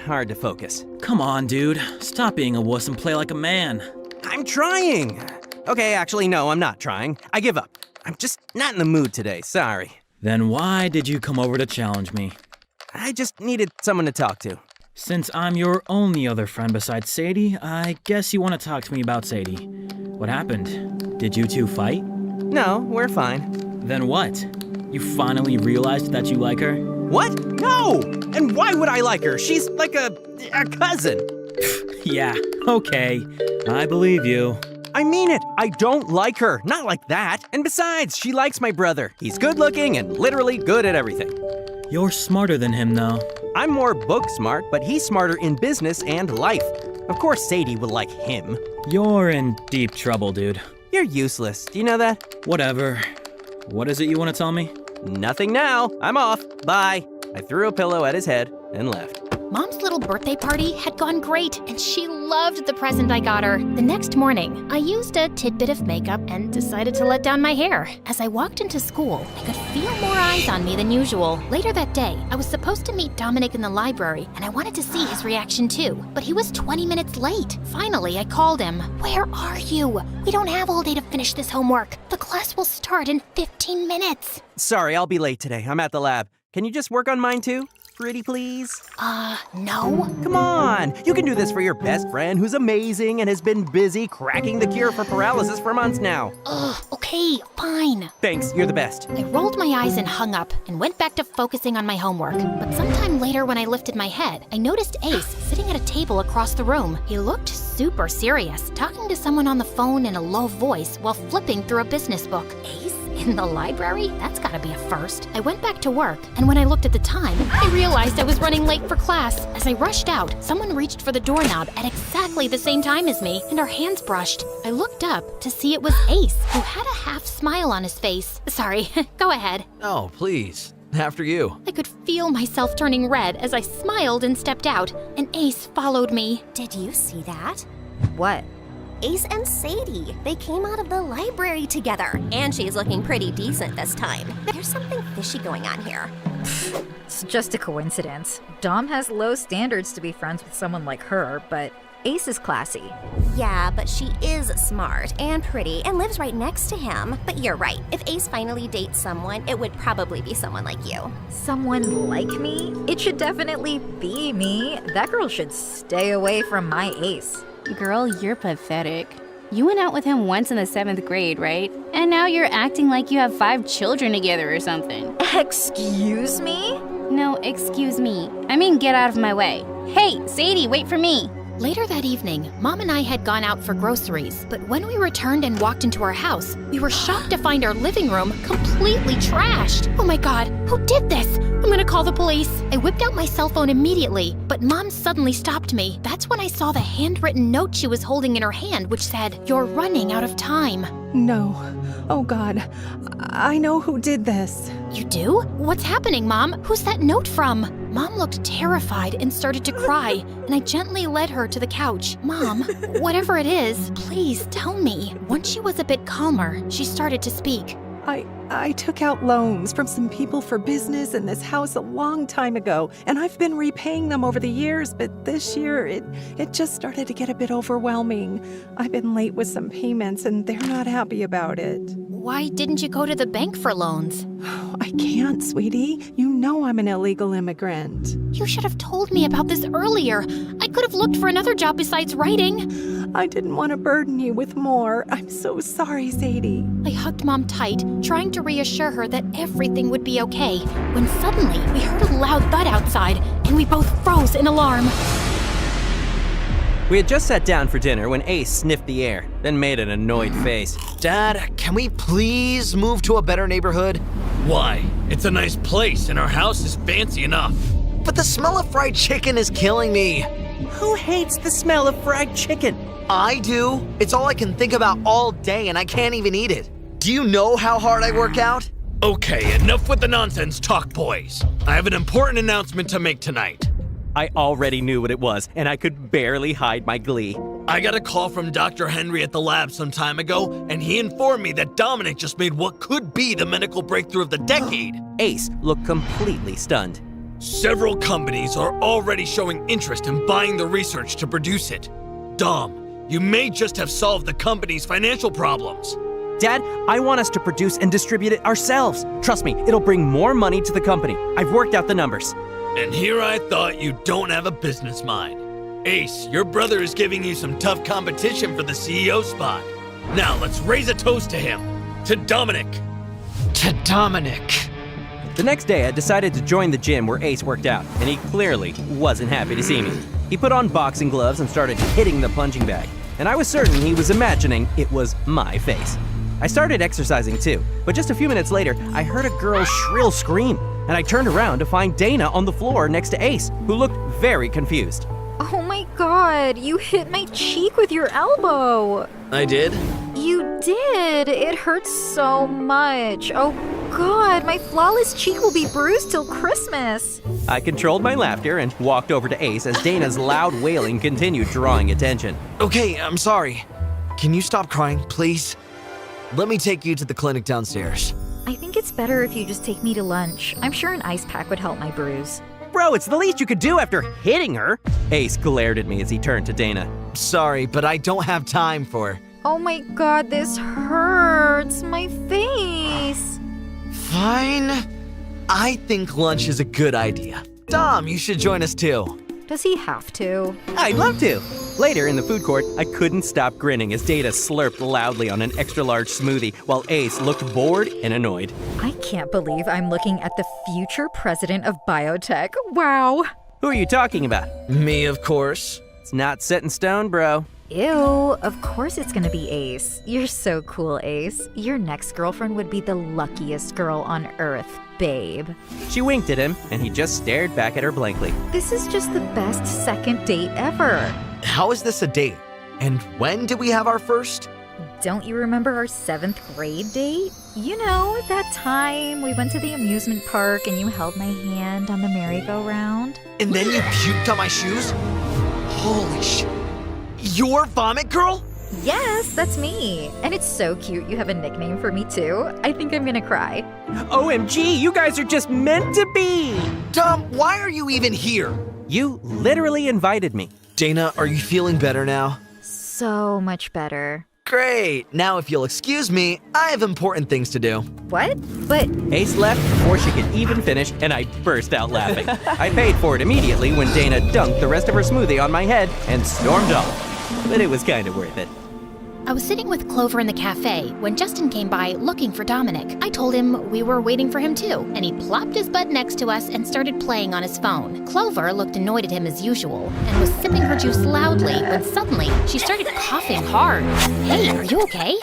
hard to focus. Come on, dude. Stop being a wuss and play like a man. I'm trying. Okay, actually, no, I'm not trying. I give up. I'm just not in the mood today, sorry. Then why did you come over to challenge me? I just needed someone to talk to. Since I'm your only other friend besides Sadie, I guess you want to talk to me about Sadie. What happened? Did you two fight? No, we're fine. Then what? You finally realized that you like her? What? No! And why would I like her? She's like a cousin. Yeah, okay. I believe you. I mean it. I don't like her. Not like that. And besides, she likes my brother. He's good looking and literally good at everything. You're smarter than him, though. I'm more book smart, but he's smarter in business and life. Of course Sadie will like him. You're in deep trouble, dude. You're useless. Do you know that? Whatever. What is it you want to tell me? Nothing now. I'm off. Bye. I threw a pillow at his head and left. Mom's little birthday party had gone great, and she loved the present I got her. The next morning, I used a tidbit of makeup and decided to let down my hair. As I walked into school, I could feel more eyes on me than usual. Later that day, I was supposed to meet Dominic in the library, and I wanted to see his reaction too. But he was 20 minutes late. Finally, I called him. "Where are you? We don't have all day to finish this homework. The class will start in 15 minutes. Sorry, I'll be late today. I'm at the lab. Can you just work on mine too? Pretty please? No. Come on! You can do this for your best friend who's amazing and has been busy cracking the cure for paralysis for months now. Okay, fine. Thanks, you're the best. I rolled my eyes and hung up and went back to focusing on my homework. But sometime later when I lifted my head, I noticed Ace sitting at a table across the room. He looked super serious, talking to someone on the phone in a low voice while flipping through a business book. Ace? In the library? That's gotta be a first. I went back to work, and when I looked at the time, I realized I was running late for class. As I rushed out, someone reached for the doorknob at exactly the same time as me, and our hands brushed. I looked up to see it was Ace, who had a half smile on his face. Sorry, go ahead. Oh, please. After you. I could feel myself turning red as I smiled and stepped out, and Ace followed me. Did you see that? What? Ace and Sadie. They came out of the library together, and she's looking pretty decent this time. There's something fishy going on here. It's just a coincidence. Dom has low standards to be friends with someone like her, but Ace is classy. Yeah, but she is smart and pretty and lives right next to him. But you're right. If Ace finally dates someone, it would probably be someone like you. Someone like me? It should definitely be me. That girl should stay away from my Ace. Girl, you're pathetic. You went out with him once in the 7th grade, right? And now you're acting like you have 5 children together or something. Excuse me? No, excuse me. I mean, get out of my way. Hey, Sadie, wait for me. Later that evening, Mom and I had gone out for groceries, but when we returned and walked into our house, we were shocked to find our living room completely trashed. Oh my God, who did this? I'm gonna call the police. I whipped out my cell phone immediately, but Mom suddenly stopped me. That's when I saw the handwritten note she was holding in her hand, which said, "You're running out of time." No. Oh God, I know who did this. You do? What's happening, Mom? Who's that note from? Mom looked terrified and started to cry, and I gently led her to the couch. Mom, whatever it is, please tell me. Once she was a bit calmer, she started to speak. I took out loans from some people for business in this house a long time ago, and I've been repaying them over the years, but this year it just started to get a bit overwhelming. I've been late with some payments, and they're not happy about it. Why didn't you go to the bank for loans? I can't, sweetie. You know I'm an illegal immigrant. You should have told me about this earlier. I could have looked for another job besides writing. I didn't want to burden you with more. I'm so sorry, Sadie. I hugged Mom tight, trying to reassure her that everything would be okay, when suddenly we heard a loud thud outside, and we both froze in alarm. We had just sat down for dinner when Ace sniffed the air, then made an annoyed face. Dad, can we please move to a better neighborhood? Why? It's a nice place, and our house is fancy enough. But the smell of fried chicken is killing me. Who hates the smell of fried chicken? I do. It's all I can think about all day, and I can't even eat it. Do you know how hard I work out? Okay, enough with the nonsense talk, boys. I have an important announcement to make tonight. I already knew what it was, and I could barely hide my glee. I got a call from Dr. Henry at the lab some time ago, and he informed me that Dominic just made what could be the medical breakthrough of the decade. Ace looked completely stunned. Several companies are already showing interest in buying the research to produce it. Dom, you may just have solved the company's financial problems. Dad, I want us to produce and distribute it ourselves. Trust me, it'll bring more money to the company. I've worked out the numbers. And here I thought you don't have a business mind. Ace, your brother is giving you some tough competition for the CEO spot. Now let's raise a toast to him. To Dominic. To Dominic. The next day, I decided to join the gym where Ace worked out, and he clearly wasn't happy to see me. He put on boxing gloves and started hitting the punching bag, and I was certain he was imagining it was my face. I started exercising too, but just a few minutes later, I heard a girl's shrill scream, and I turned around to find Dana on the floor next to Ace, who looked very confused. Oh my god, you hit my cheek with your elbow. I did? You did. It hurts so much. Oh god, my flawless cheek will be bruised till Christmas. I controlled my laughter and walked over to Ace as Dana's loud wailing continued drawing attention. Okay, I'm sorry. Can you stop crying, please? Let me take you to the clinic downstairs. I think it's better if you just take me to lunch. I'm sure an ice pack would help my bruise. Bro, it's the least you could do after hitting her. Ace glared at me as he turned to Dana. Sorry, but I don't have time for... Oh my god, this hurts. My face. Fine. I think lunch is a good idea. Dom, you should join us too. Does he have to? I'd love to. Later in the food court, I couldn't stop grinning as Dana slurped loudly on an extra-large smoothie while Ace looked bored and annoyed. I can't believe I'm looking at the future president of biotech. Wow. Who are you talking about? Me, of course. It's not set in stone, bro. Ew, of course it's gonna be Ace. You're so cool, Ace. Your next girlfriend would be the luckiest girl on Earth, babe. She winked at him, and he just stared back at her blankly. This is just the best second date ever. How is this a date? And when did we have our first? Don't you remember our 7th grade date? You know, that time we went to the amusement park and you held my hand on the merry-go-round? And then you puked on my shoes? Holy sh... You're Vomit Girl? Yes, that's me. And it's so cute you have a nickname for me too. I think I'm gonna cry. OMG, you guys are just meant to be! Dom, why are you even here? You literally invited me. Dana, are you feeling better now? So much better. Great. Now if you'll excuse me, I have important things to do. What? But Ace left before she could even finish, and I burst out laughing. I paid for it immediately when Dana dunked the rest of her smoothie on my head and stormed off. But it was kind of worth it. I was sitting with Clover in the cafe when Justin came by looking for Dominic. I told him we were waiting for him too, and he plopped his butt next to us and started playing on his phone. Clover looked annoyed at him as usual and was sipping her juice loudly when suddenly she started coughing hard. Hey, are you okay?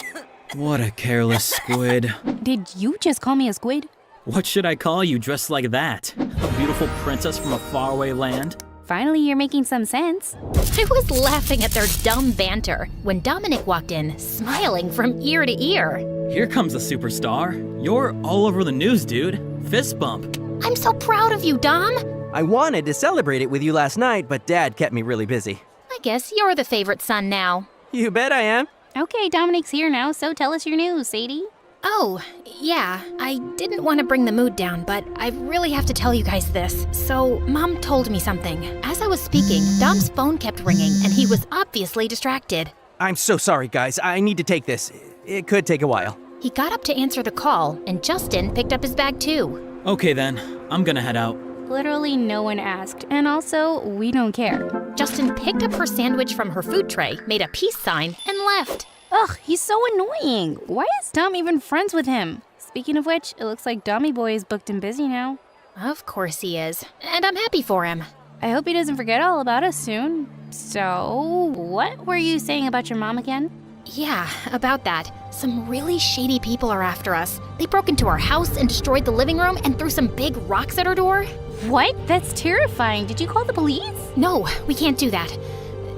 What a careless squid. Did you just call me a squid? What should I call you dressed like that? A beautiful princess from a faraway land? Finally, you're making some sense. I was laughing at their dumb banter when Dominic walked in, smiling from ear to ear. Here comes the superstar. You're all over the news, dude. Fist bump. I'm so proud of you, Dom. I wanted to celebrate it with you last night, but Dad kept me really busy. I guess you're the favorite son now. You bet I am. Okay, Dominic's here now, so tell us your news, Sadie. Oh, yeah, I didn't want to bring the mood down, but I really have to tell you guys this. So, Mom told me something. As I was speaking, Dom's phone kept ringing, and he was obviously distracted. I'm so sorry, guys. I need to take this. It could take a while. He got up to answer the call, and Justin picked up his bag too. Okay then, I'm gonna head out. Literally no one asked, and also, we don't care. Justin picked up her sandwich from her food tray, made a peace sign, and left. Ugh, he's so annoying. Why is Dom even friends with him? Speaking of which, it looks like Dommy Boy is booked and busy now. Of course he is, and I'm happy for him. I hope he doesn't forget all about us soon. So, what were you saying about your mom again? Yeah, about that. Some really shady people are after us. They broke into our house and destroyed the living room and threw some big rocks at our door. What? That's terrifying. Did you call the police? No, we can't do that.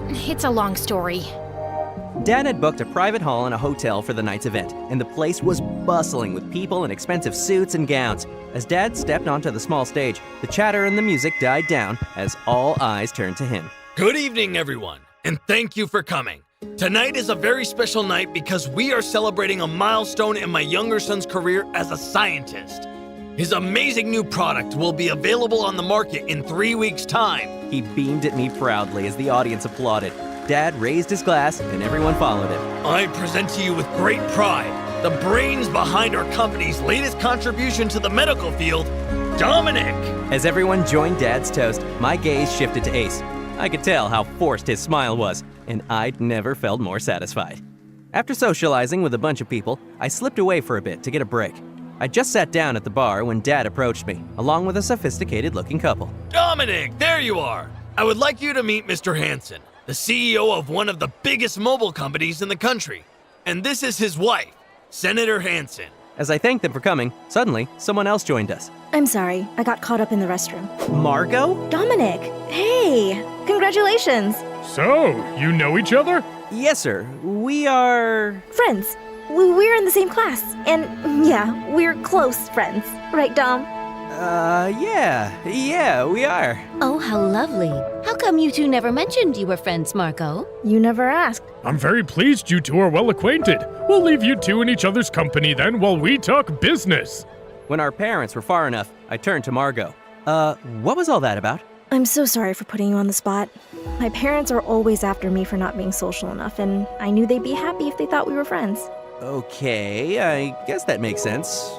It's a long story. Dad had booked a private hall in a hotel for the night's event, and the place was bustling with people in expensive suits and gowns. As Dad stepped onto the small stage, the chatter and the music died down as all eyes turned to him. Good evening, everyone, and thank you for coming. Tonight is a very special night because we are celebrating a milestone in my younger son's career as a scientist. His amazing new product will be available on the market in 3 weeks' time. He beamed at me proudly as the audience applauded. Dad raised his glass, and everyone followed him. I present to you with great pride the brains behind our company's latest contribution to the medical field, Dominic! As everyone joined Dad's toast, my gaze shifted to Ace. I could tell how forced his smile was, and I'd never felt more satisfied. After socializing with a bunch of people, I slipped away for a bit to get a break. I just sat down at the bar when Dad approached me, along with a sophisticated-looking couple. Dominic, there you are! I would like you to meet Mr. Hansen, the CEO of one of the biggest mobile companies in the country. And this is his wife, Senator Hansen. As I thanked them for coming, suddenly, someone else joined us. I'm sorry, I got caught up in the restroom. Margot? Dominic! Hey! Congratulations! So, you know each other? Yes, sir. We are... Friends. We're in the same class. And yeah, we're close friends. Right, Dom? Yeah, we are. Oh, how lovely. How come you two never mentioned you were friends, Marco? You never asked. I'm very pleased you two are well acquainted. We'll leave you two in each other's company then while we talk business. When our parents were far enough, I turned to Margot. What was all that about? I'm so sorry for putting you on the spot. My parents are always after me for not being social enough, and I knew they'd be happy if they thought we were friends. Okay, I guess that makes sense.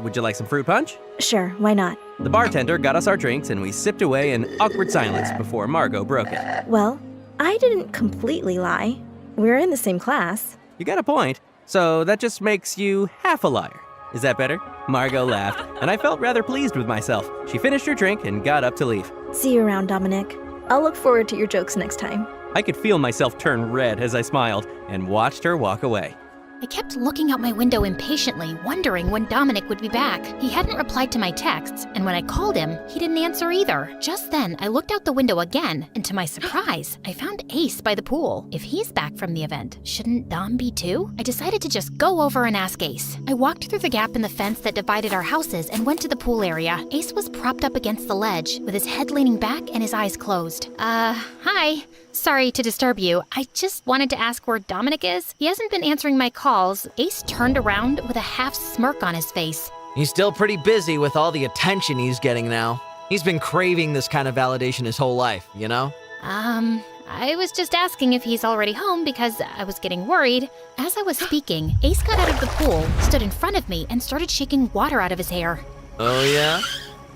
Would you like some fruit punch? Sure, why not? The bartender got us our drinks and we sipped away in awkward silence before Margot broke it. Well, I didn't completely lie. We're in the same class. You got a point. So that just makes you half a liar. Is that better? Margot laughed, and I felt rather pleased with myself. She finished her drink and got up to leave. See you around, Dominic. I'll look forward to your jokes next time. I could feel myself turn red as I smiled and watched her walk away. I kept looking out my window impatiently, wondering when Dominic would be back. He hadn't replied to my texts, and when I called him, he didn't answer either. Just then, I looked out the window again, and to my surprise, I found Ace by the pool. If he's back from the event, shouldn't Dom be too? I decided to just go over and ask Ace. I walked through the gap in the fence that divided our houses and went to the pool area. Ace was propped up against the ledge, with his head leaning back and his eyes closed. Hi. Sorry to disturb you. I just wanted to ask where Dominic is. He hasn't been answering my calls. Ace turned around with a half smirk on his face. He's still pretty busy with all the attention he's getting now. He's been craving this kind of validation his whole life, you know? I was just asking if he's already home because I was getting worried. As I was speaking, Ace got out of the pool, stood in front of me, and started shaking water out of his hair. Oh, yeah?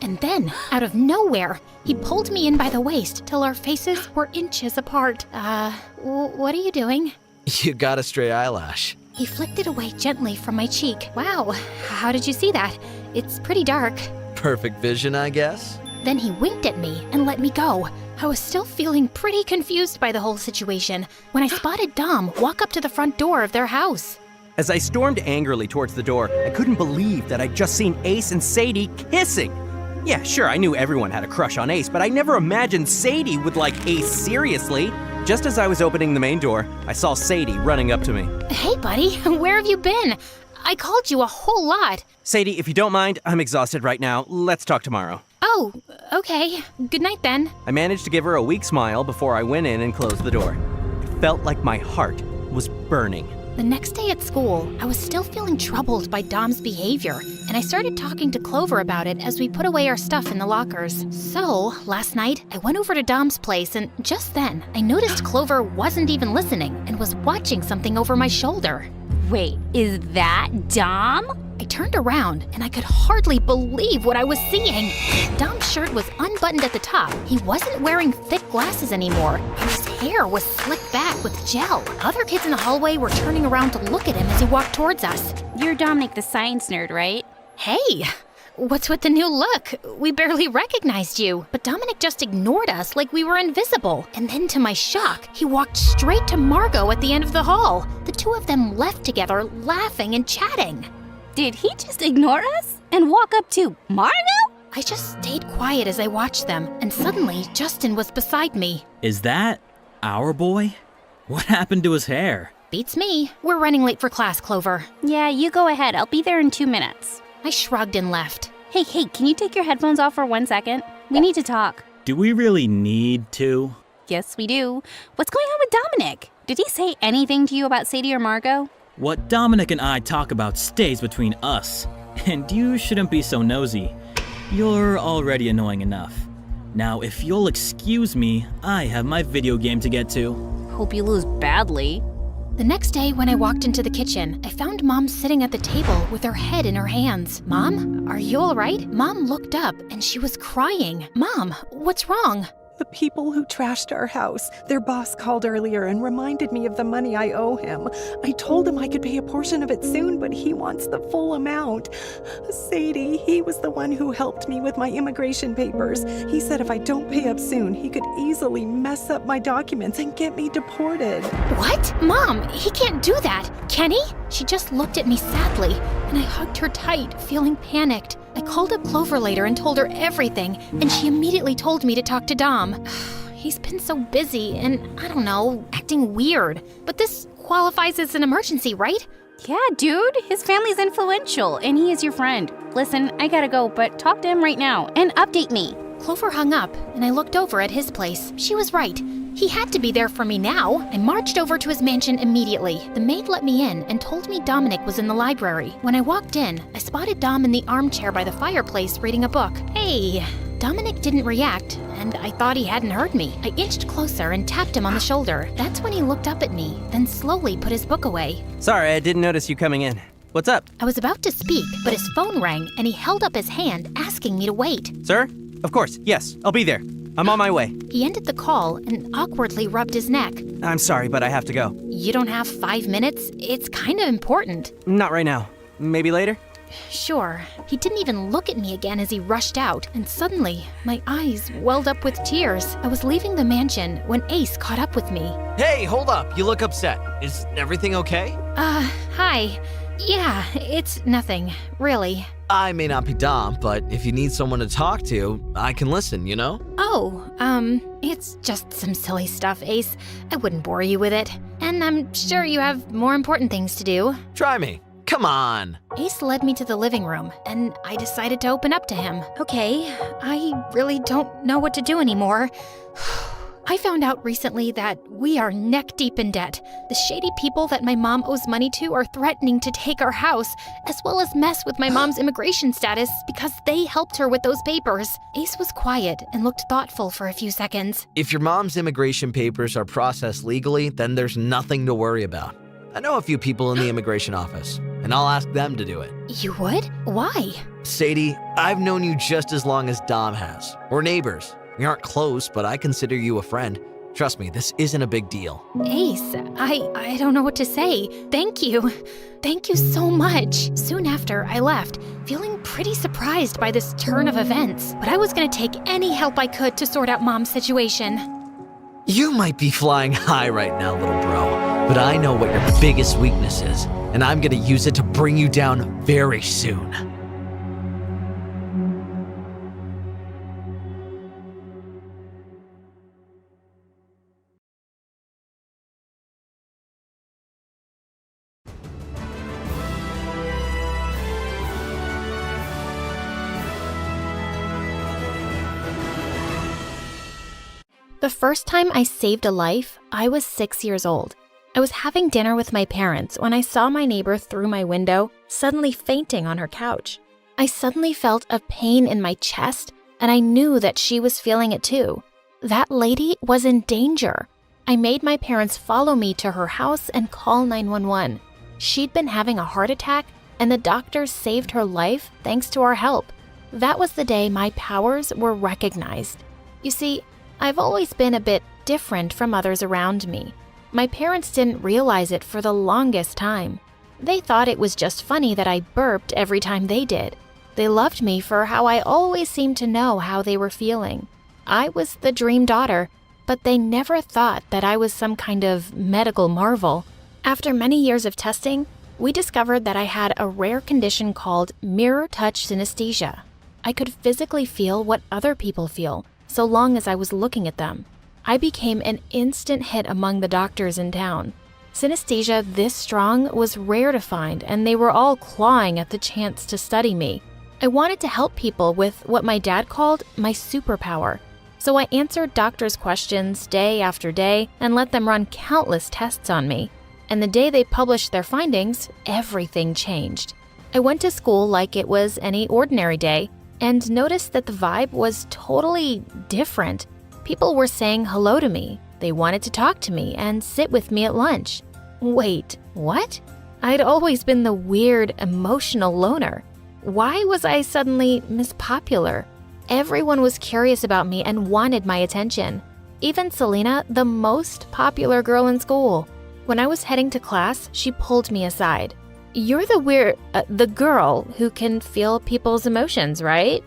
And then, out of nowhere, he pulled me in by the waist till our faces were inches apart. What are you doing? You got a stray eyelash. He flicked it away gently from my cheek. Wow, how did you see that? It's pretty dark. Perfect vision, I guess? Then he winked at me and let me go. I was still feeling pretty confused by the whole situation when I spotted Dom walk up to the front door of their house. As I stormed angrily towards the door, I couldn't believe that I'd just seen Ace and Sadie kissing. Yeah, sure, I knew everyone had a crush on Ace, but I never imagined Sadie would like Ace seriously. Just as I was opening the main door, I saw Sadie running up to me. Hey, buddy, where have you been? I called you a whole lot. Sadie, if you don't mind, I'm exhausted right now. Let's talk tomorrow. Oh, okay. Good night then. I managed to give her a weak smile before I went in and closed the door. It felt like my heart was burning. The next day at school, I was still feeling troubled by Dom's behavior, and I started talking to Clover about it as we put away our stuff in the lockers. So, last night, I went over to Dom's place, and just then, I noticed Clover wasn't even listening and was watching something over my shoulder. Wait, is that Dom? I turned around, and I could hardly believe what I was seeing. Dom's shirt was unbuttoned at the top. He wasn't wearing thick glasses anymore, and his hair was slicked back with gel. Other kids in the hallway were turning around to look at him as he walked towards us. You're Dominic the science nerd, right? Hey! What's with the new look? We barely recognized you. But Dominic just ignored us like we were invisible. And then to my shock, he walked straight to Margot at the end of the hall. The two of them left together, laughing and chatting. Did he just ignore us and walk up to Margot? I just stayed quiet as I watched them, and suddenly Justin was beside me. Is that our boy? What happened to his hair? Beats me. We're running late for class, Clover. Yeah, you go ahead. I'll be there in 2 minutes. I shrugged and left. Hey, can you take your headphones off for 1 second? We need to talk. Do we really need to? Yes, we do. What's going on with Dominic? Did he say anything to you about Sadie or Margot? What Dominic and I talk about stays between us. And you shouldn't be so nosy. You're already annoying enough. Now, if you'll excuse me, I have my video game to get to. Hope you lose badly. The next day, when I walked into the kitchen, I found Mom sitting at the table with her head in her hands. Mom, are you all right? Mom looked up and she was crying. Mom, what's wrong? The people who trashed our house, their boss called earlier and reminded me of the money I owe him. I told him I could pay a portion of it soon, but he wants the full amount. Sadie, he was the one who helped me with my immigration papers. He said if I don't pay up soon, he could easily mess up my documents and get me deported. What? Mom, he can't do that. Can he? She just looked at me sadly, and I hugged her tight, feeling panicked. I called up Clover later and told her everything, and she immediately told me to talk to Dom. He's been so busy and, I don't know, acting weird. But this qualifies as an emergency, right? Yeah, dude, his family's influential, and he is your friend. Listen, I gotta go, but talk to him right now and update me. Clover hung up, and I looked over at his place. She was right. He had to be there for me now. I marched over to his mansion immediately. The maid let me in and told me Dominic was in the library. When I walked in, I spotted Dom in the armchair by the fireplace reading a book. Hey, Dominic didn't react, and I thought he hadn't heard me. I inched closer and tapped him on the shoulder. That's when he looked up at me, then slowly put his book away. Sorry, I didn't notice you coming in. What's up? I was about to speak, but his phone rang and he held up his hand, asking me to wait. Sir? Of course, yes, I'll be there. I'm on my way. He ended the call and awkwardly rubbed his neck. I'm sorry, but I have to go. You don't have 5 minutes? It's kind of important. Not right now. Maybe later? Sure. He didn't even look at me again as he rushed out, and suddenly, my eyes welled up with tears. I was leaving the mansion when Ace caught up with me. Hey, hold up. You look upset. Is everything okay? Hi. Yeah, it's nothing, really. I may not be Dom, but if you need someone to talk to, I can listen, you know? Oh, it's just some silly stuff, Ace. I wouldn't bore you with it. And I'm sure you have more important things to do. Try me. Come on. Ace led me to the living room, and I decided to open up to him. Okay, I really don't know what to do anymore. I found out recently that we are neck-deep in debt. The shady people that my mom owes money to are threatening to take our house, as well as mess with my mom's immigration status because they helped her with those papers. Ace was quiet and looked thoughtful for a few seconds. If your mom's immigration papers are processed legally, then there's nothing to worry about. I know a few people in the immigration office, and I'll ask them to do it. You would? Why? Sadie, I've known you just as long as Dom has. We're neighbors. We aren't close, but I consider you a friend. Trust me, this isn't a big deal. Ace, I don't know what to say. Thank you. Thank you so much. Soon after, I left, feeling pretty surprised by this turn of events. But I was gonna take any help I could to sort out Mom's situation. You might be flying high right now, little bro, but I know what your biggest weakness is, and I'm gonna use it to bring you down very soon. The first time I saved a life, I was 6 years old. I was having dinner with my parents when I saw my neighbor through my window, suddenly fainting on her couch. I suddenly felt a pain in my chest, and I knew that she was feeling it too. That lady was in danger. I made my parents follow me to her house and call 911. She'd been having a heart attack, and the doctors saved her life thanks to our help. That was the day my powers were recognized. You see, I've always been a bit different from others around me. My parents didn't realize it for the longest time. They thought it was just funny that I burped every time they did. They loved me for how I always seemed to know how they were feeling. I was the dream daughter, but they never thought that I was some kind of medical marvel. After many years of testing, we discovered that I had a rare condition called mirror touch synesthesia. I could physically feel what other people feel, so long as I was looking at them. I became an instant hit among the doctors in town. Synesthesia this strong was rare to find, and they were all clawing at the chance to study me. I wanted to help people with what my dad called my superpower, so I answered doctors' questions day after day and let them run countless tests on me. And the day they published their findings, everything changed. I went to school like it was any ordinary day and noticed that the vibe was totally different. People were saying hello to me. They wanted to talk to me and sit with me at lunch. Wait, what? I'd always been the weird, emotional loner. Why was I suddenly Miss Popular? Everyone was curious about me and wanted my attention. Even Selena, the most popular girl in school. When I was heading to class, she pulled me aside. "You're the girl who can feel people's emotions, right?"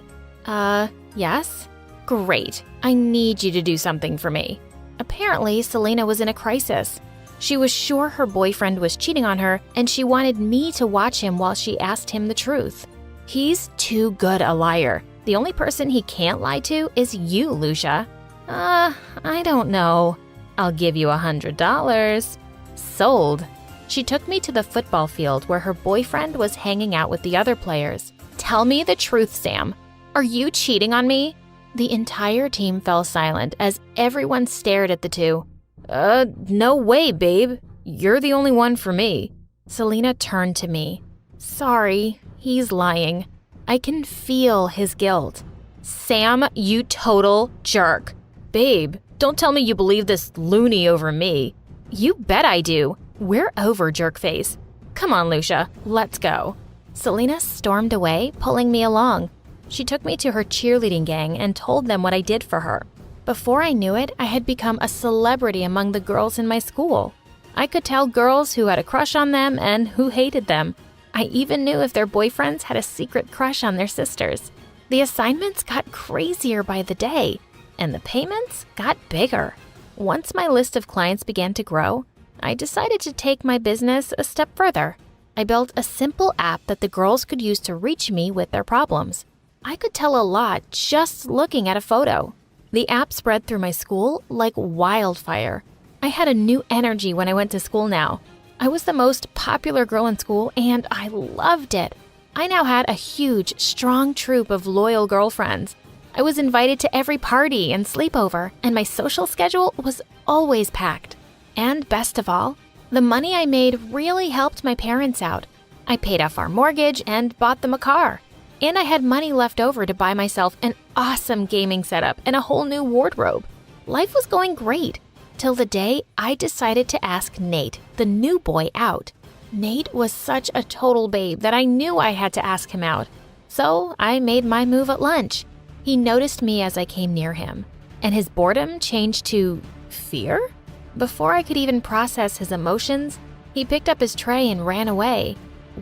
Yes. Great. I need you to do something for me. Apparently, Selena was in a crisis. She was sure her boyfriend was cheating on her, and she wanted me to watch him while she asked him the truth. He's too good a liar. The only person he can't lie to is you, Lucia. I don't know. I'll give you $100. Sold. She took me to the football field where her boyfriend was hanging out with the other players. Tell me the truth, Sam. Are you cheating on me? The entire team fell silent as everyone stared at the two. No way, babe. You're the only one for me. Selena turned to me. Sorry, he's lying. I can feel his guilt. Sam, you total jerk. Babe, don't tell me you believe this loony over me. You bet I do. We're over, jerkface. Come on, Lucia, let's go. Selena stormed away, pulling me along. She took me to her cheerleading gang and told them what I did for her. Before I knew it, I had become a celebrity among the girls in my school. I could tell girls who had a crush on them and who hated them. I even knew if their boyfriends had a secret crush on their sisters. The assignments got crazier by the day, and the payments got bigger. Once my list of clients began to grow, I decided to take my business a step further. I built a simple app that the girls could use to reach me with their problems. I could tell a lot just looking at a photo. The app spread through my school like wildfire. I had a new energy when I went to school now. I was the most popular girl in school, and I loved it. I now had a huge, strong troop of loyal girlfriends. I was invited to every party and sleepover, and my social schedule was always packed. And best of all, the money I made really helped my parents out. I paid off our mortgage and bought them a car. And I had money left over to buy myself an awesome gaming setup and a whole new wardrobe. Life was going great, till the day I decided to ask Nate, the new boy, out. Nate was such a total babe that I knew I had to ask him out. So I made my move at lunch. He noticed me as I came near him, and his boredom changed to fear? Before I could even process his emotions, he picked up his tray and ran away.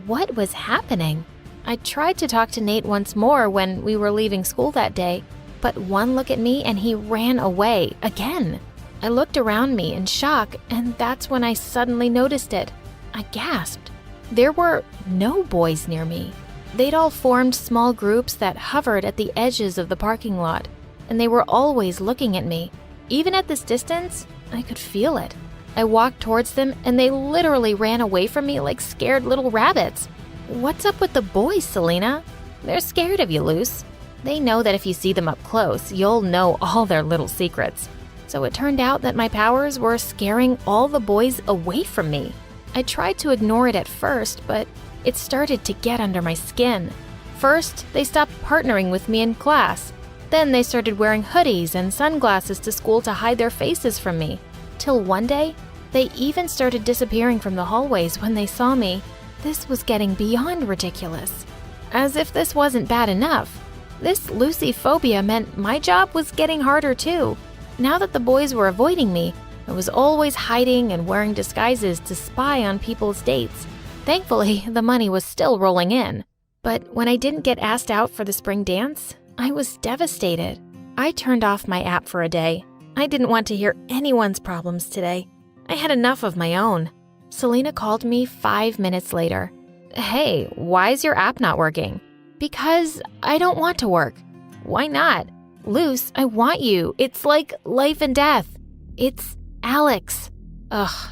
What was happening? I tried to talk to Nate once more when we were leaving school that day, but one look at me and he ran away again. I looked around me in shock, and that's when I suddenly noticed it. I gasped. There were no boys near me. They'd all formed small groups that hovered at the edges of the parking lot, and they were always looking at me. Even at this distance, I could feel it. I walked towards them, and they literally ran away from me like scared little rabbits. What's up with the boys, Selena? They're scared of you, Luce. They know that if you see them up close, you'll know all their little secrets. So it turned out that my powers were scaring all the boys away from me. I tried to ignore it at first, but it started to get under my skin. First, they stopped partnering with me in class. Then they started wearing hoodies and sunglasses to school to hide their faces from me. Till one day, they even started disappearing from the hallways when they saw me. This was getting beyond ridiculous. As if this wasn't bad enough, this Lucy phobia meant my job was getting harder too. Now that the boys were avoiding me, I was always hiding and wearing disguises to spy on people's dates. Thankfully, the money was still rolling in. But when I didn't get asked out for the spring dance, I was devastated. I turned off my app for a day. I didn't want to hear anyone's problems today. I had enough of my own. Selena called me 5 minutes later. Hey, why is your app not working? Because I don't want to work. Why not? Luce, I want you. It's like life and death. It's Alex. Ugh.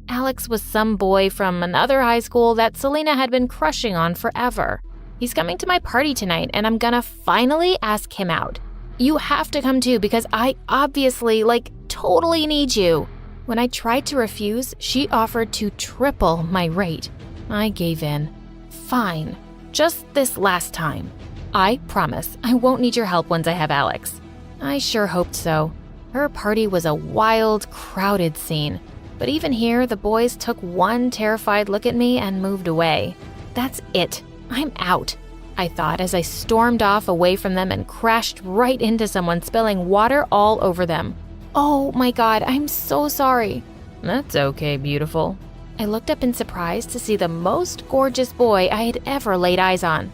Alex was some boy from another high school that Selena had been crushing on forever. He's coming to my party tonight, and I'm gonna finally ask him out. You have to come too, because I obviously, totally need you. When I tried to refuse, she offered to triple my rate. I gave in. Fine. Just this last time. I promise I won't need your help once I have Alex." I sure hoped so. Her party was a wild, crowded scene. But even here, the boys took one terrified look at me and moved away. That's it. I'm out, I thought as I stormed off away from them and crashed right into someone, spilling water all over them. "Oh my God, I'm so sorry." "That's okay, beautiful." I looked up in surprise to see the most gorgeous boy I had ever laid eyes on.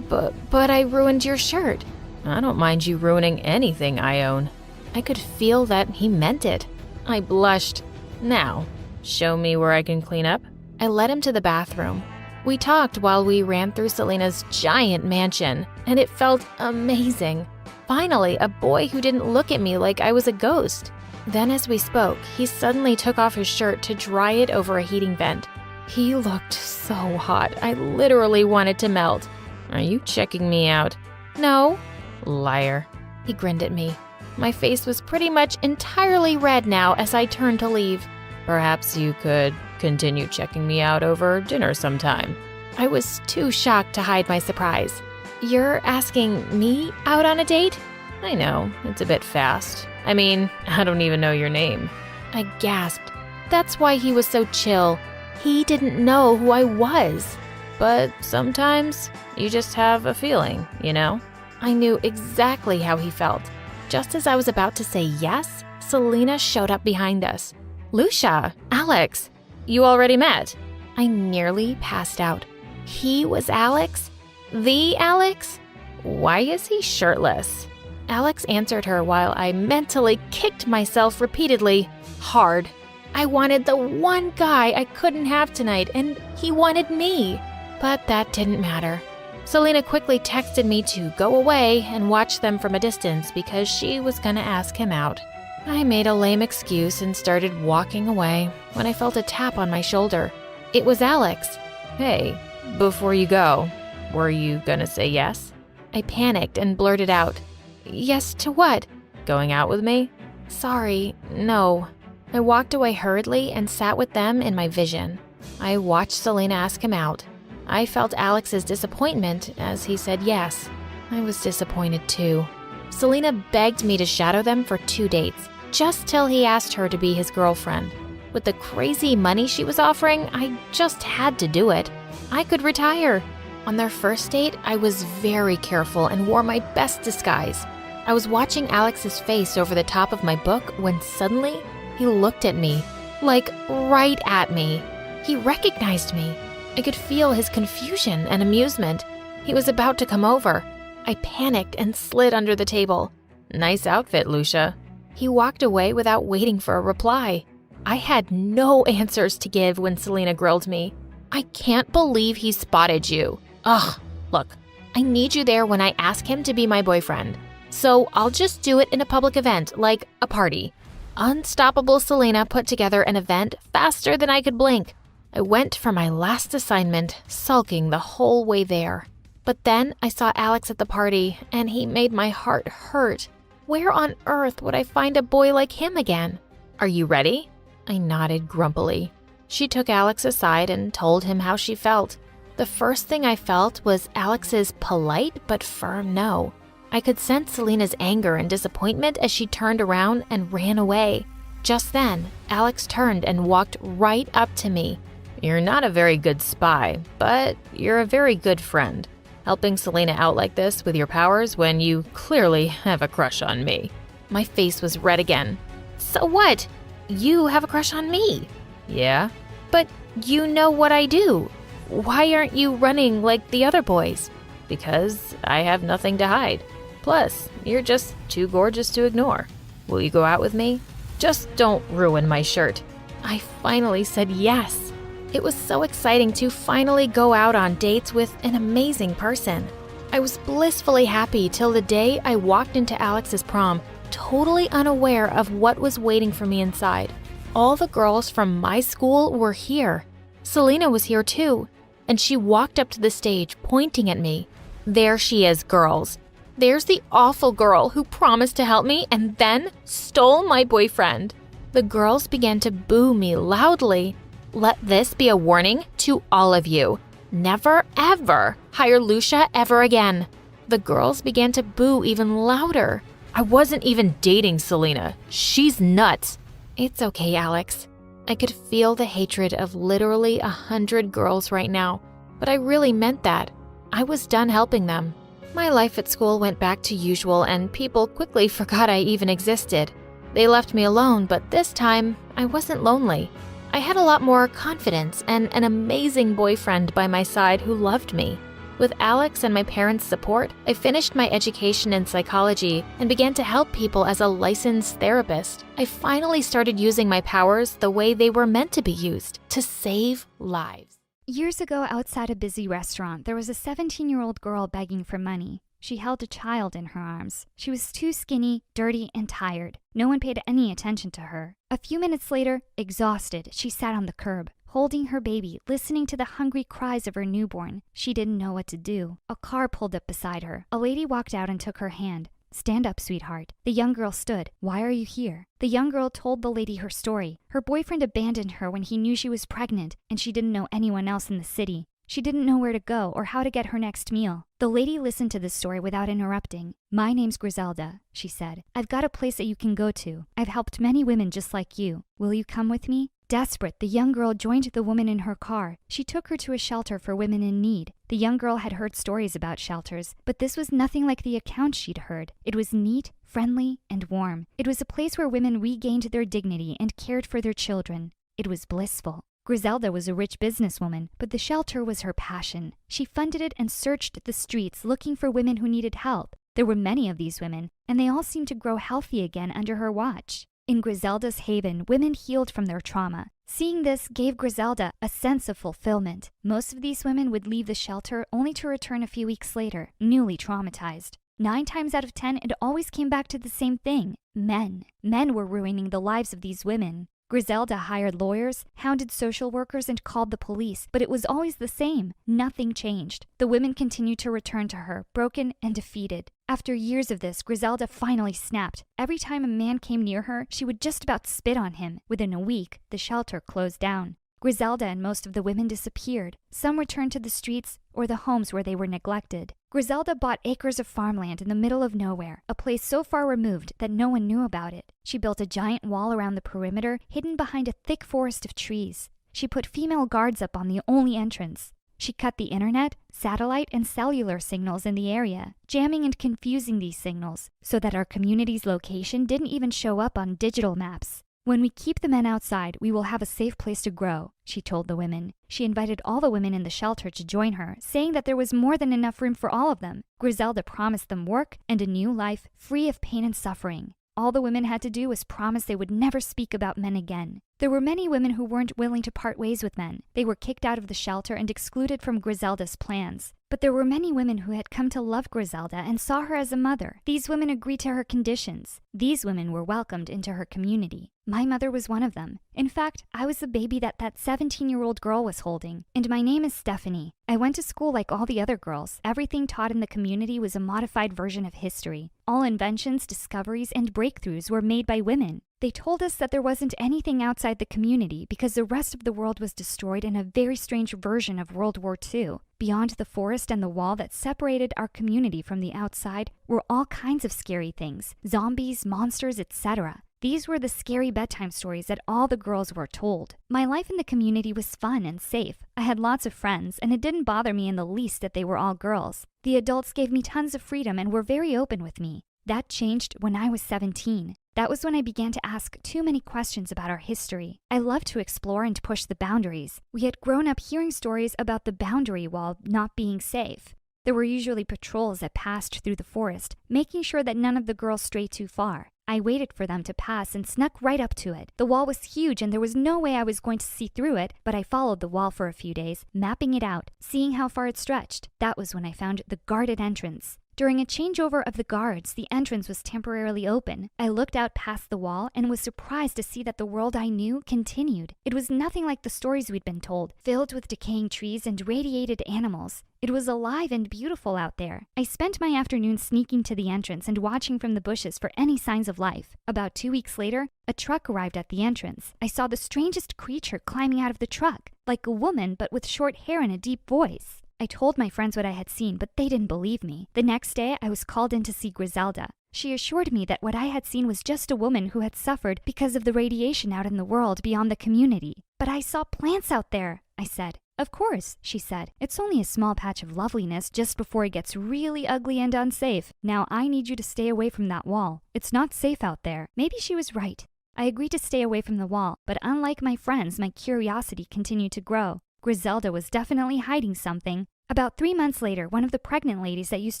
But I ruined your shirt." "I don't mind you ruining anything I own." I could feel that he meant it. I blushed. "Now, show me where I can clean up." I led him to the bathroom. We talked while we ran through Selena's giant mansion, and it felt amazing. Finally, a boy who didn't look at me like I was a ghost. Then as we spoke, he suddenly took off his shirt to dry it over a heating vent. He looked so hot, I literally wanted to melt. "Are you checking me out?" "No." "Liar." He grinned at me. My face was pretty much entirely red now as I turned to leave. "Perhaps you could continue checking me out over dinner sometime." I was too shocked to hide my surprise. "You're asking me out on a date?" "I know, it's a bit fast. I mean, I don't even know your name." I gasped. That's why he was so chill. He didn't know who I was. "But sometimes you just have a feeling, you know?" I knew exactly how he felt. Just as I was about to say yes, Selena showed up behind us. "Lucia, Alex, you already met." I nearly passed out. He was Alex? The Alex? Why is he shirtless? Alex answered her while I mentally kicked myself repeatedly, hard. I wanted the one guy I couldn't have tonight, and he wanted me. But that didn't matter. Selena quickly texted me to go away and watch them from a distance because she was gonna ask him out. I made a lame excuse and started walking away when I felt a tap on my shoulder. It was Alex. "Hey, before you go, were you gonna say yes?" I panicked and blurted out, "Yes to what? Going out with me?" "Sorry, no." I walked away hurriedly and sat with them in my vision. I watched Selena ask him out. I felt Alex's disappointment as he said yes. I was disappointed too. Selena begged me to shadow them for 2 dates, just till he asked her to be his girlfriend. With the crazy money she was offering, I just had to do it. I could retire. On their first date, I was very careful and wore my best disguise. I was watching Alex's face over the top of my book when suddenly he looked at me, like right at me. He recognized me. I could feel his confusion and amusement. He was about to come over. I panicked and slid under the table. "Nice outfit, Lucia." He walked away without waiting for a reply. I had no answers to give when Selena grilled me. "I can't believe he spotted you." "Ugh, look, I need you there when I ask him to be my boyfriend. So I'll just do it in a public event, like a party." Unstoppable Selena put together an event faster than I could blink. I went for my last assignment, sulking the whole way there. But then I saw Alex at the party, and he made my heart hurt. Where on earth would I find a boy like him again? "Are you ready?" I nodded grumpily. She took Alex aside and told him how she felt. The first thing I felt was Alex's polite but firm no. I could sense Selena's anger and disappointment as she turned around and ran away. Just then, Alex turned and walked right up to me. "You're not a very good spy, but you're a very good friend. Helping Selena out like this with your powers when you clearly have a crush on me." My face was red again. "So what? You have a crush on me?" "Yeah." "But you know what I do. Why aren't you running like the other boys?" "Because I have nothing to hide. Plus, you're just too gorgeous to ignore. Will you go out with me? Just don't ruin my shirt." I finally said yes. It was so exciting to finally go out on dates with an amazing person. I was blissfully happy till the day I walked into Alex's prom, totally unaware of what was waiting for me inside. All the girls from my school were here. Selena was here too, and she walked up to the stage, pointing at me. "There she is, girls. There's the awful girl who promised to help me and then stole my boyfriend." The girls began to boo me loudly. Let this be a warning to all of you. never ever hire Lucia ever again. The girls began to boo even louder. I wasn't even dating Selena. She's nuts. It's okay, Alex. I could feel the hatred of literally 100 girls right now, but I really meant that. I was done helping them. My life at school went back to usual and people quickly forgot I even existed. They left me alone, but this time, I wasn't lonely. I had a lot more confidence and an amazing boyfriend by my side who loved me. With Alex and my parents' support, I finished my education in psychology and began to help people as a licensed therapist. I finally started using my powers the way they were meant to be used, to save lives. Years ago, outside a busy restaurant, there was a 17-year-old girl begging for money. She held a child in her arms. She was too skinny, dirty, and tired. No one paid any attention to her. A few minutes later, exhausted, she sat on the curb, holding her baby, listening to the hungry cries of her newborn. She didn't know what to do. A car pulled up beside her. A lady walked out and took her hand. "Stand up, sweetheart." The young girl stood. "Why are you here?" The young girl told the lady her story. Her boyfriend abandoned her when he knew she was pregnant, and she didn't know anyone else in the city. She didn't know where to go or how to get her next meal. The lady listened to this story without interrupting. "My name's Griselda," she said. "I've got a place that you can go to. I've helped many women just like you. Will you come with me?" Desperate, the young girl joined the woman in her car. She took her to a shelter for women in need. The young girl had heard stories about shelters, but this was nothing like the accounts she'd heard. It was neat, friendly, and warm. It was a place where women regained their dignity and cared for their children. It was blissful. Griselda was a rich businesswoman, but the shelter was her passion. She funded it and searched the streets looking for women who needed help. There were many of these women, and they all seemed to grow healthy again under her watch. In Griselda's haven, women healed from their trauma. Seeing this gave Griselda a sense of fulfillment. Most of these women would leave the shelter only to return a few weeks later, newly traumatized. 9 times out of 10, it always came back to the same thing: men. Men were ruining the lives of these women. Griselda hired lawyers, hounded social workers, and called the police, but it was always the same. Nothing changed. The women continued to return to her, broken and defeated. After years of this, Griselda finally snapped. Every time a man came near her, she would just about spit on him. Within a week, the shelter closed down. Griselda and most of the women disappeared. Some returned to the streets or the homes where they were neglected. Griselda bought acres of farmland in the middle of nowhere, a place so far removed that no one knew about it. She built a giant wall around the perimeter, hidden behind a thick forest of trees. She put female guards up on the only entrance. She cut the internet, satellite, and cellular signals in the area, jamming and confusing these signals so that our community's location didn't even show up on digital maps. "When we keep the men outside, we will have a safe place to grow," she told the women. She invited all the women in the shelter to join her, saying that there was more than enough room for all of them. Griselda promised them work and a new life, free of pain and suffering. All the women had to do was promise they would never speak about men again. There were many women who weren't willing to part ways with men. They were kicked out of the shelter and excluded from Griselda's plans. But there were many women who had come to love Griselda and saw her as a mother. These women agreed to her conditions. These women were welcomed into her community. My mother was one of them. In fact, I was the baby that 17-year-old girl was holding. And my name is Stephanie. I went to school like all the other girls. Everything taught in the community was a modified version of history. All inventions, discoveries, and breakthroughs were made by women. They told us that there wasn't anything outside the community because the rest of the world was destroyed in a very strange version of World War II. Beyond the forest and the wall that separated our community from the outside were all kinds of scary things: zombies, monsters, etc. These were the scary bedtime stories that all the girls were told. My life in the community was fun and safe. I had lots of friends, and it didn't bother me in the least that they were all girls. The adults gave me tons of freedom and were very open with me. That changed when I was 17. That was when I began to ask too many questions about our history. I loved to explore and push the boundaries. We had grown up hearing stories about the boundary wall not being safe. There were usually patrols that passed through the forest, making sure that none of the girls strayed too far. I waited for them to pass and snuck right up to it. The wall was huge and there was no way I was going to see through it, but I followed the wall for a few days, mapping it out, seeing how far it stretched. That was when I found the guarded entrance. During a changeover of the guards, the entrance was temporarily open. I looked out past the wall and was surprised to see that the world I knew continued. It was nothing like the stories we'd been told, filled with decaying trees and radiated animals. It was alive and beautiful out there. I spent my afternoon sneaking to the entrance and watching from the bushes for any signs of life. About 2 weeks later, a truck arrived at the entrance. I saw the strangest creature climbing out of the truck, like a woman but with short hair and a deep voice. I told my friends what I had seen, but they didn't believe me. The next day, I was called in to see Griselda. She assured me that what I had seen was just a woman who had suffered because of the radiation out in the world beyond the community. But I saw plants out there, I said. Of course, she said. It's only a small patch of loveliness just before it gets really ugly and unsafe. Now I need you to stay away from that wall. It's not safe out there. Maybe she was right. I agreed to stay away from the wall, but unlike my friends, my curiosity continued to grow. Griselda was definitely hiding something. About 3 months later, one of the pregnant ladies that used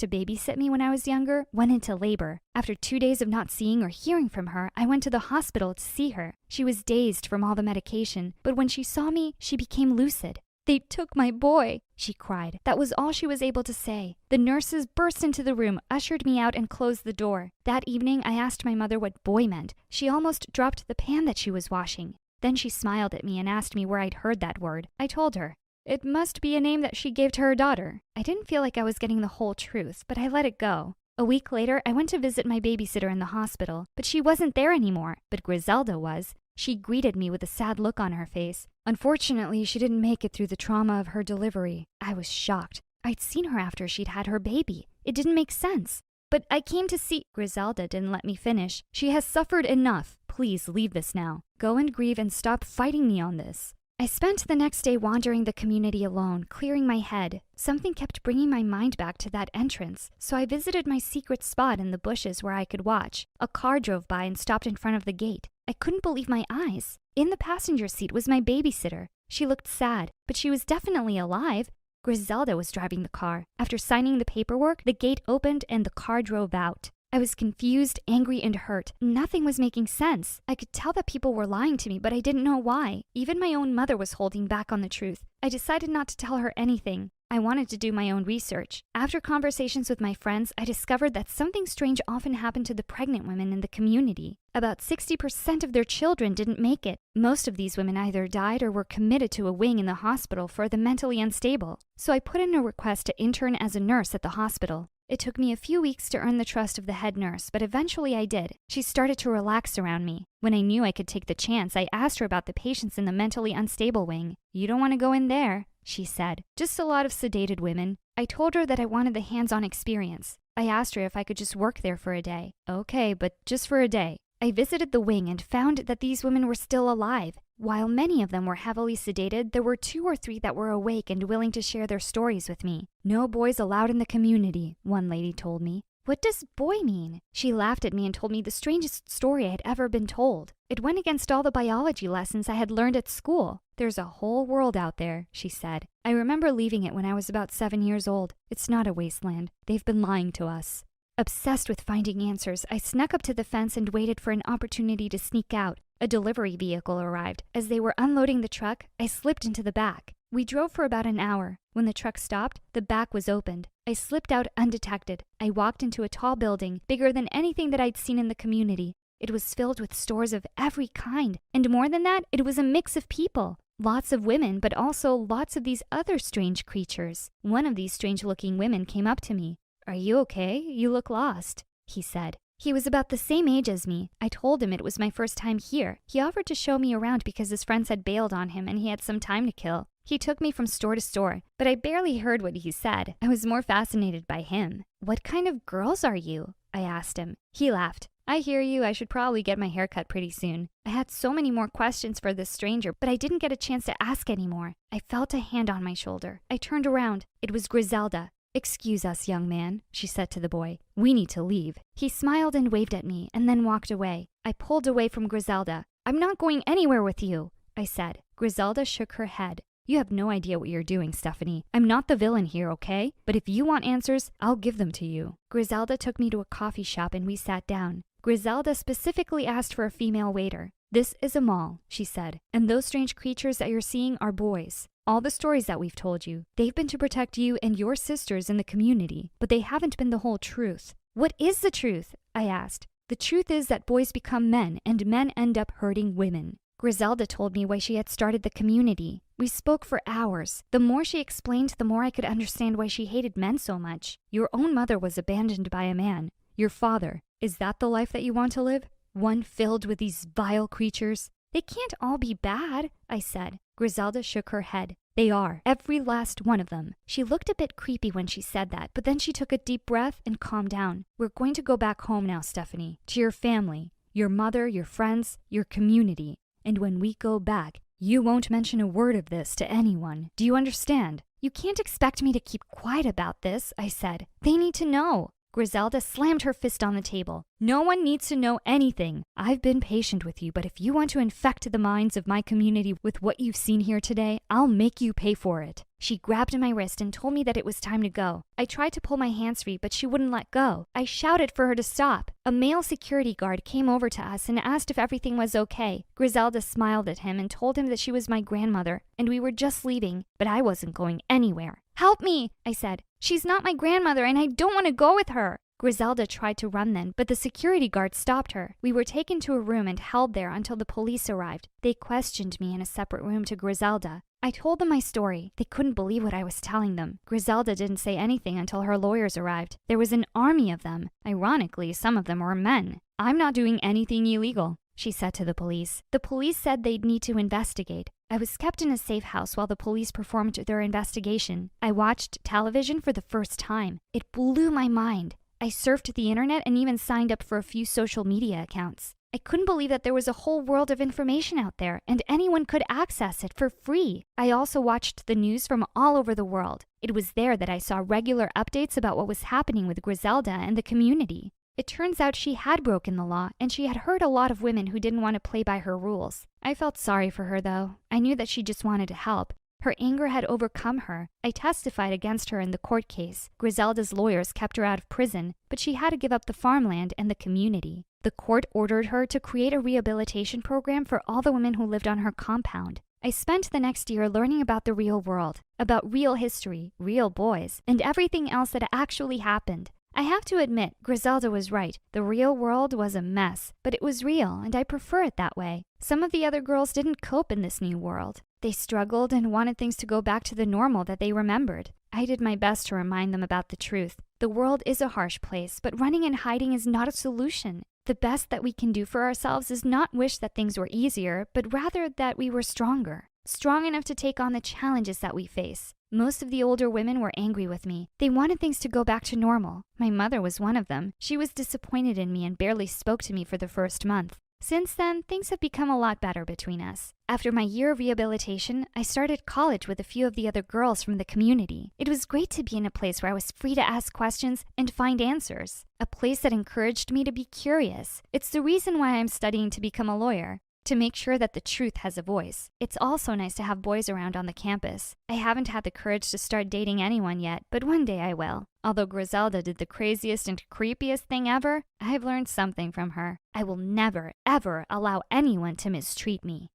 to babysit me when I was younger went into labor. After 2 days of not seeing or hearing from her, I went to the hospital to see her. She was dazed from all the medication, but when she saw me, she became lucid. "They took my boy," she cried. That was all she was able to say. The nurses burst into the room, ushered me out, and closed the door. That evening, I asked my mother what boy meant. She almost dropped the pan that she was washing. Then she smiled at me and asked me where I'd heard that word. I told her. It must be a name that she gave to her daughter. I didn't feel like I was getting the whole truth, but I let it go. A week later, I went to visit my babysitter in the hospital, but she wasn't there anymore. But Griselda was. She greeted me with a sad look on her face. Unfortunately, she didn't make it through the trauma of her delivery. I was shocked. I'd seen her after she'd had her baby. It didn't make sense. But I came to see... Griselda didn't let me finish. She has suffered enough. Please leave this now. Go and grieve and stop fighting me on this. I spent the next day wandering the community alone, clearing my head. Something kept bringing my mind back to that entrance, so I visited my secret spot in the bushes where I could watch. A car drove by and stopped in front of the gate. I couldn't believe my eyes. In the passenger seat was my babysitter. She looked sad, but she was definitely alive. Griselda was driving the car. After signing the paperwork, the gate opened and the car drove out. I was confused, angry, and hurt. Nothing was making sense. I could tell that people were lying to me, but I didn't know why. Even my own mother was holding back on the truth. I decided not to tell her anything. I wanted to do my own research. After conversations with my friends, I discovered that something strange often happened to the pregnant women in the community. About 60% of their children didn't make it. Most of these women either died or were committed to a wing in the hospital for the mentally unstable. So I put in a request to intern as a nurse at the hospital. It took me a few weeks to earn the trust of the head nurse, but eventually I did. She started to relax around me. When I knew I could take the chance, I asked her about the patients in the mentally unstable wing. "You don't want to go in there," she said. "Just a lot of sedated women." I told her that I wanted the hands-on experience. I asked her if I could just work there for a day. "Okay, but just for a day." I visited the wing and found that these women were still alive. While many of them were heavily sedated, there were 2 or 3 that were awake and willing to share their stories with me. "No boys allowed in the community," one lady told me. "What does boy mean?" She laughed at me and told me the strangest story I had ever been told. It went against all the biology lessons I had learned at school. "There's a whole world out there," she said. "I remember leaving it when I was about 7 years old. It's not a wasteland. They've been lying to us." Obsessed with finding answers, I snuck up to the fence and waited for an opportunity to sneak out. A delivery vehicle arrived. As they were unloading the truck, I slipped into the back. We drove for about an hour. When the truck stopped, the back was opened. I slipped out undetected. I walked into a tall building, bigger than anything that I'd seen in the community. It was filled with stores of every kind, and more than that, it was a mix of people. Lots of women, but also lots of these other strange creatures. One of these strange-looking women came up to me. "Are you okay? You look lost," he said. He was about the same age as me. I told him it was my first time here. He offered to show me around because his friends had bailed on him and he had some time to kill. He took me from store to store, but I barely heard what he said. I was more fascinated by him. "What kind of girls are you?" I asked him. He laughed. "I hear you. I should probably get my hair cut pretty soon." I had so many more questions for this stranger, but I didn't get a chance to ask any more. I felt a hand on my shoulder. I turned around. It was Griselda. "Excuse us, young man," she said to the boy. "We need to leave." He smiled and waved at me, and then walked away. I pulled away from Griselda. "I'm not going anywhere with you," I said. Griselda shook her head. "You have no idea what you're doing, Stephanie. I'm not the villain here, okay? But if you want answers, I'll give them to you." Griselda took me to a coffee shop and we sat down. Griselda specifically asked for a female waiter. "This is a mall," she said, "and those strange creatures that you're seeing are boys. All the stories that we've told you, they've been to protect you and your sisters in the community, but they haven't been the whole truth. What is the truth? I asked. The truth is that boys become men and men end up hurting women. Griselda told me why she had started the community. We spoke for hours. The more she explained, the more I could understand why she hated men so much. Your own mother was abandoned by a man. Your father. Is that the life that you want to live? One filled with these vile creatures? They can't all be bad, I said. Griselda shook her head. They are, every last one of them. She looked a bit creepy when she said that, but then she took a deep breath and calmed down. We're going to go back home now, Stephanie, to your family, your mother, your friends, your community. And when we go back, you won't mention a word of this to anyone. Do you understand? You can't expect me to keep quiet about this, I said. They need to know. Griselda slammed her fist on the table. No one needs to know anything. I've been patient with you, but if you want to infect the minds of my community with what you've seen here today, I'll make you pay for it. She grabbed my wrist and told me that it was time to go. I tried to pull my hands free, but she wouldn't let go. I shouted for her to stop. A male security guard came over to us and asked if everything was okay. Griselda smiled at him and told him that she was my grandmother, and we were just leaving, but I wasn't going anywhere. Help me, I said. She's not my grandmother, and I don't want to go with her. Griselda tried to run then, but the security guard stopped her. We were taken to a room and held there until the police arrived. They questioned me in a separate room to Griselda. I told them my story. They couldn't believe what I was telling them. Griselda didn't say anything until her lawyers arrived. There was an army of them. Ironically, some of them were men. I'm not doing anything illegal, she said to the police. The police said they'd need to investigate. I was kept in a safe house while the police performed their investigation. I watched television for the first time. It blew my mind. I surfed the internet and even signed up for a few social media accounts. I couldn't believe that there was a whole world of information out there and anyone could access it for free. I also watched the news from all over the world. It was there that I saw regular updates about what was happening with Griselda and the community. It turns out she had broken the law, and she had hurt a lot of women who didn't want to play by her rules. I felt sorry for her, though. I knew that she just wanted to help. Her anger had overcome her. I testified against her in the court case. Griselda's lawyers kept her out of prison, but she had to give up the farmland and the community. The court ordered her to create a rehabilitation program for all the women who lived on her compound. I spent the next year learning about the real world, about real history, real boys, and everything else that actually happened. I have to admit, Griselda was right. The real world was a mess, but it was real, and I prefer it that way. Some of the other girls didn't cope in this new world. They struggled and wanted things to go back to the normal that they remembered. I did my best to remind them about the truth. The world is a harsh place, but running and hiding is not a solution. The best that we can do for ourselves is not wish that things were easier, but rather that we were stronger. Strong enough to take on the challenges that we face. Most of the older women were angry with me. They wanted things to go back to normal. My mother was one of them. She was disappointed in me and barely spoke to me for the first month. Since then, things have become a lot better between us. After my year of rehabilitation, I started college with a few of the other girls from the community. It was great to be in a place where I was free to ask questions and find answers. A place that encouraged me to be curious. It's the reason why I'm studying to become a lawyer. To make sure that the truth has a voice. It's also nice to have boys around on the campus. I haven't had the courage to start dating anyone yet, but one day I will. Although Griselda did the craziest and creepiest thing ever, I've learned something from her. I will never, ever allow anyone to mistreat me.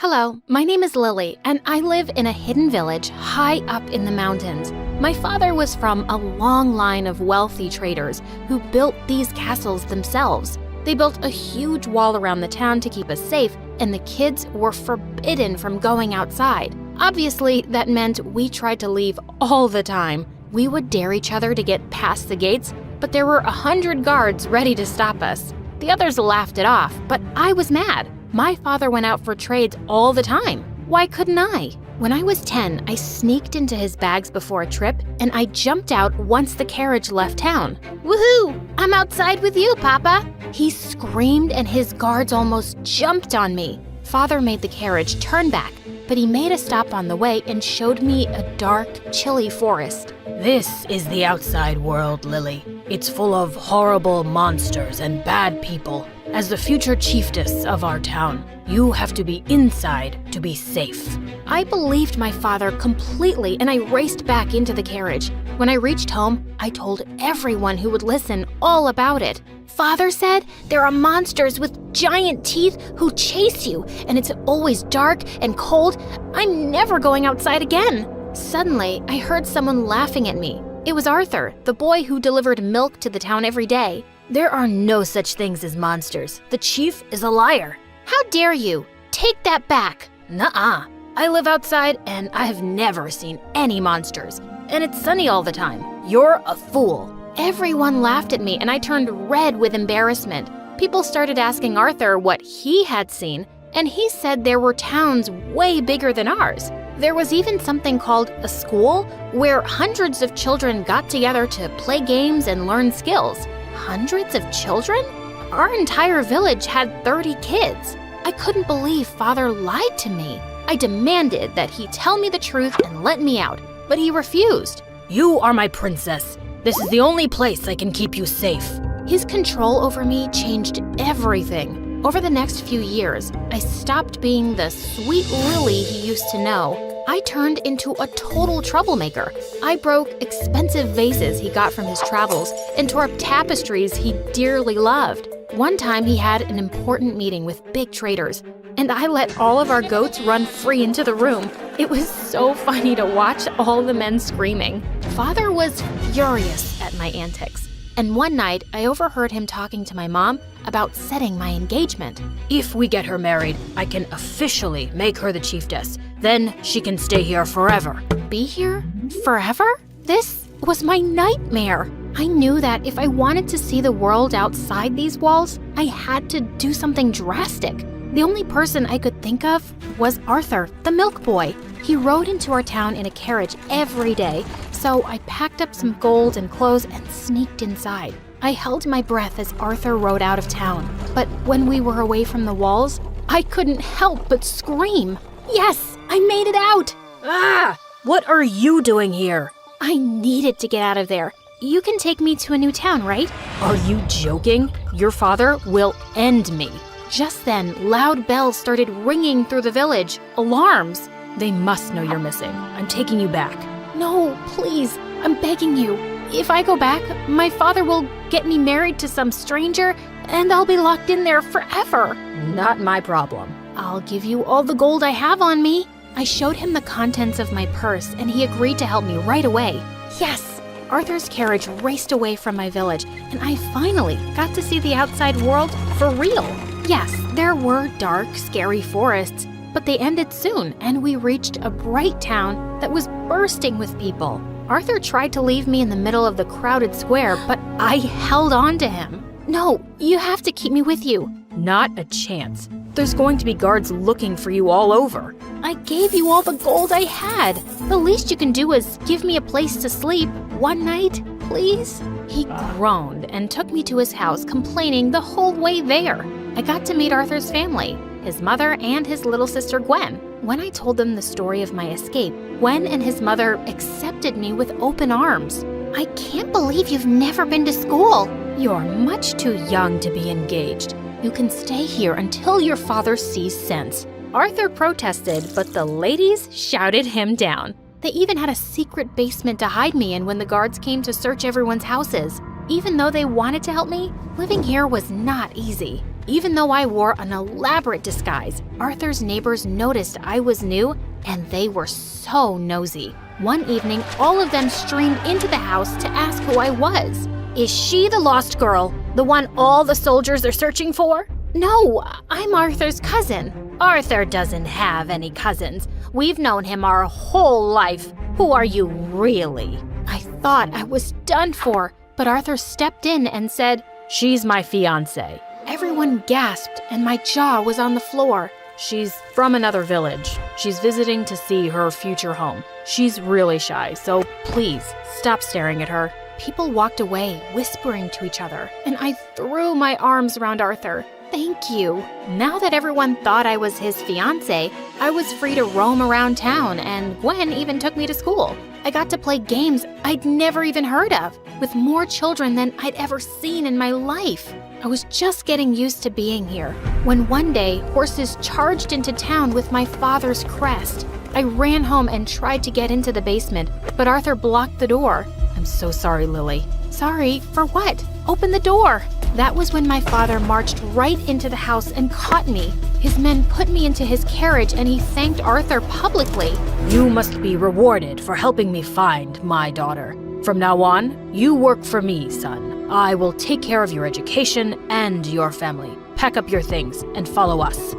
Hello, my name is Lily, and I live in a hidden village high up in the mountains. My father was from a long line of wealthy traders who built these castles themselves. They built a huge wall around the town to keep us safe, and the kids were forbidden from going outside. Obviously, that meant we tried to leave all the time. We would dare each other to get past the gates, but there were 100 guards ready to stop us. The others laughed it off, but I was mad. My father went out for trades all the time. Why couldn't I? When I was 10, I sneaked into his bags before a trip, and I jumped out once the carriage left town. Woohoo! I'm outside with you, Papa! He screamed, and his guards almost jumped on me. Father made the carriage turn back, but he made a stop on the way and showed me a dark, chilly forest. This is the outside world, Lily. It's full of horrible monsters and bad people. As the future chiefess of our town, you have to be inside to be safe. I believed my father completely, and I raced back into the carriage. When I reached home, I told everyone who would listen all about it. Father said there are monsters with giant teeth who chase you, and it's always dark and cold. I'm never going outside again. Suddenly, I heard someone laughing at me. It was Arthur, the boy who delivered milk to the town every day. There are no such things as monsters. The chief is a liar. How dare you? Take that back. Nuh-uh. I live outside and I have never seen any monsters. And it's sunny all the time. You're a fool. Everyone laughed at me and I turned red with embarrassment. People started asking Arthur what he had seen, and he said there were towns way bigger than ours. There was even something called a school where hundreds of children got together to play games and learn skills. Hundreds of children? Our entire village had 30 kids. I couldn't believe Father lied to me. I demanded that he tell me the truth and let me out, but he refused. You are my princess. This is the only place I can keep you safe. His control over me changed everything. Over the next few years, I stopped being the sweet Lily he used to know. I turned into a total troublemaker. I broke expensive vases he got from his travels and tore up tapestries he dearly loved. One time he had an important meeting with big traders, and I let all of our goats run free into the room. It was so funny to watch all the men screaming. Father was furious at my antics, and one night I overheard him talking to my mom about setting my engagement. If we get her married, I can officially make her the chiefess. Then she can stay here forever. Be here? Forever? This was my nightmare. I knew that if I wanted to see the world outside these walls, I had to do something drastic. The only person I could think of was Arthur, the milk boy. He rode into our town in a carriage every day, so I packed up some gold and clothes and sneaked inside. I held my breath as Arthur rode out of town, but when we were away from the walls, I couldn't help but scream. Yes, I made it out! Ah! What are you doing here? I needed to get out of there. You can take me to a new town, right? Are you joking? Your father will end me. Just then, loud bells started ringing through the village. Alarms. They must know you're missing. I'm taking you back. No, please. I'm begging you. If I go back, my father will get me married to some stranger, and I'll be locked in there forever. Not my problem. I'll give you all the gold I have on me. I showed him the contents of my purse, and he agreed to help me right away. Yes! Arthur's carriage raced away from my village, and I finally got to see the outside world for real. Yes, there were dark, scary forests, but they ended soon, and we reached a bright town that was bursting with people. Arthur tried to leave me in the middle of the crowded square, but I held on to him. No, you have to keep me with you. Not a chance. There's going to be guards looking for you all over. I gave you all the gold I had. The least you can do is give me a place to sleep one night, please? He groaned and took me to his house, complaining the whole way there. I got to meet Arthur's family, his mother and his little sister Gwen. When I told them the story of my escape, Gwen and his mother accepted me with open arms. I can't believe you've never been to school. You're much too young to be engaged. You can stay here until your father sees sense. Arthur protested, but the ladies shouted him down. They even had a secret basement to hide me in when the guards came to search everyone's houses. Even though they wanted to help me, living here was not easy. Even though I wore an elaborate disguise, Arthur's neighbors noticed I was new, and they were so nosy. One evening, all of them streamed into the house to ask who I was. Is she the lost girl? The one all the soldiers are searching for? No, I'm Arthur's cousin. Arthur doesn't have any cousins. We've known him our whole life. Who are you really? I thought I was done for, but Arthur stepped in and said, "She's my fiancé." Everyone gasped and my jaw was on the floor. She's from another village. She's visiting to see her future home. She's really shy, so please stop staring at her. People walked away, whispering to each other, and I threw my arms around Arthur. Thank you. Now that everyone thought I was his fiancé, I was free to roam around town, and Gwen even took me to school. I got to play games I'd never even heard of, with more children than I'd ever seen in my life. I was just getting used to being here, when one day, horses charged into town with my father's crest. I ran home and tried to get into the basement, but Arthur blocked the door. I'm so sorry, Lily. Sorry for what? Open the door. That was when my father marched right into the house and caught me. His men put me into his carriage and he thanked Arthur publicly. You must be rewarded for helping me find my daughter. From now on, you work for me, son. I will take care of your education and your family. Pack up your things and follow us.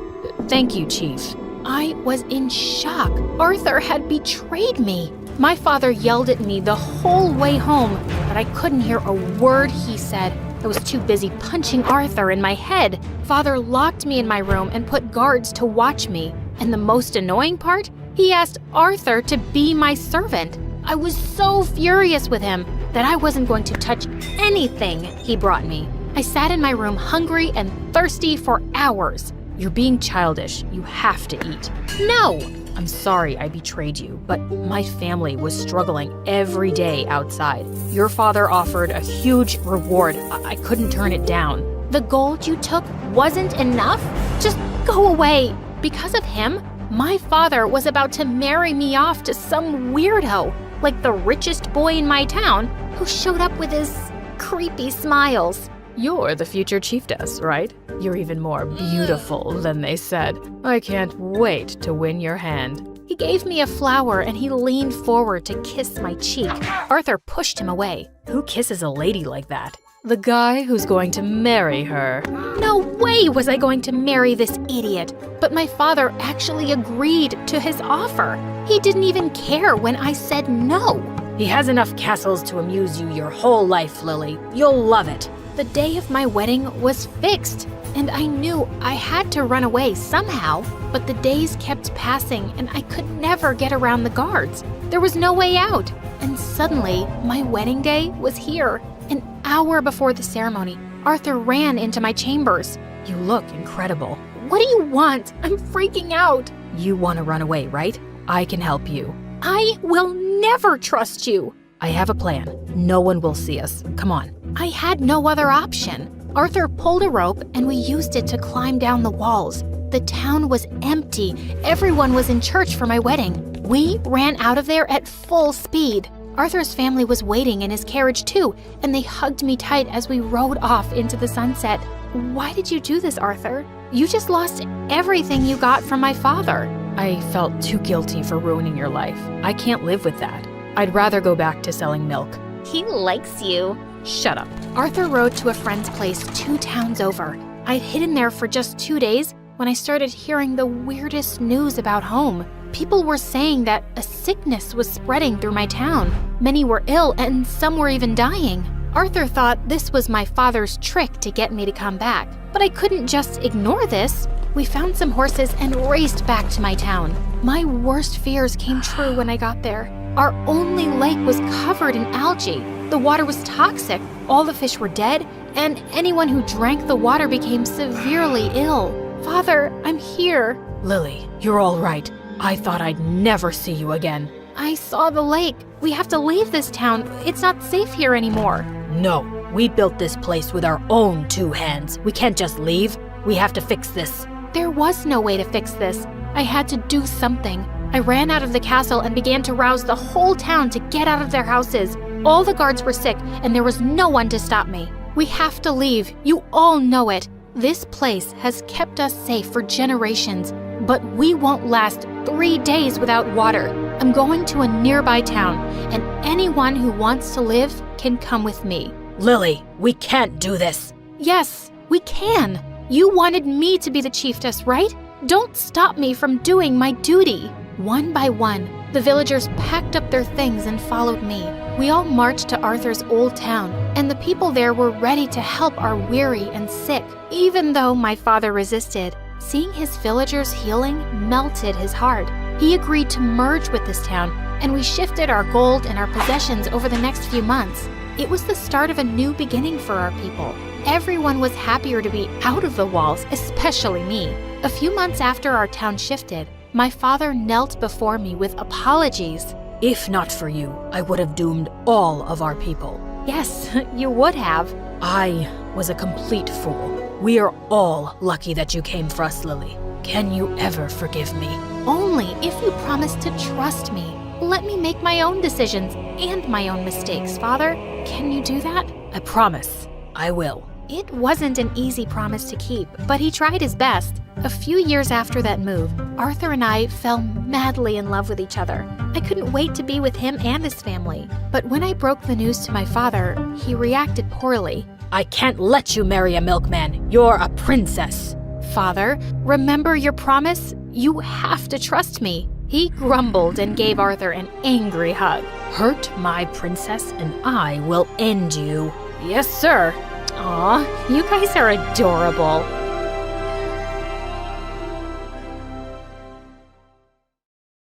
Thank you, Chief. I was in shock. Arthur had betrayed me. My father yelled at me the whole way home, but I couldn't hear a word he said. I was too busy punching Arthur in my head. Father locked me in my room and put guards to watch me. And the most annoying part? He asked Arthur to be my servant. I was so furious with him that I wasn't going to touch anything he brought me. I sat in my room hungry and thirsty for hours. You're being childish. You have to eat. No! I'm sorry I betrayed you, but my family was struggling every day outside. Your father offered a huge reward. I couldn't turn it down. The gold you took wasn't enough? Just go away. Because of him, my father was about to marry me off to some weirdo, like the richest boy in my town, who showed up with his creepy smiles. You're the future chiefess, right? You're even more beautiful than they said. I can't wait to win your hand. He gave me a flower and he leaned forward to kiss my cheek. Arthur pushed him away. Who kisses a lady like that? The guy who's going to marry her. No way was I going to marry this idiot. But my father actually agreed to his offer. He didn't even care when I said no. He has enough castles to amuse you your whole life, Lily. You'll love it. The day of my wedding was fixed, and I knew I had to run away somehow, but the days kept passing and I could never get around the guards. There was no way out, and suddenly my wedding day was here. An hour before the ceremony, Arthur ran into my chambers. You look incredible. What do you want? I'm freaking out. You want to run away, right? I can help you. I will never trust you. I have a plan. No one will see us. Come on. I had no other option. Arthur pulled a rope and we used it to climb down the walls. The town was empty. Everyone was in church for my wedding. We ran out of there at full speed. Arthur's family was waiting in his carriage too, and they hugged me tight as we rode off into the sunset. Why did you do this, Arthur? You just lost everything you got from my father. I felt too guilty for ruining your life. I can't live with that. I'd rather go back to selling milk. He likes you. Shut up. Arthur rode to a friend's place 2 towns over. I'd hidden there for just 2 days when I started hearing the weirdest news about home. People were saying that a sickness was spreading through my town. Many were ill and some were even dying. Arthur thought this was my father's trick to get me to come back, but I couldn't just ignore this. We found some horses and raced back to my town. My worst fears came true when I got there. Our only lake was covered in algae. The water was toxic, all the fish were dead, and anyone who drank the water became severely ill. Father, I'm here. Lily, you're all right. I thought I'd never see you again. I saw the lake. We have to leave this town. It's not safe here anymore. No, we built this place with our own 2 hands. We can't just leave. We have to fix this. There was no way to fix this. I had to do something. I ran out of the castle and began to rouse the whole town to get out of their houses. All the guards were sick, and there was no one to stop me. We have to leave. You all know it. This place has kept us safe for generations, but we won't last 3 days without water. I'm going to a nearby town, and anyone who wants to live can come with me. Lily, we can't do this. Yes, we can. You wanted me to be the chiefess, right? Don't stop me from doing my duty. One by one, the villagers packed up their things and followed me. We all marched to Arthur's old town, and the people there were ready to help our weary and sick. Even though my father resisted, seeing his villagers healing melted his heart. He agreed to merge with this town, and we shifted our gold and our possessions over the next few months. It was the start of a new beginning for our people. Everyone was happier to be out of the walls, especially me. A few months after our town shifted, my father knelt before me with apologies. If not for you, I would have doomed all of our people. Yes, you would have. I was a complete fool. We are all lucky that you came for us, Lily. Can you ever forgive me? Only if you promise to trust me. Let me make my own decisions and my own mistakes, Father. Can you do that? I promise. I will. It wasn't an easy promise to keep, but he tried his best. A few years after that move, Arthur and I fell madly in love with each other. I couldn't wait to be with him and his family. But when I broke the news to my father, he reacted poorly. I can't let you marry a milkman. You're a princess. Father, remember your promise? You have to trust me. He grumbled and gave Arthur an angry hug. Hurt my princess and I will end you. Yes, sir. Aw, you guys are adorable.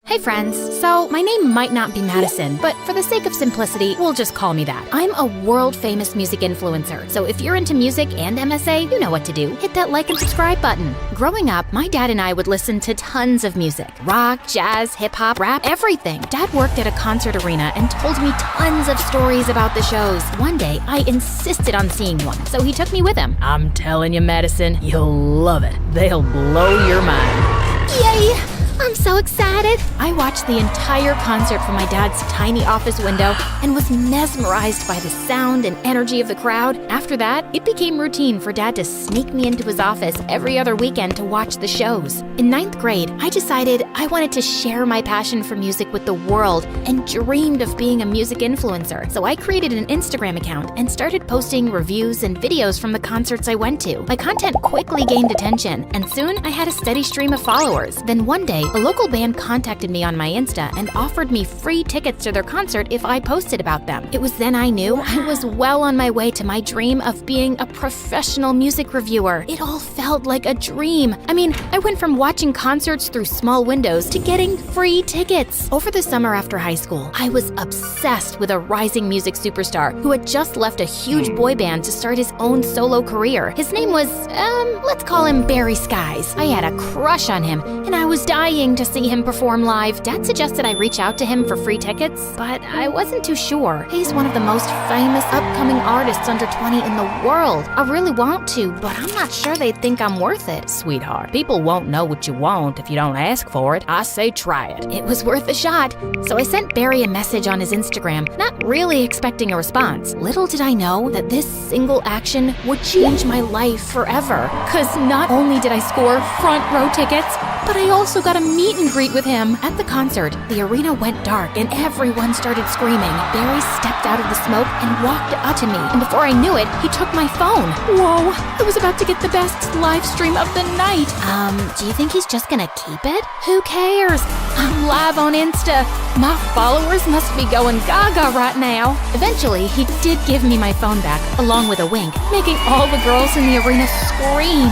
Hey friends, so my name might not be Madison, but for the sake of simplicity, we'll just call me that. I'm a world-famous music influencer, so if you're into music and MSA, you know what to do. Hit that like and subscribe button. Growing up, my dad and I would listen to tons of music. Rock, jazz, hip-hop, rap, everything. Dad worked at a concert arena and told me tons of stories about the shows. One day, I insisted on seeing one, so he took me with him. I'm telling you, Madison, you'll love it. They'll blow your mind. Yay! I'm so excited! I watched the entire concert from my dad's tiny office window and was mesmerized by the sound and energy of the crowd. After that, it became routine for Dad to sneak me into his office every other weekend to watch the shows. In 9th grade, I decided I wanted to share my passion for music with the world and dreamed of being a music influencer. So I created an Instagram account and started posting reviews and videos from the concerts I went to. My content quickly gained attention, and soon I had a steady stream of followers. Then one day, a local band contacted me on my Insta and offered me free tickets to their concert if I posted about them. It was then I knew I was well on my way to my dream of being a professional music reviewer. It all felt like a dream. I mean, I went from watching concerts through small windows to getting free tickets. Over the summer after high school, I was obsessed with a rising music superstar who had just left a huge boy band to start his own solo career. His name was, let's call him Barry Skies. I had a crush on him, and I was dying to see him perform live. Dad suggested I reach out to him for free tickets, but I wasn't too sure. He's one of the most famous upcoming artists under 20 in the world. I really want to, but I'm not sure they'd think I'm worth it. Sweetheart, people won't know what you want if you don't ask for it. I say try it. It was worth a shot. So I sent Barry a message on his Instagram, not really expecting a response. Little did I know that this single action would change my life forever. Cause not only did I score front row tickets, but I also got a meet and greet with him. At the concert, the arena went dark and everyone started screaming. Barry stepped out of the smoke and walked up to me, and before I knew it, he took my phone. Whoa, I was about to get the best live stream of the night. Do you think he's just gonna keep it? Who cares? I'm live on Insta. My followers must be going gaga right now. Eventually, he did give me my phone back, along with a wink, making all the girls in the arena scream.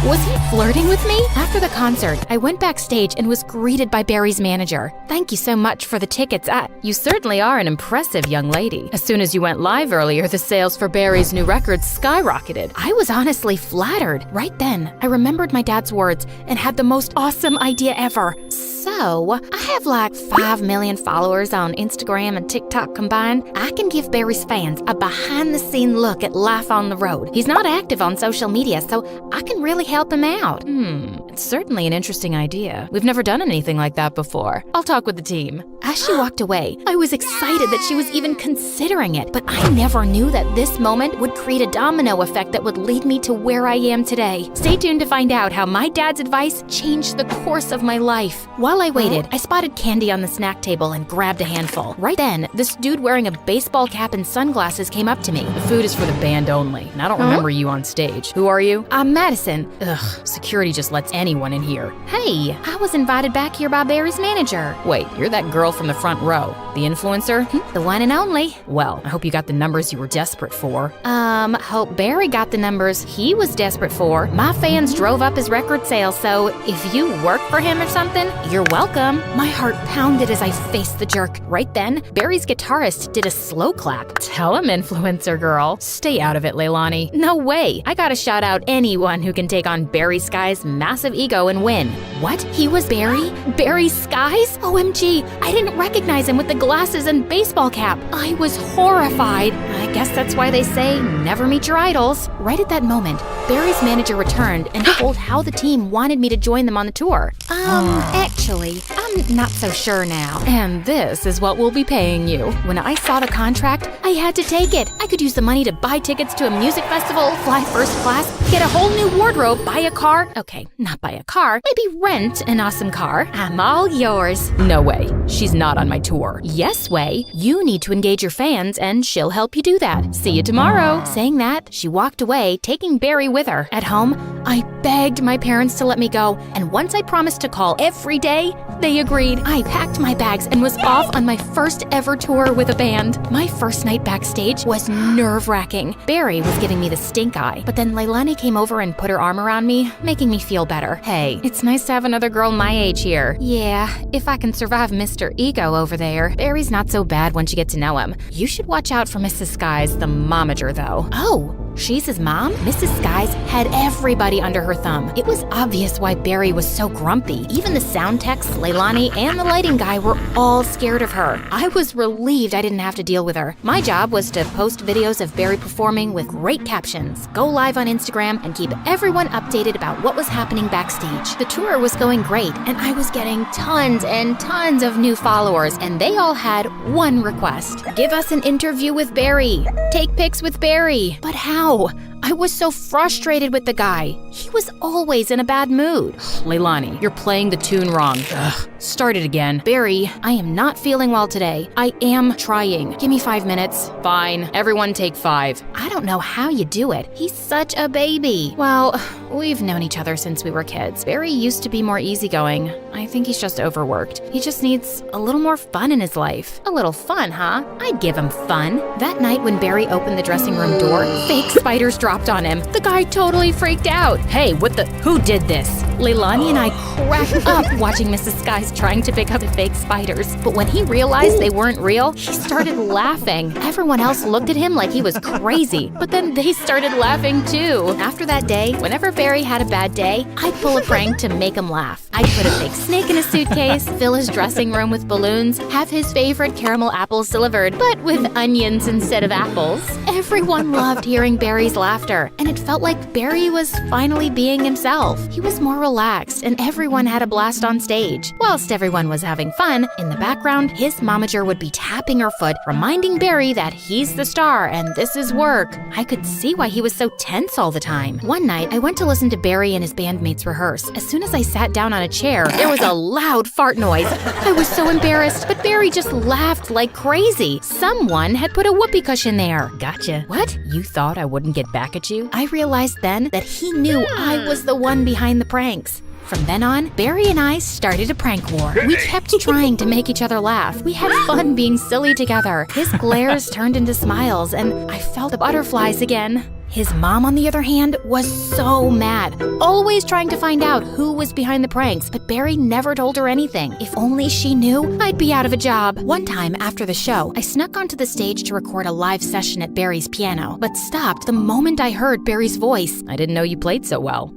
Was he flirting with me? After the concert, I went backstage and was greeted by Barry's manager. Thank you so much for the tickets. You certainly are an impressive young lady. As soon as you went live earlier, the sales for Barry's new record skyrocketed. I was honestly flattered. Right then, I remembered my dad's words and had the most awesome idea ever. So, I have like 5 million followers on Instagram and TikTok combined. I can give Barry's fans a behind-the-scene look at life on the road. He's not active on social media, so I can really help him out. It's certainly an interesting idea. We've never done anything like that before. I'll talk with the team. As she walked away, I was excited that she was even considering it, but I never knew that this moment would create a domino effect that would lead me to where I am today. Stay tuned to find out how my dad's advice changed the course of my life. While I waited, I spotted candy on the snack table and grabbed a handful. Right then, this dude wearing a baseball cap and sunglasses came up to me. The food is for the band only, and I don't remember you on stage. Who are you? I'm Madison. Ugh, security just lets anyone in here. Hey, I was invited back here by Barry's manager. Wait, you're that girl from the front row, the influencer? The one and only. Well, I hope you got the numbers you were desperate for. Hope Barry got the numbers he was desperate for. My fans drove up his record sales, so if you work for him or something, you're welcome. My heart pounded as I faced the jerk. Right then, Barry's guitarist did a slow clap. Tell him, influencer girl. Stay out of it, Leilani. No way. I gotta shout out anyone who can take on Barry Skies' massive ego and win. What? He was Barry? Barry Skies? OMG, I didn't recognize him with the glasses and baseball cap. I was horrified. I guess that's why they say never meet your idols. Right at that moment, Barry's manager returned and told how the team wanted me to join them on the tour. Actually, I'm not so sure now. And this is what we'll be paying you. When I saw the contract, I had to take it. I could use the money to buy tickets to a music festival, fly first class, get a whole new wardrobe, buy a car. Okay, not buy a car, maybe rent an awesome car. I'm all yours. No way. She's not on my tour. Yes way. You need to engage your fans and she'll help you do that. See you tomorrow. Saying that, she walked away, taking Barry with her. At home, I begged my parents to let me go, and once I promised to call every day, they agreed. I packed my bags and was off on my first ever tour with a band. My first night backstage was nerve-wracking. Barry was giving me the stink eye, but then Leilani came over and put her arm around me, making me feel better. Hey, it's nice to have another girl my age here. Yeah, if I can survive Mr. Ego over there. Barry's not so bad once you get to know him. You should watch out for Mrs. Skies, the momager, though. Oh, she's his mom? Mrs. Skies had everybody under her thumb. It was obvious why Barry was so grumpy. Even the sound techs, Leilani, and the lighting guy were all scared of her. I was relieved I didn't have to deal with her. My job was to post videos of Barry performing with great captions, go live on Instagram, and keep everyone updated about what was happening backstage. The tour was going great, and I was getting tons and tons of new followers, and they all had one request. Give us an interview with Barry. Take pics with Barry. But how? I was so frustrated with the guy. He was always in a bad mood. Leilani, you're playing the tune wrong. Ugh. Start it again. Barry, I am not feeling well today. I am trying. Give me 5 minutes. Fine. Everyone take 5. I don't know how you do it. He's such a baby. Well, we've known each other since we were kids. Barry used to be more easygoing. I think he's just overworked. He just needs a little more fun in his life. A little fun, huh? I'd give him fun. That night when Barry opened the dressing room door, fake spiders dropped on him. The guy totally freaked out. Hey, who did this? Leilani and I cracked up watching Mrs. Skies trying to pick up the fake spiders. But when he realized they weren't real, he started laughing. Everyone else looked at him like he was crazy, but then they started laughing too. After that day, whenever Barry had a bad day, I'd pull a prank to make him laugh. I'd put a fake snake in a suitcase, fill his dressing room with balloons, have his favorite caramel apples delivered, but with onions instead of apples. Everyone loved hearing Barry's laughter, and it felt like Barry was finally being himself. He was more relaxed, and everyone had a blast on stage. Whilst everyone was having fun, in the background, his momager would be tapping her foot, reminding Barry that he's the star and this is work. I could see why he was so tense all the time. One night, I went to listen to Barry and his bandmates rehearse. As soon as I sat down on a chair, there was a loud fart noise. I was so embarrassed, but Barry just laughed like crazy. Someone had put a whoopee cushion there. Gotcha. What? You thought I wouldn't get back at you? I realized then that he knew I was the one behind the pranks. From then on, Barry and I started a prank war. We kept trying to make each other laugh. We had fun being silly together. His glares turned into smiles, and I felt butterflies again. His mom, on the other hand, was so mad, always trying to find out who was behind the pranks, but Barry never told her anything. If only she knew, I'd be out of a job. One time after the show, I snuck onto the stage to record a live session at Barry's piano, but stopped the moment I heard Barry's voice. I didn't know you played so well.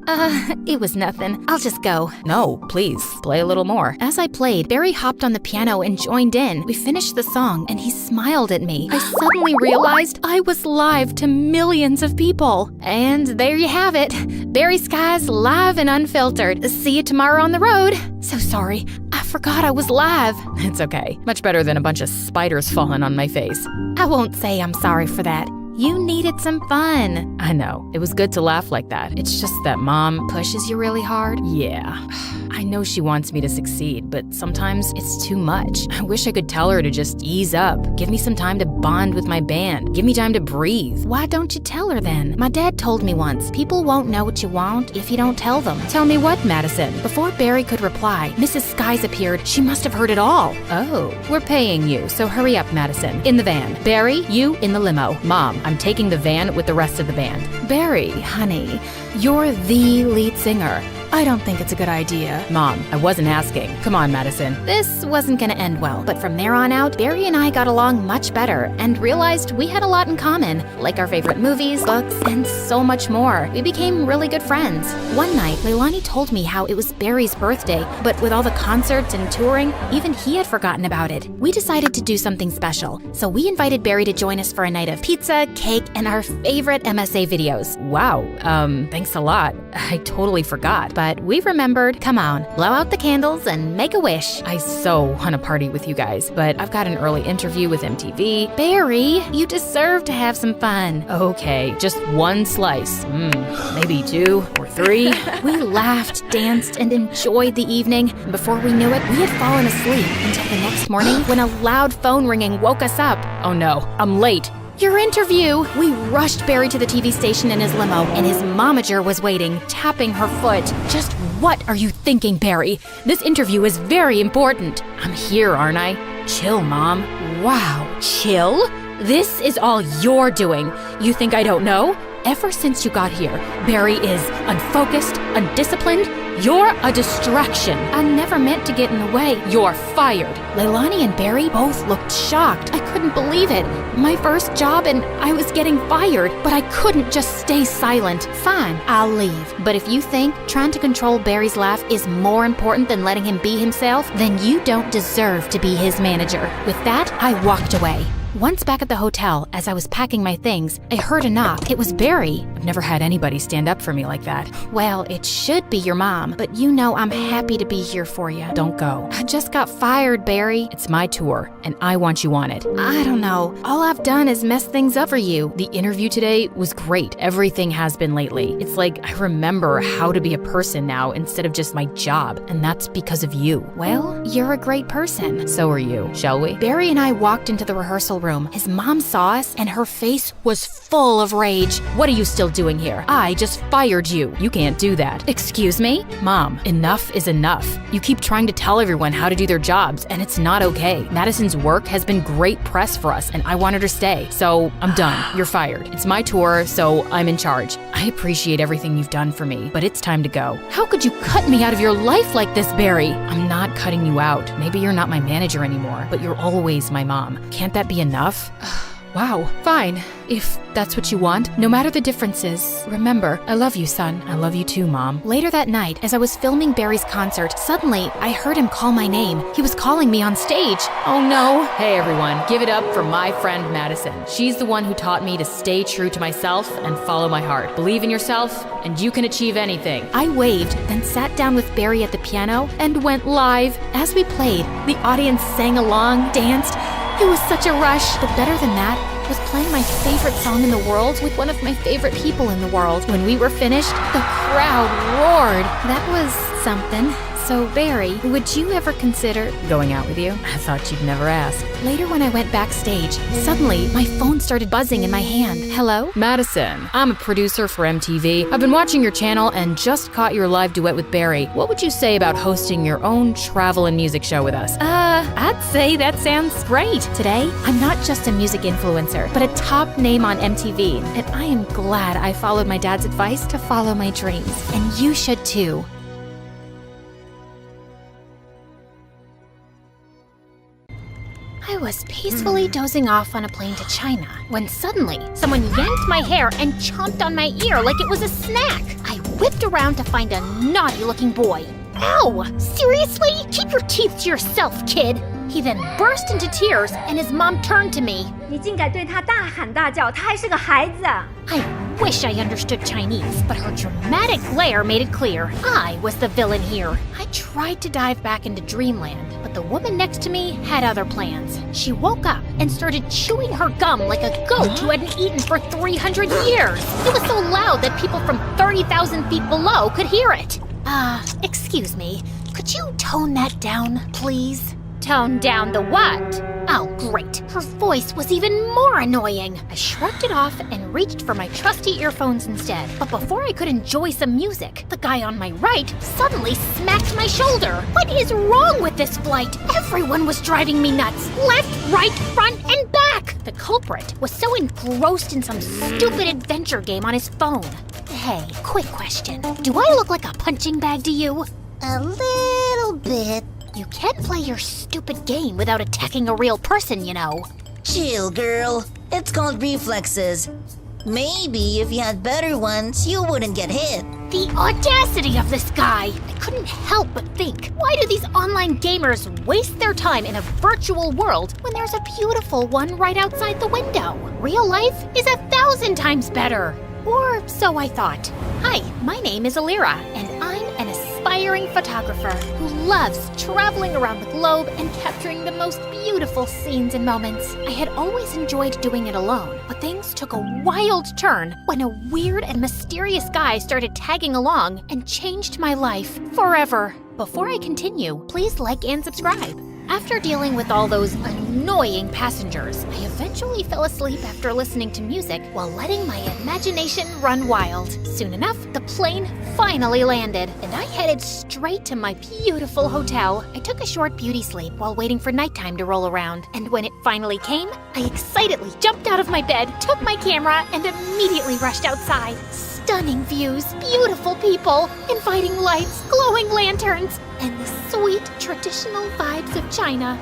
It was nothing. I'll just go. No, please, play a little more. As I played, Barry hopped on the piano and joined in. We finished the song, and he smiled at me. I suddenly realized I was live to millions of people. And there you have it. Barry Skies live and unfiltered. See you tomorrow on the road. So sorry. I forgot I was live. It's okay. Much better than a bunch of spiders falling on my face. I won't say I'm sorry for that. You needed some fun. I know. It was good to laugh like that. It's just that Mom pushes you really hard. Yeah. I know she wants me to succeed, but sometimes it's too much. I wish I could tell her to just ease up. Give me some time to bond with my band. Give me time to breathe. Why don't you tell her then? My dad told me once, people won't know what you want if you don't tell them. Tell me what, Madison? Before Barry could reply, Mrs. Skies appeared. She must have heard it all. Oh, we're paying you, so hurry up, Madison. In the van. Barry, you in the limo. Mom, I'm taking the van with the rest of the band. Barry, honey, you're the lead singer. I don't think it's a good idea. Mom, I wasn't asking. Come on, Madison. This wasn't gonna end well, but from there on out, Barry and I got along much better and realized we had a lot in common, like our favorite movies, books, and so much more. We became really good friends. One night, Leilani told me how it was Barry's birthday, but with all the concerts and touring, even he had forgotten about it. We decided to do something special, so we invited Barry to join us for a night of pizza, cake, and our favorite MSA videos. Wow, thanks a lot. I totally forgot. but we remembered. Come on, blow out the candles and make a wish. I so want to party with you guys, but I've got an early interview with MTV. Barry, you deserve to have some fun. Okay, just one slice. Maybe 2 or 3. We laughed, danced, and enjoyed the evening. And before we knew it, we had fallen asleep until the next morning when a loud phone ringing woke us up. Oh no, I'm late. Your interview! We rushed Barry to the TV station in his limo, and his momager was waiting, tapping her foot. Just what are you thinking, Barry? This interview is very important. I'm here, aren't I? Chill, Mom. Wow, chill? This is all you're doing. You think I don't know? Ever since you got here, Barry is unfocused, undisciplined. You're a distraction. I never meant to get in the way. You're fired. Leilani and Barry both looked shocked. I couldn't believe it. My first job and I was getting fired, but I couldn't just stay silent. Fine, I'll leave. But if you think trying to control Barry's laugh is more important than letting him be himself, then you don't deserve to be his manager. With that, I walked away. Once back at the hotel, as I was packing my things, I heard a knock. It was Barry. I've never had anybody stand up for me like that. Well, it should be your mom, but you know I'm happy to be here for you. Don't go. I just got fired, Barry. It's my tour, and I want you on it. I don't know. All I've done is mess things up for you. The interview today was great. Everything has been lately. It's like I remember how to be a person now instead of just my job, and that's because of you. Well, you're a great person. So are you, shall we? Barry and I walked into the rehearsal room. His mom saw us, and her face was full of rage. What are you still doing here? I just fired you. You can't do that. Excuse me? Mom, enough is enough. You keep trying to tell everyone how to do their jobs, and it's not okay. Madison's work has been great press for us, and I want her to stay. So I'm done. You're fired. It's my tour, so I'm in charge. I appreciate everything you've done for me, but it's time to go. How could you cut me out of your life like this, Barry? I'm not cutting you out. Maybe you're not my manager anymore, but you're always my mom. Can't that be enough? Wow, fine. If that's what you want, no matter the differences, remember, I love you, son. I love you too, Mom. Later that night, as I was filming Barry's concert, suddenly I heard him call my name. He was calling me on stage. Oh no. Hey everyone, give it up for my friend Madison. She's the one who taught me to stay true to myself and follow my heart. Believe in yourself, and you can achieve anything. I waved, then sat down with Barry at the piano and went live. As we played, the audience sang along, danced. It was such a rush, but better than that was playing my favorite song in the world with one of my favorite people in the world. When we were finished, the crowd roared. That was something. So, Barry, would you ever consider going out with you? I thought you'd never ask. Later when I went backstage, suddenly my phone started buzzing in my hand. Hello? Madison, I'm a producer for MTV. I've been watching your channel and just caught your live duet with Barry. What would you say about hosting your own travel and music show with us? I'd say that sounds great. Today, I'm not just a music influencer, but a top name on MTV. And I am glad I followed my dad's advice to follow my dreams. And you should too. I was peacefully dozing off on a plane to China when suddenly someone yanked my hair and chomped on my ear like it was a snack. I whipped around to find a naughty-looking boy. Ow! Seriously? Keep your teeth to yourself, kid! He then burst into tears and his mom turned to me. I wish I understood Chinese, but her dramatic glare made it clear I was the villain here. I tried to dive back into dreamland, but the woman next to me had other plans. She woke up and started chewing her gum like a goat who hadn't eaten for 300 years. It was so loud that people from 30,000 feet below could hear it. Excuse me, could you tone that down, please? Tone down the what? Oh, great. Her voice was even more annoying. I shrugged it off and reached for my trusty earphones instead. But before I could enjoy some music, the guy on my right suddenly smacked my shoulder. What is wrong with this flight? Everyone was driving me nuts. Left, right, front, and back. The culprit was so engrossed in some stupid adventure game on his phone. Hey, quick question. Do I look like a punching bag to you? A little bit. You can't play your stupid game without attacking a real person, you know. Chill, girl. It's called reflexes. Maybe if you had better ones, you wouldn't get hit. The audacity of this guy! I couldn't help but think, why do these online gamers waste their time in a virtual world when there's a beautiful one right outside the window? Real life is 1,000 times better. Or so I thought. Hi, my name is Alira, and I'm an aspiring photographer who loves traveling around the globe and capturing the most beautiful scenes and moments. I had always enjoyed doing it alone, but things took a wild turn when a weird and mysterious guy started tagging along and changed my life forever. Before I continue, please like and subscribe. After dealing with all those annoying passengers, I eventually fell asleep after listening to music while letting my imagination run wild. Soon enough, the plane finally landed, and I headed straight to my beautiful hotel. I took a short beauty sleep while waiting for nighttime to roll around, and when it finally came, I excitedly jumped out of my bed, took my camera, and immediately rushed outside. Stunning views, beautiful people, inviting lights, glowing lanterns, and the sweet traditional vibes of China.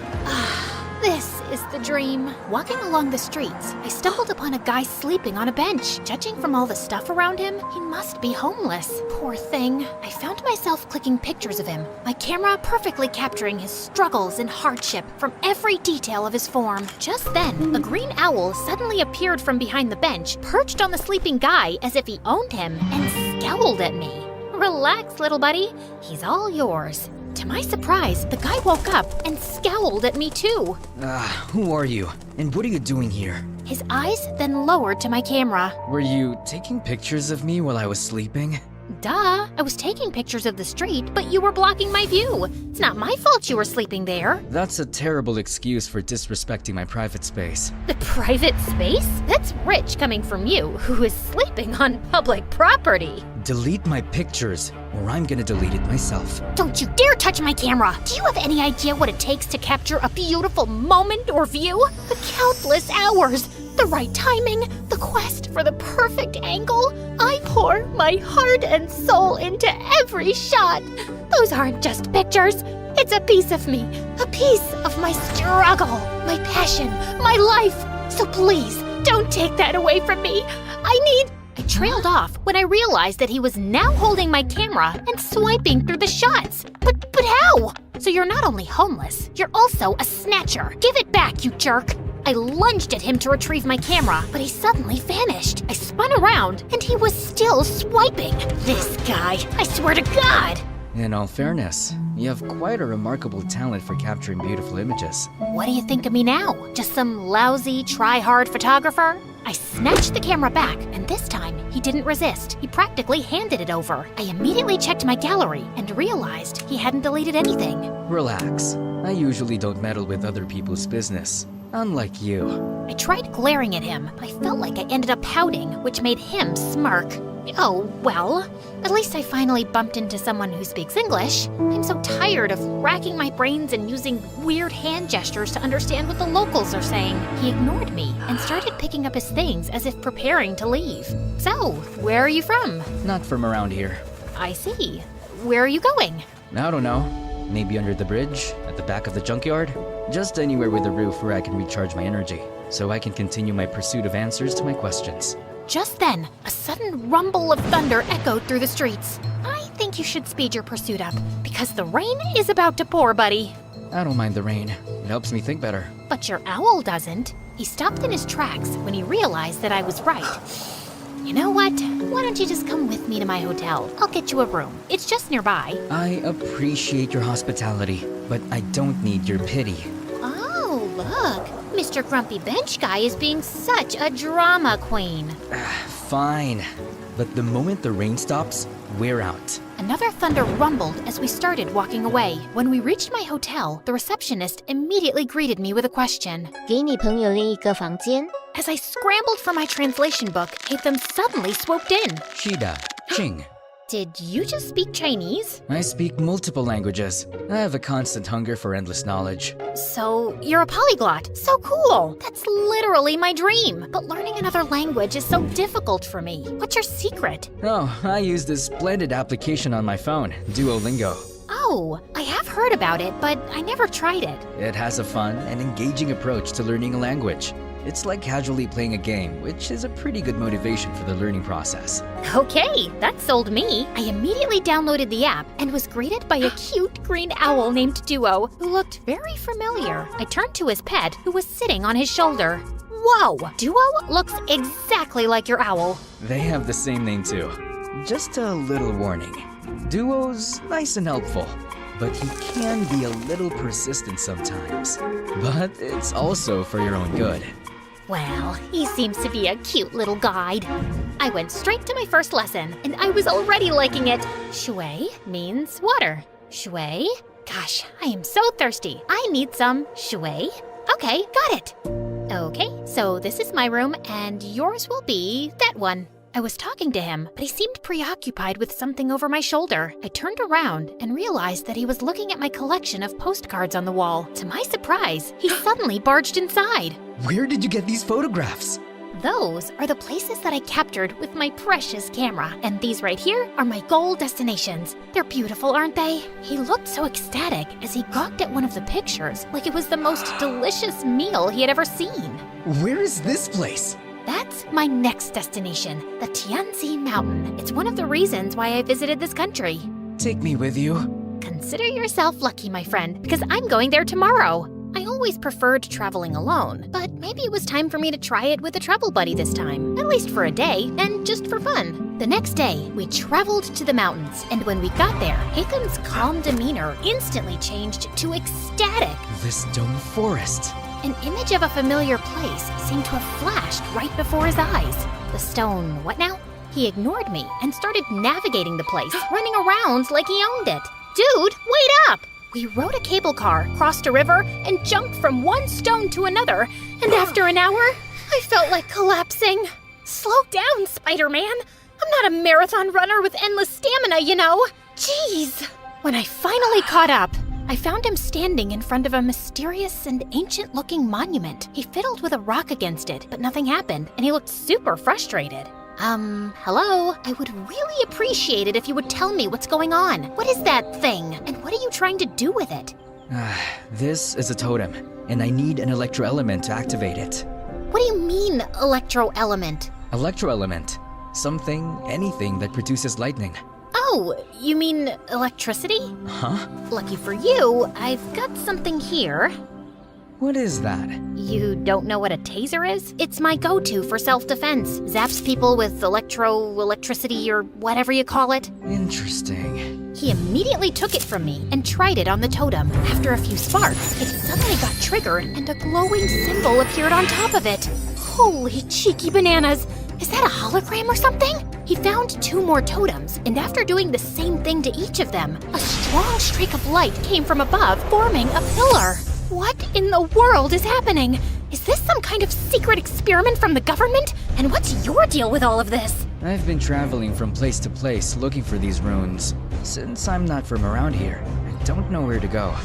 This is the dream. Walking along the streets, I stumbled upon a guy sleeping on a bench. Judging from all the stuff around him, he must be homeless. Poor thing. I found myself clicking pictures of him, my camera perfectly capturing his struggles and hardship from every detail of his form. Just then, a green owl suddenly appeared from behind the bench, perched on the sleeping guy as if he owned him, and scowled at me. Relax, little buddy. He's all yours. To my surprise, the guy woke up and scowled at me too. Who are you? And what are you doing here? His eyes then lowered to my camera. Were you taking pictures of me while I was sleeping? Duh, I was taking pictures of the street, but you were blocking my view. It's not my fault you were sleeping there. That's a terrible excuse for disrespecting my private space. The private space? That's rich coming from you, who is sleeping on public property. Delete my pictures, or I'm gonna delete it myself. Don't you dare touch my camera! Do you have any idea what it takes to capture a beautiful moment or view? The countless hours, the right timing, the quest for the perfect angle. I pour my heart and soul into every shot. Those aren't just pictures. It's a piece of me, a piece of my struggle, my passion, my life. So please, don't take that away from me. I trailed off when I realized that he was now holding my camera and swiping through the shots. But how? So you're not only homeless, you're also a snatcher. Give it back, you jerk. I lunged at him to retrieve my camera, but he suddenly vanished. I spun around, and he was still swiping. This guy, I swear to God! In all fairness, you have quite a remarkable talent for capturing beautiful images. What do you think of me now? Just some lousy, try-hard photographer? I snatched the camera back, and this time, he didn't resist. He practically handed it over. I immediately checked my gallery and realized he hadn't deleted anything. Relax. I usually don't meddle with other people's business. Unlike you. I tried glaring at him, but I felt like I ended up pouting, which made him smirk. Oh, well, at least I finally bumped into someone who speaks English. I'm so tired of racking my brains and using weird hand gestures to understand what the locals are saying. He ignored me and started picking up his things as if preparing to leave. So, where are you from? Not from around here. I see. Where are you going? I don't know. Maybe under the bridge, at the back of the junkyard? Just anywhere with a roof where I can recharge my energy, so I can continue my pursuit of answers to my questions. Just then, a sudden rumble of thunder echoed through the streets. I think you should speed your pursuit up, because the rain is about to pour, buddy. I don't mind the rain. It helps me think better. But your owl doesn't. He stopped in his tracks when he realized that I was right. You know what? Why don't you just come with me to my hotel? I'll get you a room. It's just nearby. I appreciate your hospitality, but I don't need your pity. Oh, look. Mr. Grumpy Bench Guy is being such a drama queen. Fine. But the moment the rain stops, we're out. Another thunder rumbled as we started walking away. When we reached my hotel, the receptionist immediately greeted me with a question. 给你朋友另一个房间。 As I scrambled for my translation book, Hatham suddenly swooped in. Shida, Ching. Did you just speak Chinese? I speak multiple languages. I have a constant hunger for endless knowledge. So, you're a polyglot. So cool. That's literally my dream. But learning another language is so difficult for me. What's your secret? Oh, I use this splendid application on my phone, Duolingo. Oh, I have heard about it, but I never tried it. It has a fun and engaging approach to learning a language. It's like casually playing a game, which is a pretty good motivation for the learning process. Okay, that sold me. I immediately downloaded the app and was greeted by a cute green owl named Duo, who looked very familiar. I turned to his pet, who was sitting on his shoulder. Whoa, Duo looks exactly like your owl. They have the same name too. Just a little warning. Duo's nice and helpful, but he can be a little persistent sometimes. But it's also for your own good. Well, he seems to be a cute little guide. I went straight to my first lesson, and I was already liking it. Shui means water. Shui? Gosh, I am so thirsty. I need some shui. Okay, got it. Okay, so this is my room, and yours will be that one. I was talking to him, but he seemed preoccupied with something over my shoulder. I turned around and realized that he was looking at my collection of postcards on the wall. To my surprise, he suddenly barged inside. Where did you get these photographs? Those are the places that I captured with my precious camera, and these right here are my goal destinations. They're beautiful, aren't they? He looked so ecstatic as he gawked at one of the pictures like it was the most delicious meal he had ever seen. Where is this place? That's my next destination, the Tianzi Mountain. It's one of the reasons why I visited this country. Take me with you. Consider yourself lucky, my friend, because I'm going there tomorrow. I always preferred traveling alone, but maybe it was time for me to try it with a travel buddy this time, at least for a day, and just for fun. The next day, we traveled to the mountains, and when we got there, Haitham's calm demeanor instantly changed to ecstatic. This dome forest. An image of a familiar place seemed to have flashed right before his eyes. The stone, what now? He ignored me and started navigating the place, running around like he owned it. Dude, wait up! We rode a cable car, crossed a river, and jumped from one stone to another, and after an hour, I felt like collapsing. Slow down, Spider-Man. I'm not a marathon runner with endless stamina, you know. Jeez. When I finally caught up, I found him standing in front of a mysterious and ancient-looking monument. He fiddled with a rock against it, but nothing happened, and he looked super frustrated. Hello? I would really appreciate it if you would tell me what's going on. What is that thing, and what are you trying to do with it? This is a totem, and I need an electro-element to activate it. What do you mean, electro-element? Electro-element. Something, anything that produces lightning. Oh, you mean electricity? Huh? Lucky for you, I've got something here. What is that? You don't know what a taser is? It's my go-to for self-defense. Zaps people with electricity or whatever you call it. Interesting. He immediately took it from me and tried it on the totem. After a few sparks, it suddenly got triggered and a glowing symbol appeared on top of it. Holy cheeky bananas! Is that a hologram or something? He found 2 more totems, and after doing the same thing to each of them, a strong streak of light came from above, forming a pillar. What in the world is happening? Is this some kind of secret experiment from the government? And what's your deal with all of this? I've been traveling from place to place looking for these runes. Since I'm not from around here, I don't know where to go.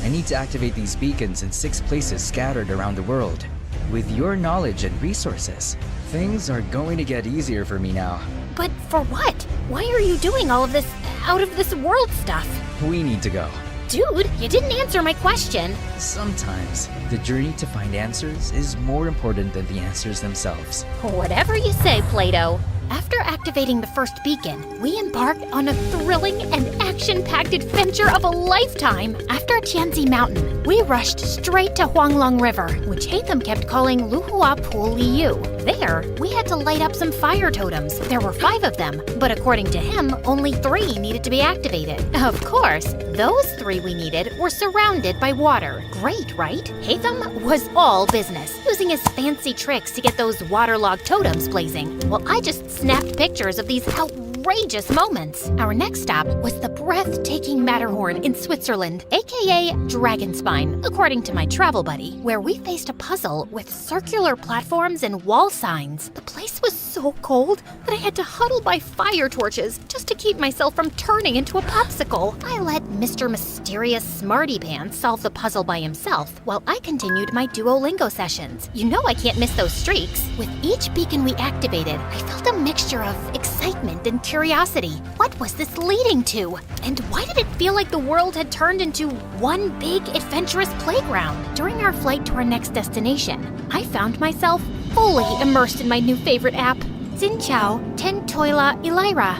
I need to activate these beacons in 6 places scattered around the world. With your knowledge and resources, things are going to get easier for me now. But for what? Why are you doing all of this out-of-this-world stuff? We need to go. Dude, you didn't answer my question. Sometimes, the journey to find answers is more important than the answers themselves. Whatever you say, Plato. After activating the first beacon, we embarked on a thrilling and action-packed adventure of a lifetime. After Tianzi Mountain, we rushed straight to Huanglong River, which Haitham kept calling Luhua Pool Liu. There, we had to light up some fire totems. There were 5 of them, but according to him, only 3 needed to be activated. Of course, those 3 we needed were surrounded by water. Great, right? Haitham was all business, using his fancy tricks to get those waterlogged totems blazing, while I just snapped pictures of these outrageous moments. Our next stop was the breathtaking Matterhorn in Switzerland, aka Dragonspine, according to my travel buddy, where we faced a puzzle with circular platforms and wall signs. The place was so cold that I had to huddle by fire torches just to keep myself from turning into a popsicle. I let Mr. Mysterious Smarty Pants solve the puzzle by himself, while I continued my Duolingo sessions. You know I can't miss those streaks. With each beacon we activated, I felt a mixture of excitement and curiosity. What was this leading to? And why did it feel like the world had turned into one big adventurous playground? During our flight to our next destination, I found myself fully immersed in my new favorite app, Zinchao Tentoila Elira.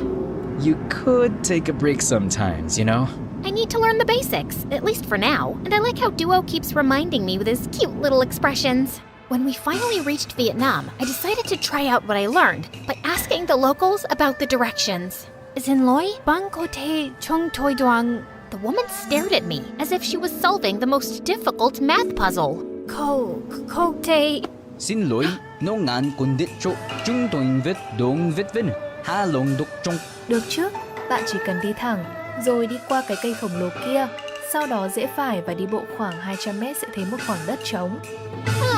You could take a break sometimes, you know? I need to learn the basics, at least for now, and I like how Duo keeps reminding me with his cute little expressions. When we finally reached Vietnam, I decided to try out what I learned by asking the locals about the directions. Zinloi? Bang ko te chung toi doang. The woman stared at me as if she was solving the most difficult math puzzle. Ko te. Xin lỗi, nô ngán cùng đích chỗ, chúng tôi viết đúng viết vinh, ha lồng đục trong. Được chứ, bạn chỉ cần đi thẳng, rồi đi qua cái cây khổng lồ kia. Sau đó rẽ phải và đi bộ khoảng 200 mét sẽ thấy một khoảng đất trống.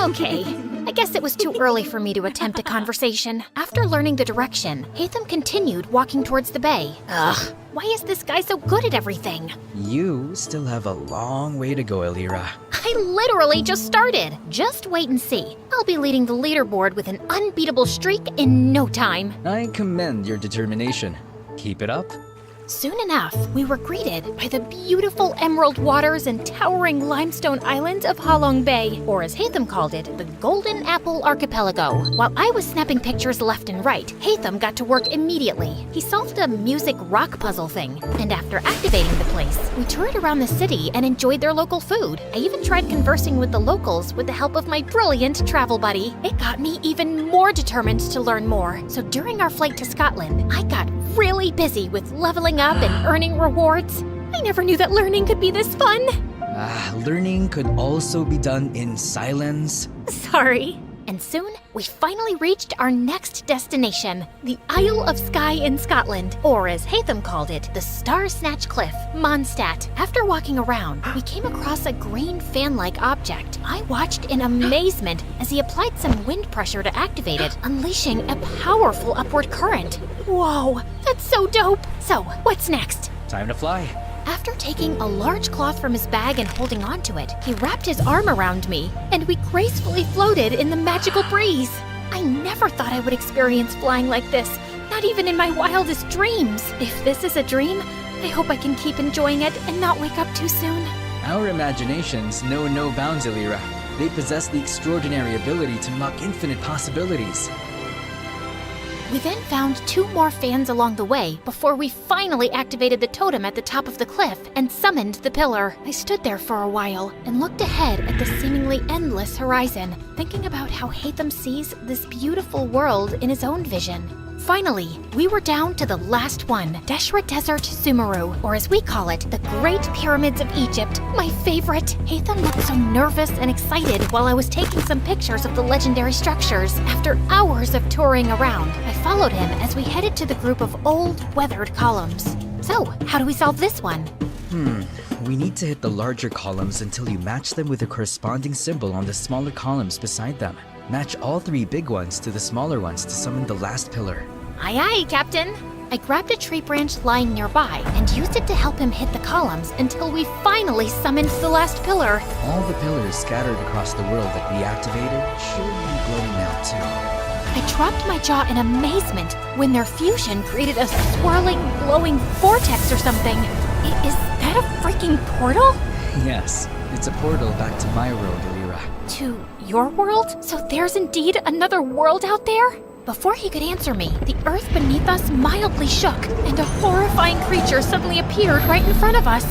Okay, I guess it was too early for me to attempt a conversation. After learning the direction, Hatham continued walking towards the bay. Ugh, why is this guy so good at everything? You still have a long way to go, Elira. I literally just started. Just wait and see. I'll be leading the leaderboard with an unbeatable streak in no time. I commend your determination. Keep it up. Soon enough, we were greeted by the beautiful emerald waters and towering limestone islands of Halong Bay, or as Hatham called it, the Golden Apple Archipelago. While I was snapping pictures left and right, Hatham got to work immediately. He solved a music rock puzzle thing, and after activating the place, we toured around the city and enjoyed their local food. I even tried conversing with the locals with the help of my brilliant travel buddy. It got me even more determined to learn more. So during our flight to Scotland, I got really busy with leveling up and earning rewards. I never knew that learning could be this fun. Learning could also be done in silence. Sorry. And soon, we finally reached our next destination, the Isle of Skye in Scotland, or as Hatham called it, the Star Snatch Cliff, Mondstadt. After walking around, we came across a green fan-like object. I watched in amazement as he applied some wind pressure to activate it, unleashing a powerful upward current. Whoa, that's so dope! So, what's next? Time to fly. After taking a large cloth from his bag and holding onto it, he wrapped his arm around me, and we gracefully floated in the magical breeze. I never thought I would experience flying like this, not even in my wildest dreams. If this is a dream, I hope I can keep enjoying it and not wake up too soon. Our imaginations know no bounds, Elira. They possess the extraordinary ability to unlock infinite possibilities. We then found 2 more fans along the way before we finally activated the totem at the top of the cliff and summoned the pillar. I stood there for a while and looked ahead at the seemingly endless horizon, thinking about how Hatham sees this beautiful world in his own vision. Finally, we were down to the last one, Deshra Desert Sumeru, or as we call it, the Great Pyramids of Egypt, my favorite. Hatham looked so nervous and excited while I was taking some pictures of the legendary structures. After hours of touring around, I followed him as we headed to the group of old, weathered columns. So, how do we solve this one? We need to hit the larger columns until you match them with the corresponding symbol on the smaller columns beside them. Match all 3 big ones to the smaller ones to summon the last pillar. Aye aye, Captain. I grabbed a tree branch lying nearby and used it to help him hit the columns until we finally summoned the last pillar. All the pillars scattered across the world that we activated should be glowing now too. I dropped my jaw in amazement when their fusion created a swirling, glowing vortex or something. Is that a freaking portal? Yes, it's a portal back to my world, Elira. To your world? So there's indeed another world out there? Before he could answer me, the earth beneath us mildly shook, and a horrifying creature suddenly appeared right in front of us.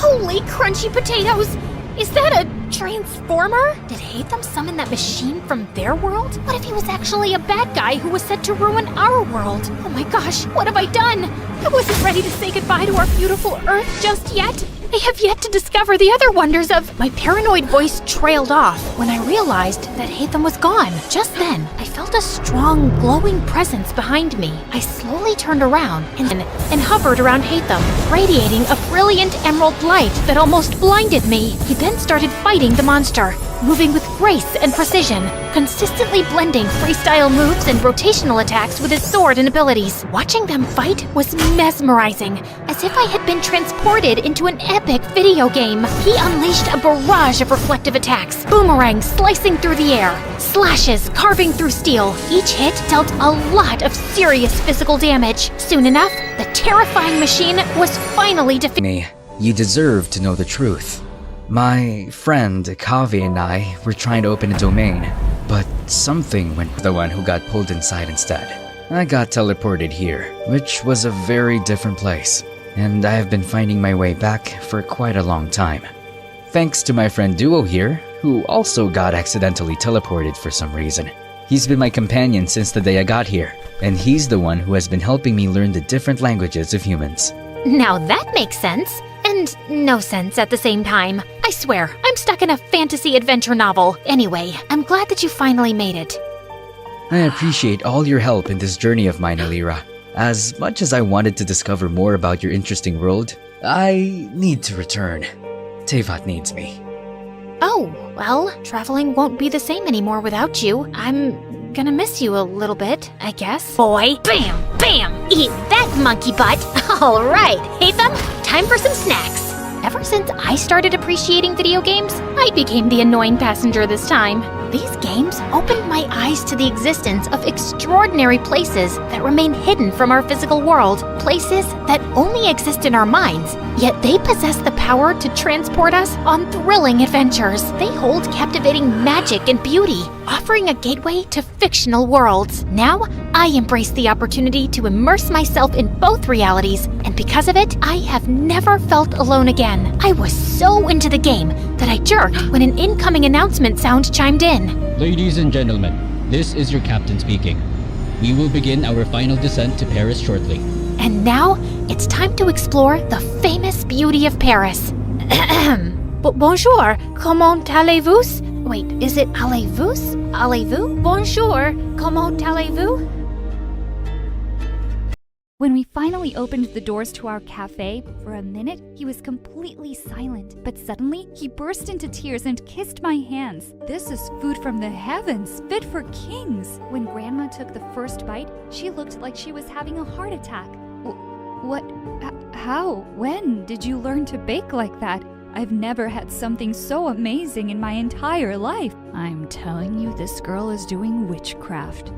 Holy crunchy potatoes! Is that a transformer? Did Hatham summon that machine from their world? What if he was actually a bad guy who was set to ruin our world? Oh my gosh, what have I done? I wasn't ready to say goodbye to our beautiful Earth just yet. I have yet to discover the other wonders of... My paranoid voice trailed off when I realized that Hatham was gone. Just then, I felt a strong, glowing presence behind me. I slowly turned around and hovered around Hatham, radiating a brilliant emerald light that almost blinded me. He then started fighting the monster, moving with grace and precision, consistently blending freestyle moves and rotational attacks with his sword and abilities. Watching them fight was mesmerizing, as if I had been transported into an epic video game. He unleashed a barrage of reflective attacks, boomerangs slicing through the air, slashes carving through steel. Each hit dealt a lot of serious physical damage. Soon enough, the terrifying machine was finally defeated. You deserve to know the truth. My friend Kavi and I were trying to open a domain, but something went with the one who got pulled inside instead. I got teleported here, which was a very different place, and I have been finding my way back for quite a long time. Thanks to my friend Duo here, who also got accidentally teleported for some reason. He's been my companion since the day I got here, and he's the one who has been helping me learn the different languages of humans. Now that makes sense. And no sense at the same time. I swear, I'm stuck in a fantasy adventure novel. Anyway, I'm glad that you finally made it. I appreciate all your help in this journey of mine, Alira. As much as I wanted to discover more about your interesting world, I need to return. Tevat needs me. Oh, well, traveling won't be the same anymore without you. I'm gonna miss you a little bit, I guess. Boy, bam, bam, eat that monkey butt. All right, Hatham, time for some snacks. Ever since I started appreciating video games, I became the annoying passenger this time. These games opened my eyes to the existence of extraordinary places that remain hidden from our physical world. Places that only exist in our minds, yet they possess the power to transport us on thrilling adventures. They hold captivating magic and beauty, offering a gateway to fictional worlds. Now, I embrace the opportunity to immerse myself in both realities, and because of it, I have never felt alone again. I was so into the game that I jerked when an incoming announcement sound chimed in. Ladies and gentlemen, this is your captain speaking. We will begin our final descent to Paris shortly. And now, it's time to explore the famous beauty of Paris. Bonjour, comment allez-vous? Wait, is it allez-vous? Allez-vous? Bonjour, comment allez-vous? When we finally opened the doors to our cafe, for a minute, he was completely silent. But suddenly, he burst into tears and kissed my hands. This is food from the heavens, fit for kings. When Grandma took the first bite, she looked like she was having a heart attack. What? How? When did you learn to bake like that? I've never had something so amazing in my entire life. I'm telling you, this girl is doing witchcraft.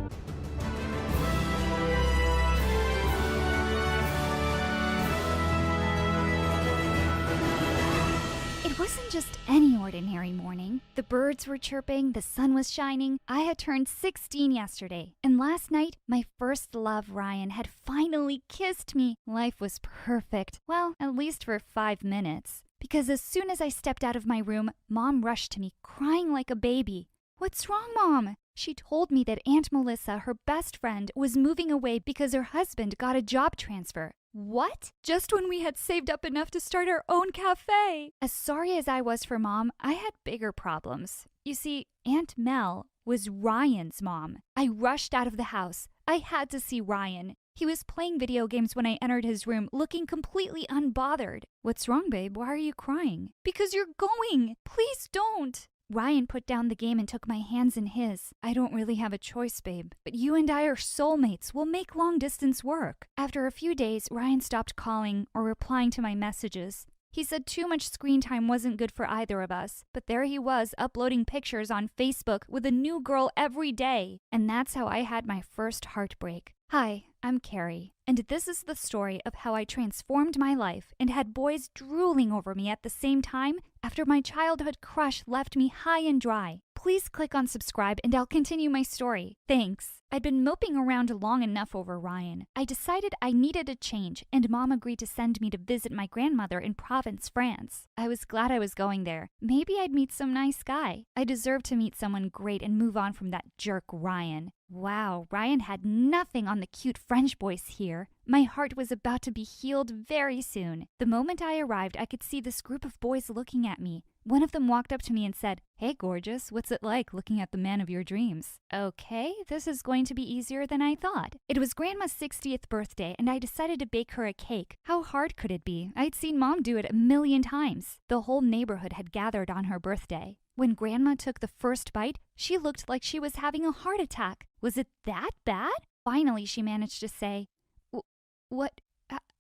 It wasn't just any ordinary morning. The birds were chirping, the sun was shining. I had turned 16 yesterday, and last night, my first love, Ryan, had finally kissed me. Life was perfect. Well, at least for 5 minutes. Because as soon as I stepped out of my room, Mom rushed to me, crying like a baby. What's wrong, Mom? She told me that Aunt Melissa, her best friend, was moving away because her husband got a job transfer. What? Just when we had saved up enough to start our own cafe. As sorry as I was for Mom, I had bigger problems. You see, Aunt Mel was Ryan's mom. I rushed out of the house. I had to see Ryan. He was playing video games when I entered his room, looking completely unbothered. What's wrong, babe? Why are you crying? Because you're going. Please don't. Ryan put down the game and took my hands in his. I don't really have a choice, babe. But you and I are soulmates. We'll make long distance work. After a few days, Ryan stopped calling or replying to my messages. He said too much screen time wasn't good for either of us. But there he was, uploading pictures on Facebook with a new girl every day. And that's how I had my first heartbreak. Hi, I'm Carrie, and this is the story of how I transformed my life and had boys drooling over me at the same time after my childhood crush left me high and dry. Please click on subscribe and I'll continue my story. Thanks. I'd been moping around long enough over Ryan. I decided I needed a change, and Mom agreed to send me to visit my grandmother in Provence, France. I was glad I was going there. Maybe I'd meet some nice guy. I deserved to meet someone great and move on from that jerk Ryan. Wow, Ryan had nothing on the cute French boys here. My heart was about to be healed very soon. The moment I arrived, I could see this group of boys looking at me. One of them walked up to me and said, "Hey, gorgeous, what's it like looking at the man of your dreams?" Okay, this is going to be easier than I thought. It was Grandma's 60th birthday, and I decided to bake her a cake. How hard could it be? I'd seen Mom do it 1,000,000 times. The whole neighborhood had gathered on her birthday. When Grandma took the first bite, she looked like she was having a heart attack. Was it that bad? Finally, she managed to say, "What?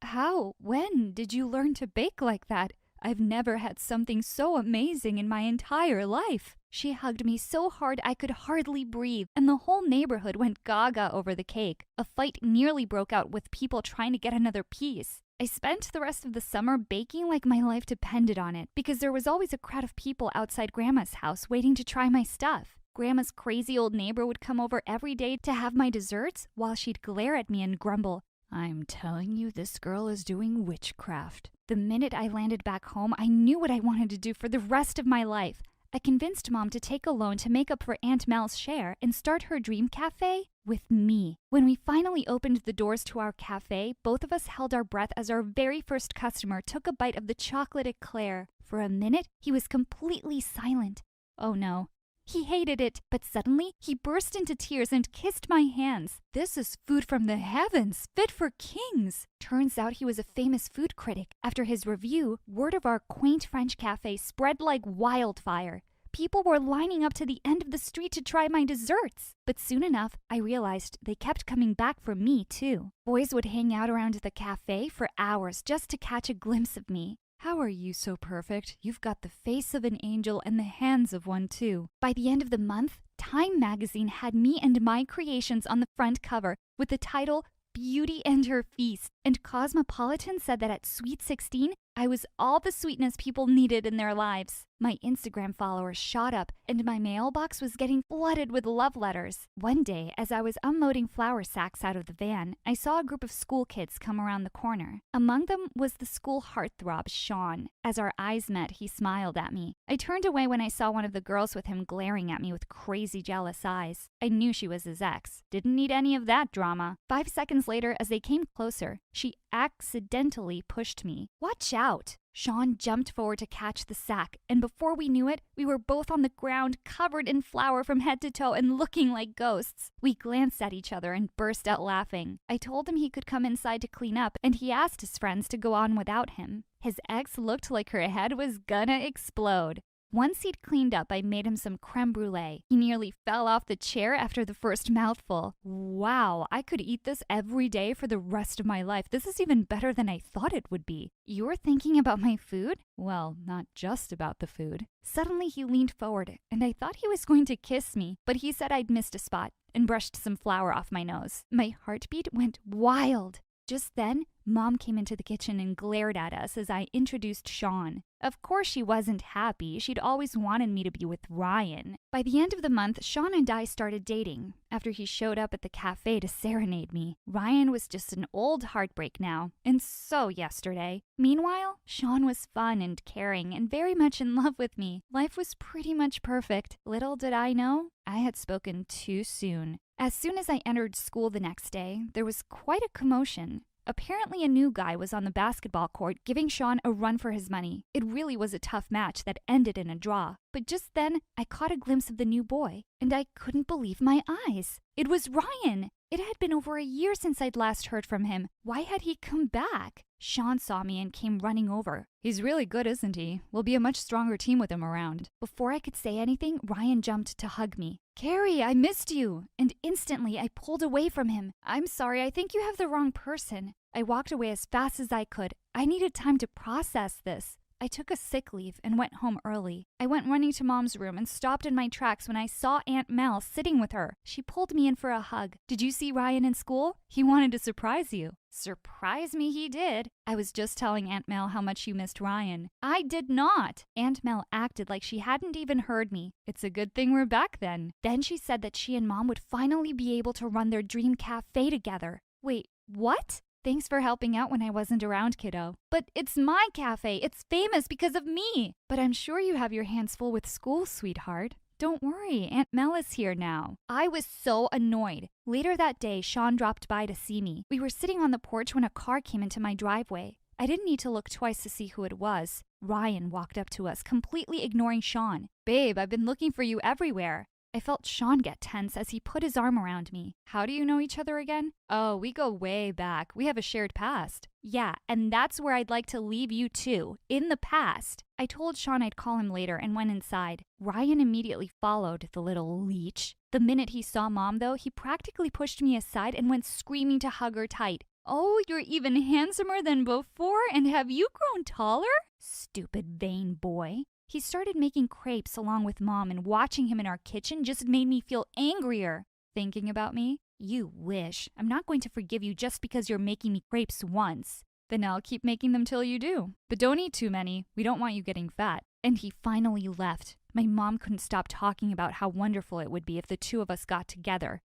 How? When did you learn to bake like that? I've never had something so amazing in my entire life." She hugged me so hard I could hardly breathe, and the whole neighborhood went gaga over the cake. A fight nearly broke out with people trying to get another piece. I spent the rest of the summer baking like my life depended on it, because there was always a crowd of people outside Grandma's house waiting to try my stuff. Grandma's crazy old neighbor would come over every day to have my desserts, while she'd glare at me and grumble, "I'm telling you, this girl is doing witchcraft." The minute I landed back home, I knew what I wanted to do for the rest of my life. I convinced Mom to take a loan to make up for Aunt Mel's share and start her dream cafe with me. When we finally opened the doors to our cafe, both of us held our breath as our very first customer took a bite of the chocolate eclair. For a minute, he was completely silent. Oh no. He hated it, but suddenly he burst into tears and kissed my hands. This is food from the heavens, fit for kings. Turns out he was a famous food critic. After his review, word of our quaint French cafe spread like wildfire. People were lining up to the end of the street to try my desserts. But soon enough, I realized they kept coming back for me too. Boys would hang out around the cafe for hours just to catch a glimpse of me. How are you so perfect? You've got the face of an angel and the hands of one too. By the end of the month, Time magazine had me and my creations on the front cover with the title Beauty and Her Feast. And Cosmopolitan said that at Sweet 16, I was all the sweetness people needed in their lives. My Instagram followers shot up, and my mailbox was getting flooded with love letters. One day, as I was unloading flour sacks out of the van, I saw a group of school kids come around the corner. Among them was the school heartthrob, Sean. As our eyes met, he smiled at me. I turned away when I saw one of the girls with him glaring at me with crazy jealous eyes. I knew she was his ex. Didn't need any of that drama. 5 seconds later, as they came closer, she accidentally pushed me. Watch out! Sean jumped forward to catch the sack, and before we knew it, we were both on the ground, covered in flour from head to toe and looking like ghosts. We glanced at each other and burst out laughing. I told him he could come inside to clean up, and he asked his friends to go on without him. His ex looked like her head was gonna explode. Once he'd cleaned up, I made him some creme brulee. He nearly fell off the chair after the first mouthful. Wow, I could eat this every day for the rest of my life. This is even better than I thought it would be. You're thinking about my food? Well, not just about the food. Suddenly he leaned forward, and I thought he was going to kiss me, but he said I'd missed a spot and brushed some flour off my nose. My heartbeat went wild. Just then, Mom came into the kitchen and glared at us as I introduced Sean. Of course she wasn't happy. She'd always wanted me to be with Ryan. By the end of the month, Sean and I started dating, after he showed up at the cafe to serenade me. Ryan was just an old heartbreak now, and so yesterday. Meanwhile, Sean was fun and caring and very much in love with me. Life was pretty much perfect. Little did I know, I had spoken too soon. As soon as I entered school the next day, there was quite a commotion. Apparently a new guy was on the basketball court giving Sean a run for his money. It really was a tough match that ended in a draw. But just then, I caught a glimpse of the new boy, and I couldn't believe my eyes. It was Ryan! It had been over a year since I'd last heard from him. Why had he come back? Sean saw me and came running over. He's really good, isn't he? We'll be a much stronger team with him around. Before I could say anything, Ryan jumped to hug me. Carrie, I missed you! And instantly I pulled away from him. I'm sorry, I think you have the wrong person. I walked away as fast as I could. I needed time to process this. I took a sick leave and went home early. I went running to Mom's room and stopped in my tracks when I saw Aunt Mel sitting with her. She pulled me in for a hug. Did you see Ryan in school? He wanted to surprise you. Surprise me he did. I was just telling Aunt Mel how much you missed Ryan. I did not. Aunt Mel acted like she hadn't even heard me. It's a good thing we're back then. Then she said that she and Mom would finally be able to run their dream cafe together. Wait, what? Thanks for helping out when I wasn't around, kiddo. But it's my cafe. It's famous because of me. But I'm sure you have your hands full with school, sweetheart. Don't worry, Aunt Mel is here now. I was so annoyed. Later that day, Sean dropped by to see me. We were sitting on the porch when a car came into my driveway. I didn't need to look twice to see who it was. Ryan walked up to us, completely ignoring Sean. Babe, I've been looking for you everywhere. I felt Sean get tense as he put his arm around me. How do you know each other again? Oh, we go way back. We have a shared past. Yeah, and that's where I'd like to leave you too, in the past. I told Sean I'd call him later and went inside. Ryan immediately followed, the little leech. The minute he saw Mom, though, he practically pushed me aside and went screaming to hug her tight. Oh, you're even handsomer than before, and have you grown taller? Stupid vain boy. He started making crepes along with Mom, and watching him in our kitchen just made me feel angrier. Thinking about me? You wish. I'm not going to forgive you just because you're making me crepes once. Then I'll keep making them till you do. But don't eat too many. We don't want you getting fat. And he finally left. My mom couldn't stop talking about how wonderful it would be if the two of us got together.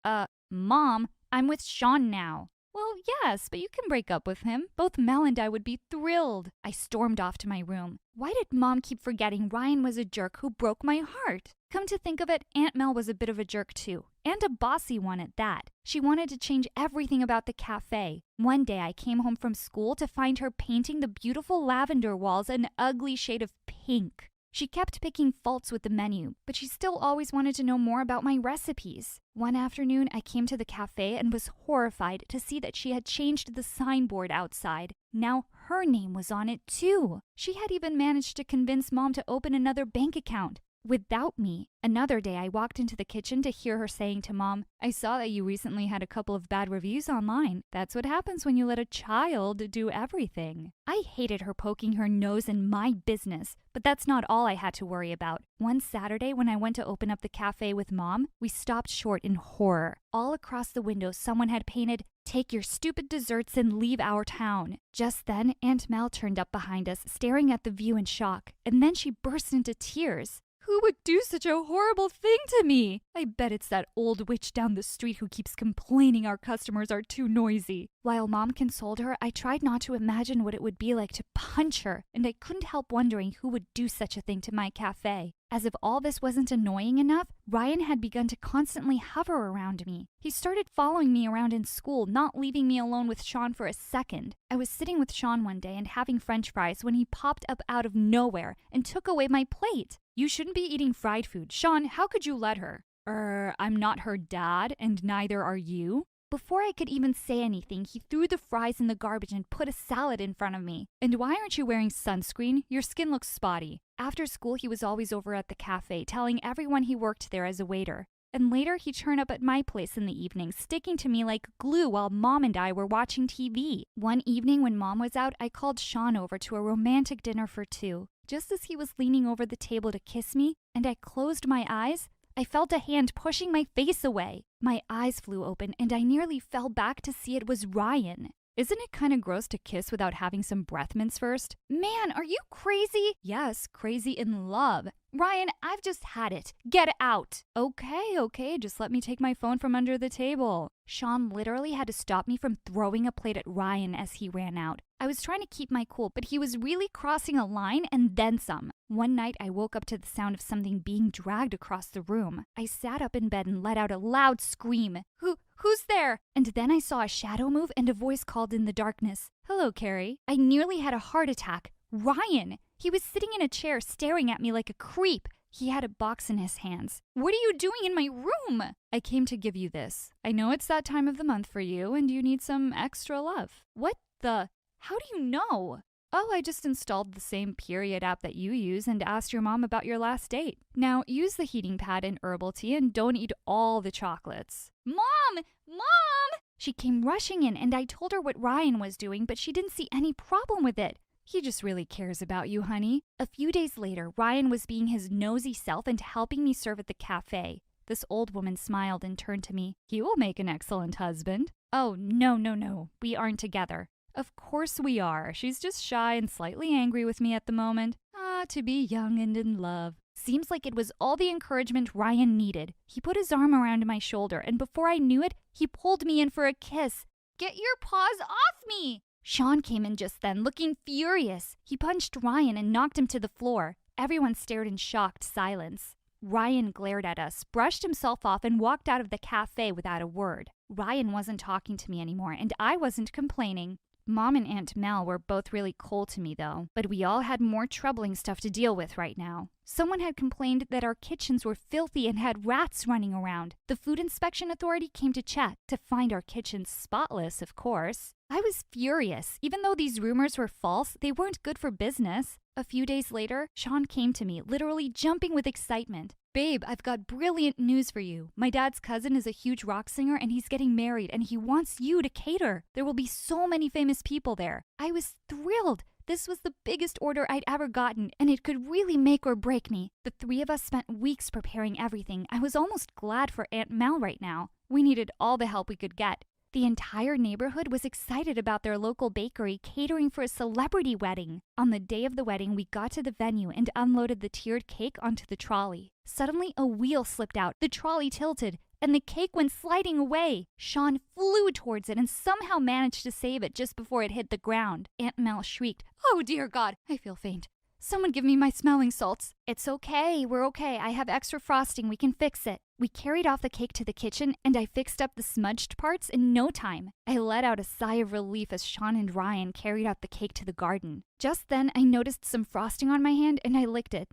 Mom, I'm with Sean now. Well, yes, but you can break up with him. Both Mel and I would be thrilled. I stormed off to my room. Why did Mom keep forgetting Ryan was a jerk who broke my heart? Come to think of it, Aunt Mel was a bit of a jerk too, and a bossy one at that. She wanted to change everything about the cafe. One day I came home from school to find her painting the beautiful lavender walls an ugly shade of pink. She kept picking faults with the menu, but she still always wanted to know more about my recipes. One afternoon, I came to the cafe and was horrified to see that she had changed the signboard outside. Now her name was on it too. She had even managed to convince Mom to open another bank account. Without me. Another day, I walked into the kitchen to hear her saying to Mom, I saw that you recently had a couple of bad reviews online. That's what happens when you let a child do everything. I hated her poking her nose in my business, but that's not all I had to worry about. One Saturday, when I went to open up the cafe with Mom, we stopped short in horror. All across the window, someone had painted, "Take your stupid desserts and leave our town." Just then, Aunt Mel turned up behind us, staring at the view in shock, and then she burst into tears. Who would do such a horrible thing to me? I bet it's that old witch down the street who keeps complaining our customers are too noisy. While Mom consoled her, I tried not to imagine what it would be like to punch her, and I couldn't help wondering who would do such a thing to my cafe. As if all this wasn't annoying enough, Ryan had begun to constantly hover around me. He started following me around in school, not leaving me alone with Sean for a second. I was sitting with Sean one day and having French fries when he popped up out of nowhere and took away my plate. You shouldn't be eating fried food. Sean, how could you let her? I'm not her dad, and neither are you. Before I could even say anything, he threw the fries in the garbage and put a salad in front of me. And why aren't you wearing sunscreen? Your skin looks spotty. After school, he was always over at the cafe, telling everyone he worked there as a waiter. And later, he'd turn up at my place in the evening, sticking to me like glue while Mom and I were watching TV. One evening when Mom was out, I called Sean over to a romantic dinner for two. Just as he was leaning over the table to kiss me, and I closed my eyes, I felt a hand pushing my face away. My eyes flew open, and I nearly fell back to see it was Ryan. Isn't it kind of gross to kiss without having some breath mints first? Man, are you crazy? Yes, crazy in love. Ryan, I've just had it. Get out. Okay, just let me take my phone from under the table. Sean literally had to stop me from throwing a plate at Ryan as he ran out. I was trying to keep my cool, but he was really crossing a line and then some. One night, I woke up to the sound of something being dragged across the room. I sat up in bed and let out a loud scream. Who's there? And then I saw a shadow move and a voice called in the darkness. Hello, Carrie. I nearly had a heart attack. Ryan! He was sitting in a chair staring at me like a creep. He had a box in his hands. What are you doing in my room? I came to give you this. I know it's that time of the month for you and you need some extra love. What the? How do you know? Oh, I just installed the same period app that you use and asked your mom about your last date. Now, use the heating pad and herbal tea and don't eat all the chocolates. Mom! She came rushing in and I told her what Ryan was doing, but she didn't see any problem with it. He just really cares about you, honey. A few days later, Ryan was being his nosy self and helping me serve at the cafe. This old woman smiled and turned to me. He will make an excellent husband. Oh, no. We aren't together. Of course we are. She's just shy and slightly angry with me at the moment. To be young and in love. Seems like it was all the encouragement Ryan needed. He put his arm around my shoulder, and before I knew it, he pulled me in for a kiss. Get your paws off me! Sean came in just then, looking furious. He punched Ryan and knocked him to the floor. Everyone stared in shocked silence. Ryan glared at us, brushed himself off, and walked out of the cafe without a word. Ryan wasn't talking to me anymore, and I wasn't complaining. Mom and Aunt Mel were both really cold to me, though, but we all had more troubling stuff to deal with right now. Someone had complained that our kitchens were filthy and had rats running around. The Food Inspection Authority came to check, to find our kitchens spotless, of course. I was furious. Even though these rumors were false, they weren't good for business. A few days later, Sean came to me, literally jumping with excitement. Babe, I've got brilliant news for you. My dad's cousin is a huge rock singer and he's getting married and he wants you to cater. There will be so many famous people there. I was thrilled. This was the biggest order I'd ever gotten, and it could really make or break me. The three of us spent weeks preparing everything. I was almost glad for Aunt Mel right now. We needed all the help we could get. The entire neighborhood was excited about their local bakery catering for a celebrity wedding. On the day of the wedding, we got to the venue and unloaded the tiered cake onto the trolley. Suddenly, a wheel slipped out. The trolley tilted. and the cake went sliding away. Sean flew towards it and somehow managed to save it just before it hit the ground. Aunt Mel shrieked, "Oh dear God, I feel faint. Someone give me my smelling salts." "It's okay, we're okay. I have extra frosting, we can fix it." We carried off the cake to the kitchen and I fixed up the smudged parts in no time. I let out a sigh of relief as Sean and Ryan carried out the cake to the garden. Just then I noticed some frosting on my hand and I licked it.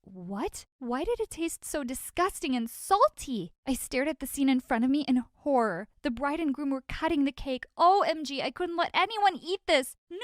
What? Why did it taste so disgusting and salty? I stared at the scene in front of me in horror. The bride and groom were cutting the cake. OMG, I couldn't let anyone eat this. No!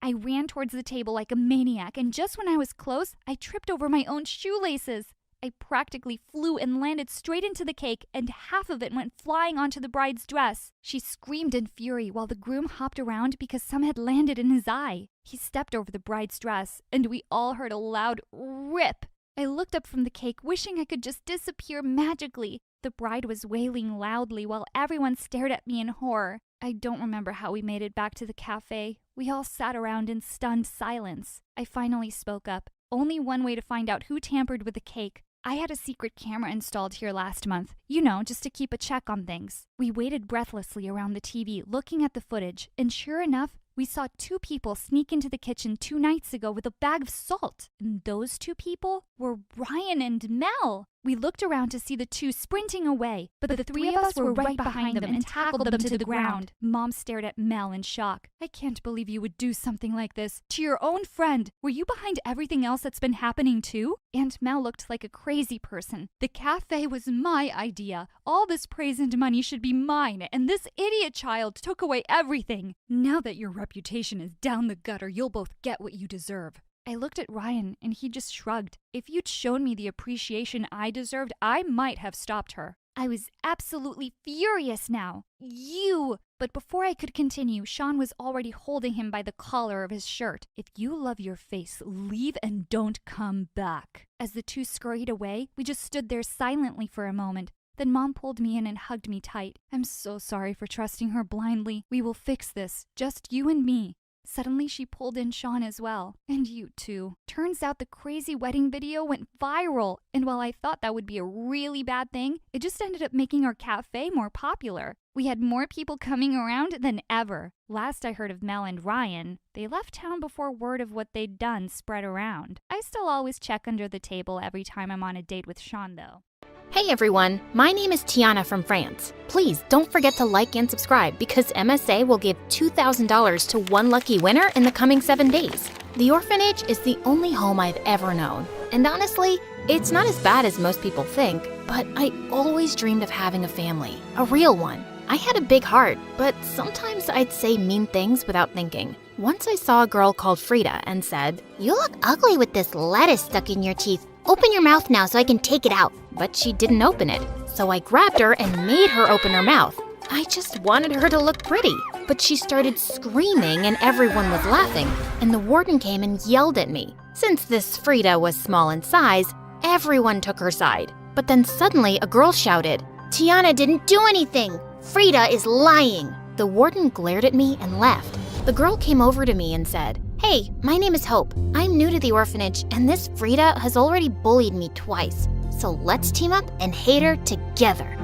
I ran towards the table like a maniac, and just when I was close, I tripped over my own shoelaces. I practically flew and landed straight into the cake, and half of it went flying onto the bride's dress. She screamed in fury while the groom hopped around because some had landed in his eye. He stepped over the bride's dress, and we all heard a loud rip. I looked up from the cake, wishing I could just disappear magically. The bride was wailing loudly while everyone stared at me in horror. I don't remember how we made it back to the cafe. We all sat around in stunned silence. I finally spoke up. Only one way to find out who tampered with the cake. I had a secret camera installed here last month, just to keep a check on things. We waited breathlessly around the TV, looking at the footage, and sure enough, we saw 2 people sneak into the kitchen 2 nights ago with a bag of salt. And those 2 people were Ryan and Mel. We looked around to see the 2 sprinting away, but the 3 of us were right behind them and tackled them to the ground. Mom stared at Mel in shock. "I can't believe you would do something like this to your own friend. Were you behind everything else that's been happening too?" Aunt Mel looked like a crazy person. "The cafe was my idea. All this praise and money should be mine, and this idiot child took away everything. Now that your reputation is down the gutter, you'll both get what you deserve." I looked at Ryan and he just shrugged. If you'd shown me the appreciation I deserved, I might have stopped her. I was absolutely furious now. "You!" But before I could continue, Sean was already holding him by the collar of his shirt. "If you love your face, leave and don't come back." As the 2 scurried away, we just stood there silently for a moment. Then Mom pulled me in and hugged me tight. "I'm so sorry for trusting her blindly. We will fix this, just you and me." Suddenly, she pulled in Sean as well. "And you too." Turns out the crazy wedding video went viral. And while I thought that would be a really bad thing, it just ended up making our cafe more popular. We had more people coming around than ever. Last I heard of Mel and Ryan, they left town before word of what they'd done spread around. I still always check under the table every time I'm on a date with Sean, though. Hey everyone, my name is Tiana from France. Please don't forget to like and subscribe because MSA will give $2,000 to one lucky winner in the coming 7 days. The orphanage is the only home I've ever known. And honestly, it's not as bad as most people think, but I always dreamed of having a family, a real one. I had a big heart, but sometimes I'd say mean things without thinking. Once I saw a girl called Frida and said, "You look ugly with this lettuce stuck in your teeth. Open your mouth now so I can take it out." But she didn't open it, so I grabbed her and made her open her mouth. I just wanted her to look pretty, but she started screaming and everyone was laughing, and the warden came and yelled at me. Since this Frida was small in size, everyone took her side. But then suddenly a girl shouted, "Tiana didn't do anything. Frida is lying." The warden glared at me and left. The girl came over to me and said, "Hey, my name is Hope. I'm new to the orphanage, and this Frida has already bullied me twice. So let's team up and hate her together."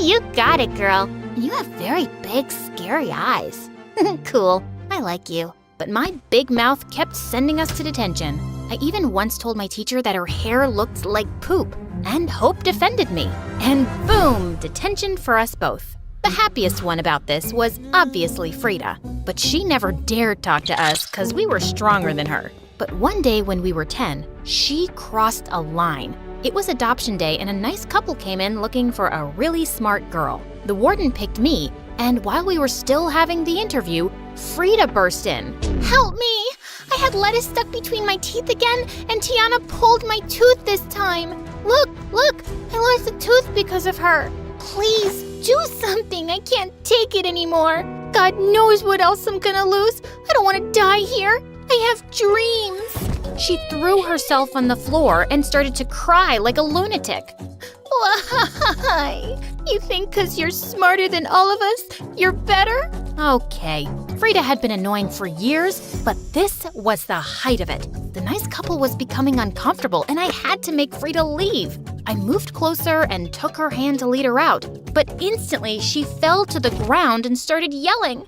"You got it, girl. You have very big, scary eyes." "Cool, I like you." But my big mouth kept sending us to detention. I even once told my teacher that her hair looked like poop, and Hope defended me. And boom, detention for us both. The happiest one about this was obviously Frida, but she never dared talk to us because we were stronger than her. But one day when we were 10, she crossed a line. It was adoption day and a nice couple came in looking for a really smart girl. The warden picked me, and while we were still having the interview, Frida burst in. "Help me! I had lettuce stuck between my teeth again, and Tiana pulled my tooth this time. Look, I lost a tooth because of her. Please, do something. I can't take it anymore. God knows what else I'm gonna lose. I don't want to die here. I have dreams." She threw herself on the floor and started to cry like a lunatic. "Why? You think because you're smarter than all of us, you're better?" Okay, Frida had been annoying for years, but this was the height of it. The nice couple was becoming uncomfortable and I had to make Frida leave. I moved closer and took her hand to lead her out, but instantly she fell to the ground and started yelling.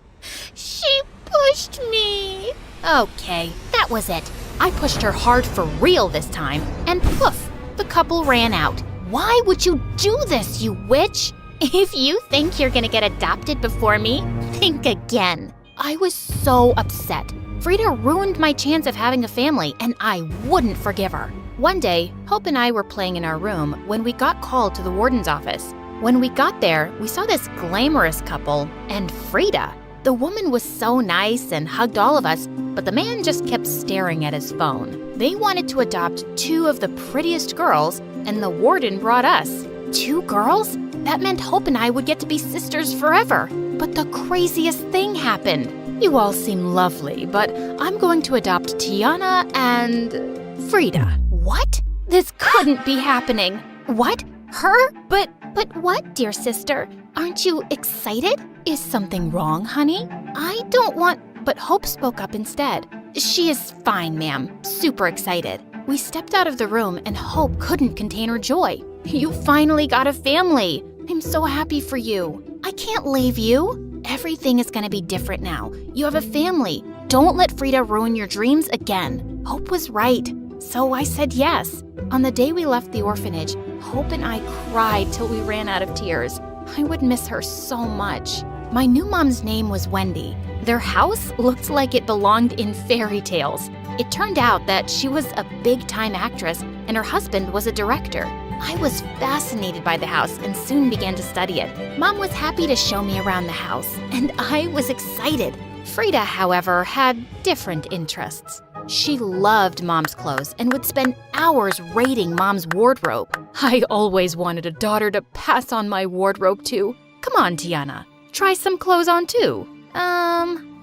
She pushed me. Okay, that was it. I pushed her hard for real this time, and poof, the couple ran out. Why would you do this, you witch? If you think you're gonna get adopted before me, think again. I was so upset. Frida ruined my chance of having a family, and I wouldn't forgive her. One day, Hope and I were playing in our room when we got called to the warden's office. When we got there, we saw this glamorous couple and Frida. The woman was so nice and hugged all of us, but the man just kept staring at his phone. They wanted to adopt 2 of the prettiest girls, and the warden brought us. 2 girls? That meant Hope and I would get to be sisters forever. But the craziest thing happened. You all seem lovely, but I'm going to adopt Tiana and Frida. What? This couldn't be happening. What? Her? But what, dear sister? Aren't you excited? Is something wrong, honey? I don't want... But Hope spoke up instead. She is fine, ma'am. Super excited. We stepped out of the room and Hope couldn't contain her joy. You finally got a family. I'm so happy for you. I can't leave you. Everything is gonna be different now. You have a family. Don't let Frida ruin your dreams again. Hope was right. So I said yes. On the day we left the orphanage, Hope and I cried till we ran out of tears. I would miss her so much. My new mom's name was Wendy. Their house looked like it belonged in fairy tales. It turned out that she was a big-time actress and her husband was a director. I was fascinated by the house and soon began to study it. Mom was happy to show me around the house, and I was excited. Frida, however, had different interests. She loved Mom's clothes and would spend hours raiding Mom's wardrobe. I always wanted a daughter to pass on my wardrobe to. Come on, Tiana. Try some clothes on too.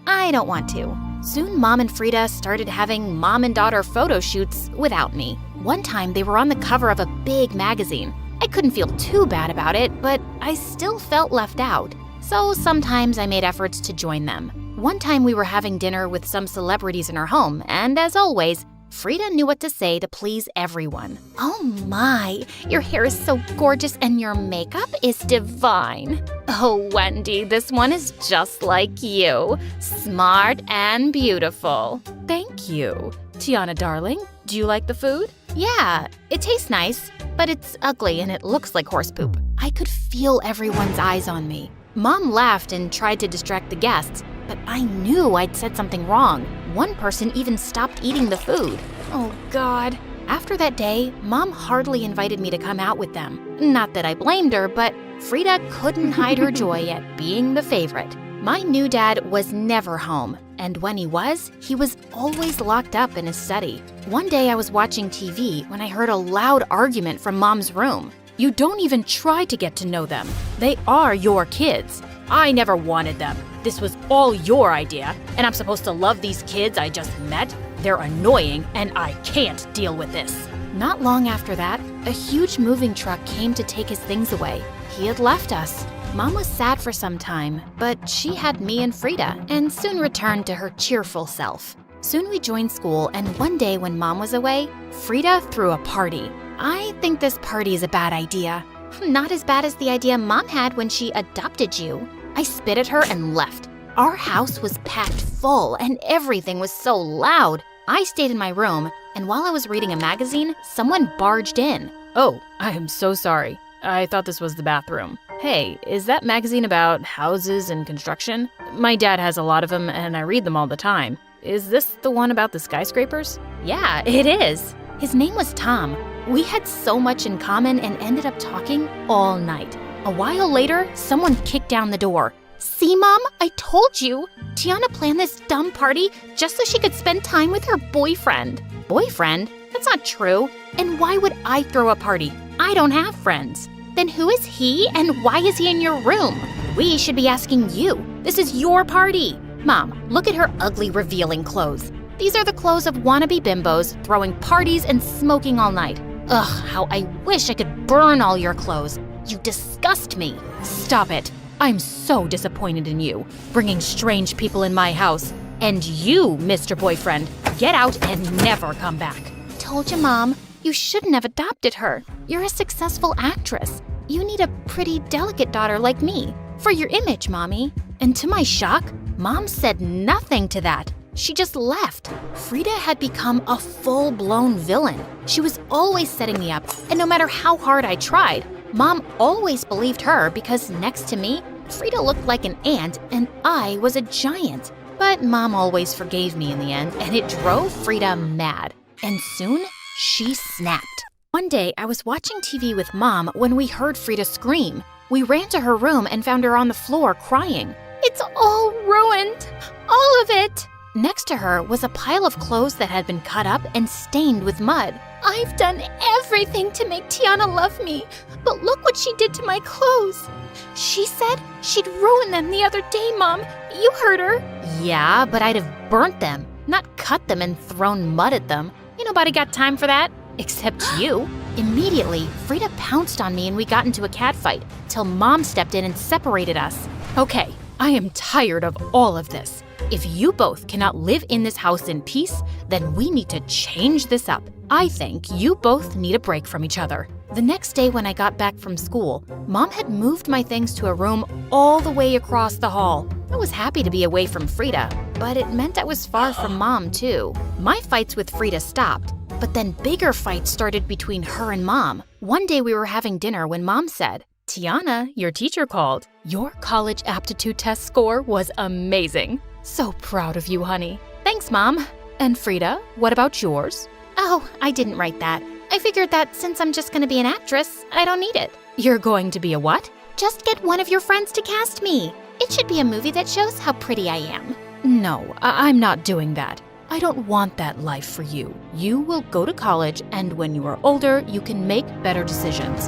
I don't want to. Soon Mom and Frida started having mom and daughter photo shoots without me. One time they were on the cover of a big magazine. I couldn't feel too bad about it, but I still felt left out. So sometimes I made efforts to join them. One time we were having dinner with some celebrities in our home, and as always, Frida knew what to say to please everyone. Oh my, your hair is so gorgeous and your makeup is divine. Oh, Wendy, this one is just like you. Smart and beautiful. Thank you. Tiana, darling, do you like the food? Yeah, it tastes nice, but it's ugly and it looks like horse poop. I could feel everyone's eyes on me. Mom laughed and tried to distract the guests, but I knew I'd said something wrong. One person even stopped eating the food. Oh, God. After that day, Mom hardly invited me to come out with them. Not that I blamed her, but Frida couldn't hide her joy at being the favorite. My new dad was never home, and when he was always locked up in his study. One day I was watching TV when I heard a loud argument from Mom's room. You don't even try to get to know them. They are your kids. I never wanted them. This was all your idea, and I'm supposed to love these kids I just met? They're annoying, and I can't deal with this. Not long after that, a huge moving truck came to take his things away. He had left us. Mom was sad for some time, but she had me and Frida, and soon returned to her cheerful self. Soon we joined school, and one day when Mom was away, Frida threw a party. I think this party is a bad idea. Not as bad as the idea Mom had when she adopted you. I spit at her and left. Our house was packed full and everything was so loud. I stayed in my room, and while I was reading a magazine, someone barged in. Oh, I am so sorry. I thought this was the bathroom. Hey, is that magazine about houses and construction? My dad has a lot of them and I read them all the time. Is this the one about the skyscrapers? Yeah, it is. His name was Tom. We had so much in common and ended up talking all night. A while later, someone kicked down the door. See, Mom? I told you. Tiana planned this dumb party just so she could spend time with her boyfriend. Boyfriend? That's not true. And why would I throw a party? I don't have friends. Then who is he and why is he in your room? We should be asking you. This is your party. Mom, look at her ugly, revealing clothes. These are the clothes of wannabe bimbos throwing parties and smoking all night. Ugh, how I wish I could burn all your clothes. You disgust me. Stop it. I'm so disappointed in you, bringing strange people in my house. And you, Mr. Boyfriend, get out and never come back. Told you, Mom. You shouldn't have adopted her. You're a successful actress. You need a pretty, delicate daughter like me. For your image, Mommy. And to my shock, Mom said nothing to that. She just left. Frida had become a full-blown villain. She was always setting me up, and no matter how hard I tried, Mom always believed her because next to me, Frida looked like an ant and I was a giant. But Mom always forgave me in the end, and it drove Frida mad. And soon, she snapped. One day, I was watching TV with Mom when we heard Frida scream. We ran to her room and found her on the floor crying. It's all ruined. All of it. Next to her was a pile of clothes that had been cut up and stained with mud. I've done everything to make Tiana love me, but look what she did to my clothes. She said she'd ruin them the other day, Mom. You heard her. Yeah, but I'd have burnt them, not cut them and thrown mud at them. Ain't nobody got time for that, except you. Immediately, Frida pounced on me and we got into a catfight, till Mom stepped in and separated us. Okay, I am tired of all of this. If you both cannot live in this house in peace, then we need to change this up. I think you both need a break from each other. The next day when I got back from school, Mom had moved my things to a room all the way across the hall. I was happy to be away from Frida, but it meant I was far from Mom too. My fights with Frida stopped, but then bigger fights started between her and Mom. One day we were having dinner when Mom said, "Tiana, your teacher called. Your college aptitude test score was amazing. So proud of you, honey." "Thanks, Mom." "And Frida, what about yours?" "Oh, I didn't write that. I figured that since I'm just gonna be an actress, I don't need it." "You're going to be a what?" "Just get one of your friends to cast me. It should be a movie that shows how pretty I am." "No, I'm not doing that. I don't want that life for you. You will go to college, and when you are older, you can make better decisions."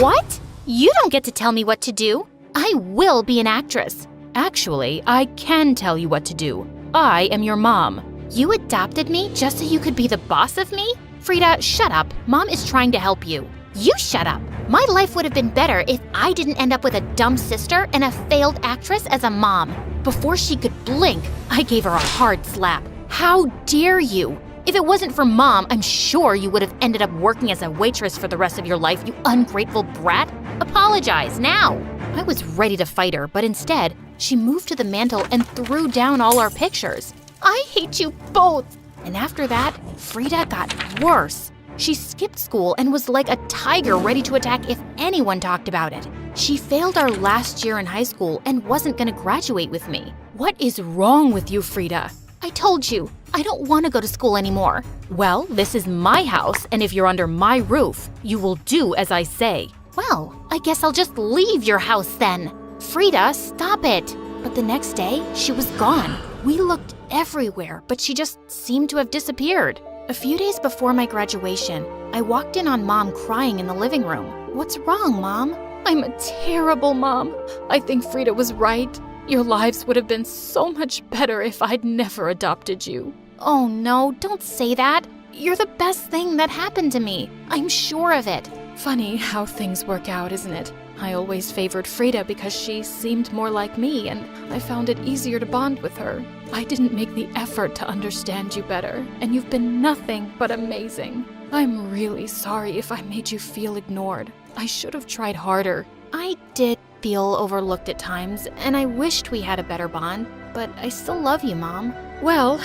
"What? You don't get to tell me what to do. I will be an actress." "Actually, I can tell you what to do. I am your mom." "You adopted me just so you could be the boss of me?" "Frida, shut up. Mom is trying to help you." "You shut up. My life would have been better if I didn't end up with a dumb sister and a failed actress as a mom." Before she could blink, I gave her a hard slap. "How dare you? If it wasn't for Mom, I'm sure you would have ended up working as a waitress for the rest of your life, you ungrateful brat. Apologize now." I was ready to fight her, but instead, she moved to the mantel and threw down all our pictures. "I hate you both." And after that, Frida got worse. She skipped school and was like a tiger ready to attack if anyone talked about it. She failed our last year in high school and wasn't gonna graduate with me. What is wrong with you, Frida? "I told you, I don't want to go to school anymore." "Well, this is my house, and if you're under my roof, you will do as I say." "Well, I guess I'll just leave your house then." "Frida, stop it." But the next day, she was gone. We looked everywhere, but she just seemed to have disappeared. A few days before my graduation, I walked in on Mom crying in the living room. "What's wrong, Mom?" "I'm a terrible mom. I think Frida was right. Your lives would have been so much better if I'd never adopted you." "Oh no, don't say that. You're the best thing that happened to me. I'm sure of it." Funny how things work out, isn't it? I always favored Frida because she seemed more like me, and I found it easier to bond with her. I didn't make the effort to understand you better, and you've been nothing but amazing. I'm really sorry if I made you feel ignored. I should have tried harder. I did feel overlooked at times, and I wished we had a better bond, but I still love you, Mom. Well,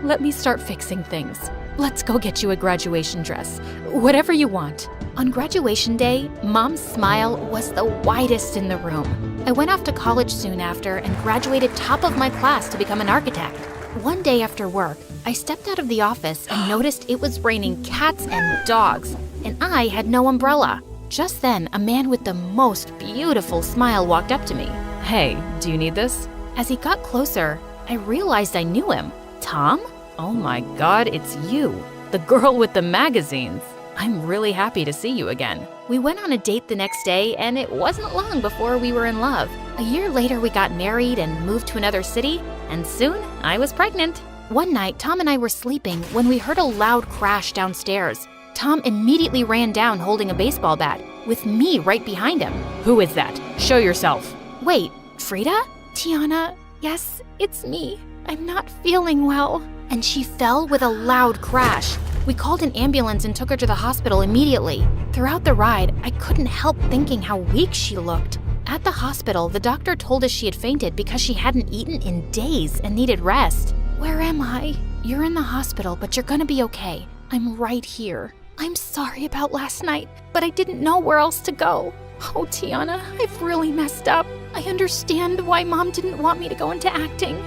let me start fixing things. Let's go get you a graduation dress. Whatever you want. On graduation day, Mom's smile was the widest in the room. I went off to college soon after and graduated top of my class to become an architect. One day after work, I stepped out of the office and noticed it was raining cats and dogs, and I had no umbrella. Just then, a man with the most beautiful smile walked up to me. "Hey, do you need this?" As he got closer, I realized I knew him. "Tom? Oh my God, it's you. The girl with the magazines. I'm really happy to see you again." We went on a date the next day, and it wasn't long before we were in love. A year later, we got married and moved to another city, and soon I was pregnant. One night, Tom and I were sleeping when we heard a loud crash downstairs. Tom immediately ran down holding a baseball bat, with me right behind him. "Who is that? Show yourself." "Wait, Frida?" "Tiana, yes, it's me. I'm not feeling well." And she fell with a loud crash. We called an ambulance and took her to the hospital immediately. Throughout the ride, I couldn't help thinking how weak she looked. At the hospital, the doctor told us she had fainted because she hadn't eaten in days and needed rest. Where am I? You're in the hospital, but you're gonna be okay. I'm right here. I'm sorry about last night, but I didn't know where else to go. Oh, Tiana, I've really messed up. I understand why Mom didn't want me to go into acting.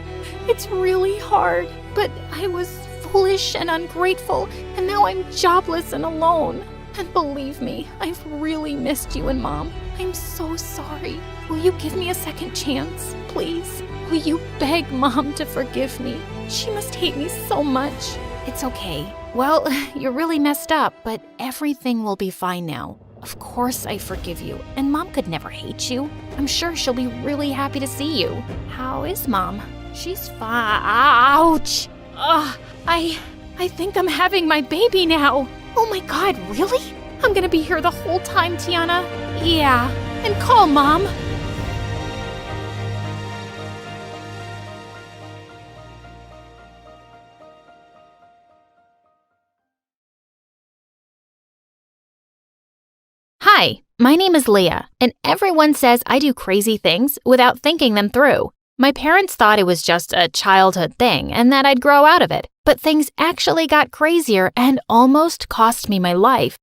It's really hard, but I was foolish and ungrateful, and now I'm jobless and alone. And believe me, I've really missed you and Mom. I'm so sorry. Will you give me a second chance, please? Will you beg Mom to forgive me? She must hate me so much. It's okay. Well, you're really messed up, but everything will be fine now. Of course I forgive you, and Mom could never hate you. I'm sure she'll be really happy to see you. How is Mom? She's fine. Ouch! Ugh, I think I'm having my baby now. Oh my God, really? I'm gonna be here the whole time, Tiana? Yeah, and call Mom. Hi, my name is Leah, and everyone says I do crazy things without thinking them through. My parents thought it was just a childhood thing and that I'd grow out of it, but things actually got crazier and almost cost me my life.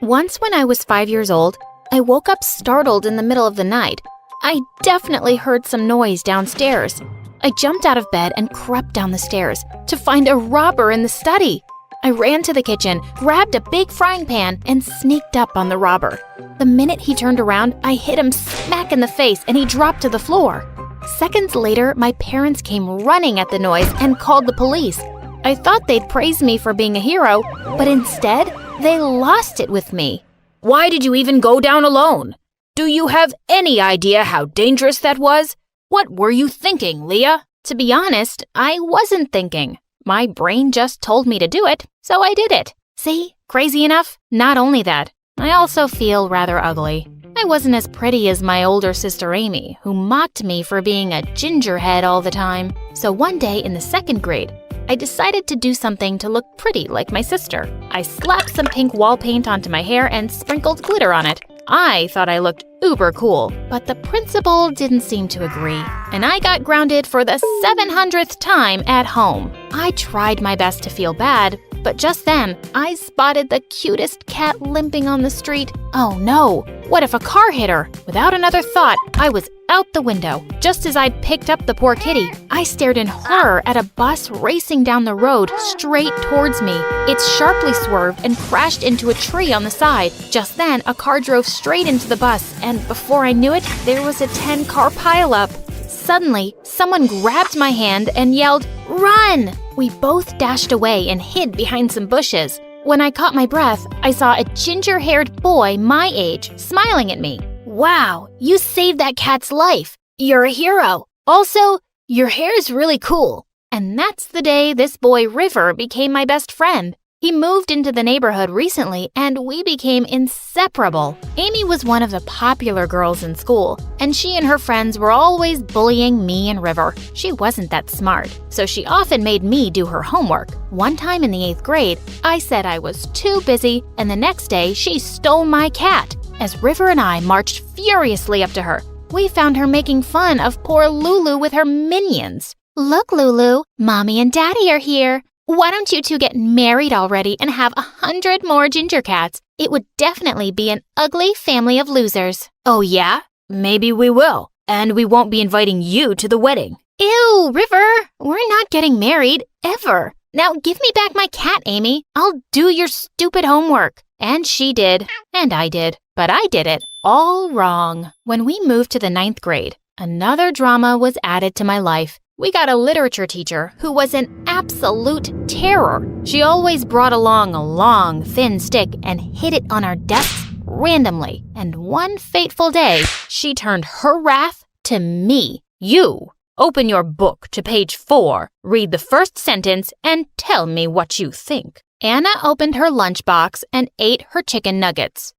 Once when I was 5 years old, I woke up startled in the middle of the night. I definitely heard some noise downstairs. I jumped out of bed and crept down the stairs to find a robber in the study. I ran to the kitchen, grabbed a big frying pan, and sneaked up on the robber. The minute he turned around, I hit him smack in the face and he dropped to the floor. Seconds later, my parents came running at the noise and called the police. I thought they'd praise me for being a hero, but instead, they lost it with me. Why did you even go down alone? Do you have any idea how dangerous that was? What were you thinking, Leah? To be honest, I wasn't thinking. My brain just told me to do it, so I did it. See? Crazy enough? Not only that, I also feel rather ugly. I wasn't as pretty as my older sister Amy, who mocked me for being a gingerhead all the time. So one day in the 2nd grade, I decided to do something to look pretty like my sister. I slapped some pink wall paint onto my hair and sprinkled glitter on it. I thought I looked uber cool, but the principal didn't seem to agree, and I got grounded for the 700th time at home. I tried my best to feel bad, but just then, I spotted the cutest cat limping on the street. Oh no, what if a car hit her? Without another thought, I was out the window. Just as I'd picked up the poor kitty, I stared in horror at a bus racing down the road straight towards me. It sharply swerved and crashed into a tree on the side. Just then, a car drove straight into the bus, and before I knew it, there was a 10-car pileup. Suddenly, someone grabbed my hand and yelled, "Run!" We both dashed away and hid behind some bushes. When I caught my breath, I saw a ginger-haired boy my age smiling at me. "Wow, you saved that cat's life. You're a hero. Also, your hair is really cool." And that's the day this boy River became my best friend. He moved into the neighborhood recently, and we became inseparable. Amy was one of the popular girls in school, and she and her friends were always bullying me and River. She wasn't that smart, so she often made me do her homework. One time in the 8th grade, I said I was too busy, and the next day she stole my cat. As River and I marched furiously up to her, we found her making fun of poor Lulu with her minions. "Look, Lulu, Mommy and Daddy are here. Why don't you two get married already and have 100 more ginger cats? It would definitely be an ugly family of losers." "Oh yeah? Maybe we will. And we won't be inviting you to the wedding." "Ew, River, we're not getting married, ever. Now give me back my cat, Amy. I'll do your stupid homework." And she did, and I did, but I did it all wrong. When we moved to the 9th grade, another drama was added to my life. We got a literature teacher who was an absolute terror. She always brought along a long, thin stick and hid it on our desks randomly. And one fateful day, she turned her wrath to me. "You, open your book to page 4, read the first sentence, and tell me what you think." Anna opened her lunchbox and ate her chicken nuggets.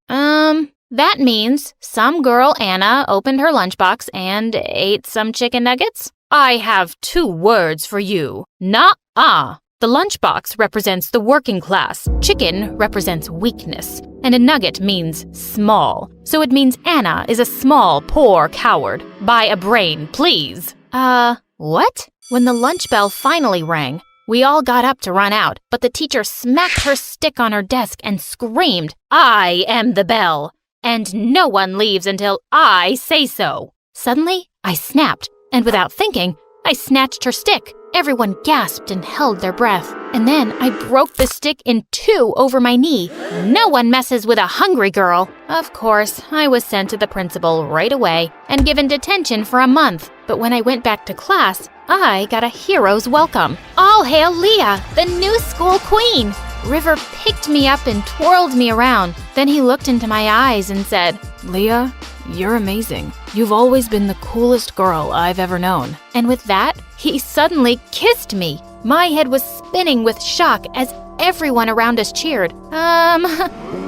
That means some girl Anna opened her lunchbox and ate some chicken nuggets? I have 2 words for you. Nuh-uh. The lunchbox represents the working class, chicken represents weakness, and a nugget means small. So it means Anna is a small, poor coward. Buy a brain, please. What? When the lunch bell finally rang, we all got up to run out, but the teacher smacked her stick on her desk and screamed, "I am the bell, and no one leaves until I say so." Suddenly, I snapped, and without thinking, I snatched her stick. Everyone gasped and held their breath. And then I broke the stick in two over my knee. No one messes with a hungry girl. Of course, I was sent to the principal right away and given detention for a month. But when I went back to class, I got a hero's welcome. All hail Leah, the new school queen! River picked me up and twirled me around. Then he looked into my eyes and said, "Leah, you're amazing. You've always been the coolest girl I've ever known." And with that, he suddenly kissed me. My head was spinning with shock as everyone around us cheered.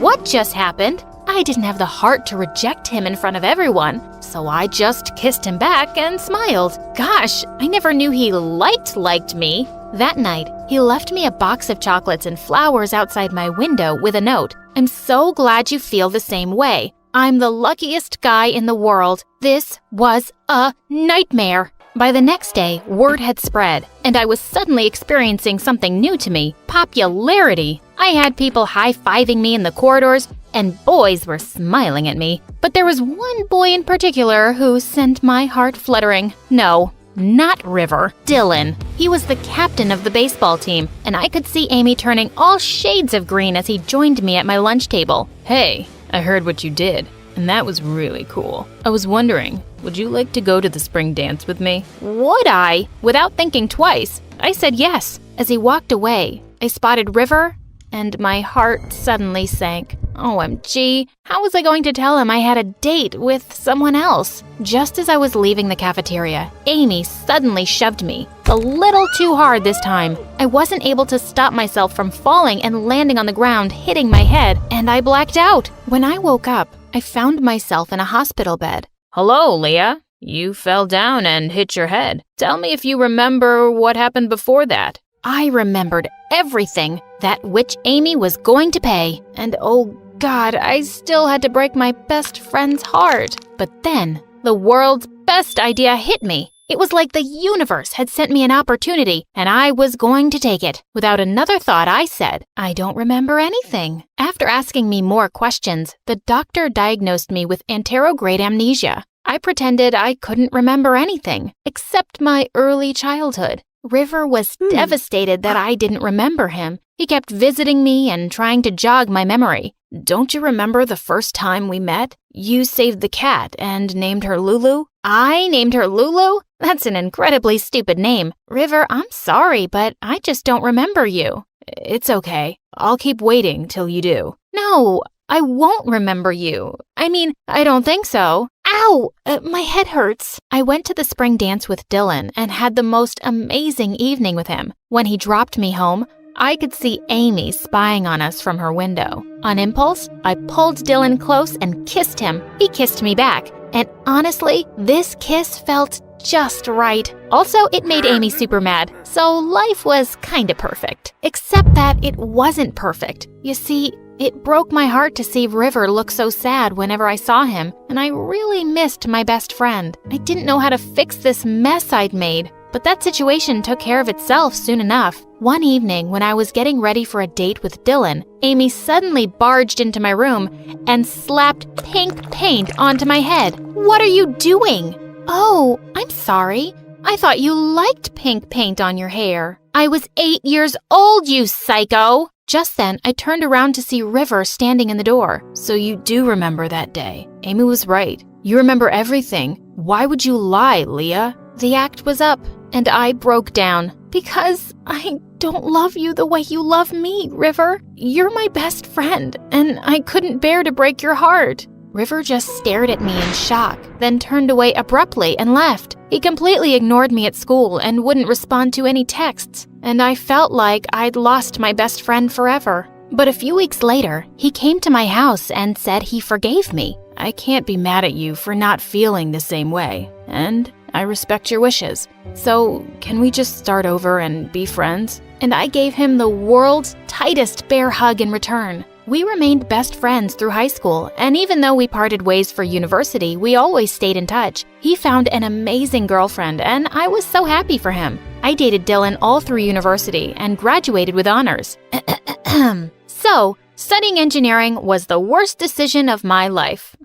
What just happened? I didn't have the heart to reject him in front of everyone, so I just kissed him back and smiled. Gosh, I never knew he liked me. That night, he left me a box of chocolates and flowers outside my window with a note. "I'm so glad you feel the same way. I'm the luckiest guy in the world. This was a nightmare." By the next day, word had spread, and I was suddenly experiencing something new to me: popularity. I had people high-fiving me in the corridors, and boys were smiling at me. But there was one boy in particular who sent my heart fluttering. No, not River, Dylan. He was the captain of the baseball team, and I could see Amy turning all shades of green as he joined me at my lunch table. "Hey, I heard what you did, and that was really cool. I was wondering, would you like to go to the spring dance with me?" Would I? Without thinking twice, I said yes. As he walked away, I spotted River, and my heart suddenly sank. OMG, how was I going to tell him I had a date with someone else? Just as I was leaving the cafeteria, Amy suddenly shoved me, a little too hard this time. I wasn't able to stop myself from falling and landing on the ground, hitting my head, and I blacked out. When I woke up, I found myself in a hospital bed. "Hello, Leah. You fell down and hit your head. Tell me if you remember what happened before that." I remembered everything, that which Amy was going to pay. And oh God, I still had to break my best friend's heart. But then, the world's best idea hit me. It was like the universe had sent me an opportunity, and I was going to take it. Without another thought, I said, "I don't remember anything." After asking me more questions, the doctor diagnosed me with anterograde amnesia. I pretended I couldn't remember anything, except my early childhood. River was devastated that I didn't remember him. He kept visiting me and trying to jog my memory. "Don't you remember the first time we met? You saved the cat and named her Lulu." I named her Lulu? That's an incredibly stupid name. River, I'm sorry, but I just don't remember you. It's okay. I'll keep waiting till you do. No, I won't remember you. I don't think so. Ow! My head hurts. I went to the spring dance with Dylan and had the most amazing evening with him. When he dropped me home, I could see Amy spying on us from her window. On impulse, I pulled Dylan close and kissed him. He kissed me back. And honestly, this kiss felt just right. Also, it made Amy super mad, so life was kinda perfect. Except that it wasn't perfect. You see, it broke my heart to see River look so sad whenever I saw him, and I really missed my best friend. I didn't know how to fix this mess I'd made, but that situation took care of itself soon enough. One evening, when I was getting ready for a date with Dylan, Amy suddenly barged into my room and slapped pink paint onto my head. "What are you doing?" "Oh, I'm sorry. I thought you liked pink paint on your hair." "I was 8 years old, you psycho!" Just then, I turned around to see River standing in the door. "So you do remember that day. Amy was right. You remember everything. Why would you lie, Leah?" The act was up, and I broke down. "Because I don't love you the way you love me, River. You're my best friend, and I couldn't bear to break your heart." River just stared at me in shock, then turned away abruptly and left. He completely ignored me at school and wouldn't respond to any texts, and I felt like I'd lost my best friend forever. But a few weeks later, he came to my house and said he forgave me. "I can't be mad at you for not feeling the same way, and I respect your wishes. So, can we just start over and be friends? And I gave him the world's tightest bear hug in return. We remained best friends through high school, and even though we parted ways for university, we always stayed in touch. He found an amazing girlfriend, and I was so happy for him. I dated Dylan all through university and graduated with honors. So, studying engineering was the worst decision of my life.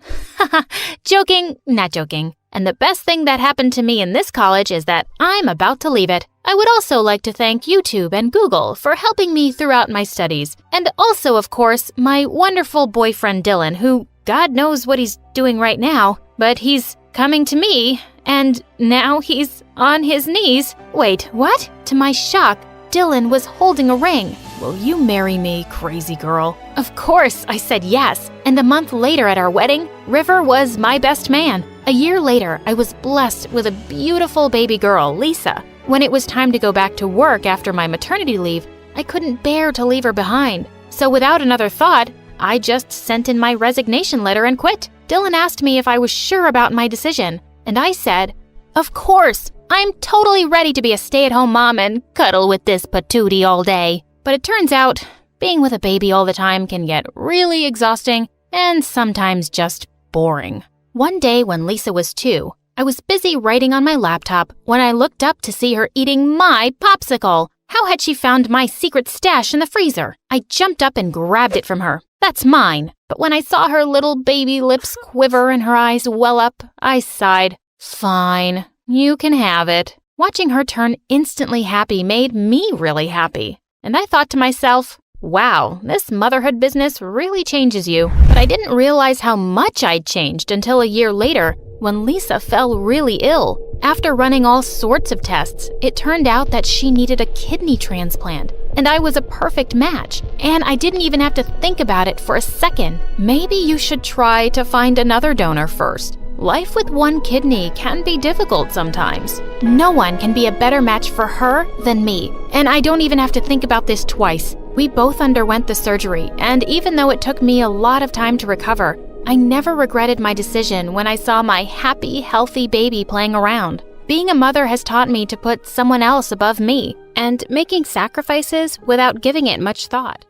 Joking, not joking. And the best thing that happened to me in this college is that I'm about to leave it. I would also like to thank YouTube and Google for helping me throughout my studies. And also, of course, my wonderful boyfriend Dylan, who God knows what he's doing right now, but he's coming to me, and now he's on his knees. Wait, what? To my shock, Dylan was holding a ring. Will you marry me, crazy girl? Of course, I said yes. And a month later at our wedding, River was my best man. A year later, I was blessed with a beautiful baby girl, Lisa. When it was time to go back to work after my maternity leave, I couldn't bear to leave her behind. So without another thought, I just sent in my resignation letter and quit. Dylan asked me if I was sure about my decision, and I said, of course, I'm totally ready to be a stay-at-home mom and cuddle with this patootie all day. But it turns out, being with a baby all the time can get really exhausting and sometimes just boring. One day when Lisa was 2, I was busy writing on my laptop when I looked up to see her eating my popsicle. How had she found my secret stash in the freezer? I jumped up and grabbed it from her. That's mine. But when I saw her little baby lips quiver and her eyes well up, I sighed. Fine, you can have it. Watching her turn instantly happy made me really happy. And I thought to myself, wow, this motherhood business really changes you. But I didn't realize how much I'd changed until a year later when Lisa fell really ill. After running all sorts of tests, it turned out that she needed a kidney transplant. And I was a perfect match. And I didn't even have to think about it for a second. Maybe you should try to find another donor first. Life with one kidney can be difficult sometimes. No one can be a better match for her than me. And I don't even have to think about this twice. We both underwent the surgery, and even though it took me a lot of time to recover, I never regretted my decision when I saw my happy, healthy baby playing around. Being a mother has taught me to put someone else above me, and making sacrifices without giving it much thought.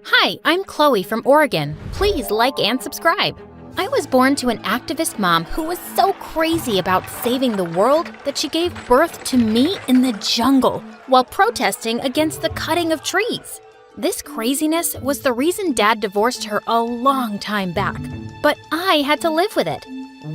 Hi, I'm Chloe from Oregon. Please like and subscribe. I was born to an activist mom who was so crazy about saving the world that she gave birth to me in the jungle while protesting against the cutting of trees. This craziness was the reason Dad divorced her a long time back, but I had to live with it.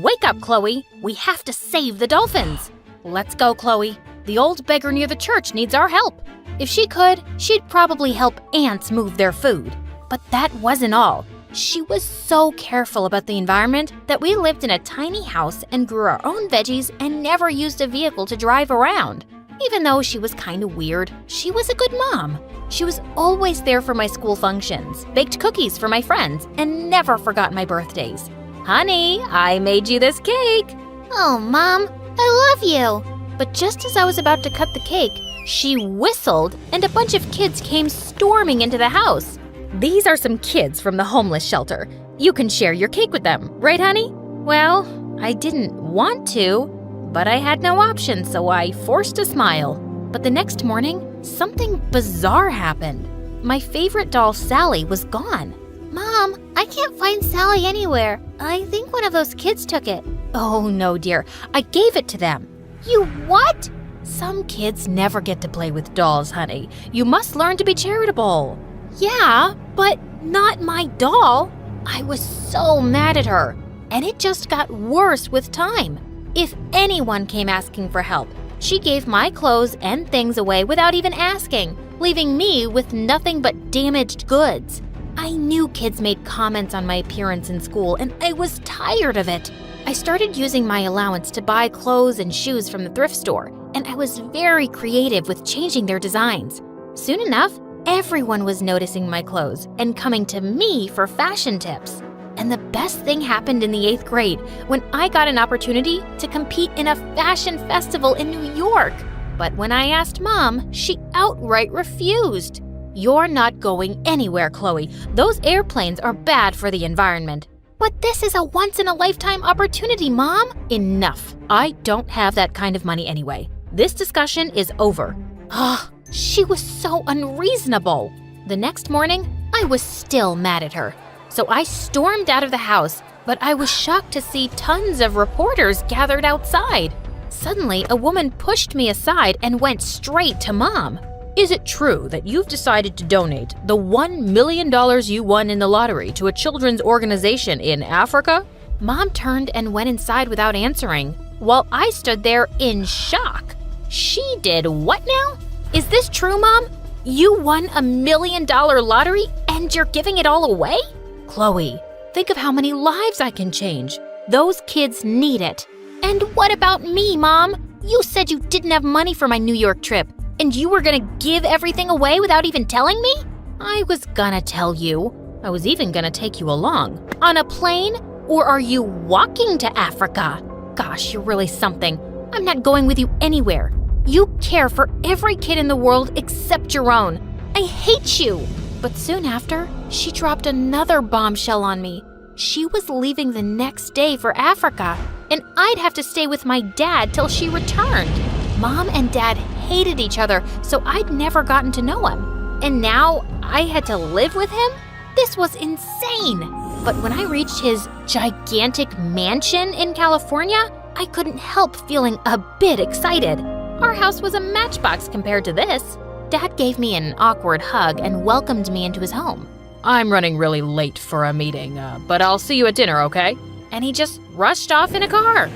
Wake up, Chloe. We have to save the dolphins. Let's go, Chloe. The old beggar near the church needs our help. If she could, she'd probably help ants move their food. But that wasn't all. She was so careful about the environment that we lived in a tiny house and grew our own veggies and never used a vehicle to drive around. Even though she was kind of weird, she was a good mom. She was always there for my school functions, baked cookies for my friends, and never forgot my birthdays. Honey, I made you this cake. Oh, Mom, I love you. But just as I was about to cut the cake, she whistled and a bunch of kids came storming into the house. These are some kids from the homeless shelter. You can share your cake with them, right, honey? Well, I didn't want to, but I had no option, so I forced a smile. But the next morning, something bizarre happened. My favorite doll, Sally, was gone. Mom, I can't find Sally anywhere. I think one of those kids took it. Oh, no, dear. I gave it to them. You what? Some kids never get to play with dolls, honey. You must learn to be charitable. Yeah, but not my doll. I was so mad at her, and it just got worse with time. If anyone came asking for help, she gave my clothes and things away without even asking, leaving me with nothing but damaged goods. I knew kids made comments on my appearance in school, and I was tired of it. I started using my allowance to buy clothes and shoes from the thrift store, and I was very creative with changing their designs. Soon enough, everyone was noticing my clothes and coming to me for fashion tips. And the best thing happened in the 8th grade when I got an opportunity to compete in a fashion festival in New York. But when I asked Mom, she outright refused. You're not going anywhere, Chloe. Those airplanes are bad for the environment. But this is a once-in-a-lifetime opportunity, Mom. Enough. I don't have that kind of money anyway. This discussion is over. Ugh, she was so unreasonable. The next morning, I was still mad at her. So I stormed out of the house, but I was shocked to see tons of reporters gathered outside. Suddenly, a woman pushed me aside and went straight to Mom. Is it true that you've decided to donate the $1 million you won in the lottery to a children's organization in Africa? Mom turned and went inside without answering, while I stood there in shock. She did what now? Is this true, Mom? You won $1 million lottery and you're giving it all away? Chloe, think of how many lives I can change. Those kids need it. And what about me, Mom? You said you didn't have money for my New York trip, and you were gonna give everything away without even telling me? I was gonna tell you. I was even gonna take you along. On a plane? Or are you walking to Africa? Gosh, you're really something. I'm not going with you anywhere. You care for every kid in the world except your own. I hate you! But soon after, she dropped another bombshell on me. She was leaving the next day for Africa, and I'd have to stay with my dad till she returned. Mom and Dad hated each other, so I'd never gotten to know him. And now I had to live with him? This was insane! But when I reached his gigantic mansion in California, I couldn't help feeling a bit excited. Our house was a matchbox compared to this. Dad gave me an awkward hug and welcomed me into his home. I'm running really late for a meeting, but I'll see you at dinner, okay? And he just rushed off in a car.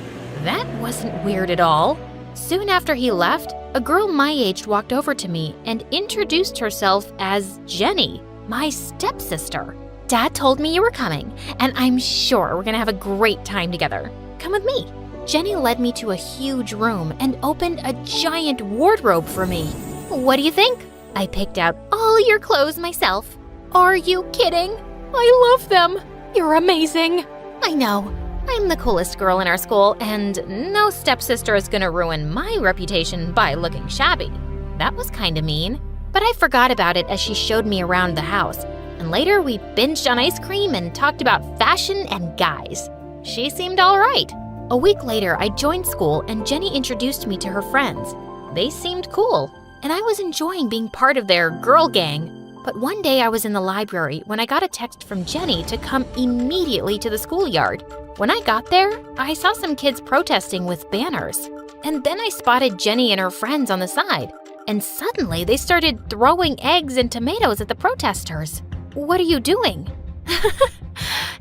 That wasn't weird at all. Soon after he left, a girl my age walked over to me and introduced herself as Jenny, my stepsister. Dad told me you were coming, and I'm sure we're gonna have a great time together. Come with me. Jenny led me to a huge room and opened a giant wardrobe for me. What do you think? I picked out all your clothes myself. Are you kidding? I love them. You're amazing. I know. I'm the coolest girl in our school, and no stepsister is gonna ruin my reputation by looking shabby. That was kinda mean, but I forgot about it as she showed me around the house. And later we binged on ice cream and talked about fashion and guys. She seemed all right. A week later, I joined school and Jenny introduced me to her friends. They seemed cool, and I was enjoying being part of their girl gang. But one day I was in the library when I got a text from Jenny to come immediately to the schoolyard. When I got there, I saw some kids protesting with banners. And then I spotted Jenny and her friends on the side. And suddenly they started throwing eggs and tomatoes at the protesters. What are you doing?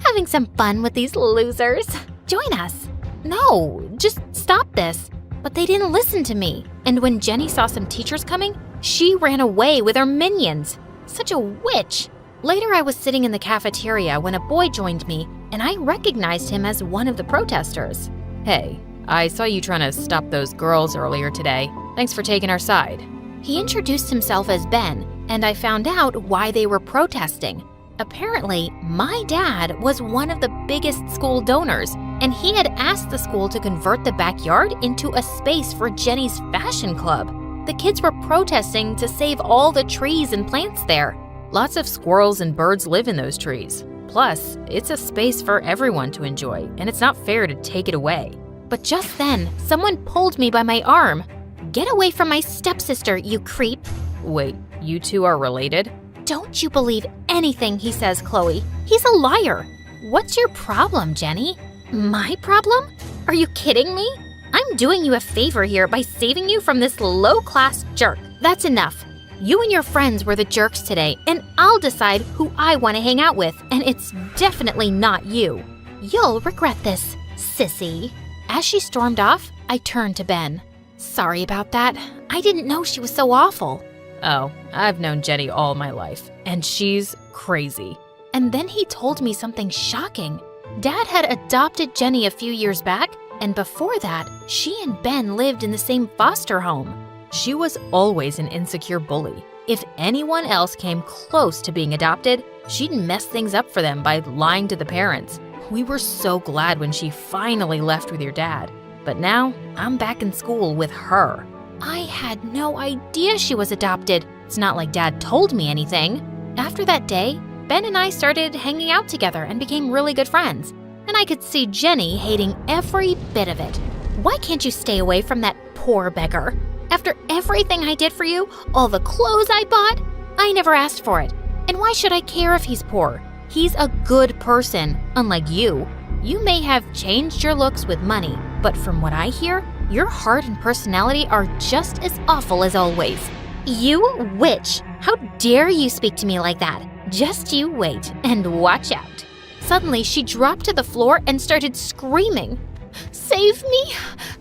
Having some fun with these losers. Join us. No, just stop this. But they didn't listen to me. And when Jenny saw some teachers coming, she ran away with her minions. Such a witch. Later, I was sitting in the cafeteria when a boy joined me, and I recognized him as one of the protesters. Hey, I saw you trying to stop those girls earlier today. Thanks for taking our side. He introduced himself as Ben, and I found out why they were protesting. Apparently, my dad was one of the biggest school donors, and he had asked the school to convert the backyard into a space for Jenny's fashion club. The kids were protesting to save all the trees and plants there. Lots of squirrels and birds live in those trees. Plus, it's a space for everyone to enjoy, and it's not fair to take it away. But just then, someone pulled me by my arm. Get away from my stepsister, you creep. Wait, you two are related? Don't you believe anything he says, Chloe. He's a liar. What's your problem, Jenny? My problem? Are you kidding me? I'm doing you a favor here by saving you from this low-class jerk. That's enough. You and your friends were the jerks today, and I'll decide who I want to hang out with, and it's definitely not you. You'll regret this, sissy. As she stormed off, I turned to Ben. Sorry about that. I didn't know she was so awful. Oh, I've known Jenny all my life, and she's crazy. And then he told me something shocking. Dad had adopted Jenny a few years back, and before that, she and Ben lived in the same foster home. She was always an insecure bully. If anyone else came close to being adopted, she'd mess things up for them by lying to the parents. We were so glad when she finally left with your dad. But now, I'm back in school with her. I had no idea she was adopted. It's not like Dad told me anything. After that day, Ben and I started hanging out together and became really good friends. And I could see Jenny hating every bit of it. Why can't you stay away from that poor beggar? After everything I did for you, all the clothes I bought, I never asked for it. And why should I care if he's poor? He's a good person, unlike you. You may have changed your looks with money, but from what I hear, your heart and personality are just as awful as always. You witch! How dare you speak to me like that? Just you wait and watch out. Suddenly, she dropped to the floor and started screaming. Save me!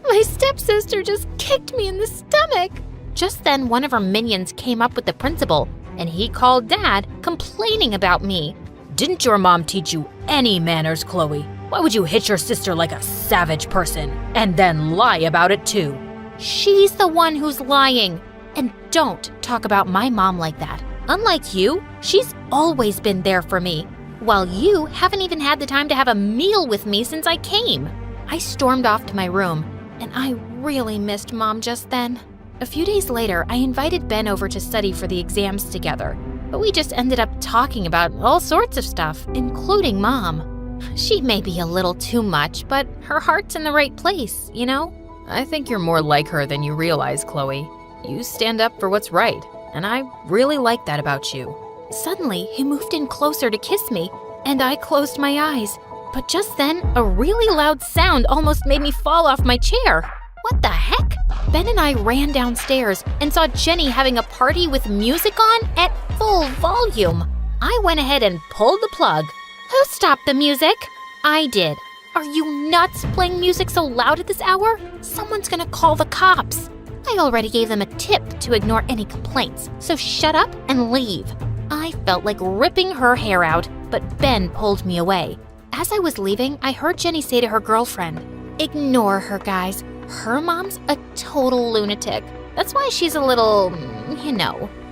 My stepsister just kicked me in the stomach! Just then, one of her minions came up with the principal, and he called Dad, complaining about me. Didn't your mom teach you any manners, Chloe? Why would you hit your sister like a savage person and then lie about it too? She's the one who's lying. And don't talk about my mom like that. Unlike you, she's always been there for me, while you haven't even had the time to have a meal with me since I came. I stormed off to my room, and I really missed Mom just then. A few days later, I invited Ben over to study for the exams together, but we just ended up talking about all sorts of stuff, including Mom. She may be a little too much, but her heart's in the right place, you know? I think you're more like her than you realize, Chloe. You stand up for what's right, and I really like that about you. Suddenly, he moved in closer to kiss me, and I closed my eyes. But just then, a really loud sound almost made me fall off my chair. What the heck? Ben and I ran downstairs and saw Jenny having a party with music on at full volume. I went ahead and pulled the plug. Who stopped the music? I did. Are you nuts playing music so loud at this hour? Someone's gonna call the cops. I already gave them a tip to ignore any complaints, so shut up and leave. I felt like ripping her hair out, but Ben pulled me away. As I was leaving, I heard Jenny say to her girlfriend, "Ignore her, guys. Her mom's a total lunatic. That's why she's a little,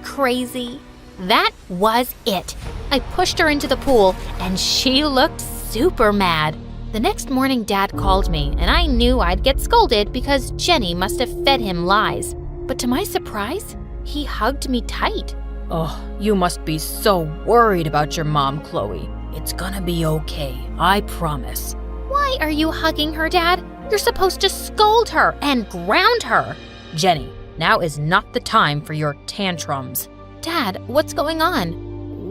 crazy." That was it. I pushed her into the pool, and she looked super mad. The next morning, Dad called me, and I knew I'd get scolded because Jenny must have fed him lies. But to my surprise, he hugged me tight. Oh, you must be so worried about your mom, Chloe. It's gonna be okay, I promise. Why are you hugging her, Dad? You're supposed to scold her and ground her. Jenny, now is not the time for your tantrums. Dad, what's going on?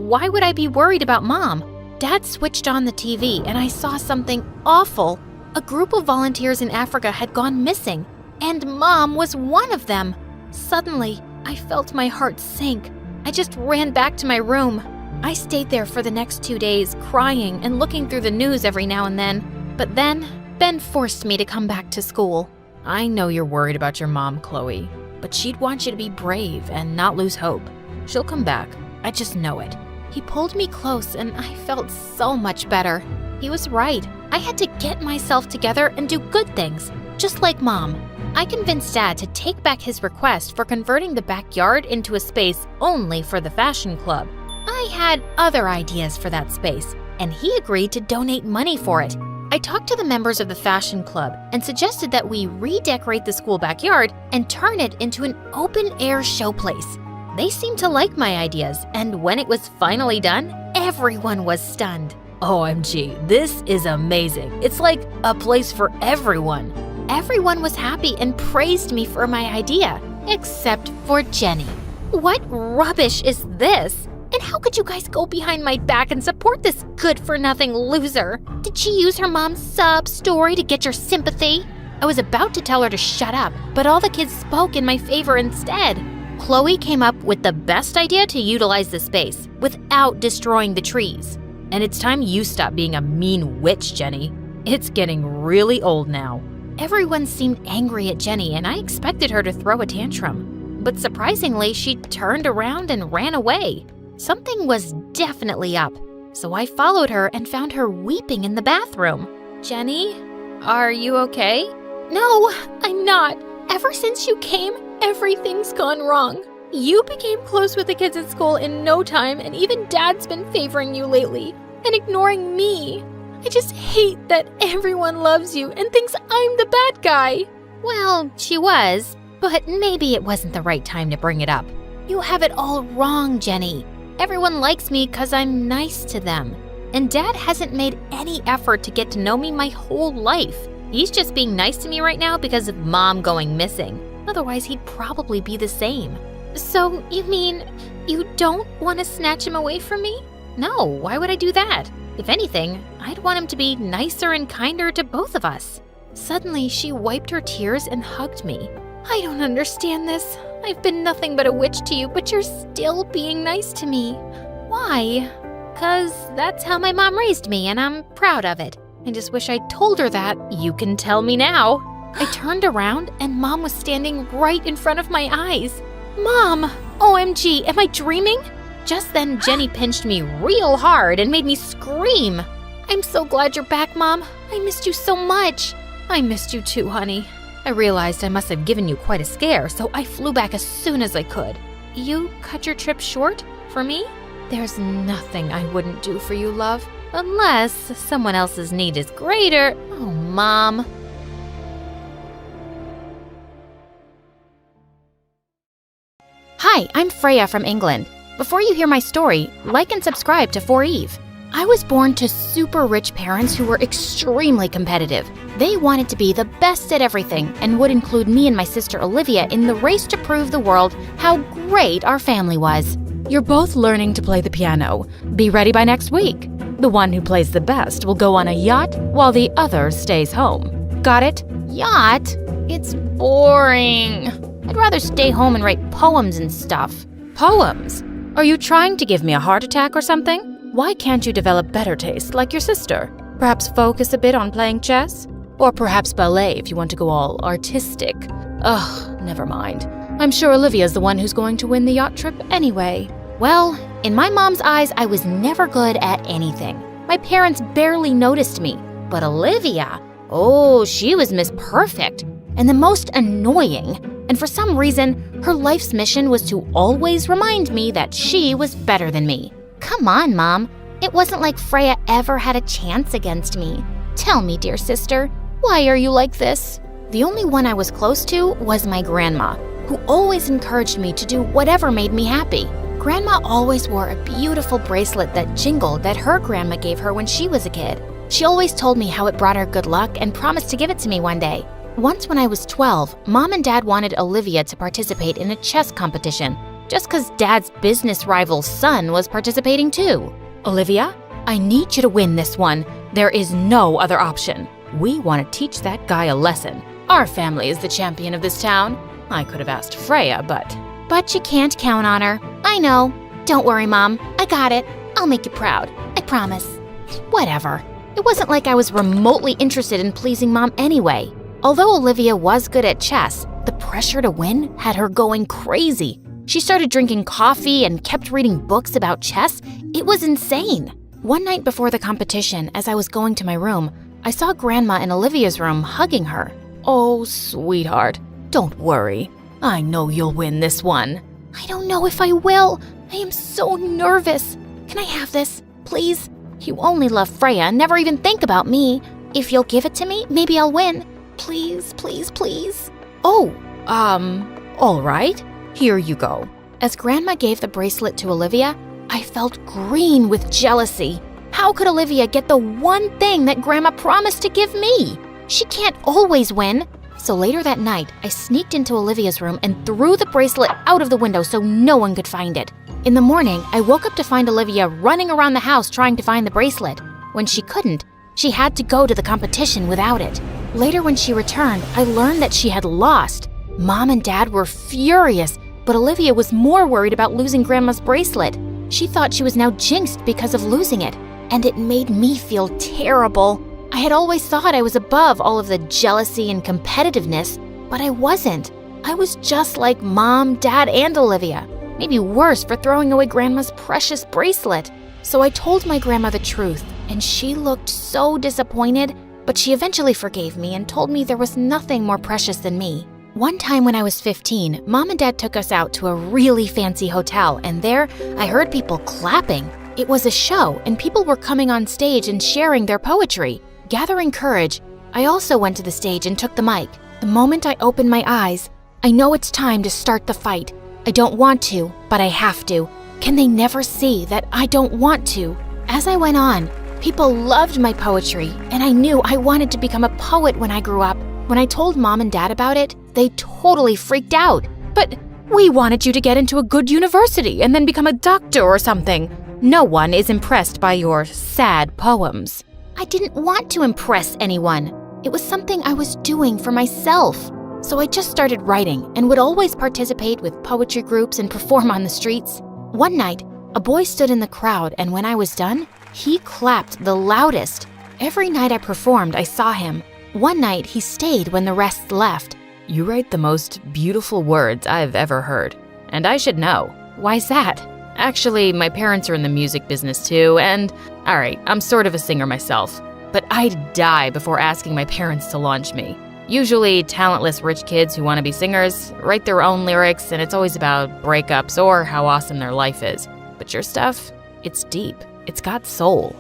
Why would I be worried about Mom? Dad switched on the TV and I saw something awful. A group of volunteers in Africa had gone missing, and Mom was one of them. Suddenly, I felt my heart sink. I just ran back to my room. I stayed there for the next 2 days, crying and looking through the news every now and then. But then, Ben forced me to come back to school. I know you're worried about your mom, Chloe, but she'd want you to be brave and not lose hope. She'll come back. I just know it. He pulled me close and I felt so much better. He was right. I had to get myself together and do good things, just like Mom. I convinced Dad to take back his request for converting the backyard into a space only for the fashion club. I had other ideas for that space, and he agreed to donate money for it. I talked to the members of the fashion club and suggested that we redecorate the school backyard and turn it into an open-air showplace. They seemed to like my ideas, and when it was finally done, everyone was stunned. OMG, this is amazing. It's like a place for everyone. Everyone was happy and praised me for my idea, except for Jenny. What rubbish is this? And how could you guys go behind my back and support this good-for-nothing loser? Did she use her mom's sub story to get your sympathy? I was about to tell her to shut up, but all the kids spoke in my favor instead. Chloe came up with the best idea to utilize the space without destroying the trees. And it's time you stop being a mean witch, Jenny. It's getting really old now. Everyone seemed angry at Jenny, and I expected her to throw a tantrum. But surprisingly, she turned around and ran away. Something was definitely up, so I followed her and found her weeping in the bathroom. Jenny, are you okay? No, I'm not. Ever since you came, everything's gone wrong. You became close with the kids at school in no time, and even Dad's been favoring you lately and ignoring me. I just hate that everyone loves you and thinks I'm the bad guy. Well, she was, but maybe it wasn't the right time to bring it up. You have it all wrong, Jenny. Everyone likes me because I'm nice to them. And Dad hasn't made any effort to get to know me my whole life. He's just being nice to me right now because of Mom going missing. Otherwise, he'd probably be the same. So, you mean you don't want to snatch him away from me? No, why would I do that? If anything, I'd want him to be nicer and kinder to both of us. Suddenly, she wiped her tears and hugged me. I don't understand this. I've been nothing but a witch to you, but you're still being nice to me. Why? 'Cause that's how my mom raised me, and I'm proud of it. I just wish I told her that. You can tell me now. I turned around, and Mom was standing right in front of my eyes. Mom! OMG, am I dreaming? Just then, Jenny pinched me real hard and made me scream. I'm so glad you're back, Mom. I missed you so much. I missed you too, honey. I realized I must have given you quite a scare, so I flew back as soon as I could. You cut your trip short? For me? There's nothing I wouldn't do for you, love. Unless someone else's need is greater. Oh, Mom. Hi, I'm Freya from England. Before you hear my story, like and subscribe to For Eve. I was born to super rich parents who were extremely competitive. They wanted to be the best at everything and would include me and my sister Olivia in the race to prove the world how great our family was. You're both learning to play the piano. Be ready by next week. The one who plays the best will go on a yacht while the other stays home. Got it? Yacht? It's boring. I'd rather stay home and write poems and stuff. Poems? Are you trying to give me a heart attack or something? Why can't you develop better taste like your sister? Perhaps focus a bit on playing chess? Or perhaps ballet if you want to go all artistic. Ugh, never mind. I'm sure Olivia's the one who's going to win the yacht trip anyway. Well, in my mom's eyes, I was never good at anything. My parents barely noticed me. But Olivia, oh, she was Miss Perfect. And the most annoying. And for some reason, her life's mission was to always remind me that she was better than me. Come on, Mom. It wasn't like Freya ever had a chance against me. Tell me, dear sister, why are you like this? The only one I was close to was my grandma, who always encouraged me to do whatever made me happy. Grandma always wore a beautiful bracelet that jingled that her grandma gave her when she was a kid. She always told me how it brought her good luck and promised to give it to me one day. Once when I was 12, Mom and Dad wanted Olivia to participate in a chess competition, just because Dad's business rival's son was participating too. Olivia, I need you to win this one. There is no other option. We want to teach that guy a lesson. Our family is the champion of this town. I could have asked Freya, but you can't count on her. I know. Don't worry, Mom. I got it. I'll make you proud. I promise. Whatever. It wasn't like I was remotely interested in pleasing Mom anyway. Although Olivia was good at chess, the pressure to win had her going crazy. She started drinking coffee and kept reading books about chess. It was insane. One night before the competition, as I was going to my room, I saw Grandma in Olivia's room hugging her. Oh, sweetheart, don't worry. I know you'll win this one. I don't know if I will. I am so nervous. Can I have this, please? You only love Freya and never even think about me. If you'll give it to me, maybe I'll win. Please, please, please. Oh, all right. Here you go. As Grandma gave the bracelet to Olivia, I felt green with jealousy. How could Olivia get the one thing that Grandma promised to give me? She can't always win. So later that night, I sneaked into Olivia's room and threw the bracelet out of the window so no one could find it. In the morning, I woke up to find Olivia running around the house trying to find the bracelet. When she couldn't, she had to go to the competition without it. Later when she returned, I learned that she had lost. Mom and Dad were furious, but Olivia was more worried about losing Grandma's bracelet. She thought she was now jinxed because of losing it, and it made me feel terrible. I had always thought I was above all of the jealousy and competitiveness, but I wasn't. I was just like Mom, Dad, and Olivia. Maybe worse for throwing away Grandma's precious bracelet. So I told my grandma the truth, and she looked so disappointed, but she eventually forgave me and told me there was nothing more precious than me. One time when I was 15, Mom and Dad took us out to a really fancy hotel, and there I heard people clapping. It was a show, and people were coming on stage and sharing their poetry. Gathering courage, I also went to the stage and took the mic. The moment I opened my eyes, I know it's time to start the fight. I don't want to, but I have to. Can they never see that I don't want to? As I went on, people loved my poetry, and I knew I wanted to become a poet when I grew up. When I told Mom and Dad about it, they totally freaked out. But we wanted you to get into a good university and then become a doctor or something. No one is impressed by your sad poems. I didn't want to impress anyone. It was something I was doing for myself. So I just started writing and would always participate with poetry groups and perform on the streets. One night, a boy stood in the crowd, and when I was done, he clapped the loudest. Every night I performed, I saw him. One night, he stayed when the rest left. You write the most beautiful words I've ever heard. And I should know. Why's that? Actually, my parents are in the music business too, and alright, I'm sort of a singer myself. But I'd die before asking my parents to launch me. Usually, talentless rich kids who want to be singers write their own lyrics, and it's always about breakups or how awesome their life is. But your stuff, it's deep. It's got soul.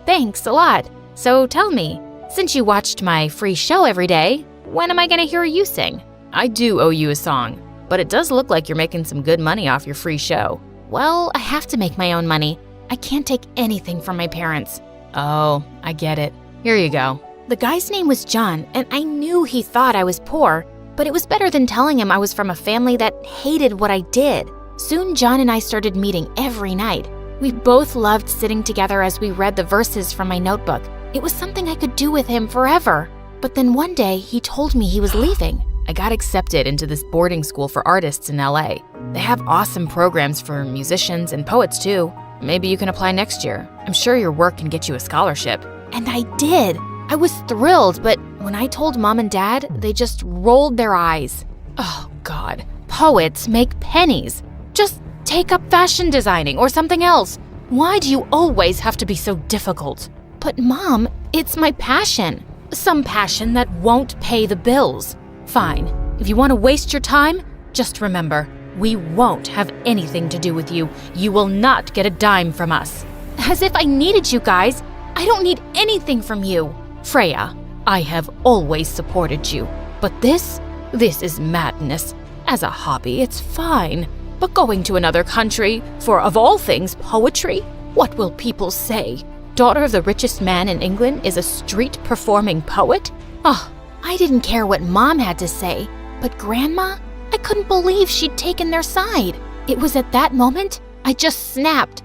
Thanks a lot. So tell me, since you watched my free show every day, when am I gonna hear you sing? I do owe you a song, but it does look like you're making some good money off your free show. Well, I have to make my own money. I can't take anything from my parents. Oh, I get it. Here you go. The guy's name was John, and I knew he thought I was poor, but it was better than telling him I was from a family that hated what I did. Soon, John and I started meeting every night. We both loved sitting together as we read the verses from my notebook. It was something I could do with him forever. But then one day, he told me he was leaving. I got accepted into this boarding school for artists in LA. They have awesome programs for musicians and poets too. Maybe you can apply next year. I'm sure your work can get you a scholarship. And I did. I was thrilled, but when I told Mom and Dad, they just rolled their eyes. Oh, God. Poets make pennies. Just take up fashion designing or something else. Why do you always have to be so difficult? But Mom, it's my passion. Some passion that won't pay the bills. Fine. If you want to waste your time, just remember, we won't have anything to do with you. You will not get a dime from us. As if I needed you guys. I don't need anything from you. Freya, I have always supported you. But this is madness. As a hobby, it's fine. But going to another country for, of all things, poetry? What will people say? Daughter of the richest man in England is a street-performing poet? Oh, I didn't care what Mom had to say. But Grandma, I couldn't believe she'd taken their side. It was at that moment I just snapped.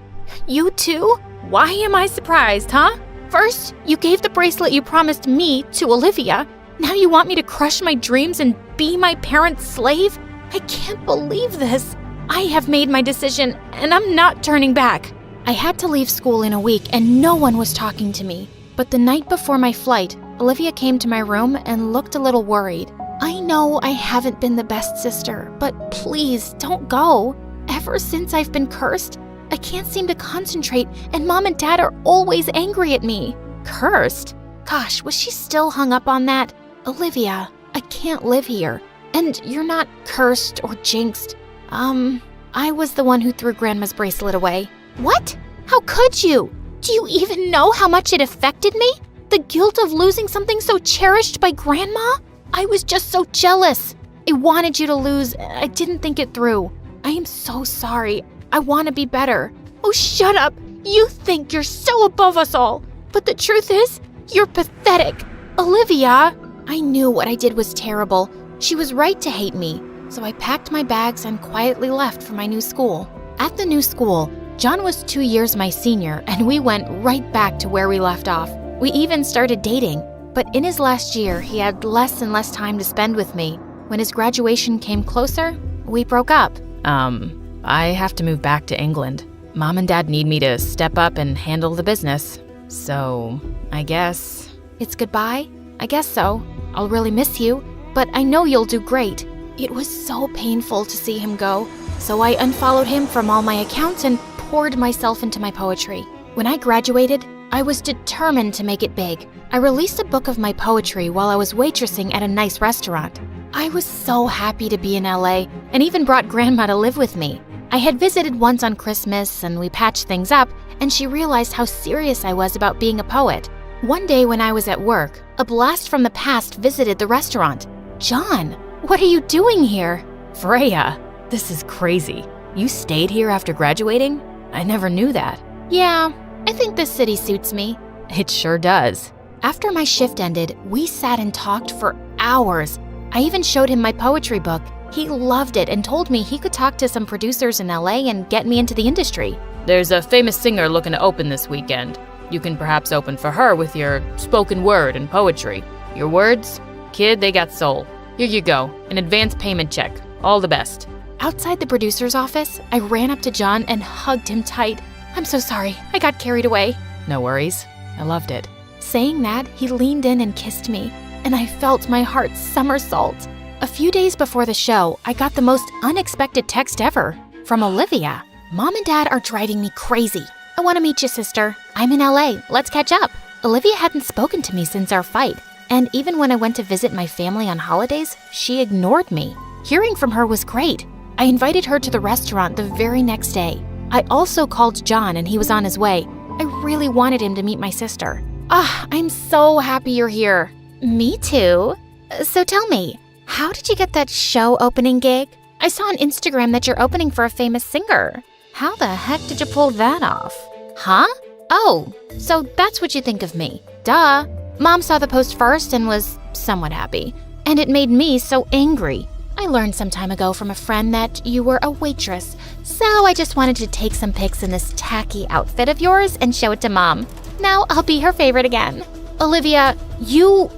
You too? Why am I surprised, huh? First, you gave the bracelet you promised me to Olivia. Now you want me to crush my dreams and be my parents' slave? I can't believe this. I have made my decision, and I'm not turning back. I had to leave school in a week, and no one was talking to me. But the night before my flight, Olivia came to my room and looked a little worried. I know I haven't been the best sister, but please don't go. Ever since I've been cursed, I can't seem to concentrate, and Mom and Dad are always angry at me. Cursed? Gosh, was she still hung up on that? Olivia, I can't live here. And you're not cursed or jinxed. I was the one who threw Grandma's bracelet away. What? How could you? Do you even know how much it affected me? The guilt of losing something so cherished by Grandma? I was just so jealous. I wanted you to lose. I didn't think it through. I am so sorry. I want to be better. Oh, shut up. You think you're so above us all. But the truth is, you're pathetic. Olivia, I knew what I did was terrible. She was right to hate me. So I packed my bags and quietly left for my new school. At the new school, John was 2 years my senior, and we went right back to where we left off. We even started dating. But in his last year, he had less and less time to spend with me. When his graduation came closer, we broke up. I have to move back to England. Mom and Dad need me to step up and handle the business. So, I guess... It's goodbye? I guess so. I'll really miss you, but I know you'll do great. It was so painful to see him go, so I unfollowed him from all my accounts and poured myself into my poetry. When I graduated, I was determined to make it big. I released a book of my poetry while I was waitressing at a nice restaurant. I was so happy to be in LA and even brought Grandma to live with me. I had visited once on Christmas and we patched things up, and she realized how serious I was about being a poet. One day when I was at work, a blast from the past visited the restaurant. John, what are you doing here? Freya, this is crazy. You stayed here after graduating? I never knew that. Yeah, I think this city suits me. It sure does. After my shift ended, we sat and talked for hours. I even showed him my poetry book. He loved it and told me he could talk to some producers in LA and get me into the industry. There's a famous singer looking to open this weekend. You can perhaps open for her with your spoken word and poetry. Your words? Kid, they got soul. Here you go, an advance payment check. All the best. Outside the producer's office, I ran up to John and hugged him tight. I'm so sorry, I got carried away. No worries. I loved it. Saying that, he leaned in and kissed me, and I felt my heart somersault. A few days before the show, I got the most unexpected text ever from Olivia. Mom and Dad are driving me crazy. I want to meet you, sister. I'm in LA. Let's catch up. Olivia hadn't spoken to me since our fight, and even when I went to visit my family on holidays, she ignored me. Hearing from her was great. I invited her to the restaurant the very next day. I also called John and he was on his way. I really wanted him to meet my sister. I'm so happy you're here. Me too. So tell me, how did you get that show opening gig? I saw on Instagram that you're opening for a famous singer. How the heck did you pull that off? Huh? Oh, so that's what you think of me. Duh. Mom saw the post first and was somewhat happy. And it made me so angry. I learned some time ago from a friend that you were a waitress, so I just wanted to take some pics in this tacky outfit of yours and show it to Mom. Now I'll be her favorite again. Olivia, you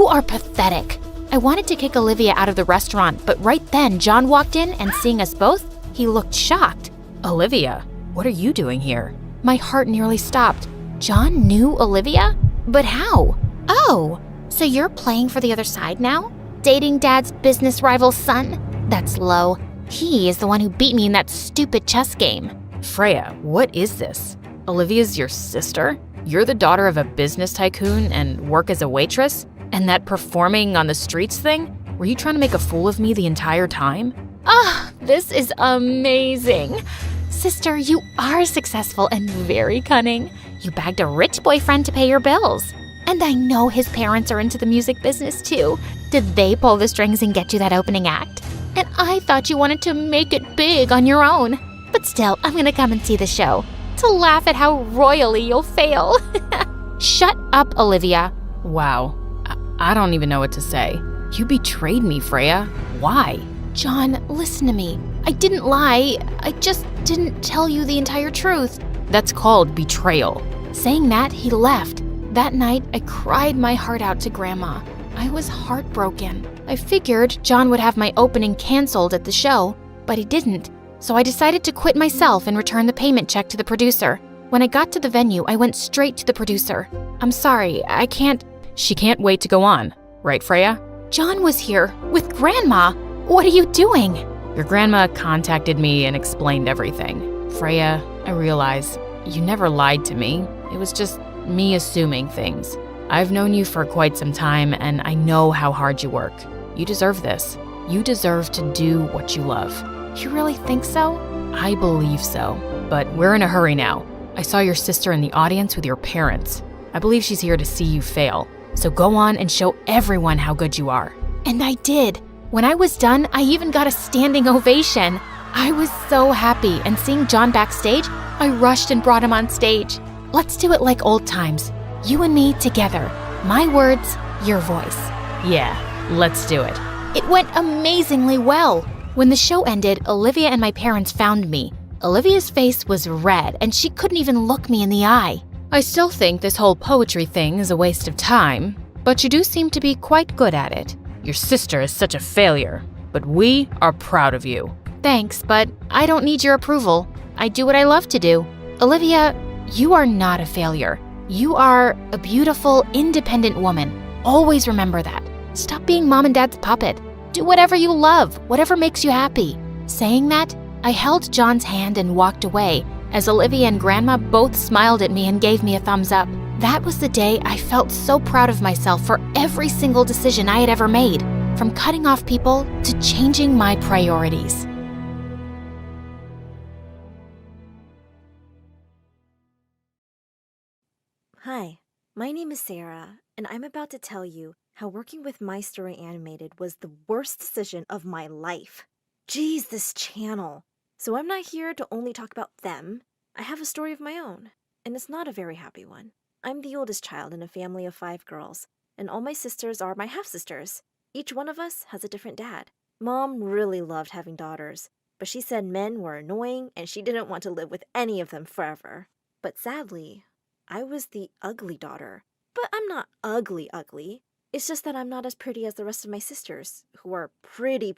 are pathetic. I wanted to kick Olivia out of the restaurant, but right then John walked in and seeing us both, he looked shocked. Olivia, what are you doing here? My heart nearly stopped. John knew Olivia? But how? Oh, so you're playing for the other side now? Dating Dad's business rival's son? That's low. He is the one who beat me in that stupid chess game. Freya, what is this? Olivia's your sister? You're the daughter of a business tycoon and work as a waitress? And that performing on the streets thing? Were you trying to make a fool of me the entire time? This is amazing. Sister, you are successful and very cunning. You bagged a rich boyfriend to pay your bills. And I know his parents are into the music business too. Did they pull the strings and get you that opening act? And I thought you wanted to make it big on your own. But still, I'm gonna come and see the show to laugh at how royally you'll fail. Shut up, Olivia. Wow, I don't even know what to say. You betrayed me, Freya. Why? John, listen to me. I didn't lie. I just didn't tell you the entire truth. That's called betrayal. Saying that, he left. That night, I cried my heart out to Grandma. I was heartbroken. I figured John would have my opening canceled at the show, but he didn't. So I decided to quit myself and return the payment check to the producer. When I got to the venue, I went straight to the producer. I'm sorry, I can't... She can't wait to go on, right, Freya? John was here, with Grandma. What are you doing? Your grandma contacted me and explained everything. Freya, I realize you never lied to me. It was just me assuming things. I've known you for quite some time, and I know how hard you work. You deserve this. You deserve to do what you love. You really think so? I believe so, but we're in a hurry now. I saw your sister in the audience with your parents. I believe she's here to see you fail. So go on and show everyone how good you are. And I did. When I was done, I even got a standing ovation. I was so happy, and seeing John backstage, I rushed and brought him on stage. Let's do it like old times. You and me together. My words, your voice. Yeah, let's do it. It went amazingly well. When the show ended, Olivia and my parents found me. Olivia's face was red, and she couldn't even look me in the eye. I still think this whole poetry thing is a waste of time, but you do seem to be quite good at it. Your sister is such a failure, but we are proud of you. Thanks, but I don't need your approval. I do what I love to do. Olivia, you are not a failure. You are a beautiful, independent woman. Always remember that. Stop being Mom and Dad's puppet. Do whatever you love, whatever makes you happy. Saying that, I held John's hand and walked away, as Olivia and Grandma both smiled at me and gave me a thumbs up. That was the day I felt so proud of myself for every single decision I had ever made, from cutting off people to changing my priorities. Hi, my name is Sarah, and I'm about to tell you how working with My Story Animated was the worst decision of my life. Geez, this channel. So I'm not here to only talk about them. I have a story of my own, and it's not a very happy one. I'm the oldest child in a family of 5 girls, and all my sisters are my half-sisters. Each one of us has a different dad. Mom really loved having daughters, but she said men were annoying and she didn't want to live with any of them forever. But sadly, I was the ugly daughter. But I'm not ugly. It's just that I'm not as pretty as the rest of my sisters, who are pretty.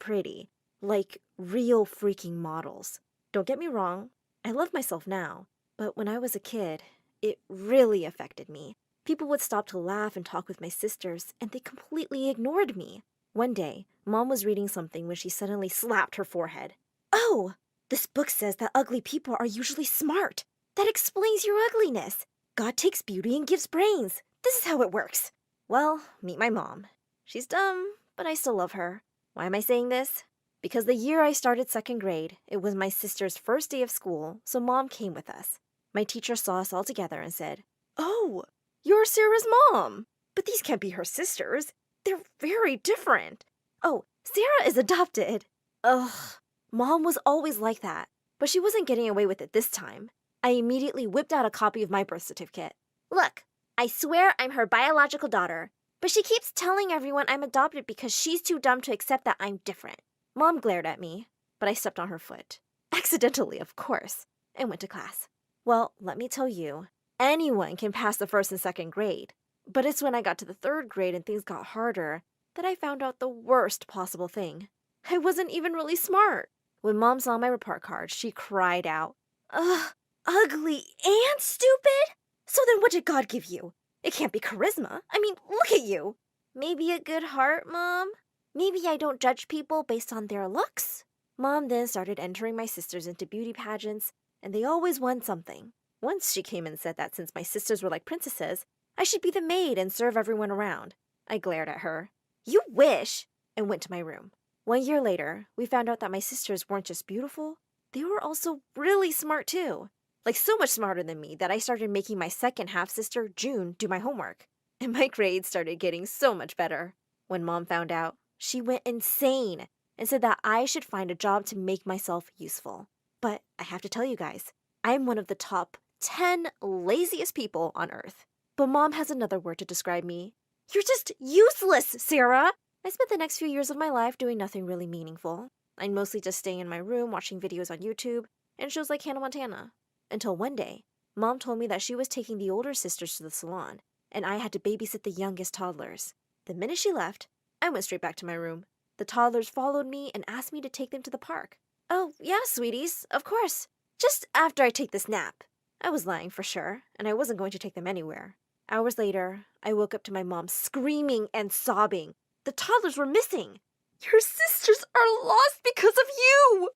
Like real freaking models. Don't get me wrong, I love myself now, but when I was a kid, it really affected me. People would stop to laugh and talk with my sisters, and they completely ignored me. One day, Mom was reading something when she suddenly slapped her forehead. Oh, this book says that ugly people are usually smart. That explains your ugliness. God takes beauty and gives brains. This is how it works. Well, meet my mom. She's dumb, but I still love her. Why am I saying this? Because the year I started 2nd grade, it was my sister's first day of school, so Mom came with us. My teacher saw us all together and said, "Oh, you're Sarah's mom. But these can't be her sisters. They're very different. Oh, Sarah is adopted." Ugh, Mom was always like that, but she wasn't getting away with it this time. I immediately whipped out a copy of my birth certificate. Look, I swear I'm her biological daughter, but she keeps telling everyone I'm adopted because she's too dumb to accept that I'm different. Mom glared at me, but I stepped on her foot. Accidentally, of course, and went to class. Well, let me tell you, anyone can pass the 1st and 2nd grade. But it's when I got to the 3rd grade and things got harder that I found out the worst possible thing. I wasn't even really smart. When Mom saw my report card, she cried out, "Ugh, ugly and stupid? So then what did God give you? It can't be charisma. I mean, look at you." Maybe a good heart, Mom? Maybe I don't judge people based on their looks? Mom then started entering my sisters into beauty pageants, and they always won something. Once she came and said that since my sisters were like princesses, I should be the maid and serve everyone around. I glared at her. "You wish!" and went to my room. 1 year later, we found out that my sisters weren't just beautiful, they were also really smart too. Like so much smarter than me that I started making my second half-sister, June, do my homework. And my grades started getting so much better. When Mom found out, she went insane and said that I should find a job to make myself useful. But I have to tell you guys, I'm one of the top 10 laziest people on earth. But Mom has another word to describe me. "You're just useless, Sarah!" I spent the next few years of my life doing nothing really meaningful. I'd mostly just stay in my room watching videos on YouTube and shows like Hannah Montana. Until one day, Mom told me that she was taking the older sisters to the salon, and I had to babysit the youngest toddlers. The minute she left, I went straight back to my room. The toddlers followed me and asked me to take them to the park. "Oh, yeah, sweeties, of course. Just after I take this nap." I was lying for sure, and I wasn't going to take them anywhere. Hours later, I woke up to my mom screaming and sobbing. The toddlers were missing. "Your sisters are lost because of you!"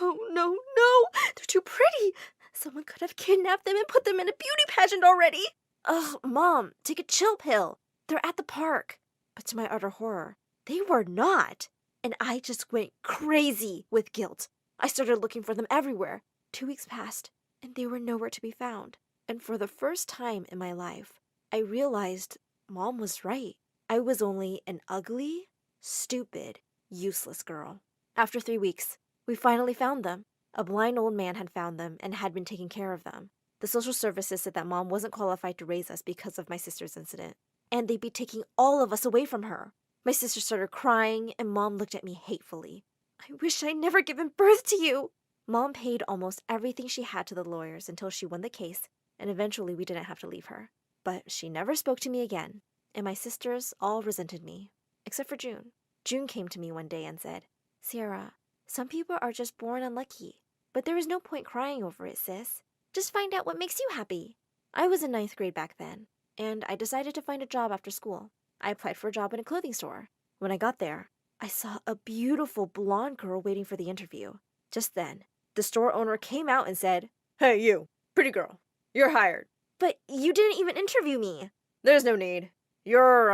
"Oh, no, they're too pretty. Someone could have kidnapped them and put them in a beauty pageant already." "Ugh, Mom, take a chill pill. They're at the park." But to my utter horror, they were not. And I just went crazy with guilt. I started looking for them everywhere. 2 weeks passed, and they were nowhere to be found. And for the first time in my life, I realized Mom was right. I was only an ugly, stupid, useless girl. After 3 weeks, we finally found them. A blind old man had found them and had been taking care of them. The social services said that Mom wasn't qualified to raise us because of my sister's incident, and they'd be taking all of us away from her. My sister started crying, and Mom looked at me hatefully. "I wish I'd never given birth to you." Mom paid almost everything she had to the lawyers until she won the case, and eventually we didn't have to leave her. But she never spoke to me again, and my sisters all resented me, except for June. June came to me one day and said, "Sierra, some people are just born unlucky, but there is no point crying over it, sis. Just find out what makes you happy." I was in 9th grade back then, and I decided to find a job after school. I applied for a job in a clothing store. When I got there, I saw a beautiful blonde girl waiting for the interview. Just then, the store owner came out and said, "Hey, you, pretty girl, you're hired." "But you didn't even interview me." "There's no need. You're,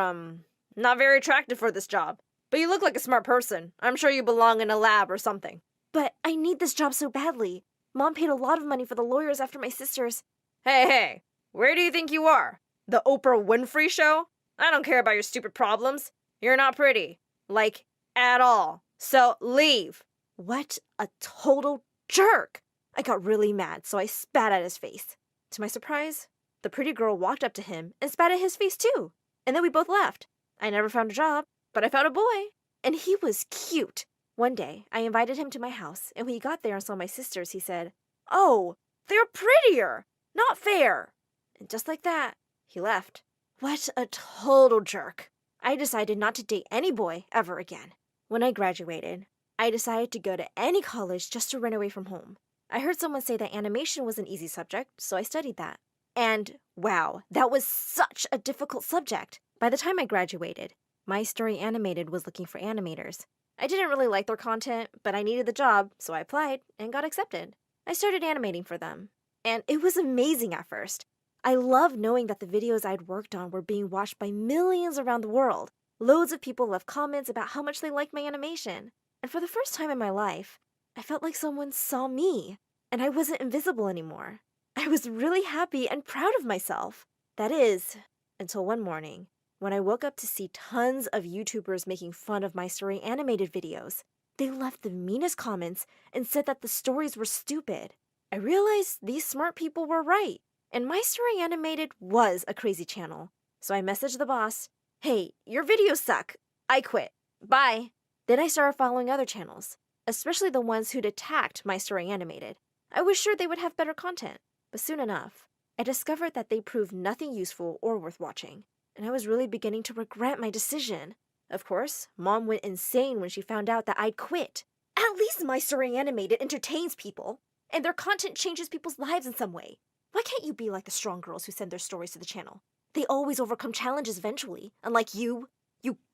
not very attractive for this job. But you look like a smart person. I'm sure you belong in a lab or something." "But I need this job so badly. Mom paid a lot of money for the lawyers after my sisters." Hey, where do you think you are? The Oprah Winfrey Show? I don't care about your stupid problems. You're not pretty. Like, at all. So leave." What a total jerk! I got really mad, so I spat at his face. To my surprise, the pretty girl walked up to him and spat at his face too. And then we both left. I never found a job, but I found a boy. And he was cute. One day, I invited him to my house, and when he got there and saw my sisters, he said, "Oh, they're prettier! Not fair!" And just like that, he left. What a total jerk. I decided not to date any boy ever again. When I graduated, I decided to go to any college just to run away from home. I heard someone say that animation was an easy subject, so I studied that. And wow, that was such a difficult subject. By the time I graduated, My Story Animated was looking for animators. I didn't really like their content, but I needed the job, so I applied and got accepted. I started animating for them. And it was amazing at first. I loved knowing that the videos I'd worked on were being watched by millions around the world. Loads of people left comments about how much they liked my animation. And for the first time in my life, I felt like someone saw me, and I wasn't invisible anymore. I was really happy and proud of myself. That is, until one morning, when I woke up to see tons of YouTubers making fun of My Story Animated videos. They left the meanest comments and said that the stories were stupid. I realized these smart people were right, and My Story Animated was a crazy channel. So I messaged the boss, "Hey, your videos suck. I quit. Bye." Then I started following other channels, especially the ones who'd attacked My Story Animated. I was sure they would have better content, but soon enough, I discovered that they proved nothing useful or worth watching, and I was really beginning to regret my decision. Of course, Mom went insane when she found out that I'd quit. At least My Story Animated entertains people, and their content changes people's lives in some way. Why can't you be like the strong girls who send their stories to the channel? They always overcome challenges eventually, unlike you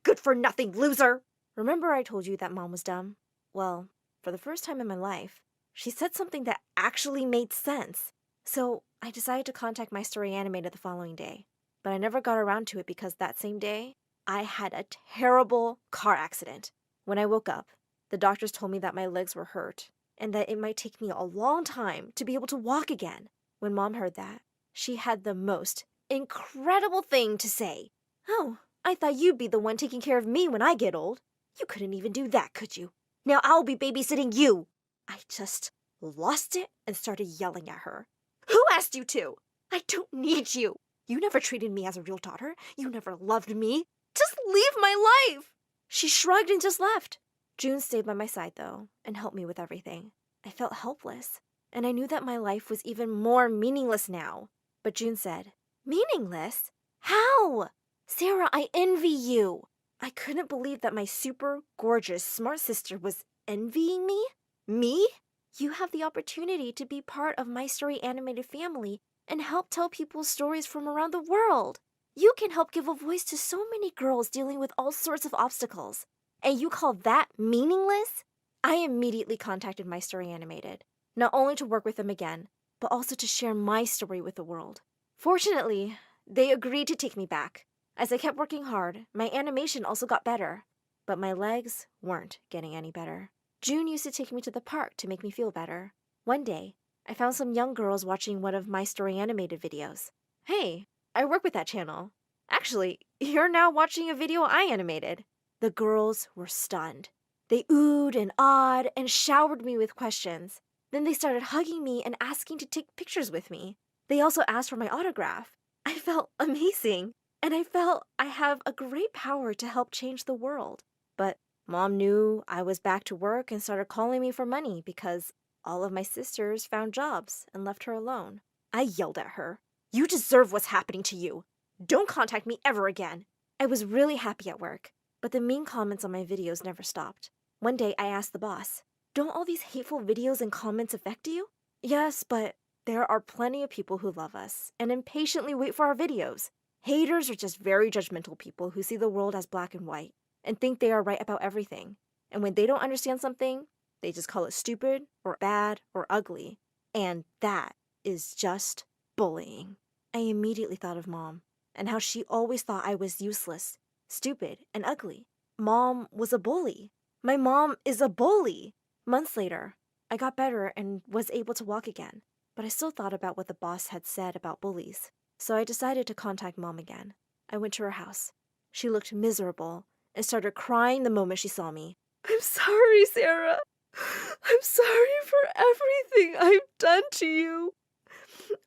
good-for-nothing loser! Remember I told you that Mom was dumb? Well, for the first time in my life, she said something that actually made sense. So I decided to contact My Story Animated the following day. But I never got around to it because that same day, I had a terrible car accident. When I woke up, the doctors told me that my legs were hurt and that it might take me a long time to be able to walk again. When Mom heard that, she had the most incredible thing to say. "Oh, I thought you'd be the one taking care of me when I get old. You couldn't even do that, could you? Now I'll be babysitting you." I just lost it and started yelling at her. "Who asked you to? I don't need you. You never treated me as a real daughter. You never loved me. Just leave my life." She shrugged and just left. June stayed by my side, though, and helped me with everything. I felt helpless, and I knew that my life was even more meaningless now. But June said, "Meaningless? How? Sarah, I envy you." I couldn't believe that my super gorgeous, smart sister was envying me. Me? You have the opportunity to be part of My Story Animated family and help tell people stories from around the world. You can help give a voice to so many girls dealing with all sorts of obstacles. And you call that meaningless? I immediately contacted My Story Animated, not only to work with them again, but also to share my story with the world. Fortunately, they agreed to take me back. As I kept working hard, my animation also got better, but my legs weren't getting any better. June used to take me to the park to make me feel better. One day, I found some young girls watching one of My Story Animated videos. "Hey, I work with that channel. Actually, you're now watching a video I animated." The girls were stunned. They oohed and awed and showered me with questions. Then they started hugging me and asking to take pictures with me. They also asked for my autograph. I felt amazing, and I felt I have a great power to help change the world. But Mom knew I was back to work and started calling me for money because all of my sisters found jobs and left her alone. I yelled at her. "You deserve what's happening to you. Don't contact me ever again." I was really happy at work, but the mean comments on my videos never stopped. One day I asked the boss, "Don't all these hateful videos and comments affect you?" "Yes, but there are plenty of people who love us and impatiently wait for our videos. Haters are just very judgmental people who see the world as black and white and think they are right about everything. And when they don't understand something, they just call it stupid or bad or ugly. And that is just bullying." I immediately thought of Mom and how she always thought I was useless, stupid, and ugly. Mom was a bully. My mom is a bully. Months later, I got better and was able to walk again, but I still thought about what the boss had said about bullies. So I decided to contact Mom again. I went to her house. She looked miserable and started crying the moment she saw me. "I'm sorry, Sarah. I'm sorry for everything I've done to you.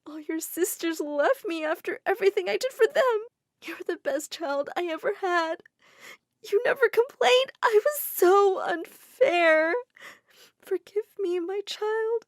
All your sisters left me after everything I did for them. You're the best child I ever had. You never complained. I was so unfair. Forgive me, my child.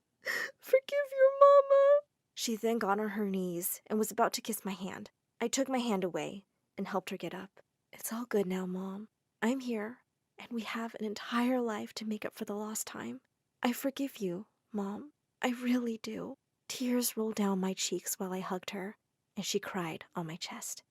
Forgive your mama. She then got on her knees and was about to kiss my hand. I took my hand away and helped her get up. It's all good now, Mom. I'm here, and we have an entire life to make up for the lost time. I forgive you, Mom. I really do. Tears rolled down my cheeks while I hugged her, and she cried on my chest.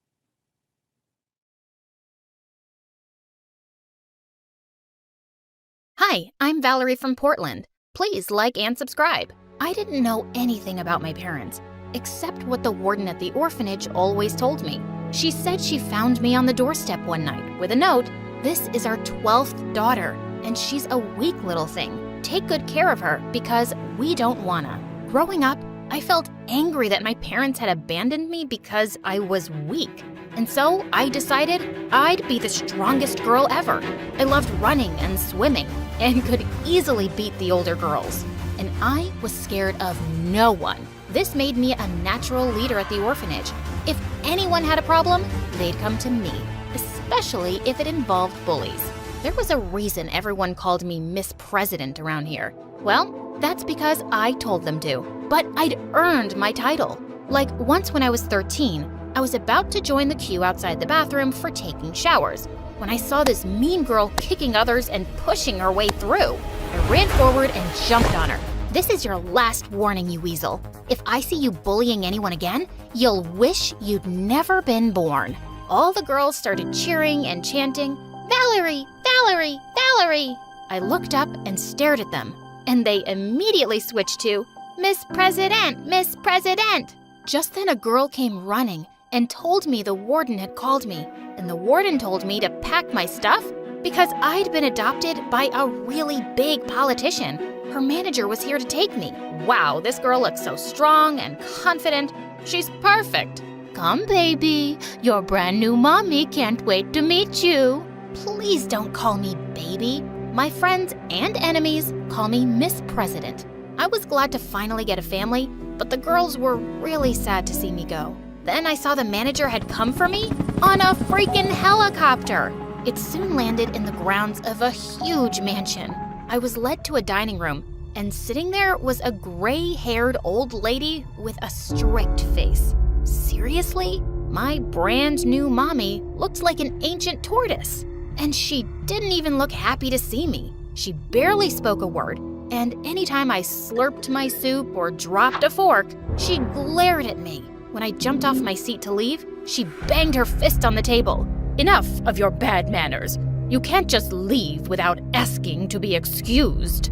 Hi, I'm Valerie from Portland. Please like and subscribe. I didn't know anything about my parents, except what the warden at the orphanage always told me. She said she found me on the doorstep one night with a note. This is our 12th daughter, and she's a weak little thing. Take good care of her because we don't wanna. Growing up, I felt angry that my parents had abandoned me because I was weak. And so I decided I'd be the strongest girl ever. I loved running and swimming and could easily beat the older girls. And I was scared of no one. This made me a natural leader at the orphanage. If anyone had a problem, they'd come to me, especially if it involved bullies. There was a reason everyone called me Miss President around here. Well, that's because I told them to, but I'd earned my title. Like once when I was 13, I was about to join the queue outside the bathroom for taking showers when I saw this mean girl kicking others and pushing her way through. I ran forward and jumped on her. This is your last warning, you weasel. If I see you bullying anyone again, you'll wish you'd never been born. All the girls started cheering and chanting, "Valerie, Valerie, Valerie!" I looked up and stared at them, and they immediately switched to, "Miss President, Miss President!" Just then a girl came running and told me the warden had called me, and the warden told me to pack my stuff because I'd been adopted by a really big politician. Her manager was here to take me. Wow, this girl looks so strong and confident. She's perfect. Come, baby. Your brand new mommy can't wait to meet you. Please don't call me baby. My friends and enemies call me Miss President. I was glad to finally get a family, but the girls were really sad to see me go. Then I saw the manager had come for me on a freaking helicopter. It soon landed in the grounds of a huge mansion. I was led to a dining room, and sitting there was a gray-haired old lady with a strict face. Seriously? My brand new mommy looked like an ancient tortoise. And she didn't even look happy to see me. She barely spoke a word, and anytime I slurped my soup or dropped a fork, she glared at me. When I jumped off my seat to leave, she banged her fist on the table. Enough of your bad manners. You can't just leave without asking to be excused.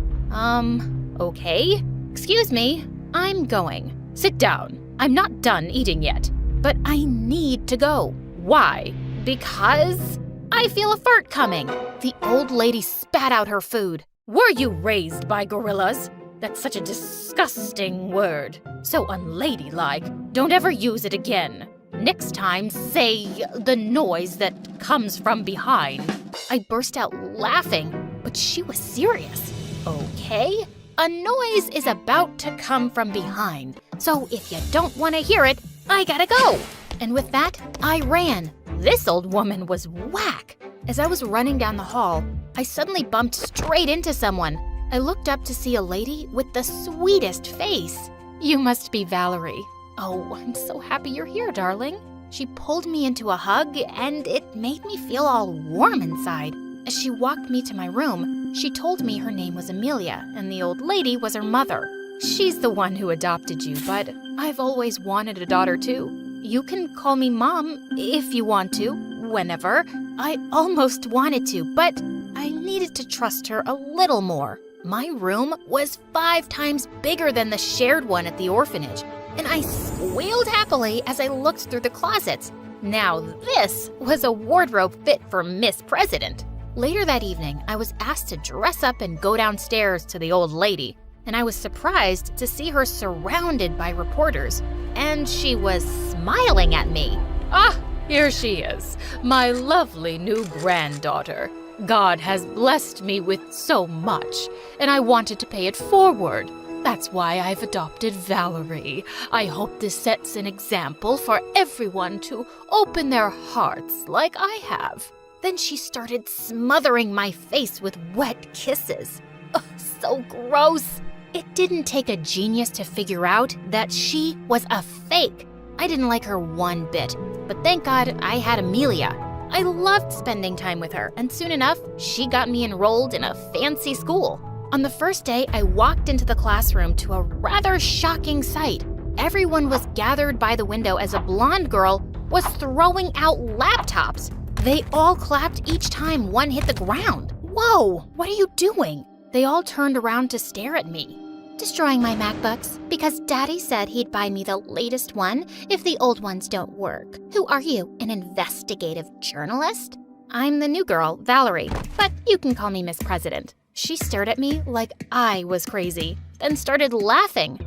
Okay. Excuse me, I'm going. Sit down. I'm not done eating yet, but I need to go. Why? Because I feel a fart coming. The old lady spat out her food. Were you raised by gorillas? That's such a disgusting word. So unladylike. Don't ever use it again. Next time, say the noise that comes from behind. I burst out laughing, but she was serious. Okay, a noise is about to come from behind. So if you don't want to hear it, I gotta go. And with that, I ran. This old woman was whack. As I was running down the hall, I suddenly bumped straight into someone. I looked up to see a lady with the sweetest face. You must be Valerie. Oh, I'm so happy you're here, darling. She pulled me into a hug, and it made me feel all warm inside. As she walked me to my room, she told me her name was Amelia, and the old lady was her mother. She's the one who adopted you, but I've always wanted a daughter too. You can call me Mom if you want to, whenever. I almost wanted to, but I needed to trust her a little more. My room was 5 times bigger than the shared one at the orphanage, and I squealed happily as I looked through the closets. Now this was a wardrobe fit for Miss President. Later that evening, I was asked to dress up and go downstairs to the old lady, and I was surprised to see her surrounded by reporters, and she was smiling at me. Ah, here she is, my lovely new granddaughter. God has blessed me with so much, and I wanted to pay it forward. That's why I've adopted Valerie. I hope this sets an example for everyone to open their hearts like I have." Then she started smothering my face with wet kisses. Ugh, so gross. It didn't take a genius to figure out that she was a fake. I didn't like her one bit, but thank God I had Amelia. I loved spending time with her, and soon enough, she got me enrolled in a fancy school. On the first day, I walked into the classroom to a rather shocking sight. Everyone was gathered by the window as a blonde girl was throwing out laptops. They all clapped each time one hit the ground. Whoa, what are you doing? They all turned around to stare at me. Destroying my MacBooks because Daddy said he'd buy me the latest one if the old ones don't work. Who are you, an investigative journalist? I'm the new girl, Valerie, but you can call me Miss President. She stared at me like I was crazy, then started laughing.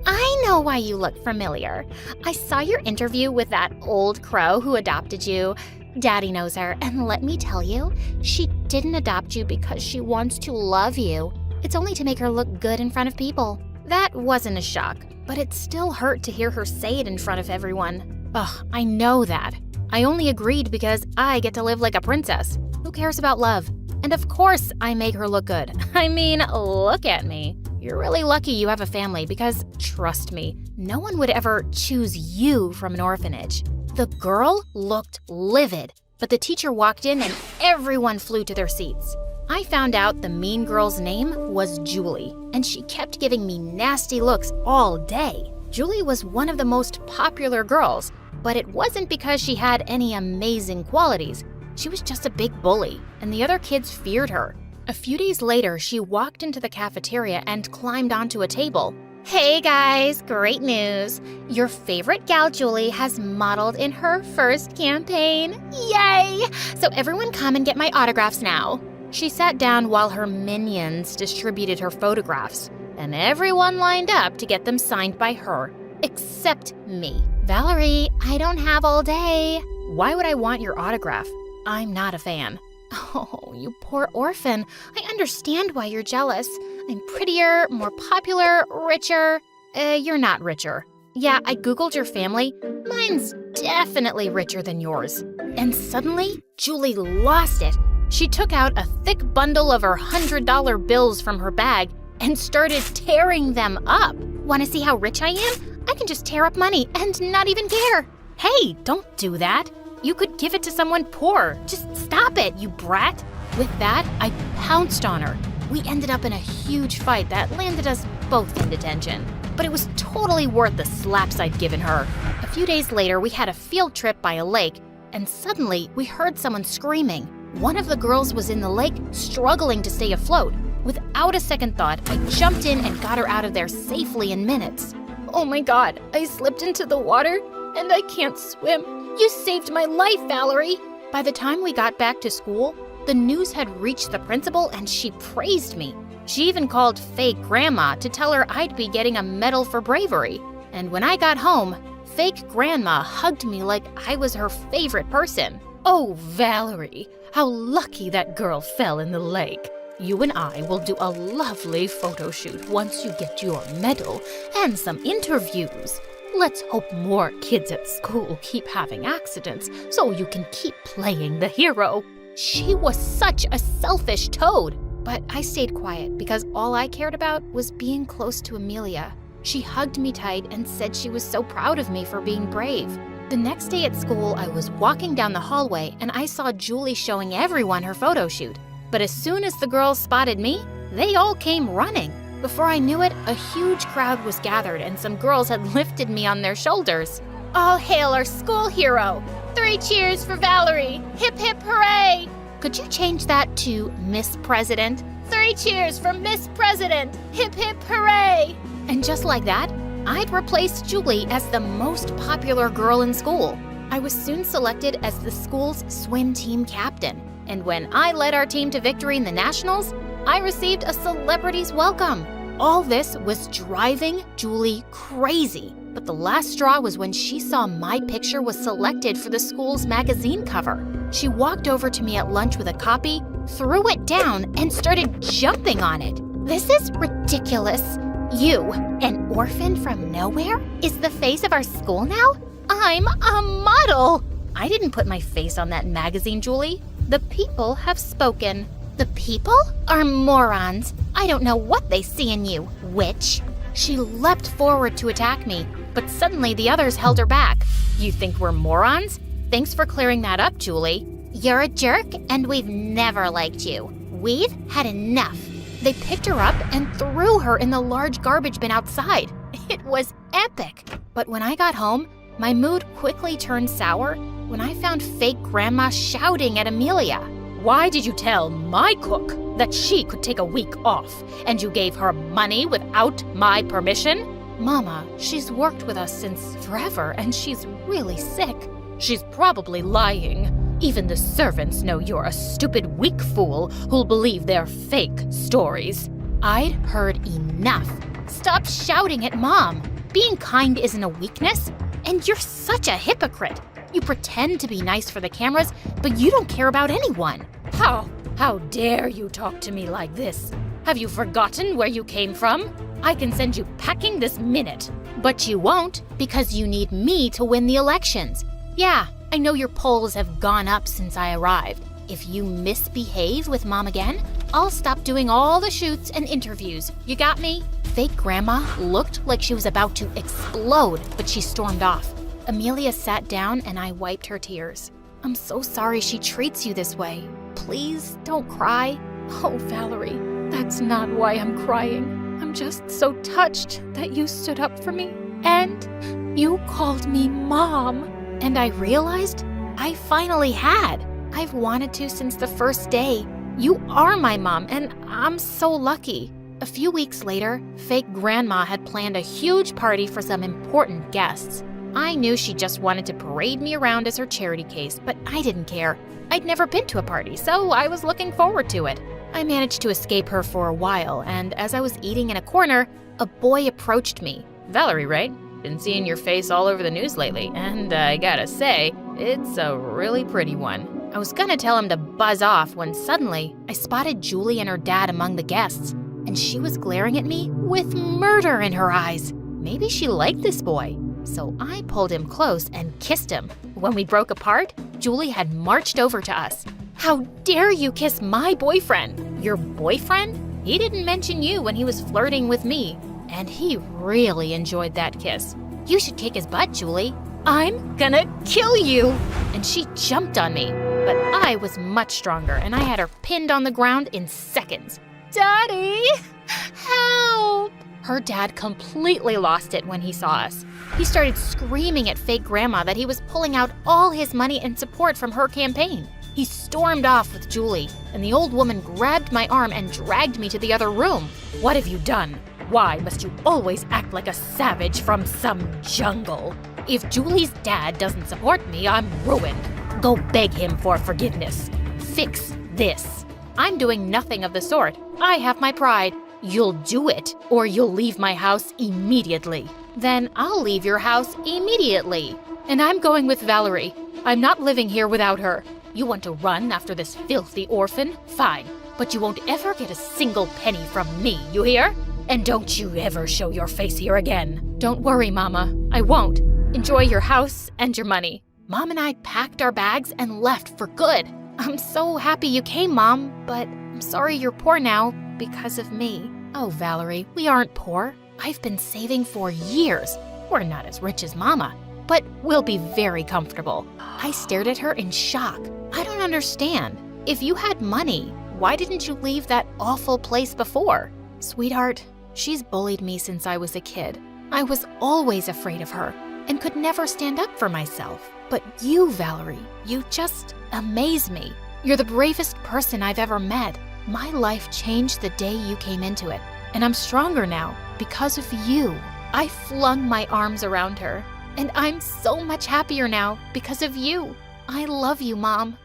I know why you look familiar. I saw your interview with that old crow who adopted you. Daddy knows her, and let me tell you, she didn't adopt you because she wants to love you. It's only to make her look good in front of people. That wasn't a shock, but it still hurt to hear her say it in front of everyone. Ugh, I know that. I only agreed because I get to live like a princess. Who cares about love? And of course I make her look good. I mean, look at me. You're really lucky you have a family because, trust me, no one would ever choose you from an orphanage. The girl looked livid, but the teacher walked in and everyone flew to their seats. I found out the mean girl's name was Julie, and she kept giving me nasty looks all day. Julie was one of the most popular girls, but it wasn't because she had any amazing qualities. She was just a big bully, and the other kids feared her. A few days later, she walked into the cafeteria and climbed onto a table. Hey guys, great news! Your favorite gal Julie has modeled in her first campaign. Yay! So everyone come and get my autographs now. She sat down while her minions distributed her photographs, and everyone lined up to get them signed by her, except me. Valerie, I don't have all day. Why would I want your autograph? I'm not a fan. Oh, you poor orphan. I understand why you're jealous. I'm prettier, more popular, richer. You're not richer. Yeah, I googled your family. Mine's definitely richer than yours. And suddenly, Julie lost it. She took out a thick bundle of her $100 bills from her bag and started tearing them up. Want to see how rich I am? I can just tear up money and not even care. Hey, don't do that. You could give it to someone poor. Just stop it, you brat. With that, I pounced on her. We ended up in a huge fight that landed us both in detention. But it was totally worth the slaps I'd given her. A few days later, we had a field trip by a lake, and suddenly we heard someone screaming. One of the girls was in the lake, struggling to stay afloat. Without a second thought, I jumped in and got her out of there safely in minutes. Oh my God, I slipped into the water and I can't swim. You saved my life, Valerie! By the time we got back to school, the news had reached the principal and she praised me. She even called fake grandma to tell her I'd be getting a medal for bravery. And when I got home, fake grandma hugged me like I was her favorite person. Oh, Valerie, how lucky that girl fell in the lake. You and I will do a lovely photo shoot once you get your medal and some interviews. Let's hope more kids at school keep having accidents so you can keep playing the hero. She was such a selfish toad. But I stayed quiet because all I cared about was being close to Amelia. She hugged me tight and said she was so proud of me for being brave. The next day at school, I was walking down the hallway and I saw Julie showing everyone her photo shoot. But as soon as the girls spotted me, they all came running. Before I knew it, a huge crowd was gathered and some girls had lifted me on their shoulders. All hail our school hero! 3 cheers for Valerie! Hip hip hooray! Could you change that to Miss President? 3 cheers for Miss President! Hip hip hooray! And just like that, I'd replaced Julie as the most popular girl in school. I was soon selected as the school's swim team captain. And when I led our team to victory in the nationals, I received a celebrity's welcome. All this was driving Julie crazy. But the last straw was when she saw my picture was selected for the school's magazine cover. She walked over to me at lunch with a copy, threw it down, and started jumping on it. This is ridiculous. You, an orphan from nowhere, is the face of our school now? I'm a model! I didn't put my face on that magazine, Julie. The people have spoken. The people are morons. I don't know what they see in you, witch. She leapt forward to attack me, but suddenly the others held her back. You think we're morons? Thanks for clearing that up, Julie. You're a jerk, and we've never liked you. We've had enough. They picked her up and threw her in the large garbage bin outside. It was epic. But when I got home, my mood quickly turned sour when I found fake grandma shouting at Amelia. Why did you tell my cook that she could take a week off, and you gave her money without my permission? Mama, she's worked with us since forever, and she's really sick. She's probably lying. Even the servants know you're a stupid, weak fool who'll believe their fake stories. I'd heard enough. Stop shouting at Mom. Being kind isn't a weakness, and you're such a hypocrite. You pretend to be nice for the cameras, but you don't care about anyone. How dare you talk to me like this? Have you forgotten where you came from? I can send you packing this minute. But you won't, because you need me to win the elections. Yeah, I know your polls have gone up since I arrived. If you misbehave with Mom again, I'll stop doing all the shoots and interviews. You got me? Fake grandma looked like she was about to explode, but she stormed off. Amelia sat down and I wiped her tears. I'm so sorry she treats you this way. Please don't cry. Oh, Valerie, that's not why I'm crying. I'm just so touched that you stood up for me and you called me Mom. And I realized I finally had. I've wanted to since the first day. You are my mom, and I'm so lucky. A few weeks later, fake grandma had planned a huge party for some important guests. I knew she just wanted to parade me around as her charity case, but I didn't care. I'd never been to a party, so I was looking forward to it. I managed to escape her for a while, and as I was eating in a corner, a boy approached me. Valerie, right? Been seeing your face all over the news lately, and I gotta say, it's a really pretty one. I was gonna tell him to buzz off when suddenly I spotted Julie and her dad among the guests, and she was glaring at me with murder in her eyes. Maybe she liked this boy. So I pulled him close and kissed him. When we broke apart, Julie had marched over to us. How dare you kiss my boyfriend? Your boyfriend? He didn't mention you when he was flirting with me. And he really enjoyed that kiss. You should kick his butt, Julie. I'm gonna kill you! And she jumped on me. But I was much stronger and I had her pinned on the ground in seconds. Daddy! Help! Her dad completely lost it when he saw us. He started screaming at fake grandma that he was pulling out all his money and support from her campaign. He stormed off with Julie, and the old woman grabbed my arm and dragged me to the other room. What have you done? Why must you always act like a savage from some jungle? If Julie's dad doesn't support me, I'm ruined. Go beg him for forgiveness. Fix this. I'm doing nothing of the sort. I have my pride. You'll do it, or you'll leave my house immediately. Then I'll leave your house immediately. And I'm going with Valerie. I'm not living here without her. You want to run after this filthy orphan? Fine. But you won't ever get a single penny from me, you hear? And don't you ever show your face here again. Don't worry, Mama. I won't. Enjoy your house and your money. Mom and I packed our bags and left for good. I'm so happy you came, Mom, but I'm sorry you're poor now because of me. Oh, Valerie, we aren't poor. I've been saving for years. We're not as rich as Mama, but we'll be very comfortable. I stared at her in shock. I don't understand. If you had money, why didn't you leave that awful place before? Sweetheart, she's bullied me since I was a kid. I was always afraid of her and could never stand up for myself. But you, Valerie, you just amaze me. You're the bravest person I've ever met. My life changed the day you came into it, and I'm stronger now because of you. I flung my arms around her, and I'm so much happier now because of you. I love you, Mom.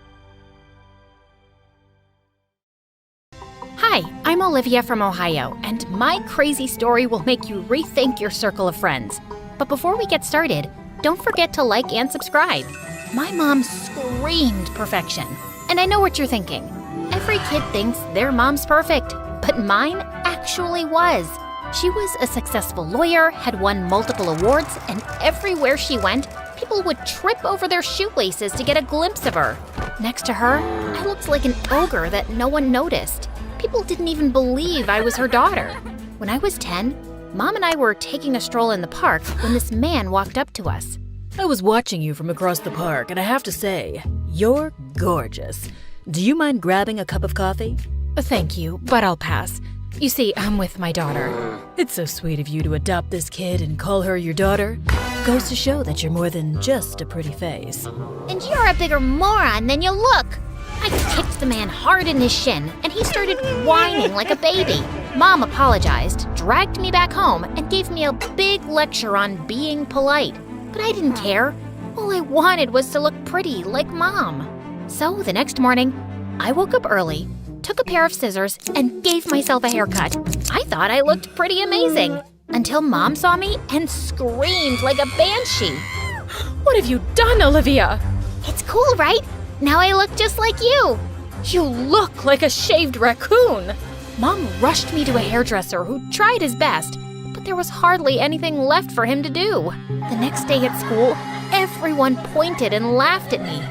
Hi, I'm Olivia from Ohio, and my crazy story will make you rethink your circle of friends. But before we get started, don't forget to like and subscribe. My mom screamed perfection. And I know what you're thinking. Every kid thinks their mom's perfect, but mine actually was. She was a successful lawyer, had won multiple awards, and everywhere she went, people would trip over their shoelaces to get a glimpse of her. Next to her, I looked like an ogre that no one noticed. People didn't even believe I was her daughter. When I was 10, Mom and I were taking a stroll in the park when this man walked up to us. I was watching you from across the park, and I have to say, you're gorgeous. Do you mind grabbing a cup of coffee? Thank you, but I'll pass. You see, I'm with my daughter. It's so sweet of you to adopt this kid and call her your daughter. Goes to show that you're more than just a pretty face. And you're a bigger moron than you look. I kicked the man hard in his shin, and he started whining like a baby. Mom apologized, dragged me back home, and gave me a big lecture on being polite. But I didn't care. All I wanted was to look pretty like Mom. So the next morning, I woke up early, took a pair of scissors, and gave myself a haircut. I thought I looked pretty amazing, until Mom saw me and screamed like a banshee. What have you done, Olivia? It's cool, right? Now I look just like you. You look like a shaved raccoon. Mom rushed me to a hairdresser who tried his best, but there was hardly anything left for him to do. The next day at school, everyone pointed and laughed at me.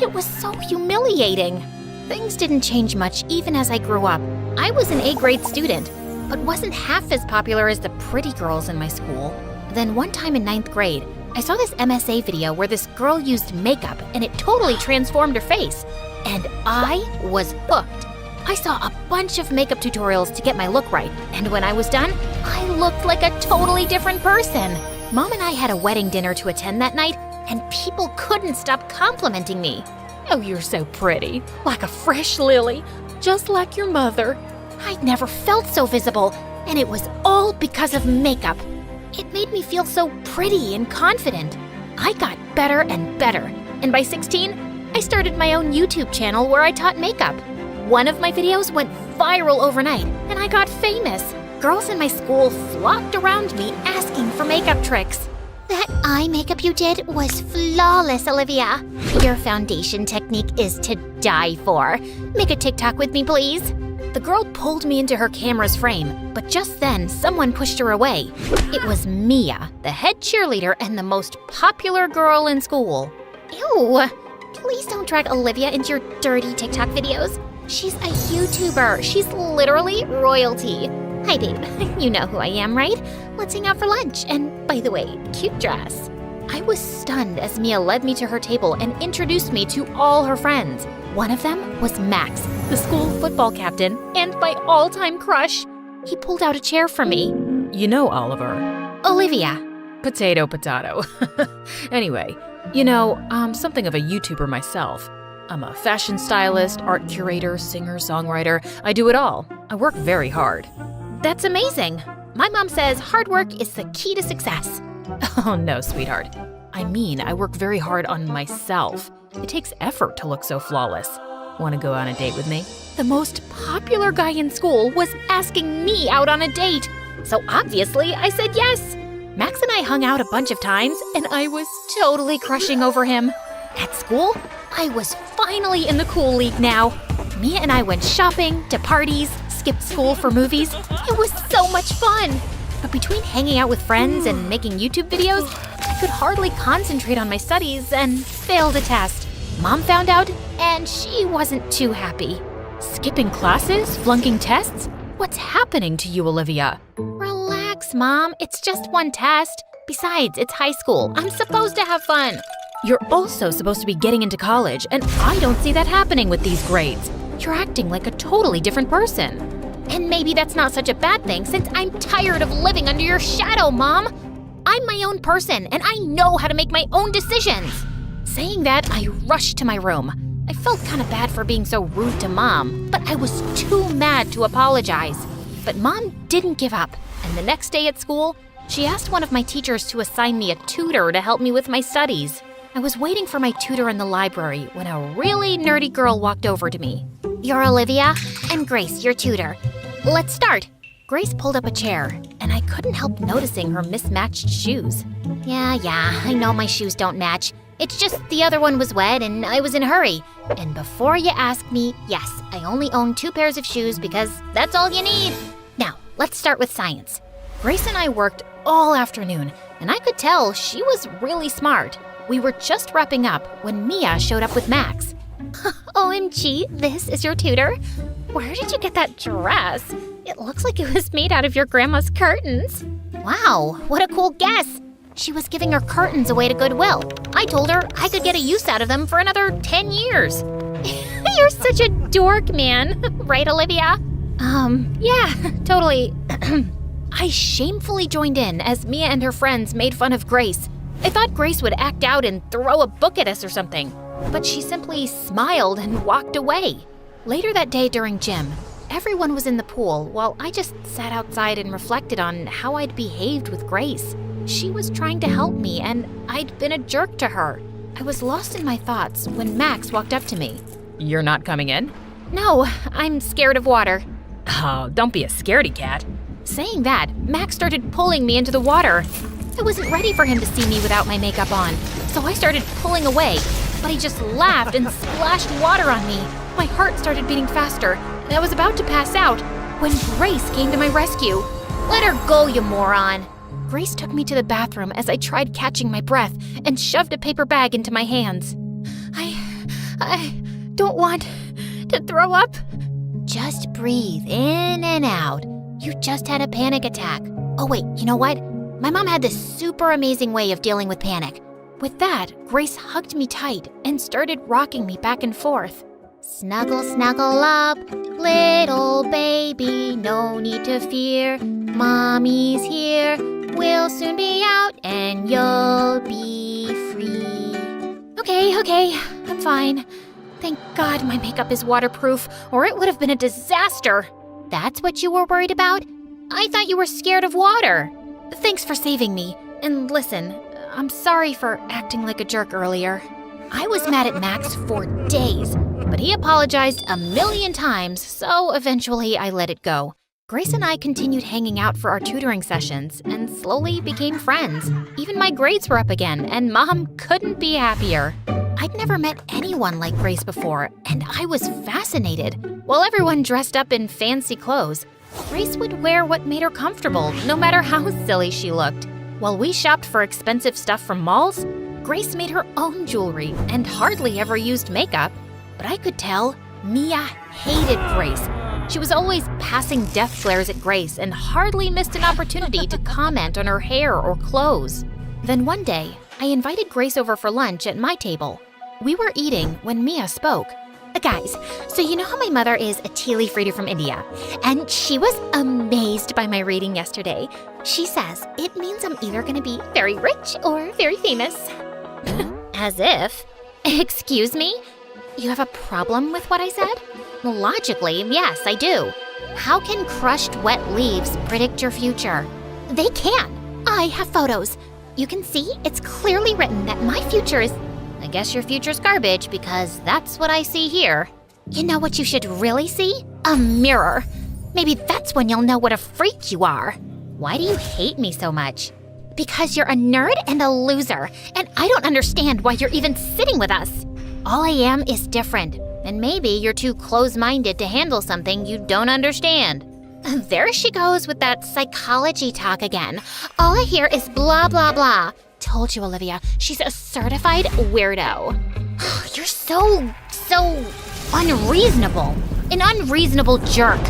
It was so humiliating. Things didn't change much even as I grew up. I was an A-grade student, but wasn't half as popular as the pretty girls in my school. Then one time in 9th grade, I saw this MSA video where this girl used makeup and it totally transformed her face. And I was hooked. I saw a bunch of makeup tutorials to get my look right, and when I was done, I looked like a totally different person. Mom and I had a wedding dinner to attend that night, and people couldn't stop complimenting me. Oh, you're so pretty, like a fresh lily, just like your mother. I'd never felt so visible, and it was all because of makeup. It made me feel so pretty and confident. I got better and better, and by 16, I started my own YouTube channel where I taught makeup. One of my videos went viral overnight, and I got famous. Girls in my school flocked around me asking for makeup tricks. That eye makeup you did was flawless, Olivia. Your foundation technique is to die for. Make a TikTok with me, please. The girl pulled me into her camera's frame, but just then someone pushed her away. It was Mia, the head cheerleader and the most popular girl in school. Ew! Please don't drag Olivia into your dirty TikTok videos. She's a YouTuber. She's literally royalty. Hi, babe. You know who I am, right? Let's hang out for lunch. And by the way, cute dress. I was stunned as Mia led me to her table and introduced me to all her friends. One of them was Max, the school football captain, and my all-time crush. He pulled out a chair for me. You know Oliver. Olivia. Potato, potato. Anyway, you know, I'm something of a YouTuber myself. I'm a fashion stylist, art curator, singer, songwriter. I do it all. I work very hard. That's amazing. My mom says hard work is the key to success. Oh no, sweetheart. I mean, I work very hard on myself. It takes effort to look so flawless. Want to go on a date with me? The most popular guy in school was asking me out on a date. So obviously, I said yes. Max and I hung out a bunch of times, and I was totally crushing over him. At school, I was finally in the cool league now. Mia and I went shopping, to parties, skipped school for movies. It was so much fun. But between hanging out with friends and making YouTube videos, I could hardly concentrate on my studies and failed a test. Mom found out, and she wasn't too happy. Skipping classes? Flunking tests? What's happening to you, Olivia? Relax, Mom. It's just one test. Besides, it's high school. I'm supposed to have fun. You're also supposed to be getting into college, and I don't see that happening with these grades. You're acting like a totally different person. And maybe that's not such a bad thing since I'm tired of living under your shadow, Mom. I'm my own person, and I know how to make my own decisions. Saying that, I rushed to my room. I felt kind of bad for being so rude to Mom, but I was too mad to apologize. But Mom didn't give up, and the next day at school, she asked one of my teachers to assign me a tutor to help me with my studies. I was waiting for my tutor in the library when a really nerdy girl walked over to me. You're Olivia, and Grace, your tutor. Let's start. Grace pulled up a chair, and I couldn't help noticing her mismatched shoes. Yeah, I know my shoes don't match, It's just the other one was wet and I was in a hurry. And before you ask me, yes, I only own 2 pairs of shoes because that's all you need. Now, let's start with science. Grace and I worked all afternoon, and I could tell she was really smart. We were just wrapping up when Mia showed up with Max. OMG, this is your tutor? Where did you get that dress? It looks like it was made out of your grandma's curtains. Wow, what a cool guess. She was giving her curtains away to Goodwill. I told her I could get a use out of them for another 10 years. You're such a dork, man. Right, Olivia? Yeah, totally. I shamefully joined in as Mia and her friends made fun of Grace. I thought Grace would act out and throw a book at us or something, but she simply smiled and walked away. Later that day during gym, everyone was in the pool while I just sat outside and reflected on how I'd behaved with Grace. She was trying to help me, and I'd been a jerk to her. I was lost in my thoughts when Max walked up to me. You're not coming in? No, I'm scared of water. Oh, don't be a scaredy cat. Saying that, Max started pulling me into the water. I wasn't ready for him to see me without my makeup on, so I started pulling away, but he just laughed and splashed water on me. My heart started beating faster, and I was about to pass out when Grace came to my rescue. Let her go, you moron. Grace took me to the bathroom as I tried catching my breath and shoved a paper bag into my hands. I don't want to throw up. Just breathe in and out. You just had a panic attack. Oh wait, you know what? My mom had this super amazing way of dealing with panic. With that, Grace hugged me tight and started rocking me back and forth. Snuggle, snuggle up, little baby, no need to fear. Mommy's here, we'll soon be out and you'll be free. Okay, I'm fine. Thank God my makeup is waterproof, or it would have been a disaster. That's what you were worried about? I thought you were scared of water. Thanks for saving me. And listen, I'm sorry for acting like a jerk earlier. I was mad at Max for days, but he apologized a million times, so eventually I let it go. Grace and I continued hanging out for our tutoring sessions and slowly became friends. Even my grades were up again, and Mom couldn't be happier. I'd never met anyone like Grace before, and I was fascinated. While everyone dressed up in fancy clothes, Grace would wear what made her comfortable, no matter how silly she looked. While we shopped for expensive stuff from malls, Grace made her own jewelry and hardly ever used makeup. But I could tell Mia hated Grace. She was always passing death glares at Grace and hardly missed an opportunity to comment on her hair or clothes. Then one day, I invited Grace over for lunch at my table. We were eating when Mia spoke. Guys, so you know how my mother is a tea leaf reader from India, and she was amazed by my reading yesterday. She says it means I'm either going to be very rich or very famous. As if. Excuse me? You have a problem with what I said? Logically, yes, I do. How can crushed wet leaves predict your future? They can. I have photos. You can see it's clearly written that my future is... I guess your future's garbage because that's what I see here. You know what you should really see? A mirror. Maybe that's when you'll know what a freak you are. Why do you hate me so much? Because you're a nerd and a loser, and I don't understand why you're even sitting with us. All I am is different, and maybe you're too close-minded to handle something you don't understand. There she goes with that psychology talk again. All I hear is blah, blah, blah. Told you, Olivia, she's a certified weirdo. You're so unreasonable. An unreasonable jerk.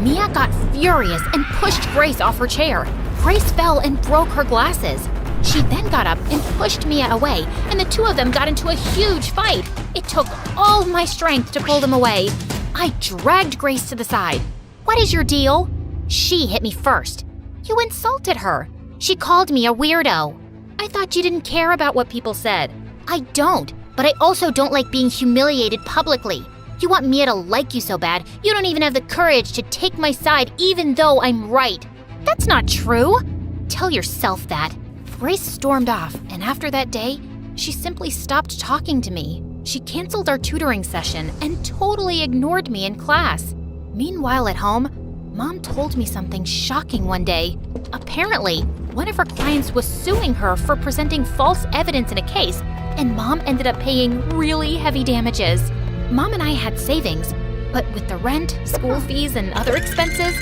Mia got furious and pushed Grace off her chair. Grace fell and broke her glasses. She then got up and pushed Mia away, and the two of them got into a huge fight. It took all my strength to pull them away. I dragged Grace to the side. What is your deal? She hit me first. You insulted her. She called me a weirdo. I thought you didn't care about what people said. I don't, but I also don't like being humiliated publicly. You want Mia to like you so bad, you don't even have the courage to take my side even though I'm right. That's not true. Tell yourself that. Grace stormed off, and after that day, she simply stopped talking to me. She canceled our tutoring session and totally ignored me in class. Meanwhile at home, Mom told me something shocking one day. Apparently, one of her clients was suing her for presenting false evidence in a case and Mom ended up paying really heavy damages. Mom and I had savings, but with the rent, school fees, and other expenses,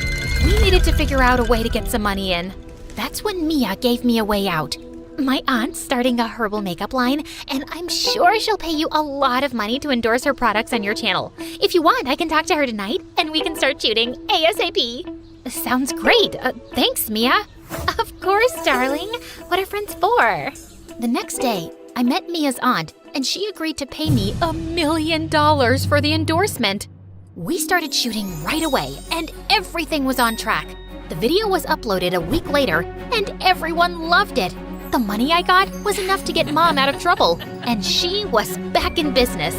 we needed to figure out a way to get some money in. That's when Mia gave me a way out. My aunt's starting a herbal makeup line, and I'm sure she'll pay you a lot of money to endorse her products on your channel. If you want, I can talk to her tonight, and we can start shooting ASAP. Sounds great. Thanks, Mia. Of course, darling. What are friends for? The next day, I met Mia's aunt, and she agreed to pay me $1 million for the endorsement. We started shooting right away, and everything was on track. The video was uploaded a week later, and everyone loved it. The money I got was enough to get Mom out of trouble, and she was back in business.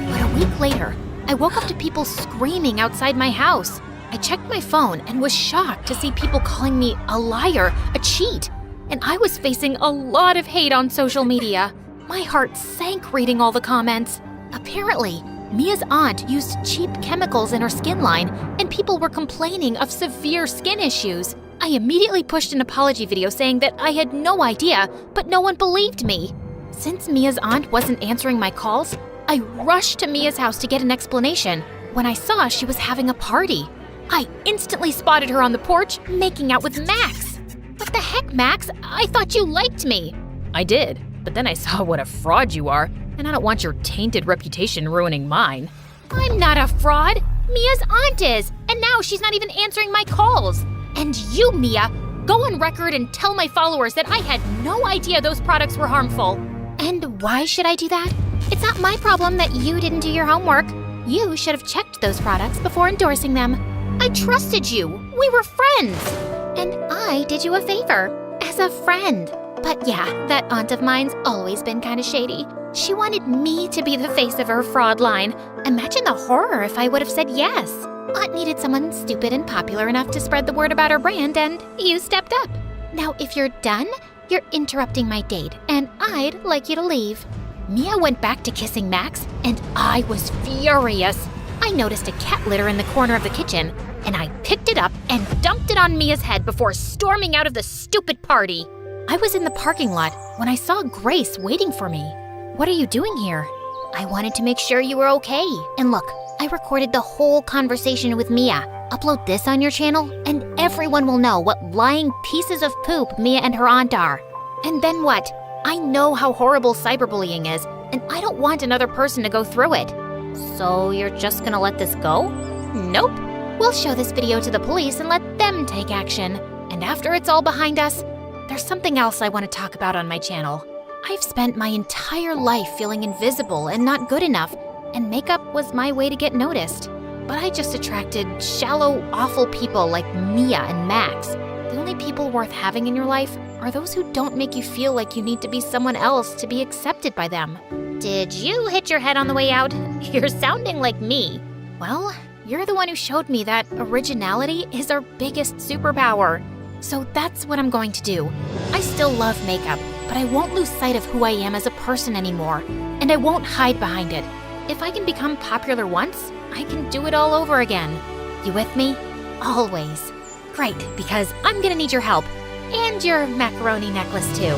But a week later, I woke up to people screaming outside my house. I checked my phone and was shocked to see people calling me a liar, a cheat, and I was facing a lot of hate on social media. My heart sank reading all the comments. Apparently, Mia's aunt used cheap chemicals in her skin line, and people were complaining of severe skin issues. I immediately pushed an apology video saying that I had no idea, but no one believed me. Since Mia's aunt wasn't answering my calls, I rushed to Mia's house to get an explanation when I saw she was having a party. I instantly spotted her on the porch making out with Max. What the heck, Max? I thought you liked me. I did, but then I saw what a fraud you are, and I don't want your tainted reputation ruining mine. I'm not a fraud. Mia's aunt is, and now she's not even answering my calls. And you, Mia, go on record and tell my followers that I had no idea those products were harmful. And why should I do that? It's not my problem that you didn't do your homework. You should have checked those products before endorsing them. I trusted you. We were friends. And I did you a favor as a friend. But yeah, that aunt of mine's always been kind of shady. She wanted me to be the face of her fraud line. Imagine the horror if I would have said yes. Aunt needed someone stupid and popular enough to spread the word about her brand, and you stepped up. Now, if you're done, you're interrupting my date, and I'd like you to leave. Mia went back to kissing Max, and I was furious. I noticed a cat litter in the corner of the kitchen, and I picked it up and dumped it on Mia's head before storming out of the stupid party. I was in the parking lot when I saw Grace waiting for me. What are you doing here? I wanted to make sure you were okay. And look, I recorded the whole conversation with Mia. Upload this on your channel, and everyone will know what lying pieces of poop Mia and her aunt are. And then what? I know how horrible cyberbullying is, and I don't want another person to go through it. So you're just gonna let this go? Nope. We'll show this video to the police and let them take action. And after it's all behind us, there's something else I want to talk about on my channel. I've spent my entire life feeling invisible and not good enough, and makeup was my way to get noticed. But I just attracted shallow, awful people like Mia and Max. The only people worth having in your life are those who don't make you feel like you need to be someone else to be accepted by them. Did you hit your head on the way out? You're sounding like me. Well, you're the one who showed me that originality is our biggest superpower. So that's what I'm going to do. I still love makeup, but I won't lose sight of who I am as a person anymore, and I won't hide behind it. If I can become popular once, I can do it all over again. You with me? Always. Great, because I'm gonna need your help, and your macaroni necklace too.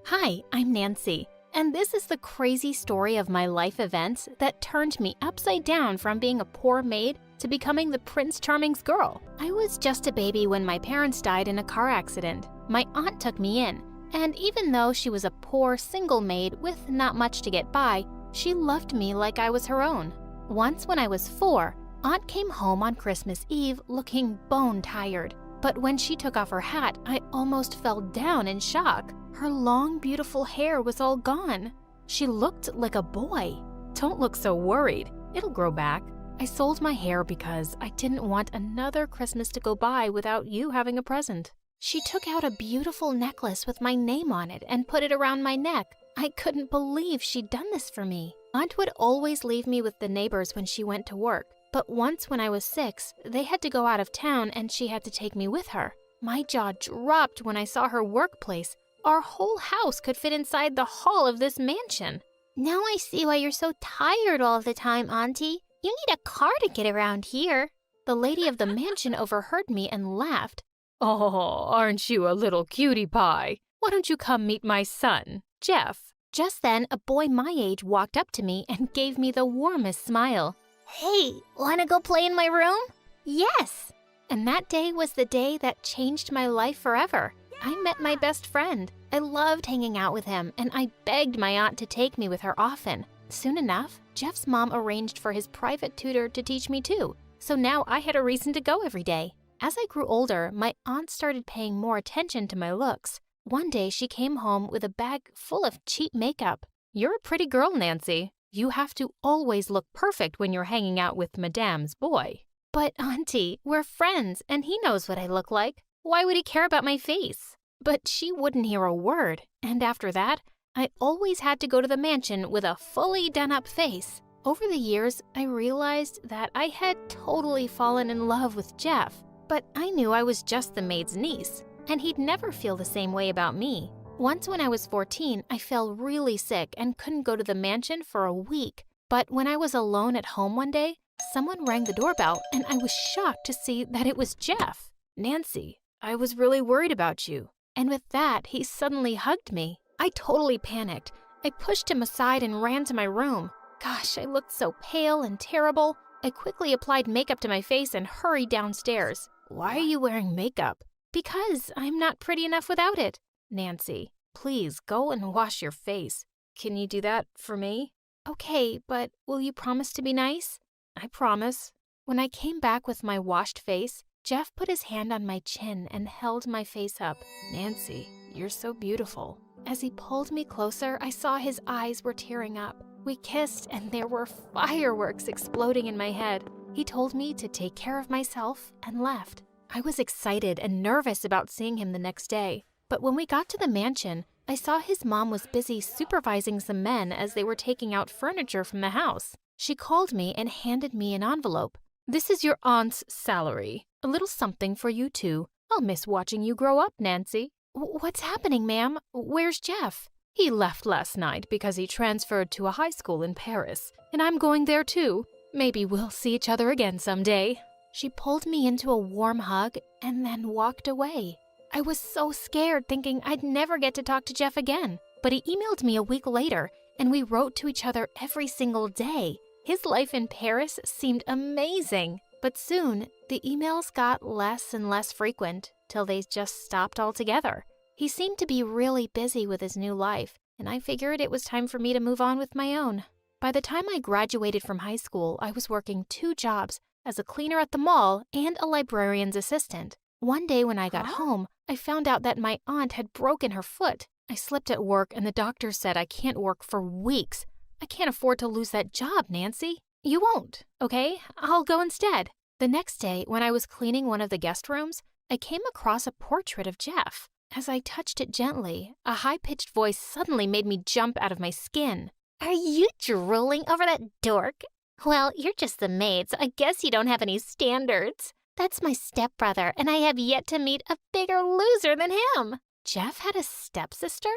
Hi, I'm Nancy, and this is the crazy story of my life events that turned me upside down from being a poor maid to becoming the Prince Charming's girl. I was just a baby when my parents died in a car accident. My aunt took me in, and even though she was a poor single maid with not much to get by, she loved me like I was her own. Once when I was 4, Aunt came home on Christmas Eve looking bone tired. But when she took off her hat, I almost fell down in shock. Her long, beautiful hair was all gone. She looked like a boy. Don't look so worried. It'll grow back. I sold my hair because I didn't want another Christmas to go by without you having a present. She took out a beautiful necklace with my name on it and put it around my neck. I couldn't believe she'd done this for me. Aunt would always leave me with the neighbors when she went to work. But once when I was 6, they had to go out of town and she had to take me with her. My jaw dropped when I saw her workplace. Our whole house could fit inside the hall of this mansion. Now I see why you're so tired all the time, Auntie. You need a car to get around here. The lady of the mansion overheard me and laughed. "Oh, aren't you a little cutie pie? Why don't you come meet my son, Jeff?" Just then, a boy my age walked up to me and gave me the warmest smile. Hey, wanna go play in my room? Yes! And that day was the day that changed my life forever. I met my best friend. I loved hanging out with him, and I begged my aunt to take me with her often. Soon enough, Jeff's mom arranged for his private tutor to teach me too, so now I had a reason to go every day. As I grew older, my aunt started paying more attention to my looks. One day, she came home with a bag full of cheap makeup. "You're a pretty girl, Nancy. You have to always look perfect when you're hanging out with Madame's boy." "But, Auntie, we're friends, and he knows what I look like. Why would he care about my face?" But she wouldn't hear a word, and after that, I always had to go to the mansion with a fully done-up face. Over the years, I realized that I had totally fallen in love with Jeff, but I knew I was just the maid's niece, and he'd never feel the same way about me. Once when I was 14, I fell really sick and couldn't go to the mansion for a week. But when I was alone at home one day, someone rang the doorbell, and I was shocked to see that it was Jeff. "Nancy, I was really worried about you." And with that, he suddenly hugged me. I totally panicked. I pushed him aside and ran to my room. Gosh, I looked so pale and terrible. I quickly applied makeup to my face and hurried downstairs. "Why are you wearing makeup?" "Because I'm not pretty enough without it." "Nancy, please go and wash your face. Can you do that for me?" "Okay, but will you promise to be nice?" "I promise." When I came back with my washed face, Jeff put his hand on my chin and held my face up. "Nancy, you're so beautiful." As he pulled me closer, I saw his eyes were tearing up. We kissed, and there were fireworks exploding in my head. He told me to take care of myself and left. I was excited and nervous about seeing him the next day. But when we got to the mansion, I saw his mom was busy supervising some men as they were taking out furniture from the house. She called me and handed me an envelope. "This is your aunt's salary. A little something for you too. I'll miss watching you grow up, Nancy." "What's happening, ma'am? Where's Jeff?" "He left last night because he transferred to a high school in Paris, and I'm going there too. Maybe we'll see each other again someday." She pulled me into a warm hug and then walked away. I was so scared, thinking I'd never get to talk to Jeff again. But he emailed me a week later, and we wrote to each other every single day. His life in Paris seemed amazing. But soon, the emails got less and less frequent, till they just stopped altogether. He seemed to be really busy with his new life, and I figured it was time for me to move on with my own. By the time I graduated from high school, I was working 2 jobs, as a cleaner at the mall and a librarian's assistant. One day when I got home, I found out that my aunt had broken her foot. I slipped at work, and the doctor said I can't work for weeks. I can't afford to lose that job, Nancy. "You won't, okay? I'll go instead." The next day, when I was cleaning one of the guest rooms, I came across a portrait of Jeff. As I touched it gently, a high-pitched voice suddenly made me jump out of my skin. Are you drooling over that dork? Well, you're just the maid, so I guess you don't have any standards. That's my stepbrother, and I have yet to meet a bigger loser than him. Jeff had a stepsister?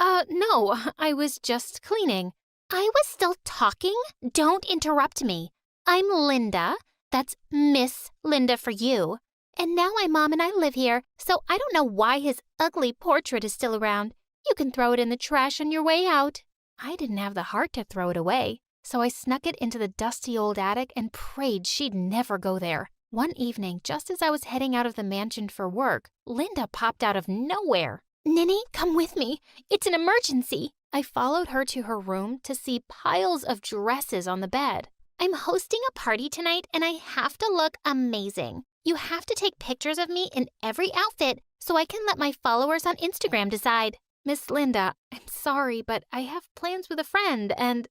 No, I was just cleaning. I was still talking? Don't interrupt me. I'm Linda. That's Miss Linda for you. And now my mom and I live here, so I don't know why his ugly portrait is still around. You can throw it in the trash on your way out. I didn't have the heart to throw it away, so I snuck it into the dusty old attic and prayed she'd never go there. One evening, just as I was heading out of the mansion for work, Linda popped out of nowhere. Ninny, come with me. It's an emergency. I followed her to her room to see piles of dresses on the bed. I'm hosting a party tonight, and I have to look amazing. You have to take pictures of me in every outfit so I can let my followers on Instagram decide. Miss Linda, I'm sorry, but I have plans with a friend and...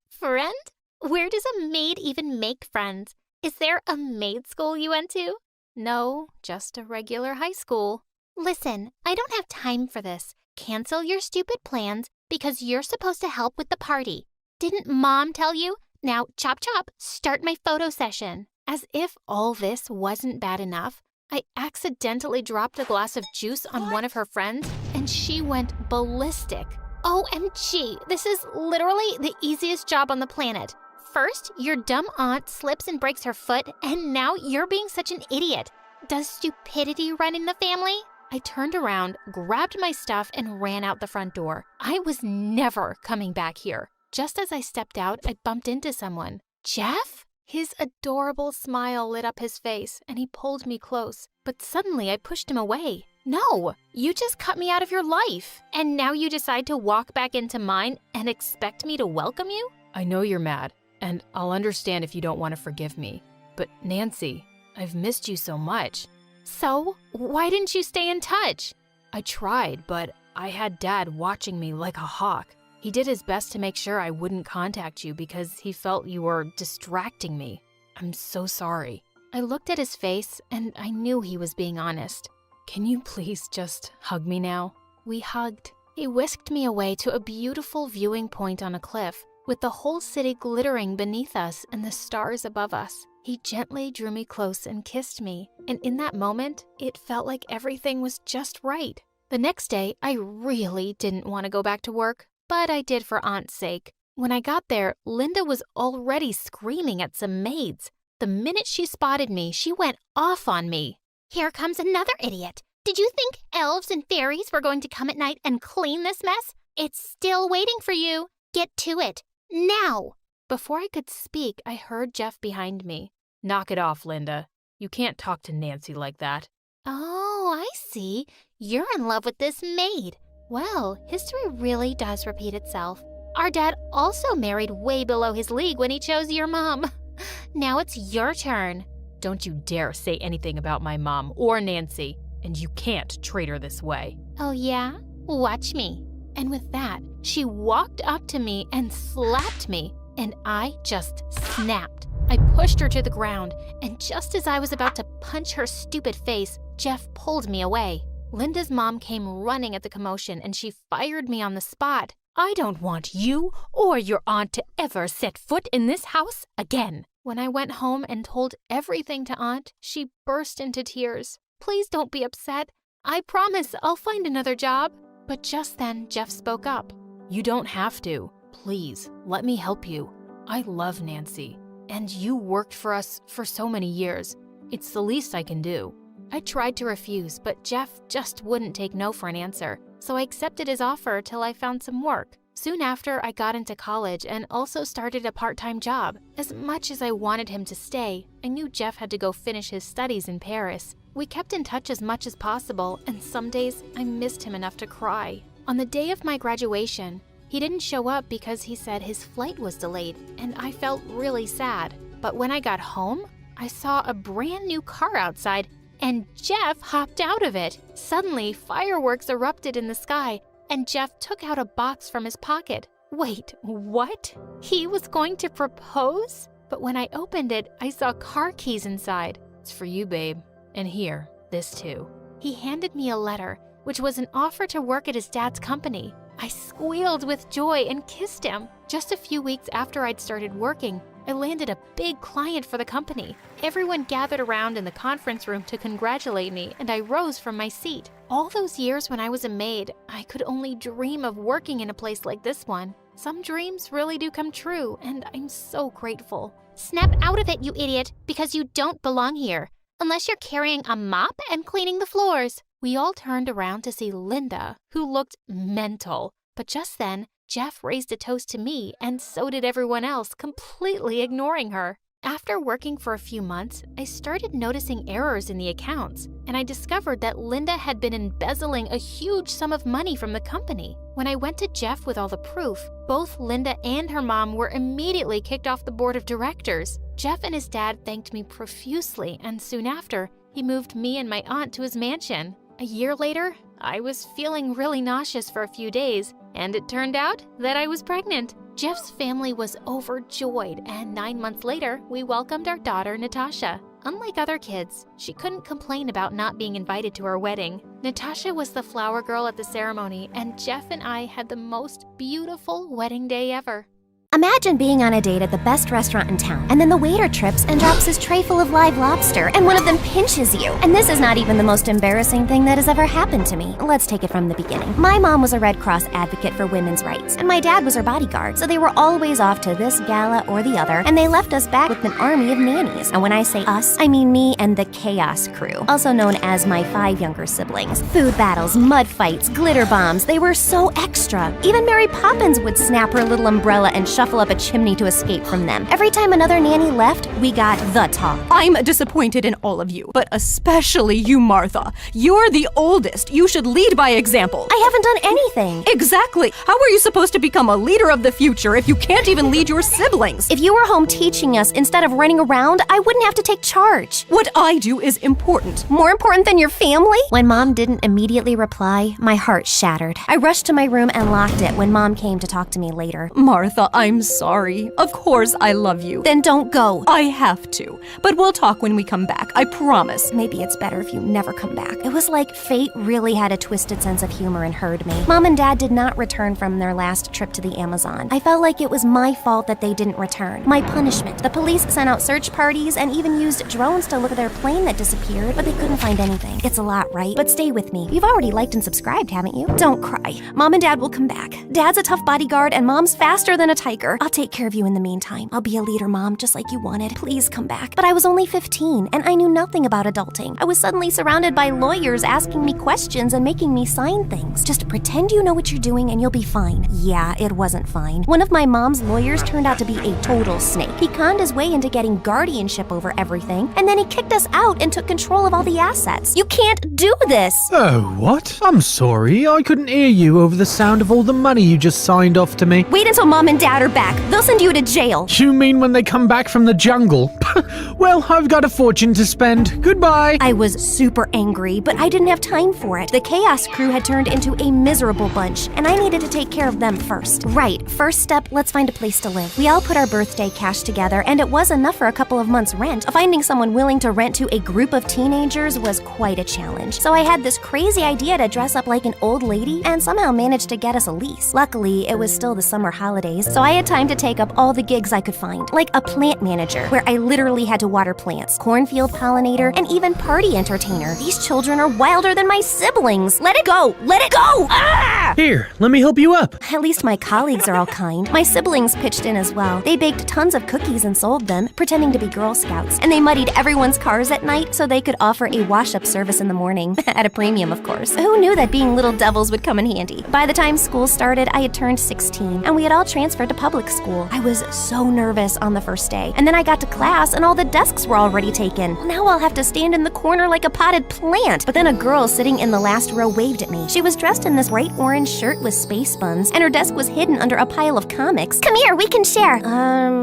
Friend? Where does a maid even make friends? Is there a maid school you went to? No, just a regular high school. Listen, I don't have time for this. Cancel your stupid plans because you're supposed to help with the party. Didn't Mom tell you? Now, chop chop, start my photo session. As if all this wasn't bad enough, I accidentally dropped a glass of juice on one of her friends, and she went ballistic. OMG, this is literally the easiest job on the planet. First, your dumb aunt slips and breaks her foot, and now you're being such an idiot. Does stupidity run in the family? I turned around, grabbed my stuff, and ran out the front door. I was never coming back here. Just as I stepped out, I bumped into someone. Jeff? His adorable smile lit up his face, and he pulled me close. But suddenly I pushed him away. No, you just cut me out of your life. And now you decide to walk back into mine and expect me to welcome you? I know you're mad, and I'll understand if you don't want to forgive me. But Nancy, I've missed you so much. So, why didn't you stay in touch? I tried, but I had Dad watching me like a hawk. He did his best to make sure I wouldn't contact you because he felt you were distracting me. I'm so sorry. I looked at his face and I knew he was being honest. Can you please just hug me now? We hugged. He whisked me away to a beautiful viewing point on a cliff, with the whole city glittering beneath us and the stars above us. He gently drew me close and kissed me, and in that moment, it felt like everything was just right. The next day, I really didn't want to go back to work, but I did for Aunt's sake. When I got there, Linda was already screaming at some maids. The minute she spotted me, she went off on me. Here comes another idiot. Did you think elves and fairies were going to come at night and clean this mess? It's still waiting for you. Get to it. Now! Before I could speak, I heard Jeff behind me. Knock it off, Linda. You can't talk to Nancy like that. Oh, I see. You're in love with this maid. Well, history really does repeat itself. Our dad also married way below his league when he chose your mom. Now it's your turn. Don't you dare say anything about my mom or Nancy, and you can't treat her this way. Oh yeah? Watch me. And with that, she walked up to me and slapped me, and I just snapped. I pushed her to the ground, and just as I was about to punch her stupid face, Jeff pulled me away. Linda's mom came running at the commotion, and she fired me on the spot. I don't want you or your aunt to ever set foot in this house again. When I went home and told everything to Aunt, she burst into tears. Please don't be upset. I promise I'll find another job. But just then, Jeff spoke up. You don't have to. Please, let me help you. I love Nancy, and you worked for us for so many years. It's the least I can do. I tried to refuse, but Jeff just wouldn't take no for an answer, so I accepted his offer till I found some work. Soon after, I got into college and also started a part-time job. As much as I wanted him to stay, I knew Jeff had to go finish his studies in Paris. We kept in touch as much as possible, and some days I missed him enough to cry. On the day of my graduation, he didn't show up because he said his flight was delayed, and I felt really sad. But when I got home, I saw a brand new car outside, and Jeff hopped out of it. Suddenly, fireworks erupted in the sky, and Jeff took out a box from his pocket. Wait, what? He was going to propose? But when I opened it, I saw car keys inside. It's for you, babe. And here, this too. He handed me a letter, which was an offer to work at his dad's company. I squealed with joy and kissed him. Just a few weeks after I'd started working, I landed a big client for the company. Everyone gathered around in the conference room to congratulate me, and I rose from my seat. All those years when I was a maid, I could only dream of working in a place like this one. Some dreams really do come true, and I'm so grateful. Snap out of it, you idiot, because you don't belong here. Unless you're carrying a mop and cleaning the floors. We all turned around to see Linda, who looked mental. But just then, Jeff raised a toast to me, and so did everyone else, completely ignoring her. After working for a few months, I started noticing errors in the accounts, and I discovered that Linda had been embezzling a huge sum of money from the company. When I went to Jeff with all the proof, both Linda and her mom were immediately kicked off the board of directors. Jeff and his dad thanked me profusely, and soon after, he moved me and my aunt to his mansion. A year later, I was feeling really nauseous for a few days, and it turned out that I was pregnant. Jeff's family was overjoyed, and 9 months later, we welcomed our daughter, Natasha. Unlike other kids, she couldn't complain about not being invited to our wedding. Natasha was the flower girl at the ceremony, and Jeff and I had the most beautiful wedding day ever. Imagine being on a date at the best restaurant in town, and then the waiter trips and drops his tray full of live lobster, and one of them pinches you. And this is not even the most embarrassing thing that has ever happened to me. Let's take it from the beginning. My mom was a Red Cross advocate for women's rights, and my dad was her bodyguard, so they were always off to this gala or the other, and they left us back with an army of nannies. And when I say us, I mean me and the Chaos Crew, also known as my 5 younger siblings. Food battles, mud fights, glitter bombs, they were so extra. Even Mary Poppins would snap her little umbrella and shuffle up a chimney to escape from them. Every time another nanny left, we got the talk. I'm disappointed in all of you, but especially you, Martha. You're the oldest. You should lead by example. I haven't done anything. Exactly. How are you supposed to become a leader of the future if you can't even lead your siblings? If you were home teaching us instead of running around, I wouldn't have to take charge. What I do is important. More important than your family? When Mom didn't immediately reply, my heart shattered. I rushed to my room and locked it when Mom came to talk to me later. Martha, I'm sorry. Of course I love you. Then don't go. I have to. But we'll talk when we come back. I promise. Maybe it's better if you never come back. It was like fate really had a twisted sense of humor and heard me. Mom and Dad did not return from their last trip to the Amazon. I felt like it was my fault that they didn't return. My punishment. The police sent out search parties and even used drones to look at their plane that disappeared, but they couldn't find anything. It's a lot, right? But stay with me. You've already liked and subscribed, haven't you? Don't cry. Mom and Dad will come back. Dad's a tough bodyguard and Mom's faster than a tiger. I'll take care of you in the meantime. I'll be a leader, Mom, just like you wanted. Please come back. But I was only 15 and I knew nothing about adulting. I was suddenly surrounded by lawyers asking me questions and making me sign things. Just pretend you know what you're doing and you'll be fine. Yeah, it wasn't fine. One of my mom's lawyers turned out to be a total snake. He conned his way into getting guardianship over everything, and then he kicked us out and took control of all the assets. You can't do this! Oh, what? I'm sorry, I couldn't hear you over the sound of all the money you just signed off to me. Wait until Mom and Dad are back. They'll send you to jail. You mean when they come back from the jungle? Well, I've got a fortune to spend. Goodbye. I was super angry, but I didn't have time for it. The Chaos Crew had turned into a miserable bunch, and I needed to take care of them first. Right, first step, let's find a place to live. We all put our birthday cash together, and it was enough for a couple of months' rent. Finding someone willing to rent to a group of teenagers was quite a challenge. So I had this crazy idea to dress up like an old lady, and somehow managed to get us a lease. Luckily, it was still the summer holidays, so I had time to take up all the gigs I could find, like a plant manager, where I literally had to water plants, cornfield pollinator, and even party entertainer. These children are wilder than my siblings. Let it go! Let it go! Ah! Here, let me help you up. At least my colleagues are all kind. My siblings pitched in as well. They baked tons of cookies and sold them, pretending to be Girl Scouts. And they muddied everyone's cars at night so they could offer a wash-up service in the morning. At a premium, of course. Who knew that being little devils would come in handy? By the time school started, I had turned 16, and we had all transferred to public school. I was so nervous on the first day. And then I got to class, and all the desks were already taken. Now I'll have to stand in the corner like a potted plant. But then a girl sitting in the last row waved at me. She was dressed in this bright orange shirt with space buns, and her desk was hidden under a pile of comics. Come here, we can share.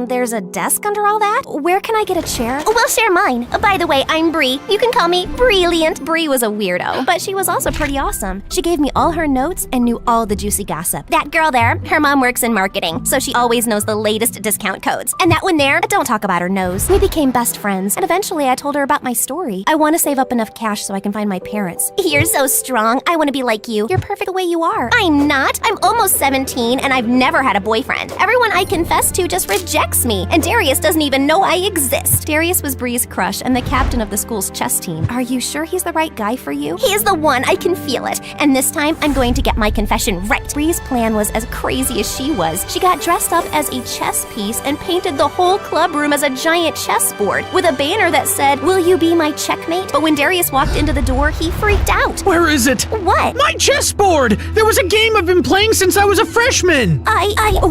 There's a desk under all that? Where can I get a chair? We'll share mine. By the way, I'm Bree. You can call me Brilliant. Bree was a weirdo, but she was also pretty awesome. She gave me all her notes and knew all the juicy gossip. That girl there, her mom works in marketing, so she always knows the latest discount codes. And that one there, don't talk about her nose. We became best friends, and eventually I told her about my story. I want to save up enough cash so I can find my parents. You're so strong. I want to be like you. You're perfect the way you are. I'm not. I'm almost 17, and I've never had a boyfriend. Everyone I confess to just rejects me, and Darius doesn't even know I exist. Darius was Bree's crush and the captain of the school's chess team. Are you sure he's the right guy for you? He is the one. I can feel it. And this time, I'm going to get my confession right. Bree's plan was as crazy as she was. She got dressed up as a chess piece and painted the whole club room as a giant chessboard with a banner that said, "Will you be my checkmate?" But when Darius walked into the door, he freaked out. Where is it? What? My chessboard! There was a game I've been playing since I was a freshman!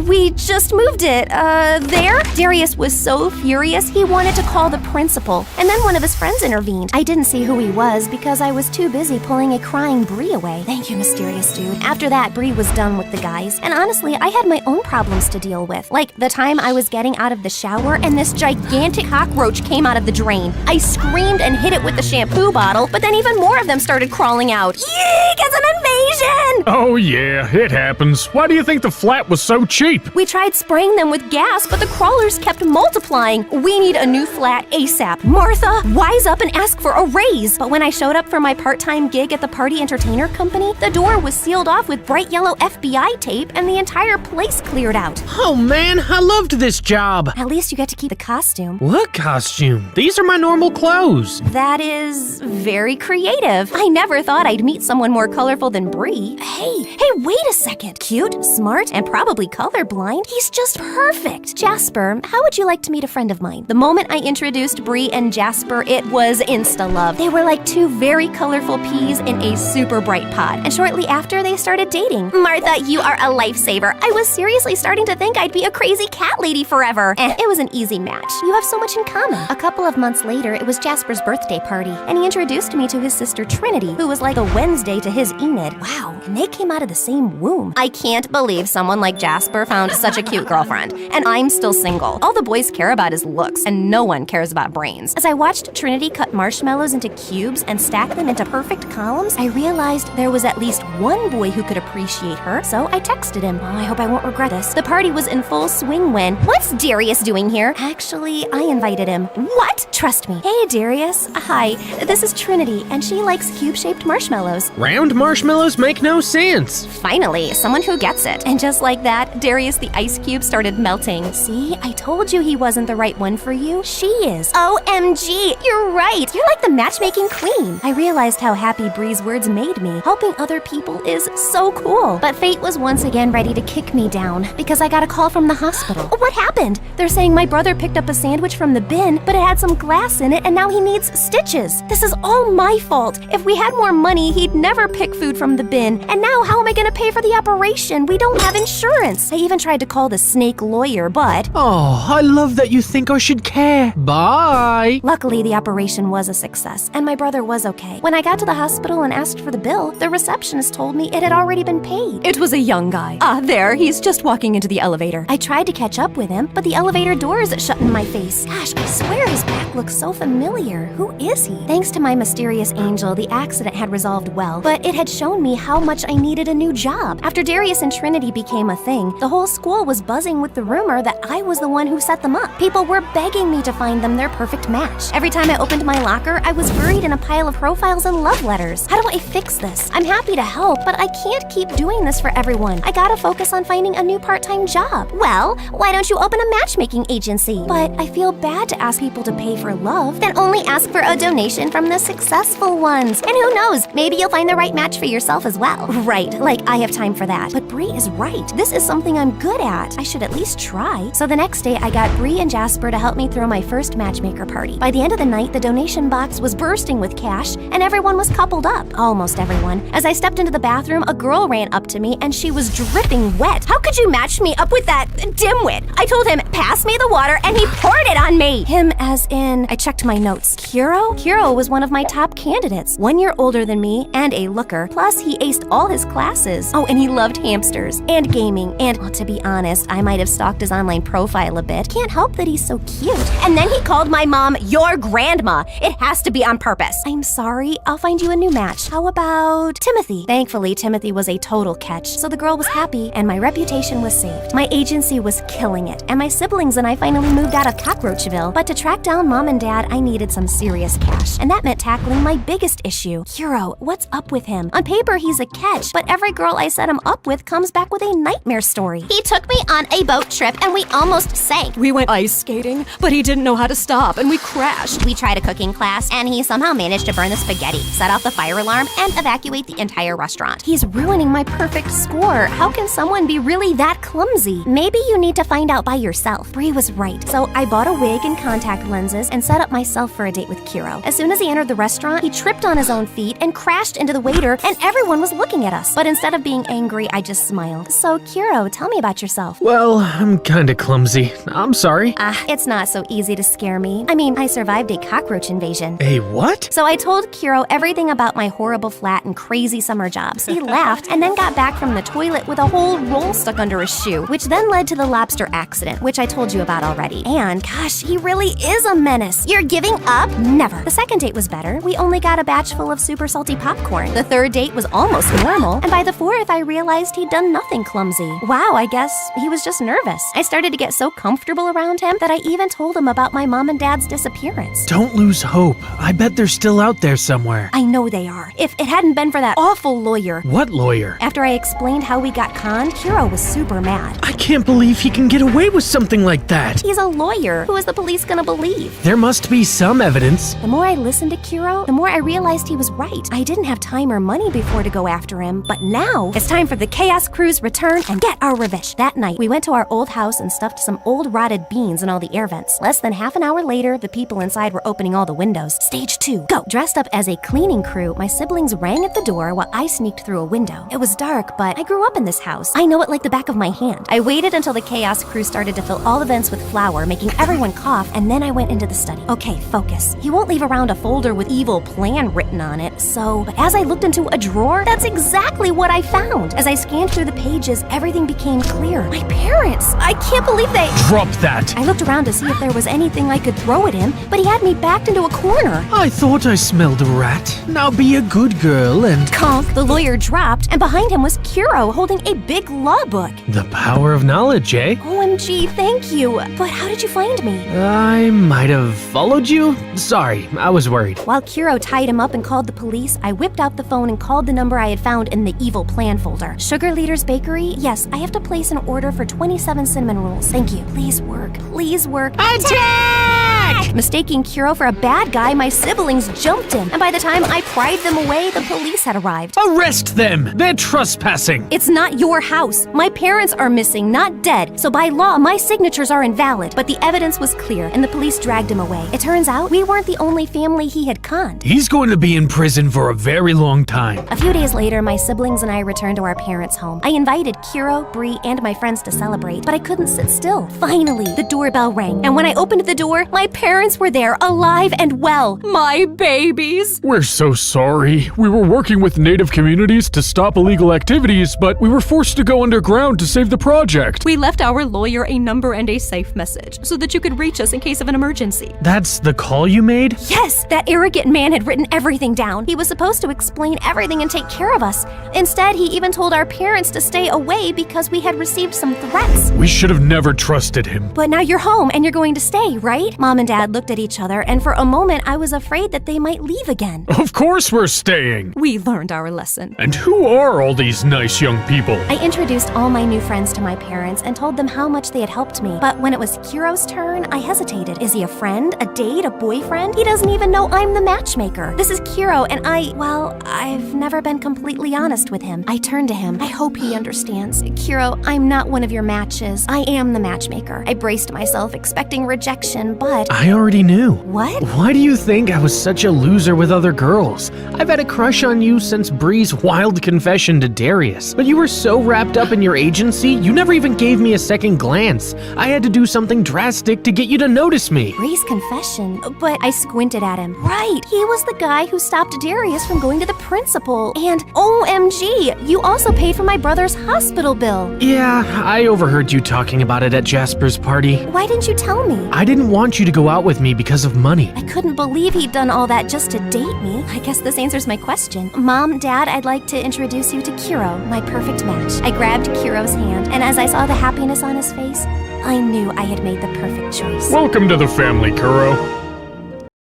We just moved it. There? Darius was so furious, he wanted to call the principal. And then one of his friends intervened. I didn't see who he was because I was too busy pulling a crying Bree away. Thank you, mysterious dude. After that, Bree was done with the guys. And honestly, I had my own problems to deal with. Like the time I was getting out of the shower and this gigantic cockroach came out of the drain. I screamed and hit it with the shampoo bottle, but then even more of them started crawling out. Eek! It's an invasion! Oh, Oh yeah, it happens. Why do you think the flat was so cheap? We tried spraying them with gas, but the crawlers kept multiplying. We need a new flat ASAP. Martha, wise up and ask for a raise. But when I showed up for my part-time gig at the party entertainer company, the door was sealed off with bright yellow FBI tape and the entire place cleared out. Oh man, I loved this job. At least you get to keep the costume. What costume? These are my normal clothes. That is very creative. I never thought I'd meet someone more colorful than Bree. Hey, wait a second. Cute, smart, and probably colorblind. He's just perfect. Jasper, how would you like to meet a friend of mine? The moment I introduced Bree and Jasper, it was insta-love. They were like two very colorful peas in a super bright pot. And shortly after, they started dating. Martha, you are a lifesaver. I was seriously starting to think I'd be a crazy cat lady forever. And it was an easy match. You have so much in common. A couple of months later, it was Jasper's birthday party, and he introduced me to his sister Trinity, who was like a Wednesday to his Enid. Wow, and they came out of the same womb. I can't believe someone like Jasper found such a cute girlfriend, and I'm still single. All the boys care about is looks, and no one cares about brains. As I watched Trinity cut marshmallows into cubes and stack them into perfect columns, I realized there was at least one boy who could appreciate her, so I texted him. Oh, I hope I won't regret this. The party was in full swing when, what's Darius doing here? Actually, I invited him. What? Trust me. Hey, Darius. Hi, this is Trinity, and she likes cube-shaped marshmallows. Round marshmallows make no sense. Finally, someone who gets it. And just like that, Darius the ice cube started melting. See, I told you he wasn't the right one for you. She is. OMG, you're right. You're like the matchmaking queen. I realized how happy Bree's words made me. Helping other people is so cool. But fate was once again ready to kick me down because I got a call from the hospital. What happened? They're saying my brother picked up a sandwich from the bin, but it had some glass in it and now he needs stitches. This is all my fault. If we had more money, he'd never pick food from the bin. And now how am I gonna pay for the operation? We don't have insurance. I even tried to call the snake lawyer, but... Oh, I love that you think I should care. Bye. Luckily, the operation was a success, and my brother was okay. When I got to the hospital and asked for the bill, the receptionist told me it had already been paid. It was a young guy. There, he's just walking into the elevator. I tried to catch up with him, but the elevator doors shut in my face. Gosh, I swear his back looks so familiar. Who is he? Thanks to my mysterious angel, the accident had resolved well, but it had shown me how much I needed a new job. After Darius and Trinity became a thing, the whole school was buzzing with the rumor that I was the one who set them up. People were begging me to find them their perfect match. Every time I opened my locker, I was buried in a pile of profiles and love letters. How do I fix this? I'm happy to help, but I can't keep doing this for everyone. I gotta focus on finding a new part-time job. Well, why don't you open a matchmaking agency? But I feel bad to ask people to pay for love. Then only ask for a donation from the successful ones. And who knows, maybe you'll find the right match for yourself as well. Right, like I have time for that. But Bree is right. This is something I'm good at. I should at least try. So the next day, I got Bree and Jasper to help me throw my first matchmaker party. By the end of the night, the donation box was bursting with cash, and everyone was coupled up. Almost everyone. As I stepped into the bathroom, a girl ran up to me, and she was dripping wet. How could you match me up with that dimwit? I told him, pass me the water, and he poured it on me. Him as in, I checked my notes. Kuro? Kuro was one of my top candidates. 1 year older than me, and a looker. Plus, he aced all his classes. Oh, and he loved hamsters, and gaming, and, well, to be honest, I might have stalked his online profile a bit. Can't help that he's so cute. And then he called my mom your grandma. It has to be on purpose. I'm sorry, I'll find you a new match. How about Timothy? Thankfully, Timothy was a total catch, so the girl was happy, and my reputation was saved. My agency was killing it, and my siblings and I finally moved out of Cockroachville. But to track down Mom and Dad, I needed some serious cash, and that meant tackling my biggest issue. Kuro, what's up with him? On paper, he's a catch, but every girl I set him up with comes back with a nightmare story. He took me on a boat trip and we almost sank. We went ice skating, but he didn't know how to stop and we crashed. We tried a cooking class and he somehow managed to burn the spaghetti, set off the fire alarm, and evacuate the entire restaurant. He's ruining my perfect score. How can someone be really that clumsy? Maybe you need to find out by yourself. Bree was right. So I bought a wig and contact lenses and set up myself for a date with Kuro. As soon as he entered the restaurant, he tripped on his own feet and crashed into the waiter, and everyone was looking at us. But instead of being angry, I just smiled. So Kuro, tell me about yourself. Well, I'm kinda clumsy. I'm sorry. It's not so easy to scare me. I mean, I survived a cockroach invasion. A what? So I told Kuro everything about my horrible flat and crazy summer jobs. He laughed and then got back from the toilet with a whole roll stuck under his shoe, which then led to the lobster accident, which I told you about already. And gosh, he really is a menace. You're giving up? Never. The second date was better. We only got a batch full of super salty popcorn. The third date was almost normal. know? And by the fourth, I realized he'd done nothing clumsy. Wow, I guess he was just nervous. I started to get so comfortable around him that I even told him about my mom and dad's disappearance. Don't lose hope. I bet they're still out there somewhere. I know they are. If it hadn't been for that awful lawyer. What lawyer? After I explained how we got conned, Kiro was super mad. I can't believe he can get away with something like that. He's a lawyer. Who is the police gonna believe? There must be some evidence. The more I listened to Kiro, the more I realized he was right. I didn't have time or money before to go after him, but now it's time for the Chaos Crew's return and get our revenge. That night, we went to our old house and stuffed some old rotted beans in all the air vents. Less than half an hour later, the people inside were opening all the windows. Stage 2, go! Dressed up as a cleaning crew, my siblings rang at the door while I sneaked through a window. It was dark, but I grew up in this house. I know it like the back of my hand. I waited until the Chaos Crew started to fill all the vents with flour, making everyone cough, and then I went into the study. Okay, focus. He won't leave around a folder with evil plan written on it, but as I looked into a drawer, that's exactly what I found. As I scanned through the pages, everything became clear. My parents! I can't believe they— Drop that! I looked around to see if there was anything I could throw at him, but he had me backed into a corner. I thought I smelled a rat. Now be a good girl and— Conk, the lawyer dropped, and behind him was Kiro holding a big law book. The power of knowledge, eh? OMG, thank you. But how did you find me? I might have followed you? Sorry, I was worried. While Kiro tied him up and called the police, I whipped out the phone and called the number I had found in the evil plan folder. Sugar Leader's Bakery? Yes, I have to place an order for 27 cinnamon rolls. Thank you. Please work. Please work. Attack! Mistaking Kiro for a bad guy, my siblings jumped him, and by the time I pried them away, the police had arrived. Arrest them! They're trespassing! It's not your house. My parents are missing, not dead, so by law, my signatures are invalid. But the evidence was clear, and the police dragged him away. It turns out we weren't the only family he had conned. He's going to be in prison for a very long time. A few days later, my siblings and I returned to our parents' home. I invited Kiro, Bree, and my friends to celebrate, but I couldn't sit still. Finally, the doorbell rang, and when I opened the door, my parents were there, alive and well. My babies! We're so sorry. We were working with native communities to stop illegal activities, but we were forced to go underground to save the project. We left our lawyer a number and a safe message so that you could reach us in case of an emergency. That's the call you made? Yes! That arrogant man had written everything down. He was supposed to explain everything and take care of us. Instead, he even told our parents to stay away because we had received some threats. We should have never trusted him. But now you're home and you're going to stay, right? Mom and Dad looked at each other, and for a moment I was afraid that they might leave again. Of course we're staying. We learned our lesson. And who are all these nice young people? I introduced all my new friends to my parents and told them how much they had helped me. But when it was Kiro's turn, I hesitated. Is he a friend? A date? A boyfriend? He doesn't even know I'm the matchmaker. This is Kiro, and I've never been completely honest with him. I turned to him. I hope he understands. Kiro, I'm not one of your matches. I am the matchmaker. I braced myself, expecting rejection, but— I already knew. What? Why do you think I was such a loser with other girls? I've had a crush on you since Bree's wild confession to Darius. But you were so wrapped up in your agency, you never even gave me a second glance. I had to do something drastic to get you to notice me. Bree's confession? But I squinted at him. Right, he was the guy who stopped Darius from going to the principal. And OMG, you also paid for my brother's hospital bill. Yeah, I overheard you talking about it at Jasper's party. Why didn't you tell me? I didn't want you to go out with me because of money. I couldn't believe he'd done all that just to date me. I guess this answers my question. Mom, Dad, I'd like to introduce you to Kiro, my perfect match. I grabbed Kiro's hand, and as I saw the happiness on his face, I knew I had made the perfect choice. Welcome to the family, Kuro.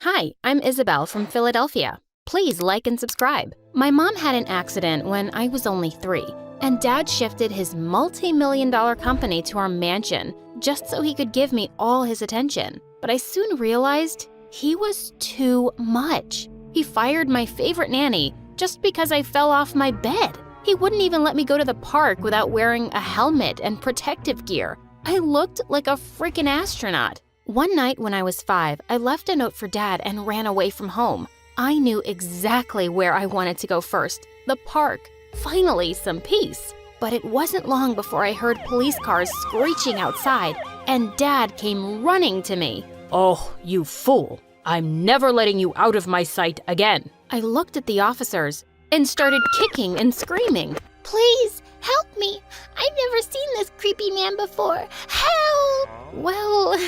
Hi, I'm Isabel from Philadelphia. Please like and subscribe. My mom had an accident when I was only 3, and Dad shifted his multi-million-dollar company to our mansion just so he could give me all his attention. But I soon realized he was too much. He fired my favorite nanny just because I fell off my bed. He wouldn't even let me go to the park without wearing a helmet and protective gear. I looked like a freaking astronaut. One night when I was 5, I left a note for Dad and ran away from home. I knew exactly where I wanted to go first, the park. Finally, some peace. But it wasn't long before I heard police cars screeching outside, and Dad came running to me. Oh, you fool. I'm never letting you out of my sight again. I looked at the officers and started kicking and screaming. Please, help me. I've never seen this creepy man before. Help! Well,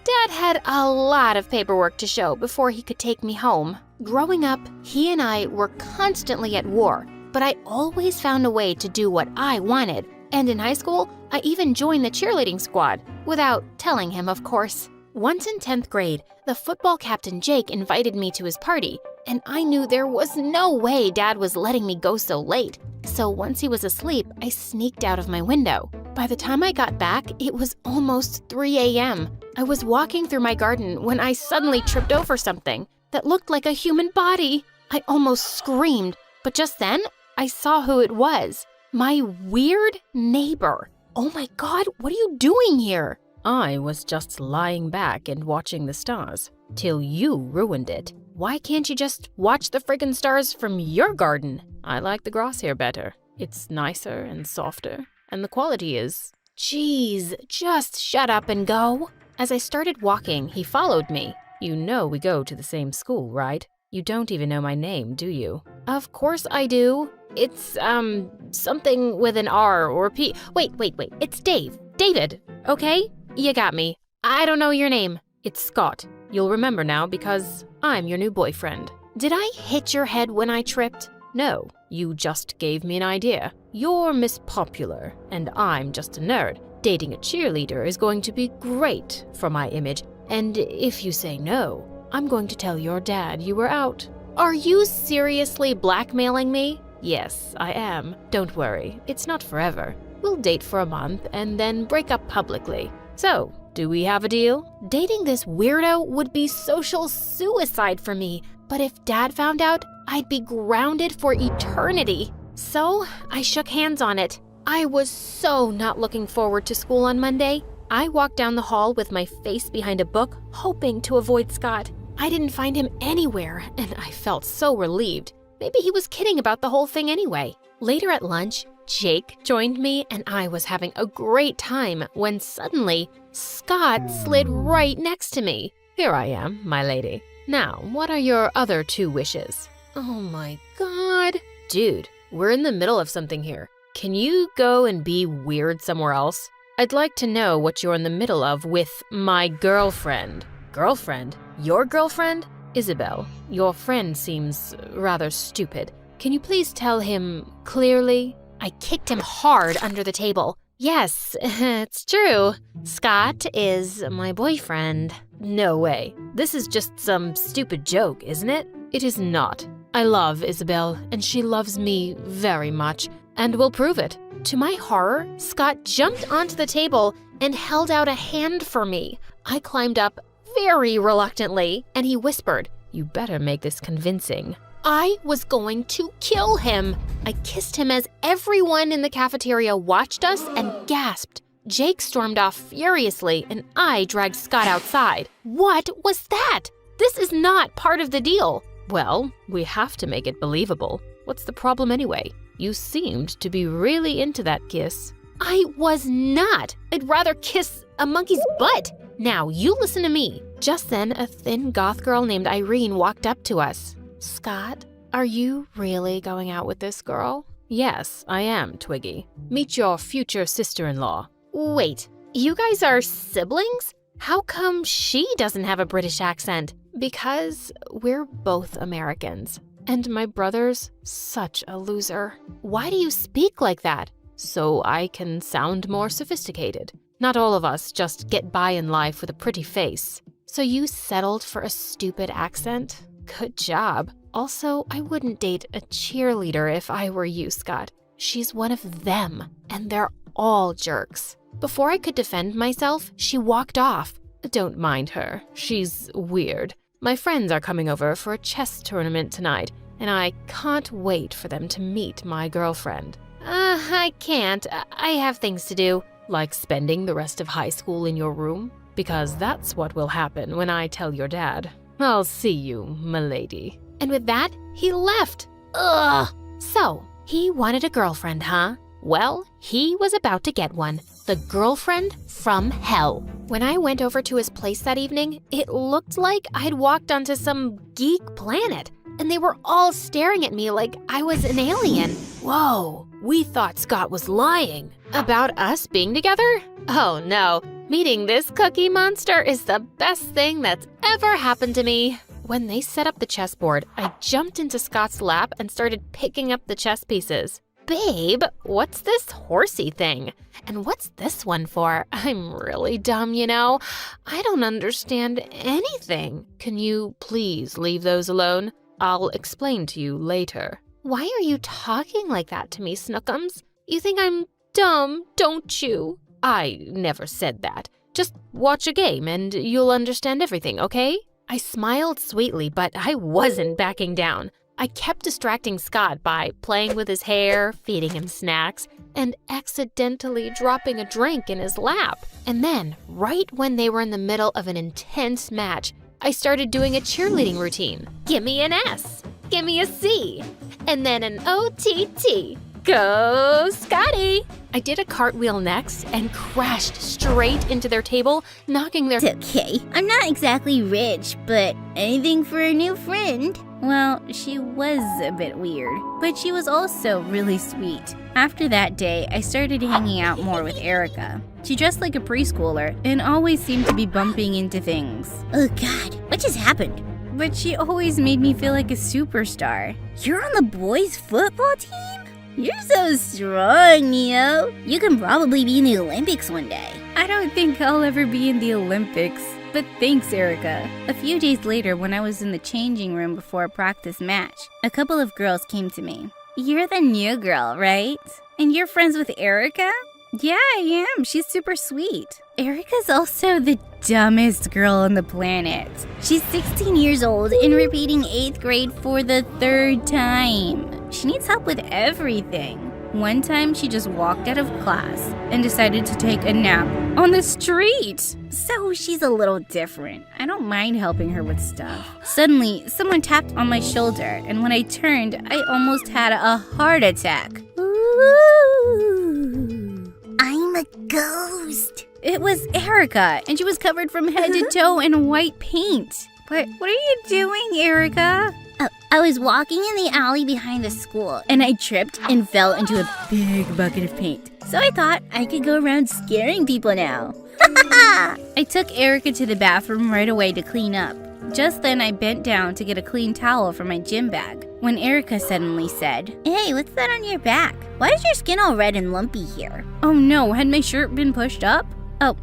Dad had a lot of paperwork to show before he could take me home. Growing up, he and I were constantly at war. but I always found a way to do what I wanted. And in high school, I even joined the cheerleading squad, without telling him, of course. Once in 10th grade, the football captain Jake invited me to his party, and I knew there was no way Dad was letting me go so late. So once he was asleep, I sneaked out of my window. By the time I got back, it was almost 3 a.m. I was walking through my garden when I suddenly tripped over something that looked like a human body. I almost screamed, but just then, I saw who it was. My weird neighbor. Oh my God, what are you doing here? I was just lying back and watching the stars, till you ruined it. Why can't you just watch the friggin' stars from your garden? I like the grass here better. It's nicer and softer, and the quality is... Jeez, just shut up and go. As I started walking, he followed me. You know we go to the same school, right? You don't even know my name, do you? Of course I do. It's, something with an R or P. Wait. It's Dave. David, okay? You got me. I don't know your name. It's Scott. You'll remember now because I'm your new boyfriend. Did I hit your head when I tripped? No, you just gave me an idea. You're Miss Popular, and I'm just a nerd. Dating a cheerleader is going to be great for my image, and if you say no, I'm going to tell your dad you were out. Are you seriously blackmailing me? Yes, I am. Don't worry, it's not forever. We'll date for a month and then break up publicly. So, do we have a deal? Dating this weirdo would be social suicide for me, but if Dad found out, I'd be grounded for eternity. So, I shook hands on it. I was so not looking forward to school on Monday. I walked down the hall with my face behind a book, hoping to avoid Scott. I didn't find him anywhere, and I felt so relieved. Maybe he was kidding about the whole thing anyway. Later at lunch, Jake joined me, and I was having a great time when suddenly Scott slid right next to me. Here I am, my lady. Now, what are your other 2 wishes? Oh my God. Dude, we're in the middle of something here. Can you go and be weird somewhere else? I'd like to know what you're in the middle of with my girlfriend. Girlfriend? Your girlfriend? Isabel, your friend seems rather stupid. Can you please tell him clearly? I kicked him hard under the table. Yes, it's true. Scott is my boyfriend. No way. This is just some stupid joke, isn't it? It is not. I love Isabel, and she loves me very much, and will prove it. To my horror, Scott jumped onto the table and held out a hand for me. I climbed up very reluctantly, and he whispered, "You better make this convincing." I was going to kill him. I kissed him as everyone in the cafeteria watched us and gasped. Jake stormed off furiously, and I dragged Scott outside. What was that? This is not part of the deal. Well, we have to make it believable. What's the problem anyway? You seemed to be really into that kiss. I was not. I'd rather kiss a monkey's butt. Now, you listen to me. Just then, a thin goth girl named Irene walked up to us. Scott, are you really going out with this girl? Yes, I am, Twiggy. Meet your future sister-in-law. Wait, you guys are siblings? How come she doesn't have a British accent? Because we're both Americans. And my brother's such a loser. Why do you speak like that? So I can sound more sophisticated. Not all of us just get by in life with a pretty face. So you settled for a stupid accent? Good job. Also, I wouldn't date a cheerleader if I were you, Scott. She's one of them, and they're all jerks. Before I could defend myself, she walked off. Don't mind her. She's weird. My friends are coming over for a chess tournament tonight, and I can't wait for them to meet my girlfriend. I can't. I have things to do. Like spending the rest of high school in your room? Because that's what will happen when I tell your dad. I'll see you, m'lady. And with that, he left. Ugh! So, he wanted a girlfriend, huh? Well, he was about to get one. The girlfriend from hell. When I went over to his place that evening, it looked like I'd walked onto some geek planet, and they were all staring at me like I was an alien. Whoa, we thought Scott was lying. About us being together? Oh no, meeting this cookie monster is the best thing that's ever happened to me. When they set up the chessboard, I jumped into Scott's lap and started picking up the chess pieces. Babe, what's this horsey thing? And what's this one for? I'm really dumb, you know. I don't understand anything. Can you please leave those alone? I'll explain to you later. Why are you talking like that to me, Snookums? You think I'm dumb, don't you? I never said that. Just watch a game and you'll understand everything, okay? I smiled sweetly, but I wasn't backing down. I kept distracting Scott by playing with his hair, feeding him snacks, and accidentally dropping a drink in his lap. And then, right when they were in the middle of an intense match, I started doing a cheerleading routine. Give me an S, give me a C, and then an OTT. Go, Scotty! I did a cartwheel next and crashed straight into their table, knocking their— It's okay. I'm not exactly rich, but anything for a new friend. Well, she was a bit weird, but she was also really sweet. After that day, I started hanging out more with Erica. She dressed like a preschooler and always seemed to be bumping into things. Oh God, what just happened? But she always made me feel like a superstar. You're on the boys' football team? You're so strong, Neo. You can probably be in the Olympics one day. I don't think I'll ever be in the Olympics, but thanks, Erica. A few days later, when I was in the changing room before a practice match, a couple of girls came to me. You're the new girl, right? And you're friends with Erica? Yeah, I am. She's super sweet. Erica's also the dumbest girl on the planet. She's 16 years old and repeating 8th grade for the 3rd time. She needs help with everything. One time, she just walked out of class and decided to take a nap on the street. So she's a little different. I don't mind helping her with stuff. Suddenly, someone tapped on my shoulder, and when I turned, I almost had a heart attack. Ooh, I'm a ghost. It was Erica, and she was covered from head to toe in white paint. But what are you doing, Erica? I was walking in the alley behind the school, and I tripped and fell into a big bucket of paint. So I thought I could go around scaring people now. I took Erica to the bathroom right away to clean up. Just then, I bent down to get a clean towel from my gym bag, when Erica suddenly said, Hey, what's that on your back? Why is your skin all red and lumpy here? Oh no, had my shirt been pushed up? Oh,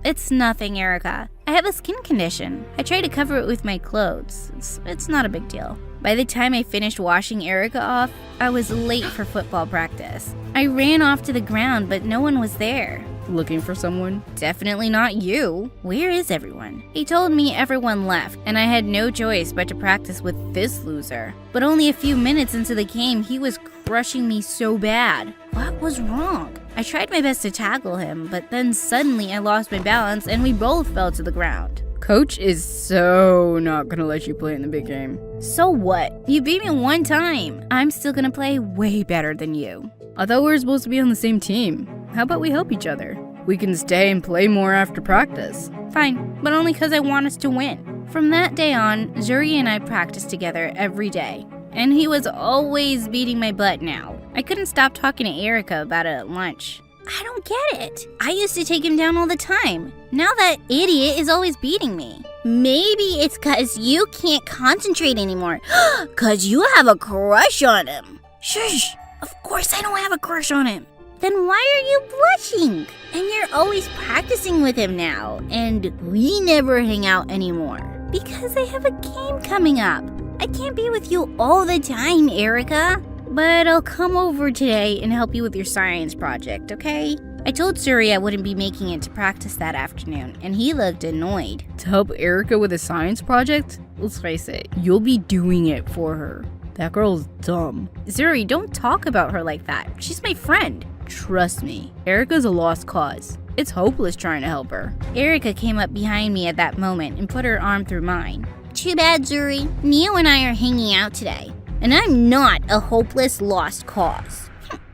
it's nothing, Erica. I have a skin condition. I try to cover it with my clothes. It's not a big deal. By the time I finished washing Erica off, I was late for football practice. I ran off to the ground, but no one was there. Looking for someone? Definitely not you. Where is everyone? He told me everyone left, and I had no choice but to practice with this loser. But only a few minutes into the game, he was crushing me so bad. What was wrong? I tried my best to tackle him, but then suddenly I lost my balance and we both fell to the ground. Coach is so not gonna let you play in the big game. So what? You beat me one time. I'm still gonna play way better than you. I thought we were supposed to be on the same team. How about we help each other? We can stay and play more after practice. Fine, but only because I want us to win. From that day on, Zuri and I practiced together every day. And he was always beating my butt now. I couldn't stop talking to Erica about it at lunch. I don't get it. I used to take him down all the time. Now that idiot is always beating me. Maybe it's because you can't concentrate anymore. Because you have a crush on him. Shush. Of course I don't have a crush on him. Then why are you blushing? And you're always practicing with him now. And we never hang out anymore. Because I have a game coming up. I can't be with you all the time, Erica. But I'll come over today and help you with your science project, okay? I told Suri I wouldn't be making it to practice that afternoon, and he looked annoyed. To help Erica with a science project? Let's face it, you'll be doing it for her. That girl's dumb. Zuri, don't talk about her like that. She's my friend. Trust me, Erica's a lost cause. It's hopeless trying to help her. Erica came up behind me at that moment and put her arm through mine. Too bad, Zuri. Neo and I are hanging out today. And I'm not a hopeless lost cause.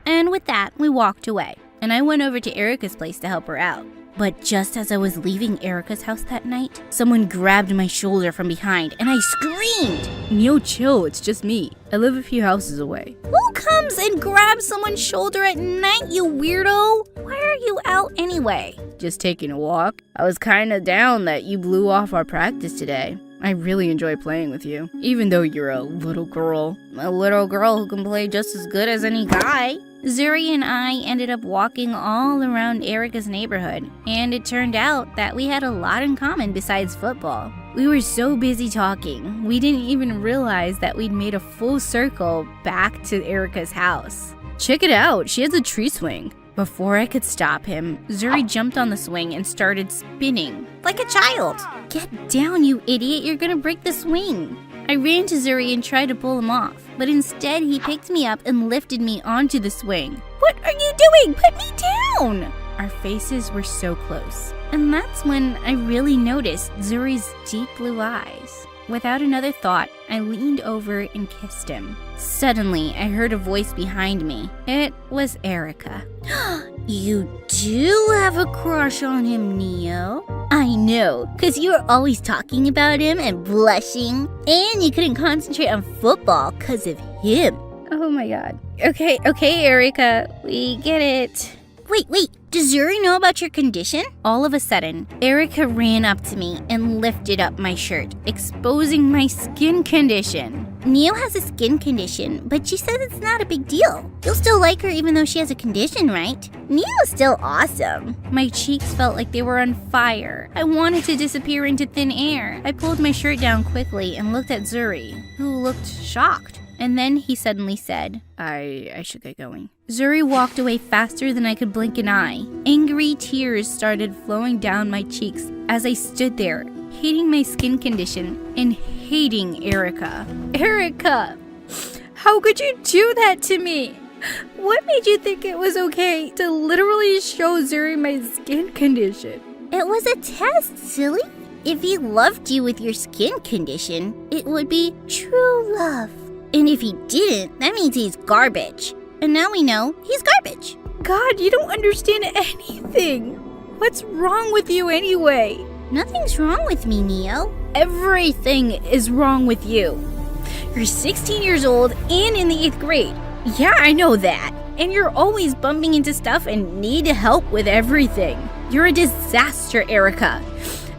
And with that, we walked away. And I went over to Erica's place to help her out. But just as I was leaving Erica's house that night, someone grabbed my shoulder from behind and I screamed. Neo, chill, it's just me. I live a few houses away. Who comes and grabs someone's shoulder at night, you weirdo? Why are you out anyway? Just taking a walk. I was kinda down that you blew off our practice today. I really enjoy playing with you, even though you're a little girl. A little girl who can play just as good as any guy. Zuri and I ended up walking all around Erica's neighborhood, and it turned out that we had a lot in common besides football. We were so busy talking, we didn't even realize that we'd made a full circle back to Erica's house. Check it out, she has a tree swing. Before I could stop him, Zuri jumped on the swing and started spinning. Like a child. Get down, you idiot, you're gonna break the swing. I ran to Zuri and tried to pull him off, but instead he picked me up and lifted me onto the swing. What are you doing? Put me down! Our faces were so close, and that's when I really noticed Zuri's deep blue eyes. Without another thought, I leaned over and kissed him. Suddenly, I heard a voice behind me. It was Erica. You do have a crush on him, Neo. I know, because you were always talking about him and blushing, and you couldn't concentrate on football because of him. Oh my god. Okay, Erica, we get it. Wait, does Zuri know about your condition? All of a sudden, Erica ran up to me and lifted up my shirt, exposing my skin condition. Neo has a skin condition, but she says it's not a big deal. You'll still like her even though she has a condition, right? Neo's still awesome. My cheeks felt like they were on fire. I wanted to disappear into thin air. I pulled my shirt down quickly and looked at Zuri, who looked shocked. And then he suddenly said, I should get going. Zuri walked away faster than I could blink an eye. Angry tears started flowing down my cheeks as I stood there, hating my skin condition and hating Erica. Erica, how could you do that to me? What made you think it was okay to literally show Zuri my skin condition? It was a test, silly. If he loved you with your skin condition, it would be true love. And if he didn't, that means he's garbage. And now we know he's garbage. God, you don't understand anything. What's wrong with you anyway? Nothing's wrong with me, Neo. Everything is wrong with you. You're 16 years old and in the 8th grade. Yeah, I know that. And you're always bumping into stuff and need help with everything. You're a disaster, Erica.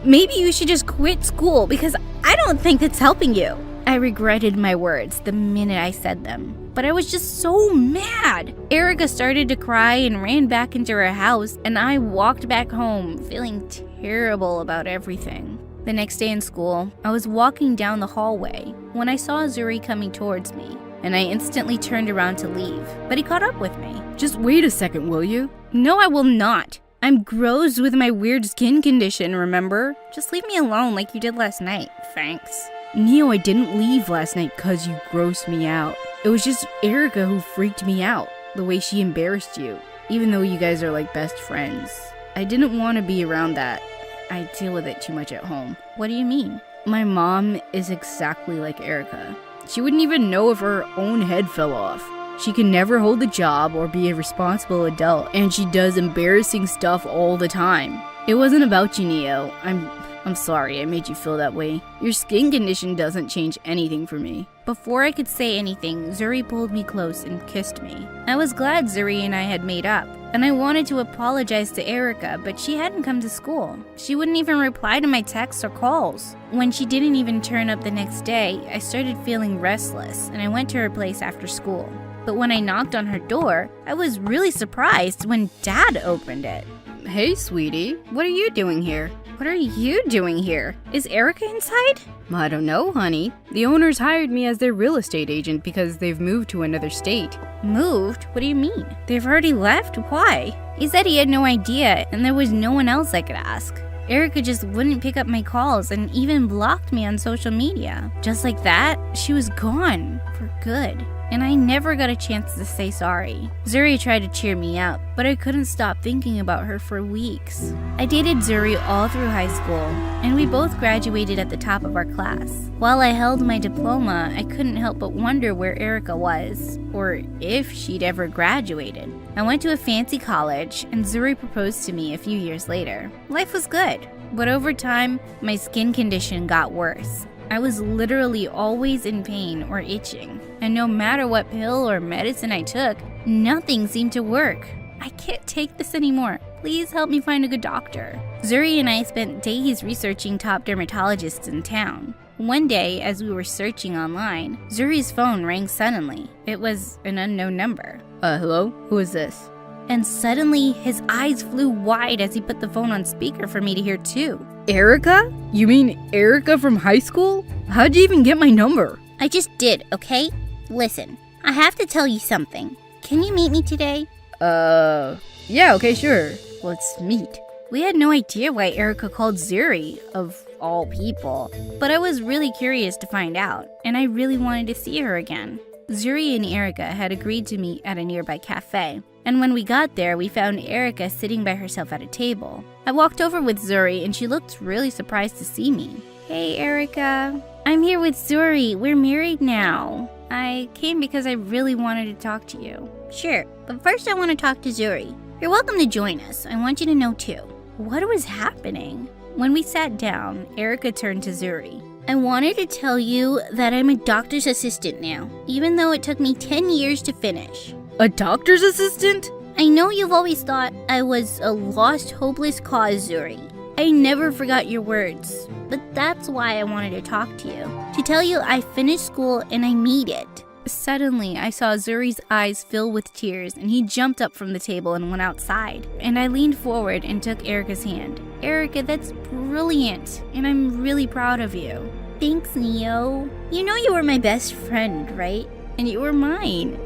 Maybe you should just quit school because I don't think that's helping you. I regretted my words the minute I said them, but I was just so mad. Erica started to cry and ran back into her house, and I walked back home feeling terrible about everything. The next day in school, I was walking down the hallway when I saw Zuri coming towards me, and I instantly turned around to leave, but he caught up with me. Just wait a second, will you? No, I will not. I'm gross with my weird skin condition, remember? Just leave me alone like you did last night, thanks. Neo, I didn't leave last night because you grossed me out. It was just Erica who freaked me out, the way she embarrassed you, even though you guys are like best friends. I didn't want to be around that. I deal with it too much at home. What do you mean? My mom is exactly like Erica. She wouldn't even know if her own head fell off. She can never hold a job or be a responsible adult, and she does embarrassing stuff all the time. It wasn't about you, Neo. I'm sorry I made you feel that way. Your skin condition doesn't change anything for me. Before I could say anything, Zuri pulled me close and kissed me. I was glad Zuri and I had made up, and I wanted to apologize to Erica, but she hadn't come to school. She wouldn't even reply to my texts or calls. When she didn't even turn up the next day, I started feeling restless, and I went to her place after school. But when I knocked on her door, I was really surprised when Dad opened it. Hey, sweetie, what are you doing here? What are you doing here? Is Erica inside? I don't know, honey. The owners hired me as their real estate agent because they've moved to another state. Moved? What do you mean? They've already left? Why? He said he had no idea and there was no one else I could ask. Erica just wouldn't pick up my calls and even blocked me on social media. Just like that, she was gone for good. And I never got a chance to say sorry. Zuri tried to cheer me up, but I couldn't stop thinking about her for weeks. I dated Zuri all through high school, and we both graduated at the top of our class. While I held my diploma, I couldn't help but wonder where Erica was, or if she'd ever graduated. I went to a fancy college, and Zuri proposed to me a few years later. Life was good, but over time, my skin condition got worse. I was literally always in pain or itching, and no matter what pill or medicine I took, nothing seemed to work. I can't take this anymore. Please help me find a good doctor. Zuri and I spent days researching top dermatologists in town. One day, as we were searching online, Zuri's phone rang suddenly. It was an unknown number. Hello? Who is this? And suddenly, his eyes flew wide as he put the phone on speaker for me to hear too. Erica? You mean Erica from high school? How'd you even get my number? I just did, okay? Listen, I have to tell you something. Can you meet me today? Yeah, okay, sure. Let's meet. We had no idea why Erica called Zuri, of all people. But I was really curious to find out, and I really wanted to see her again. Zuri and Erica had agreed to meet at a nearby cafe, and when we got there, we found Erica sitting by herself at a table. I walked over with Zuri, and she looked really surprised to see me. Hey, Erica. I'm here with Zuri. We're married now. I came because I really wanted to talk to you. Sure, but first I want to talk to Zuri. You're welcome to join us. I want you to know too. What was happening? When we sat down, Erica turned to Zuri. I wanted to tell you that I'm a doctor's assistant now, even though it took me 10 years to finish. A doctor's assistant? I know you've always thought I was a lost, hopeless cause, Zuri. I never forgot your words, but that's why I wanted to talk to you. To tell you I finished school and I made it. Suddenly, I saw Zuri's eyes fill with tears, and he jumped up from the table and went outside. And I leaned forward and took Erica's hand. Erica, that's brilliant, and I'm really proud of you. Thanks, Neo. You know you were my best friend, right? And you were mine.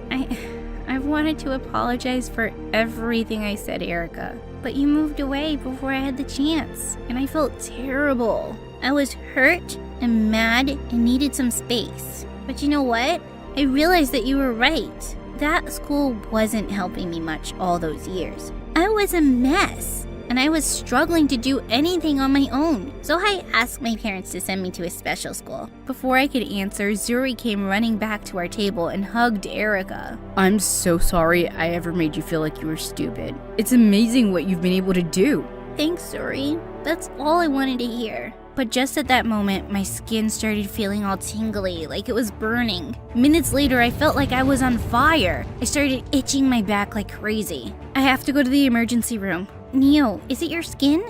I've wanted to apologize for everything I said, Erica. But you moved away before I had the chance, and I felt terrible. I was hurt and mad and needed some space. But you know what? I realized that you were right. That school wasn't helping me much all those years. I was a mess, and I was struggling to do anything on my own. So I asked my parents to send me to a special school. Before I could answer, Zuri came running back to our table and hugged Erica. I'm so sorry I ever made you feel like you were stupid. It's amazing what you've been able to do. Thanks, Zuri. That's all I wanted to hear. But just at that moment, my skin started feeling all tingly, like it was burning. Minutes later, I felt like I was on fire. I started itching my back like crazy. I have to go to the emergency room. Neo, is it your skin?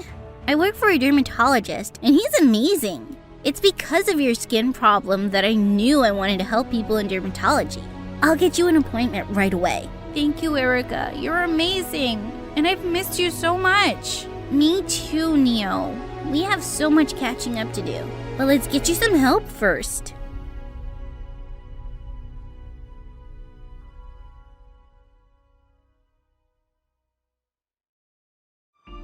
I work for a dermatologist, and he's amazing. It's because of your skin problem that I knew I wanted to help people in dermatology. I'll get you an appointment right away. Thank you, Erica. You're amazing. And I've missed you so much. Me too, Neo. We have so much catching up to do. But let's get you some help first.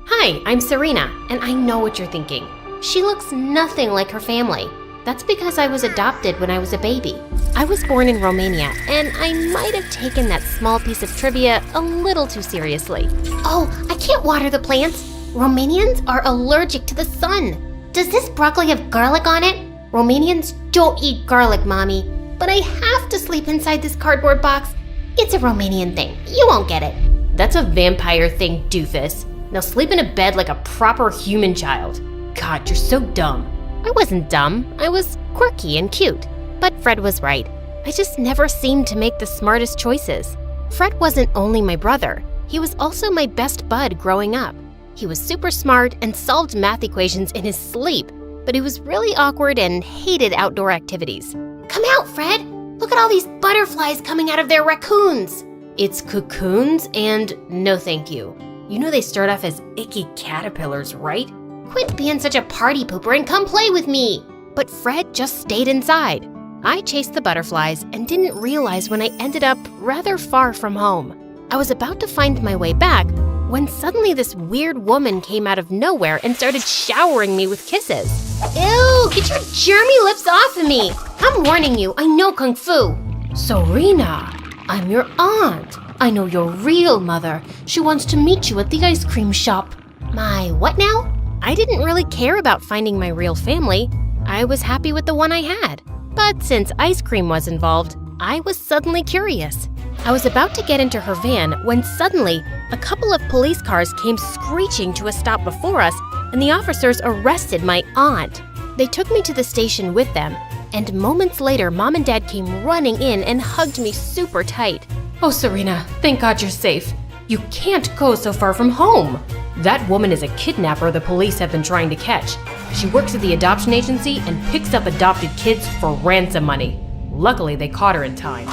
Hi, I'm Serena, and I know what you're thinking. She looks nothing like her family. That's because I was adopted when I was a baby. I was born in Romania, and I might have taken that small piece of trivia a little too seriously. Oh, I can't water the plants. Romanians are allergic to the sun. Does this broccoli have garlic on it? Romanians don't eat garlic, Mommy. But I have to sleep inside this cardboard box. It's a Romanian thing. You won't get it. That's a vampire thing, doofus. Now sleep in a bed like a proper human child. God, you're so dumb. I wasn't dumb. I was quirky and cute. But Fred was right. I just never seemed to make the smartest choices. Fred wasn't only my brother. He was also my best bud growing up. He was super smart and solved math equations in his sleep, but he was really awkward and hated outdoor activities. Come out, Fred! Look at all these butterflies coming out of their raccoons! It's cocoons and no thank you. You know they start off as icky caterpillars, right? Quit being such a party pooper and come play with me! But Fred just stayed inside. I chased the butterflies and didn't realize when I ended up rather far from home. I was about to find my way back when suddenly this weird woman came out of nowhere and started showering me with kisses. Ew, get your germy lips off of me! I'm warning you, I know Kung Fu. Serena, I'm your aunt. I know your real mother. She wants to meet you at the ice cream shop. My what now? I didn't really care about finding my real family. I was happy with the one I had. But since ice cream was involved, I was suddenly curious. I was about to get into her van when suddenly a couple of police cars came screeching to a stop before us, and the officers arrested my aunt. They took me to the station with them, and moments later, Mom and Dad came running in and hugged me super tight. Oh, Serena, thank God you're safe. You can't go so far from home. That woman is a kidnapper the police have been trying to catch. She works at the adoption agency and picks up adopted kids for ransom money. Luckily, they caught her in time.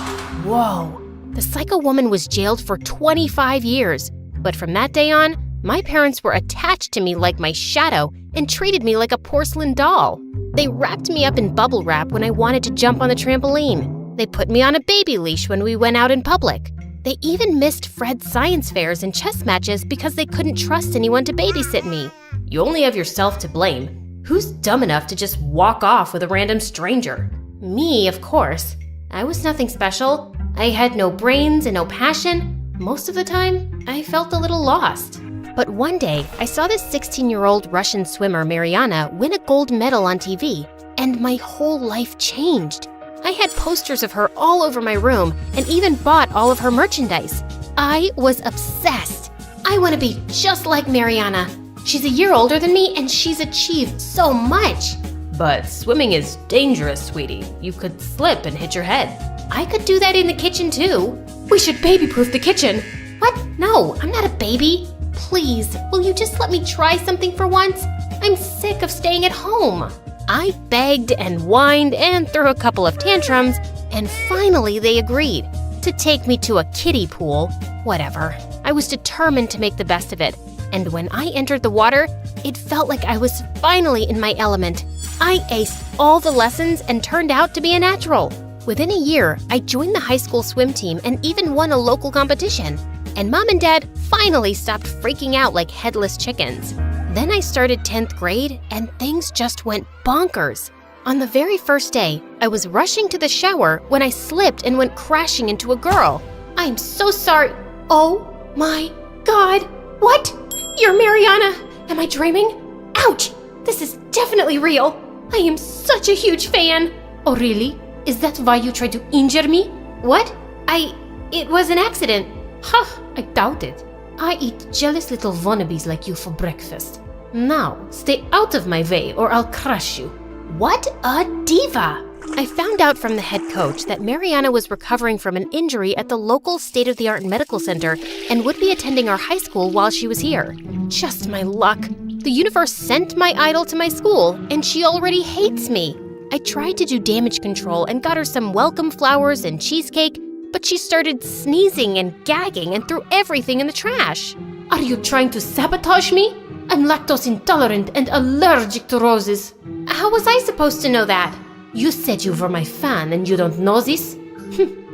Whoa. The psycho woman was jailed for 25 years. But from that day on, my parents were attached to me like my shadow and treated me like a porcelain doll. They wrapped me up in bubble wrap when I wanted to jump on the trampoline. They put me on a baby leash when we went out in public. They even missed Fred's science fairs and chess matches because they couldn't trust anyone to babysit me. You only have yourself to blame. Who's dumb enough to just walk off with a random stranger? Me, of course. I was nothing special. I had no brains and no passion. Most of the time, I felt a little lost. But one day, I saw this 16-year-old Russian swimmer, Mariana, win a gold medal on TV, and my whole life changed. I had posters of her all over my room and even bought all of her merchandise. I was obsessed. I want to be just like Mariana. She's a year older than me and she's achieved so much. But swimming is dangerous, sweetie. You could slip and hit your head. I could do that in the kitchen too. We should baby-proof the kitchen. What? No, I'm not a baby. Please, will you just let me try something for once? I'm sick of staying at home. I begged and whined and threw a couple of tantrums, and finally they agreed to take me to a kiddie pool. Whatever. I was determined to make the best of it, and when I entered the water, it felt like I was finally in my element. I aced all the lessons and turned out to be a natural. Within a year, I joined the high school swim team and even won a local competition. And Mom and Dad finally stopped freaking out like headless chickens. Then I started 10th grade and things just went bonkers. On the very first day, I was rushing to the shower when I slipped and went crashing into a girl. I'm so sorry. Oh my God. What? You're Mariana. Am I dreaming? Ouch. This is definitely real. I am such a huge fan. Oh really? Is that why you tried to injure me? What? It was an accident. Huh, I doubt it. I eat jealous little wannabes like you for breakfast. Now, stay out of my way or I'll crush you. What a diva! I found out from the head coach that Mariana was recovering from an injury at the local state-of-the-art medical center and would be attending our high school while she was here. Just my luck. The universe sent my idol to my school, and she already hates me. I tried to do damage control and got her some welcome flowers and cheesecake, but she started sneezing and gagging and threw everything in the trash. Are you trying to sabotage me? I'm lactose intolerant and allergic to roses. How was I supposed to know that? You said you were my fan and you don't know this?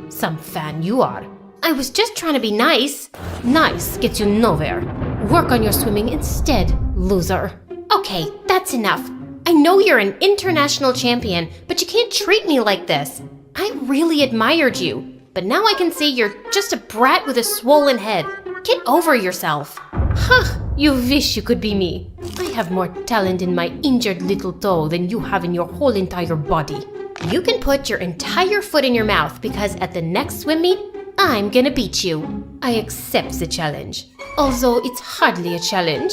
Some fan you are. I was just trying to be nice. Nice gets you nowhere. Work on your swimming instead, loser. Okay, that's enough. I know you're an international champion, but you can't treat me like this. I really admired you. But now I can see you're just a brat with a swollen head. Get over yourself. Huh, you wish you could be me. I have more talent in my injured little toe than you have in your whole entire body. You can put your entire foot in your mouth because at the next swim meet, I'm gonna beat you. I accept the challenge, although it's hardly a challenge.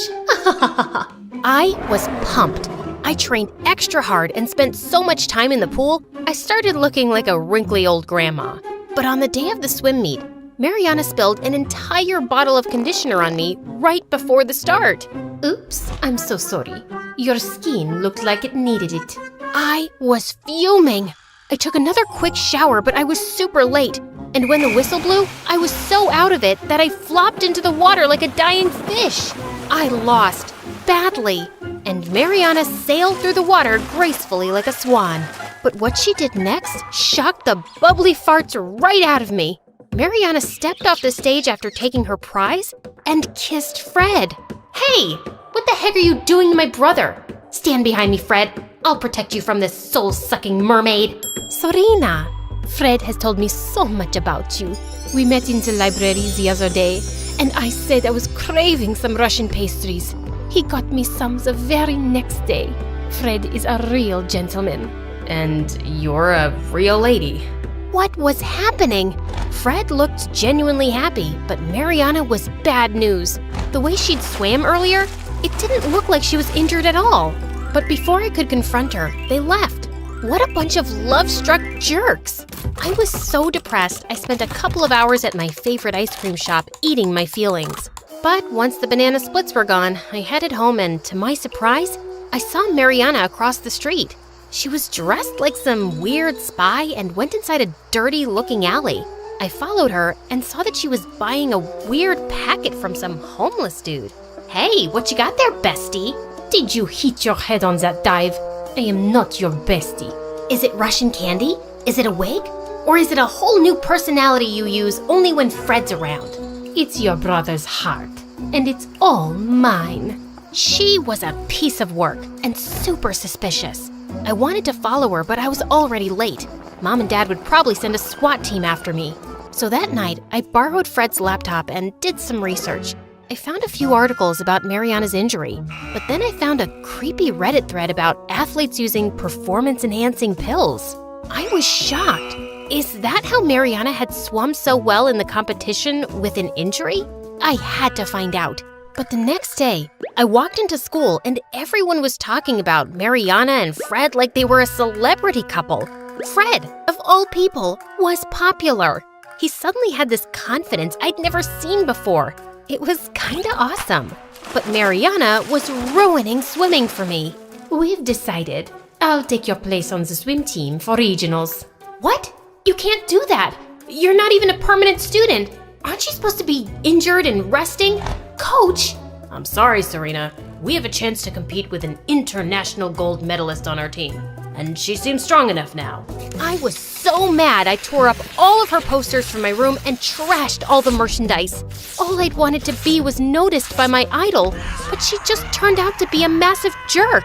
I was pumped. I trained extra hard and spent so much time in the pool, I started looking like a wrinkly old grandma. But on the day of the swim meet, Mariana spilled an entire bottle of conditioner on me right before the start. Oops, I'm so sorry. Your skin looked like it needed it. I was fuming. I took another quick shower, but I was super late. And when the whistle blew, I was so out of it that I flopped into the water like a dying fish. I lost badly, and Mariana sailed through the water gracefully like a swan. But what she did next shocked the bubbly farts right out of me. Mariana stepped off the stage after taking her prize and kissed Fred. Hey, what the heck are you doing to my brother? Stand behind me, Fred. I'll protect you from this soul-sucking mermaid. Sorina, Fred has told me so much about you. We met in the library the other day, and I said I was craving some Russian pastries. He got me some the very next day. Fred is a real gentleman. And you're a real lady. What was happening? Fred looked genuinely happy, but Mariana was bad news. The way she'd swam earlier, it didn't look like she was injured at all. But before I could confront her, they left. What a bunch of love-struck jerks! I was so depressed, I spent a couple of hours at my favorite ice cream shop eating my feelings. But once the banana splits were gone, I headed home and, to my surprise, I saw Mariana across the street. She was dressed like some weird spy and went inside a dirty-looking alley. I followed her and saw that she was buying a weird packet from some homeless dude. Hey, what you got there, bestie? Did you hit your head on that dive? I am not your bestie. Is it Russian candy? Is it a wig? Or is it a whole new personality you use only when Fred's around? It's your brother's heart, and it's all mine. She was a piece of work and super suspicious. I wanted to follow her, but I was already late. Mom and Dad would probably send a SWAT team after me. So that night, I borrowed Fred's laptop and did some research. I found a few articles about Mariana's injury, but then I found a creepy Reddit thread about athletes using performance-enhancing pills. I was shocked. Is that how Mariana had swum so well in the competition with an injury? I had to find out. But the next day, I walked into school and everyone was talking about Mariana and Fred like they were a celebrity couple. Fred, of all people, was popular. He suddenly had this confidence I'd never seen before. It was kinda awesome. But Mariana was ruining swimming for me. We've decided. I'll take your place on the swim team for regionals. What? You can't do that. You're not even a permanent student. Aren't you supposed to be injured and resting? Coach! I'm sorry, Serena. We have a chance to compete with an international gold medalist on our team. And she seems strong enough now. I was so mad I tore up all of her posters from my room and trashed all the merchandise. All I'd wanted to be was noticed by my idol, but she just turned out to be a massive jerk.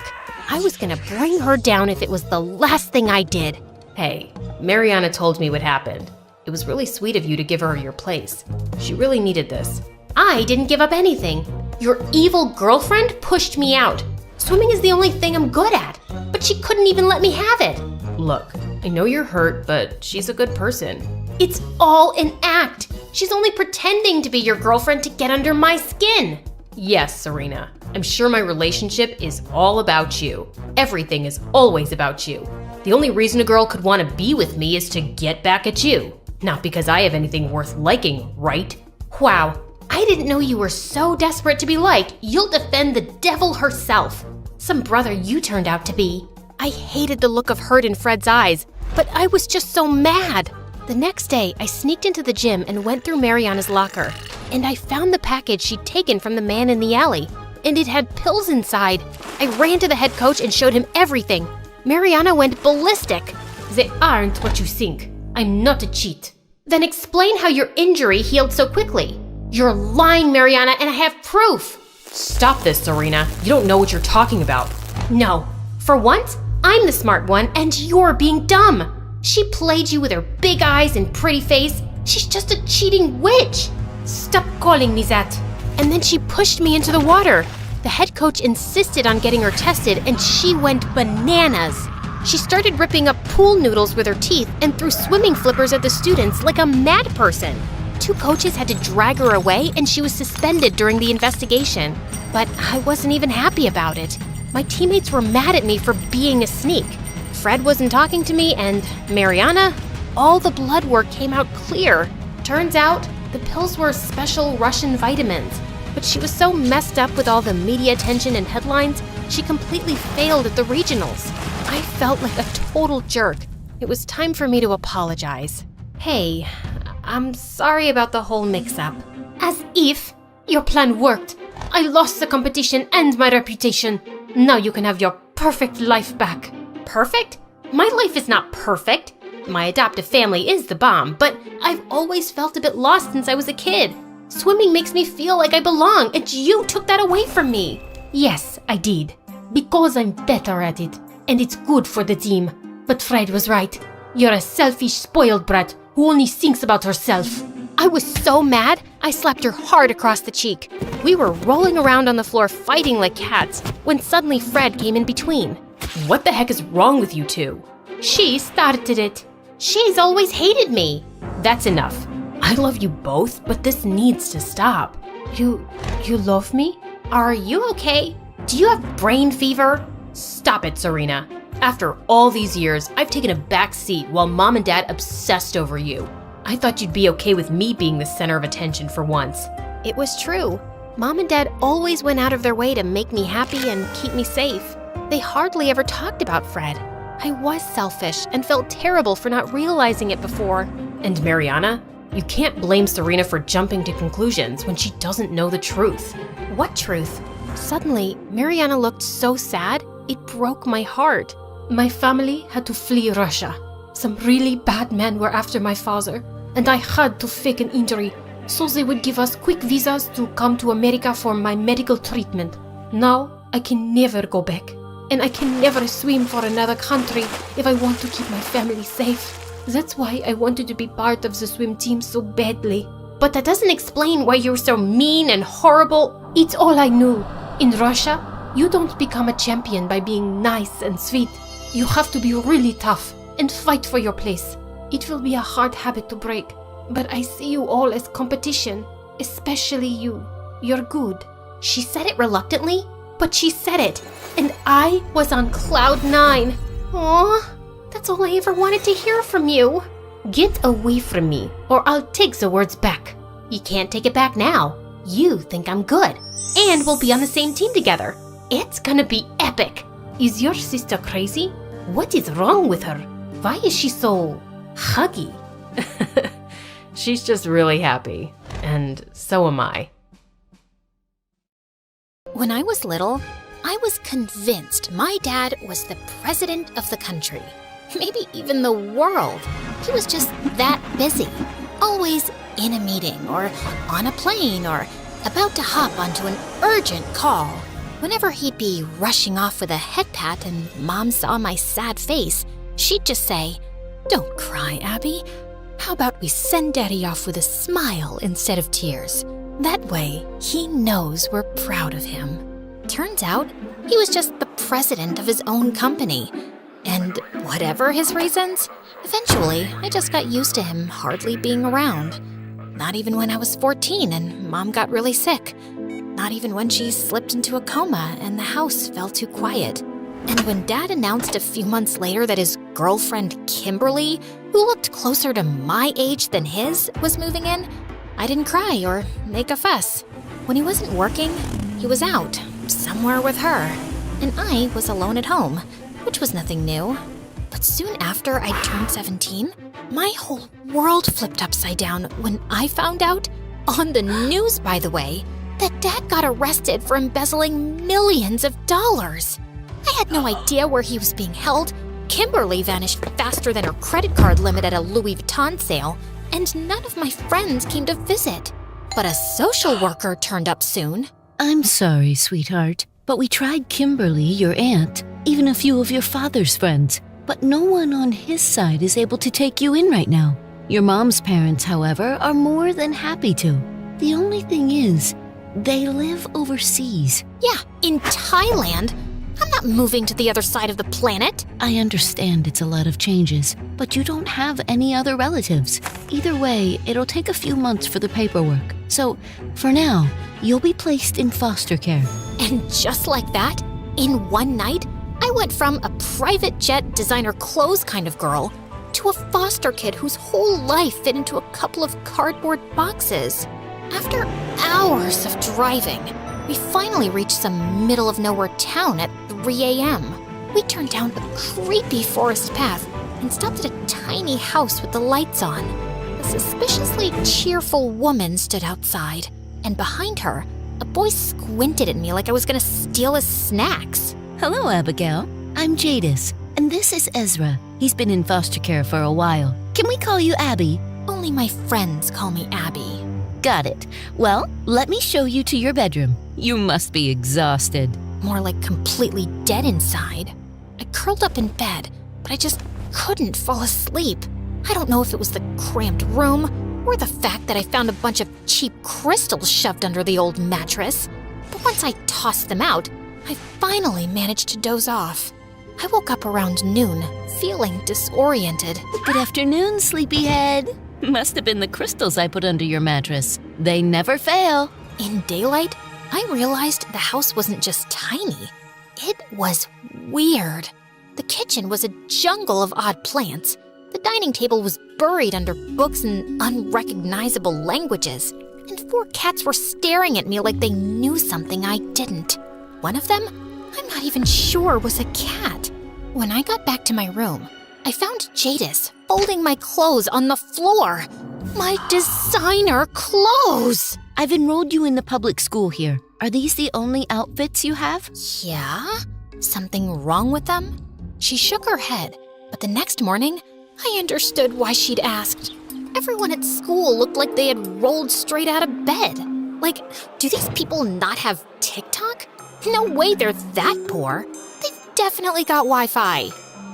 I was gonna bring her down if it was the last thing I did. Hey, Mariana told me what happened. It was really sweet of you to give her your place. She really needed this. I didn't give up anything. Your evil girlfriend pushed me out. Swimming is the only thing I'm good at, but she couldn't even let me have it. Look, I know you're hurt, but she's a good person. It's all an act. She's only pretending to be your girlfriend to get under my skin. Yes, Serena. I'm sure my relationship is all about you. Everything is always about you. The only reason a girl could want to be with me is to get back at you. Not because I have anything worth liking, right? Wow, I didn't know you were so desperate to be liked, you'll defend the devil herself. Some brother you turned out to be. I hated the look of hurt in Fred's eyes, but I was just so mad. The next day, I sneaked into the gym and went through Mariana's locker, and I found the package she'd taken from the man in the alley, and it had pills inside. I ran to the head coach and showed him everything. Mariana went ballistic. They aren't what you think. I'm not a cheat. Then explain how your injury healed so quickly. You're lying, Mariana, and I have proof. Stop this, Serena. You don't know what you're talking about. No. For once, I'm the smart one, and you're being dumb. She played you with her big eyes and pretty face. She's just a cheating witch. Stop calling me that. And then she pushed me into the water. The head coach insisted on getting her tested, and she went bananas. She started ripping up pool noodles with her teeth and threw swimming flippers at the students like a mad person. 2 coaches had to drag her away, and she was suspended during the investigation. But I wasn't even happy about it. My teammates were mad at me for being a sneak. Fred wasn't talking to me, and Mariana, all the blood work came out clear. Turns out, the pills were special Russian vitamins. But she was so messed up with all the media attention and headlines, she completely failed at the regionals. I felt like a total jerk. It was time for me to apologize. Hey, I'm sorry about the whole mix-up. As if your plan worked. I lost the competition and my reputation. Now you can have your perfect life back. Perfect? My life is not perfect. My adoptive family is the bomb, but I've always felt a bit lost since I was a kid. Swimming makes me feel like I belong, and you took that away from me. Yes, I did. Because I'm better at it, and it's good for the team. But Fred was right. You're a selfish, spoiled brat who only thinks about herself. I was so mad, I slapped her hard across the cheek. We were rolling around on the floor fighting like cats when suddenly Fred came in between. What the heck is wrong with you two? She started it. She's always hated me. That's enough. I love you both, but this needs to stop. You love me? Are you okay? Do you have brain fever? Stop it, Serena. After all these years, I've taken a back seat while Mom and Dad obsessed over you. I thought you'd be okay with me being the center of attention for once. It was true. Mom and Dad always went out of their way to make me happy and keep me safe. They hardly ever talked about Fred. I was selfish and felt terrible for not realizing it before. And Mariana, you can't blame Serena for jumping to conclusions when she doesn't know the truth. What truth? Suddenly, Mariana looked so sad, it broke my heart. My family had to flee Russia. Some really bad men were after my father, and I had to fake an injury so they would give us quick visas to come to America for my medical treatment. Now, I can never go back, and I can never swim for another country if I want to keep my family safe. That's why I wanted to be part of the swim team so badly. But that doesn't explain why you're so mean and horrible. It's all I knew. In Russia, you don't become a champion by being nice and sweet. You have to be really tough and fight for your place. It will be a hard habit to break, but I see you all as competition, especially you. You're good. She said it reluctantly, but she said it, and I was on cloud 9. Aw, that's all I ever wanted to hear from you. Get away from me, or I'll take the words back. You can't take it back now. You think I'm good, and we'll be on the same team together. It's gonna be epic. Is your sister crazy? What is wrong with her? Why is she so huggy? She's just really happy, and so am I. When I was little, I was convinced my dad was the president of the country, maybe even the world. He was just that busy, always in a meeting or on a plane or about to hop onto an urgent call. Whenever he'd be rushing off with a head pat and Mom saw my sad face, she'd just say, "Don't cry, Abby. How about we send Daddy off with a smile instead of tears? That way, he knows we're proud of him." Turns out, he was just the president of his own company. And whatever his reasons, eventually I just got used to him hardly being around. Not even when I was 14 and Mom got really sick. Not even when she slipped into a coma and the house fell too quiet. And when Dad announced a few months later that his girlfriend Kimberly, who looked closer to my age than his, was moving in, I didn't cry or make a fuss. When he wasn't working, he was out, somewhere with her. And I was alone at home, which was nothing new. But soon after I turned 17, my whole world flipped upside down when I found out, on the news by the way, that Dad got arrested for embezzling millions of dollars. I had no idea where he was being held. Kimberly vanished faster than her credit card limit at a Louis Vuitton sale, and none of my friends came to visit. But a social worker turned up soon. "I'm sorry, sweetheart, but we tried Kimberly, your aunt, even a few of your father's friends, but no one on his side is able to take you in right now. Your mom's parents, however, are more than happy to. The only thing is, they live overseas." Yeah, in Thailand? I'm not moving to the other side of the planet. I understand it's a lot of changes, but you don't have any other relatives. Either way, it'll take a few months for the paperwork. So, for now, you'll be placed in foster care. And just like that, in one night, I went from a private jet designer clothes kind of girl to a foster kid whose whole life fit into a couple of cardboard boxes. After hours of driving, we finally reached some middle-of-nowhere town at 3 a.m. We turned down a creepy forest path and stopped at a tiny house with the lights on. A suspiciously cheerful woman stood outside, and behind her, a boy squinted at me like I was gonna steal his snacks. "Hello, Abigail. I'm Jadis, and this is Ezra. He's been in foster care for a while. Can we call you Abby?" Only my friends call me Abby. "Got it. Well, let me show you to your bedroom. You must be exhausted." More like completely dead inside. I curled up in bed, but I just couldn't fall asleep. I don't know if it was the cramped room or the fact that I found a bunch of cheap crystals shoved under the old mattress. But once I tossed them out, I finally managed to doze off. I woke up around noon, feeling disoriented. "Good afternoon, sleepyhead. Must have been the crystals I put under your mattress. They never fail." In daylight, I realized the house wasn't just tiny. It was weird. The kitchen was a jungle of odd plants. The dining table was buried under books in unrecognizable languages. And 4 cats were staring at me like they knew something I didn't. One of them I'm not even sure was a cat. When I got back to my room, I found Jadis folding my clothes on the floor. My designer clothes! I've enrolled you in the public school here. Are these the only outfits you have? Yeah? Something wrong with them? She shook her head, but the next morning, I understood why she'd asked. Everyone at school looked like they had rolled straight out of bed. Like, do these people not have TikTok? No way they're that poor. They've definitely got Wi-Fi.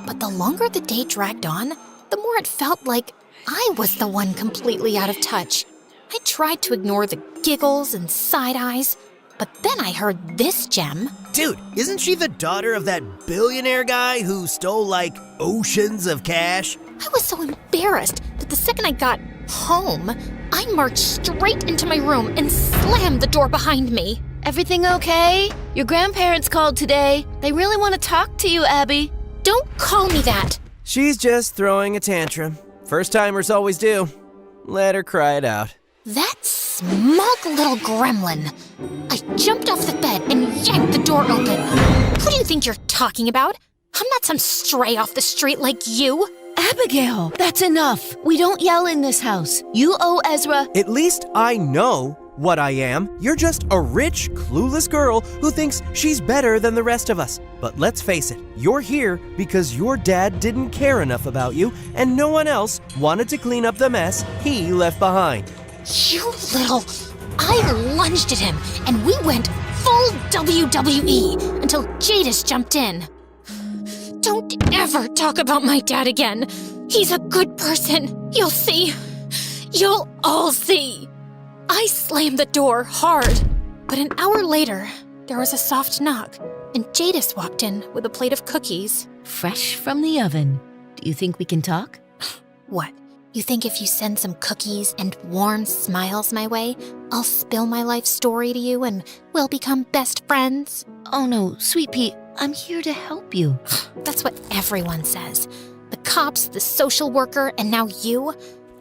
But the longer the day dragged on, the more it felt like I was the one completely out of touch. I tried to ignore the giggles and side eyes, but then I heard this gem. Dude, isn't she the daughter of that billionaire guy who stole, like, oceans of cash? I was so embarrassed that the second I got home, I marched straight into my room and slammed the door behind me. Everything okay? Your grandparents called today. They really want to talk to you, Abby. Don't call me that. She's just throwing a tantrum. First-timers always do. Let her cry it out. That smug little gremlin. I jumped off the bed and yanked the door open. Who do you think you're talking about? I'm not some stray off the street like you. Abigail, that's enough. We don't yell in this house. You owe Ezra. At least I know what I am. You're just a rich, clueless girl who thinks she's better than the rest of us. But let's face it, you're here because your dad didn't care enough about you and no one else wanted to clean up the mess he left behind. You little... I lunged at him and we went full WWE until Jadis jumped in. Don't ever talk about my dad again. He's a good person. You'll see. You'll all see. I slammed the door hard, but an hour later, there was a soft knock, and Jadis walked in with a plate of cookies. Fresh from the oven. Do you think we can talk? What? You think if you send some cookies and warm smiles my way, I'll spill my life story to you and we'll become best friends? Oh no, sweet pea, I'm here to help you. That's what everyone says. The cops, the social worker, and now you.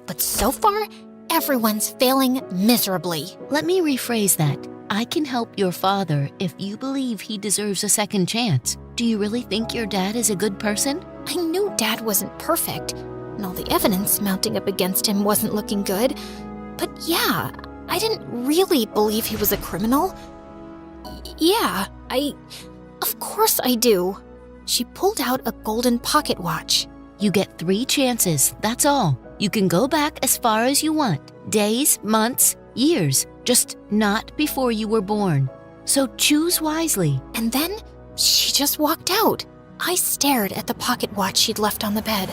But so far, everyone's failing miserably. Let me rephrase that. I can help your father if you believe he deserves a second chance. Do you really think your dad is a good person? I knew Dad wasn't perfect, and all the evidence mounting up against him wasn't looking good. But yeah, I didn't really believe he was a criminal. Of course I do. She pulled out a golden pocket watch. You get 3 chances, that's all. You can go back as far as you want. Days, months, years. Just not before you were born. So choose wisely. And then she just walked out. I stared at the pocket watch she'd left on the bed.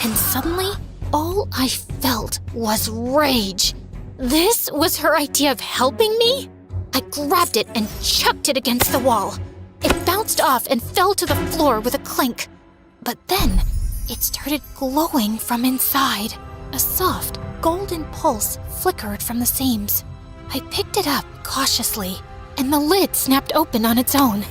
And suddenly, all I felt was rage. This was her idea of helping me? I grabbed it and chucked it against the wall. It bounced off and fell to the floor with a clink. But then, it started glowing from inside. A soft, golden pulse flickered from the seams. I picked it up cautiously, and the lid snapped open on its own.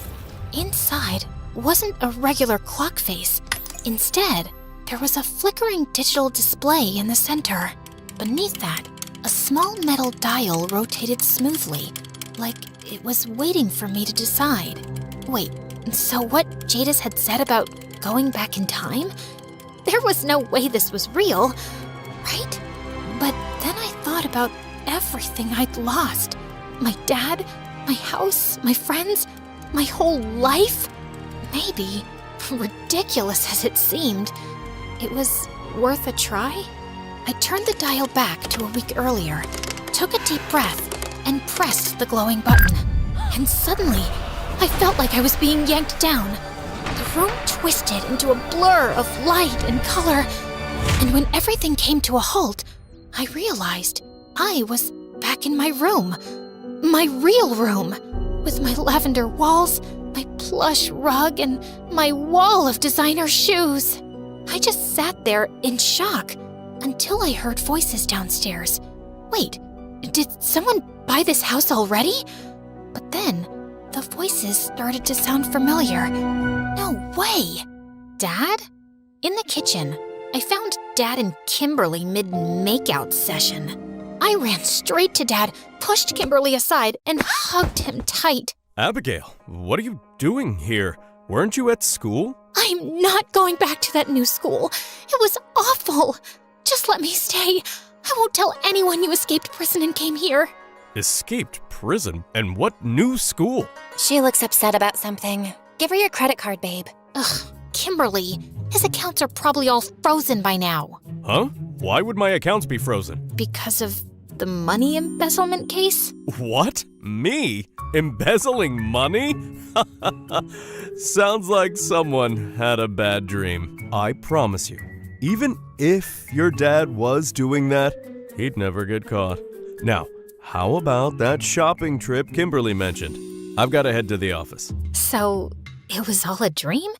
Inside wasn't a regular clock face. Instead, there was a flickering digital display in the center. Beneath that, a small metal dial rotated smoothly, like it was waiting for me to decide. Wait, so what Jadis had said about going back in time? There was no way this was real, right? But then I thought about everything I'd lost. My dad, my house, my friends, my whole life. Maybe, ridiculous as it seemed, it was worth a try. I turned the dial back to a week earlier, took a deep breath, and pressed the glowing button. And suddenly, I felt like I was being yanked down. The room twisted into a blur of light and color, and when everything came to a halt, I realized I was back in my room. My real room, with my lavender walls, my plush rug, and my wall of designer shoes. I just sat there in shock until I heard voices downstairs. Wait, did someone buy this house already? But then, the voices started to sound familiar. No way! Dad? In the kitchen, I found Dad and Kimberly mid-makeout session. I ran straight to Dad, pushed Kimberly aside, and hugged him tight. Abigail, what are you doing here? Weren't you at school? I'm not going back to that new school. It was awful. Just let me stay. I won't tell anyone you escaped prison and came here. Escaped prison? And what new school? She looks upset about something. Give her your credit card, babe. Ugh, Kimberly. His accounts are probably all frozen by now. Huh? Why would my accounts be frozen? Because of the money embezzlement case? What? Me? Embezzling money? Sounds like someone had a bad dream. I promise you, even if your dad was doing that, he'd never get caught. Now, how about that shopping trip Kimberly mentioned? I've got to head to the office. So, it was all a dream?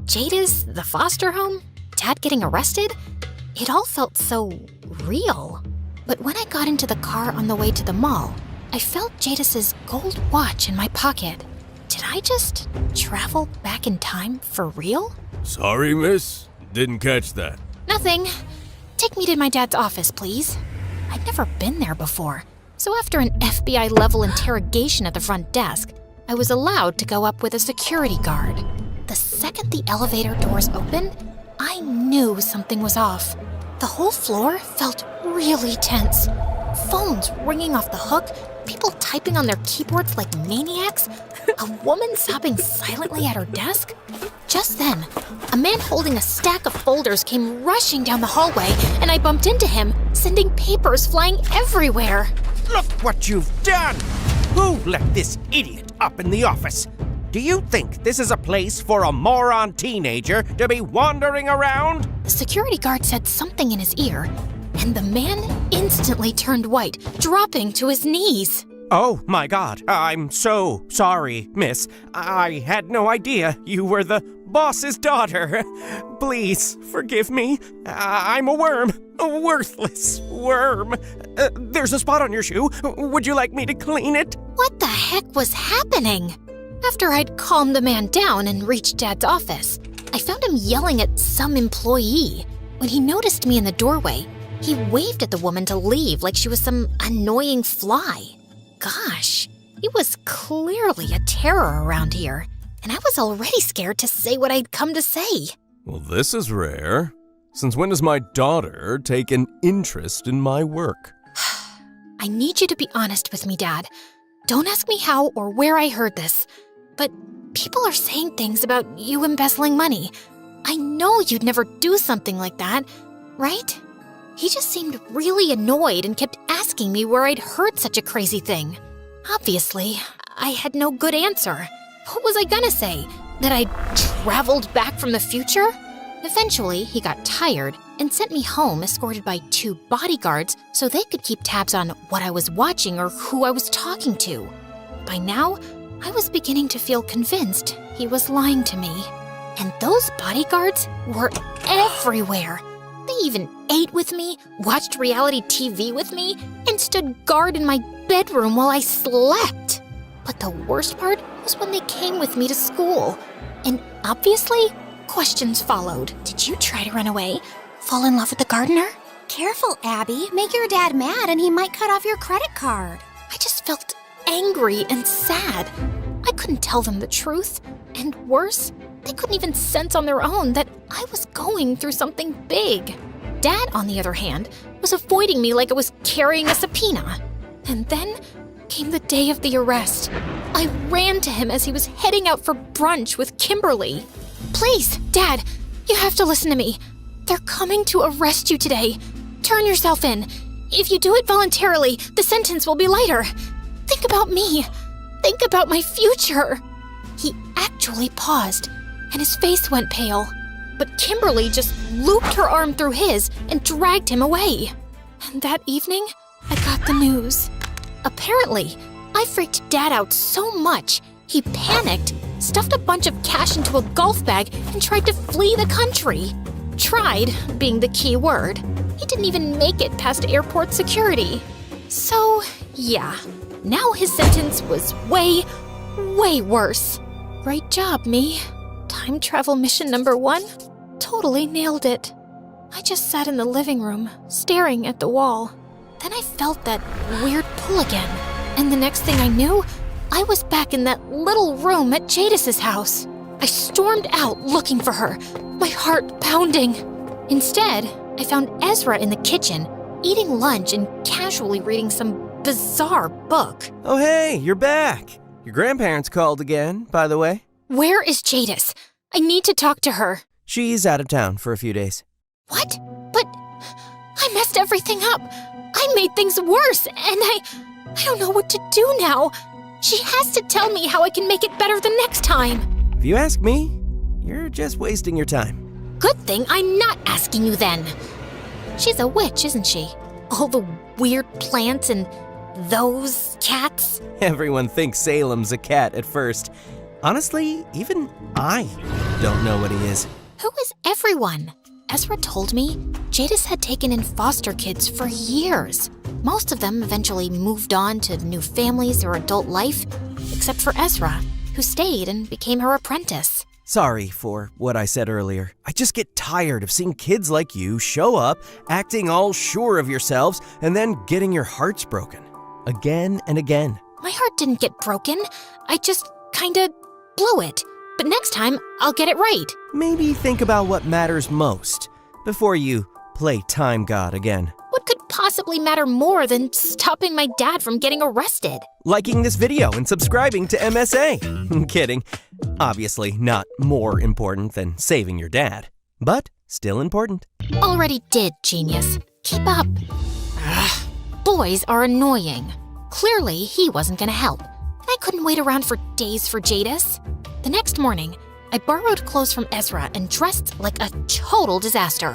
Jada's, the foster home, Dad getting arrested? It all felt so real. But when I got into the car on the way to the mall, I felt Jadas's gold watch in my pocket. Did I just travel back in time for real? Sorry, miss. Didn't catch that. Nothing. Take me to my dad's office, please. I'd never been there before. So after an FBI-level interrogation at the front desk, I was allowed to go up with a security guard. The second the elevator doors opened, I knew something was off. The whole floor felt really tense. Phones ringing off the hook, people typing on their keyboards like maniacs, a woman sobbing silently at her desk. Just then, a man holding a stack of folders came rushing down the hallway, and I bumped into him, sending papers flying everywhere. Look what you've done! Who let this idiot up in the office? Do you think this is a place for a moron teenager to be wandering around? The security guard said something in his ear, and the man instantly turned white, dropping to his knees. Oh my God, I'm so sorry, miss. I had no idea you were the boss's daughter. Please forgive me. I'm a worm, a worthless worm. There's a spot on your shoe. Would you like me to clean it? What the heck was happening? After I'd calmed the man down and reached Dad's office, I found him yelling at some employee. When he noticed me in the doorway, he waved at the woman to leave like she was some annoying fly. Gosh, he was clearly a terror around here, and I was already scared to say what I'd come to say. Well, this is rare. Since when does my daughter take an interest in my work? I need you to be honest with me, Dad. Don't ask me how or where I heard this, but people are saying things about you embezzling money. I know you'd never do something like that, right? He just seemed really annoyed and kept asking me where I'd heard such a crazy thing. Obviously, I had no good answer. What was I gonna say? That I'd traveled back from the future? Eventually, he got tired and sent me home escorted by 2 bodyguards so they could keep tabs on what I was watching or who I was talking to. By now, I was beginning to feel convinced he was lying to me. And those bodyguards were everywhere. They even ate with me, watched reality TV with me, and stood guard in my bedroom while I slept. But the worst part was when they came with me to school. And obviously, questions followed. Did you try to run away? Fall in love with the gardener? Careful, Abby. Make your dad mad and he might cut off your credit card. I just felt angry and sad. I couldn't tell them the truth. And worse, they couldn't even sense on their own that I was going through something big. Dad, on the other hand, was avoiding me like I was carrying a subpoena. And then came the day of the arrest. I ran to him as he was heading out for brunch with Kimberly. Please, Dad, you have to listen to me. They're coming to arrest you today. Turn yourself in. If you do it voluntarily, the sentence will be lighter. Think about me. Think about my future. He actually paused, and his face went pale. But Kimberly just looped her arm through his and dragged him away. And that evening, I got the news. Apparently, I freaked Dad out so much, he panicked, stuffed a bunch of cash into a golf bag, and tried to flee the country. Tried being the key word. He didn't even make it past airport security. So, yeah, now his sentence was way, way worse. Great job, me. Time travel mission number 1? Totally nailed it. I just sat in the living room, staring at the wall. Then I felt that weird pull again, and the next thing I knew, I was back in that little room at Jadis's house. I stormed out looking for her, my heart pounding. Instead, I found Ezra in the kitchen, eating lunch and casually reading some bizarre book. Oh, hey, you're back. Your grandparents called again, by the way. Where is Jadis? I need to talk to her. She's out of town for a few days. What? But I messed everything up. I made things worse, and I don't know what to do now. She has to tell me how I can make it better the next time. If you ask me, you're just wasting your time. Good thing I'm not asking you then. She's a witch, isn't she? All the weird plants and those cats. Everyone thinks Salem's a cat at first. Honestly, even I don't know what he is. Who is everyone? Ezra told me Jadis had taken in foster kids for years. Most of them eventually moved on to new families or adult life, except for Ezra, who stayed and became her apprentice. Sorry for what I said earlier. I just get tired of seeing kids like you show up, acting all sure of yourselves, and then getting your hearts broken. Again and again. My heart didn't get broken. I just kinda blew it. But next time, I'll get it right. Maybe think about what matters most before you play time god again. What could possibly matter more than stopping my dad from getting arrested? Liking this video and subscribing to MSA. Kidding. Obviously not more important than saving your dad, but still important. Already did, genius. Keep up. Ugh. Boys are annoying. Clearly, he wasn't gonna help. I couldn't wait around for days for Jadis. The next morning, I borrowed clothes from Ezra and dressed like a total disaster.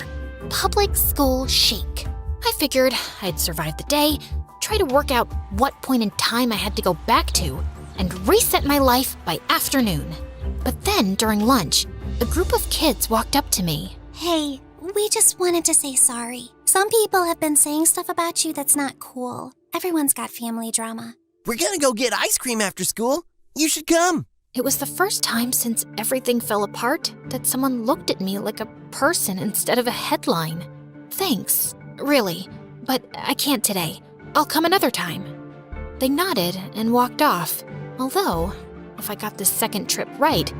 Public school chic. I figured I'd survive the day, try to work out what point in time I had to go back to, and reset my life by afternoon. But then, during lunch, a group of kids walked up to me. Hey, we just wanted to say sorry. Some people have been saying stuff about you that's not cool. Everyone's got family drama. We're gonna go get ice cream after school. You should come. It was the first time since everything fell apart that someone looked at me like a person instead of a headline. Thanks, really, but I can't today. I'll come another time. They nodded and walked off, although, if I got this second trip right,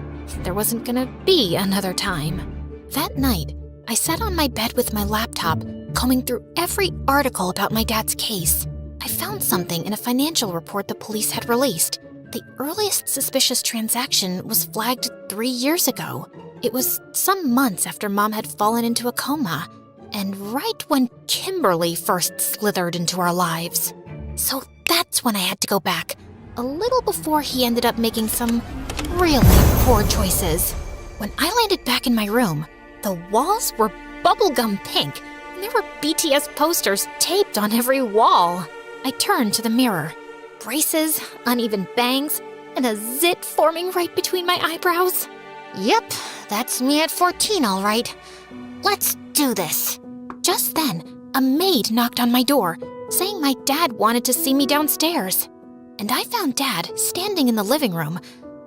there wasn't gonna be another time. That night, I sat on my bed with my laptop, combing through every article about my dad's case. I found something in a financial report the police had released. The earliest suspicious transaction was flagged 3 years ago. It was some months after Mom had fallen into a coma, and right when Kimberly first slithered into our lives. So that's when I had to go back, a little before he ended up making some really poor choices. When I landed back in my room, the walls were bubblegum pink, and there were BTS posters taped on every wall. I turned to the mirror. Braces, uneven bangs, and a zit forming right between my eyebrows. Yep, that's me at 14, all right. Let's do this. Just then, a maid knocked on my door, saying my dad wanted to see me downstairs. And I found Dad standing in the living room,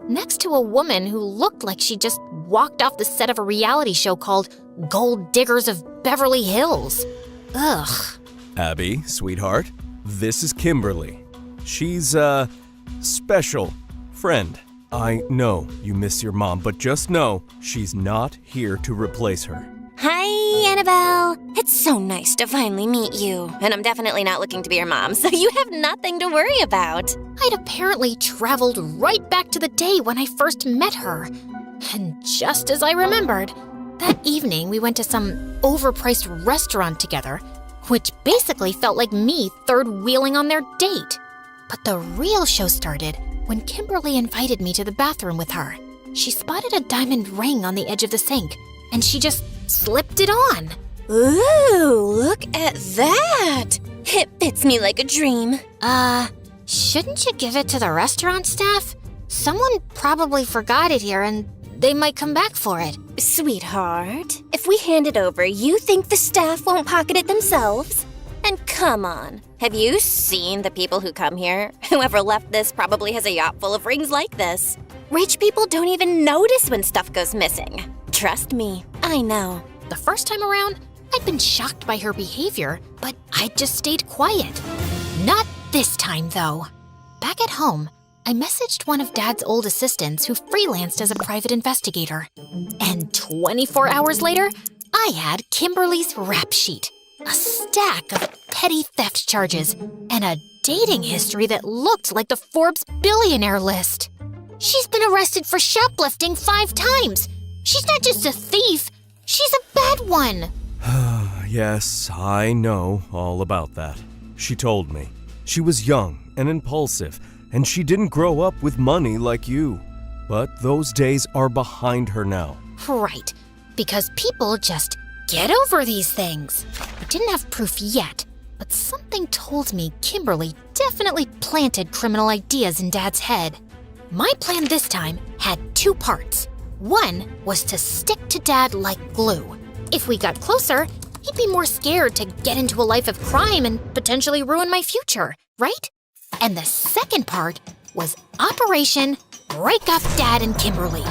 next to a woman who looked like she just walked off the set of a reality show called Gold Diggers of Beverly Hills. Ugh. Abby, sweetheart, this is Kimberly. She's a special friend. I know you miss your mom, but just know she's not here to replace her. Hi, Annabelle. It's so nice to finally meet you. And I'm definitely not looking to be your mom, so you have nothing to worry about. I'd apparently traveled right back to the day when I first met her. And just as I remembered, that evening we went to some overpriced restaurant together, which basically felt like me third-wheeling on their date. But the real show started when Kimberly invited me to the bathroom with her. She spotted a diamond ring on the edge of the sink, and she just slipped it on. Ooh, look at that. It fits me like a dream. Shouldn't you give it to the restaurant staff? Someone probably forgot it here and they might come back for it. Sweetheart, if we hand it over, you think the staff won't pocket it themselves? And come on, have you seen the people who come here? Whoever left this probably has a yacht full of rings like this. Rich people don't even notice when stuff goes missing. Trust me, I know. The first time around, I'd been shocked by her behavior, but I just stayed quiet. Not this time, though. Back at home, I messaged one of Dad's old assistants who freelanced as a private investigator. And 24 hours later, I had Kimberly's rap sheet, a stack of petty theft charges, and a dating history that looked like the Forbes billionaire list. She's been arrested for shoplifting 5 times. She's not just a thief, she's a bad one. Yes, I know all about that. She told me. She was young and impulsive, and she didn't grow up with money like you. But those days are behind her now. Right, because people just get over these things. I didn't have proof yet, but something told me Kimberly definitely planted criminal ideas in Dad's head. My plan this time had 2 parts. One was to stick to Dad like glue. If we got closer, he'd be more scared to get into a life of crime and potentially ruin my future, right? And the second part was Operation Break Up Dad and Kimberly.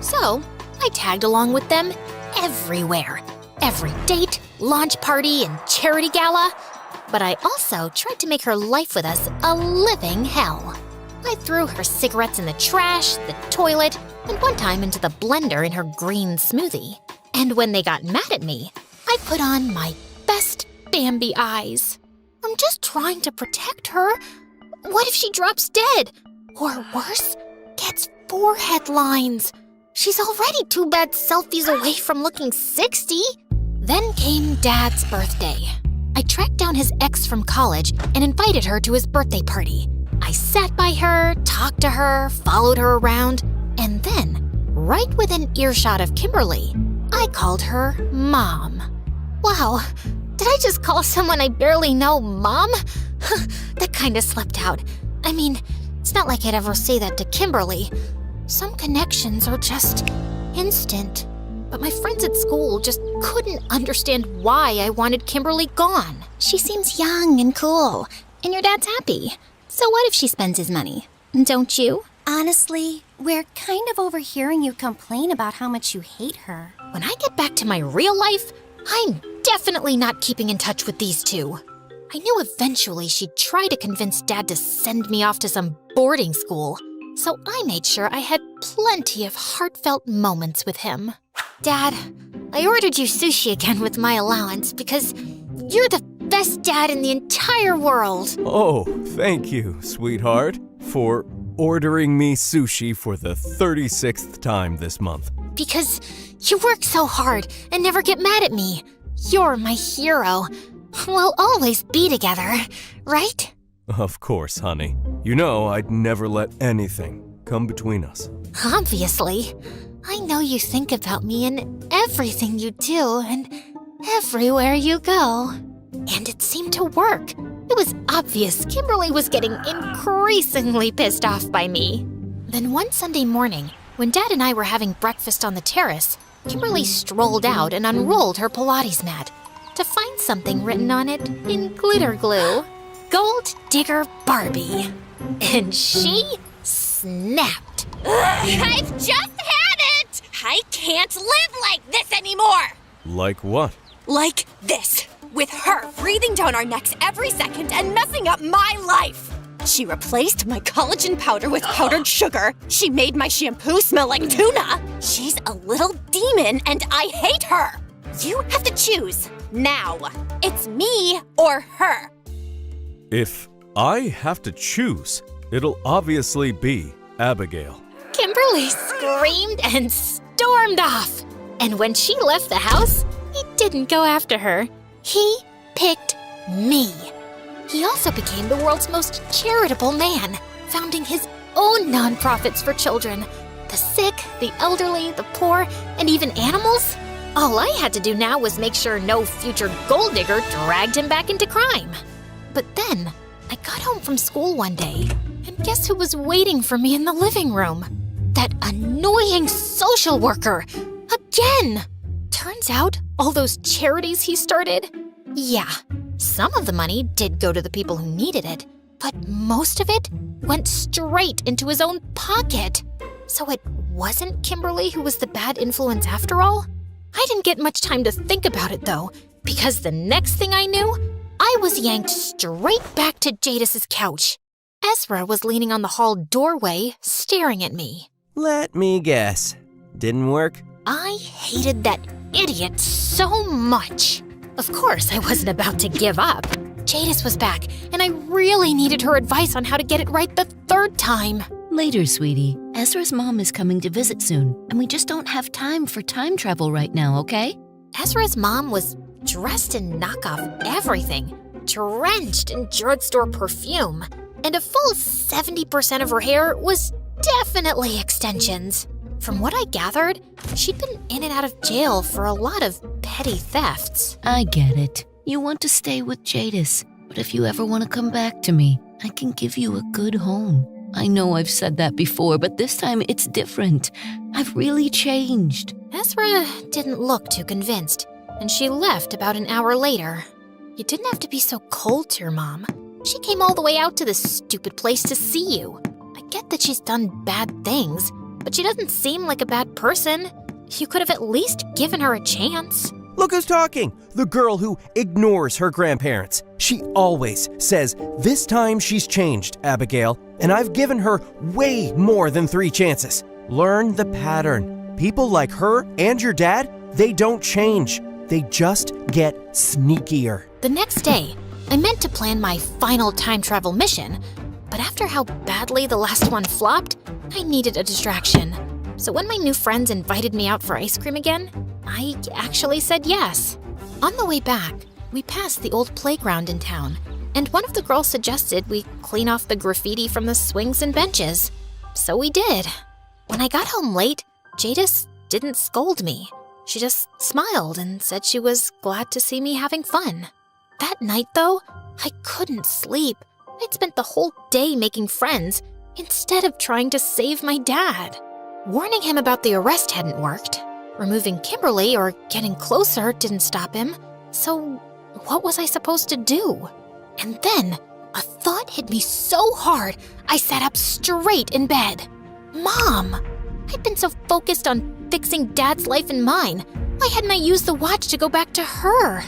So I tagged along with them everywhere. Every date, launch party, and charity gala. But I also tried to make her life with us a living hell. I threw her cigarettes in the trash, the toilet, and one time into the blender in her green smoothie. And when they got mad at me, I put on my best Bambi eyes. I'm just trying to protect her. What if she drops dead? Or worse, gets 4 headlines? She's already 2 bad selfies away from looking 60. Then came Dad's birthday. I tracked down his ex from college and invited her to his birthday party. I sat by her, talked to her, followed her around, and then, right within earshot of Kimberly, I called her Mom. Wow, did I just call someone I barely know Mom? That kinda slipped out. I mean, it's not like I'd ever say that to Kimberly. Some connections are just instant. But my friends at school just couldn't understand why I wanted Kimberly gone. She seems young and cool, and your dad's happy. So what if she spends his money? Don't you? Honestly, we're kind of overhearing you complain about how much you hate her. When I get back to my real life, I'm definitely not keeping in touch with these 2. I knew eventually she'd try to convince Dad to send me off to some boarding school, so I made sure I had plenty of heartfelt moments with him. Dad, I ordered you sushi again with my allowance because you're the best dad in the entire world. Oh, thank you, sweetheart, for ordering me sushi for the 36th time this month. Because you work so hard and never get mad at me. You're my hero. We'll always be together, right? Of course, honey. You know I'd never let anything come between us. Obviously. I know you think about me in everything you do and everywhere you go. And it seemed to work. It was obvious Kimberly was getting increasingly pissed off by me. Then one Sunday morning, when Dad and I were having breakfast on the terrace, Kimberly strolled out and unrolled her Pilates mat to find something written on it in glitter glue. Gold Digger Barbie. And she snapped. I've just had it! I can't live like this anymore! Like what? Like this. With her breathing down our necks every second and messing up my life. She replaced my collagen powder with powdered sugar. She made my shampoo smell like tuna. She's a little demon and I hate her. You have to choose now. It's me or her. If I have to choose, it'll obviously be Abigail. Kimberly screamed and stormed off. And when she left the house, he didn't go after her. He picked me. He also became the world's most charitable man, founding his own nonprofits for children. The sick, the elderly, the poor, and even animals. All I had to do now was make sure no future gold digger dragged him back into crime. But then, I got home from school one day, and guess who was waiting for me in the living room? That annoying social worker! Again! Turns out, all those charities he started, yeah, some of the money did go to the people who needed it, but most of it went straight into his own pocket. So it wasn't Kimberly who was the bad influence after all? I didn't get much time to think about it though, because the next thing I knew, I was yanked straight back to Jadis's couch. Ezra was leaning on the hall doorway, staring at me. Let me guess. Didn't work? I hated that idiot so much. Of course, I wasn't about to give up. Jadis was back, and I really needed her advice on how to get it right the third time. Later, sweetie. Ezra's mom is coming to visit soon, and we just don't have time for time travel right now, okay? Ezra's mom was dressed in knockoff everything, drenched in drugstore perfume, and a full 70% of her hair was definitely extensions. From what I gathered, she'd been in and out of jail for a lot of petty thefts. I get it. You want to stay with Jadis, but if you ever want to come back to me, I can give you a good home. I know I've said that before, but this time it's different. I've really changed. Ezra didn't look too convinced, and she left about an hour later. You didn't have to be so cold to your mom. She came all the way out to this stupid place to see you. I get that she's done bad things, but she doesn't seem like a bad person. You could have at least given her a chance. Look who's talking! The girl who ignores her grandparents. She always says, this time she's changed, Abigail, and I've given her way more than 3 chances. Learn the pattern. People like her and your dad, they don't change. They just get sneakier. The next day, I meant to plan my final time travel mission, but after how badly the last one flopped, I needed a distraction. So when my new friends invited me out for ice cream again, I actually said yes. On the way back, we passed the old playground in town, and one of the girls suggested we clean off the graffiti from the swings and benches. So we did. When I got home late, Jadis didn't scold me. She just smiled and said she was glad to see me having fun. That night, though, I couldn't sleep. I'd spent the whole day making friends instead of trying to save my dad. Warning him about the arrest hadn't worked. Removing Kimberly or getting closer didn't stop him. So what was I supposed to do? And then a thought hit me so hard, I sat up straight in bed. Mom! I'd been so focused on fixing Dad's life and mine. Why hadn't I used the watch to go back to her?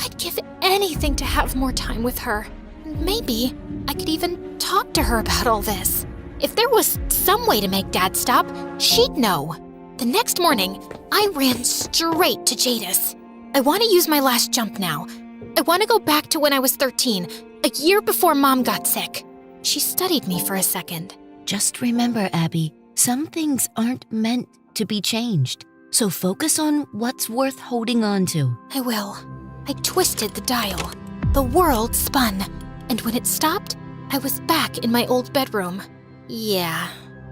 I'd give anything to have more time with her. Maybe I could even talk to her about all this. If there was some way to make Dad stop, she'd know. The next morning, I ran straight to Jadis. I want to use my last jump now. I want to go back to when I was 13, a year before Mom got sick. She studied me for a second. Just remember, Abby, some things aren't meant to be changed. So focus on what's worth holding on to. I will. I twisted the dial. The world spun. And when it stopped, I was back in my old bedroom. Yeah,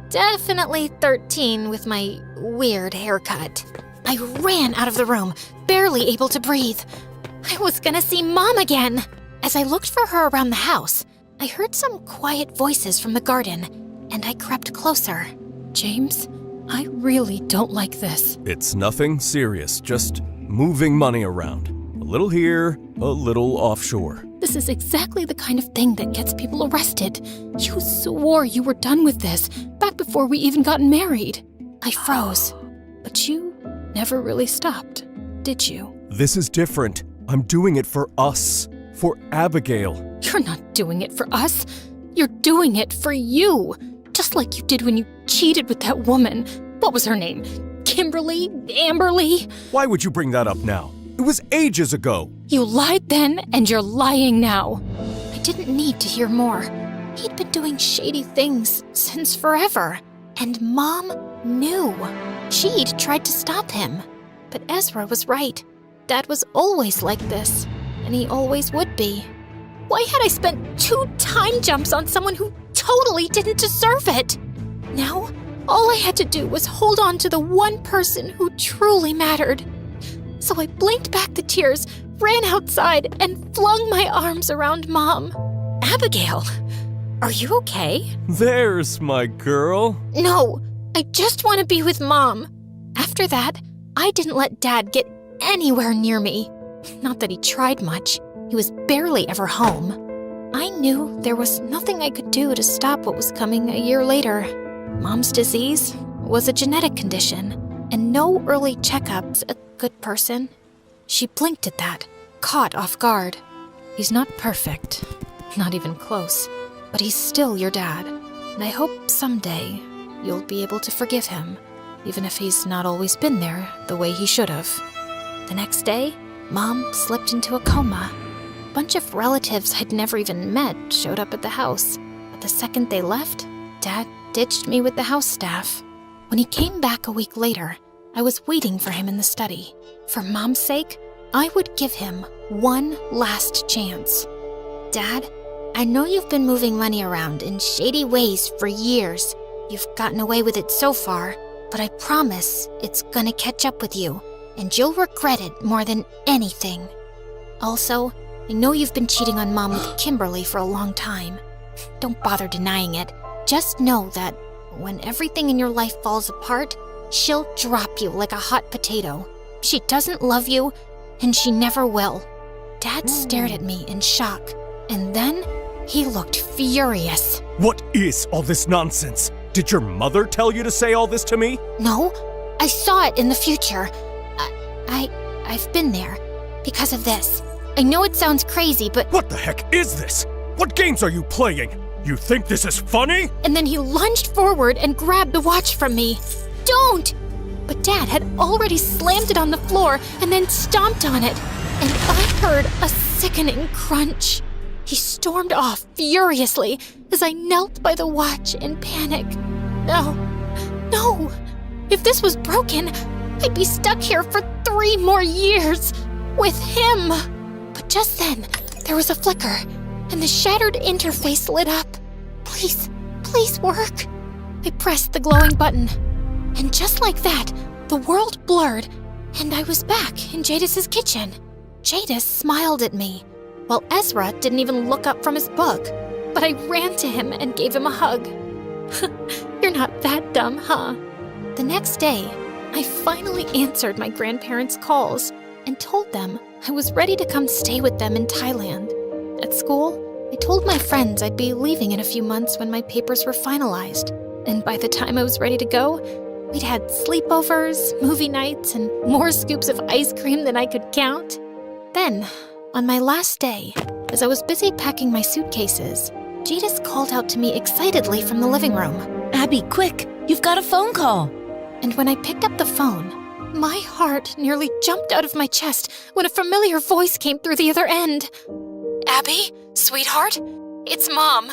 definitely 13 with my weird haircut. I ran out of the room, barely able to breathe. I was gonna see Mom again. As I looked for her around the house, I heard some quiet voices from the garden, and I crept closer. James, I really don't like this. It's nothing serious, just moving money around. A little here, a little offshore. This is exactly the kind of thing that gets people arrested. You swore you were done with this back before we even got married. I froze. But you never really stopped, did you? This is different. I'm doing it for us. For Abigail. You're not doing it for us. You're doing it for you. Just like you did when you cheated with that woman. What was her name? Kimberly? Amberly? Why would you bring that up now? It was ages ago. You lied then, and you're lying now. I didn't need to hear more. He'd been doing shady things since forever. And Mom knew. She'd tried to stop him. But Ezra was right. Dad was always like this, and he always would be. Why had I spent 2 time jumps on someone who totally didn't deserve it? Now, all I had to do was hold on to the one person who truly mattered. So I blinked back the tears, ran outside, and flung my arms around Mom. Abigail, are you okay? There's my girl. No, I just want to be with Mom. After that, I didn't let Dad get anywhere near me. Not that he tried much. He was barely ever home. I knew there was nothing I could do to stop what was coming a year later. Mom's disease was a genetic condition, and no early checkups a good person. She blinked at that, caught off guard. He's not perfect, not even close. but he's still your dad. And I hope someday you'll be able to forgive him, even if he's not always been there the way he should have. The next day, Mom slipped into a coma. A bunch of relatives I'd never even met showed up at the house. But the second they left, Dad ditched me with the house staff. When he came back a week later, I was waiting for him in the study. For Mom's sake, I would give him one last chance. Dad, I know you've been moving money around in shady ways for years. You've gotten away with it so far, but I promise it's gonna catch up with you, and you'll regret it more than anything. Also, I know you've been cheating on Mom with Kimberly for a long time. Don't bother denying it. Just know that when everything in your life falls apart, she'll drop you like a hot potato. She doesn't love you, and she never will. Dad stared at me in shock, and then he looked furious. What is all this nonsense? Did your mother tell you to say all this to me? No, I saw it in the future. I've been there because of this. I know it sounds crazy, but... What the heck is this? What games are you playing? You think this is funny? And then he lunged forward and grabbed the watch from me. Don't! But Dad had already slammed it on the floor and then stomped on it. And I heard a sickening crunch. He stormed off furiously as I knelt by the watch in panic. No. If this was broken, I'd be stuck here for 3 more years with him. But just then, there was a flicker, and the shattered interface lit up. Please work. I pressed the glowing button, and just like that, the world blurred, and I was back in Jadis's kitchen. Jadis smiled at me, while Ezra didn't even look up from his book. But I ran to him and gave him a hug. You're not that dumb, huh? The next day, I finally answered my grandparents' calls and told them I was ready to come stay with them in Thailand. At school, I told my friends I'd be leaving in a few months when my papers were finalized. And by the time I was ready to go, we'd had sleepovers, movie nights, and more scoops of ice cream than I could count. Then, on my last day, as I was busy packing my suitcases, Jadis called out to me excitedly from the living room. Abby, quick! You've got a phone call! And when I picked up the phone, my heart nearly jumped out of my chest when a familiar voice came through the other end. Abby, sweetheart, it's Mom.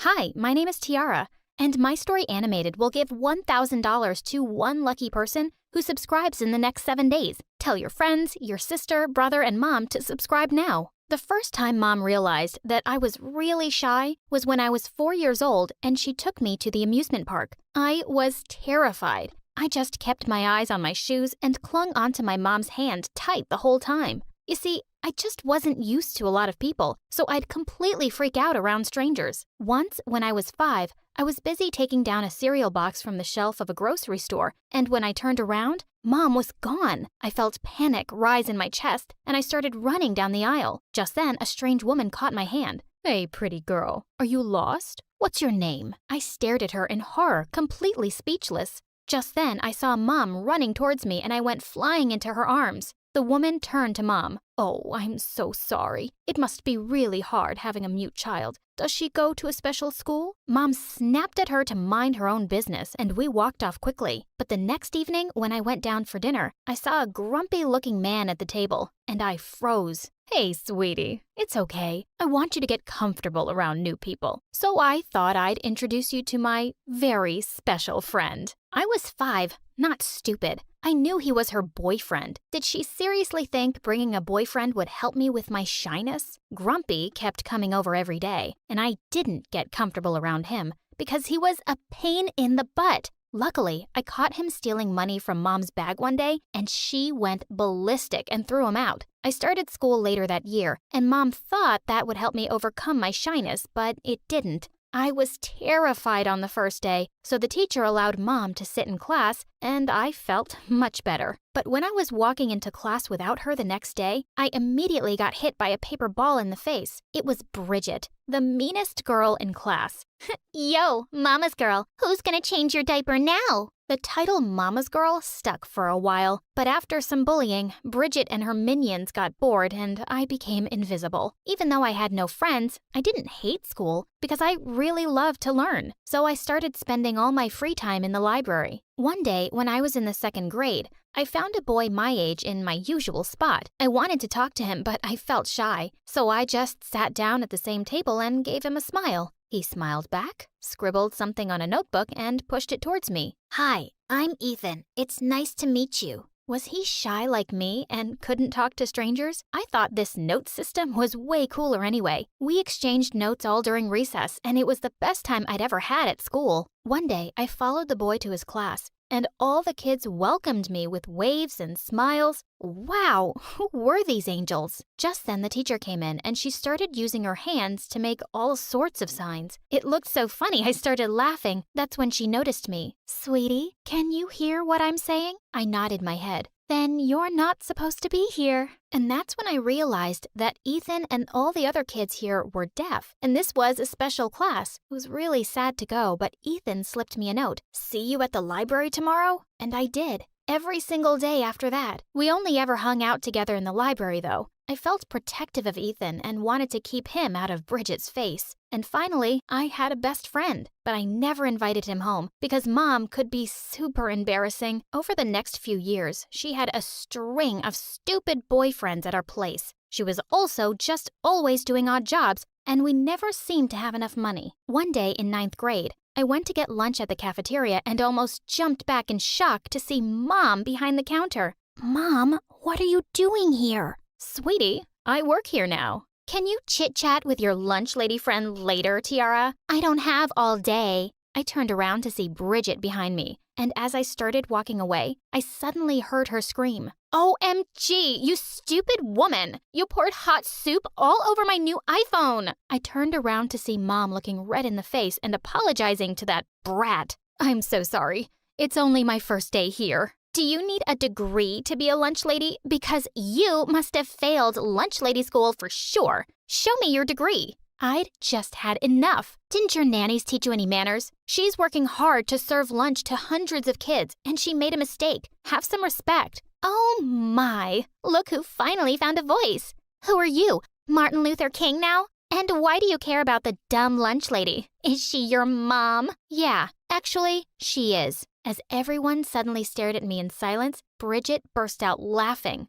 Hi, my name is Tiara, and My Story Animated will give $1,000 to one lucky person who subscribes in the next 7 days. Tell your friends, your sister, brother, and mom to subscribe now. The first time Mom realized that I was really shy was when I was 4 years old and she took me to the amusement park. I was terrified. I just kept my eyes on my shoes and clung onto my mom's hand tight the whole time. You see, I just wasn't used to a lot of people, so I'd completely freak out around strangers. Once, when I was 5, I was busy taking down a cereal box from the shelf of a grocery store, and when I turned around, Mom was gone. I felt panic rise in my chest, and I started running down the aisle. Just then, a strange woman caught my hand. "Hey, pretty girl, are you lost? What's your name?" I stared at her in horror, completely speechless. Just then, I saw Mom running towards me, and I went flying into her arms. The woman turned to Mom. "Oh, I'm so sorry. It must be really hard having a mute child. Does she go to a special school?" Mom snapped at her to mind her own business, and we walked off quickly. But the next evening, when I went down for dinner, I saw a grumpy-looking man at the table, and I froze. "Hey, sweetie, it's okay. I want you to get comfortable around new people. So I thought I'd introduce you to my very special friend." I was 5, not stupid. I knew he was her boyfriend. Did she seriously think bringing a boyfriend would help me with my shyness? Grumpy kept coming over every day, and I didn't get comfortable around him because he was a pain in the butt. Luckily, I caught him stealing money from Mom's bag one day, and she went ballistic and threw him out. I started school later that year, and Mom thought that would help me overcome my shyness, but it didn't. I was terrified on the first day, so the teacher allowed Mom to sit in class, and I felt much better. But when I was walking into class without her the next day, I immediately got hit by a paper ball in the face. It was Bridget, the meanest girl in class. Yo, Mama's Girl, who's gonna change your diaper now? The title Mama's Girl stuck for a while, but after some bullying, Bridget and her minions got bored and I became invisible. Even though I had no friends, I didn't hate school because I really loved to learn. So I started spending all my free time in the library. One day, when I was in the 2nd grade, I found a boy my age in my usual spot. I wanted to talk to him, but I felt shy, so I just sat down at the same table and gave him a smile. He smiled back, scribbled something on a notebook, and pushed it towards me. Hi, I'm Ethan. It's nice to meet you. Was he shy like me and couldn't talk to strangers? I thought this note system was way cooler anyway. We exchanged notes all during recess, and it was the best time I'd ever had at school. One day, I followed the boy to his class, and all the kids welcomed me with waves and smiles. Wow, who were these angels? Just then the teacher came in and she started using her hands to make all sorts of signs. It looked so funny I started laughing. That's when she noticed me. Sweetie, can you hear what I'm saying? I nodded my head. Then you're not supposed to be here. And that's when I realized that Ethan and all the other kids here were deaf, and this was a special class. It was really sad to go, but Ethan slipped me a note. See you at the library tomorrow? And I did. Every single day after that. We only ever hung out together in the library, though. I felt protective of Ethan and wanted to keep him out of Bridget's face. And finally, I had a best friend, but I never invited him home because Mom could be super embarrassing. Over the next few years, she had a string of stupid boyfriends at our place. She was also just always doing odd jobs, and we never seemed to have enough money. One day in 9th grade, I went to get lunch at the cafeteria and almost jumped back in shock to see Mom behind the counter. Mom, what are you doing here? Sweetie, I work here now. Can you chit-chat with your lunch lady friend later, Tiara? I don't have all day. I turned around to see Bridget behind me, and as I started walking away, I suddenly heard her scream. OMG, you stupid woman! You poured hot soup all over my new iPhone! I turned around to see Mom looking red in the face and apologizing to that brat. I'm so sorry. It's only my first day here. Do you need a degree to be a lunch lady? Because you must have failed lunch lady school for sure. Show me your degree. I'd just had enough. Didn't your nannies teach you any manners? She's working hard to serve lunch to hundreds of kids, and she made a mistake. Have some respect. Oh my, look who finally found a voice. Who are you, Martin Luther King now? And why do you care about the dumb lunch lady? Is she your mom? Yeah, actually, she is. As everyone suddenly stared at me in silence, Bridget burst out laughing.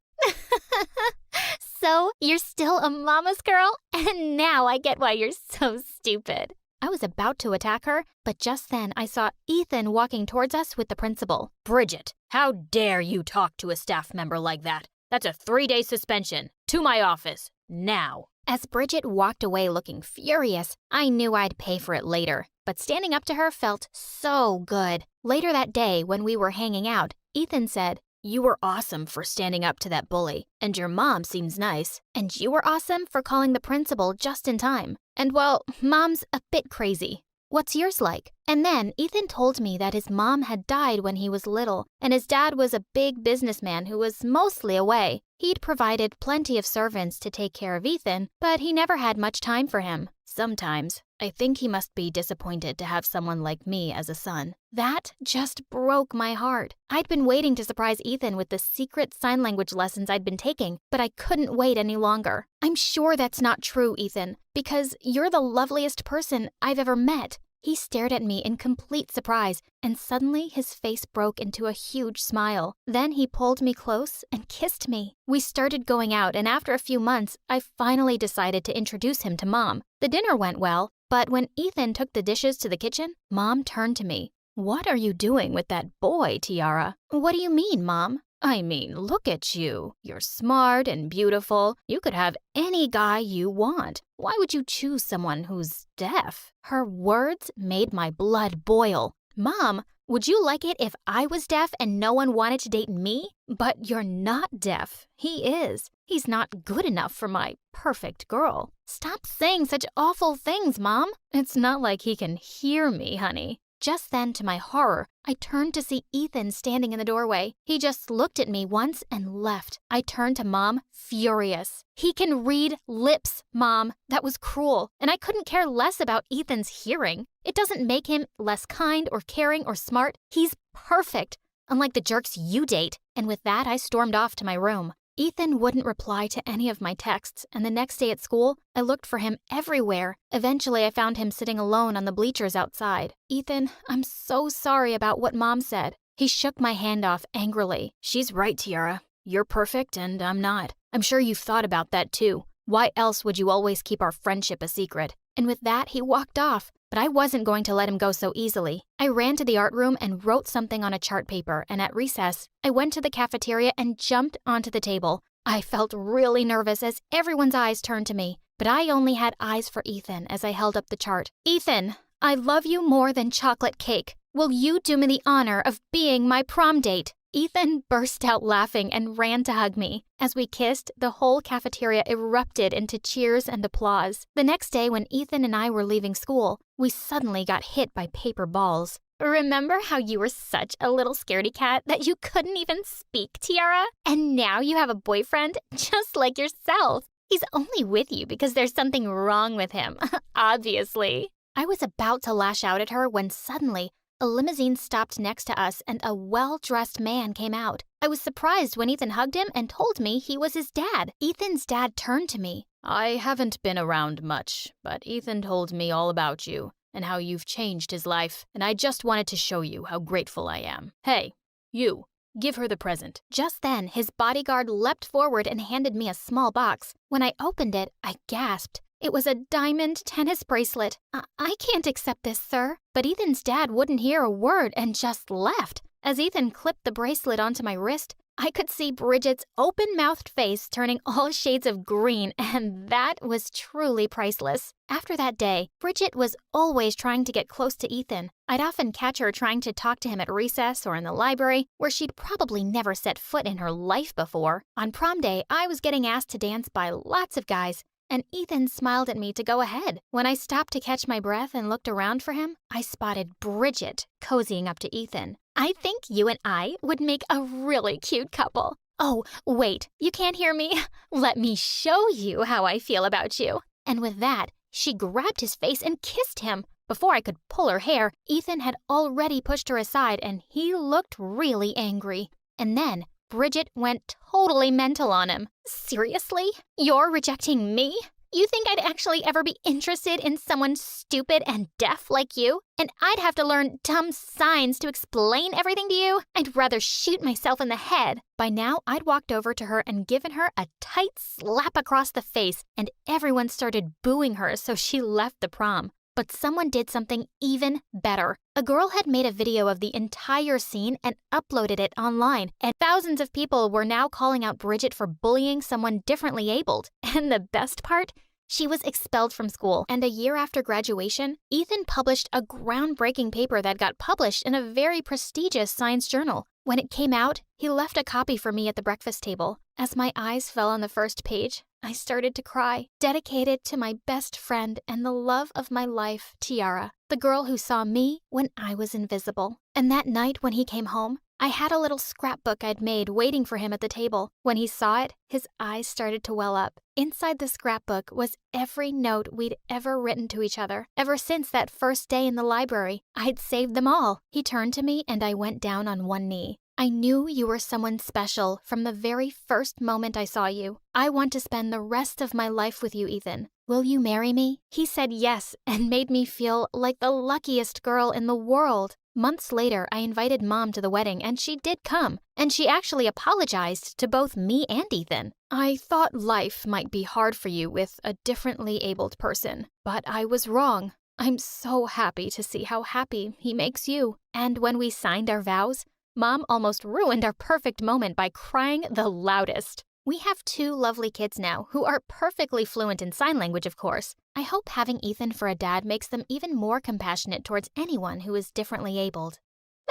So, you're still a mama's girl? And now I get why you're so stupid. I was about to attack her, but just then I saw Ethan walking towards us with the principal. Bridget, how dare you talk to a staff member like that? That's a 3-day suspension. To my office, now. As Bridget walked away looking furious, I knew I'd pay for it later, but standing up to her felt so good. Later that day, when we were hanging out, Ethan said, You were awesome for standing up to that bully, and your mom seems nice. And you were awesome for calling the principal just in time. And well, Mom's a bit crazy. What's yours like? And then Ethan told me that his mom had died when he was little, and his dad was a big businessman who was mostly away. He'd provided plenty of servants to take care of Ethan, but he never had much time for him. Sometimes, I think he must be disappointed to have someone like me as a son. That just broke my heart. I'd been waiting to surprise Ethan with the secret sign language lessons I'd been taking, but I couldn't wait any longer. I'm sure that's not true, Ethan, because you're the loveliest person I've ever met. He stared at me in complete surprise, and suddenly his face broke into a huge smile. Then he pulled me close and kissed me. We started going out, and after a few months, I finally decided to introduce him to Mom. The dinner went well, but when Ethan took the dishes to the kitchen, Mom turned to me. What are you doing with that boy, Tiara? What do you mean, Mom? I mean, look at you. You're smart and beautiful. You could have any guy you want. Why would you choose someone who's deaf? Her words made my blood boil. Mom, would you like it if I was deaf and no one wanted to date me? But you're not deaf. He is. He's not good enough for my perfect girl. Stop saying such awful things, Mom. It's not like he can hear me, honey. Just then, to my horror, I turned to see Ethan standing in the doorway. He just looked at me once and left. I turned to Mom, furious. He can read lips, Mom. That was cruel, and I couldn't care less about Ethan's hearing. It doesn't make him less kind or caring or smart. He's perfect, unlike the jerks you date. And with that, I stormed off to my room. Ethan wouldn't reply to any of my texts, and the next day at school, I looked for him everywhere. Eventually, I found him sitting alone on the bleachers outside. Ethan, I'm so sorry about what Mom said. He shook my hand off angrily. She's right, Tiara. You're perfect, and I'm not. I'm sure you've thought about that, too. Why else would you always keep our friendship a secret? And with that, he walked off. But I wasn't going to let him go so easily. I ran to the art room and wrote something on a chart paper, and at recess, I went to the cafeteria and jumped onto the table. I felt really nervous as everyone's eyes turned to me, but I only had eyes for Ethan as I held up the chart. Ethan, I love you more than chocolate cake. Will you do me the honor of being my prom date? Ethan burst out laughing and ran to hug me. As we kissed, the whole cafeteria erupted into cheers and applause. The next day, when Ethan and I were leaving school, we suddenly got hit by paper balls. Remember how you were such a little scaredy cat that you couldn't even speak, Tiara? And now you have a boyfriend just like yourself. He's only with you because there's something wrong with him, obviously. I was about to lash out at her when suddenly, a limousine stopped next to us and a well-dressed man came out. I was surprised when Ethan hugged him and told me he was his dad. Ethan's dad turned to me. I haven't been around much, but Ethan told me all about you and how you've changed his life, and I just wanted to show you how grateful I am. Hey, you, give her the present. Just then, his bodyguard leapt forward and handed me a small box. When I opened it, I gasped. It was a diamond tennis bracelet. I can't accept this, sir. But Ethan's dad wouldn't hear a word and just left. As Ethan clipped the bracelet onto my wrist, I could see Bridget's open-mouthed face turning all shades of green, and that was truly priceless. After that day, Bridget was always trying to get close to Ethan. I'd often catch her trying to talk to him at recess or in the library, where she'd probably never set foot in her life before. On prom day, I was getting asked to dance by lots of guys, and Ethan smiled at me to go ahead. When I stopped to catch my breath and looked around for him, I spotted Bridget cozying up to Ethan. I think you and I would make a really cute couple. Oh, wait, you can't hear me? Let me show you how I feel about you. And with that, she grabbed his face and kissed him. Before I could pull her hair, Ethan had already pushed her aside and he looked really angry. And then Bridget went totally mental on him. Seriously? You're rejecting me? You think I'd actually ever be interested in someone stupid and deaf like you? And I'd have to learn dumb signs to explain everything to you? I'd rather shoot myself in the head. By now, I'd walked over to her and given her a tight slap across the face, and everyone started booing her, so she left the prom. But someone did something even better. A girl had made a video of the entire scene and uploaded it online, and thousands of people were now calling out Bridget for bullying someone differently abled. And the best part? She was expelled from school, and a year after graduation, Ethan published a groundbreaking paper that got published in a very prestigious science journal. When it came out, he left a copy for me at the breakfast table. As my eyes fell on the first page, I started to cry. Dedicated to my best friend and the love of my life, Tiara, the girl who saw me when I was invisible. And that night when he came home, I had a little scrapbook I'd made waiting for him at the table. When he saw it, his eyes started to well up. Inside the scrapbook was every note we'd ever written to each other. Ever since that first day in the library, I'd saved them all. He turned to me and I went down on one knee. I knew you were someone special from the very first moment I saw you. I want to spend the rest of my life with you, Ethan. Will you marry me? He said yes and made me feel like the luckiest girl in the world. Months later, I invited Mom to the wedding and she did come. And she actually apologized to both me and Ethan. I thought life might be hard for you with a differently abled person, but I was wrong. I'm so happy to see how happy he makes you. And when we signed our vows, Mom almost ruined our perfect moment by crying the loudest. We have 2 lovely kids now who are perfectly fluent in sign language, of course. I hope having Ethan for a dad makes them even more compassionate towards anyone who is differently abled.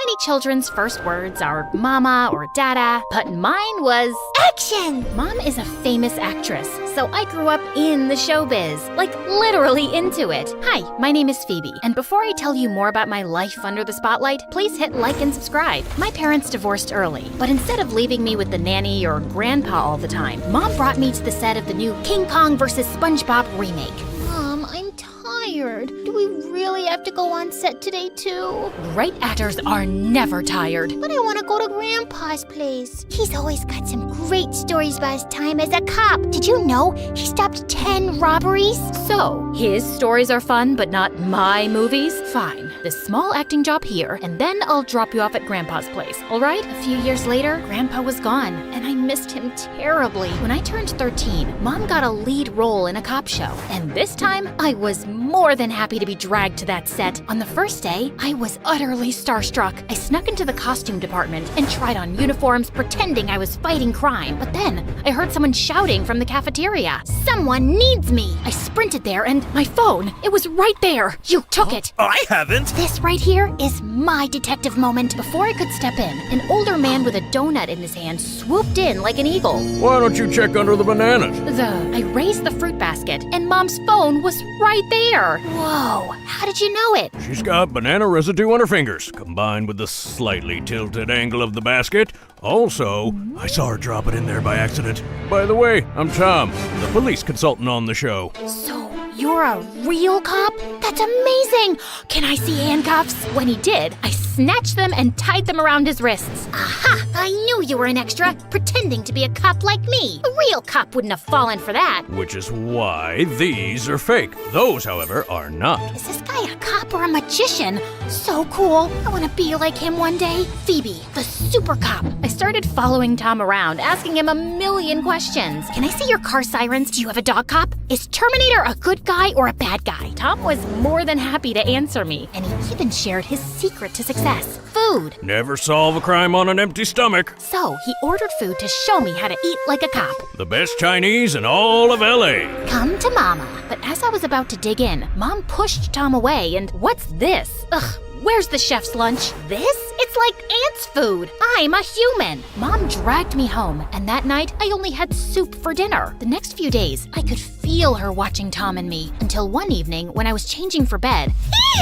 Many children's first words are mama or dada, but mine was Action! Mom is a famous actress, so I grew up in the showbiz, like literally into it. Hi, my name is Phoebe, and before I tell you more about my life under the spotlight, please hit like and subscribe. My parents divorced early, but instead of leaving me with the nanny or grandpa all the time, Mom brought me to the set of the new King Kong vs. SpongeBob remake. Mom, I'm tired. Do we really have to go on set today too? Great actors are never tired. But I want to go to Grandpa's place. He's always got some great stories about his time as a cop. Did you know he stopped 10 robberies? So, his stories are fun, but not my movies? Fine. This small acting job here, and then I'll drop you off at Grandpa's place, all right? A few years later, Grandpa was gone, and I missed him terribly. When I turned 13, Mom got a lead role in a cop show, and this time, I was more than happy to be dragged to that set. On the first day, I was utterly starstruck. I snuck into the costume department and tried on uniforms, pretending I was fighting crime. But then, I heard someone shouting from the cafeteria. Someone needs me! I sprinted there, and my phone, it was right there. You took it. I haven't. This right here is my detective moment. Before I could step in, an older man with a donut in his hand swooped in like an eagle. Why don't you check under the bananas? I raised the fruit basket, and Mom's phone was right there. Whoa, how did you know it? She's got banana residue on her fingers, combined with the slightly tilted angle of the basket. Also, I saw her drop it in there by accident. By the way, I'm Tom, the police consultant on the show. So, you're a real cop? That's amazing! Can I see handcuffs? When he did, I snatched them and tied them around his wrists. Aha! I knew you were an extra, pretending to be a cop like me. A real cop wouldn't have fallen for that. Which is why these are fake. Those, however, are not. Is this guy a cop or a magician? So cool. I want to be like him one day. Phoebe, the super cop. I started following Tom around, asking him a million questions. Can I see your car sirens? Do you have a dog cop? Is Terminator a good guy or a bad guy? Tom was more than happy to answer me. And he even shared his secret to success. Food. Never solve a crime on an empty stomach. So he ordered food to show me how to eat like a cop. The best Chinese in all of LA. Come to Mama. But as I was about to dig in, Mom pushed Tom away and what's this? Ugh, where's the chef's lunch? This? It's like ants' food. I'm a human. Mom dragged me home, and that night I only had soup for dinner. The next few days, I could feel her watching Tom and me, until one evening when I was changing for bed.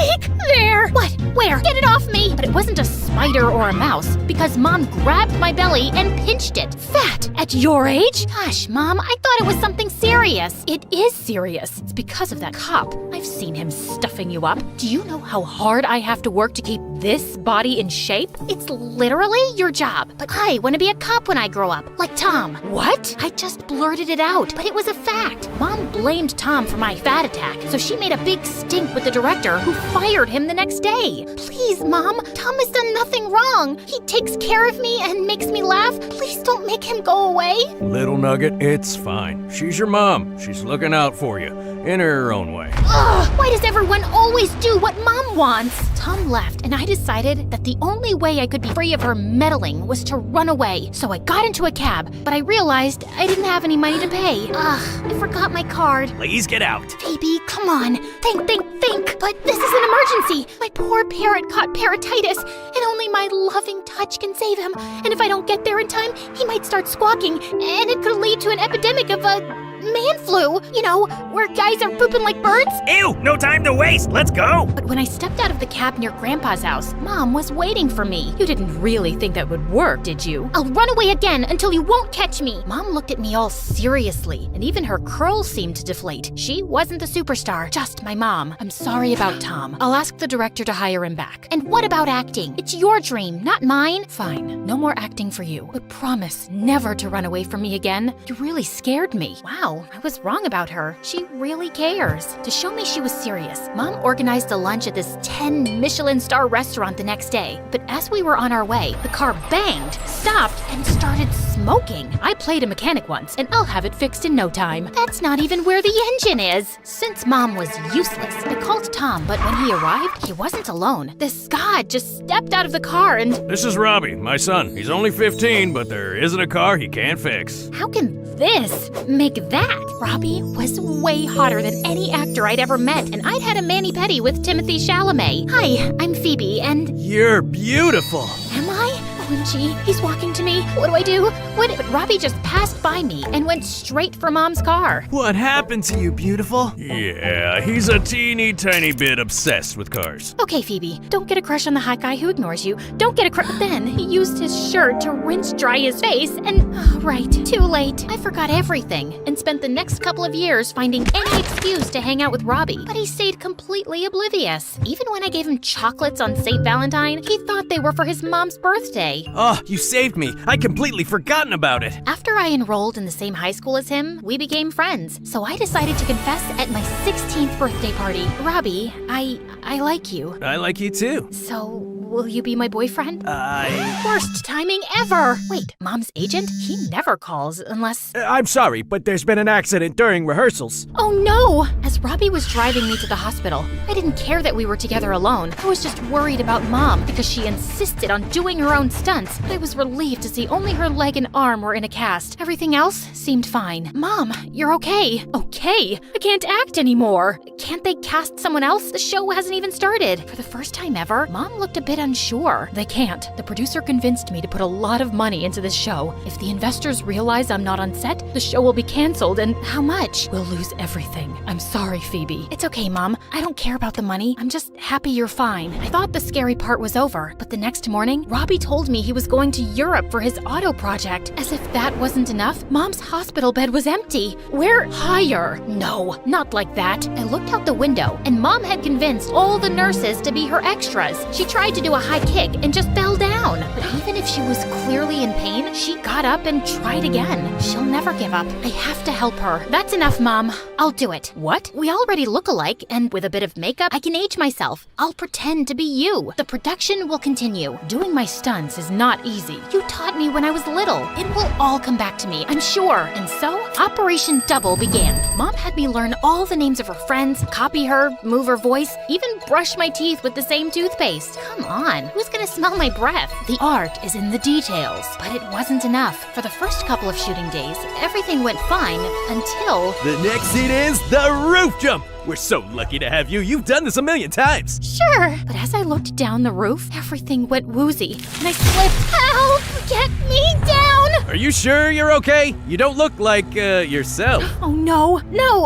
Eek! There! What? Where? Get it off me! But it wasn't a spider or a mouse, because Mom grabbed my belly and pinched it. Fat! At your age? Gosh, Mom, I thought it was something serious. It is serious. It's because of that cop. I've seen him stuffing you up. Do you know how hard I have to work to keep this body in shape? It's literally your job. But I want to be a cop when I grow up, like Tom. What? I just blurted it out, but it was a fact. Mom blamed Tom for my fat attack, so she made a big stink with the director, who fired him the next day. Please, Mom, Tom has done nothing wrong. He takes care of me and makes me laugh. Please don't make him go away. Little Nugget, it's fine. She's your mom. She's looking out for you, in her own way. Ugh, why does everyone always do what Mom wants? Tom left, and I decided that the only way I could be free of her meddling was to run away. So I got into a cab, but I realized I didn't have any money to pay. Ugh, I forgot my card. Please get out. Phoebe, come on. Think. But this is an emergency. My poor parrot caught parrotitis, and only my loving touch can save him. And if I don't get there in time, he might start squawking, and it could lead to an epidemic of man flu, you know, where guys are pooping like birds. Ew, no time to waste. Let's go. But when I stepped out of the cab near Grandpa's house, Mom was waiting for me. You didn't really think that would work, did you? I'll run away again until you won't catch me. Mom looked at me all seriously, and even her curls seemed to deflate. She wasn't the superstar, just my mom. I'm sorry about Tom. I'll ask the director to hire him back. And what about acting? It's your dream, not mine. Fine, no more acting for you. But promise never to run away from me again. You really scared me. Wow. I was wrong about her. She really cares. To show me she was serious, Mom organized a lunch at this 10 Michelin star restaurant the next day. But as we were on our way, the car banged, stopped, and started smoking. I played a mechanic once, and I'll have it fixed in no time. That's not even where the engine is. Since Mom was useless, I called Tom, but when he arrived, he wasn't alone. This god just stepped out of the car and... This is Robbie, my son. He's only 15, but there isn't a car he can't fix. How can this make that? Robbie was way hotter than any actor I'd ever met, and I'd had a mani-pedi with Timothy Chalamet. Hi, I'm Phoebe, and... You're beautiful. Am I? OMG, he's walking to me. What do I do? But Robbie just passed by me and went straight for Mom's car. What happened to you, beautiful? Yeah, he's a teeny tiny bit obsessed with cars. Okay, Phoebe, don't get a crush on the hot guy who ignores you. Don't get a crush. Then he used his shirt to rinse dry his face and... Oh, right, too late. I forgot everything and spent the next couple of years finding any excuse to hang out with Robbie. But he stayed completely oblivious. Even when I gave him chocolates on St. Valentine, he thought they were for his mom's birthday. Oh, you saved me. I'd completely forgotten about it. After I enrolled in the same high school as him, we became friends. So I decided to confess at my 16th birthday party. Robbie, I like you. I like you too. So, will you be my boyfriend? Worst timing ever! Wait, Mom's agent? He never calls unless... I'm sorry, but there's been an accident during rehearsals. Oh no! As Robbie was driving me to the hospital, I didn't care that we were together alone. I was just worried about Mom because she insisted on doing her own stunts. But I was relieved to see only her leg and arm were in a cast. Everything else seemed fine. Mom, you're okay. Okay? I can't act anymore. Can't they cast someone else? The show hasn't even started. For the first time ever, Mom looked a bit unsure. They can't. The producer convinced me to put a lot of money into this show. If the investors realize I'm not on set, the show will be canceled, and how much? We'll lose everything. I'm sorry, Phoebe. It's okay, Mom. I don't care about the money. I'm just happy you're fine. I thought the scary part was over, but the next morning, Robbie told me he was going to Europe for his auto project. As if that wasn't enough, Mom's hospital bed was empty. We're higher. No, not like that. I looked out the window, and Mom had convinced all the nurses to be her extras. She tried to do a high kick and just fell down. But even if she was clearly in pain, she got up and tried again. She'll never give up. I have to help her. That's enough, Mom. I'll do it. What? We already look alike, and with a bit of makeup, I can age myself. I'll pretend to be you. The production will continue. Doing my stunts is not easy. You taught me when I was little. It will all come back to me, I'm sure. And so, Operation Double began. Mom had me learn all the names of her friends, copy her, move her voice, even brush my teeth with the same toothpaste. Come on, who's gonna smell my breath? The art is in the details, but it wasn't enough. For the first couple of shooting days, everything went fine until... The next scene is the roof jump. We're so lucky to have you. You've done this a million times. Sure, but as I looked down the roof, everything went woozy, and I slipped. Help! Get me down! Are you sure you're okay? You don't look like, yourself. Oh no,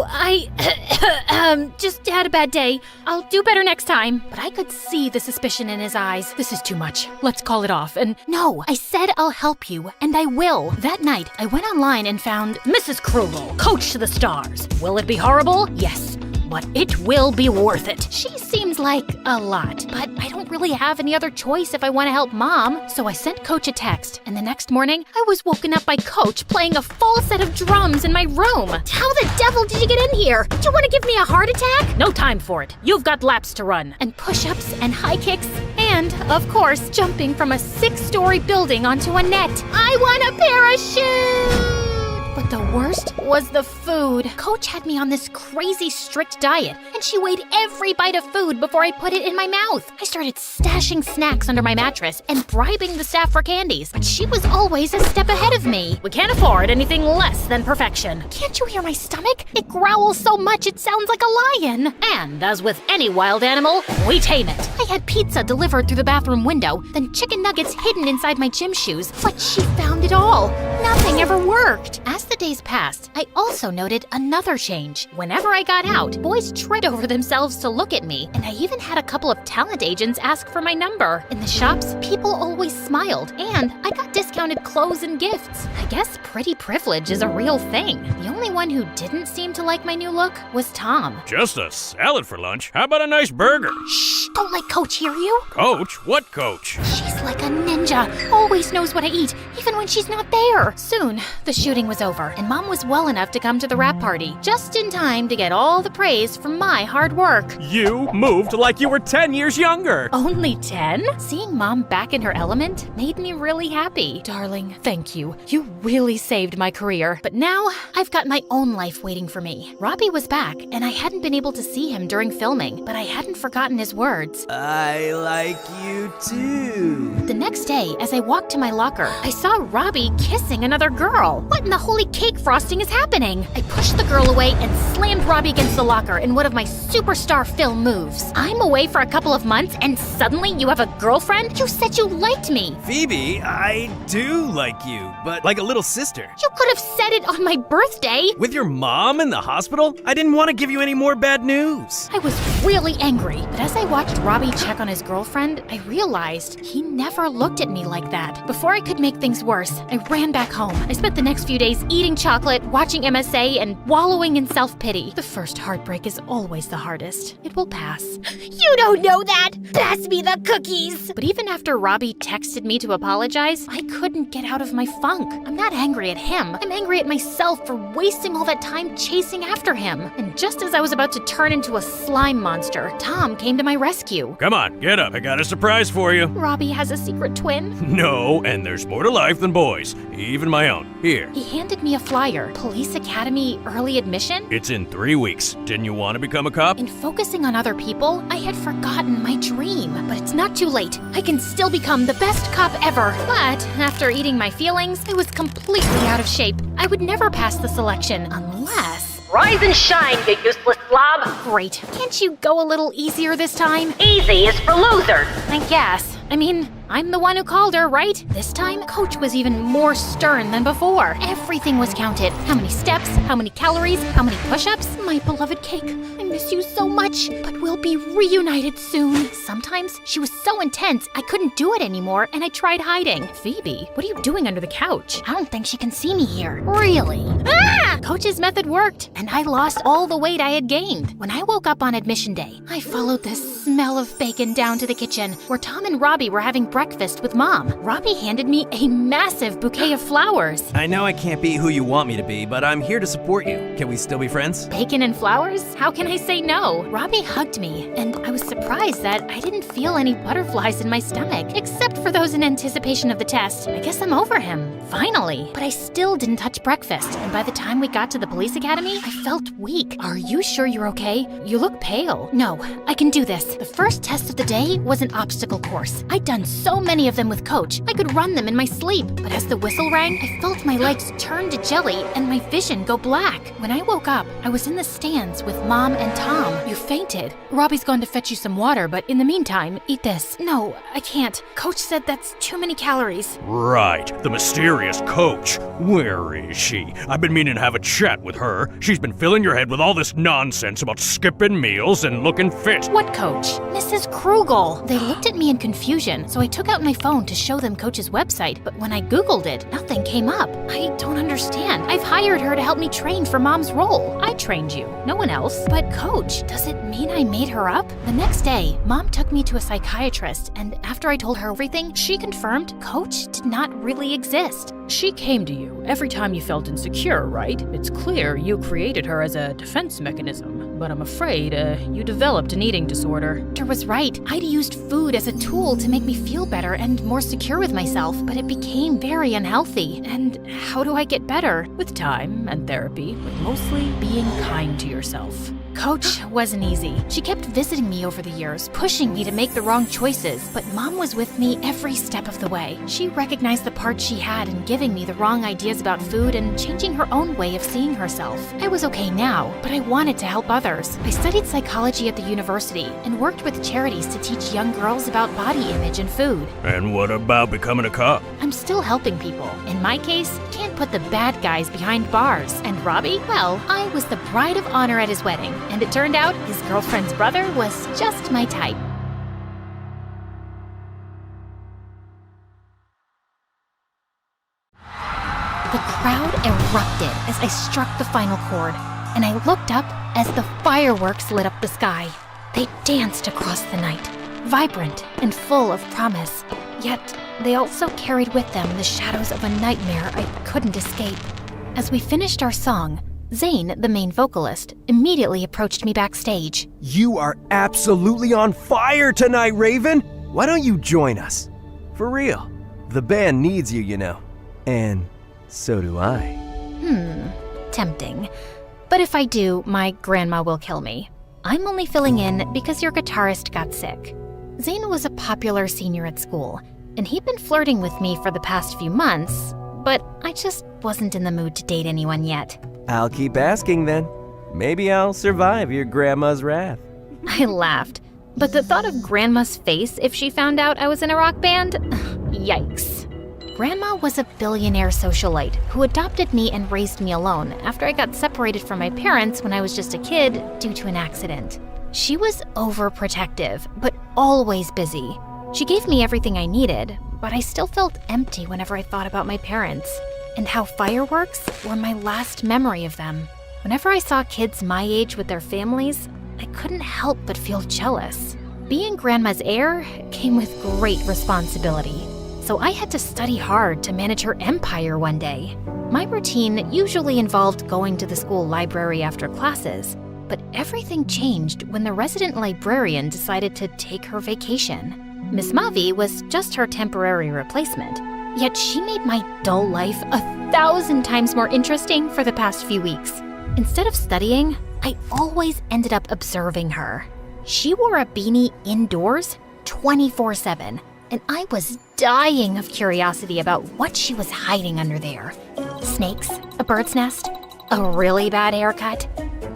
I just had a bad day. I'll do better next time. But I could see the suspicion in his eyes. This is too much. Let's call it off. And no, I said I'll help you, and I will. That night, I went online and found Mrs. Krugel, Coach to the Stars. Will it be horrible? Yes. But it will be worth it. She seems like a lot, but I don't really have any other choice if I want to help Mom. So I sent Coach a text, and the next morning, I was woken up by Coach playing a full set of drums in my room. How the devil did you get in here? Do you want to give me a heart attack? No time for it. You've got laps to run. And push-ups and high kicks, and, of course, jumping from a 6-story building onto a net. I want a parachute! But the worst was the food. Coach had me on this crazy strict diet, and she weighed every bite of food before I put it in my mouth. I started stashing snacks under my mattress and bribing the staff for candies, but she was always a step ahead of me. We can't afford anything less than perfection. Can't you hear my stomach? It growls so much it sounds like a lion. And as with any wild animal, we tame it. I had pizza delivered through the bathroom window, then chicken nuggets hidden inside my gym shoes, but she found it all. Nothing ever worked. As the days passed, I also noted another change. Whenever I got out, boys tripped over themselves to look at me, and I even had a couple of talent agents ask for my number. In the shops, people always smiled, and I got discounted clothes and gifts. I guess pretty privilege is a real thing. The only one who didn't seem to like my new look was Tom. Just a salad for lunch? How about a nice burger? Shh! Don't let Coach hear you. Coach? What coach? She's like a ninja. Always knows what I eat, even when she's not there. Soon, the shooting was over, and Mom was well enough to come to the wrap party, just in time to get all the praise for my hard work. You moved like you were 10 years younger. Only 10? Seeing Mom back in her element made me really happy. Darling, thank you. You really saved my career. But now, I've got my own life waiting for me. Robbie was back, and I hadn't been able to see him during filming, but I hadn't forgotten his words. I like you too. The next day, as I walked to my locker, I saw Robbie kissing another girl. What in the holy cake frosting is happening? I pushed the girl away and slammed Robbie against the locker in one of my superstar film moves. I'm away for a couple of months and suddenly you have a girlfriend? You said you liked me. Phoebe, I do like you, but like a little sister. You could have said it on my birthday. With your mom in the hospital? I didn't want to give you any more bad news. I was really angry, but as I watched Robbie check on his girlfriend, I realized he never looked at me like that. Before I could make things worse, I ran back home. I spent the next few days eating chocolate, watching MSA, and wallowing in self-pity. The first heartbreak is always the hardest. It will pass. You don't know that! Pass me the cookies! But even after Robbie texted me to apologize, I couldn't get out of my funk. I'm not angry at him. I'm angry at myself for wasting all that time chasing after him. And just as I was about to turn into a slime monster, Tom came to my rescue. Come on, get up. I got a surprise for you. Robbie has a secret twin? No, and there's more to life than boys. Even my own. Here. He handed me a flyer. Police Academy early admission? It's in 3 weeks. Didn't you want to become a cop? In focusing on other people, I had forgotten my dream. But it's not too late. I can still become the best cop ever. But after eating my feelings, I was completely out of shape. I would never pass the selection unless... Rise and shine, you useless slob! Great. Can't you go a little easier this time? Easy is for losers! I guess. I mean, I'm the one who called her, right? This time, Coach was even more stern than before. Everything was counted. How many steps, how many calories, how many push-ups. My beloved cake, I miss you so much, but we'll be reunited soon. Sometimes she was so intense, I couldn't do it anymore, and I tried hiding. Phoebe, what are you doing under the couch? I don't think she can see me here. Really? Ah! Coach's method worked, and I lost all the weight I had gained. When I woke up on admission day, I followed the smell of bacon down to the kitchen, where Tom and Robbie were having breakfast with Mom. Robbie handed me a massive bouquet of flowers. I know I can't be who you want me to be, but I'm here to support you. Can we still be friends? Bacon and flowers? How can I say no? Robbie hugged me, and I was surprised that I didn't feel any butterflies in my stomach, except for those in anticipation of the test. I guess I'm over him, finally. But I still didn't touch breakfast, and by the time we got to the police academy, I felt weak. Are you sure you're okay? You look pale. No, I can do this. The first test of the day was an obstacle course. I'd done so many of them with Coach, I could run them in my sleep. But as the whistle rang, I felt my legs turn to jelly and my vision go black. When I woke up, I was in the stands with Mom and Tom. You fainted. Robbie's gone to fetch you some water, but in the meantime, eat this. No, I can't. Coach said that's too many calories. Right, the mysterious Coach. Where is she? I've been meaning to have a chat with her. She's been filling your head with all this nonsense about skipping meals and looking fit. What Coach? Mrs. Krugel. They looked at me in confusion, so I took out my phone to show them Coach's website, but when I Googled it, nothing came up. I don't understand. I've hired her to help me train for Mom's role. I trained you, no one else. But Coach, does it mean I made her up? The next day, Mom took me to a psychiatrist, and after I told her everything, she confirmed Coach did not really exist. She came to you every time you felt insecure, right? It's clear you created her as a defense mechanism, but I'm afraid you developed an eating disorder. Doctor was right. I'd used food as a tool to make me feel better and more secure with myself, but it became very unhealthy. And how do I get better? With time and therapy, but mostly being kind to yourself. Coach wasn't easy. She kept visiting me over the years, pushing me to make the wrong choices, but Mom was with me every step of the way. She recognized the part she had in giving me the wrong ideas about food and changing her own way of seeing herself. I was okay now, but I wanted to help others. I studied psychology at the university and worked with charities to teach young girls about body image and food. And what about becoming a cop? I'm still helping people. In my case, can't put the bad guys behind bars. And Robbie? Well, I was the bride of honor at his wedding. And it turned out his girlfriend's brother was just my type. The crowd erupted as I struck the final chord, and I looked up as the fireworks lit up the sky. They danced across the night, vibrant and full of promise, yet they also carried with them the shadows of a nightmare I couldn't escape. As we finished our song, Zane, the main vocalist, immediately approached me backstage. You are absolutely on fire tonight, Raven! Why don't you join us? For real. The band needs you, you know. And so do I. Tempting. But if I do, my grandma will kill me. I'm only filling in because your guitarist got sick. Zane was a popular senior at school, and he'd been flirting with me for the past few months, but I just wasn't in the mood to date anyone yet. I'll keep asking then. Maybe I'll survive your grandma's wrath. I laughed, but the thought of Grandma's face if she found out I was in a rock band? Yikes. Grandma was a billionaire socialite who adopted me and raised me alone after I got separated from my parents when I was just a kid due to an accident. She was overprotective, but always busy. She gave me everything I needed, but I still felt empty whenever I thought about my parents, and how fireworks were my last memory of them. Whenever I saw kids my age with their families, I couldn't help but feel jealous. Being Grandma's heir came with great responsibility, so I had to study hard to manage her empire one day. My routine usually involved going to the school library after classes, but everything changed when the resident librarian decided to take her vacation. Miss Mavi was just her temporary replacement, yet she made my dull life 1,000 times more interesting for the past few weeks. Instead of studying, I always ended up observing her. She wore a beanie indoors 24/7, and I was dying of curiosity about what she was hiding under there. Snakes, a bird's nest, a really bad haircut,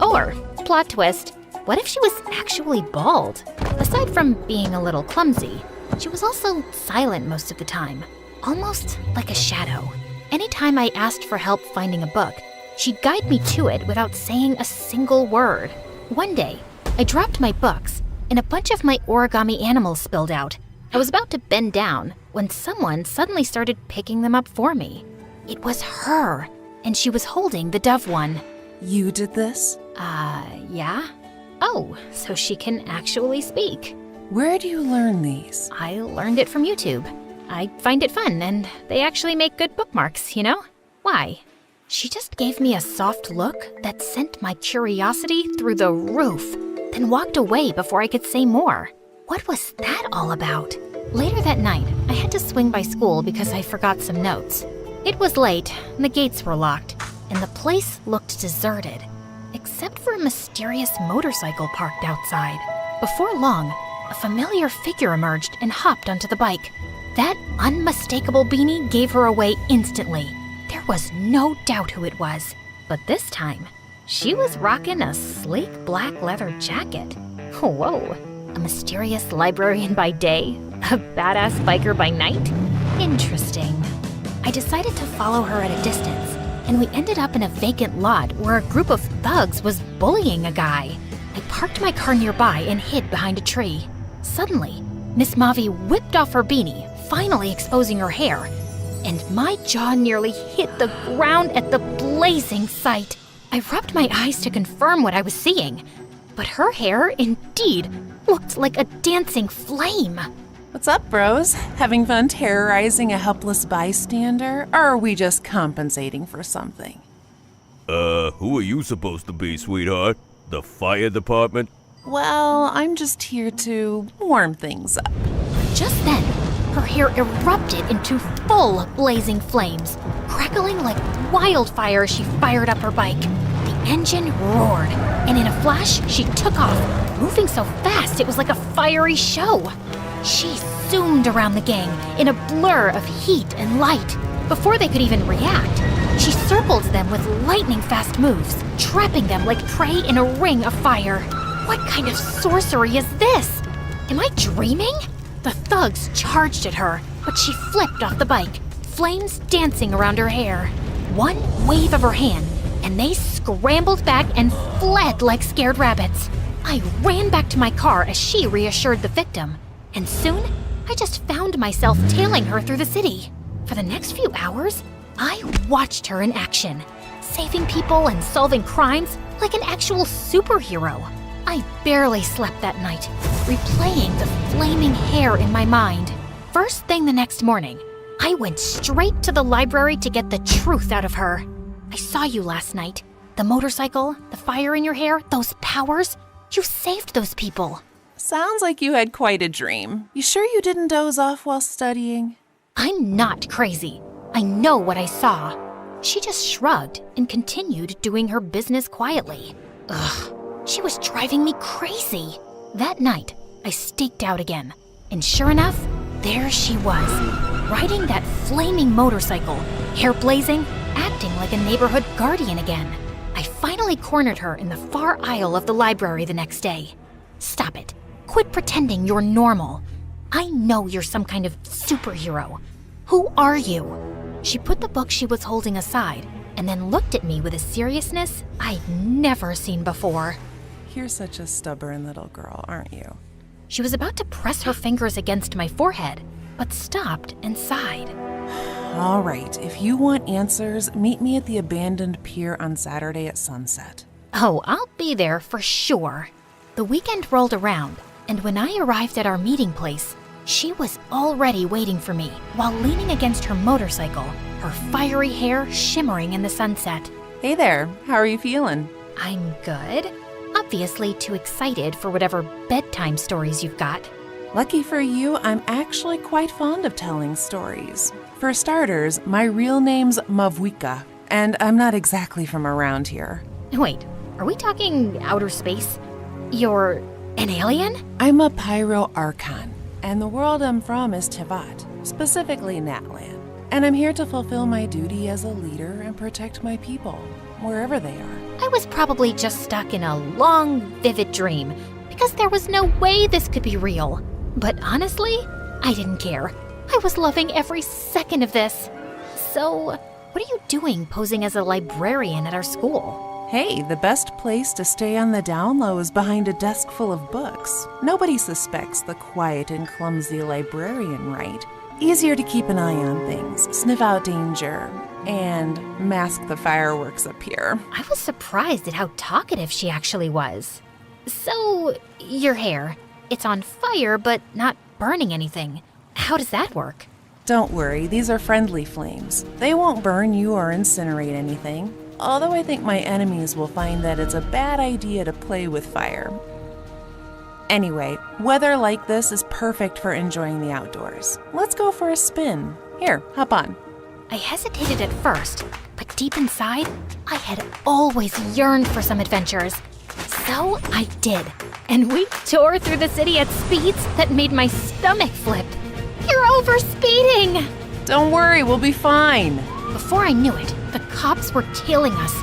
or, plot twist, what if she was actually bald? Aside from being a little clumsy, she was also silent most of the time, almost like a shadow. Anytime I asked for help finding a book, she'd guide me to it without saying a single word. One day, I dropped my books, and a bunch of my origami animals spilled out. I was about to bend down when someone suddenly started picking them up for me. It was her, and she was holding the dove one. You did this? Yeah? Oh, so she can actually speak. Where do you learn these? I learned it from YouTube. I find it fun, and they actually make good bookmarks, you know? Why? She just gave me a soft look that sent my curiosity through the roof, then walked away before I could say more. What was that all about? Later that night, I had to swing by school because I forgot some notes. It was late, and the gates were locked, and the place looked deserted, except for a mysterious motorcycle parked outside. Before long, a familiar figure emerged and hopped onto the bike. That unmistakable beanie gave her away instantly. There was no doubt who it was. But this time, she was rocking a sleek black leather jacket. Whoa, a mysterious librarian by day, a badass biker by night? Interesting. I decided to follow her at a distance, and we ended up in a vacant lot where a group of thugs was bullying a guy. I parked my car nearby and hid behind a tree. Suddenly, Miss Mavi whipped off her beanie, finally exposing her hair, and my jaw nearly hit the ground at the blazing sight. I rubbed my eyes to confirm what I was seeing, but her hair indeed looked like a dancing flame. What's up, bros? Having fun terrorizing a helpless bystander, or are we just compensating for something? Who are you supposed to be, sweetheart? The fire department? Well, I'm just here to warm things up. Just then, her hair erupted into full blazing flames, crackling like wildfire as she fired up her bike. The engine roared, and in a flash, she took off, moving so fast it was like a fiery show. She zoomed around the gang in a blur of heat and light. Before they could even react, she circled them with lightning-fast moves, trapping them like prey in a ring of fire. What kind of sorcery is this? Am I dreaming? The thugs charged at her, but she flipped off the bike, flames dancing around her hair. One wave of her hand, and they scrambled back and fled like scared rabbits. I ran back to my car as she reassured the victim, and soon I just found myself tailing her through the city. For the next few hours, I watched her in action, saving people and solving crimes like an actual superhero. I barely slept that night, replaying the flaming hair in my mind. First thing the next morning, I went straight to the library to get the truth out of her. I saw you last night. The motorcycle, the fire in your hair, those powers. You saved those people. Sounds like you had quite a dream. You sure you didn't doze off while studying? I'm not crazy. I know what I saw. She just shrugged and continued doing her business quietly. Ugh. She was driving me crazy. That night, I staked out again. And sure enough, there she was, riding that flaming motorcycle, hair blazing, acting like a neighborhood guardian again. I finally cornered her in the far aisle of the library the next day. Stop it. Quit pretending you're normal. I know you're some kind of superhero. Who are you? She put the book she was holding aside and then looked at me with a seriousness I'd never seen before. You're such a stubborn little girl, aren't you? She was about to press her fingers against my forehead, but stopped and sighed. All right, if you want answers, meet me at the abandoned pier on Saturday at sunset. Oh, I'll be there for sure. The weekend rolled around, and when I arrived at our meeting place, she was already waiting for me while leaning against her motorcycle, her fiery hair shimmering in the sunset. Hey there, how are you feeling? I'm good. Obviously too excited for whatever bedtime stories you've got. Lucky for you, I'm actually quite fond of telling stories. For starters, my real name's Mavwika, and I'm not exactly from around here. Wait, are we talking outer space? You're an alien? I'm a Pyro Archon, and the world I'm from is Tevat, specifically Natlan. And I'm here to fulfill my duty as a leader and protect my people, wherever they are. I was probably just stuck in a long, vivid dream, because there was no way this could be real. But honestly, I didn't care. I was loving every second of this. So, what are you doing posing as a librarian at our school? Hey, the best place to stay on the down low is behind a desk full of books. Nobody suspects the quiet and clumsy librarian, right? Easier to keep an eye on things, sniff out danger, and mask the fireworks up here. I was surprised at how talkative she actually was. So, your hair, it's on fire but not burning anything. How does that work? Don't worry, these are friendly flames. They won't burn you or incinerate anything. Although I think my enemies will find that it's a bad idea to play with fire. Anyway, weather like this is perfect for enjoying the outdoors. Let's go for a spin. Here, hop on. I hesitated at first, but deep inside, I had always yearned for some adventures. So I did, and we tore through the city at speeds that made my stomach flip. You're overspeeding! Don't worry, we'll be fine. Before I knew it, the cops were tailing us.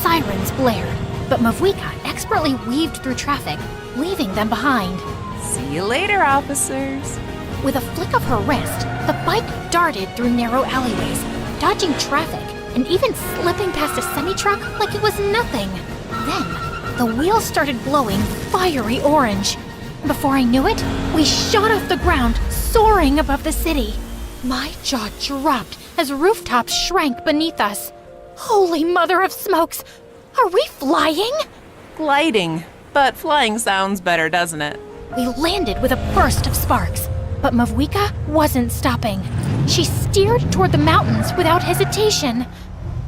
Sirens blared, but Mavwika expertly weaved through traffic, leaving them behind. See you later, officers. With a flick of her wrist, the bike darted through narrow alleyways, dodging traffic and even slipping past a semi-truck like it was nothing. Then, the wheels started glowing fiery orange. Before I knew it, we shot off the ground, soaring above the city. My jaw dropped as rooftops shrank beneath us. Holy mother of smokes! Are we flying? Gliding. But flying sounds better, doesn't it? We landed with a burst of sparks, but Mavwika wasn't stopping. She steered toward the mountains without hesitation.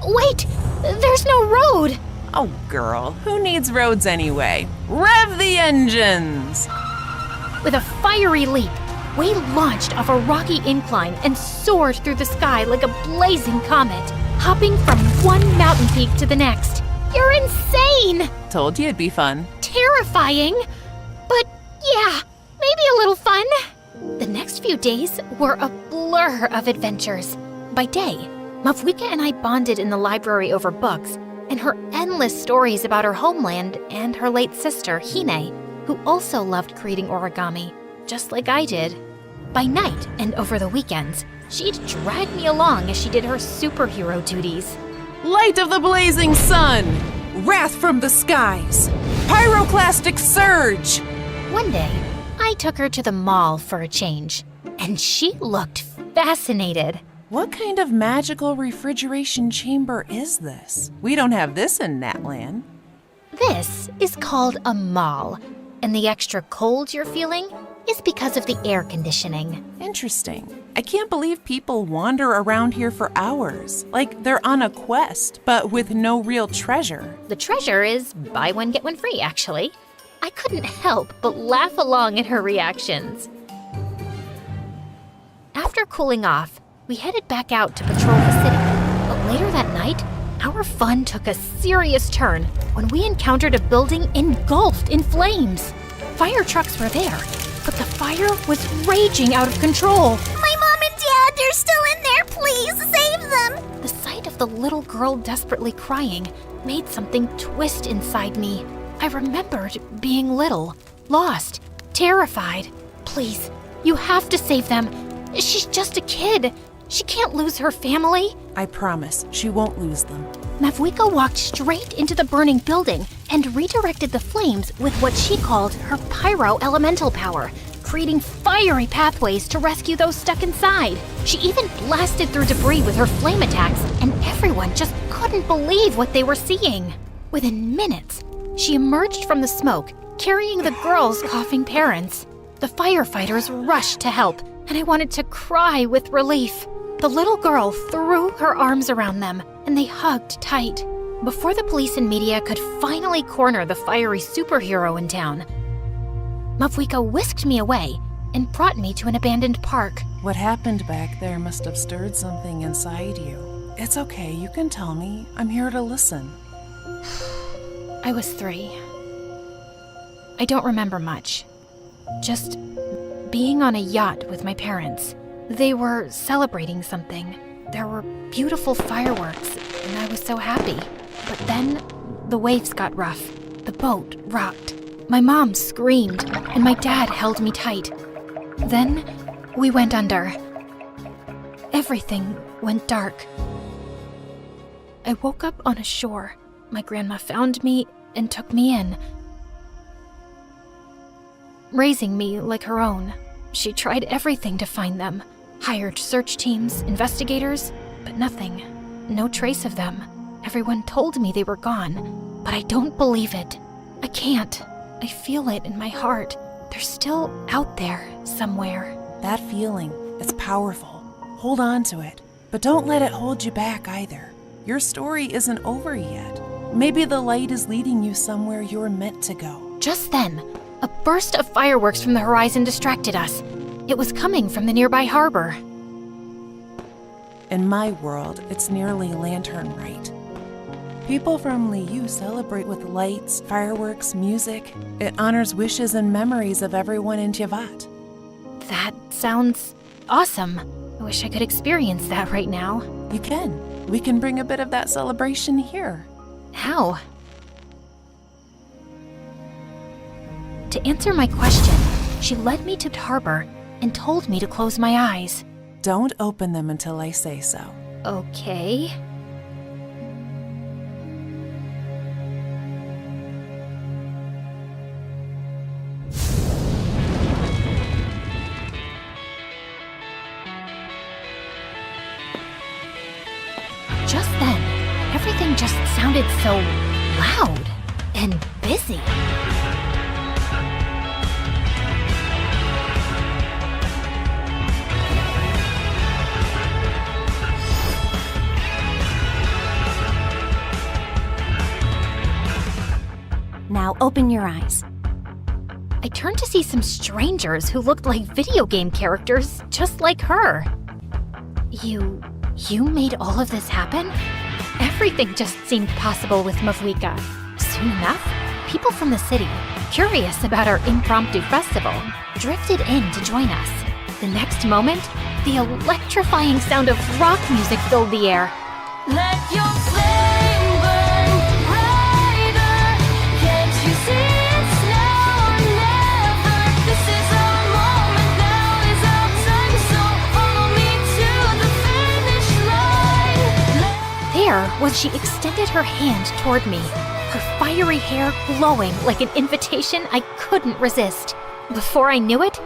Wait, there's no road! Oh, girl, who needs roads anyway? Rev the engines! With a fiery leap, we launched off a rocky incline and soared through the sky like a blazing comet, hopping from one mountain peak to the next. You're insane! Told you it'd be fun. Terrifying, but yeah, maybe a little fun. The next few days were a blur of adventures. By day, Mavwika and I bonded in the library over books and her endless stories about her homeland and her late sister, Hine, who also loved creating origami, just like I did. By night and over the weekends, she'd drag me along as she did her superhero duties. Light of the blazing sun! Wrath from the skies! Pyroclastic surge! One day, I took her to the mall for a change, and she looked fascinated. What kind of magical refrigeration chamber is this? We don't have this in Natlan. This is called a mall, and the extra cold you're feeling is because of the air conditioning. Interesting. I can't believe people wander around here for hours, like they're on a quest, but with no real treasure. The treasure is buy one, get one free, actually. I couldn't help but laugh along at her reactions. After cooling off, we headed back out to patrol the city, but later that night, our fun took a serious turn when we encountered a building engulfed in flames. Fire trucks were there, but the fire was raging out of control. My mom and dad, they're still in there. Please save them. The sight of the little girl desperately crying made something twist inside me. I remembered being little, lost, terrified. Please, you have to save them. She's just a kid. She can't lose her family. I promise, she won't lose them. Mavwika walked straight into the burning building and redirected the flames with what she called her pyro elemental power, creating fiery pathways to rescue those stuck inside. She even blasted through debris with her flame attacks, and everyone just couldn't believe what they were seeing. Within minutes, she emerged from the smoke, carrying the girls' coughing parents. The firefighters rushed to help, and I wanted to cry with relief. The little girl threw her arms around them, and they hugged tight. Before the police and media could finally corner the fiery superhero in town, Mavwika whisked me away and brought me to an abandoned park. What happened back there must have stirred something inside you. It's okay, you can tell me. I'm here to listen. I was 3. I don't remember much. Just being on a yacht with my parents. They were celebrating something. There were beautiful fireworks, and I was so happy. But then, the waves got rough. The boat rocked. My mom screamed, and my dad held me tight. Then, we went under. Everything went dark. I woke up on a shore. My grandma found me and took me in, raising me like her own. She tried everything to find them. Hired search teams, investigators, but nothing. No trace of them. Everyone told me they were gone, but I don't believe it. I can't. I feel it in my heart. They're still out there somewhere. That feeling, it's powerful. Hold on to it, but don't let it hold you back either. Your story isn't over yet. Maybe the light is leading you somewhere you're meant to go. Just then, a burst of fireworks from the horizon distracted us. It was coming from the nearby harbor. In my world, it's nearly lantern night. People from Liu celebrate with lights, fireworks, music. It honors wishes and memories of everyone in Tiavat. That sounds awesome. I wish I could experience that right now. You can. We can bring a bit of that celebration here. How? To answer my question, she led me to the harbor and told me to close my eyes. Don't open them until I say so. Okay. Just then, everything just sounded so loud and busy. Now open your eyes. I turned to see some strangers who looked like video game characters, just like her. You made all of this happen? Everything just seemed possible with Mavwika. Soon enough, people from the city, curious about our impromptu festival, drifted in to join us. The next moment, the electrifying sound of rock music filled the air. Let your flame burn brighter. Can't you see it's now or never? This is our moment, now is our time. So follow me to the finish line. There was she extended her hand toward me, her fiery hair glowing like an invitation I couldn't resist. Before I knew it,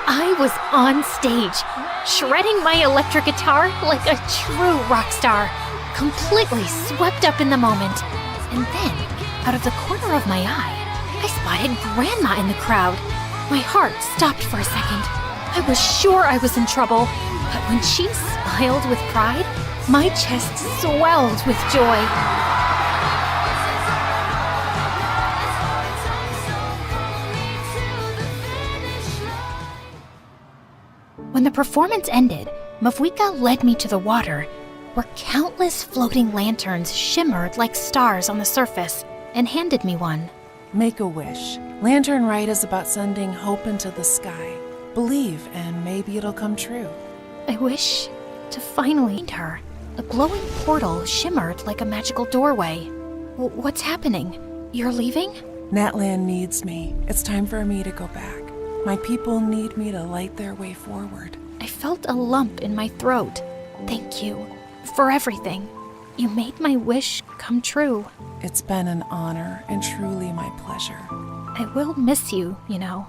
I was on stage, shredding my electric guitar like a true rock star, completely swept up in the moment. And then, out of the corner of my eye, I spotted Grandma in the crowd. My heart stopped for a second. I was sure I was in trouble, but when she smiled with pride, my chest swelled with joy. When the performance ended, Mavwika led me to the water, where countless floating lanterns shimmered like stars on the surface, and handed me one. Make a wish. Lantern Rite is about sending hope into the sky. Believe, and maybe it'll come true. I wish to finally find her. A glowing portal shimmered like a magical doorway. What's happening? You're leaving? Natlan needs me. It's time for me to go back. My people need me to light their way forward. I felt a lump in my throat. Thank you for everything. You made my wish come true. It's been an honor and truly my pleasure. I will miss you, you know.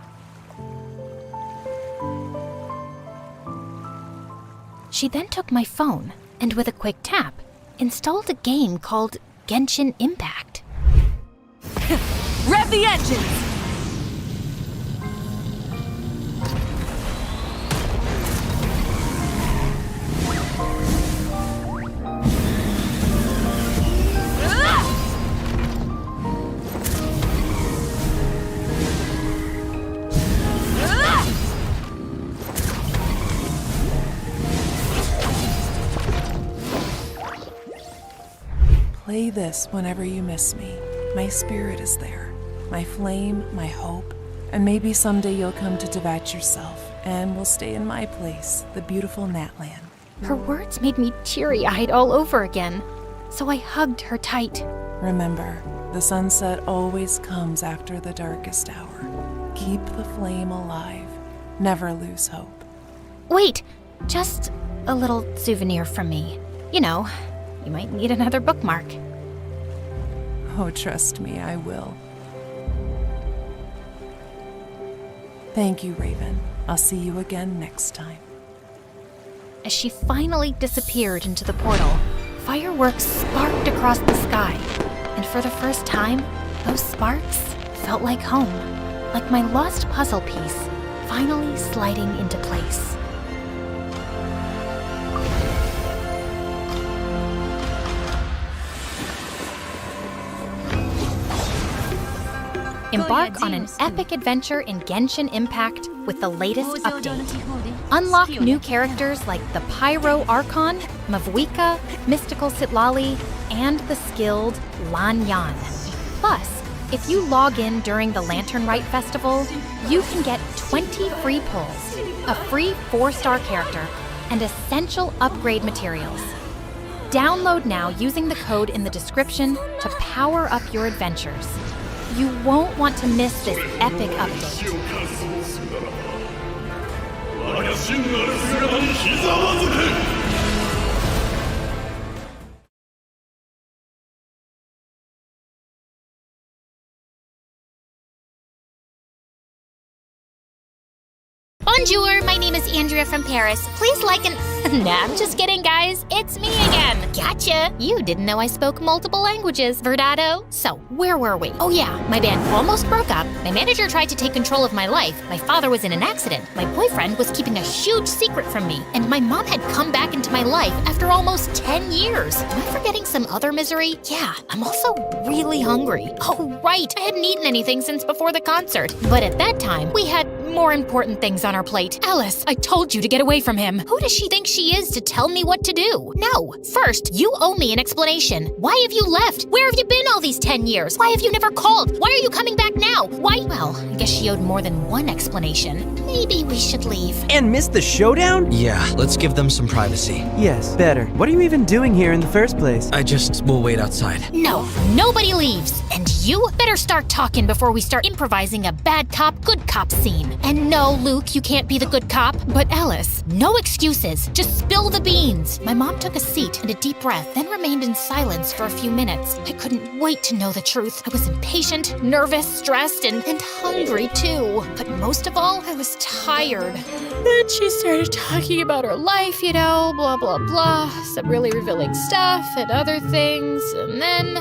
She then took my phone and with a quick tap, installed a game called Genshin Impact. Rev the engines! Play this whenever you miss me. My spirit is there. My flame, my hope, and maybe someday you'll come to Tevat yourself, and we'll stay in my place, the beautiful Natlan. Her words made me teary-eyed all over again, so I hugged her tight. Remember, the sunset always comes after the darkest hour. Keep the flame alive. Never lose hope. Wait, just a little souvenir from me. You know, you might need another bookmark. Oh, trust me, I will. Thank you, Raven. I'll see you again next time. As she finally disappeared into the portal, fireworks sparked across the sky. And for the first time, those sparks felt like home, like my lost puzzle piece finally sliding into place. Embark on an epic adventure in Genshin Impact with the latest update. Unlock new characters like the Pyro Archon, Mavuika, Mystical Sitlali, and the skilled Lan Yan. Plus, if you log in during the Lantern Rite Festival, you can get 20 free pulls, a free 4-star character, and essential upgrade materials. Download now using the code in the description to power up your adventures. You won't want to miss this epic update. Bonjour, my name is Andrea from Paris. Please like and... Nah, I'm just kidding, guys. It's me again. Gotcha. You didn't know I spoke multiple languages, Verdado. So, where were we? Oh yeah, my band almost broke up. My manager tried to take control of my life. My father was in an accident. My boyfriend was keeping a huge secret from me. And my mom had come back into my life after almost 10 years. Am I forgetting some other misery? Yeah, I'm also really hungry. Oh, right. I hadn't eaten anything since before the concert. But at that time, we had more important things on our plate. Alice, I told you to get away from him. Who does she think she is to tell me what to do? No. First, you owe me an explanation. Why have you left? Where have you been all these 10 years? Why have you never called? Why are you coming back now? Why? Well, I guess she owed more than one explanation. Maybe we should leave. And miss the showdown? Yeah, let's give them some privacy. Yes, better. What are you even doing here in the first place? We'll wait outside. No, nobody leaves. And you better start talking before we start improvising a bad cop, good cop scene. And no, Luke, you can't be the good cop. But Alice, no excuses. Just spill the beans. My mom took a seat and a deep breath, then remained in silence for a few minutes. I couldn't wait to know the truth. I was impatient, nervous, stressed, and hungry too. But most of all, I was tired. Then she started talking about her life, you know, blah, blah, blah. Some really revealing stuff and other things. And then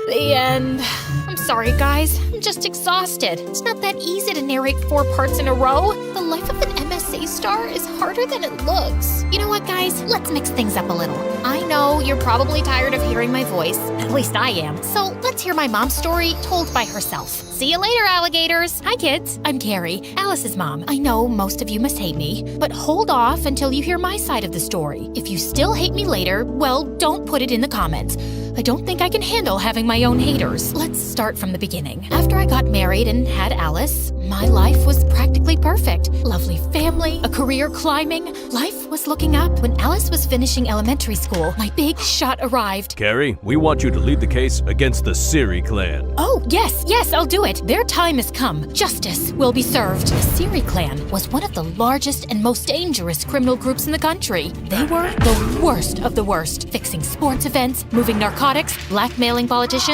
the end. I'm sorry, guys. I'm just exhausted. It's not that easy to narrate 4 parts in a row. The life of an MSA star is harder than it looks. You know what, guys? Let's mix things up a little. I know you're probably tired of hearing my voice. At least I am. So let's hear my mom's story told by herself. See you later, alligators. Hi, kids. I'm Carrie, Alice's mom. I know most of you must hate me, but hold off until you hear my side of the story. If you still hate me later, well, don't put it in the comments. I don't think I can handle having my my own haters. Let's start from the beginning. After I got married and had Alice, my life was practically perfect. Lovely family, a career climbing. Life was looking up. When Alice was finishing elementary school, my big shot arrived. Carrie, we want you to lead the case against the Siri clan. Oh, yes, I'll do it. Their time has come. Justice will be served. The Siri clan was one of the largest and most dangerous criminal groups in the country. They were the worst of the worst, fixing sports events, moving narcotics, blackmailing politicians,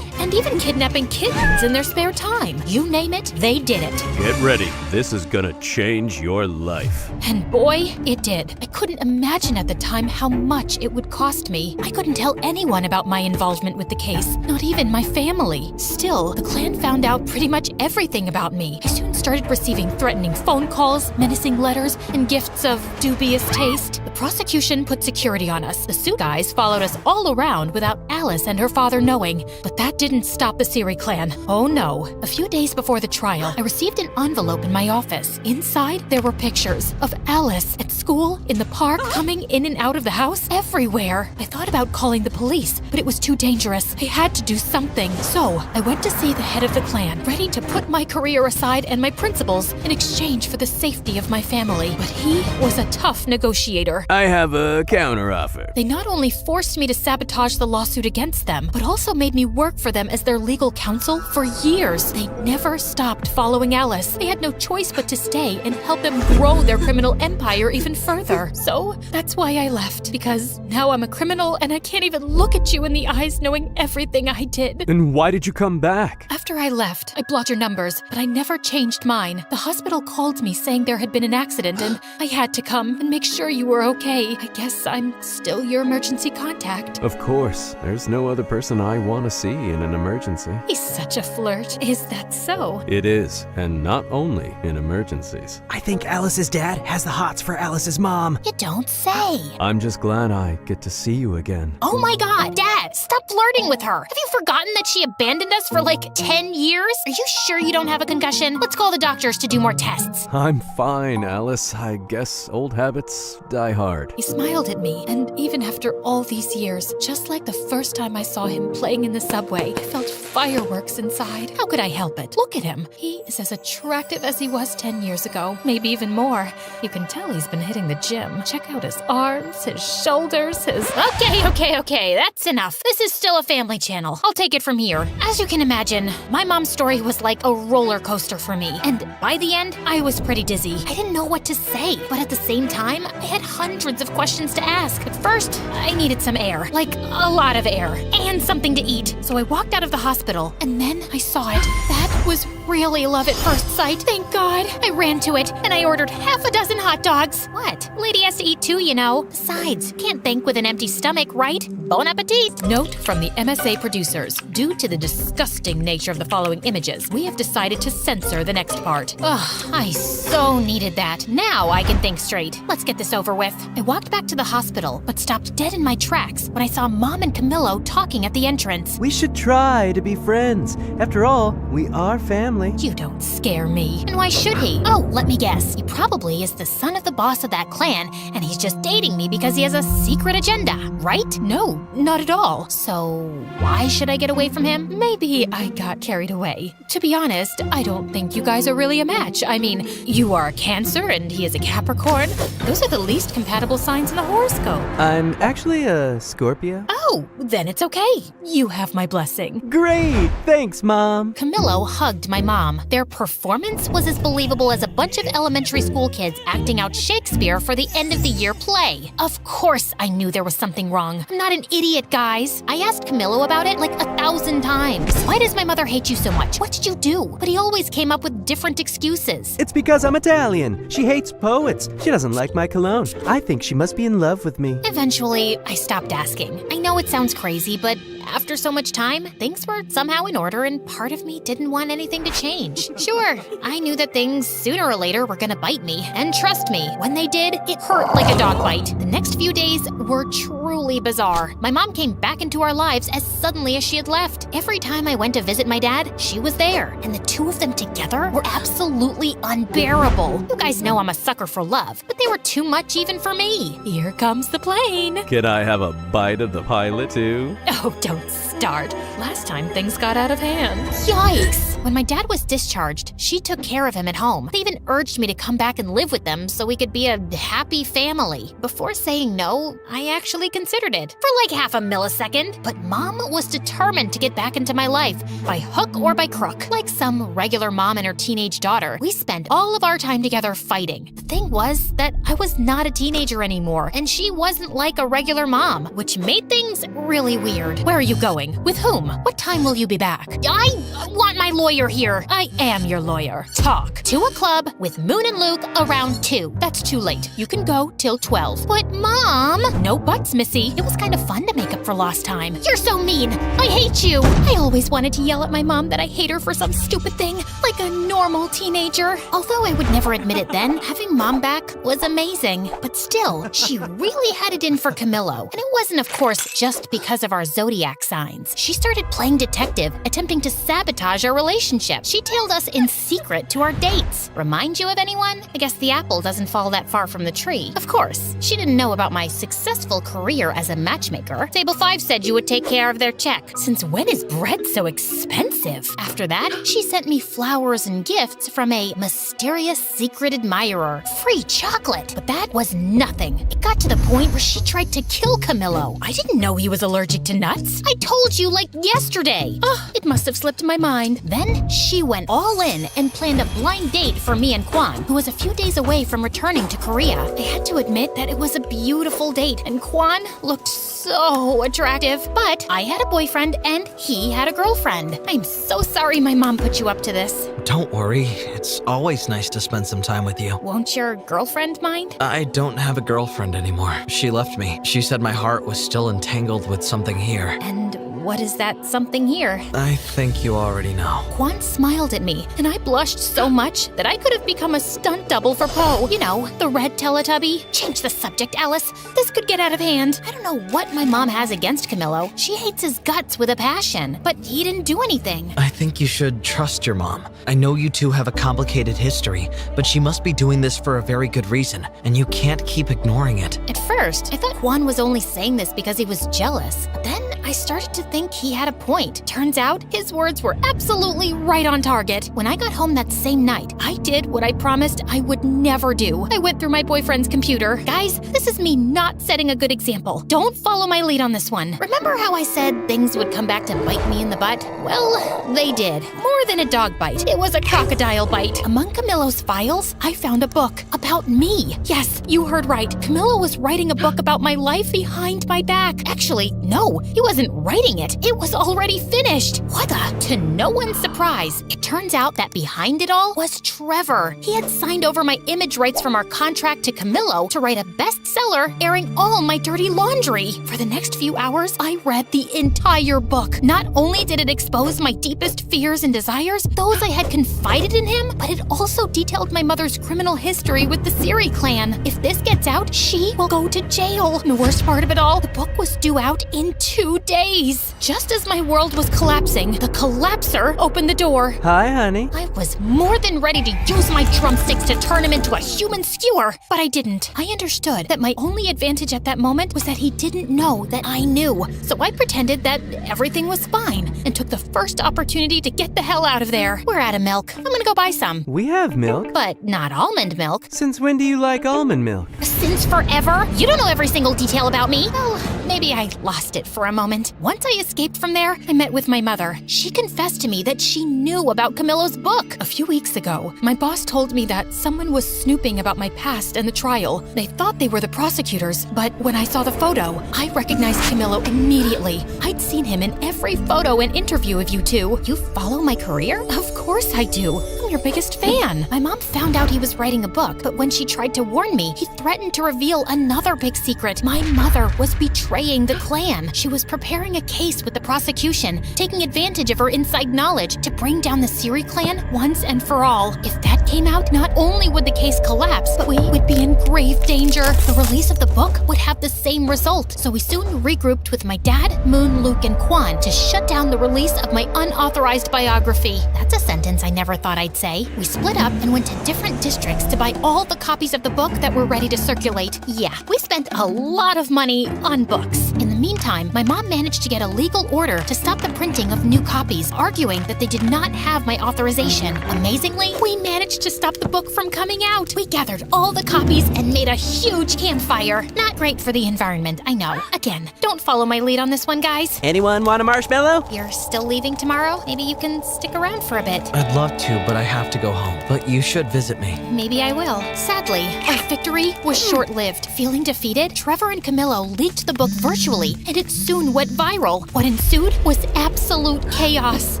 and even kidnapping kittens in their spare time. You name it, they did it. Get ready. This is gonna change your life. And boy, it did. I couldn't imagine at the time how much it would cost me. I couldn't tell anyone about my involvement with the case, not even my family. Still, the clan found out pretty much everything about me. I soon started receiving threatening phone calls, menacing letters, and gifts of dubious taste. The prosecution put security on us. The suit guys followed us all around without Alice and her father knowing. But that didn't stop the Siri clan. Oh no. A few days before the trial, I received an envelope in my office. Inside, there were pictures of Alice at school, in the park, coming in and out of the house, everywhere. I thought about calling the police, but it was too dangerous. I had to do something. So, I went to see the head of the clan, ready to put my career aside and my principles in exchange for the safety of my family. But he was a tough negotiator. I have a counteroffer. They not only forced me to sabotage the lawsuit against them, but also made me work for them as their legal counsel for years. They never stopped following Alice. They had no choice but to stay and help them grow their criminal empire even further. So, that's why I left. Because now I'm a criminal and I can't even look at you in the eyes knowing everything I did. Then why did you come back? After I left, I blocked your numbers, but I never changed mine. The hospital called me saying there had been an accident and I had to come and make sure you were okay. I guess I'm still your emergency contact. Of course. There's no other person I want to see in an emergency. He's such a flirt. Is that so? It is, and not only in emergencies. I think Alice's dad has the hots for Alice's mom. You don't say. I'm just glad I get to see you again. Oh my god, Dad, stop flirting with her. Have you forgotten that she abandoned us for like 10 years? Are you sure you don't have a concussion? Let's call the doctors to do more tests. I'm fine, Alice. I guess old habits die hard. He smiled at me, and even after all these years, just like the first time I saw him playing in the subway, I felt fireworks inside. How could I help it? Look at him. He is as attractive as he was 10 years ago, maybe even more. You can tell he's been hitting the gym. Check out his arms, his shoulders, his... Okay, that's enough. This is still a family channel. I'll take it from here. As you can imagine, my mom's story was like a roller coaster for me. And by the end, I was pretty dizzy. I didn't know what to say, but at the same time, I had hundreds of questions to ask. At first, I needed some air, like a lot of air, and something to eat. So I walked out of the hospital, and then I saw it. That was really love at first sight. Thank God. I ran to it, and I ordered half a dozen hot dogs. What? Lady has to eat too, you know. Besides, can't think with an empty stomach, right? Bon appetit. Note from the MSA producers. Due to the disgusting nature of the following images, we have decided to censor the next part. Ugh, I so needed that. Now I can think straight. Let's get this over with. I walked back to the hospital, but stopped dead in my tracks when I saw Mom and Camillo talking at the entrance. We should try to be friends. After all, we are family. You don't scare me. And why should he? Oh, let me guess. He probably is the son of the boss of that clan, and he's just dating me because he has a secret agenda, right? No, not at all. So why should I get away from him? Maybe I got carried away. To be honest, I don't think you guys are really a match. I mean, you are a Cancer and he is a Capricorn. Those are the least compatible signs in the horoscope. I'm actually a Scorpio. Oh, then it's okay. You have my blessing. Great! Thanks, Mom. Camillo hugged my mom. Their performance was as believable as a bunch of elementary school kids acting out Shakespeare for the end of the year play. Of course I knew there was something wrong. I'm not an idiot, guys. I asked Camillo about it like 1,000 times. Why does my mother hate you so much? What did you do? But he always came up with different excuses. It's because I'm Italian. She hates poets. She doesn't like my cologne. I think she must be in love with me. Eventually, I stopped asking. I know it sounds crazy, but after so much time, things were somehow in order and part of me didn't want anything to change. Sure, I knew that things sooner or later were gonna bite me. And trust me, when they did, it hurt like a dog bite. The next few days were truly bizarre. My mom came back into our lives as suddenly as she had left. Every time I went to visit my dad, she was there, and the two of them together were absolutely unbearable. You guys know I'm a sucker for love, but they were too much even for me. Here comes the plane. Can I have a bite of the pilot too? Oh, don't start. Last time things got out of hand. Yikes! When my dad was discharged, she took care of him at home. They even urged me to come back and live with them so we could be a happy family. Before saying no, I actually considered it for like half a millisecond. But Mom was determined to get back into my life, by hook or by crook. Like some regular mom and her teenage daughter, we spent all of our time together fighting. The thing was that I was not a teenager anymore, and she wasn't like a regular mom, which made things really weird. Where are you going? With whom? What time will you be back? I want my lawyer here. I am your lawyer. Talk. To a club with Moon and Luke around 2. That's too late. You can go till 12. But Mom! No buts, Missy. It was kind of fun to make up for lost time. You're so mean. I hate you. I always wanted to yell at my mom that I hate her for some stupid thing, like a normal teenager. Although I would never admit it then, having Mom back was amazing. But still, she really had it in for Camillo. And it wasn't, of course, just because of our zodiac signs. She started playing detective, attempting to sabotage our relationship. She tailed us in secret to our dates. Remind you of anyone? I guess the apple doesn't fall that far from the tree. Of course, she didn't know about my successful career as a matchmaker. Table 5 said you would take care of their check. Since when is bread so expensive? After that, she sent me flowers and gifts from a mysterious secret admirer. Free chocolate. But that was nothing. It got to the point where she tried to kill Camillo. I didn't know he was allergic to nuts. I told you like yesterday. It must have slipped my mind. Then she went all in and planned a blind date for me and Kwan, who was a few days away from returning to Korea. I had to admit that it was a beautiful date, and Kwan looked so attractive. But I had a boyfriend and he had a girlfriend. I'm so sorry my mom put you up to this. Don't worry, it's always nice to spend some time with you. Won't your girlfriend mind? I don't have a girlfriend anymore. She left me. She said my heart was still entangled with something here. And what is that something here? I think you already know. Kwan smiled at me, and I blushed so much that I could have become a stunt double for Poe. You know, the red Teletubby. Change the subject, Alice. This could get out of hand. I don't know what my mom has against Camillo. She hates his guts with a passion, but he didn't do anything. I think you should trust your mom. I know you two have a complicated history, but she must be doing this for a very good reason, and you can't keep ignoring it. At first, I thought Kwan was only saying this because he was jealous. But then I started to think he had a point. Turns out, his words were absolutely right on target. When I got home that same night, I did what I promised I would never do. I went through my boyfriend's computer. Guys, this is me not setting a good example. Don't follow my lead on this one. Remember how I said things would come back to bite me in the butt? Well, they did. More than a dog bite. It was a crocodile bite. Among Camillo's files, I found a book about me. Yes, you heard right. Camillo was writing a book about my life behind my back. Actually, no, he wasn't writing it. It was already finished. What the? To no one's surprise, it turns out that behind it all was Trevor. He had signed over my image rights from our contract to Camillo to write a bestseller airing all my dirty laundry. For the next few hours, I read the entire book. Not only did it expose my deepest fears and desires, those I had confided in him, but it also detailed my mother's criminal history with the Siri clan. If this gets out, she will go to jail. And the worst part of it all, the book was due out in 2 days. Just as my world was collapsing, the collapser opened the door. Hi, honey. I was more than ready to use my drumsticks to turn him into a human skewer, but I didn't. I understood that my only advantage at that moment was that he didn't know that I knew. So I pretended that everything was fine and took the first opportunity to get the hell out of there. We're out of milk. I'm gonna go buy some. We have milk. But not almond milk. Since when do you like almond milk? Since forever? You don't know every single detail about me. Well, maybe I lost it for a moment. Once I escaped from there, I met with my mother. She confessed to me that she knew about Camillo's book. A few weeks ago, my boss told me that someone was snooping about my past and the trial. They thought they were the prosecutors, but when I saw the photo, I recognized Camillo immediately. I'd seen him in every photo and interview of you two. You follow my career? Of course I do. I'm your biggest fan. My mom found out he was writing a book, but when she tried to warn me, he threatened to reveal another big secret. My mother was betraying the clan. She was preparing a case with the prosecution, taking advantage of her inside knowledge to bring down the Siri clan once and for all. If that came out, not only would the case collapse, but we would be in grave danger. The release of the book would have the same result, so we soon regrouped with my dad, Moon, Luke, and Quan to shut down the release of my unauthorized biography. That's a sentence I never thought I'd say. We split up and went to different districts to buy all the copies of the book that were ready to circulate. Yeah, we spent a lot of money on books. In the meantime, my mom managed to get a legal order to stop the printing of new copies, arguing that they did not have my authorization. Amazingly, we managed to stop the book from coming out. We gathered all the copies and made a huge campfire. Not great for the environment, I know. Again, don't follow my lead on this one, guys. Anyone want a marshmallow? You're still leaving tomorrow? Maybe you can stick around for a bit. I'd love to, but I have to go home. But you should visit me. Maybe I will. Sadly, our victory was short-lived. Feeling defeated, Trevor and Camillo leaked the book virtually, and it soon went viral. What ensued was absolute chaos.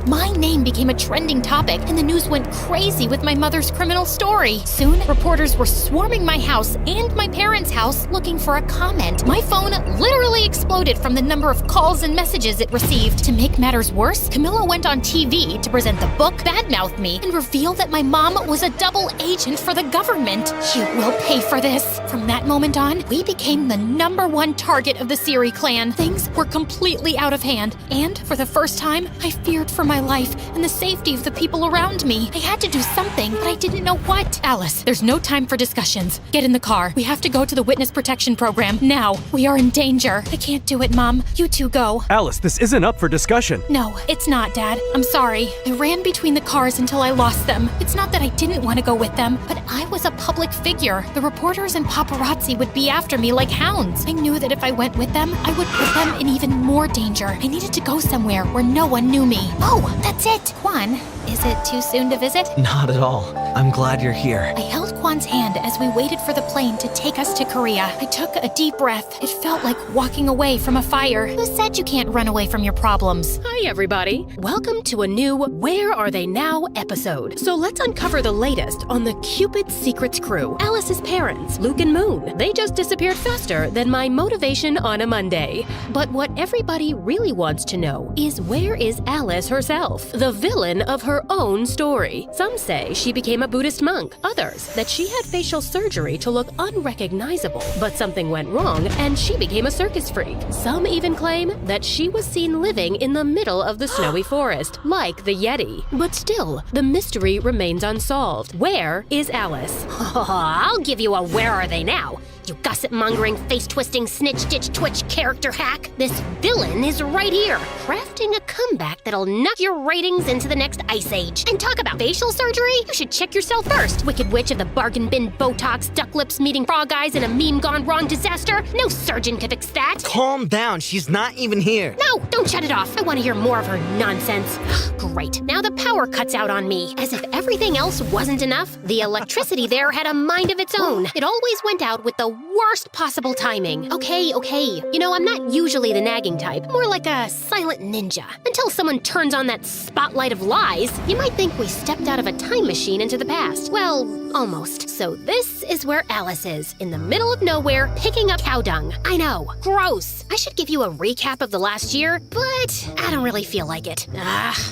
My name became a trending topic, and the news went crazy with my mother's criminal story. Soon, reporters were swarming my house and my parents' house looking for a comment. My phone literally exploded from the number of calls and messages it received. To make matters worse, Camillo went on TV to present the book, badmouth me, and reveal that my mom was a double agent for the government. You will pay for this. From that moment on, we became the #1 target of the Siri clan. Things were completely out of hand, and for the first time, I feared for my life and the safety of the people around me. I had to do something, but I didn't know what. Alice, there's no time for discussions. Get in the car. We have to go to the witness protection program now. We are in danger. I can't do it, Mom. You two go. Alice, this isn't up for discussion. No, it's not, Dad. I'm sorry. I ran between the cars until I lost them. It's not that I didn't want to go with them, but I was a public figure. The reporters and paparazzi would be after me like hounds. I knew that if I went with them, I would put them in even more danger. I needed to go somewhere where no one knew me. Oh, that's it. Quan, is it too soon to visit? Not at all. I'm glad you're here. I held Quan's hand as we waited for the plane to take us to Korea. I took a deep breath. It felt like walking away from a fire. Who said you can't run away from your problems? Hi, everybody. Welcome to a new Where Are They Now episode. So let's uncover the latest on the Cupid Secrets crew. Alice's parents, Luke and Moon. They just disappeared faster than my motivation on a Monday. But what everybody really wants to know is where is Alice herself, the villain of her own story? Some say she became a Buddhist monk. Others that she had facial surgery to look unrecognizable. But something went wrong and she became a circus freak. Some even claim that she was seen living in the middle of the snowy forest, like the Yeti. But still, the mystery remains unsolved. Where is Alice? I'll give you a where are they now, you gossip-mongering, face-twisting, snitch-ditch-twitch character hack. This villain is right here, crafting a comeback that'll knock your ratings into the next ice age. And talk about facial surgery? You should check yourself first, wicked witch of the bargain bin Botox, duck lips meeting frog eyes, and a meme gone wrong disaster. No surgeon can fix that. Calm down, she's not even here. No, don't shut it off. I want to hear more of her nonsense. Great, now the power cuts out on me. As if everything else wasn't enough, the electricity there had a mind of its own. It always went out with the worst possible timing. Okay. You know, I'm not usually the nagging type, more like a silent ninja. Until someone turns on that spotlight of lies, you might think we stepped out of a time machine into the past. Well, almost. So this is where Alice is, in the middle of nowhere, picking up cow dung. I know, gross. I should give you a recap of the last year, but I don't really feel like it.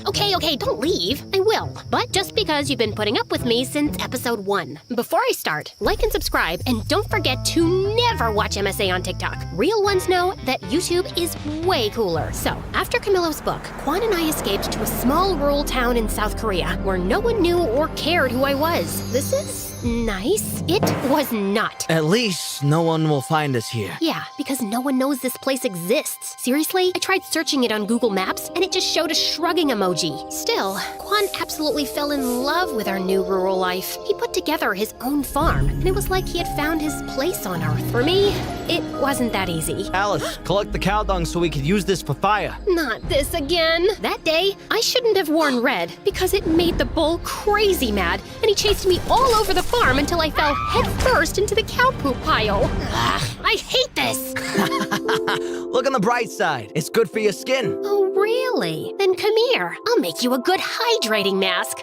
Okay, don't leave. I will. But just because you've been putting up with me since episode 1. Before I start, like and subscribe, and don't forget to never watch MSA on TikTok. Real ones know that YouTube is way cooler. So, after Camillo's book, Quan and I escaped to a small rural town in South Korea where no one knew or cared who I was. This is nice. It was not. At least no one will find us here. Yeah, because no one knows this place exists. Seriously, I tried searching it on Google Maps and it just showed a shrugging emoji. Still, Quan absolutely fell in love with our new rural life. He put together his own farm, and it was like he had found his place on Earth. For me, it wasn't that easy. Alice, collect the cow dung so we could use this for fire. Not this again. That day, I shouldn't have worn red because it made the bull crazy mad, and he chased me all over the farm until I fell headfirst into the cow poop pile. Ugh, I hate this. Look on the bright side. It's good for your skin. Oh, really? Then come here. I'll make you a good hydrating mask.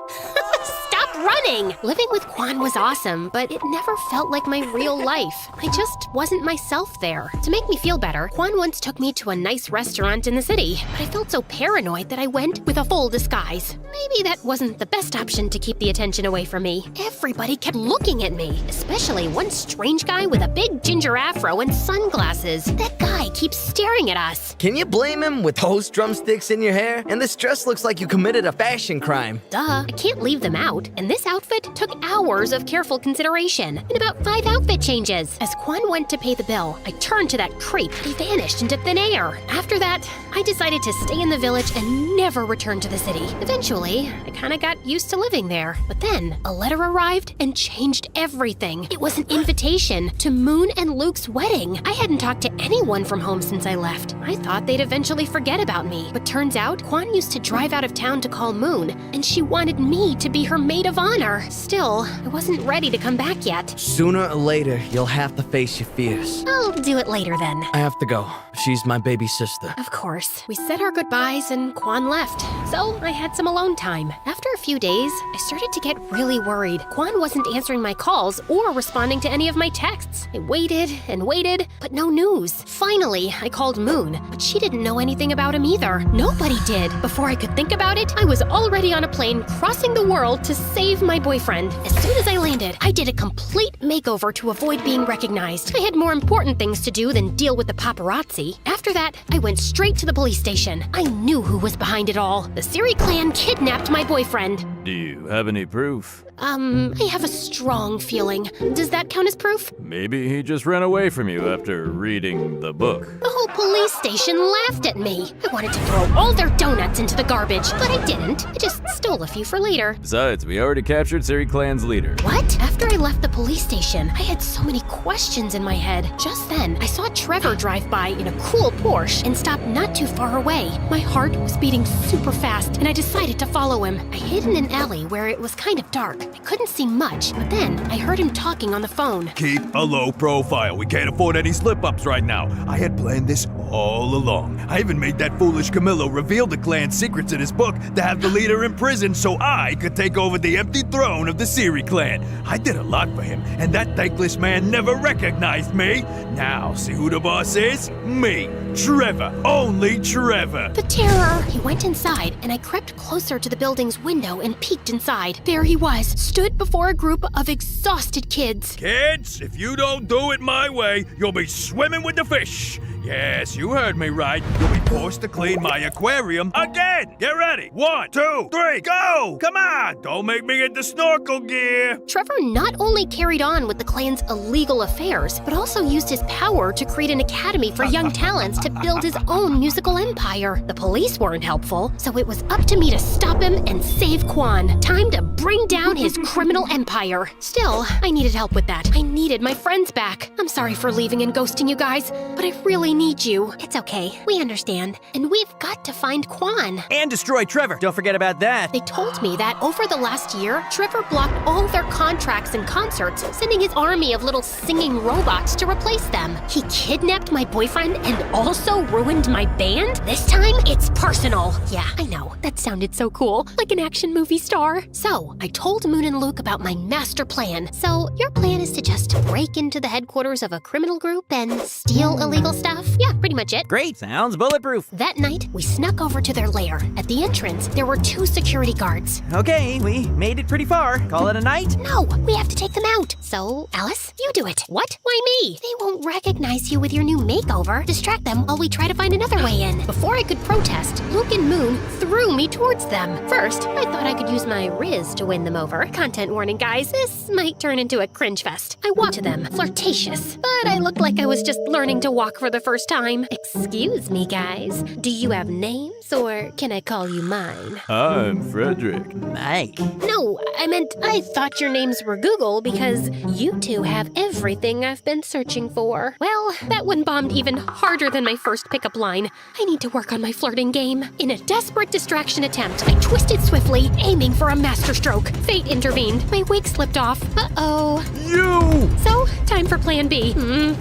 Stop running. Living with Quan was awesome, but it never felt like my real life. I just wasn't myself there. To make me feel better, Quan once took me to a nice restaurant in the city, but I felt so paranoid that I went with a full disguise. Maybe that wasn't the best option to keep the attention away from me. Everybody kept looking at me, especially one strange guy with a big ginger afro and sunglasses. That guy keeps staring at us. Can you blame him with those drumsticks in your hair? And this dress looks like you committed a fashion crime. Duh, I can't leave them out. And this outfit took hours of careful consideration and about 5 outfit changes. As Quan went to pay the bill, I turned to that creep, but he vanished into thin air. After that, I decided to stay in the village and never return to the city. Eventually, I kinda got used to living there. But then, a letter arrived and changed everything. It was an invitation to Moon and Luke's wedding. I hadn't talked to anyone from home since I left. I thought they'd eventually forget about me. But turns out, Quan used to drive out of town to call Moon, and she wanted me to be her maid of honor. Still, I wasn't ready to come back yet. Sooner or later, you'll have to face your fears. I'll do it later then. I have to go. She's my baby sister. Of course. We said our goodbyes and Quan left, so I had some alone time. After a few days, I started to get really worried. Quan wasn't answering my calls or responding to any of my texts. I waited and waited, but no news. Finally, I called Moon, but she didn't know anything about him either. Nobody did. Before I could think about it, I was already on a plane crossing the world to save my boyfriend. As soon as I landed, I did a complete makeover to avoid being recognized. I had more important things to do than deal with the paparazzi. After that, I went straight to the police station. I knew who was behind it all. The Siri clan kidnapped my boyfriend. Do you have any proof? I have a strong feeling. Does that count as proof? Maybe he just ran away from you after reading the book. The whole police station laughed at me. I wanted to throw all their donuts into the garbage, but I didn't. I just stole a few for later. Besides, we already captured Siri Clan's leader. What? After I left the police station, I had so many questions in my head. Just then, I saw Trevor drive by in a cool Porsche and stop not too far away. My heart was beating super fast, and I decided to follow him. I hid in an alley where it was kind of dark. I couldn't see much, but then I heard him talking on the phone. Keep a low profile. We can't afford any slip-ups right now. I had planned this all along. I even made that foolish Camillo reveal the clan's secrets in his book to have the leader imprisoned so I could take over the empty throne of the Siri clan. I did a lot for him, and that thankless man never recognized me. Now, see who the boss is? Me, Trevor. Only Trevor. The terror! He went inside, and I crept closer to the building's window and peeked inside. There he was, stood before a group of exhausted kids. Kids, if you don't do it my way, you'll be swimming with the fish. Yes, you heard me right. You'll be forced to clean my aquarium again. Get ready. 1, 2, 3, go! Come on! Don't make me get the snorkel gear. Trevor not only carried on with the clan's illegal affairs, but also used his power to create an academy for young talents to build his own musical empire. The police weren't helpful, so it was up to me to stop him and save Quan. Time to bring down his criminal empire. Still, I needed help with that. I needed my friends back. I'm sorry for leaving and ghosting you guys, but I really need you. It's okay. We understand. And we've got to find Quan. And destroy Trevor. Don't forget about that. They told me that over the last year, Trevor blocked all their contracts and concerts, sending his army of little singing robots to replace them. He kidnapped my boyfriend and also ruined my band? This time, it's personal. Yeah, I know. That sounded so cool. Like an action movie star. So, I told Moon and Luke about my master plan. So, your plan is to just break into the headquarters of a criminal group and steal illegal stuff? Yeah, pretty much it. Great, sounds bulletproof. That night, we snuck over to their lair. At the entrance, there were 2 security guards. Okay, we made it pretty far. Call it a night? No, we have to take them out. So, Alice, you do it. What? Why me? They won't recognize you with your new makeover. Distract them while we try to find another way in. Before I could protest, Luke and Moon threw me towards them. First, I thought I could use my Riz to win them over. Content warning, guys. This might turn into a cringe fest. I walked to them, flirtatious, but I looked like I was just learning to walk for the first time. Excuse me, guys. Do you have names, or can I call you mine? I'm Frederick. Mike. No, I meant I thought your names were Google because you two have everything I've been searching for. Well, that one bombed even harder than my first pickup line. I need to work on my flirting game. In a desperate distraction attempt. I twisted swiftly, aiming for a masterstroke. Fate intervened. My wig slipped off. Uh-oh. You! So, time for plan B.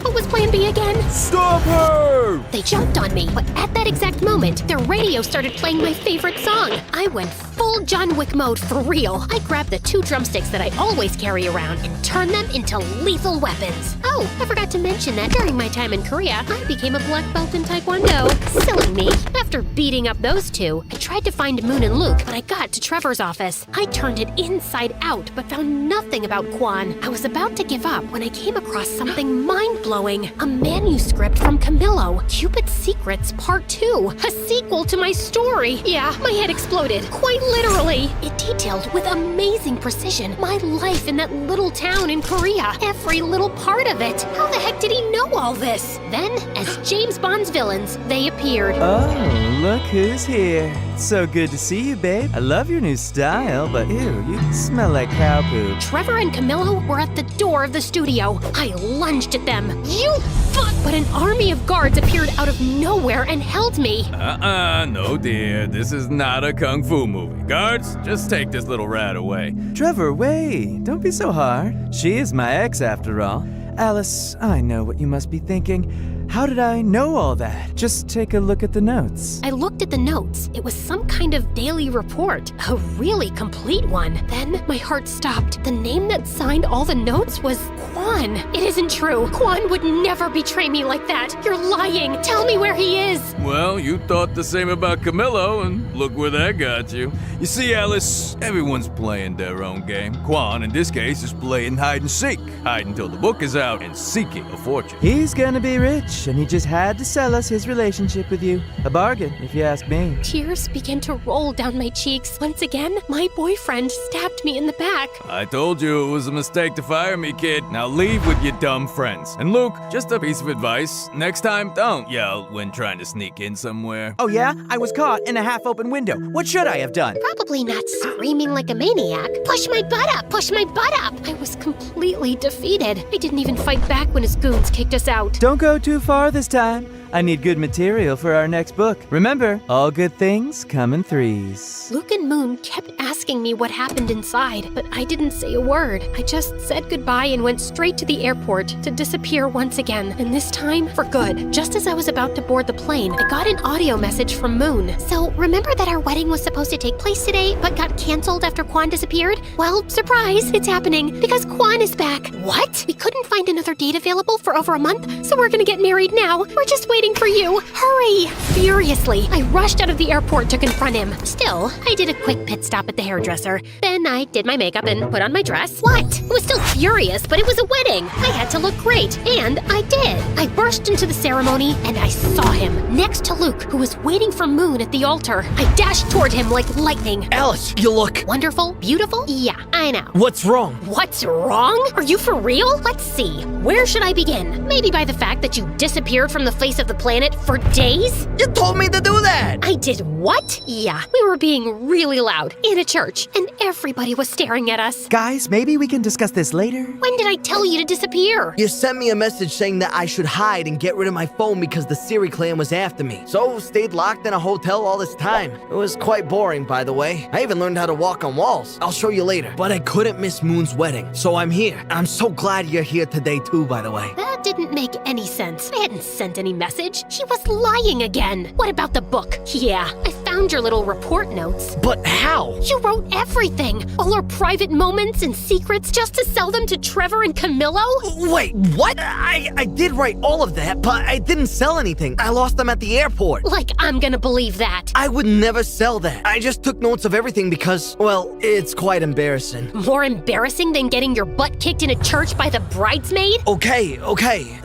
What was plan B again? Stop her! They jumped on me, but at that exact moment, their radio started playing my favorite song. I went full John Wick mode for real. I grabbed the 2 drumsticks that I always carry around and turned them into lethal weapons. Oh, I forgot to mention that during my time in Korea, I became a black belt in Taekwondo. Silly me. After beating up those 2, I tried to find Moon and Luke, but I got to Trevor's office. I turned it inside out, but found nothing about Quan. I was about to give up when I came across something mind-blowing. A manuscript from Camillo, Cupid's Secrets Part 2. A sequel to my story. Yeah, my head exploded. Quite literally. It detailed with amazing precision my life in that little town in Korea. Every little part of it. How the heck did he know all this? Then, as James Bond's villains, they appeared. Oh, look who's here. It's so good to see you, babe. I love your new style, but ew, you smell like cow poop. Trevor and Camillo were at the door of the studio. I lunged at them. You fuck! But an army of guards appeared out of nowhere and held me. No dear, this is not a kung fu movie. Guards, just take this little rat away. Trevor, wait. Don't be so hard. She is my ex, after all. Alice, I know what you must be thinking. How did I know all that? Just take a look at the notes. I looked at the notes. It was some kind of daily report, a really complete one. Then my heart stopped. The name that signed all the notes was Quan. It isn't true. Quan would never betray me like that. You're lying. Tell me where he is. Well, you thought the same about Camillo, and look where that got you. You see, Alice, everyone's playing their own game. Quan, in this case, is playing hide and seek. Hide until the book is out and seeking a fortune. He's gonna be rich, and he just had to sell us his relationship with you. A bargain, if you ask me. Tears began to roll down my cheeks. Once again, my boyfriend stabbed me in the back. I told you it was a mistake to fire me, kid. Now leave with your dumb friends. And Luke, just a piece of advice. Next time, don't yell when trying to sneak in somewhere. Oh yeah? I was caught in a half-open window. What should I have done? Probably not screaming like a maniac. Push my butt up! Push my butt up! I was completely defeated. I didn't even fight back when his goons kicked us out. Don't go too far this time. I need good material for our next book. Remember, all good things come in threes. Luke and Moon kept asking me what happened inside, but I didn't say a word. I just said goodbye and went straight to the airport to disappear once again, and this time for good. Just as I was about to board the plane, I got an audio message from Moon. So, remember that our wedding was supposed to take place today, but got canceled after Quan disappeared? Well, surprise, it's happening, because Quan is back. What? We couldn't find another date available for over a month, so we're gonna get married now. We're just waiting for you. Hurry! Furiously, I rushed out of the airport to confront him. Still, I did a quick pit stop at the hairdresser. Then I did my makeup and put on my dress. What? I was still furious, but it was a wedding. I had to look great, and I did. I burst into the ceremony, and I saw him next to Luke, who was waiting for Moon at the altar. I dashed toward him like lightning. Alice, you look Wonderful? Beautiful? Yeah, I know. What's wrong? What's wrong? Are you for real? Let's see. Where should I begin? Maybe by the fact that you disappeared from the face of the planet for days? You told me to do that! I did what? Yeah, we were being really loud in a church, and everybody was staring at us. Guys, maybe we can discuss this later. When did I tell you to disappear? You sent me a message saying that I should hide and get rid of my phone because the Siri clan was after me. So stayed locked in a hotel all this time. It was quite boring, by the way. I even learned how to walk on walls. I'll show you later. But I couldn't miss Moon's wedding, so I'm here. I'm so glad you're here today too, by the way. That didn't make any sense. I hadn't sent any message. She was lying again. What about the book? Yeah, I found your little report notes. But how? You wrote everything. All our private moments and secrets just to sell them to Trevor and Camillo? Wait, what? I did write all of that, but I didn't sell anything. I lost them at the airport. Like I'm gonna believe that. I would never sell that. I just took notes of everything because, well, it's quite embarrassing. More embarrassing than getting your butt kicked in a church by the bridesmaid? Okay.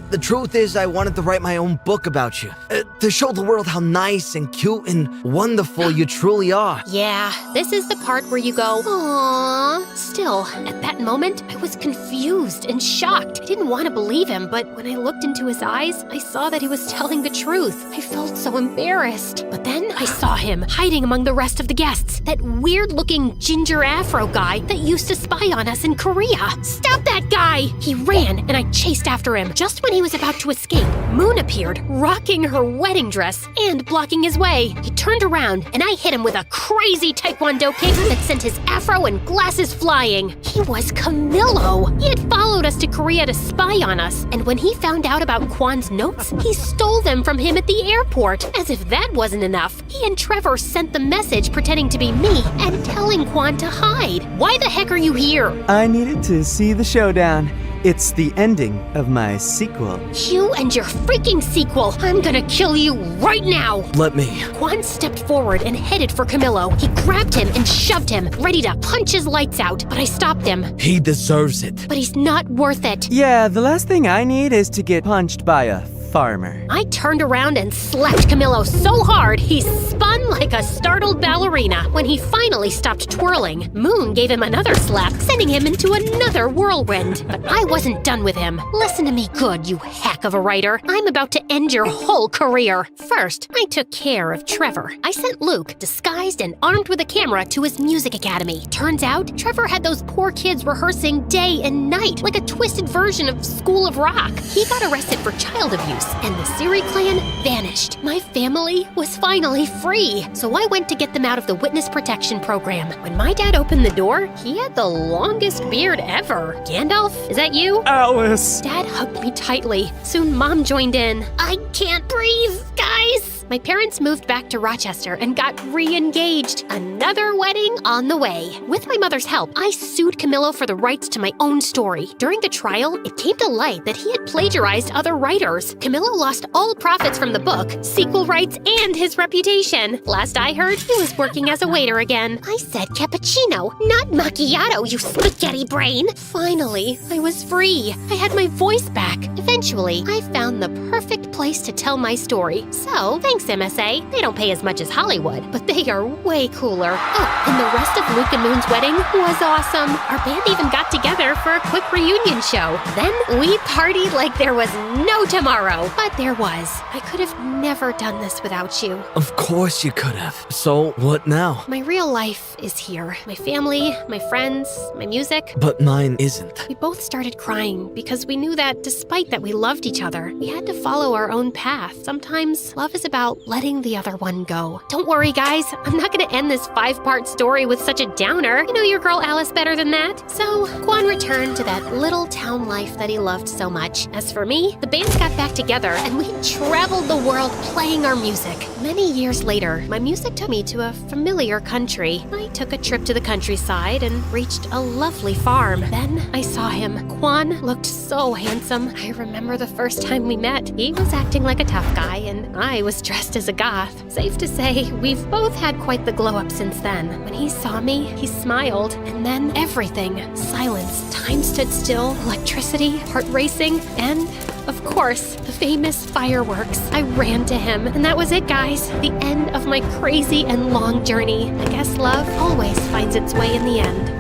The truth is I wanted to write my own book about you. To show the world how nice and cute and wonderful you truly are. Yeah, this is the part where you go, aww. Still, at that moment, I was confused and shocked. I didn't want to believe him, but when I looked into his eyes, I saw that he was telling the truth. I felt so embarrassed. But then I saw him hiding among the rest of the guests. That weird-looking ginger afro guy that used to spy on us in Korea. Stop that guy! He ran, and I chased after him. Just when he was about to escape, Moon appeared, rocking her wedding dress and blocking his way. He turned around, and I hit him with a crazy taekwondo kick that sent his afro and glasses flying. He was Camillo. He had followed us to Korea to spy on us, and when he found out about Kwan's notes, he stole them from him at the airport. As if that wasn't enough, he and Trevor sent the message pretending to be me and telling Kwan to hide. Why the heck are you here? I needed to see the showdown. It's the ending of my sequel. You and your freaking sequel. I'm gonna kill you right now. Let me. Kwan stepped forward and headed for Camillo. He grabbed him and shoved him, ready to punch his lights out, but I stopped him. He deserves it. But he's not worth it. Yeah, the last thing I need is to get punched by a farmer. I turned around and slapped Camillo so hard he spun like a startled ballerina. When he finally stopped twirling, Moon gave him another slap, sending him into another whirlwind. But I wasn't done with him. Listen to me good, you hack of a writer. I'm about to end your whole career. First, I took care of Trevor. I sent Luke, disguised and armed with a camera, to his music academy. Turns out, Trevor had those poor kids rehearsing day and night, like a twisted version of School of Rock. He got arrested for child abuse, and the Siri clan vanished. My family was finally free, so I went to get them out of the witness protection program. When my dad opened the door, he had the longest beard ever. Gandalf, is that you? Alice! Dad hugged me tightly. Soon Mom joined in. I can't breathe, guys! My parents moved back to Rochester and got re-engaged. Another wedding on the way. With my mother's help, I sued Camillo for the rights to my own story. During the trial, it came to light that he had plagiarized other writers. Camillo lost all profits from the book, sequel rights, and his reputation. Last I heard, he was working as a waiter again. I said cappuccino, not macchiato, you spaghetti brain. Finally, I was free. I had my voice back. Eventually, I found the perfect place to tell my story. So, thanks MSA. They don't pay as much as Hollywood, but they are way cooler. Oh, and the rest of Luke and Moon's wedding was awesome. Our band even got together for a quick reunion show. Then we partied like there was no tomorrow. But there was. I could have never done this without you. Of course you could have. So, what now? My real life is here. My family, my friends, my music. But mine isn't. We both started crying because we knew that despite that we loved each other, we had to follow our own path. Sometimes love is about letting the other one go. Don't worry, guys. I'm not going to end this 5-part story with such a downer. You know your girl Alice better than that. So, Kwan returned to that little town life that he loved so much. As for me, the band got back together and we traveled the world playing our music. Many years later, my music took me to a familiar country. I took a trip to the countryside and reached a lovely farm. Then I saw him. Kwan looked so handsome. I remember the first time we met. He was acting like a tough guy and I was dressed as a goth. Safe to say, we've both had quite the glow up since then. When he saw me, he smiled, and then everything. Silence, time stood still, electricity, heart racing, and of course, the famous fireworks. I ran to him, and that was it, guys. The end of my crazy and long journey. I guess love always finds its way in the end.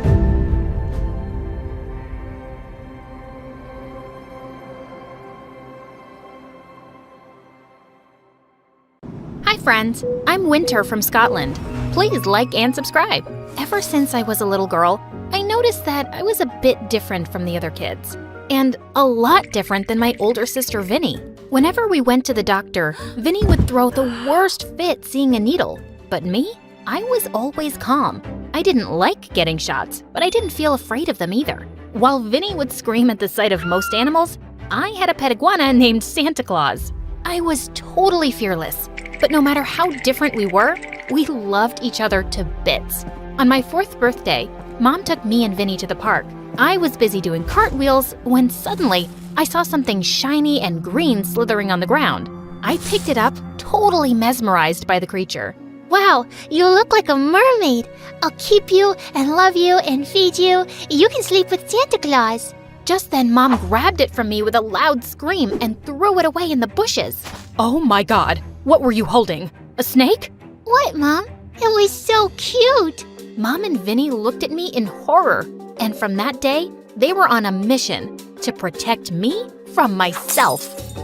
Hi friends, I'm Winter from Scotland. Please like and subscribe. Ever since I was a little girl, I noticed that I was a bit different from the other kids. And a lot different than my older sister Vinny. Whenever we went to the doctor, Vinny would throw the worst fit seeing a needle. But me? I was always calm. I didn't like getting shots, but I didn't feel afraid of them either. While Vinny would scream at the sight of most animals, I had a pet iguana named Santa Claus. I was totally fearless. But no matter how different we were, we loved each other to bits. On my 4th birthday, Mom took me and Vinny to the park. I was busy doing cartwheels when suddenly I saw something shiny and green slithering on the ground. I picked it up, totally mesmerized by the creature. Wow, you look like a mermaid. I'll keep you and love you and feed you. You can sleep with Santa Claus. Just then, Mom grabbed it from me with a loud scream and threw it away in the bushes. Oh my God, what were you holding? A snake? What, Mom? It was so cute. Mom and Vinny looked at me in horror, and from that day, they were on a mission to protect me from myself.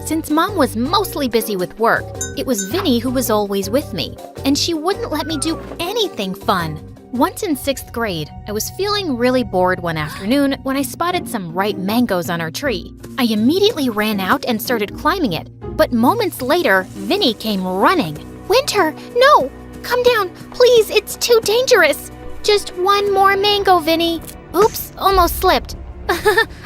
Since Mom was mostly busy with work, it was Vinny who was always with me, and she wouldn't let me do anything fun. Once in 6th grade, I was feeling really bored one afternoon when I spotted some ripe mangoes on our tree. I immediately ran out and started climbing it, but moments later, Vinny came running. Winter, no! Come down, please, it's too dangerous. Just one more mango, Vinny. Oops, almost slipped.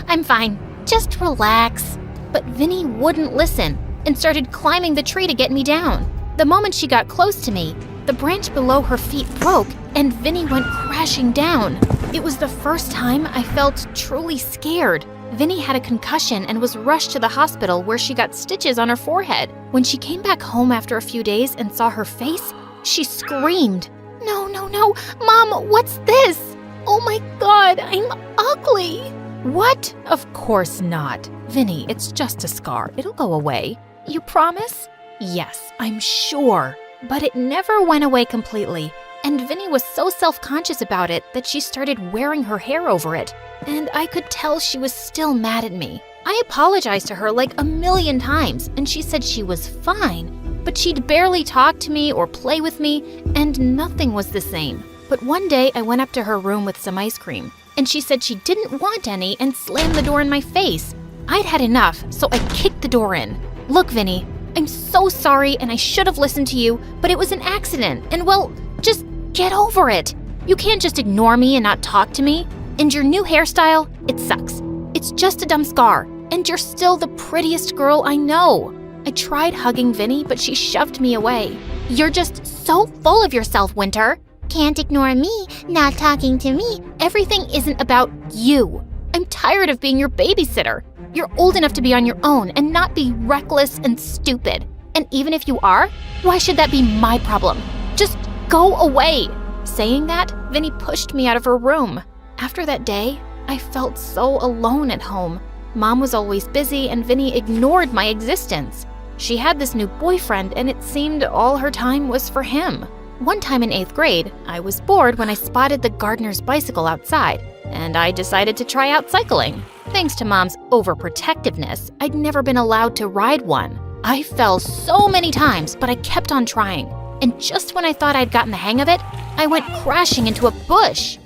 I'm fine, just relax. But Vinny wouldn't listen and started climbing the tree to get me down. The moment she got close to me, the branch below her feet broke and Vinny went crashing down. It was the first time I felt truly scared. Vinny had a concussion and was rushed to the hospital where she got stitches on her forehead. When she came back home after a few days and saw her face, she screamed. No, Mom, what's this? Oh my God, I'm ugly. What? Of course not. Vinny, it's just a scar. It'll go away. You promise? Yes, I'm sure. But it never went away completely, and Vinny was so self-conscious about it that she started wearing her hair over it, and I could tell she was still mad at me. I apologized to her like a million times, and she said she was fine, but she'd barely talk to me or play with me, and nothing was the same. But one day I went up to her room with some ice cream, and she said she didn't want any and slammed the door in my face. I'd had enough, so I kicked the door in. Look, Vinny, I'm so sorry and I should have listened to you, but it was an accident, and well, just get over it. You can't just ignore me and not talk to me. And your new hairstyle, it sucks. It's just a dumb scar, and you're still the prettiest girl I know. I tried hugging Vinny, but she shoved me away. You're just so full of yourself, Winter. Can't ignore me, not talking to me. Everything isn't about you. I'm tired of being your babysitter. You're old enough to be on your own and not be reckless and stupid. And even if you are, why should that be my problem? Just go away. Saying that, Vinny pushed me out of her room. After that day, I felt so alone at home. Mom was always busy and Vinny ignored my existence. She had this new boyfriend and it seemed all her time was for him. One time in 8th grade, I was bored when I spotted the gardener's bicycle outside, and I decided to try out cycling. Thanks to Mom's overprotectiveness, I'd never been allowed to ride one. I fell so many times, but I kept on trying. And just when I thought I'd gotten the hang of it, I went crashing into a bush.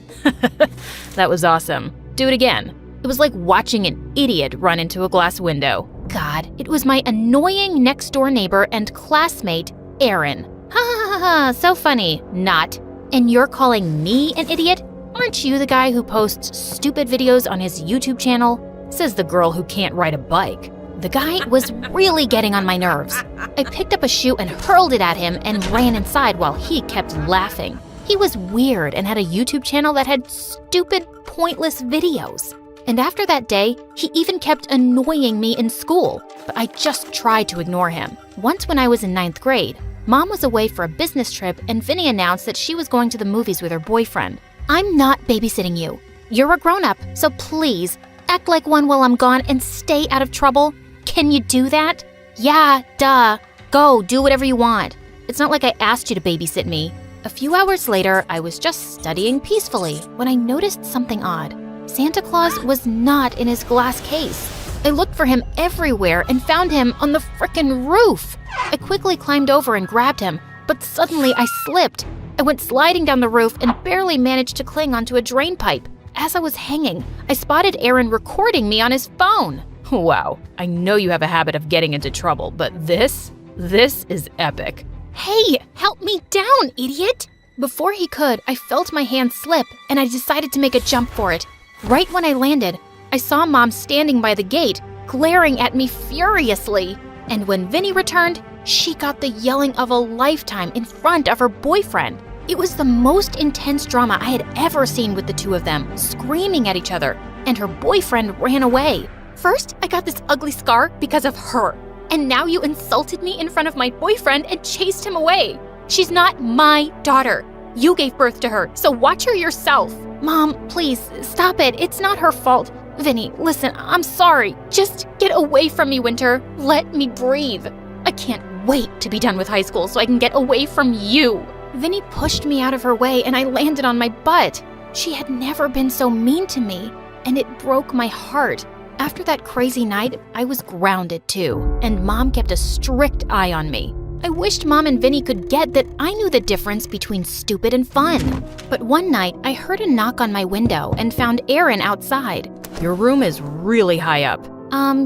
That was awesome. Do it again. It was like watching an idiot run into a glass window. God, it was my annoying next-door neighbor and classmate, Aaron. Ha ha ha ha, so funny. Not. And you're calling me an idiot? Aren't you the guy who posts stupid videos on his YouTube channel? Says the girl who can't ride a bike. The guy was really getting on my nerves. I picked up a shoe and hurled it at him and ran inside while he kept laughing. He was weird and had a YouTube channel that had stupid, pointless videos. And after that day, he even kept annoying me in school, but I just tried to ignore him. Once when I was in 9th grade, Mom was away for a business trip and Vinny announced that she was going to the movies with her boyfriend. I'm not babysitting you. You're a grown-up, so please, act like one while I'm gone and stay out of trouble. Can you do that? Yeah, duh. Go, do whatever you want. It's not like I asked you to babysit me. A few hours later, I was just studying peacefully when I noticed something odd. Santa Claus was not in his glass case. I looked for him everywhere and found him on the frickin' roof. I quickly climbed over and grabbed him, but suddenly I slipped. I went sliding down the roof and barely managed to cling onto a drain pipe. As I was hanging, I spotted Aaron recording me on his phone. Wow, I know you have a habit of getting into trouble, but this is epic. Hey, help me down, idiot! Before he could, I felt my hand slip and I decided to make a jump for it. Right when I landed, I saw Mom standing by the gate, glaring at me furiously. And when Vinny returned, she got the yelling of a lifetime in front of her boyfriend. It was the most intense drama I had ever seen with the two of them, screaming at each other, and her boyfriend ran away. First, I got this ugly scar because of her, and now you insulted me in front of my boyfriend and chased him away. She's not my daughter. You gave birth to her, so watch her yourself. Mom, please, stop it. It's not her fault. Vinny, listen, I'm sorry. Just get away from me, Winter. Let me breathe. I can't wait to be done with high school so I can get away from you. Vinny pushed me out of her way and I landed on my butt. She had never been so mean to me, and it broke my heart. After that crazy night, I was grounded too, and Mom kept a strict eye on me. I wished Mom and Vinny could get that I knew the difference between stupid and fun. But one night, I heard a knock on my window and found Aaron outside. Your room is really high up.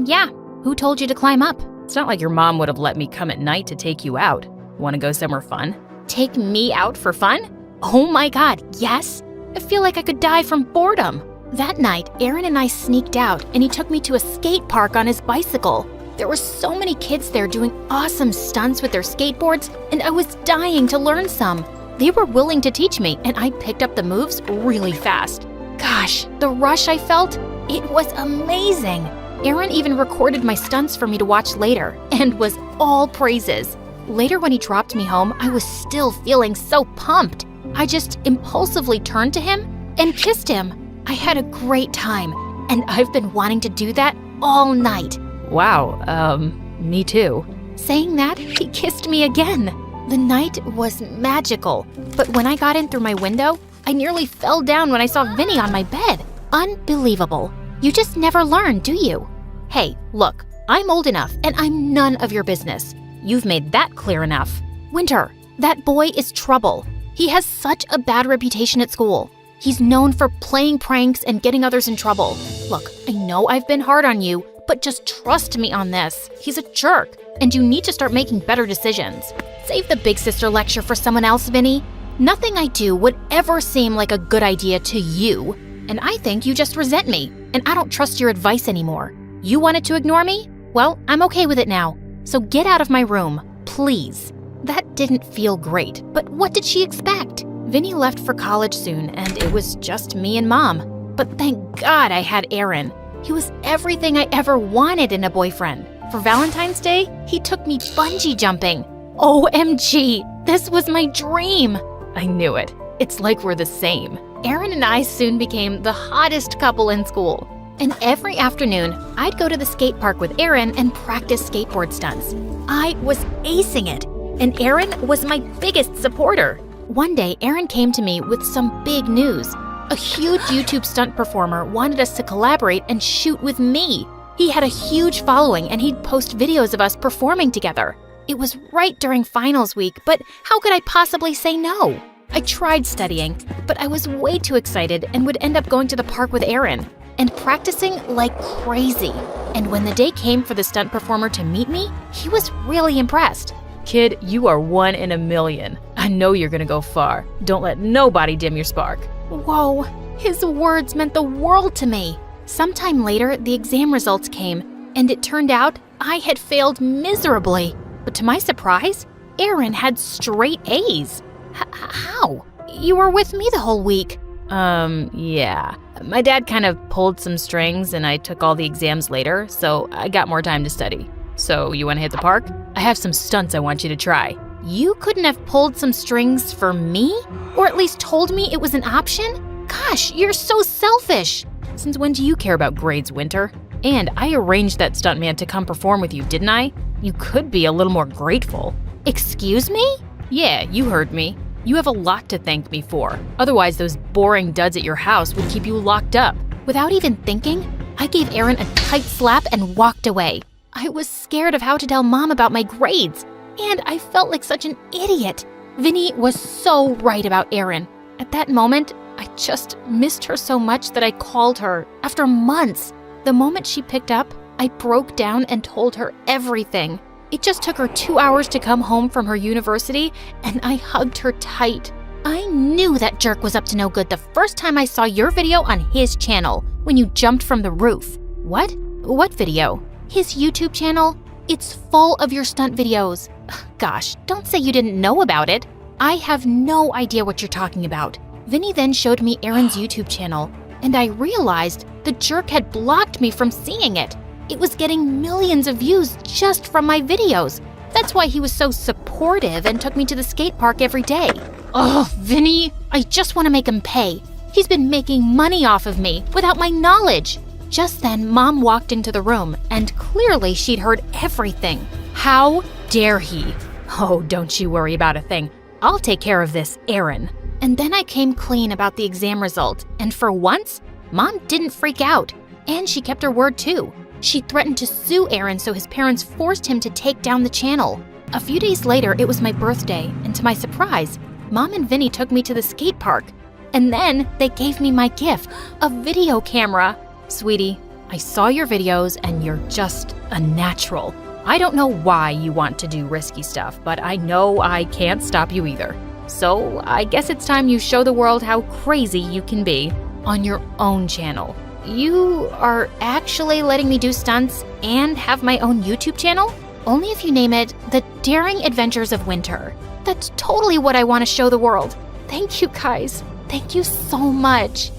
Yeah. Who told you to climb up? It's not like your mom would have let me come at night to take you out. Want to go somewhere fun? Take me out for fun? Oh my God, yes? I feel like I could die from boredom. That night, Aaron and I sneaked out and he took me to a skate park on his bicycle. There were so many kids there doing awesome stunts with their skateboards, and I was dying to learn some. They were willing to teach me, and I picked up the moves really fast. Gosh, the rush I felt, it was amazing. Aaron even recorded my stunts for me to watch later, and was all praises. Later when he dropped me home, I was still feeling so pumped. I just impulsively turned to him and kissed him. I had a great time, and I've been wanting to do that all night. Wow, me too. Saying that, he kissed me again. The night was magical, but when I got in through my window, I nearly fell down when I saw Vinny on my bed. Unbelievable. You just never learn, do you? Hey, look, I'm old enough, and I'm none of your business. You've made that clear enough. Winter, that boy is trouble. He has such a bad reputation at school. He's known for playing pranks and getting others in trouble. Look, I know I've been hard on you, but just trust me on this. He's a jerk, and you need to start making better decisions. Save the big sister lecture for someone else, Vinny. Nothing I do would ever seem like a good idea to you, and I think you just resent me, and I don't trust your advice anymore. You wanted to ignore me? Well, I'm okay with it now. So get out of my room, please. That didn't feel great, but what did she expect? Vinny left for college soon, and it was just me and Mom. But thank God I had Aaron. He was everything I ever wanted in a boyfriend. For Valentine's Day, he took me bungee jumping. OMG, this was my dream. I knew it. It's like we're the same. Aaron and I soon became the hottest couple in school. And every afternoon, I'd go to the skate park with Aaron and practice skateboard stunts. I was acing it, and Aaron was my biggest supporter. One day, Aaron came to me with some big news. A huge YouTube stunt performer wanted us to collaborate and shoot with me. He had a huge following, and he'd post videos of us performing together. It was right during finals week, but how could I possibly say no? I tried studying, but I was way too excited and would end up going to the park with Aaron and practicing like crazy. And when the day came for the stunt performer to meet me, he was really impressed. Kid, you are one in a million. I know you're gonna go far. Don't let nobody dim your spark. Whoa, his words meant the world to me. Sometime later, the exam results came, and it turned out I had failed miserably. But to my surprise, Aaron had straight A's. How? You were with me the whole week. Yeah. My dad kind of pulled some strings and I took all the exams later, so I got more time to study. So you wanna hit the park? I have some stunts I want you to try. You couldn't have pulled some strings for me? Or at least told me it was an option? Gosh, you're so selfish. Since when do you care about grades, Winter? And I arranged that stuntman to come perform with you, didn't I? You could be a little more grateful. Excuse me? Yeah, you heard me. You have a lot to thank me for. Otherwise, those boring duds at your house would keep you locked up. Without even thinking, I gave Aaron a tight slap and walked away. I was scared of how to tell Mom about my grades, and I felt like such an idiot. Vinny was so right about Aaron. At that moment, I just missed her so much that I called her after months. The moment she picked up, I broke down and told her everything. It just took her 2 hours to come home from her university, and I hugged her tight. I knew that jerk was up to no good the first time I saw your video on his channel, when you jumped from the roof. What? What video? His YouTube channel? It's full of your stunt videos. Gosh, don't say you didn't know about it. I have no idea what you're talking about. Vinny then showed me Aaron's YouTube channel, and I realized the jerk had blocked me from seeing it. It was getting millions of views just from my videos. That's why he was so supportive and took me to the skate park every day. Oh, Vinny, I just want to make him pay. He's been making money off of me without my knowledge. Just then, Mom walked into the room, and clearly she'd heard everything. How dare he? Oh, don't you worry about a thing. I'll take care of this, Aaron. And then I came clean about the exam result, and for once, Mom didn't freak out. And she kept her word too. She threatened to sue Aaron, so his parents forced him to take down the channel. A few days later, it was my birthday, and to my surprise, Mom and Vinny took me to the skate park. And then they gave me my gift, a video camera. Sweetie, I saw your videos and you're just a natural. I don't know why you want to do risky stuff, but I know I can't stop you either. So I guess it's time you show the world how crazy you can be on your own channel. You are actually letting me do stunts and have my own YouTube channel? Only if you name it The Daring Adventures of Winter. That's totally what I want to show the world. Thank you guys. Thank you so much.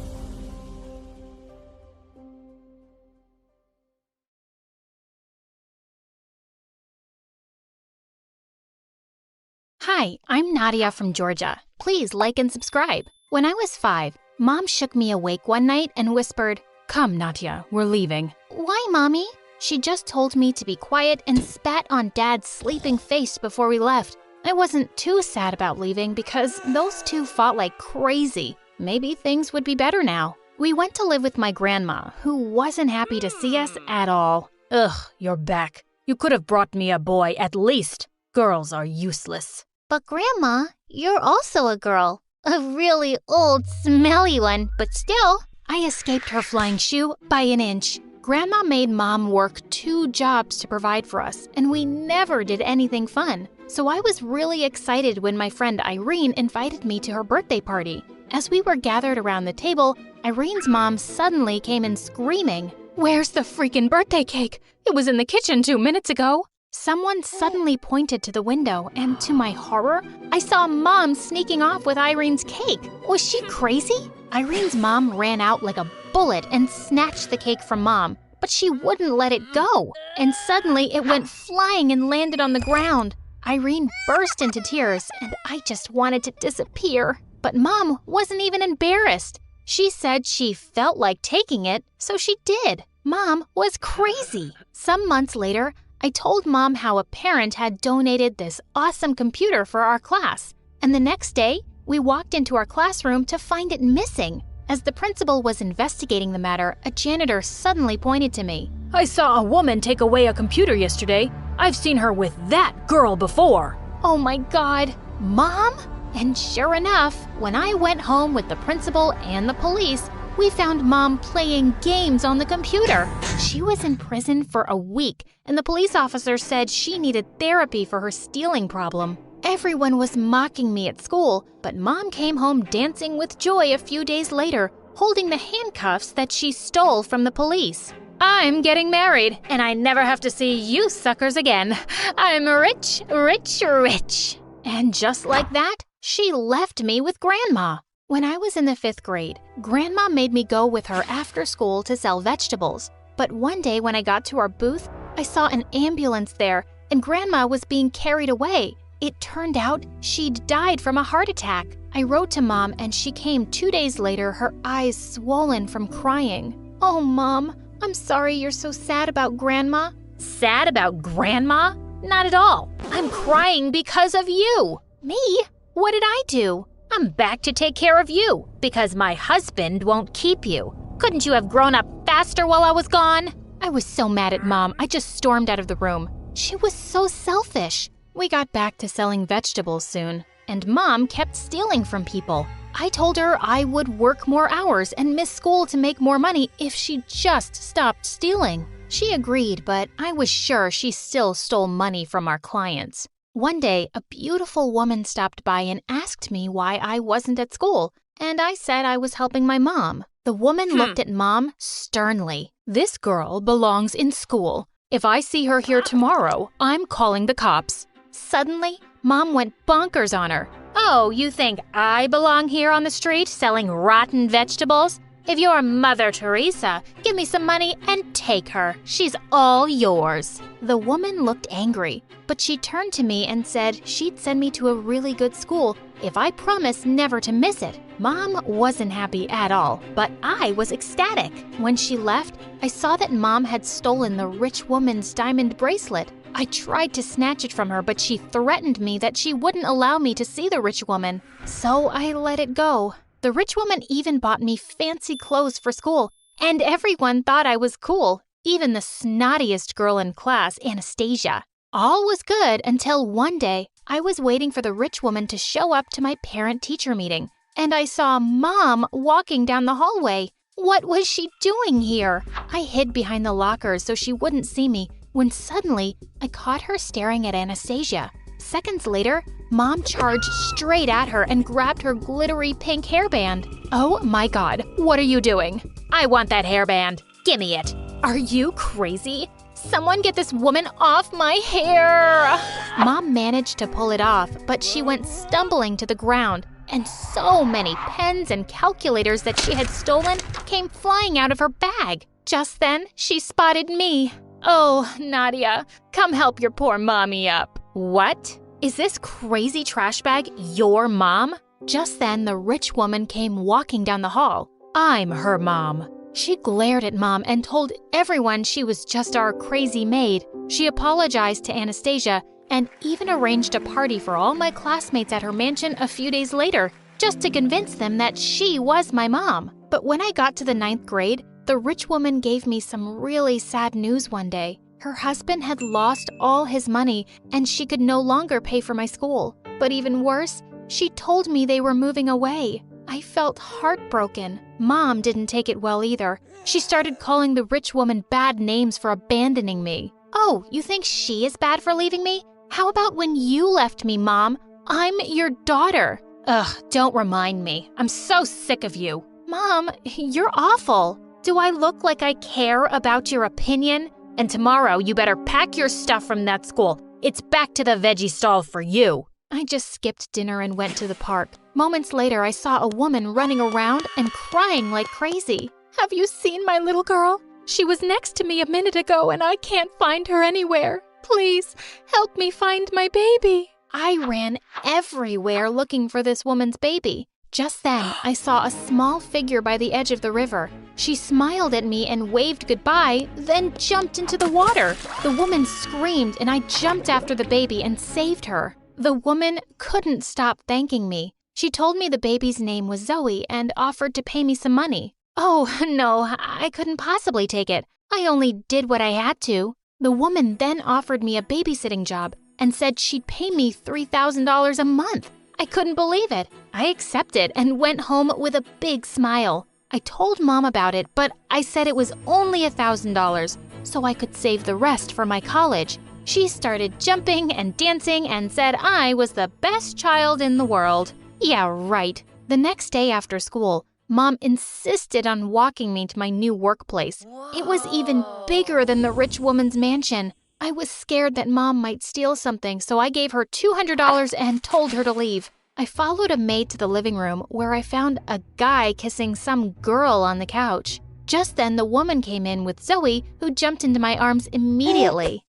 Hi, I'm Nadia from Georgia. Please like and subscribe. When I was 5, Mom shook me awake one night and whispered, "Come, Nadia, we're leaving." "Why, Mommy?" She just told me to be quiet and spat on Dad's sleeping face before we left. I wasn't too sad about leaving because those two fought like crazy. Maybe things would be better now. We went to live with my grandma, who wasn't happy to see us at all. Ugh, you're back. You could have brought me a boy at least. Girls are useless. But Grandma, you're also a girl. A really old, smelly one, but still. I escaped her flying shoe by an inch. Grandma made Mom work 2 jobs to provide for us, and we never did anything fun. So I was really excited when my friend Irene invited me to her birthday party. As we were gathered around the table, Irene's mom suddenly came in screaming, "Where's the freaking birthday cake? It was in the kitchen 2 minutes ago." Someone suddenly pointed to the window, and to my horror, I saw Mom sneaking off with Irene's cake. Was she crazy? Irene's mom ran out like a bullet and snatched the cake from Mom, but she wouldn't let it go. And suddenly it went flying and landed on the ground. Irene burst into tears, and I just wanted to disappear. But Mom wasn't even embarrassed. She said she felt like taking it, so she did. Mom was crazy. Some months later, I told Mom how a parent had donated this awesome computer for our class. And the next day, we walked into our classroom to find it missing. As the principal was investigating the matter, a janitor suddenly pointed to me. "I saw a woman take away a computer yesterday. I've seen her with that girl before." Oh my God, Mom? And sure enough, when I went home with the principal and the police, we found Mom playing games on the computer. She was in prison for a week, and the police officer said she needed therapy for her stealing problem. Everyone was mocking me at school, but Mom came home dancing with joy a few days later, holding the handcuffs that she stole from the police. I'm getting married, and I never have to see you suckers again. I'm rich, rich, rich. And just like that, she left me with Grandma. When I was in the 5th grade, Grandma made me go with her after school to sell vegetables. But one day when I got to our booth, I saw an ambulance there, and Grandma was being carried away. It turned out she'd died from a heart attack. I wrote to Mom, and she came 2 days later, her eyes swollen from crying. Oh, Mom, I'm sorry you're so sad about Grandma. Sad about Grandma? Not at all. I'm crying because of you. Me? What did I do? I'm back to take care of you because my husband won't keep you. Couldn't you have grown up faster while I was gone? I was so mad at Mom, I just stormed out of the room. She was so selfish. We got back to selling vegetables soon, and Mom kept stealing from people. I told her I would work more hours and miss school to make more money if she just stopped stealing. She agreed, but I was sure she still stole money from our clients. One day, a beautiful woman stopped by and asked me why I wasn't at school, and I said I was helping my mom. The woman looked at Mom sternly. "This girl belongs in school. If I see her here tomorrow, I'm calling the cops." Suddenly, Mom went bonkers on her. "Oh, you think I belong here on the street selling rotten vegetables? If you're Mother Teresa, give me some money and take her. She's all yours." The woman looked angry, but she turned to me and said she'd send me to a really good school if I promised never to miss it. Mom wasn't happy at all, but I was ecstatic. When she left, I saw that Mom had stolen the rich woman's diamond bracelet. I tried to snatch it from her, but she threatened me that she wouldn't allow me to see the rich woman. So I let it go. The rich woman even bought me fancy clothes for school, and everyone thought I was cool, even the snottiest girl in class, Anastasia. All was good until one day I was waiting for the rich woman to show up to my parent-teacher meeting, and I saw Mom walking down the hallway. What was she doing here? I hid behind the lockers so she wouldn't see me, when suddenly I caught her staring at Anastasia. Seconds later, Mom charged straight at her and grabbed her glittery pink hairband. Oh my God, what are you doing? I want that hairband. Gimme it. Are you crazy? Someone get this woman off my hair! Mom managed to pull it off, but she went stumbling to the ground, and so many pens and calculators that she had stolen came flying out of her bag. Just then, she spotted me. Oh, Nadia, come help your poor mommy up. What? Is this crazy trash bag your mom? Just then, the rich woman came walking down the hall. I'm her mom. She glared at Mom and told everyone she was just our crazy maid. She apologized to Anastasia and even arranged a party for all my classmates at her mansion a few days later, just to convince them that she was my mom. But when I got to the 9th grade, the rich woman gave me some really sad news one day. Her husband had lost all his money and she could no longer pay for my school. But even worse, she told me they were moving away. I felt heartbroken. Mom didn't take it well either. She started calling the rich woman bad names for abandoning me. Oh, you think she is bad for leaving me? How about when you left me, Mom? I'm your daughter. Ugh, don't remind me. I'm so sick of you. Mom, you're awful. Do I look like I care about your opinion? And tomorrow you better pack your stuff from that school. It's back to the veggie stall for you. I just skipped dinner and went to the park. Moments later, I saw a woman running around and crying like crazy. Have you seen my little girl? She was next to me a minute ago and I can't find her anywhere. Please, help me find my baby. I ran everywhere looking for this woman's baby. Just then, I saw a small figure by the edge of the river. She smiled at me and waved goodbye, then jumped into the water. The woman screamed and I jumped after the baby and saved her. The woman couldn't stop thanking me. She told me the baby's name was Zoe and offered to pay me some money. Oh, no, I couldn't possibly take it. I only did what I had to. The woman then offered me a babysitting job and said she'd pay me $3,000 a month. I couldn't believe it. I accepted and went home with a big smile. I told Mom about it, but I said it was only $1,000, so I could save the rest for my college. She started jumping and dancing and said I was the best child in the world. Yeah, right. The next day after school, Mom insisted on walking me to my new workplace. It was even bigger than the rich woman's mansion. I was scared that Mom might steal something, so I gave her $200 and told her to leave. I followed a maid to the living room where I found a guy kissing some girl on the couch. Just then, the woman came in with Zoe, who jumped into my arms immediately.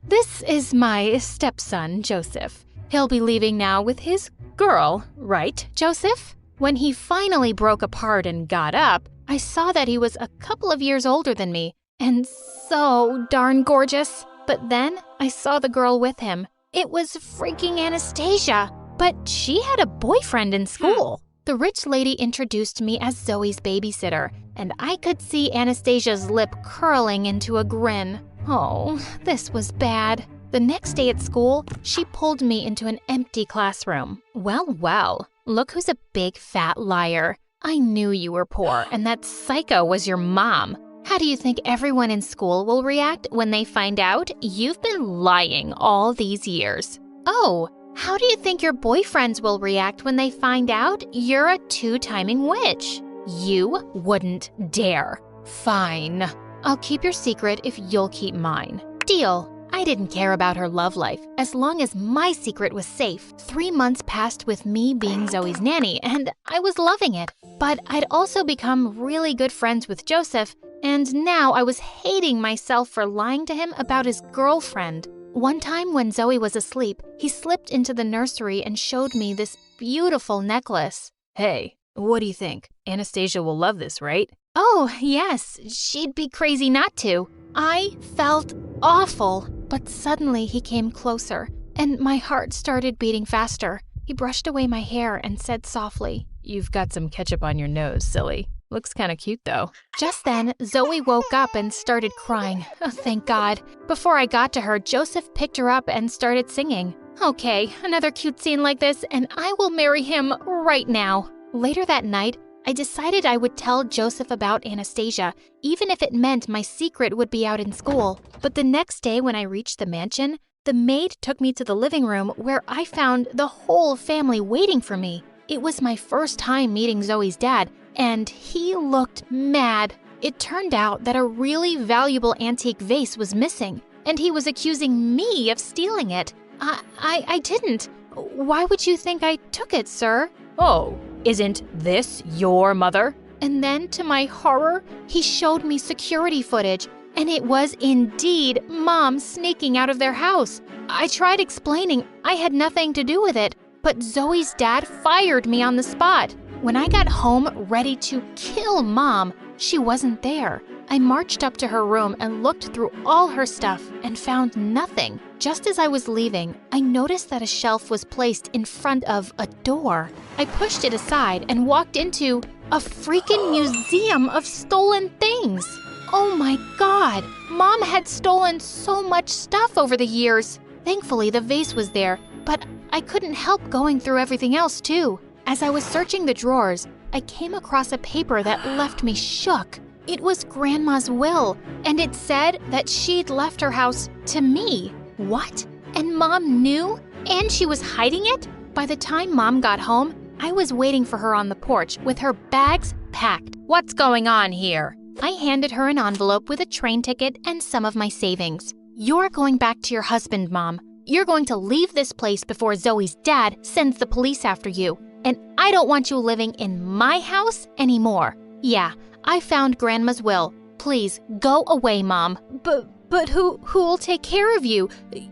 This is my stepson, Joseph. He'll be leaving now with his girl, right, Joseph? When he finally broke apart and got up, I saw that he was a couple of years older than me, and so darn gorgeous. But then I saw the girl with him. It was freaking Anastasia, but she had a boyfriend in school. The rich lady introduced me as Zoe's babysitter, and I could see Anastasia's lip curling into a grin. Oh, this was bad. The next day at school, she pulled me into an empty classroom. Well, look who's a big fat liar. I knew you were poor and that psycho was your mom. How do you think everyone in school will react when they find out you've been lying all these years? Oh, how do you think your boyfriends will react when they find out you're a two-timing witch? You wouldn't dare. Fine. I'll keep your secret if you'll keep mine. Deal. I didn't care about her love life, as long as my secret was safe. 3 months passed with me being Zoe's nanny, and I was loving it. But I'd also become really good friends with Joseph, and now I was hating myself for lying to him about his girlfriend. One time when Zoe was asleep, he slipped into the nursery and showed me this beautiful necklace. Hey, what do you think? Anastasia will love this, right? Oh, yes, she'd be crazy not to. I felt awful, but suddenly he came closer, and my heart started beating faster. He brushed away my hair and said softly, "You've got some ketchup on your nose, silly." Looks kinda cute though. Just then, Zoe woke up and started crying. Oh, thank God. Before I got to her, Joseph picked her up and started singing. Okay, another cute scene like this, and I will marry him right now. Later that night, I decided I would tell Joseph about Anastasia, even if it meant my secret would be out in school. But the next day when I reached the mansion, the maid took me to the living room where I found the whole family waiting for me. It was my first time meeting Zoe's dad, and he looked mad. It turned out that a really valuable antique vase was missing, and he was accusing me of stealing it. I didn't. Why would you think I took it, sir? Oh, isn't this your mother? And then, to my horror, he showed me security footage, and it was indeed Mom sneaking out of their house. I tried explaining I had nothing to do with it, but Zoe's dad fired me on the spot. When I got home ready to kill Mom, she wasn't there. I marched up to her room and looked through all her stuff and found nothing. Just as I was leaving, I noticed that a shelf was placed in front of a door. I pushed it aside and walked into a freaking museum of stolen things. Oh my God! Mom had stolen so much stuff over the years. Thankfully, the vase was there, but I couldn't help going through everything else too. As I was searching the drawers, I came across a paper that left me shook. It was Grandma's will, and it said that she'd left her house to me. What? And Mom knew? And she was hiding it? By the time Mom got home, I was waiting for her on the porch with her bags packed. What's going on here? I handed her an envelope with a train ticket and some of my savings. You're going back to your husband, Mom. You're going to leave this place before Zoe's dad sends the police after you. And I don't want you living in my house anymore. Yeah, I found Grandma's will. Please, go away, Mom. But who'll take care of you?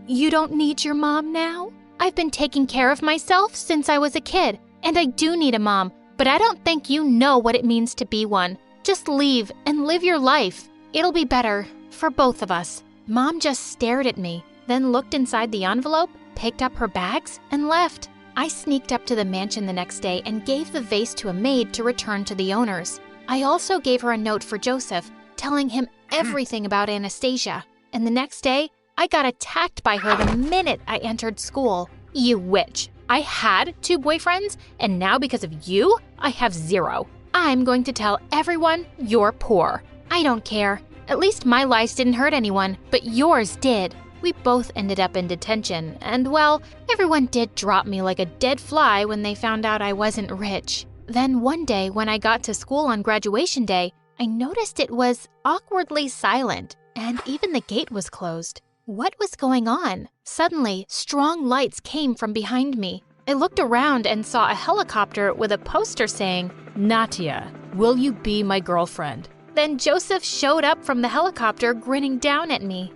You don't need your mom now? I've been taking care of myself since I was a kid, and I do need a mom, but I don't think you know what it means to be one. Just leave and live your life. It'll be better for both of us. Mom just stared at me, then looked inside the envelope, picked up her bags, and left. I sneaked up to the mansion the next day and gave the vase to a maid to return to the owners. I also gave her a note for Joseph, telling him everything about Anastasia. And the next day, I got attacked by her the minute I entered school. You witch. I had 2 boyfriends, and now because of you, I have 0. I'm going to tell everyone you're poor. I don't care. At least my lies didn't hurt anyone, but yours did. We both ended up in detention, and well, everyone did drop me like a dead fly when they found out I wasn't rich. Then one day when I got to school on graduation day, I noticed it was awkwardly silent, and even the gate was closed. What was going on? Suddenly, strong lights came from behind me. I looked around and saw a helicopter with a poster saying, Natia, will you be my girlfriend? Then Joseph showed up from the helicopter grinning down at me.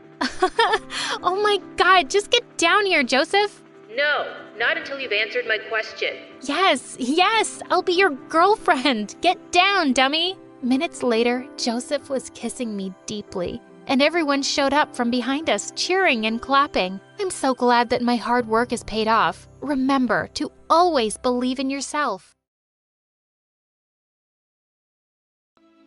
Oh my God, just get down here, Joseph. No, not until you've answered my question. Yes, I'll be your girlfriend. Get down, dummy. Minutes later, Joseph was kissing me deeply, and everyone showed up from behind us, cheering and clapping. I'm so glad that my hard work is paid off. Remember to always believe in yourself.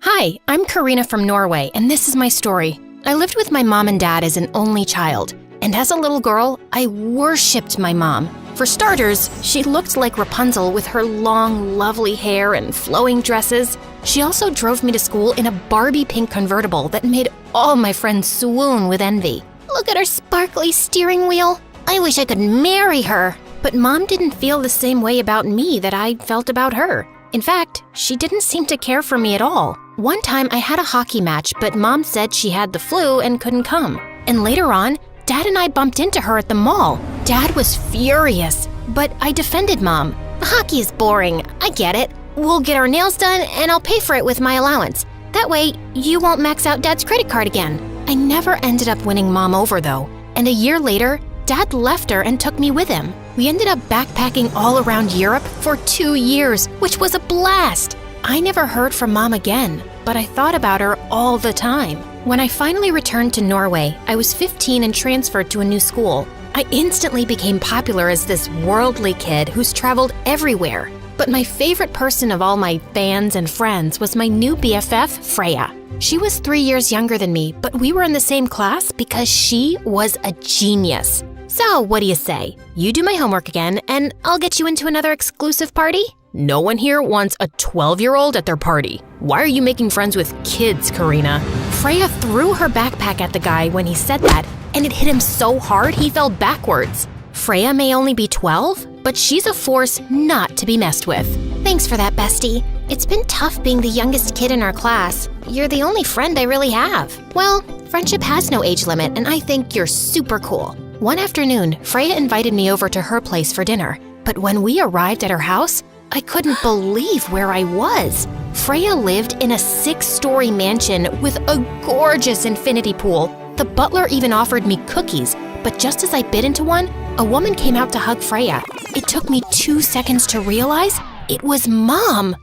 Hi, I'm Karina from Norway, and this is my story. I lived with my mom and dad as an only child, and as a little girl, I worshipped my mom. For starters, she looked like Rapunzel with her long, lovely hair and flowing dresses. She also drove me to school in a Barbie pink convertible that made all my friends swoon with envy. Look at her sparkly steering wheel. I wish I could marry her. But Mom didn't feel the same way about me that I felt about her. In fact, she didn't seem to care for me at all. One time I had a hockey match, but Mom said she had the flu and couldn't come. And later on, Dad and I bumped into her at the mall. Dad was furious, but I defended Mom. Hockey is boring. I get it. We'll get our nails done and I'll pay for it with my allowance. That way, you won't max out Dad's credit card again. I never ended up winning Mom over though. And a year later, Dad left her and took me with him. We ended up backpacking all around Europe for 2 years, which was a blast. I never heard from Mom again, but I thought about her all the time. When I finally returned to Norway, I was 15 and transferred to a new school. I instantly became popular as this worldly kid who's traveled everywhere. But my favorite person of all my fans and friends was my new BFF, Freya. She was 3 years younger than me, but we were in the same class because she was a genius. So, what do you say? You do my homework again, and I'll get you into another exclusive party? No one here wants a 12-year-old at their party. Why are you making friends with kids, Karina? Freya threw her backpack at the guy when he said that, and it hit him so hard he fell backwards. Freya may only be 12, but she's a force not to be messed with. Thanks for that, bestie. It's been tough being the youngest kid in our class. You're the only friend I really have. Well, friendship has no age limit, and I think you're super cool. One afternoon, Freya invited me over to her place for dinner. But when we arrived at her house, I couldn't believe where I was. Freya lived in a 6-story mansion with a gorgeous infinity pool. The butler even offered me cookies, but just as I bit into one, a woman came out to hug Freya. It took me 2 seconds to realize it was Mom.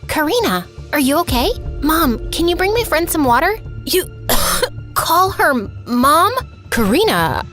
Karina, are you okay? Mom, can you bring my friend some water? You call her Mom? Karina,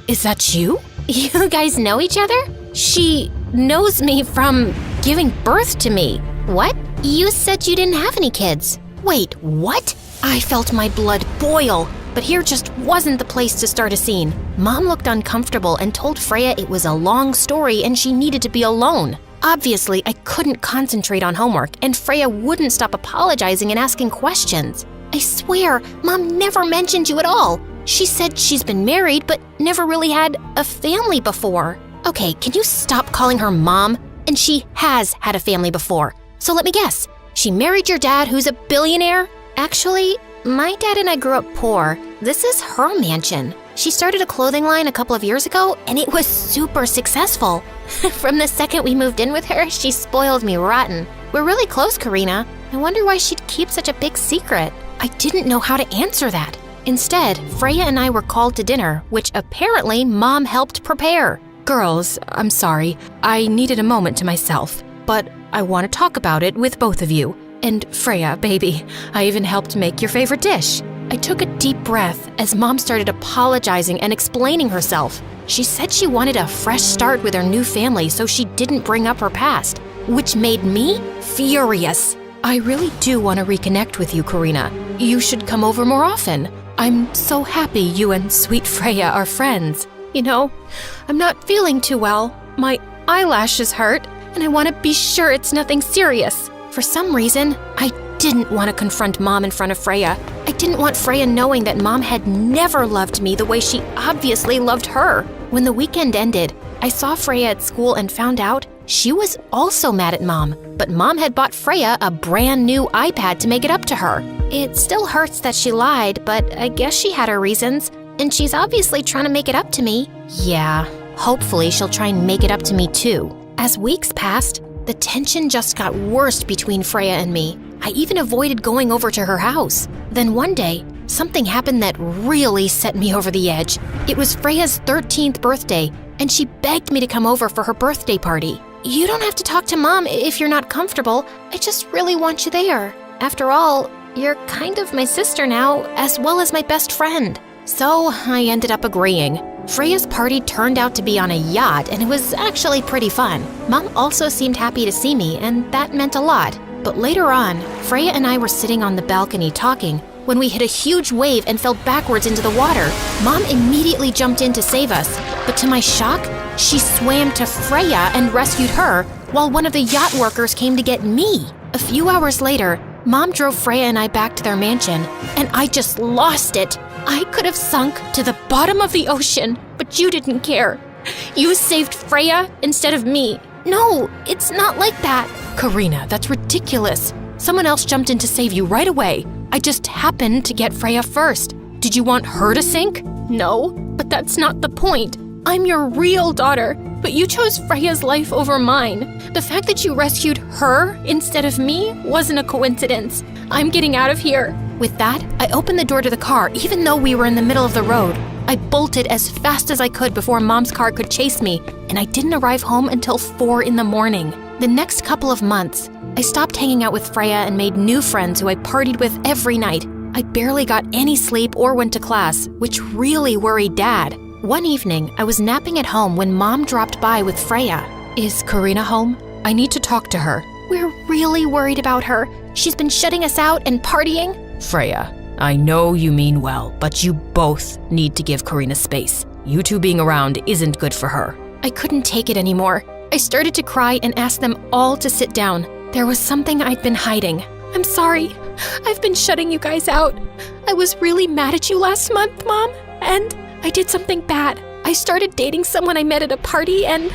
is that you? You guys know each other? She knows me from giving birth to me. What? You said you didn't have any kids. Wait, what? I felt my blood boil, but here just wasn't the place to start a scene. Mom looked uncomfortable and told Freya it was a long story and she needed to be alone. Obviously, I couldn't concentrate on homework, and Freya wouldn't stop apologizing and asking questions. I swear, Mom never mentioned you at all. She said she's been married, but never really had a family before. Okay, can you stop calling her Mom? And she has had a family before. So let me guess, she married your dad who's a billionaire? Actually, my dad and I grew up poor. This is her mansion. She started a clothing line a couple of years ago, and it was super successful. From the second we moved in with her, she spoiled me rotten. We're really close, Karina. I wonder why she'd keep such a big secret. I didn't know how to answer that. Instead, Freya and I were called to dinner, which apparently Mom helped prepare. Girls, I'm sorry. I needed a moment to myself, but I want to talk about it with both of you. And Freya, baby, I even helped make your favorite dish. I took a deep breath as Mom started apologizing and explaining herself. She said she wanted a fresh start with her new family, so she didn't bring up her past, which made me furious. I really do want to reconnect with you, Karina. You should come over more often. I'm so happy you and sweet Freya are friends. You know, I'm not feeling too well. My eyelashes hurt, and I want to be sure it's nothing serious. For some reason, I didn't want to confront Mom in front of Freya. I didn't want Freya knowing that Mom had never loved me the way she obviously loved her. When the weekend ended, I saw Freya at school and found out she was also mad at Mom, but Mom had bought Freya a brand new iPad to make it up to her. It still hurts that she lied, but I guess she had her reasons, and she's obviously trying to make it up to me. Yeah, hopefully she'll try and make it up to me too. As weeks passed, the tension just got worse between Freya and me. I even avoided going over to her house. Then one day, something happened that really set me over the edge. It was Freya's 13th birthday, and she begged me to come over for her birthday party. You don't have to talk to Mom if you're not comfortable. I just really want you there. After all, you're kind of my sister now, as well as my best friend. So I ended up agreeing. Freya's party turned out to be on a yacht, and it was actually pretty fun. Mom also seemed happy to see me, and that meant a lot. But later on, Freya and I were sitting on the balcony talking when we hit a huge wave and fell backwards into the water. Mom immediately jumped in to save us, but to my shock, she swam to Freya and rescued her, while one of the yacht workers came to get me. A few hours later, Mom drove Freya and I back to their mansion, and I just lost it. I could have sunk to the bottom of the ocean, but you didn't care. You saved Freya instead of me. No, it's not like that. Karina, that's ridiculous. Someone else jumped in to save you right away. I just happened to get Freya first. Did you want her to sink? No, but that's not the point. I'm your real daughter, but you chose Freya's life over mine. The fact that you rescued her instead of me wasn't a coincidence. I'm getting out of here. With that, I opened the door to the car even though we were in the middle of the road. I bolted as fast as I could before Mom's car could chase me, and I didn't arrive home until 4 in the morning. The next couple of months, I stopped hanging out with Freya and made new friends who I partied with every night. I barely got any sleep or went to class, which really worried Dad. One evening, I was napping at home when Mom dropped by with Freya. Is Karina home? I need to talk to her. We're really worried about her. She's been shutting us out and partying. Freya, I know you mean well, but you both need to give Karina space. You two being around isn't good for her. I couldn't take it anymore. I started to cry and asked them all to sit down. There was something I'd been hiding. I'm sorry. I've been shutting you guys out. I was really mad at you last month, Mom, and I did something bad. I started dating someone I met at a party and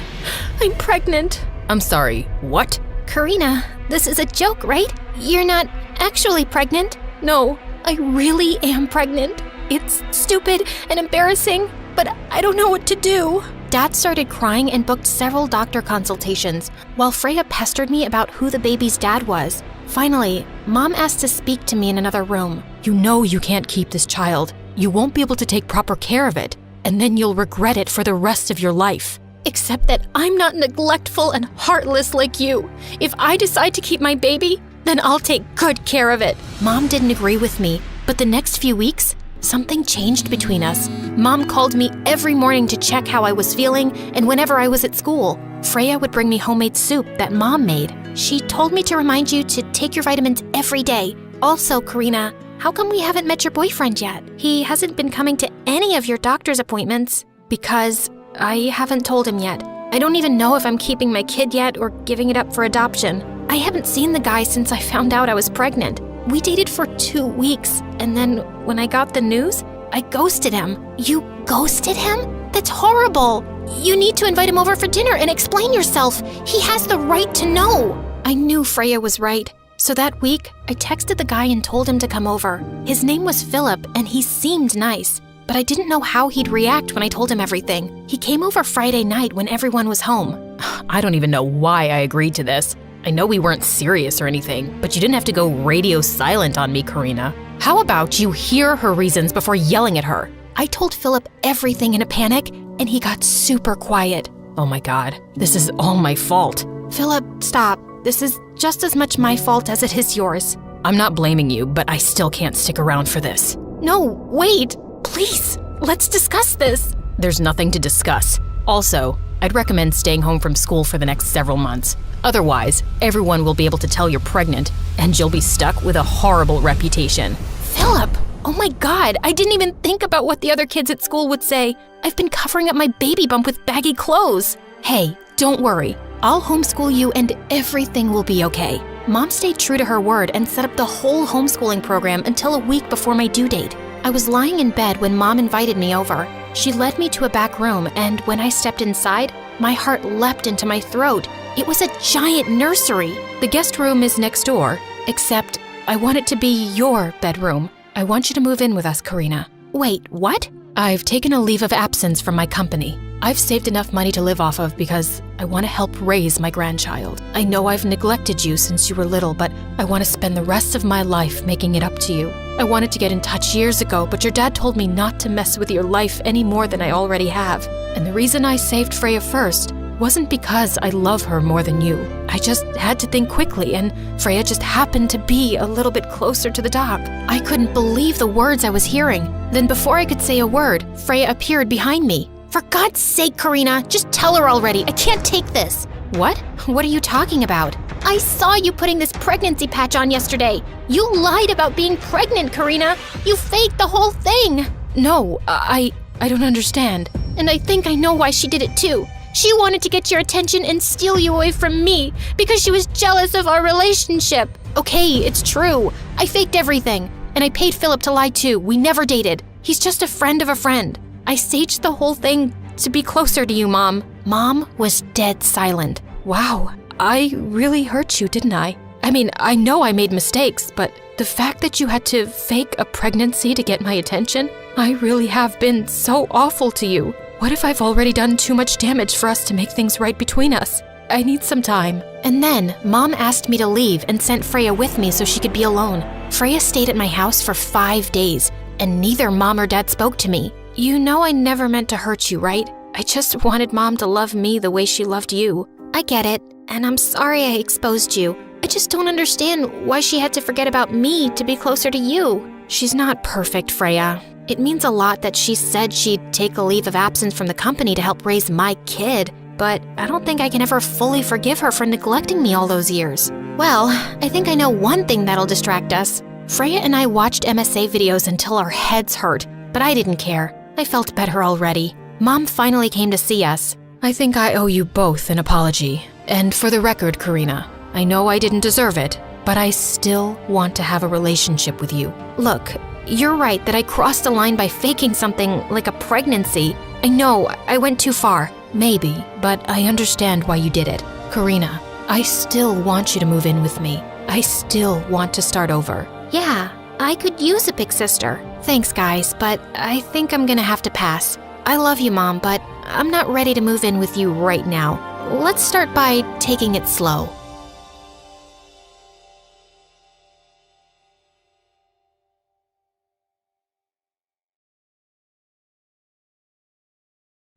I'm pregnant. I'm sorry, what? Karina, this is a joke, right? You're not actually pregnant? No, I really am pregnant. It's stupid and embarrassing, but I don't know what to do. Dad started crying and booked several doctor consultations, while Freya pestered me about who the baby's dad was. Finally, Mom asked to speak to me in another room. You know you can't keep this child. You won't be able to take proper care of it, and then you'll regret it for the rest of your life. Except that I'm not neglectful and heartless like you. If I decide to keep my baby, then I'll take good care of it. Mom didn't agree with me, but the next few weeks, something changed between us. Mom called me every morning to check how I was feeling, and whenever I was at school, Freya would bring me homemade soup that Mom made. She told me to remind you to take your vitamins every day. Also, Karina, how come we haven't met your boyfriend yet? He hasn't been coming to any of your doctor's appointments. Because I haven't told him yet. I don't even know if I'm keeping my kid yet or giving it up for adoption. I haven't seen the guy since I found out I was pregnant. We dated for 2 weeks, and then when I got the news, I ghosted him. You ghosted him? That's horrible. You need to invite him over for dinner and explain yourself. He has the right to know. I knew Freya was right. So that week, I texted the guy and told him to come over. His name was Philip, and he seemed nice. But I didn't know how he'd react when I told him everything. He came over Friday night when everyone was home. I don't even know why I agreed to this. I know we weren't serious or anything, but you didn't have to go radio silent on me, Karina. How about you hear her reasons before yelling at her? I told Philip everything in a panic, and he got super quiet. Oh my God, this is all my fault. Philip, stop. This is just as much my fault as it is yours. I'm not blaming you, but I still can't stick around for this. No, wait. Please, let's discuss this. There's nothing to discuss. Also, I'd recommend staying home from school for the next several months. Otherwise, everyone will be able to tell you're pregnant, and you'll be stuck with a horrible reputation. Philip, oh my God, I didn't even think about what the other kids at school would say. I've been covering up my baby bump with baggy clothes. Hey, don't worry. I'll homeschool you and everything will be okay. Mom stayed true to her word and set up the whole homeschooling program until a week before my due date. I was lying in bed when Mom invited me over. She led me to a back room, and when I stepped inside, my heart leapt into my throat. It was a giant nursery. The guest room is next door, except I want it to be your bedroom. I want you to move in with us, Karina. Wait, what? I've taken a leave of absence from my company. I've saved enough money to live off of because I want to help raise my grandchild. I know I've neglected you since you were little, but I want to spend the rest of my life making it up to you. I wanted to get in touch years ago, but your dad told me not to mess with your life any more than I already have. And the reason I saved Freya first wasn't because I love her more than you. I just had to think quickly, and Freya just happened to be a little bit closer to the dock. I couldn't believe the words I was hearing. Then before I could say a word, Freya appeared behind me. For God's sake, Karina, just tell her already. I can't take this. What? What are you talking about? I saw you putting this pregnancy patch on yesterday. You lied about being pregnant, Karina. You faked the whole thing. No, I don't understand. And I think I know why she did it too. She wanted to get your attention and steal you away from me because she was jealous of our relationship. Okay, it's true. I faked everything. And I paid Philip to lie too. We never dated. He's just a friend of a friend. I staged the whole thing to be closer to you, Mom. Mom was dead silent. Wow, I really hurt you, didn't I? I mean, I know I made mistakes, but the fact that you had to fake a pregnancy to get my attention, I really have been so awful to you. What if I've already done too much damage for us to make things right between us? I need some time. And then, Mom asked me to leave and sent Freya with me so she could be alone. Freya stayed at my house for 5 days, and neither Mom or Dad spoke to me. You know I never meant to hurt you, right? I just wanted Mom to love me the way she loved you. I get it, and I'm sorry I exposed you. I just don't understand why she had to forget about me to be closer to you. She's not perfect, Freya. It means a lot that she said she'd take a leave of absence from the company to help raise my kid. but I don't think I can ever fully forgive her for neglecting me all those years. Well, I think I know one thing that'll distract us. Freya and I watched MSA videos until our heads hurt, but I didn't care. I felt better already. Mom finally came to see us. I think I owe you both an apology. And for the record, Karina, I know I didn't deserve it, but I still want to have a relationship with you. Look, you're right that I crossed the line by faking something like a pregnancy. I know, I went too far. Maybe, but I understand why you did it. Karina, I still want you to move in with me. I still want to start over. Yeah, I could use a big sister. Thanks, guys, but I think I'm gonna have to pass. I love you, Mom, but I'm not ready to move in with you right now. Let's start by taking it slow.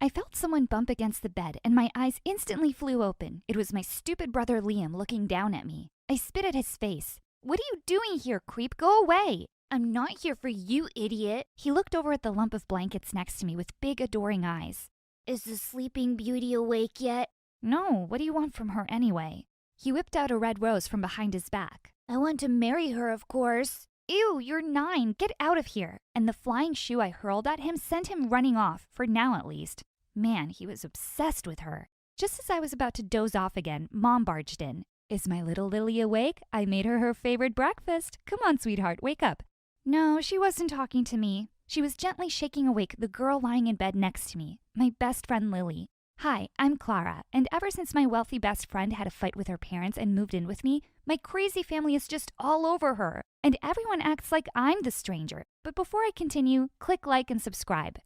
I felt someone bump against the bed, and my eyes instantly flew open. It was my stupid brother Liam looking down at me. I spit at his face. "What are you doing here, creep? Go away!" "I'm not here for you, idiot." He looked over at the lump of blankets next to me with big, adoring eyes. "Is the sleeping beauty awake yet?" "No, what do you want from her anyway?" He whipped out a red rose from behind his back. "I want to marry her, of course." "Ew, you're 9. Get out of here." And the flying shoe I hurled at him sent him running off, for now at least. Man, he was obsessed with her. Just as I was about to doze off again, Mom barged in. "Is my little Lily awake? I made her favorite breakfast. Come on, sweetheart, wake up." No, she wasn't talking to me. She was gently shaking awake the girl lying in bed next to me, my best friend Lily. "Hi, I'm Clara, and ever since my wealthy best friend had a fight with her parents and moved in with me, my crazy family is just all over her, and everyone acts like I'm the stranger. But before I continue, click like and subscribe."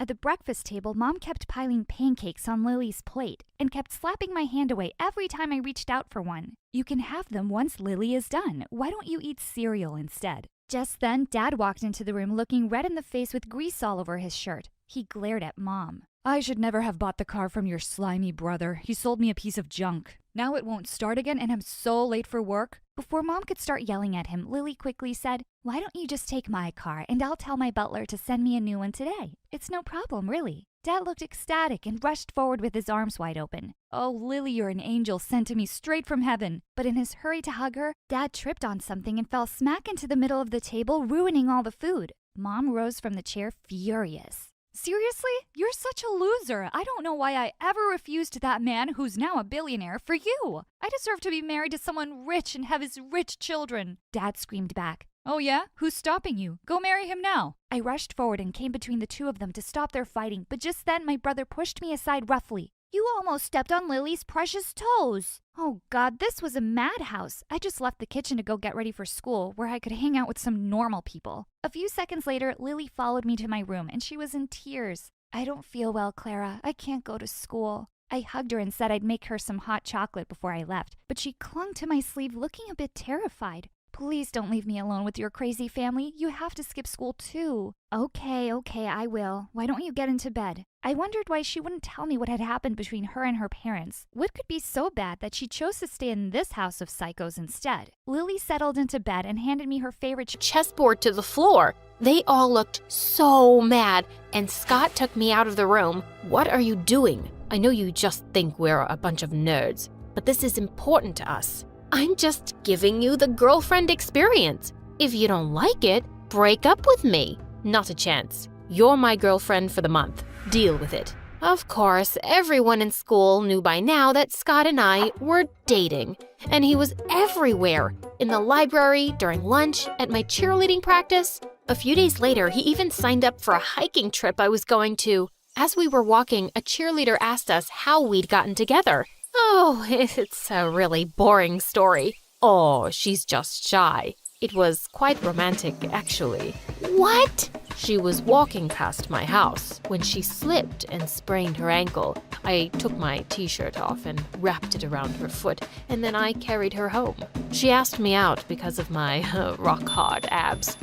At the breakfast table, Mom kept piling pancakes on Lily's plate and kept slapping my hand away every time I reached out for one. "You can have them once Lily is done. Why don't you eat cereal instead?" Just then, Dad walked into the room looking red in the face with grease all over his shirt. He glared at Mom. "I should never have bought the car from your slimy brother. He sold me a piece of junk. Now it won't start again and I'm so late for work." Before Mom could start yelling at him, Lily quickly said, "Why don't you just take my car and I'll tell my butler to send me a new one today? It's no problem, really." Dad looked ecstatic and rushed forward with his arms wide open. "Oh, Lily, you're an angel sent to me straight from heaven." But in his hurry to hug her, Dad tripped on something and fell smack into the middle of the table, ruining all the food. Mom rose from the chair furious. "Seriously? You're such a loser. I don't know why I ever refused that man, who's now a billionaire, for you. I deserve to be married to someone rich and have his rich children." Dad screamed back. "Oh yeah? Who's stopping you? Go marry him now." I rushed forward and came between the two of them to stop their fighting, but just then my brother pushed me aside roughly. "You almost stepped on Lily's precious toes." Oh God, this was a madhouse. I just left the kitchen to go get ready for school, where I could hang out with some normal people. A few seconds later, Lily followed me to my room, and she was in tears. "I don't feel well, Clara. I can't go to school." I hugged her and said I'd make her some hot chocolate before I left, but she clung to my sleeve looking a bit terrified. "Please don't leave me alone with your crazy family. You have to skip school too." Okay, I will. Why don't you get into bed?" I wondered why she wouldn't tell me what had happened between her and her parents. What could be so bad that she chose to stay in this house of psychos instead? Lily settled into bed and handed me her favorite chessboard to the floor. They all looked so mad, and Scott took me out of the room. What are you doing? I know you just think we're a bunch of nerds, but this is important to us. I'm just giving you the girlfriend experience. If you don't like it, break up with me. Not a chance. You're my girlfriend for the month. Deal with it. Of course, everyone in school knew by now that Scott and I were dating, and he was everywhere. In the library, during lunch, at my cheerleading practice. A few days later, he even signed up for a hiking trip I was going to. As we were walking, a cheerleader asked us how we'd gotten together. Oh, it's a really boring story. Oh, she's just shy. It was quite romantic, actually. What? She was walking past my house when she slipped and sprained her ankle. I took my t-shirt off and wrapped it around her foot, and then I carried her home. She asked me out because of my rock-hard abs.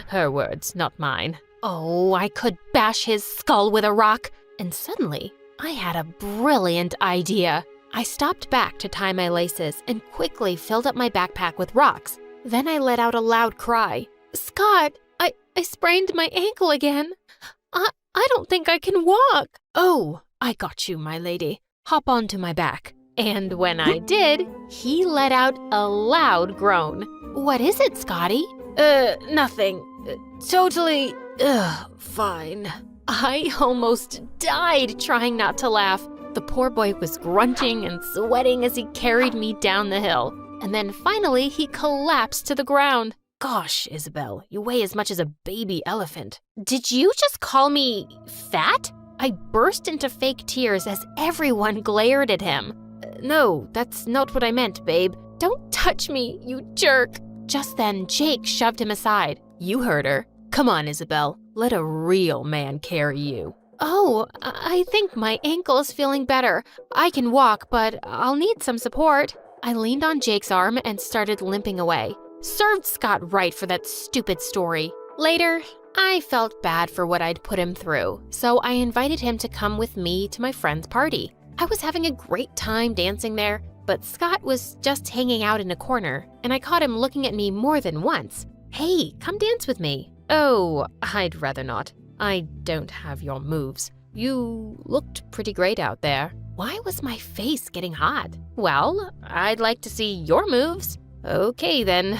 Her words, not mine. Oh, I could bash his skull with a rock. And suddenly, I had a brilliant idea. I stopped back to tie my laces and quickly filled up my backpack with rocks. Then I let out a loud cry. Scott, I sprained my ankle again. I don't think I can walk. Oh, I got you, my lady. hop onto my back. And when I did, he let out a loud groan. What is it, Scotty? Nothing. Totally, fine. I almost died trying not to laugh. The poor boy was grunting and sweating as he carried me down the hill. And then finally, he collapsed to the ground. Gosh, Isabel, you weigh as much as a baby elephant. Did you just call me fat? I burst into fake tears as everyone glared at him. No, that's not what I meant, babe. Don't touch me, you jerk. Just then, Jake shoved him aside. You heard her. Come on, Isabel. Let a real man carry you. Oh, I think my ankle is feeling better. I can walk, but I'll need some support. I leaned on Jake's arm and started limping away. Served Scott right for that stupid story. Later, I felt bad for what I'd put him through, so I invited him to come with me to my friend's party. I was having a great time dancing there, but Scott was just hanging out in a corner, and I caught him looking at me more than once. Hey, come dance with me. Oh, I'd rather not. I don't have your moves. You looked pretty great out there. Why was my face getting hot? Well, I'd like to see your moves. Okay then,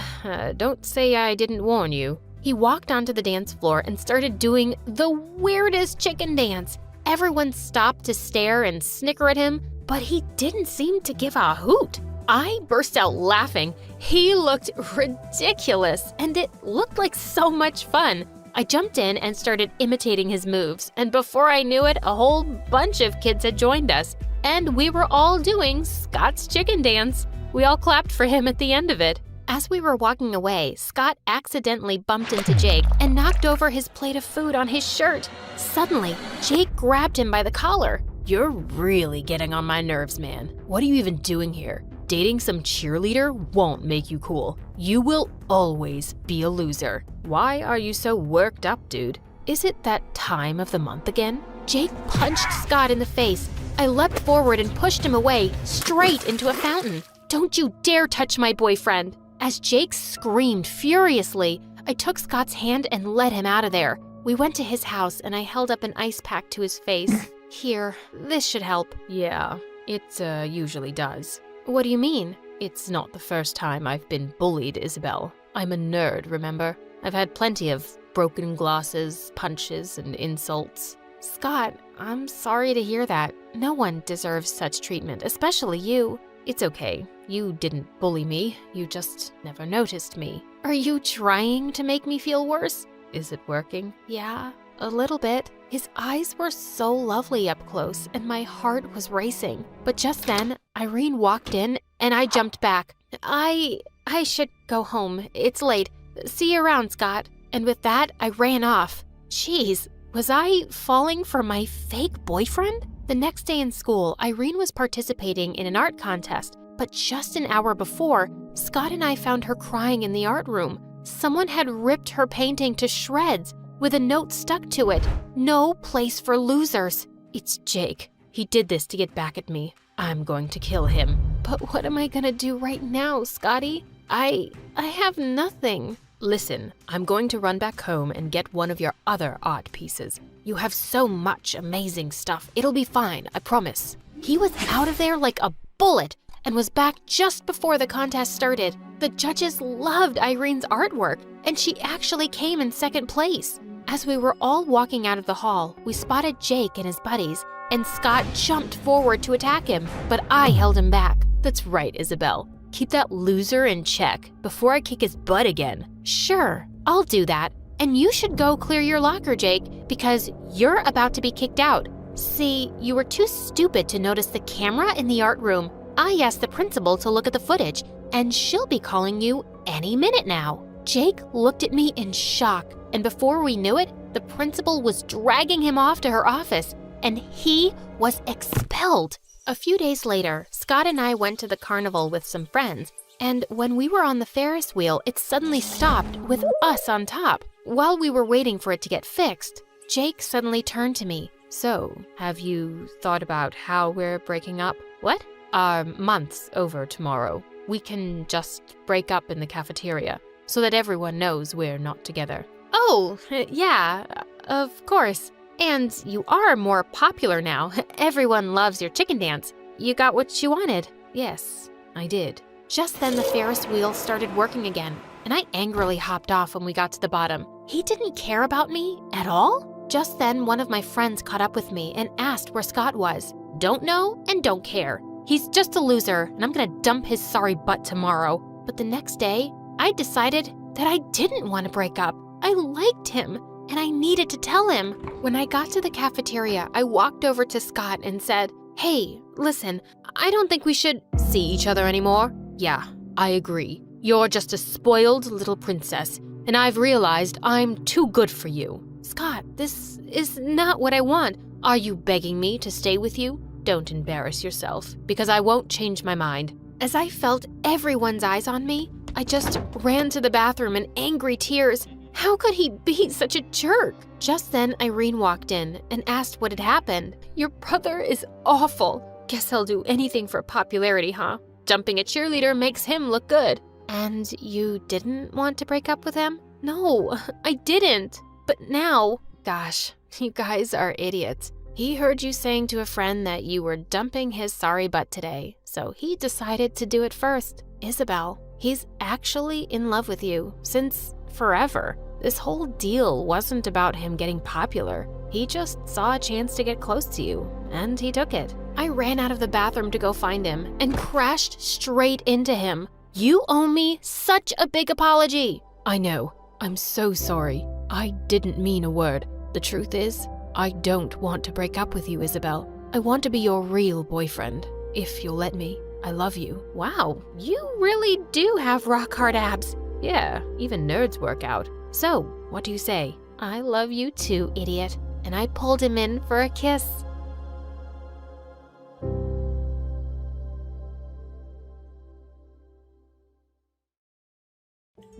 don't say I didn't warn you. He walked onto the dance floor and started doing the weirdest chicken dance. Everyone stopped to stare and snicker at him, but he didn't seem to give a hoot. I burst out laughing. He looked ridiculous, and it looked like so much fun. I jumped in and started imitating his moves, and before I knew it, a whole bunch of kids had joined us, and we were all doing Scott's chicken dance. We all clapped for him at the end of it. As we were walking away, Scott accidentally bumped into Jake and knocked over his plate of food on his shirt. Suddenly, Jake grabbed him by the collar. You're really getting on my nerves, man. What are you even doing here? Dating some cheerleader won't make you cool. You will always be a loser. Why are you so worked up, dude? Is it that time of the month again? Jake punched Scott in the face. I leapt forward and pushed him away, straight into a fountain. Don't you dare touch my boyfriend. As Jake screamed furiously, I took Scott's hand and led him out of there. We went to his house and I held up an ice pack to his face. Here, this should help. Yeah, it usually does. What do you mean? It's not the first time I've been bullied, Isabel. I'm a nerd, remember? I've had plenty of broken glasses, punches, and insults. Scott, I'm sorry to hear that. No one deserves such treatment, especially you. It's okay. You didn't bully me. You just never noticed me. Are you trying to make me feel worse? Is it working? Yeah, a little bit. His eyes were so lovely up close, and my heart was racing. But just then, Irene walked in, and I jumped back. I should go home. It's late. See you around, Scott. And with that, I ran off. Jeez, was I falling for my fake boyfriend? The next day in school, Irene was participating in an art contest, but just an hour before, Scott and I found her crying in the art room. Someone had ripped her painting to shreds with a note stuck to it. No place for losers. It's Jake. He did this to get back at me. I'm going to kill him. But what am I gonna do right now, Scotty? I have nothing. Listen, I'm going to run back home and get one of your other art pieces. You have so much amazing stuff. It'll be fine, I promise. He was out of there like a bullet and was back just before the contest started. The judges loved Irene's artwork, and she actually came in second place. As we were all walking out of the hall, we spotted Jake and his buddies, and Scott jumped forward to attack him, but I held him back. That's right, Isabel. Keep that loser in check before I kick his butt again. Sure, I'll do that. And you should go clear your locker, Jake, because you're about to be kicked out. See, you were too stupid to notice the camera in the art room. I asked the principal to look at the footage, and she'll be calling you any minute now. Jake looked at me in shock, and before we knew it, the principal was dragging him off to her office, and he was expelled. A few days later, Scott and I went to the carnival with some friends, and when we were on the Ferris wheel, it suddenly stopped with us on top. While we were waiting for it to get fixed, Jake suddenly turned to me. So, have you thought about how we're breaking up? What? Our month's over tomorrow. We can just break up in the cafeteria so that everyone knows we're not together. Oh, yeah, of course. And you are more popular now. Everyone loves your chicken dance. you got what you wanted. Yes, I did. Just then the Ferris wheel started working again, and I angrily hopped off when we got to the bottom. He didn't care about me at all? Just then one of my friends caught up with me and asked where Scott was. Don't know and don't care. He's just a loser, and I'm gonna dump his sorry butt tomorrow. But the next day, I decided that I didn't want to break up. I liked him, and I needed to tell him. When I got to the cafeteria, I walked over to Scott and said, "Hey, listen, I don't think we should see each other anymore." "Yeah, I agree. You're just a spoiled little princess, and I've realized I'm too good for you." "Scott, this is not what I want. Are you begging me to stay with you? Don't embarrass yourself, because I won't change my mind." As I felt everyone's eyes on me, I just ran to the bathroom in angry tears. How could he be such a jerk? Just then, Irene walked in and asked what had happened. "Your brother is awful. Guess he'll do anything for popularity, huh? Dumping a cheerleader makes him look good." "And you didn't want to break up with him?" "No, I didn't. But now, gosh, you guys are idiots. He heard you saying to a friend that you were dumping his sorry butt today, so he decided to do it first. Isabel, he's actually in love with you since forever. This whole deal wasn't about him getting popular. He just saw a chance to get close to you, and he took it." I ran out of the bathroom to go find him and crashed straight into him. "You owe me such a big apology." "I know. I'm so sorry. I didn't mean a word. The truth is, I don't want to break up with you, Isabel. I want to be your real boyfriend, if you'll let me. I love you." Wow, you really do have rock-hard abs. Yeah, even nerds work out. "So, what do you say?" "I love you too, idiot." And I pulled him in for a kiss.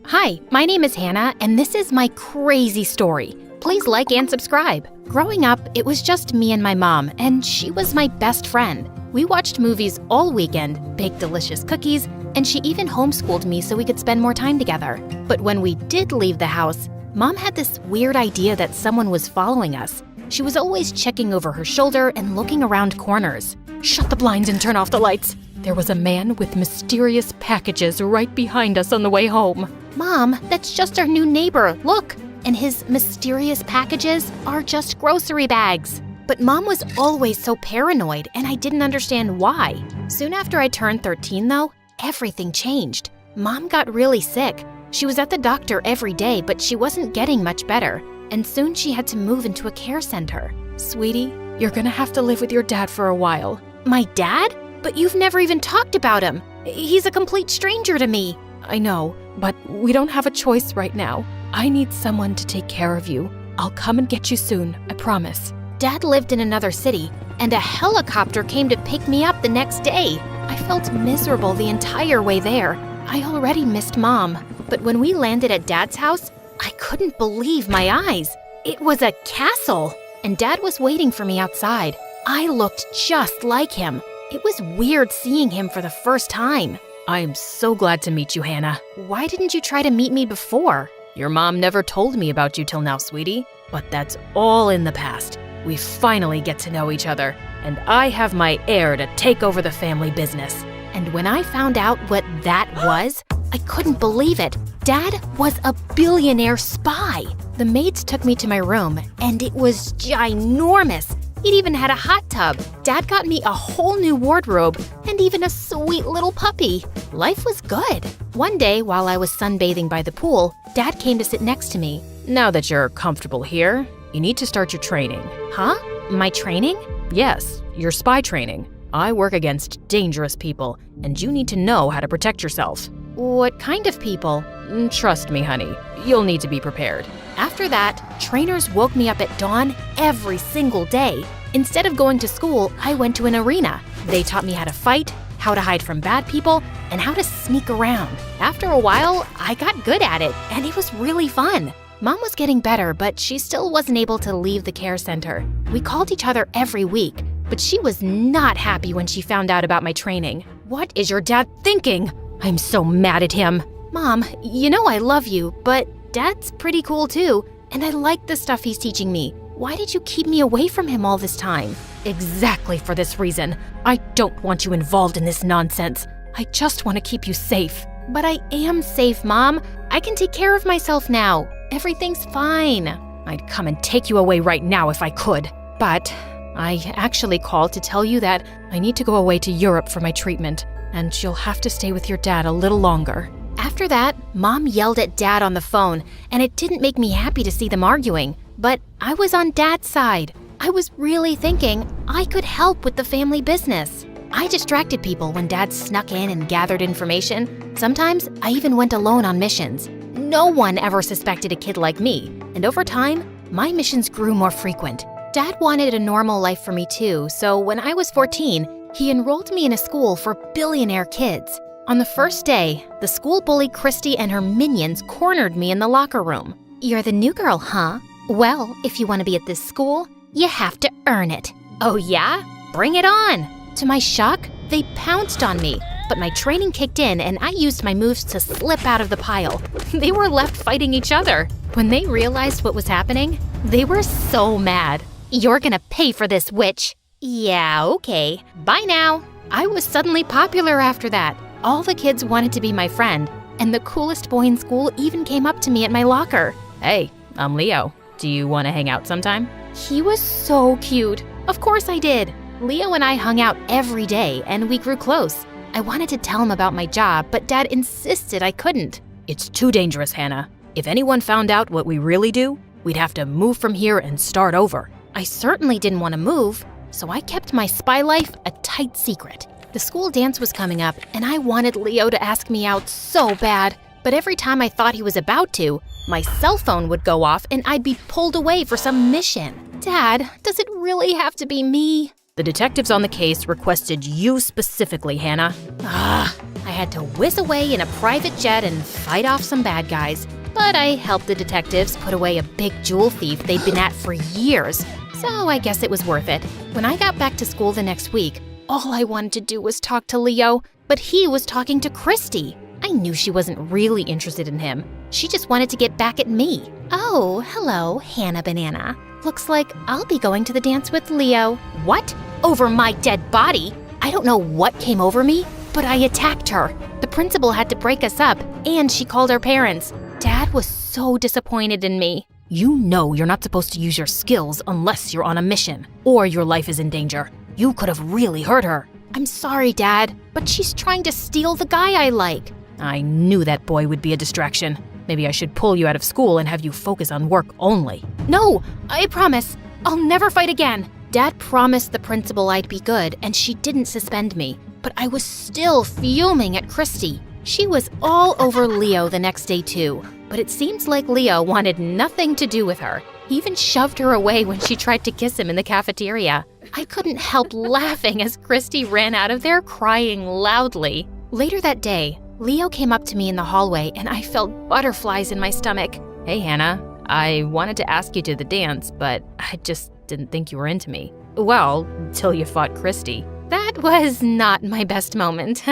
Hi, my name is Hannah, and this is my crazy story. Please like and subscribe. Growing up, it was just me and my mom, and she was my best friend. We watched movies all weekend, baked delicious cookies, and she even homeschooled me so we could spend more time together. But when we did leave the house, Mom had this weird idea that someone was following us. She was always checking over her shoulder and looking around corners. "Shut the blinds and turn off the lights. There was a man with mysterious packages right behind us on the way home." "Mom, that's just our new neighbor, look. And his mysterious packages are just grocery bags." But Mom was always so paranoid, and I didn't understand why. Soon after I turned 13, though, everything changed. Mom got really sick. She was at the doctor every day, but she wasn't getting much better. And soon she had to move into a care center. "Sweetie, you're gonna have to live with your dad for a while." "My dad? But you've never even talked about him. He's a complete stranger to me." "I know, but we don't have a choice right now. I need someone to take care of you. I'll come and get you soon, I promise." Dad lived in another city, and a helicopter came to pick me up the next day. I felt miserable the entire way there. I already missed Mom, but when we landed at Dad's house, I couldn't believe my eyes. It was a castle, and Dad was waiting for me outside. I looked just like him. It was weird seeing him for the first time. "I am so glad to meet you, Hannah. Why didn't you try to meet me before?" "Your mom never told me about you till now, sweetie. But that's all in the past. We finally get to know each other, and I have my heir to take over the family business." And when I found out what that was, I couldn't believe it. Dad was a billionaire spy. The maids took me to my room, and it was ginormous. It even had a hot tub. Dad got me a whole new wardrobe and even a sweet little puppy. Life was good. One day, while I was sunbathing by the pool, Dad came to sit next to me. "Now that you're comfortable here, you need to start your training." "Huh? My training?" "Yes, your spy training. I work against dangerous people, and you need to know how to protect yourself." "What kind of people?" "Trust me, honey. You'll need to be prepared." After that, trainers woke me up at dawn every single day. Instead of going to school, I went to an arena. They taught me how to fight, how to hide from bad people, and how to sneak around. After a while, I got good at it, and it was really fun. Mom was getting better, but she still wasn't able to leave the care center. We called each other every week, but she was not happy when she found out about my training. "What is your dad thinking? I'm so mad at him." "Mom, you know I love you, but Dad's pretty cool too, and I like the stuff he's teaching me. Why did you keep me away from him all this time?" Exactly for this reason. I don't want you involved in this nonsense. I just want to keep you safe. But I am safe, Mom. I can take care of myself now. Everything's fine. I'd come and take you away right now if I could. But I actually called to tell you that I need to go away to Europe for my treatment, and you'll have to stay with your dad a little longer. After that, Mom yelled at Dad on the phone, and it didn't make me happy to see them arguing. But I was on Dad's side. I was really thinking I could help with the family business. I distracted people when Dad snuck in and gathered information. Sometimes I even went alone on missions. No one ever suspected a kid like me, and over time, my missions grew more frequent. Dad wanted a normal life for me too, so when I was 14, he enrolled me in a school for billionaire kids. On the first day, the school bully Christy and her minions cornered me in the locker room. "You're the new girl, huh? Well, if you want to be at this school, you have to earn it." "Oh yeah? Bring it on!" To my shock, they pounced on me, but my training kicked in and I used my moves to slip out of the pile. They were left fighting each other. When they realized what was happening, they were so mad. "You're gonna pay for this, witch." "Yeah, okay. Bye now." I was suddenly popular after that. All the kids wanted to be my friend, and the coolest boy in school even came up to me at my locker. Hey, I'm Leo. Do you want to hang out sometime? He was so cute. Of course I did. Leo and I hung out every day, and we grew close. I wanted to tell him about my job, but Dad insisted I couldn't. It's too dangerous, Hannah. If anyone found out what we really do, we'd have to move from here and start over. I certainly didn't want to move, so I kept my spy life a tight secret. The school dance was coming up, and I wanted Leo to ask me out so bad. But every time I thought he was about to, my cell phone would go off and I'd be pulled away for some mission. Dad, does it really have to be me? The detectives on the case requested you specifically, Hannah. I had to whiz away in a private jet and fight off some bad guys. But I helped the detectives put away a big jewel thief they'd been at for years. So I guess it was worth it. When I got back to school the next week, all I wanted to do was talk to Leo, but he was talking to Christy. I knew she wasn't really interested in him. She just wanted to get back at me. "Oh, hello, Hannah Banana. Looks like I'll be going to the dance with Leo." "What? Over my dead body?" I don't know what came over me, but I attacked her. The principal had to break us up, and she called our parents. Dad was so disappointed in me. You know you're not supposed to use your skills unless you're on a mission, or your life is in danger. You could have really hurt her. "I'm sorry, Dad, but she's trying to steal the guy I like." I knew that boy would be a distraction. Maybe I should pull you out of school and have you focus on work only. "No, I promise. I'll never fight again." Dad promised the principal I'd be good, and she didn't suspend me. But I was still fuming at Christy. She was all over Leo the next day too, but it seems like Leo wanted nothing to do with her. He even shoved her away when she tried to kiss him in the cafeteria. I couldn't help laughing as Christy ran out of there crying loudly. Later that day, Leo came up to me in the hallway and I felt butterflies in my stomach. "Hey, Hannah, I wanted to ask you to the dance, but I just didn't think you were into me. Well, till you fought Christy." That was not my best moment.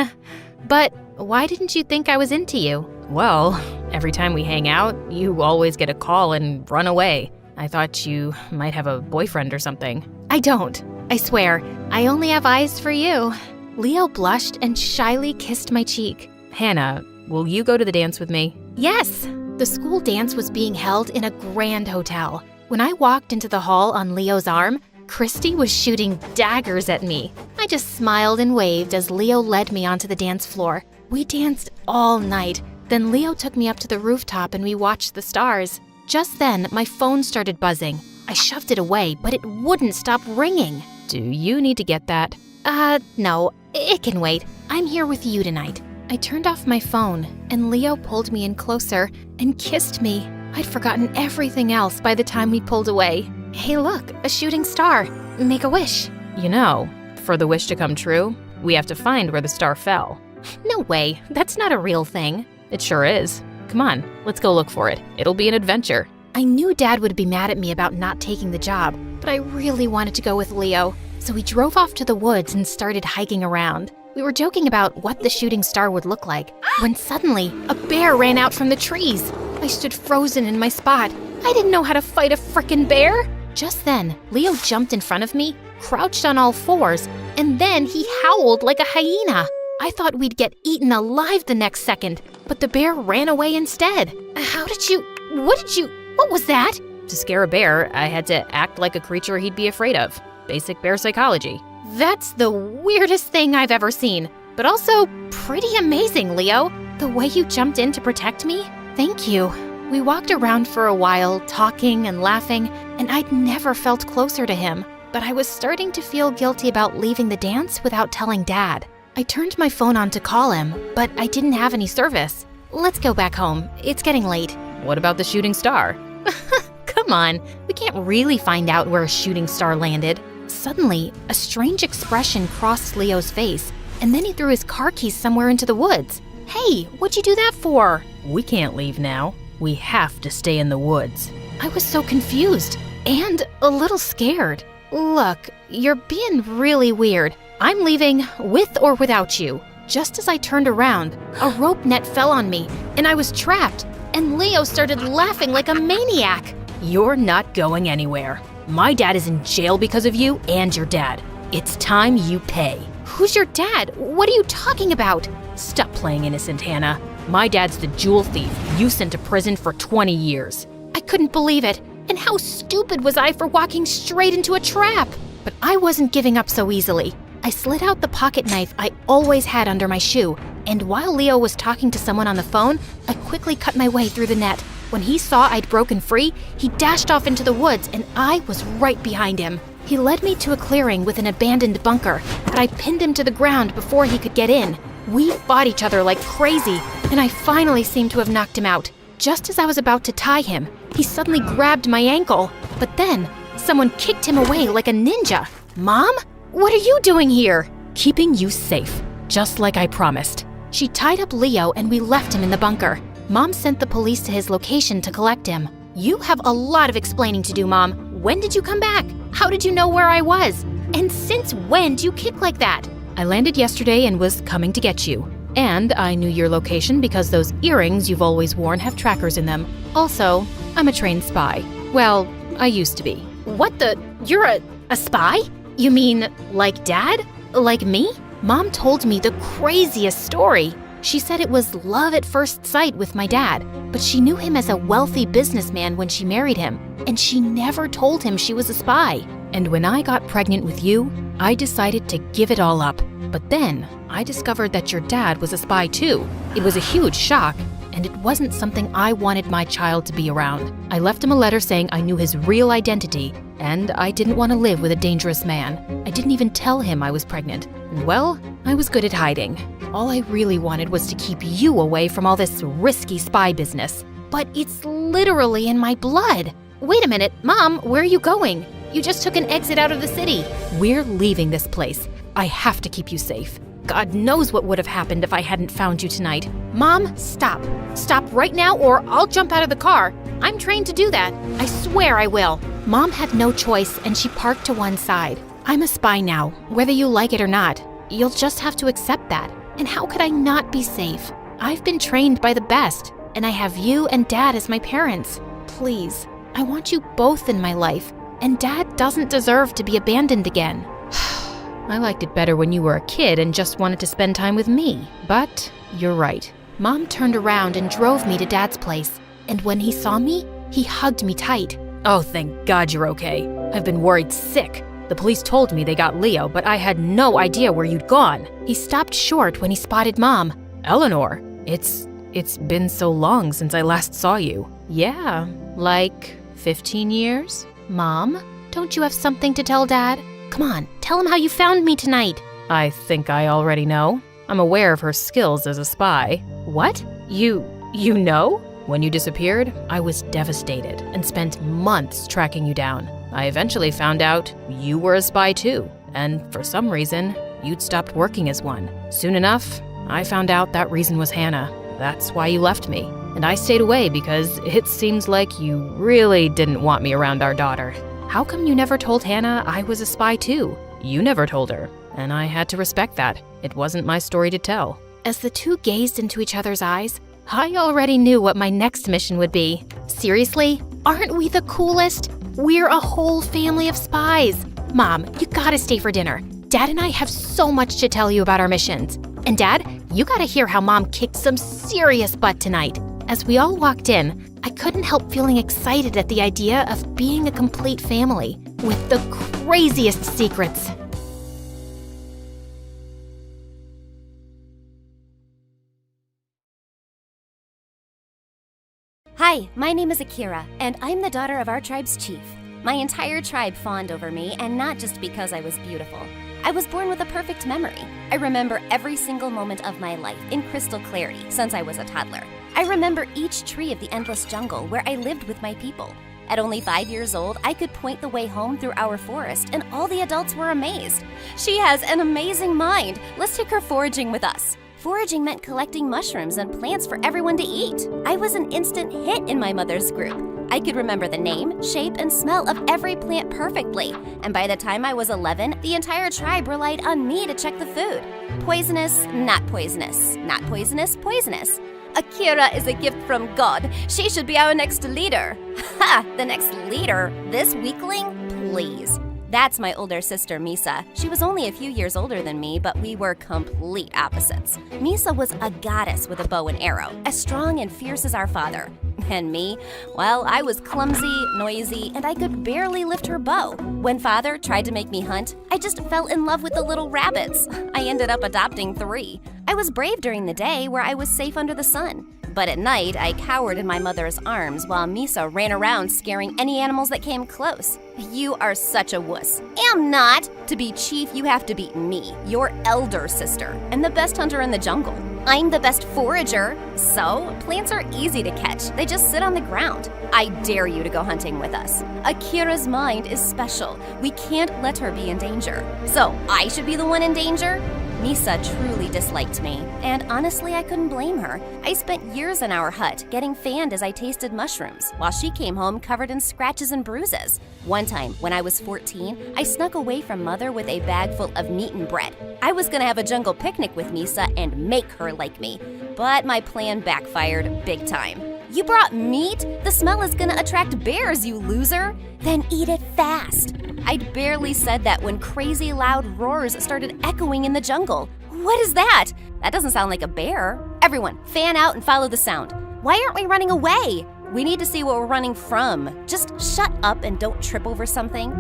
But why didn't you think I was into you? Well, every time we hang out, you always get a call and run away. I thought you might have a boyfriend or something. I don't. I swear, I only have eyes for you. Leo blushed and shyly kissed my cheek. "Hannah, will you go to the dance with me?" Yes! The school dance was being held in a grand hotel. When I walked into the hall on Leo's arm, Christy was shooting daggers at me. I just smiled and waved as Leo led me onto the dance floor. We danced all night. Then Leo took me up to the rooftop and we watched the stars. Just then, my phone started buzzing. I shoved it away, but it wouldn't stop ringing. Do you need to get that? No, it can wait. I'm here with you tonight. I turned off my phone, and Leo pulled me in closer and kissed me. I'd forgotten everything else by the time we pulled away. Hey look, a shooting star. Make a wish. You know, for the wish to come true, we have to find where the star fell. No way, that's not a real thing. It sure is. Come on, let's go look for it. It'll be an adventure. I knew Dad would be mad at me about not taking the job, but I really wanted to go with Leo. So we drove off to the woods and started hiking around. We were joking about what the shooting star would look like, when suddenly a bear ran out from the trees. I stood frozen in my spot. I didn't know how to fight a frickin' bear. Just then, Leo jumped in front of me crouched on all fours, and then he howled like a hyena. I thought we'd get eaten alive the next second, but the bear ran away instead. What was that? To scare a bear, I had to act like a creature he'd be afraid of. Basic bear psychology. That's the weirdest thing I've ever seen, but also pretty amazing, Leo. The way you jumped in to protect me? Thank you. We walked around for a while, talking and laughing, and I'd never felt closer to him. But I was starting to feel guilty about leaving the dance without telling Dad. I turned my phone on to call him, but I didn't have any service. Let's go back home. It's getting late. What about the shooting star? Come on, we can't really find out where a shooting star landed. Suddenly, a strange expression crossed Leo's face, and then he threw his car keys somewhere into the woods. Hey, what'd you do that for? We can't leave now. We have to stay in the woods. I was so confused and a little scared. Look, you're being really weird. I'm leaving with or without you. Just as I turned around, a rope net fell on me, and I was trapped, and Leo started laughing like a maniac. You're not going anywhere. My dad is in jail because of you and your dad. It's time you pay. Who's your dad? What are you talking about? Stop playing innocent, Hannah. My dad's the jewel thief you sent to prison for 20 years. I couldn't believe it. And how stupid was I for walking straight into a trap? But I wasn't giving up so easily. I slid out the pocket knife I always had under my shoe, and while Leo was talking to someone on the phone, I quickly cut my way through the net. When he saw I'd broken free, he dashed off into the woods, and I was right behind him. He led me to a clearing with an abandoned bunker, but I pinned him to the ground before he could get in. We fought each other like crazy, and I finally seemed to have knocked him out. Just as I was about to tie him, he suddenly grabbed my ankle, but then someone kicked him away like a ninja. Mom? What are you doing here? Keeping you safe, just like I promised. She tied up Leo and we left him in the bunker. Mom sent the police to his location to collect him. You have a lot of explaining to do, Mom. When did you come back? How did you know where I was? And since when do you kick like that? I landed yesterday and was coming to get you. And I knew your location because those earrings you've always worn have trackers in them. Also, I'm a trained spy. Well, I used to be. What the? You're a spy? You mean like Dad? Like me? Mom told me the craziest story. She said it was love at first sight with my dad, but she knew him as a wealthy businessman when she married him, and she never told him she was a spy. And when I got pregnant with you, I decided to give it all up. But then I discovered that your dad was a spy too. It was a huge shock, and it wasn't something I wanted my child to be around. I left him a letter saying I knew his real identity, and I didn't want to live with a dangerous man. I didn't even tell him I was pregnant. And well, I was good at hiding. All I really wanted was to keep you away from all this risky spy business. But it's literally in my blood. Wait a minute, Mom, where are you going? You just took an exit out of the city. We're leaving this place. I have to keep you safe. God knows what would have happened if I hadn't found you tonight. Mom, stop. Stop right now or I'll jump out of the car. I'm trained to do that. I swear I will. Mom had no choice and she parked to one side. I'm a spy now, whether you like it or not. You'll just have to accept that. And how could I not be safe? I've been trained by the best, and I have you and Dad as my parents. Please, I want you both in my life, and Dad doesn't deserve to be abandoned again. I liked it better when you were a kid and just wanted to spend time with me, but you're right. Mom turned around and drove me to Dad's place, and when he saw me, he hugged me tight. Oh, thank God you're okay. I've been worried sick. The police told me they got Leo, but I had no idea where you'd gone. He stopped short when he spotted Mom. Eleanor, it's been so long since I last saw you. Yeah, like 15 years? Mom, don't you have something to tell Dad? Come on, tell him how you found me tonight. I think I already know. I'm aware of her skills as a spy. What? You know? When you disappeared, I was devastated and spent months tracking you down. I eventually found out you were a spy too, and for some reason, you'd stopped working as one. Soon enough, I found out that reason was Hannah. That's why you left me. And I stayed away because it seems like you really didn't want me around our daughter. How come you never told Hannah I was a spy too? You never told her, and I had to respect that. It wasn't my story to tell. As the two gazed into each other's eyes, I already knew what my next mission would be. Seriously? Aren't we the coolest? We're a whole family of spies. Mom, you gotta stay for dinner. Dad and I have so much to tell you about our missions. And Dad, you gotta hear how Mom kicked some serious butt tonight. As we all walked in, I couldn't help feeling excited at the idea of being a complete family with the craziest secrets. Hi, my name is Akira, and I'm the daughter of our tribe's chief. My entire tribe fawned over me, and not just because I was beautiful. I was born with a perfect memory. I remember every single moment of my life in crystal clarity since I was a toddler. I remember each tree of the endless jungle where I lived with my people. At only 5 years old, I could point the way home through our forest, and all the adults were amazed. She has an amazing mind. Let's take her foraging with us. Foraging meant collecting mushrooms and plants for everyone to eat. I was an instant hit in my mother's group. I could remember the name, shape, and smell of every plant perfectly. And by the time I was 11, the entire tribe relied on me to check the food. Poisonous, not poisonous. Not poisonous, poisonous. Akira is a gift from God. She should be our next leader. Ha! The next leader? This weakling? Please. That's my older sister, Misa. She was only a few years older than me, but we were complete opposites. Misa was a goddess with a bow and arrow, as strong and fierce as our father. And me? Well, I was clumsy, noisy, and I could barely lift her bow. When father tried to make me hunt, I just fell in love with the little rabbits. I ended up adopting 3. I was brave during the day where I was safe under the sun. But at night, I cowered in my mother's arms while Misa ran around scaring any animals that came close. You are such a wuss. Am not. To be chief, you have to beat me, your elder sister, and the best hunter in the jungle. I'm the best forager, so plants are easy to catch. They just sit on the ground. I dare you to go hunting with us. Akira's mind is special. We can't let her be in danger. So I should be the one in danger? Misa truly disliked me, and honestly, I couldn't blame her. I spent years in our hut, getting fanned as I tasted mushrooms, while she came home covered in scratches and bruises. One time, when I was 14, I snuck away from Mother with a bag full of meat and bread. I was gonna have a jungle picnic with Misa and make her like me, but my plan backfired big time. You brought meat? The smell is gonna attract bears, you loser! Then eat it fast. I'd barely said that when crazy loud roars started echoing in the jungle. What is that? That doesn't sound like a bear. Everyone, fan out and follow the sound. Why aren't we running away? We need to see what we're running from. Just shut up and don't trip over something.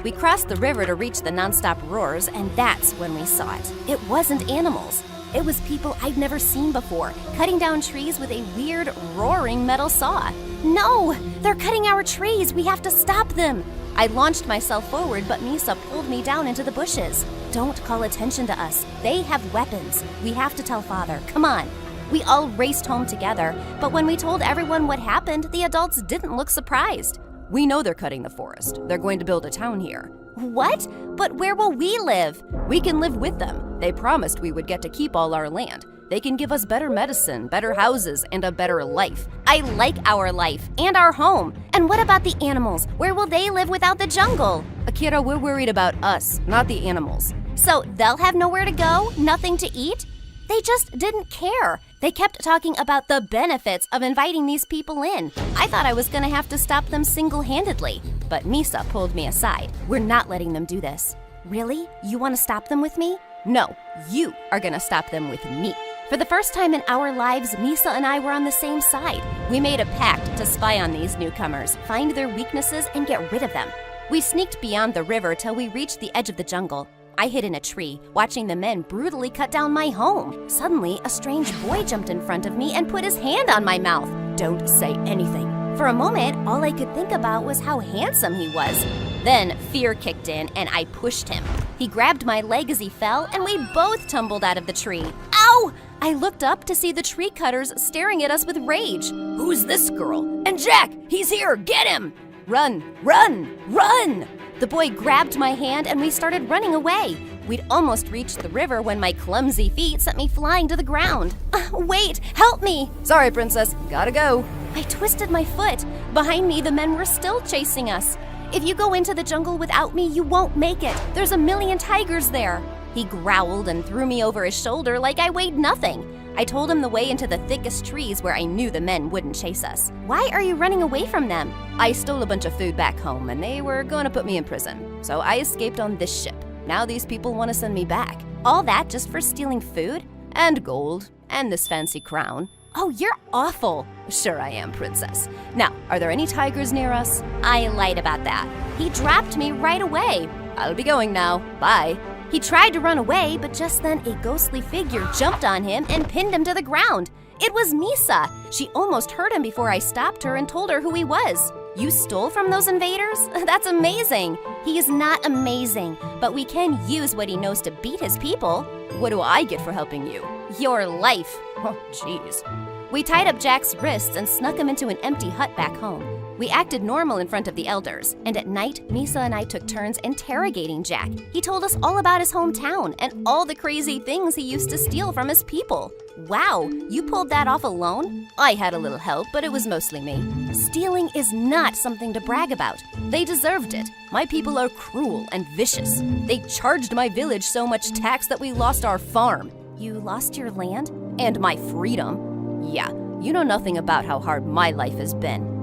We crossed the river to reach the nonstop roars, and that's when we saw it. It wasn't animals. It was people I'd never seen before, cutting down trees with a weird, roaring metal saw. No! They're cutting our trees! We have to stop them! I launched myself forward, but Misa pulled me down into the bushes. Don't call attention to us. They have weapons. We have to tell Father. Come on. We all raced home together, but when we told everyone what happened, the adults didn't look surprised. We know they're cutting the forest. They're going to build a town here. What? But where will we live? We can live with them. They promised we would get to keep all our land. They can give us better medicine, better houses, and a better life. I like our life and our home. And what about the animals? Where will they live without the jungle? Akira, we're worried about us, not the animals. So they'll have nowhere to go? Nothing to eat? They just didn't care. They kept talking about the benefits of inviting these people in. I thought I was gonna have to stop them single-handedly, but Misa pulled me aside. We're not letting them do this. Really? You wanna stop them with me? No, you are gonna stop them with me. For the first time in our lives, Misa and I were on the same side. We made a pact to spy on these newcomers, find their weaknesses, and get rid of them. We sneaked beyond the river till we reached the edge of the jungle. I hid in a tree, watching the men brutally cut down my home. Suddenly, a strange boy jumped in front of me and put his hand on my mouth. Don't say anything. For a moment, all I could think about was how handsome he was. Then fear kicked in and I pushed him. He grabbed my leg as he fell and we both tumbled out of the tree. Ow! I looked up to see the tree cutters staring at us with rage. Who's this girl? And Jack! He's here! Get him! Run! Run! Run! The boy grabbed my hand and we started running away. We'd almost reached the river when my clumsy feet sent me flying to the ground. Wait! Help me! Sorry, princess. Gotta go. I twisted my foot. Behind me, the men were still chasing us. If you go into the jungle without me, you won't make it. There's a million tigers there. He growled and threw me over his shoulder like I weighed nothing. I told him the way into the thickest trees where I knew the men wouldn't chase us. Why are you running away from them? I stole a bunch of food back home and they were going to put me in prison. so I escaped on this ship. Now these people want to send me back. All that just for stealing food? And gold, and this fancy crown. Oh, you're awful. Sure I am, princess. Now, are there any tigers near us? I lied about that. He dropped me right away. I'll be going now. Bye. He tried to run away, but just then a ghostly figure jumped on him and pinned him to the ground. It was Misa. She almost hurt him before I stopped her and told her who he was. You stole from those invaders? That's amazing. He is not amazing, but we can use what he knows to beat his people. What do I get for helping you? Your life. Oh, jeez. We tied up Jack's wrists and snuck him into an empty hut back home. We acted normal in front of the elders, and at night, Misa and I took turns interrogating Jack. He told us all about his hometown and all the crazy things he used to steal from his people. Wow, you pulled that off alone? I had a little help, but it was mostly me. Stealing is not something to brag about. They deserved it. My people are cruel and vicious. They charged my village so much tax that we lost our farm. You lost your land? And my freedom. Yeah, you know nothing about how hard my life has been.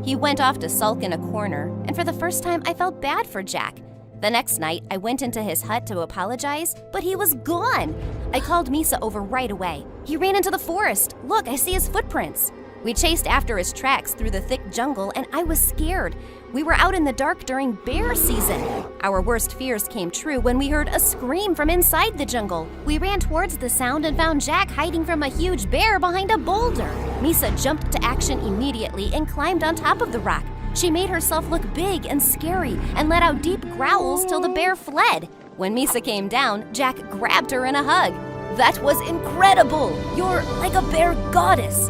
He went off to sulk in a corner, and for the first time I felt bad for Jack. The next night, I went into his hut to apologize, but he was gone. I called Misa over right away. He ran into the forest. Look, I see his footprints. We chased after his tracks through the thick jungle, and I was scared. We were out in the dark during bear season. Our worst fears came true when we heard a scream from inside the jungle. We ran towards the sound and found Jack hiding from a huge bear behind a boulder. Misa jumped to action immediately and climbed on top of the rock. She made herself look big and scary and let out deep growls till the bear fled. When Misa came down, Jack grabbed her in a hug. That was incredible! You're like a bear goddess!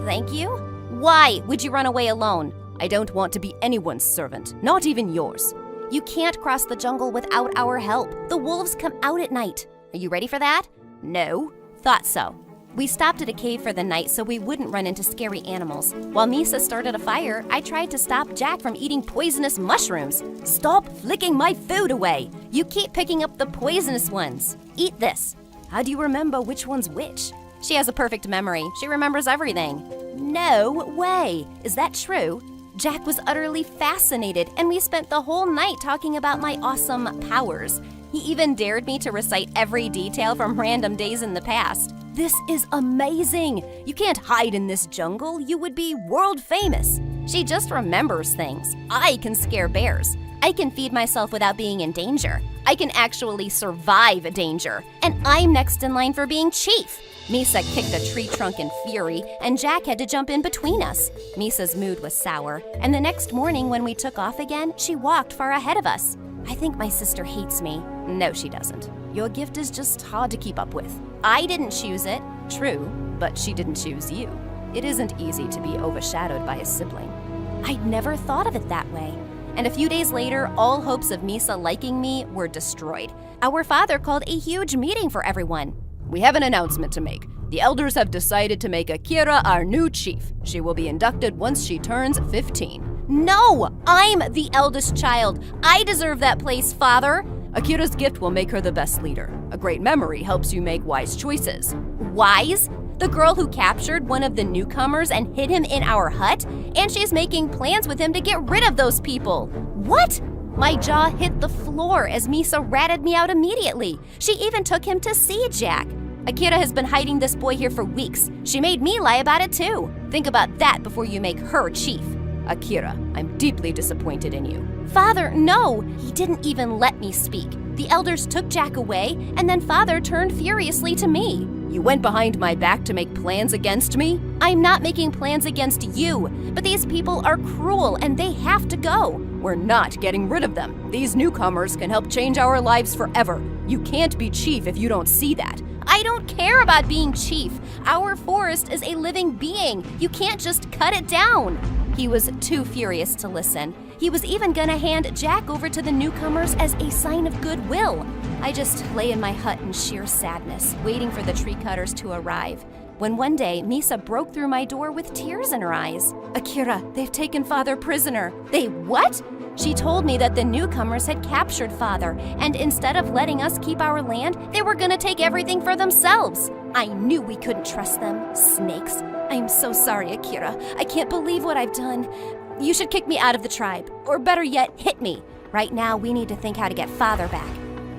Thank you? Why would you run away alone? I don't want to be anyone's servant, not even yours. You can't cross the jungle without our help. The wolves come out at night. Are you ready for that? No. Thought so. We stopped at a cave for the night so we wouldn't run into scary animals. While Misa started a fire, I tried to stop Jack from eating poisonous mushrooms. Stop flicking my food away! You keep picking up the poisonous ones. Eat this. How do you remember which one's which? She has a perfect memory. She remembers everything. No way! Is that true? Jack was utterly fascinated, and we spent the whole night talking about my awesome powers. He even dared me to recite every detail from random days in the past. This is amazing! You can't hide in this jungle. You would be world famous. She just remembers things. I can scare bears. I can feed myself without being in danger. I can actually survive danger. And I'm next in line for being chief. Misa kicked a tree trunk in fury, and Jack had to jump in between us. Misa's mood was sour, and the next morning when we took off again, she walked far ahead of us. I think my sister hates me. No, she doesn't. Your gift is just hard to keep up with. I didn't choose it. True, but she didn't choose you. It isn't easy to be overshadowed by a sibling. I'd never thought of it that way. And a few days later, all hopes of Misa liking me were destroyed. Our father called a huge meeting for everyone. We have an announcement to make. The elders have decided to make Akira our new chief. She will be inducted once she turns 15. No! I'm the eldest child. I deserve that place, Father. Akira's gift will make her the best leader. A great memory helps you make wise choices. Wise? The girl who captured one of the newcomers and hid him in our hut? And she's making plans with him to get rid of those people. What? My jaw hit the floor as Misa ratted me out immediately. She even took him to see Jack. Akira has been hiding this boy here for weeks. She made me lie about it too. Think about that before you make her chief. Akira, I'm deeply disappointed in you. Father, no! He didn't even let me speak. The elders took Jack away, and then Father turned furiously to me. You went behind my back to make plans against me? I'm not making plans against you, but these people are cruel and they have to go. We're not getting rid of them. These newcomers can help change our lives forever. You can't be chief if you don't see that. I don't care about being chief. Our forest is a living being. You can't just cut it down. He was too furious to listen. He was even gonna hand Jack over to the newcomers as a sign of goodwill. I just lay in my hut in sheer sadness, waiting for the tree cutters to arrive. When one day, Misa broke through my door with tears in her eyes. Akira, they've taken Father prisoner. They what? She told me that the newcomers had captured Father, and instead of letting us keep our land, they were gonna take everything for themselves. I knew we couldn't trust them. Snakes. I am so sorry, Akira. I can't believe what I've done. You should kick me out of the tribe, or better yet, hit me. Right now, we need to think how to get Father back.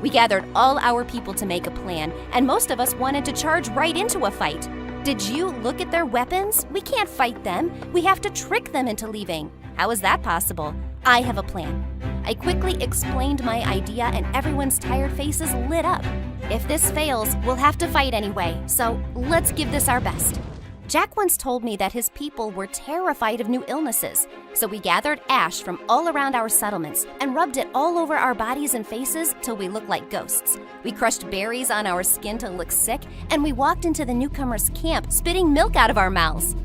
We gathered all our people to make a plan, and most of us wanted to charge right into a fight. Did you look at their weapons? We can't fight them. We have to trick them into leaving. How is that possible? I have a plan. I quickly explained my idea, and everyone's tired faces lit up. If this fails, we'll have to fight anyway, so let's give this our best. Jack once told me that his people were terrified of new illnesses, so we gathered ash from all around our settlements and rubbed it all over our bodies and faces till we looked like ghosts. We crushed berries on our skin to look sick, and we walked into the newcomers' camp spitting milk out of our mouths.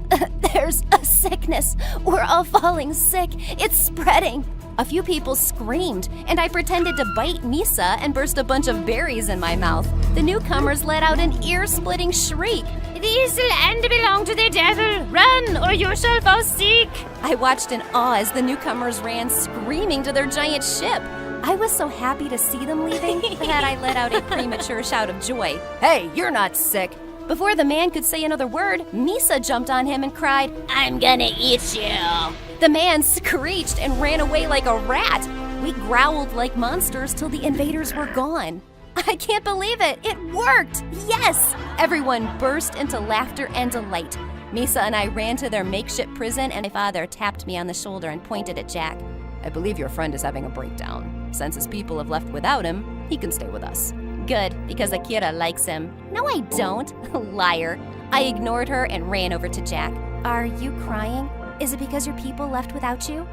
There's a sickness. We're all falling sick. It's spreading. A few people screamed, and I pretended to bite Misa and burst a bunch of berries in my mouth. The newcomers let out an ear-splitting shriek. This land belongs to the devil. Run, or you shall fall sick. I watched in awe as the newcomers ran screaming to their giant ship. I was so happy to see them leaving that I let out a premature shout of joy. Hey, you're not sick. Before the man could say another word, Misa jumped on him and cried, I'm gonna eat you. The man screeched and ran away like a rat. We growled like monsters till the invaders were gone. I can't believe it! It worked! Yes! Everyone burst into laughter and delight. Misa and I ran to their makeshift prison, and my father tapped me on the shoulder and pointed at Jack. I believe your friend is having a breakdown. Since his people have left without him, he can stay with us. Good, because Akira likes him. No, I don't. Liar. I ignored her and ran over to Jack. Are you crying? Is it because your people left without you?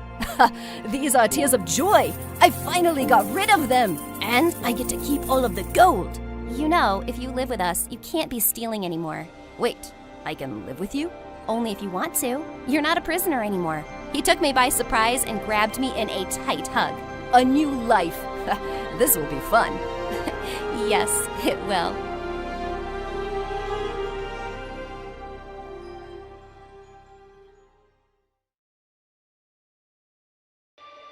These are tears of joy. I finally got rid of them. And I get to keep all of the gold. You know, if you live with us, you can't be stealing anymore. Wait, I can live with you? Only if you want to. You're not a prisoner anymore. He took me by surprise and grabbed me in a tight hug. A new life. This will be fun. Yes, it will.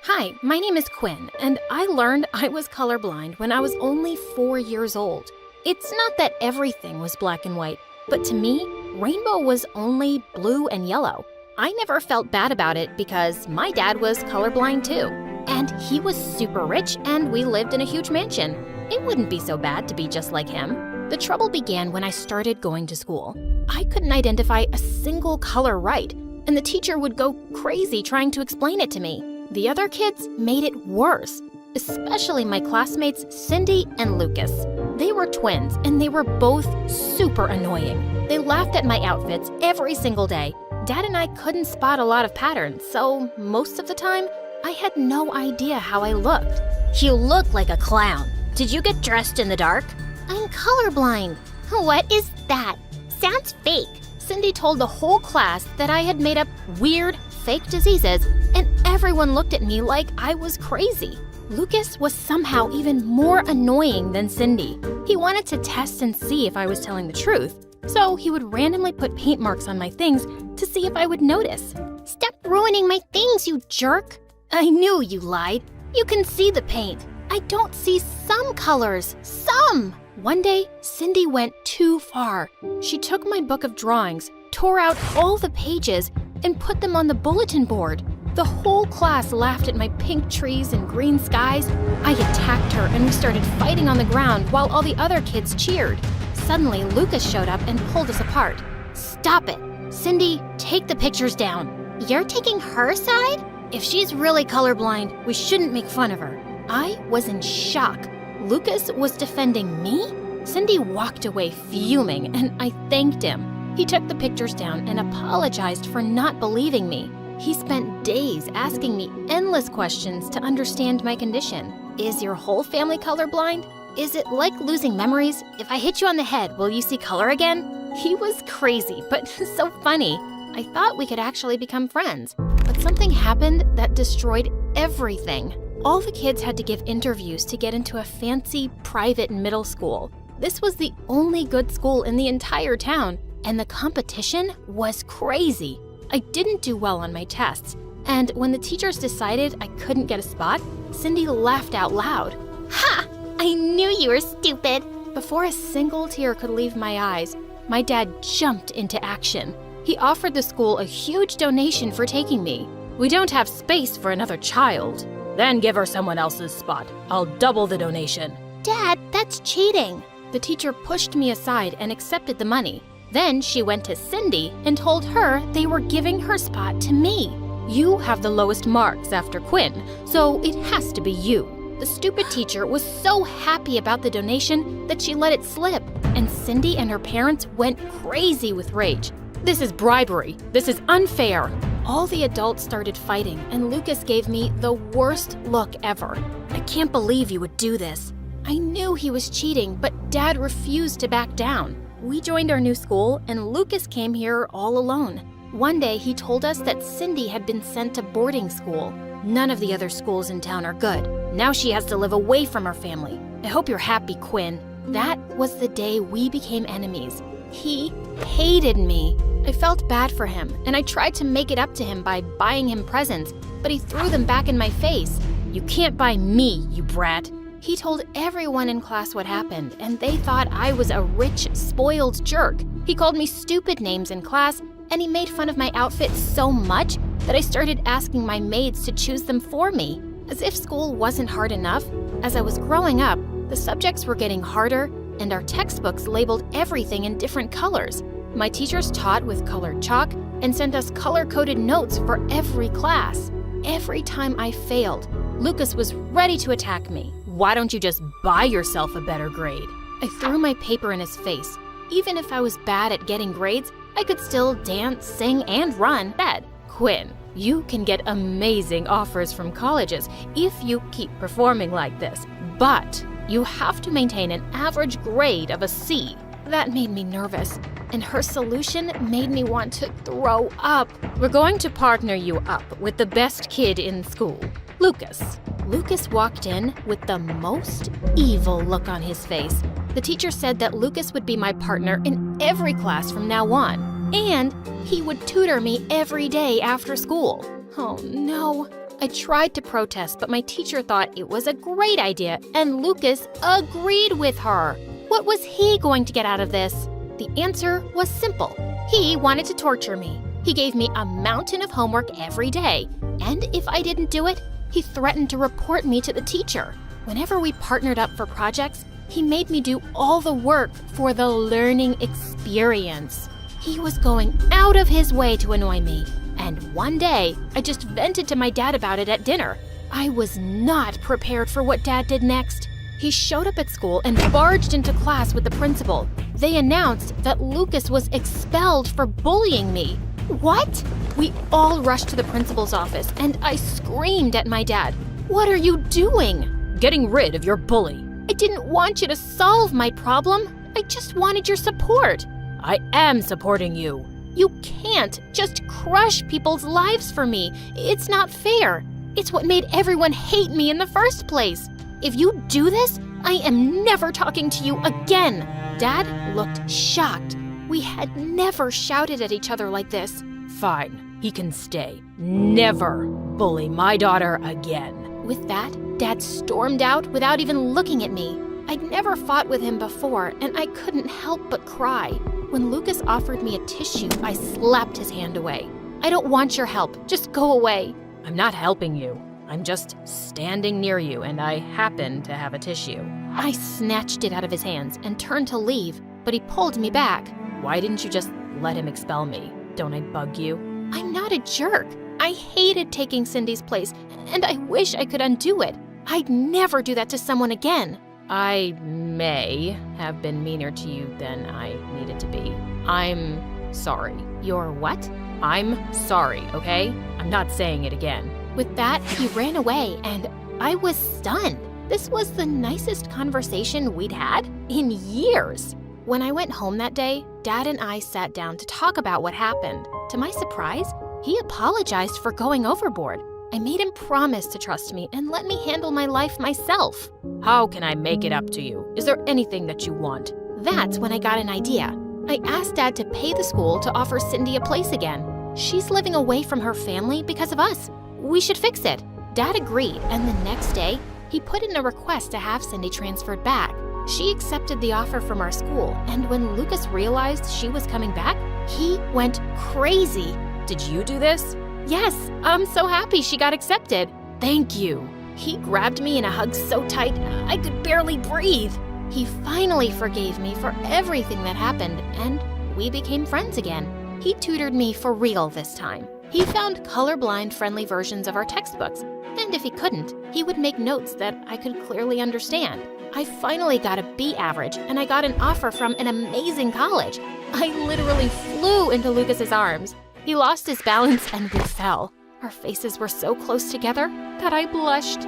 Hi, my name is Quinn, and I learned I was colorblind when I was only 4 years old. It's not that everything was black and white, but to me, rainbow was only blue and yellow. I never felt bad about it because my dad was colorblind too. And he was super rich, and we lived in a huge mansion. It wouldn't be so bad to be just like him. The trouble began when I started going to school. I couldn't identify a single color right, and the teacher would go crazy trying to explain it to me. The other kids made it worse, especially my classmates Cindy and Lucas. They were twins, and they were both super annoying. They laughed at my outfits every single day. Dad and I couldn't spot a lot of patterns, so most of the time, I had no idea how I looked. You look like a clown. Did you get dressed in the dark? I'm colorblind. What is that? Sounds fake. Cindy told the whole class that I had made up weird, fake diseases, and everyone looked at me like I was crazy. Lucas was somehow even more annoying than Cindy. He wanted to test and see if I was telling the truth, so he would randomly put paint marks on my things to see if I would notice. Stop ruining my things, you jerk. I knew you lied. You can see the paint. I don't see some colors. Some! One day, Cindy went too far. She took my book of drawings, tore out all the pages, and put them on the bulletin board. The whole class laughed at my pink trees and green skies. I attacked her, and we started fighting on the ground while all the other kids cheered. Suddenly, Lucas showed up and pulled us apart. Stop it. Cindy, take the pictures down. You're taking her side? If she's really colorblind, we shouldn't make fun of her. I was in shock. Lucas was defending me? Cindy walked away fuming, and I thanked him. He took the pictures down and apologized for not believing me. He spent days asking me endless questions to understand my condition. Is your whole family colorblind? Is it like losing memories? If I hit you on the head, will you see color again? He was crazy, but so funny. I thought we could actually become friends, but something happened that destroyed everything. All the kids had to give interviews to get into a fancy private middle school. This was the only good school in the entire town, and the competition was crazy. I didn't do well on my tests, and when the teachers decided I couldn't get a spot, Cindy laughed out loud. Ha! I knew you were stupid. Before a single tear could leave my eyes, my dad jumped into action. He offered the school a huge donation for taking me. We don't have space for another child. Then give her someone else's spot. I'll double the donation. Dad, that's cheating. The teacher pushed me aside and accepted the money. Then she went to Cindy and told her they were giving her spot to me. You have the lowest marks after Quinn, so it has to be you. The stupid teacher was so happy about the donation that she let it slip, and Cindy and her parents went crazy with rage. This is bribery. This is unfair. All the adults started fighting, and Lucas gave me the worst look ever. I can't believe you would do this. I knew he was cheating, but Dad refused to back down. We joined our new school, and Lucas came here all alone. One day, he told us that Cindy had been sent to boarding school. None of the other schools in town are good. Now she has to live away from her family. I hope you're happy, Quinn. That was the day we became enemies. He hated me. I felt bad for him, and I tried to make it up to him by buying him presents, but he threw them back in my face. You can't buy me, you brat. He told everyone in class what happened, and they thought I was a rich, spoiled jerk. He called me stupid names in class, and he made fun of my outfit so much that I started asking my maids to choose them for me. As if school wasn't hard enough, as I was growing up, the subjects were getting harder, and our textbooks labeled everything in different colors. My teachers taught with colored chalk and sent us color-coded notes for every class. Every time I failed, Lucas was ready to attack me. Why don't you just buy yourself a better grade? I threw my paper in his face. Even if I was bad at getting grades, I could still dance, sing, and run. Dad, Quinn, you can get amazing offers from colleges if you keep performing like this, but you have to maintain an average grade of a C. That made me nervous, and her solution made me want to throw up. We're going to partner you up with the best kid in school, Lucas. Lucas walked in with the most evil look on his face. The teacher said that Lucas would be my partner in every class from now on, and he would tutor me every day after school. Oh no. I tried to protest, but my teacher thought it was a great idea, and Lucas agreed with her. What was he going to get out of this? The answer was simple. He wanted to torture me. He gave me a mountain of homework every day, and if I didn't do it, he threatened to report me to the teacher. Whenever we partnered up for projects, he made me do all the work for the learning experience. He was going out of his way to annoy me, and one day, I just vented to my dad about it at dinner. I was not prepared for what Dad did next. He showed up at school and barged into class with the principal. They announced that Lucas was expelled for bullying me. What? We all rushed to the principal's office, and I screamed at my dad. What are you doing? Getting rid of your bully. I didn't want you to solve my problem. I just wanted your support. I am supporting you. You can't just crush people's lives for me. It's not fair. It's what made everyone hate me in the first place. If you do this, I am never talking to you again. Dad looked shocked. We had never shouted at each other like this. Fine, he can stay. Never bully my daughter again. With that, Dad stormed out without even looking at me. I'd never fought with him before, and I couldn't help but cry. When Lucas offered me a tissue, I slapped his hand away. I don't want your help. Just go away. I'm not helping you. I'm just standing near you, and I happen to have a tissue. I snatched it out of his hands and turned to leave, but he pulled me back. Why didn't you just let him expel me? Don't I bug you? I'm not a jerk. I hated taking Cindy's place, and I wish I could undo it. I'd never do that to someone again. I may have been meaner to you than I needed to be. I'm sorry. You're what? I'm sorry, okay? I'm not saying it again. With that, he ran away, and I was stunned. This was the nicest conversation we'd had in years. When I went home that day, Dad and I sat down to talk about what happened. To my surprise, he apologized for going overboard. I made him promise to trust me and let me handle my life myself. How can I make it up to you? Is there anything that you want? That's when I got an idea. I asked Dad to pay the school to offer Cindy a place again. She's living away from her family because of us. We should fix it. Dad agreed, and the next day, he put in a request to have Cindy transferred back. She accepted the offer from our school, and when Lucas realized she was coming back, he went crazy. Did you do this? Yes, I'm so happy she got accepted. Thank you. He grabbed me in a hug so tight I could barely breathe. He finally forgave me for everything that happened, and we became friends again. He tutored me for real this time. He found colorblind friendly versions of our textbooks, and if he couldn't, he would make notes that I could clearly understand. I finally got a B average, and I got an offer from an amazing college. I literally flew into Lucas's arms. He lost his balance and we fell. Our faces were so close together that I blushed.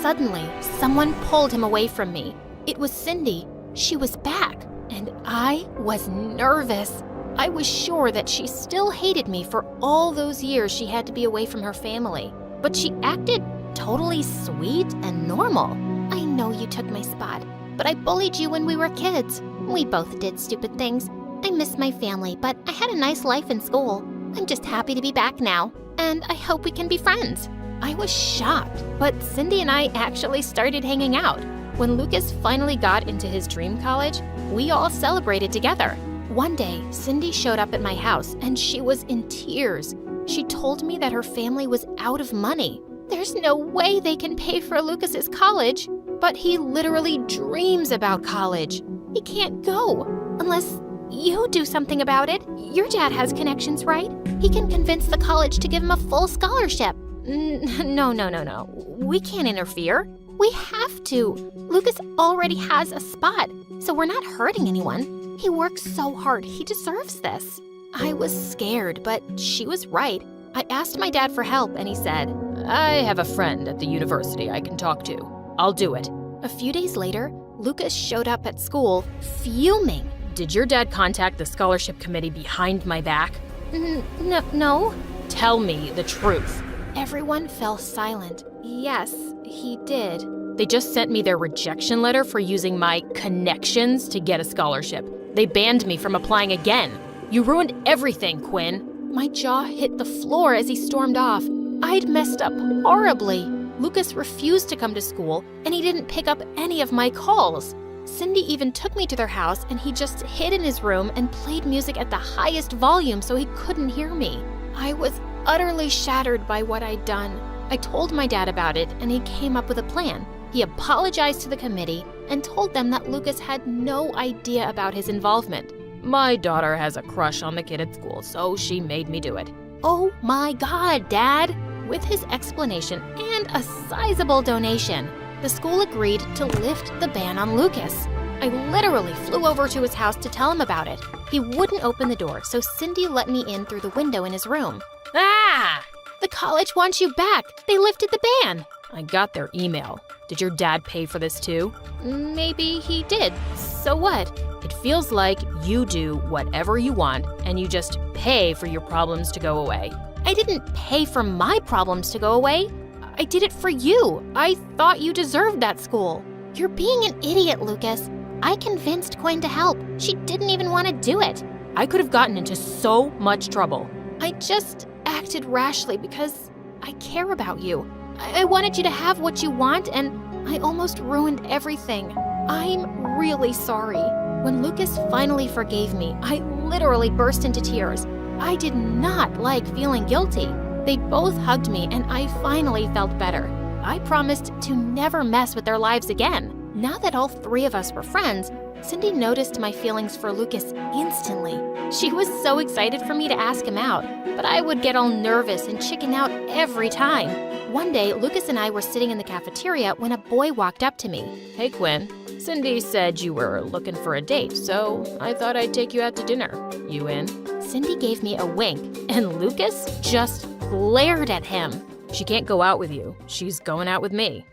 Suddenly, someone pulled him away from me. It was Cindy. She was back, and I was nervous. I was sure that she still hated me for all those years she had to be away from her family. But she acted totally sweet and normal. I know you took my spot, but I bullied you when we were kids. We both did stupid things. I miss my family, but I had a nice life in school. I'm just happy to be back now, and I hope we can be friends. I was shocked, but Cindy and I actually started hanging out. When Lucas finally got into his dream college, we all celebrated together. One day, Cindy showed up at my house, and she was in tears. She told me that her family was out of money. There's no way they can pay for Lucas's college, but he literally dreams about college. He can't go unless you do something about it. Your dad has connections, right? He can convince the college to give him a full scholarship. No. We can't interfere. We have to. Lucas already has a spot, so we're not hurting anyone. He works so hard. He deserves this. I was scared, but she was right. I asked my dad for help, and he said, I have a friend at the university I can talk to. I'll do it. A few days later, Lucas showed up at school, fuming. Did your dad contact the scholarship committee behind my back? No. Tell me the truth. Everyone fell silent. Yes, he did. They just sent me their rejection letter for using my connections to get a scholarship. They banned me from applying again. You ruined everything, Quinn. My jaw hit the floor as he stormed off. I'd messed up horribly. Lucas refused to come to school, and he didn't pick up any of my calls. Cindy even took me to their house, and he just hid in his room and played music at the highest volume so he couldn't hear me. I was utterly shattered by what I'd done. I told my dad about it, and he came up with a plan. He apologized to the committee and told them that Lucas had no idea about his involvement. My daughter has a crush on the kid at school, so she made me do it. Oh my God, Dad! With his explanation and a sizable donation, the school agreed to lift the ban on Lucas. I literally flew over to his house to tell him about it. He wouldn't open the door, so Cindy let me in through the window in his room. Ah! The college wants you back. They lifted the ban. I got their email. Did your dad pay for this too? Maybe he did. So what? It feels like you do whatever you want and you just pay for your problems to go away. I didn't pay for my problems to go away. I did it for you. I thought you deserved that school. You're being an idiot, Lucas. I convinced Quinn to help. She didn't even want to do it. I could have gotten into so much trouble. I just acted rashly because I care about you. I wanted you to have what you want, and I almost ruined everything. I'm really sorry. When Lucas finally forgave me, I literally burst into tears. I did not like feeling guilty. They both hugged me, and I finally felt better. I promised to never mess with their lives again. Now that all three of us were friends, Cindy noticed my feelings for Lucas instantly. She was so excited for me to ask him out, but I would get all nervous and chicken out every time. One day, Lucas and I were sitting in the cafeteria when a boy walked up to me. Hey, Quinn. Cindy said you were looking for a date, so I thought I'd take you out to dinner. You in? Cindy gave me a wink, and Lucas just glared at him. She can't go out with you. She's going out with me.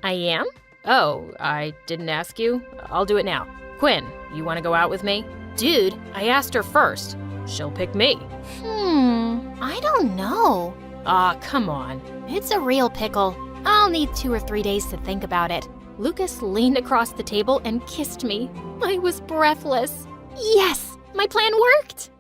I am? Oh, I didn't ask you? I'll do it now. Quinn, you want to go out with me? Dude, I asked her first. She'll pick me. I don't know. Aw, come on. It's a real pickle. I'll need 2 or 3 days to think about it. Lucas leaned across the table and kissed me. I was breathless. Yes, my plan worked!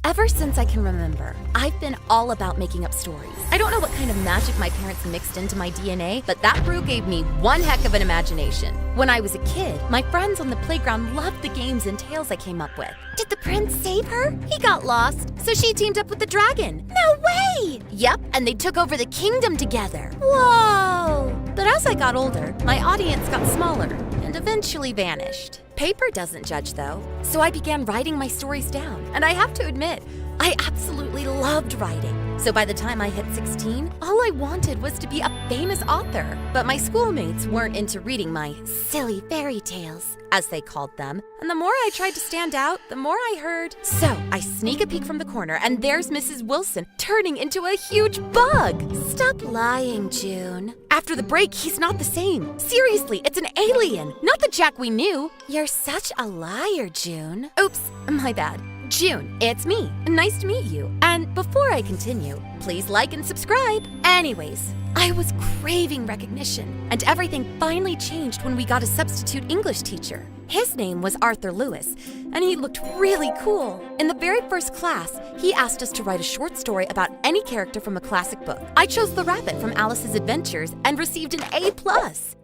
Ever since I can remember, I've been all about making up stories. I don't know what kind of magic my parents mixed into my DNA, but that brew gave me one heck of an imagination. When I was a kid, my friends on the playground loved the games and tales I came up with. Did the prince save her? He got lost, so she teamed up with the dragon. No way! Yep, and they took over the kingdom together. Whoa! But as I got older, my audience got smaller and eventually vanished. Paper doesn't judge though, so I began writing my stories down. And I have to admit, I absolutely loved writing. So by the time I hit 16, all I wanted was to be a famous author. But my schoolmates weren't into reading my silly fairy tales, as they called them. And the more I tried to stand out, the more I heard. So I sneak a peek from the corner, and there's Mrs. Wilson turning into a huge bug. Stop lying, June. After the break, he's not the same. Seriously, it's an alien, not the Jack we knew. You're such a liar, June. Oops, my bad. June, it's me. Nice to meet you. And before I continue, please like and subscribe. Anyways, I was craving recognition, and everything finally changed when we got a substitute English teacher. His name was Arthur Lewis, and he looked really cool. In the very first class, he asked us to write a short story about any character from a classic book. I chose the rabbit from Alice's Adventures and received an A+.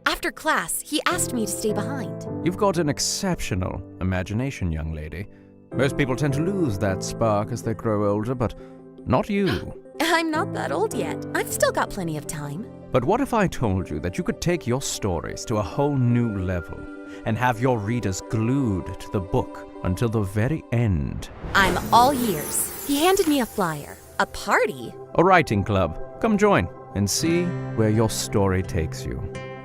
After class, he asked me to stay behind. You've got an exceptional imagination, young lady. Most people tend to lose that spark as they grow older, but not you. I'm not that old yet. I've still got plenty of time. But what if I told you that you could take your stories to a whole new level and have your readers glued to the book until the very end? I'm all ears. He handed me a flyer. A party? A writing club. Come join and see where your story takes you.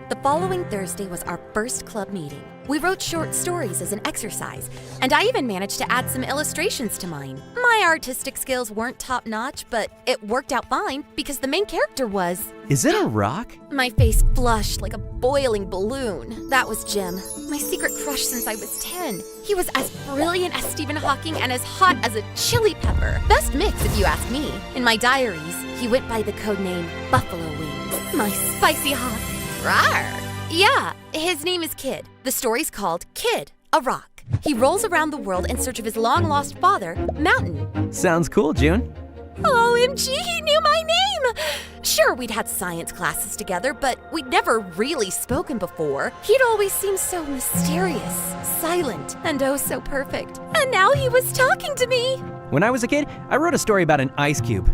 The following Thursday was our first club meeting. We wrote short stories as an exercise, and I even managed to add some illustrations to mine. My artistic skills weren't top-notch, but it worked out fine because the main character was... Is it a rock? My face flushed like a boiling balloon. That was Jim, my secret crush since I was 10. He was as brilliant as Stephen Hawking and as hot as a chili pepper. Best mix, if you ask me. In my diaries, he went by the codename Buffalo Wings. My spicy hot. Rawr! Yeah, his name is Kid. The story's called Kid, a Rock. He rolls around the world in search of his long-lost father, Mountain. Sounds cool, June. OMG, he knew my name! Sure, we'd had science classes together, but we'd never really spoken before. He'd always seemed so mysterious, silent, and oh so perfect. And now he was talking to me! When I was a kid, I wrote a story about an ice cube.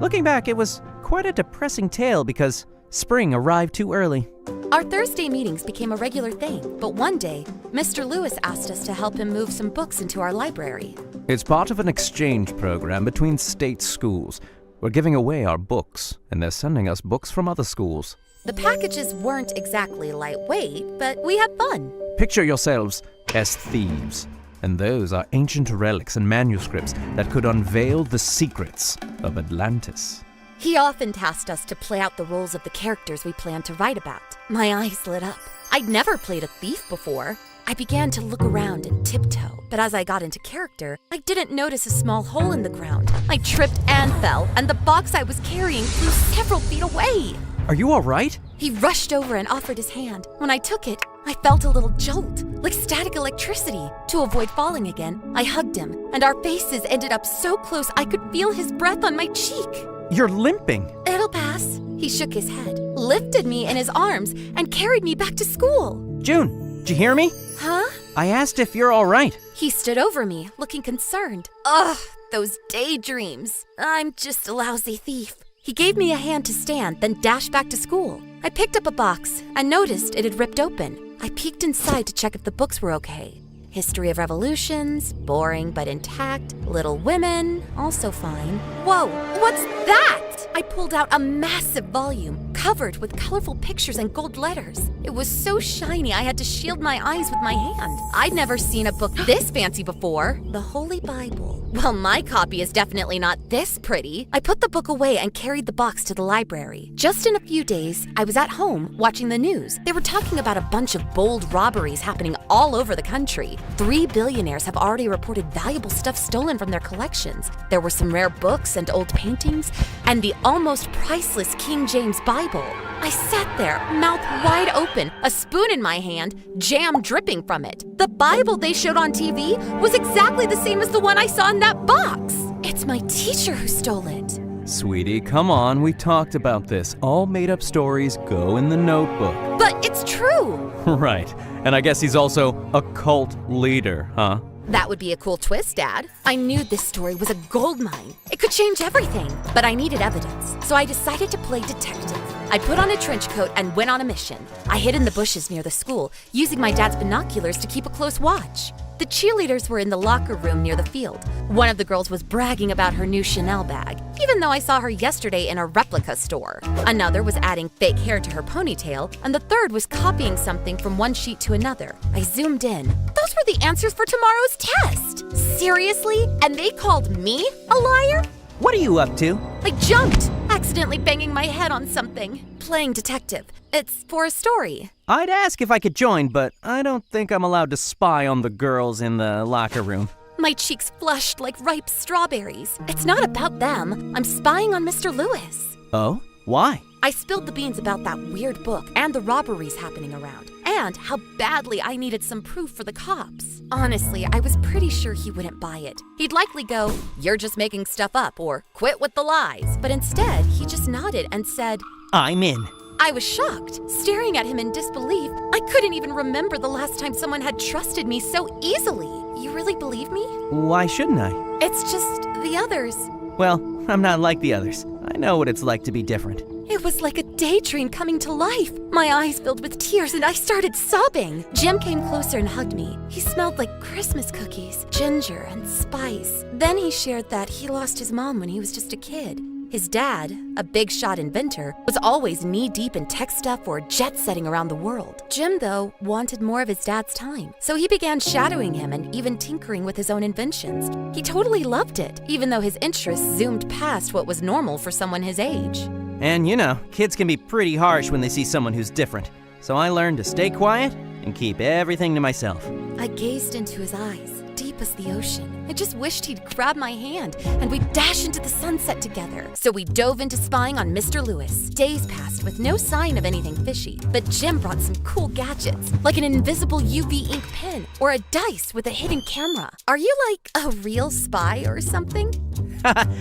Looking back, it was quite a depressing tale because spring arrived too early. Our Thursday meetings became a regular thing, but one day, Mr. Lewis asked us to help him move some books into our library. It's part of an exchange program between state schools. We're giving away our books, and they're sending us books from other schools. The packages weren't exactly lightweight, but we had fun. Picture yourselves as thieves, and those are ancient relics and manuscripts that could unveil the secrets of Atlantis. He often tasked us to play out the roles of the characters we planned to write about. My eyes lit up. I'd never played a thief before. I began to look around and tiptoe, but as I got into character, I didn't notice a small hole in the ground. I tripped and fell, and the box I was carrying flew several feet away. Are you all right? He rushed over and offered his hand. When I took it, I felt a little jolt, like static electricity. To avoid falling again, I hugged him, and our faces ended up so close I could feel his breath on my cheek. You're limping. It'll pass. He shook his head, lifted me in his arms, and carried me back to school. June, did you hear me? Huh? I asked if you're all right. He stood over me, looking concerned. Ugh, those daydreams. I'm just a lousy thief. He gave me a hand to stand, then dashed back to school. I picked up a box and noticed it had ripped open. I peeked inside to check if the books were okay. History of Revolutions, boring but intact. Little Women, also fine. Whoa, what's that? I pulled out a massive volume, covered with colorful pictures and gold letters. It was so shiny I had to shield my eyes with my hand. I'd never seen a book this fancy before. The Holy Bible. Well, my copy is definitely not this pretty. I put the book away and carried the box to the library. Just in a few days, I was at home watching the news. They were talking about a bunch of bold robberies happening all over the country. 3 billionaires have already reported valuable stuff stolen from their collections. There were some rare books and old paintings, and the almost priceless King James Bible. I sat there, mouth wide open, a spoon in my hand, jam dripping from it. The Bible they showed on TV was exactly the same as the one I saw in that box. It was my teacher who stole it. Sweetie, come on, we talked about this. All made-up stories go in the notebook. But it's true! Right, and I guess he's also a cult leader, huh? That would be a cool twist, Dad. I knew this story was a goldmine. It could change everything, but I needed evidence, so I decided to play detective. I put on a trench coat and went on a mission. I hid in the bushes near the school, using my dad's binoculars to keep a close watch. The cheerleaders were in the locker room near the field. One of the girls was bragging about her new Chanel bag, even though I saw her yesterday in a replica store. Another was adding fake hair to her ponytail, and the third was copying something from one sheet to another. I zoomed in. Those were the answers for tomorrow's test! Seriously? And they called me a liar? What are you up to? I jumped, accidentally banging my head on something. Playing detective. It's for a story. I'd ask if I could join, but I don't think I'm allowed to spy on the girls in the locker room. My cheeks flushed like ripe strawberries. It's not about them. I'm spying on Mr. Lewis. Oh? Why? I spilled the beans about that weird book and the robberies happening around, and how badly I needed some proof for the cops. Honestly, I was pretty sure he wouldn't buy it. He'd likely go, "You're just making stuff up," or "Quit with the lies." But instead, he just nodded and said, I'm in. I was shocked, staring at him in disbelief. I couldn't even remember the last time someone had trusted me so easily. You really believe me? Why shouldn't I? It's just the others. Well, I'm not like the others. I know what it's like to be different. It was like a daydream coming to life. My eyes filled with tears and I started sobbing. Jim came closer and hugged me. He smelled like Christmas cookies, ginger, and spice. Then he shared that he lost his mom when he was just a kid. His dad, a big shot inventor, was always knee-deep in tech stuff or jet-setting around the world. Jim, though, wanted more of his dad's time, so he began shadowing him and even tinkering with his own inventions. He totally loved it, even though his interests zoomed past what was normal for someone his age. And you know, kids can be pretty harsh when they see someone who's different. So I learned to stay quiet and keep everything to myself. I gazed into his eyes, deep as the ocean. I just wished he'd grab my hand and we'd dash into the sunset together. So we dove into spying on Mr. Lewis. Days passed with no sign of anything fishy, but Jim brought some cool gadgets, like an invisible UV ink pen or a dice with a hidden camera. Are you like a real spy or something?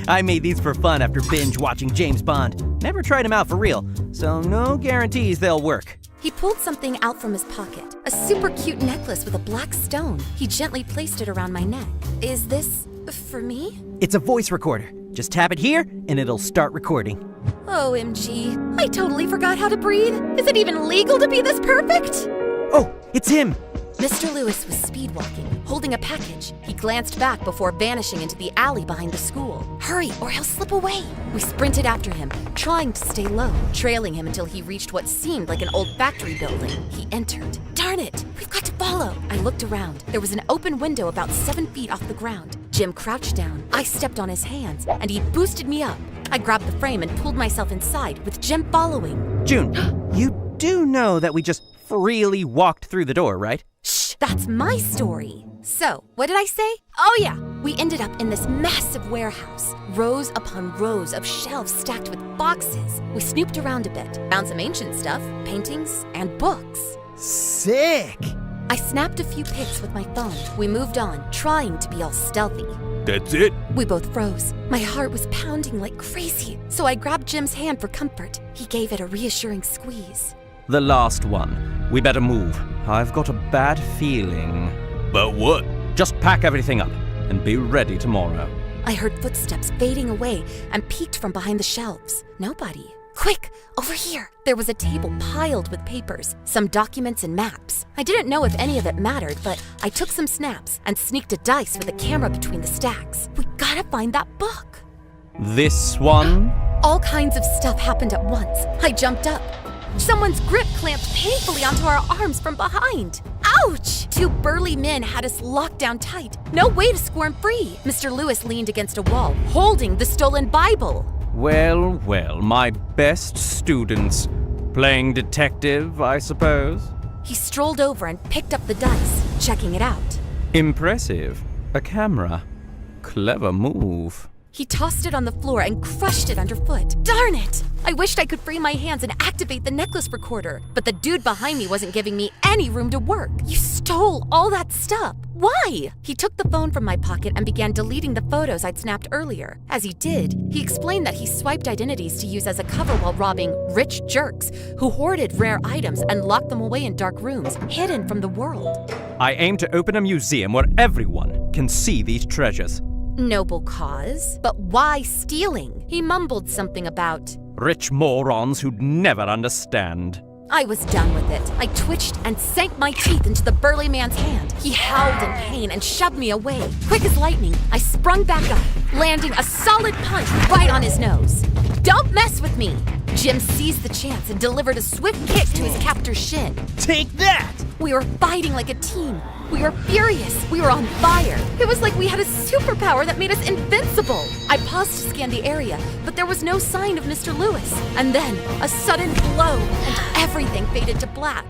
I made these for fun after binge watching James Bond. Never tried them out for real, so no guarantees they'll work. He pulled something out from his pocket, a super cute necklace with a black stone. He gently placed it around my neck. Is this for me? It's a voice recorder. Just tap it here and it'll start recording. OMG, I totally forgot how to breathe. Is it even legal to be this perfect? Oh, it's him! Mr. Lewis was speedwalking, holding a package. He glanced back before vanishing into the alley behind the school. Hurry, or he'll slip away. We sprinted after him, trying to stay low, trailing him until he reached what seemed like an old factory building. He entered. Darn it, we've got to follow. I looked around. There was an open window about 7 feet off the ground. Jim crouched down. I stepped on his hands, and he boosted me up. I grabbed the frame and pulled myself inside, with Jim following. June, you do know that we just freely walked through the door, right? Shh, that's my story. So, what did I say? Oh yeah, we ended up in this massive warehouse. Rows upon rows of shelves stacked with boxes. We snooped around a bit, found some ancient stuff, paintings, and books. Sick! I snapped a few pics with my phone. We moved on, trying to be all stealthy. That's it? We both froze. My heart was pounding like crazy, so I grabbed Jim's hand for comfort. He gave it a reassuring squeeze. The last one. We better move. I've got a bad feeling. About what? Just pack everything up and be ready tomorrow. I heard footsteps fading away and peeked from behind the shelves. Nobody. Quick, over here. There was a table piled with papers, some documents and maps. I didn't know if any of it mattered, but I took some snaps and sneaked a dice with a camera between the stacks. We gotta find that book. This one? All kinds of stuff happened at once. I jumped up. Someone's grip clamped painfully onto our arms from behind. Ouch! 2 burly men had us locked down tight. No way to squirm free. Mr. Lewis leaned against a wall, holding the stolen Bible. Well, well, my best students. Playing detective, I suppose? He strolled over and picked up the dice, checking it out. Impressive. A camera. Clever move. He tossed it on the floor and crushed it underfoot. Darn it! I wished I could free my hands and activate the necklace recorder, but the dude behind me wasn't giving me any room to work. You stole all that stuff. Why? He took the phone from my pocket and began deleting the photos I'd snapped earlier. As he did, he explained that he swiped identities to use as a cover while robbing rich jerks who hoarded rare items and locked them away in dark rooms, hidden from the world. I aim to open a museum where everyone can see these treasures. Noble cause, but why stealing? He mumbled something about Rich morons who'd never understand. I was done with it. I twitched and sank my teeth into the burly man's hand. He howled in pain and shoved me away. Quick as lightning, I sprung back up, landing a solid punch right on his nose. Don't mess with me! Jim seized the chance and delivered a swift kick to his captor's shin. Take that! We were fighting like a team. We were furious. We were on fire. It was like we had a superpower that made us invincible. I paused to scan the area, but there was no sign of Mr. Lewis. And then, a sudden blow, and everything faded to black.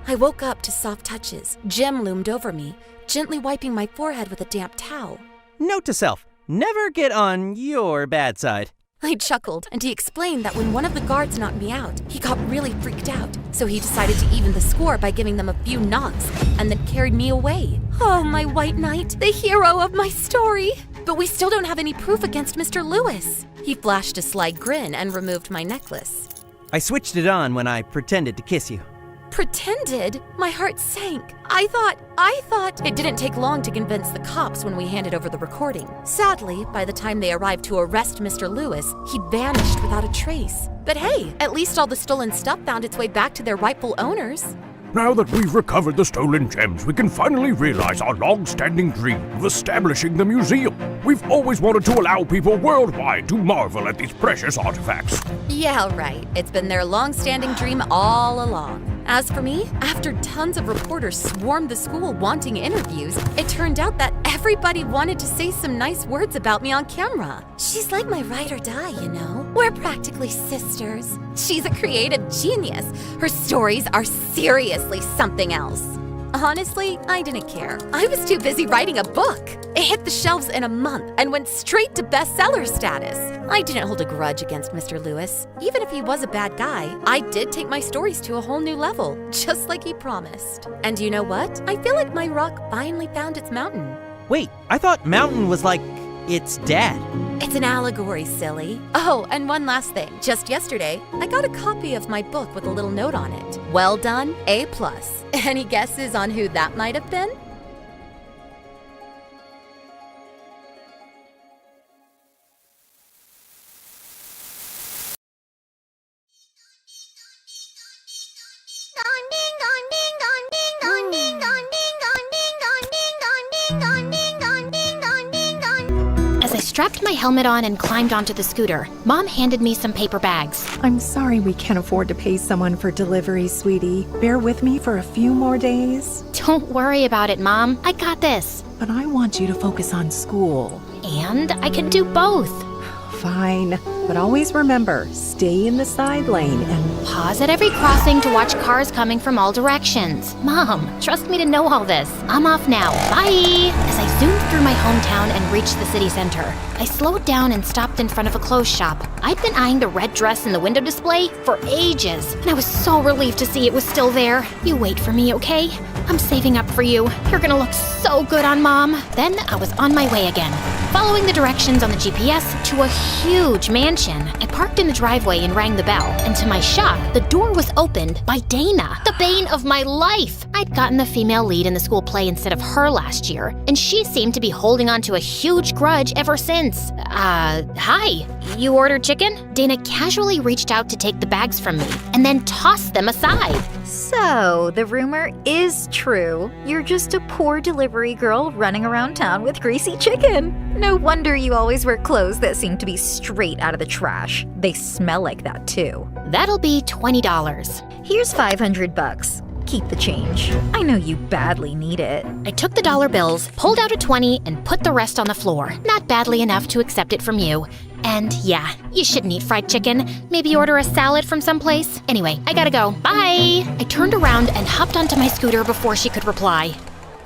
I woke up to soft touches. Jim loomed over me, gently wiping my forehead with a damp towel. Note to self, never get on your bad side. I chuckled, and he explained that when one of the guards knocked me out, he got really freaked out. So he decided to even the score by giving them a few knocks, and then carried me away. Oh, my white knight, the hero of my story! But we still don't have any proof against Mr. Lewis. He flashed a sly grin and removed my necklace. I switched it on when I pretended to kiss you. Pretended? My heart sank. I thought it didn't take long to convince the cops when we handed over the recording. Sadly, by the time they arrived to arrest Mr. Lewis, he'd vanished without a trace. But hey, at least all the stolen stuff found its way back to their rightful owners. Now that we've recovered the stolen gems, we can finally realize our long-standing dream of establishing the museum. We've always wanted to allow people worldwide to marvel at these precious artifacts. Yeah, right. It's been their long-standing dream all along. As for me, after tons of reporters swarmed the school wanting interviews, it turned out that everybody wanted to say some nice words about me on camera. She's like my ride or die, you know? We're practically sisters. She's a creative genius. Her stories are seriously something else. Honestly, I didn't care. I was too busy writing a book. It hit the shelves in a month and went straight to bestseller status. I didn't hold a grudge against Mr. Lewis. Even if he was a bad guy, I did take my stories to a whole new level, just like he promised. And you know what? I feel like my rock finally found its mountain. Wait, I thought mountain was like its dad. It's an allegory, silly. Oh, and one last thing. Just yesterday, I got a copy of my book with a little note on it. Well done, A+. Any guesses on who that might have been? As I strapped my helmet on and climbed onto the scooter, Mom handed me some paper bags. I'm sorry we can't afford to pay someone for delivery, sweetie. Bear with me for a few more days. Don't worry about it, Mom. I got this. But I want you to focus on school. And I can do both. Fine. But always remember, stay in the side lane and pause at every crossing to watch cars coming from all directions. Mom, trust me to know all this. I'm off now. Bye! As I zoomed through my hometown and reached the city center, I slowed down and stopped in front of a clothes shop. I'd been eyeing the red dress in the window display for ages, and I was so relieved to see it was still there. You wait for me, okay? I'm saving up for you. You're gonna look so good on Mom. Then I was on my way again, following the directions on the GPS to a huge mansion. I parked in the driveway and rang the bell, and to my shock, the door was opened by Dana, the bane of my life. I'd gotten the female lead in the school play instead of her last year, and she seemed to be holding on to a huge grudge ever since. Hi, you ordered chicken? Dana casually reached out to take the bags from me, and then tossed them aside. So, the rumor is true. You're just a poor delivery girl running around town with greasy chicken. No wonder you always wear clothes that seem to be straight out of the trash. They smell like that too. That'll be $20. Here's $500. Keep the change. I know you badly need it. I took the dollar bills, pulled out a 20, and put the rest on the floor. Not badly enough to accept it from you. And yeah, you shouldn't eat fried chicken. Maybe order a salad from someplace. Anyway, I gotta go. Bye! I turned around and hopped onto my scooter before she could reply.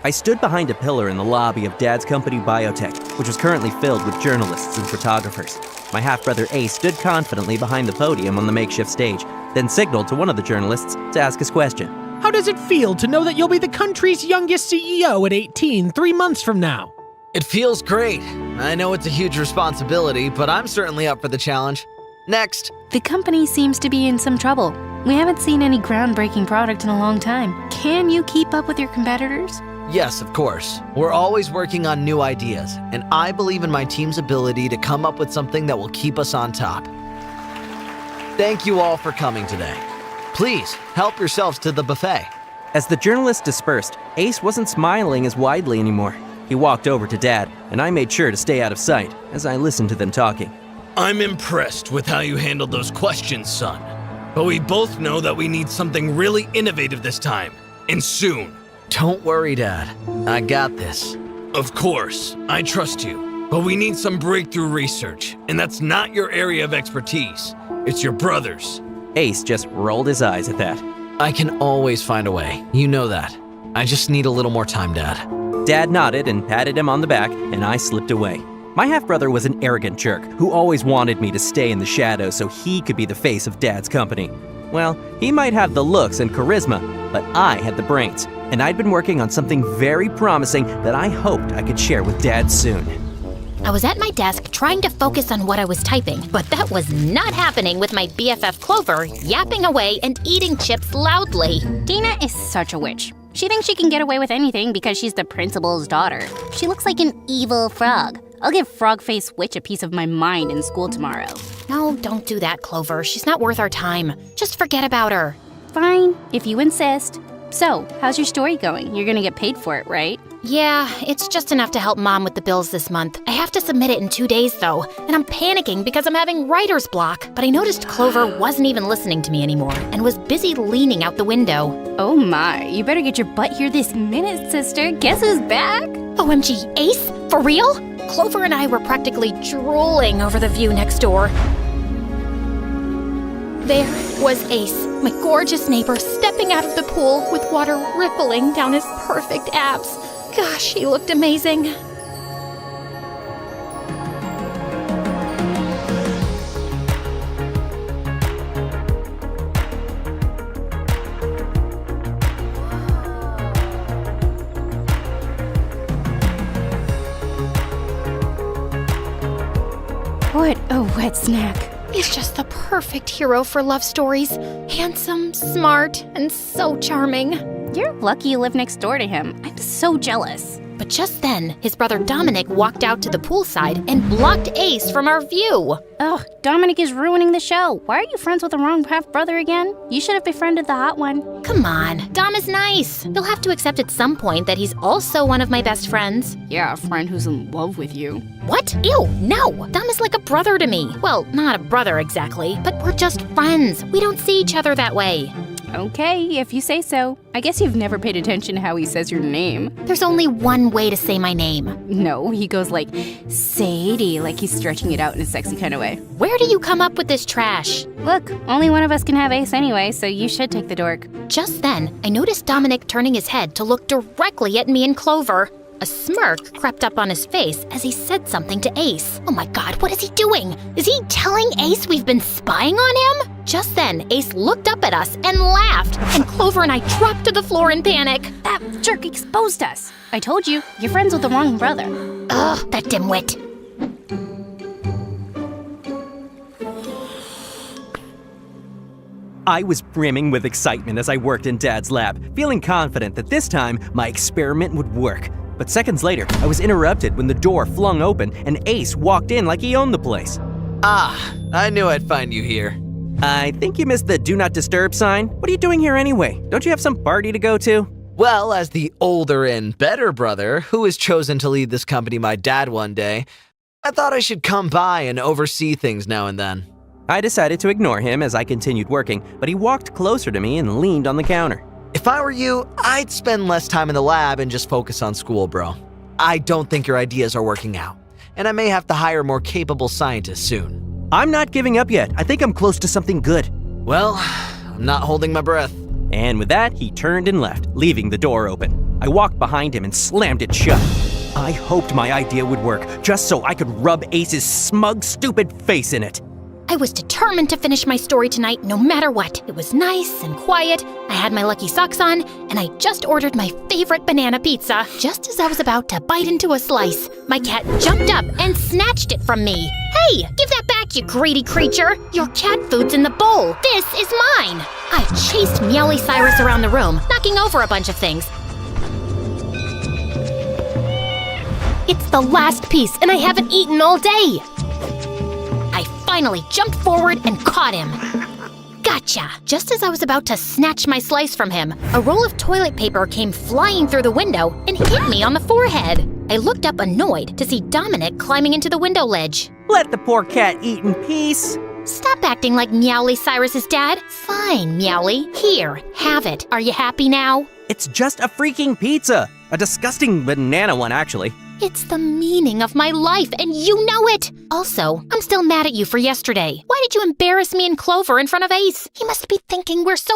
I stood behind a pillar in the lobby of Dad's company Biotech, which was currently filled with journalists and photographers. My half-brother Ace stood confidently behind the podium on the makeshift stage, then signaled to one of the journalists to ask his question. How does it feel to know that you'll be the country's youngest CEO at 18 3 months from now? It feels great. I know it's a huge responsibility, but I'm certainly up for the challenge. Next. The company seems to be in some trouble. We haven't seen any groundbreaking product in a long time. Can you keep up with your competitors? Yes, of course. We're always working on new ideas, and I believe in my team's ability to come up with something that will keep us on top. Thank you all for coming today. Please, help yourselves to the buffet. As the journalists dispersed, Ace wasn't smiling as widely anymore. He walked over to Dad, and I made sure to stay out of sight as I listened to them talking. I'm impressed with how you handled those questions, son. But we both know that we need something really innovative this time, and soon. Don't worry, Dad. I got this. Of course, I trust you. But we need some breakthrough research, and that's not your area of expertise. It's your brother's. Ace just rolled his eyes at that. I can always find a way. You know that. I just need a little more time, Dad. Dad nodded and patted him on the back, and I slipped away. My half-brother was an arrogant jerk who always wanted me to stay in the shadows so he could be the face of Dad's company. Well, he might have the looks and charisma, but I had the brains, and I'd been working on something very promising that I hoped I could share with Dad soon. I was at my desk trying to focus on what I was typing, but that was not happening with my BFF Clover yapping away and eating chips loudly. Dina is such a witch. She thinks she can get away with anything because she's the principal's daughter. She looks like an evil frog. I'll give Frog-Faced Witch a piece of my mind in school tomorrow. No, don't do that, Clover. She's not worth our time. Just forget about her. Fine, if you insist. So, how's your story going? You're gonna get paid for it, right? Yeah, it's just enough to help Mom with the bills this month. I have to submit it in 2 days, though, and I'm panicking because I'm having writer's block. But I noticed Clover wasn't even listening to me anymore and was busy leaning out the window. Oh my, you better get your butt here this minute, sister. Guess who's back? OMG, Ace? For real? Clover and I were practically drooling over the view next door. There was Ace, my gorgeous neighbor, stepping out of the pool with water rippling down his perfect abs. Gosh, he looked amazing. What a wet snack. He's just the perfect hero for love stories. Handsome, smart, and so charming. You're lucky you live next door to him. I'm so jealous. But just then, his brother Dominic walked out to the poolside and blocked Ace from our view. Ugh, Dominic is ruining the show. Why are you friends with the wrong half-brother again? You should have befriended the hot one. Come on, Dom is nice. You'll have to accept at some point that he's also one of my best friends. Yeah, a friend who's in love with you. What? Ew, no. Dom is like a brother to me. Well, not a brother exactly, but we're just friends. We don't see each other that way. Okay, if you say so. I guess you've never paid attention to how he says your name. There's only one way to say my name. No, he goes like, Sadie, like he's stretching it out in a sexy kind of way. Where do you come up with this trash? Look, only one of us can have Ace anyway, so you should take the dork. Just then, I noticed Dominic turning his head to look directly at me and Clover. A smirk crept up on his face as he said something to Ace. Oh my god, what is he doing? Is he telling Ace we've been spying on him? Just then, Ace looked up at us and laughed, and Clover and I dropped to the floor in panic. That jerk exposed us. I told you, you're friends with the wrong brother. Ugh, that dimwit. I was brimming with excitement as I worked in Dad's lab, feeling confident that this time my experiment would work. But seconds later, I was interrupted when the door flung open and Ace walked in like he owned the place. Ah, I knew I'd find you here. I think you missed the do not disturb sign. What are you doing here anyway? Don't you have some party to go to? Well, as the older and better brother who was chosen to lead this company by Dad one day, I thought I should come by and oversee things now and then. I decided to ignore him as I continued working, but he walked closer to me and leaned on the counter. If I were you, I'd spend less time in the lab and just focus on school, bro. I don't think your ideas are working out, and I may have to hire more capable scientists soon. I'm not giving up yet. I think I'm close to something good. Well, I'm not holding my breath. And with that, he turned and left, leaving the door open. I walked behind him and slammed it shut. I hoped my idea would work, just so I could rub Ace's smug, stupid face in it. I was determined to finish my story tonight no matter what. It was nice and quiet, I had my lucky socks on, and I just ordered my favorite banana pizza. Just as I was about to bite into a slice, my cat jumped up and snatched it from me. Hey, give that back, you greedy creature! Your cat food's in the bowl. This is mine! I chased Meowly Cyrus around the room, knocking over a bunch of things. It's the last piece, and I haven't eaten all day! I finally jumped forward and caught him. Gotcha! Just as I was about to snatch my slice from him, a roll of toilet paper came flying through the window and hit me on the forehead. I looked up annoyed to see Dominic climbing into the window ledge. Let the poor cat eat in peace. Stop acting like Meowly Cyrus's dad. Fine, Meowly. Here, have it. Are you happy now? It's just a freaking pizza. A disgusting banana one, actually. It's the meaning of my life, and you know it! Also, I'm still mad at you for yesterday. Why did you embarrass me and Clover in front of Ace? He must be thinking we're so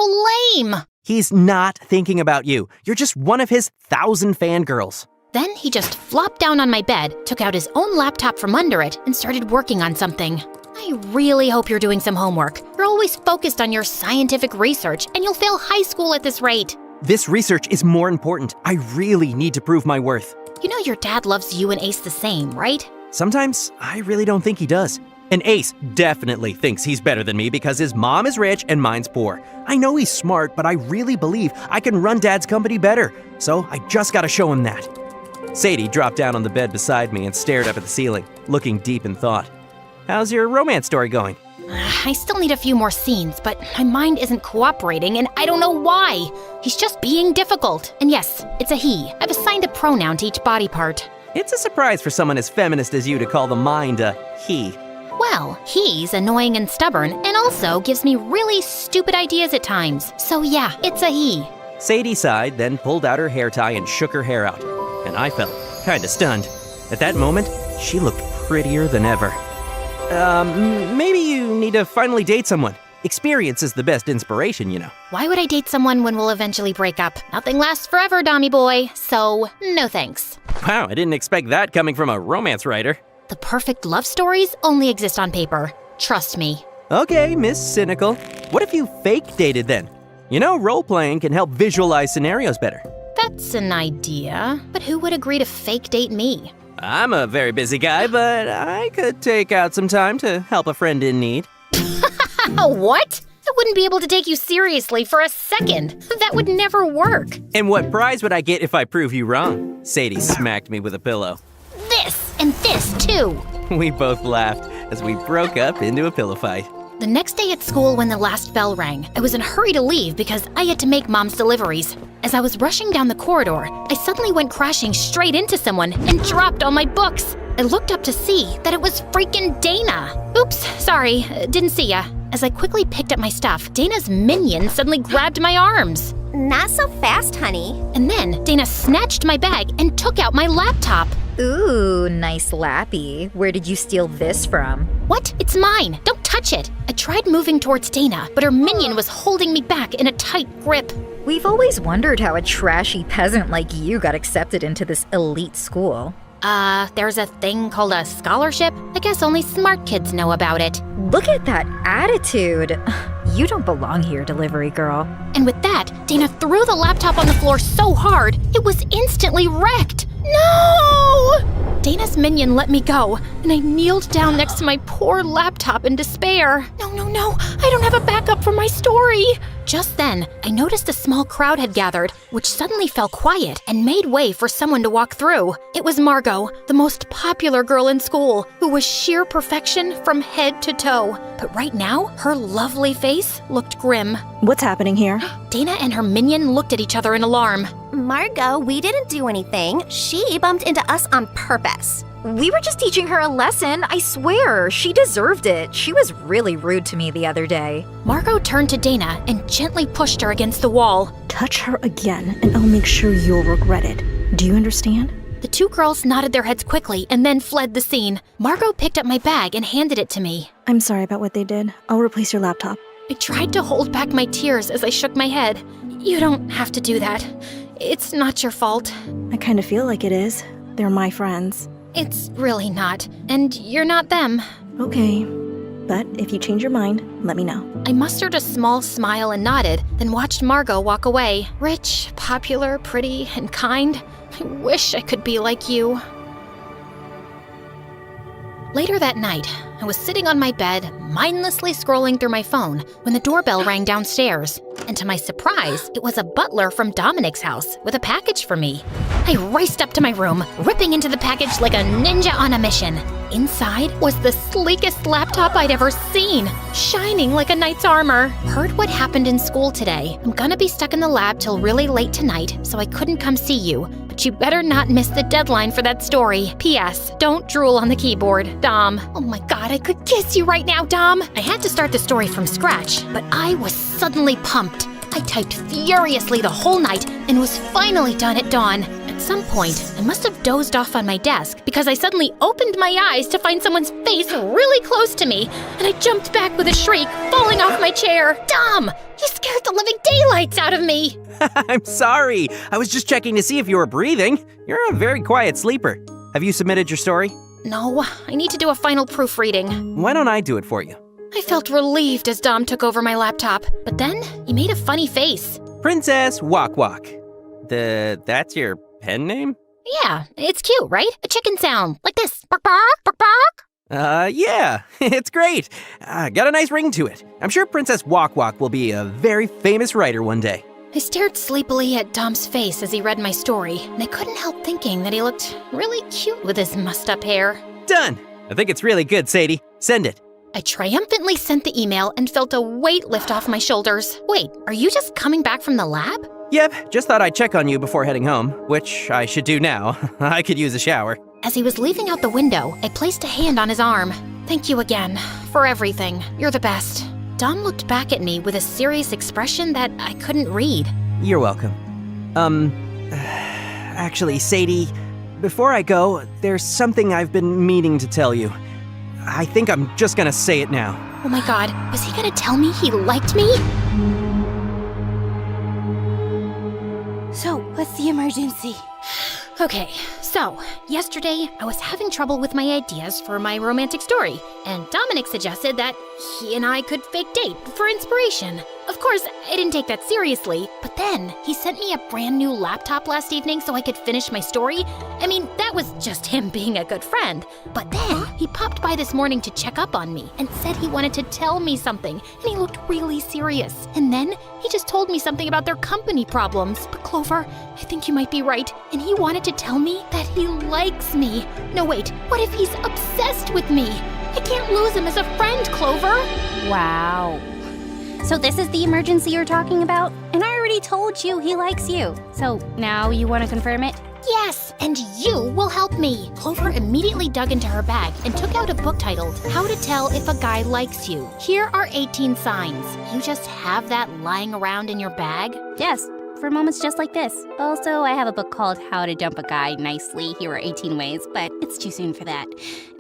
lame! He's not thinking about you. You're just one of his 1,000 fangirls. Then he just flopped down on my bed, took out his own laptop from under it, and started working on something. I really hope you're doing some homework. You're always focused on your scientific research, and you'll fail high school at this rate. This research is more important. I really need to prove my worth. You know your dad loves you and Ace the same, right? Sometimes I really don't think he does. And Ace definitely thinks he's better than me because his mom is rich and mine's poor. I know he's smart, but I really believe I can run Dad's company better. So I just gotta show him that. Sadie dropped down on the bed beside me and stared up at the ceiling, looking deep in thought. How's your romance story going? I still need a few more scenes, but my mind isn't cooperating and I don't know why. He's just being difficult. And yes, it's a he. I've assigned a pronoun to each body part. It's a surprise for someone as feminist as you to call the mind a he. Well, he's annoying and stubborn and also gives me really stupid ideas at times. So yeah, it's a he. Sadie sighed, then pulled out her hair tie and shook her hair out. And I felt kinda stunned. At that moment, she looked prettier than ever. Maybe you need to finally date someone. Experience is the best inspiration, you know. Why would I date someone when we'll eventually break up? Nothing lasts forever, Dommy boy, so no thanks. Wow, I didn't expect that coming from a romance writer. The perfect love stories only exist on paper. Trust me. Okay, Miss Cynical. What if you fake dated then? You know, role-playing can help visualize scenarios better. That's an idea, but who would agree to fake date me? I'm a very busy guy, but I could take out some time to help a friend in need. What? I wouldn't be able to take you seriously for a second. That would never work. And what prize would I get if I prove you wrong? Sadie smacked me with a pillow. This and this too. We both laughed as we broke up into a pillow fight. The next day at school when the last bell rang, I was in a hurry to leave because I had to make Mom's deliveries. As I was rushing down the corridor, I suddenly went crashing straight into someone and dropped all my books. I looked up to see that it was freaking Dana. Oops, sorry, didn't see ya. As I quickly picked up my stuff, Dana's minion suddenly grabbed my arms. Not so fast, honey. And then Dana snatched my bag and took out my laptop. Ooh, nice lappy. Where did you steal this from? What? It's mine. Don't touch it. I tried moving towards Dana, but her minion was holding me back in a tight grip. We've always wondered how a trashy peasant like you got accepted into this elite school. There's a thing called a scholarship. I guess only smart kids know about it. Look at that attitude. You don't belong here, delivery girl. And with that, Dana threw the laptop on the floor so hard, it was instantly wrecked. No! Dana's minion let me go, and I kneeled down next to my poor laptop in despair. No, I don't have a backup for my story. Just then, I noticed a small crowd had gathered, which suddenly fell quiet and made way for someone to walk through. It was Margot, the most popular girl in school, who was sheer perfection from head to toe. But right now, her lovely face looked grim. What's happening here? Dana and her minion looked at each other in alarm. Margot, we didn't do anything. She bumped into us on purpose. We were just teaching her a lesson, I swear. She deserved it. She was really rude to me the other day. Margot turned to Dana and gently pushed her against the wall. Touch her again, and I'll make sure you'll regret it. Do you understand? The two girls nodded their heads quickly and then fled the scene. Margot picked up my bag and handed it to me. I'm sorry about what they did. I'll replace your laptop. I tried to hold back my tears as I shook my head. You don't have to do that. It's not your fault. I kind of feel like it is. They're my friends. It's really not. And you're not them. Okay. But if you change your mind, let me know. I mustered a small smile and nodded, then watched Margot walk away. Rich, popular, pretty, and kind. I wish I could be like you. Later that night, I was sitting on my bed, mindlessly scrolling through my phone, when the doorbell rang downstairs. And to my surprise, it was a butler from Dominic's house with a package for me. I raced up to my room, ripping into the package like a ninja on a mission. Inside was the sleekest laptop I'd ever seen, shining like a knight's armor. Heard what happened in school today. I'm gonna be stuck in the lab till really late tonight, so I couldn't come see you. But you better not miss the deadline for that story. P.S. Don't drool on the keyboard, Dom. Oh my god, I could kiss you right now, Dom. I had to start the story from scratch, but I was suddenly pumped. I typed furiously the whole night and was finally done at dawn. At some point, I must have dozed off on my desk because I suddenly opened my eyes to find someone's face really close to me, and I jumped back with a shriek, falling off my chair. Dom! You scared the living daylights out of me! I'm sorry. I was just checking to see if you were breathing. You're a very quiet sleeper. Have you submitted your story? No, I need to do a final proofreading. Why don't I do it for you? I felt relieved as Dom took over my laptop, but then he made a funny face. Princess Walk Walk. That's your pen name? Yeah, it's cute, right? A chicken sound, like this. Bark, bark, bark, bark. Yeah, it's great. Got a nice ring to it. I'm sure Princess Walk Walk will be a very famous writer one day. I stared sleepily at Dom's face as he read my story, and I couldn't help thinking that he looked really cute with his mussed-up hair. Done! I think it's really good, Sadie. Send it. I triumphantly sent the email and felt a weight lift off my shoulders. Wait, are you just coming back from the lab? Yep, just thought I'd check on you before heading home, which I should do now. I could use a shower. As he was leaving out the window, I placed a hand on his arm. Thank you again, for everything. You're the best. Dom looked back at me with a serious expression that I couldn't read. You're welcome. Actually, Sadie, before I go, there's something I've been meaning to tell you. I think I'm just gonna say it now. Oh my god, was he gonna tell me he liked me? So, what's the emergency? Okay, so, yesterday I was having trouble with my ideas for my romantic story, and Dominic suggested that he and I could fake date for inspiration. Of course, I didn't take that seriously, but then he sent me a brand new laptop last evening so I could finish my story. I mean, that was just him being a good friend. But then he popped by this morning to check up on me and said he wanted to tell me something, and he looked really serious. And then he just told me something about their company problems. But Clover, I think you might be right, and he wanted to tell me that he likes me. No, wait, what if he's obsessed with me? I can't lose him as a friend, Clover. Wow. So this is the emergency you're talking about? And I already told you he likes you. So now you want to confirm it? Yes, and you will help me. Clover immediately dug into her bag and took out a book titled How to Tell If a Guy Likes You. Here are 18 signs. You just have that lying around in your bag? Yes, for moments just like this. Also, I have a book called How to Dump a Guy Nicely. Here are 18 ways, but it's too soon for that.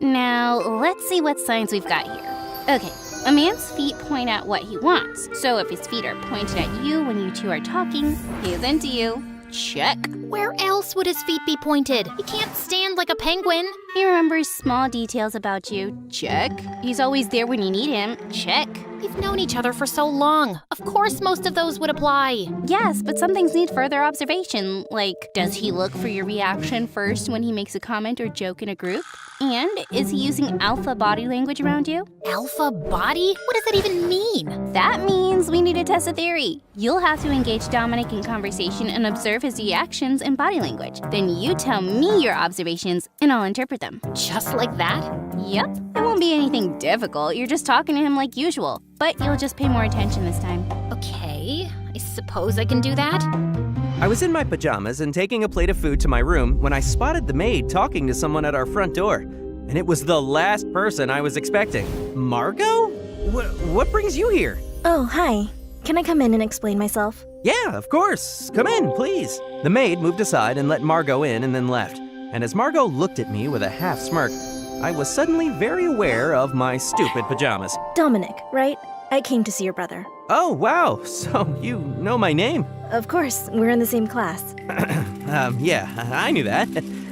Now, let's see what signs we've got here. Okay. A man's feet point out what he wants. So if his feet are pointed at you when you two are talking, he's into you. Check. Where else would his feet be pointed? He can't stand like a penguin. He remembers small details about you. Check. He's always there when you need him. Check. We've known each other for so long. Of course most of those would apply. Yes, but some things need further observation. Like, does he look for your reaction first when he makes a comment or joke in a group? And is he using alpha body language around you? Alpha body? What does that even mean? That means we need to test a theory. You'll have to engage Dominic in conversation and observe his reactions and body language. Then you tell me your observations and I'll interpret them. Just like that? Yep. It won't be anything difficult. You're just talking to him like usual. But you'll just pay more attention this time. Okay, I suppose I can do that. I was in my pajamas and taking a plate of food to my room when I spotted the maid talking to someone at our front door. And it was the last person I was expecting. Margot? What brings you here? Oh, hi. Can I come in and explain myself? Yeah, of course. Come in, please. The maid moved aside and let Margot in and then left. And as Margot looked at me with a half smirk, I was suddenly very aware of my stupid pajamas. Dominic, right? I came to see your brother. Oh, wow. So you know my name? Of course, we're in the same class. Yeah, I knew that.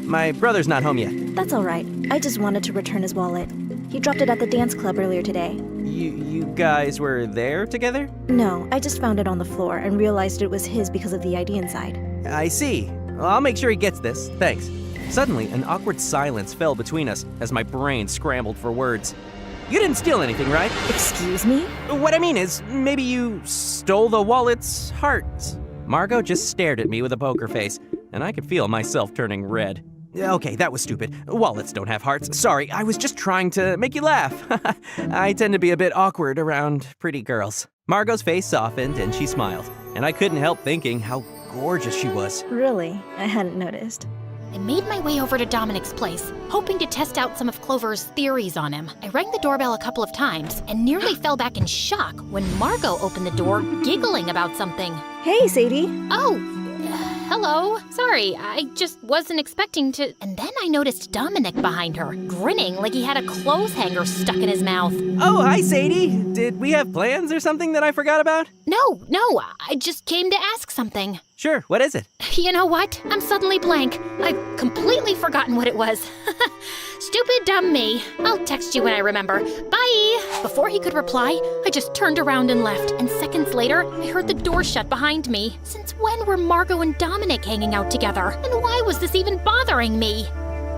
My brother's not home yet. That's all right. I just wanted to return his wallet. He dropped it at the dance club earlier today. You guys were there together? No, I just found it on the floor and realized it was his because of the ID inside. I see. Well, I'll make sure he gets this. Thanks. Suddenly, an awkward silence fell between us as my brain scrambled for words. You didn't steal anything, right? Excuse me? What I mean is, maybe you stole the wallet's heart. Margot just stared at me with a poker face, and I could feel myself turning red. Okay, that was stupid. Wallets don't have hearts. Sorry, I was just trying to make you laugh. I tend to be a bit awkward around pretty girls. Margot's face softened and she smiled, and I couldn't help thinking how gorgeous she was. Really? I hadn't noticed. I made my way over to Dominic's place, hoping to test out some of Clover's theories on him. I rang the doorbell a couple of times and nearly fell back in shock when Margot opened the door, giggling about something. Hey, Sadie. Oh, hello. Sorry, I just wasn't expecting to. And then I noticed Dominic behind her, grinning like he had a clothes hanger stuck in his mouth. Oh, hi, Sadie. Did we have plans or something that I forgot about? No, I just came to ask something. Sure, what is it? You know what? I'm suddenly blank. I've completely forgotten what it was. Stupid dumb me. I'll text you when I remember. Bye! Before he could reply, I just turned around and left, and seconds later, I heard the door shut behind me. Since when were Margot and Dominic hanging out together? And why was this even bothering me?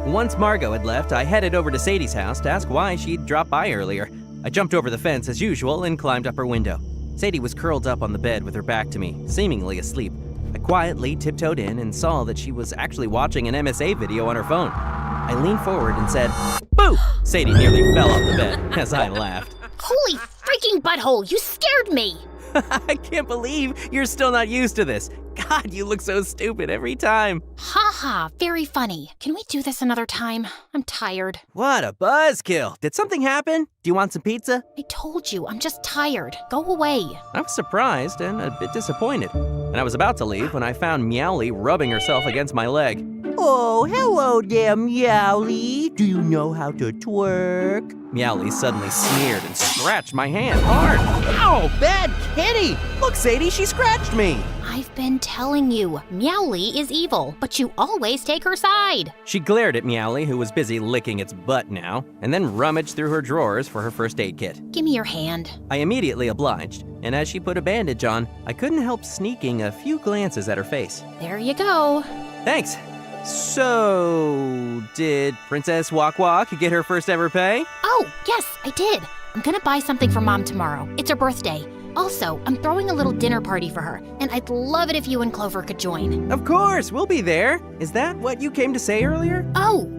Once Margot had left, I headed over to Sadie's house to ask why she'd dropped by earlier. I jumped over the fence as usual and climbed up her window. Sadie was curled up on the bed with her back to me, seemingly asleep. I quietly tiptoed in and saw that she was actually watching an MSA video on her phone. I leaned forward and said, "Boo!" Sadie nearly fell off the bed as I laughed. Holy freaking butthole, you scared me! I can't believe you're still not used to this. God, you look so stupid every time. Ha, very funny. Can we do this another time? I'm tired. What a buzzkill. Did something happen? Do you want some pizza? I told you, I'm just tired. Go away. I was surprised and a bit disappointed. And I was about to leave when I found Meowly rubbing herself against my leg. Oh, hello there, Meowly. Do you know how to twerk? Meowly suddenly sneered and scratched my hand hard. Ow, bad kitty! Look, Sadie, she scratched me. I've been telling you, Meowly is evil, but you always take her side. She glared at Meowly, who was busy licking its butt now, and then rummaged through her drawers for her first aid kit. Give me your hand. I immediately obliged, and as she put a bandage on, I couldn't help sneaking a few glances at her face. There you go. Thanks. So, did Princess Walk Walk get her first ever pay? Oh, yes, I did. I'm gonna buy something for Mom tomorrow. It's her birthday. Also, I'm throwing a little dinner party for her, and I'd love it if you and Clover could join. Of course, we'll be there. Is that what you came to say earlier? Oh,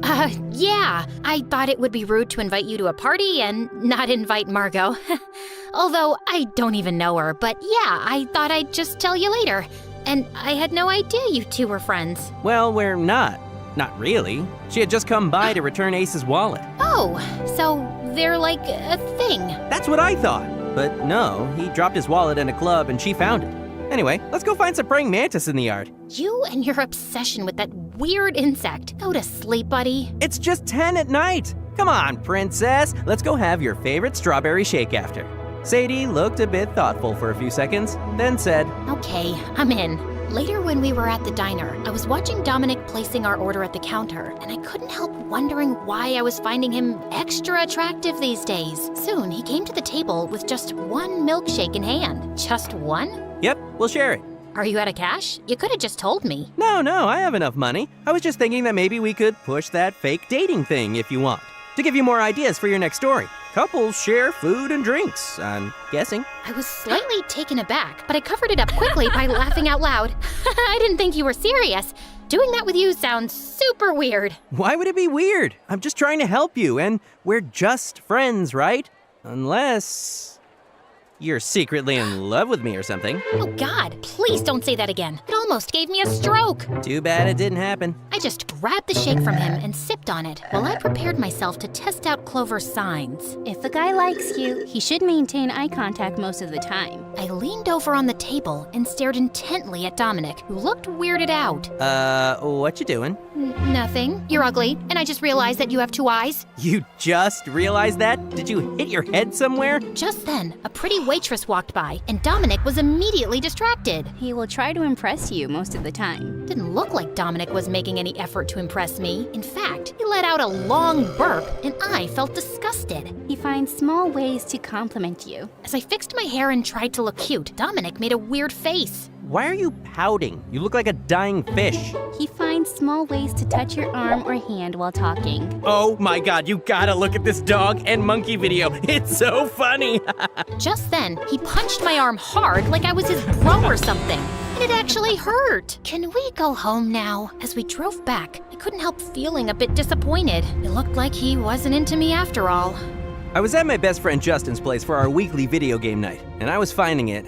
yeah. I thought it would be rude to invite you to a party and not invite Margot. Although, I don't even know her, but yeah, I thought I'd just tell you later. And I had no idea you two were friends. Well, we're not. Not really. She had just come by to return Ace's wallet. Oh, so they're like a thing. That's what I thought. But no, he dropped his wallet in a club and she found it. Anyway, let's go find some praying mantis in the yard. You and your obsession with that weird insect. Go to sleep, buddy. It's just 10 at night. Come on, princess. Let's go have your favorite strawberry shake after. Sadie looked a bit thoughtful for a few seconds, then said, Okay, I'm in. Later when we were at the diner, I was watching Dominic placing our order at the counter, and I couldn't help wondering why I was finding him extra attractive these days. Soon, he came to the table with just one milkshake in hand. Just one? Yep, we'll share it. Are you out of cash? You could have just told me. No, I have enough money. I was just thinking that maybe we could push that fake dating thing if you want. To give you more ideas for your next story. Couples share food and drinks, I'm guessing. I was slightly taken aback, but I covered it up quickly by laughing out loud. I didn't think you were serious. Doing that with you sounds super weird. Why would it be weird? I'm just trying to help you, and we're just friends, right? Unless you're secretly in love with me or something. Oh God, please don't say that again. It almost gave me a stroke. Too bad it didn't happen. I just grabbed the shake from him and sipped on it while I prepared myself to test out Clover's signs. If a guy likes you, he should maintain eye contact most of the time. I leaned over on the table and stared intently at Dominic, who looked weirded out. What you doing? Nothing. You're ugly, and I just realized that you have two eyes. You just realized that? Did you hit your head somewhere? Just then, a pretty waitress walked by, and Dominic was immediately distracted. He will try to impress you you most of the time. Didn't look like Dominic was making any effort to impress me. In fact, he let out a long burp, and I felt disgusted. He finds small ways to compliment you. As I fixed my hair and tried to look cute, Dominic made a weird face. Why are you pouting? You look like a dying fish. He finds small ways to touch your arm or hand while talking. Oh my god, you gotta look at this dog and monkey video. It's so funny. Just then, he punched my arm hard like I was his bro or something. And it actually hurt. Can we go home now? As we drove back, I couldn't help feeling a bit disappointed. It looked like he wasn't into me after all. I was at my best friend Justin's place for our weekly video game night, and I was finding it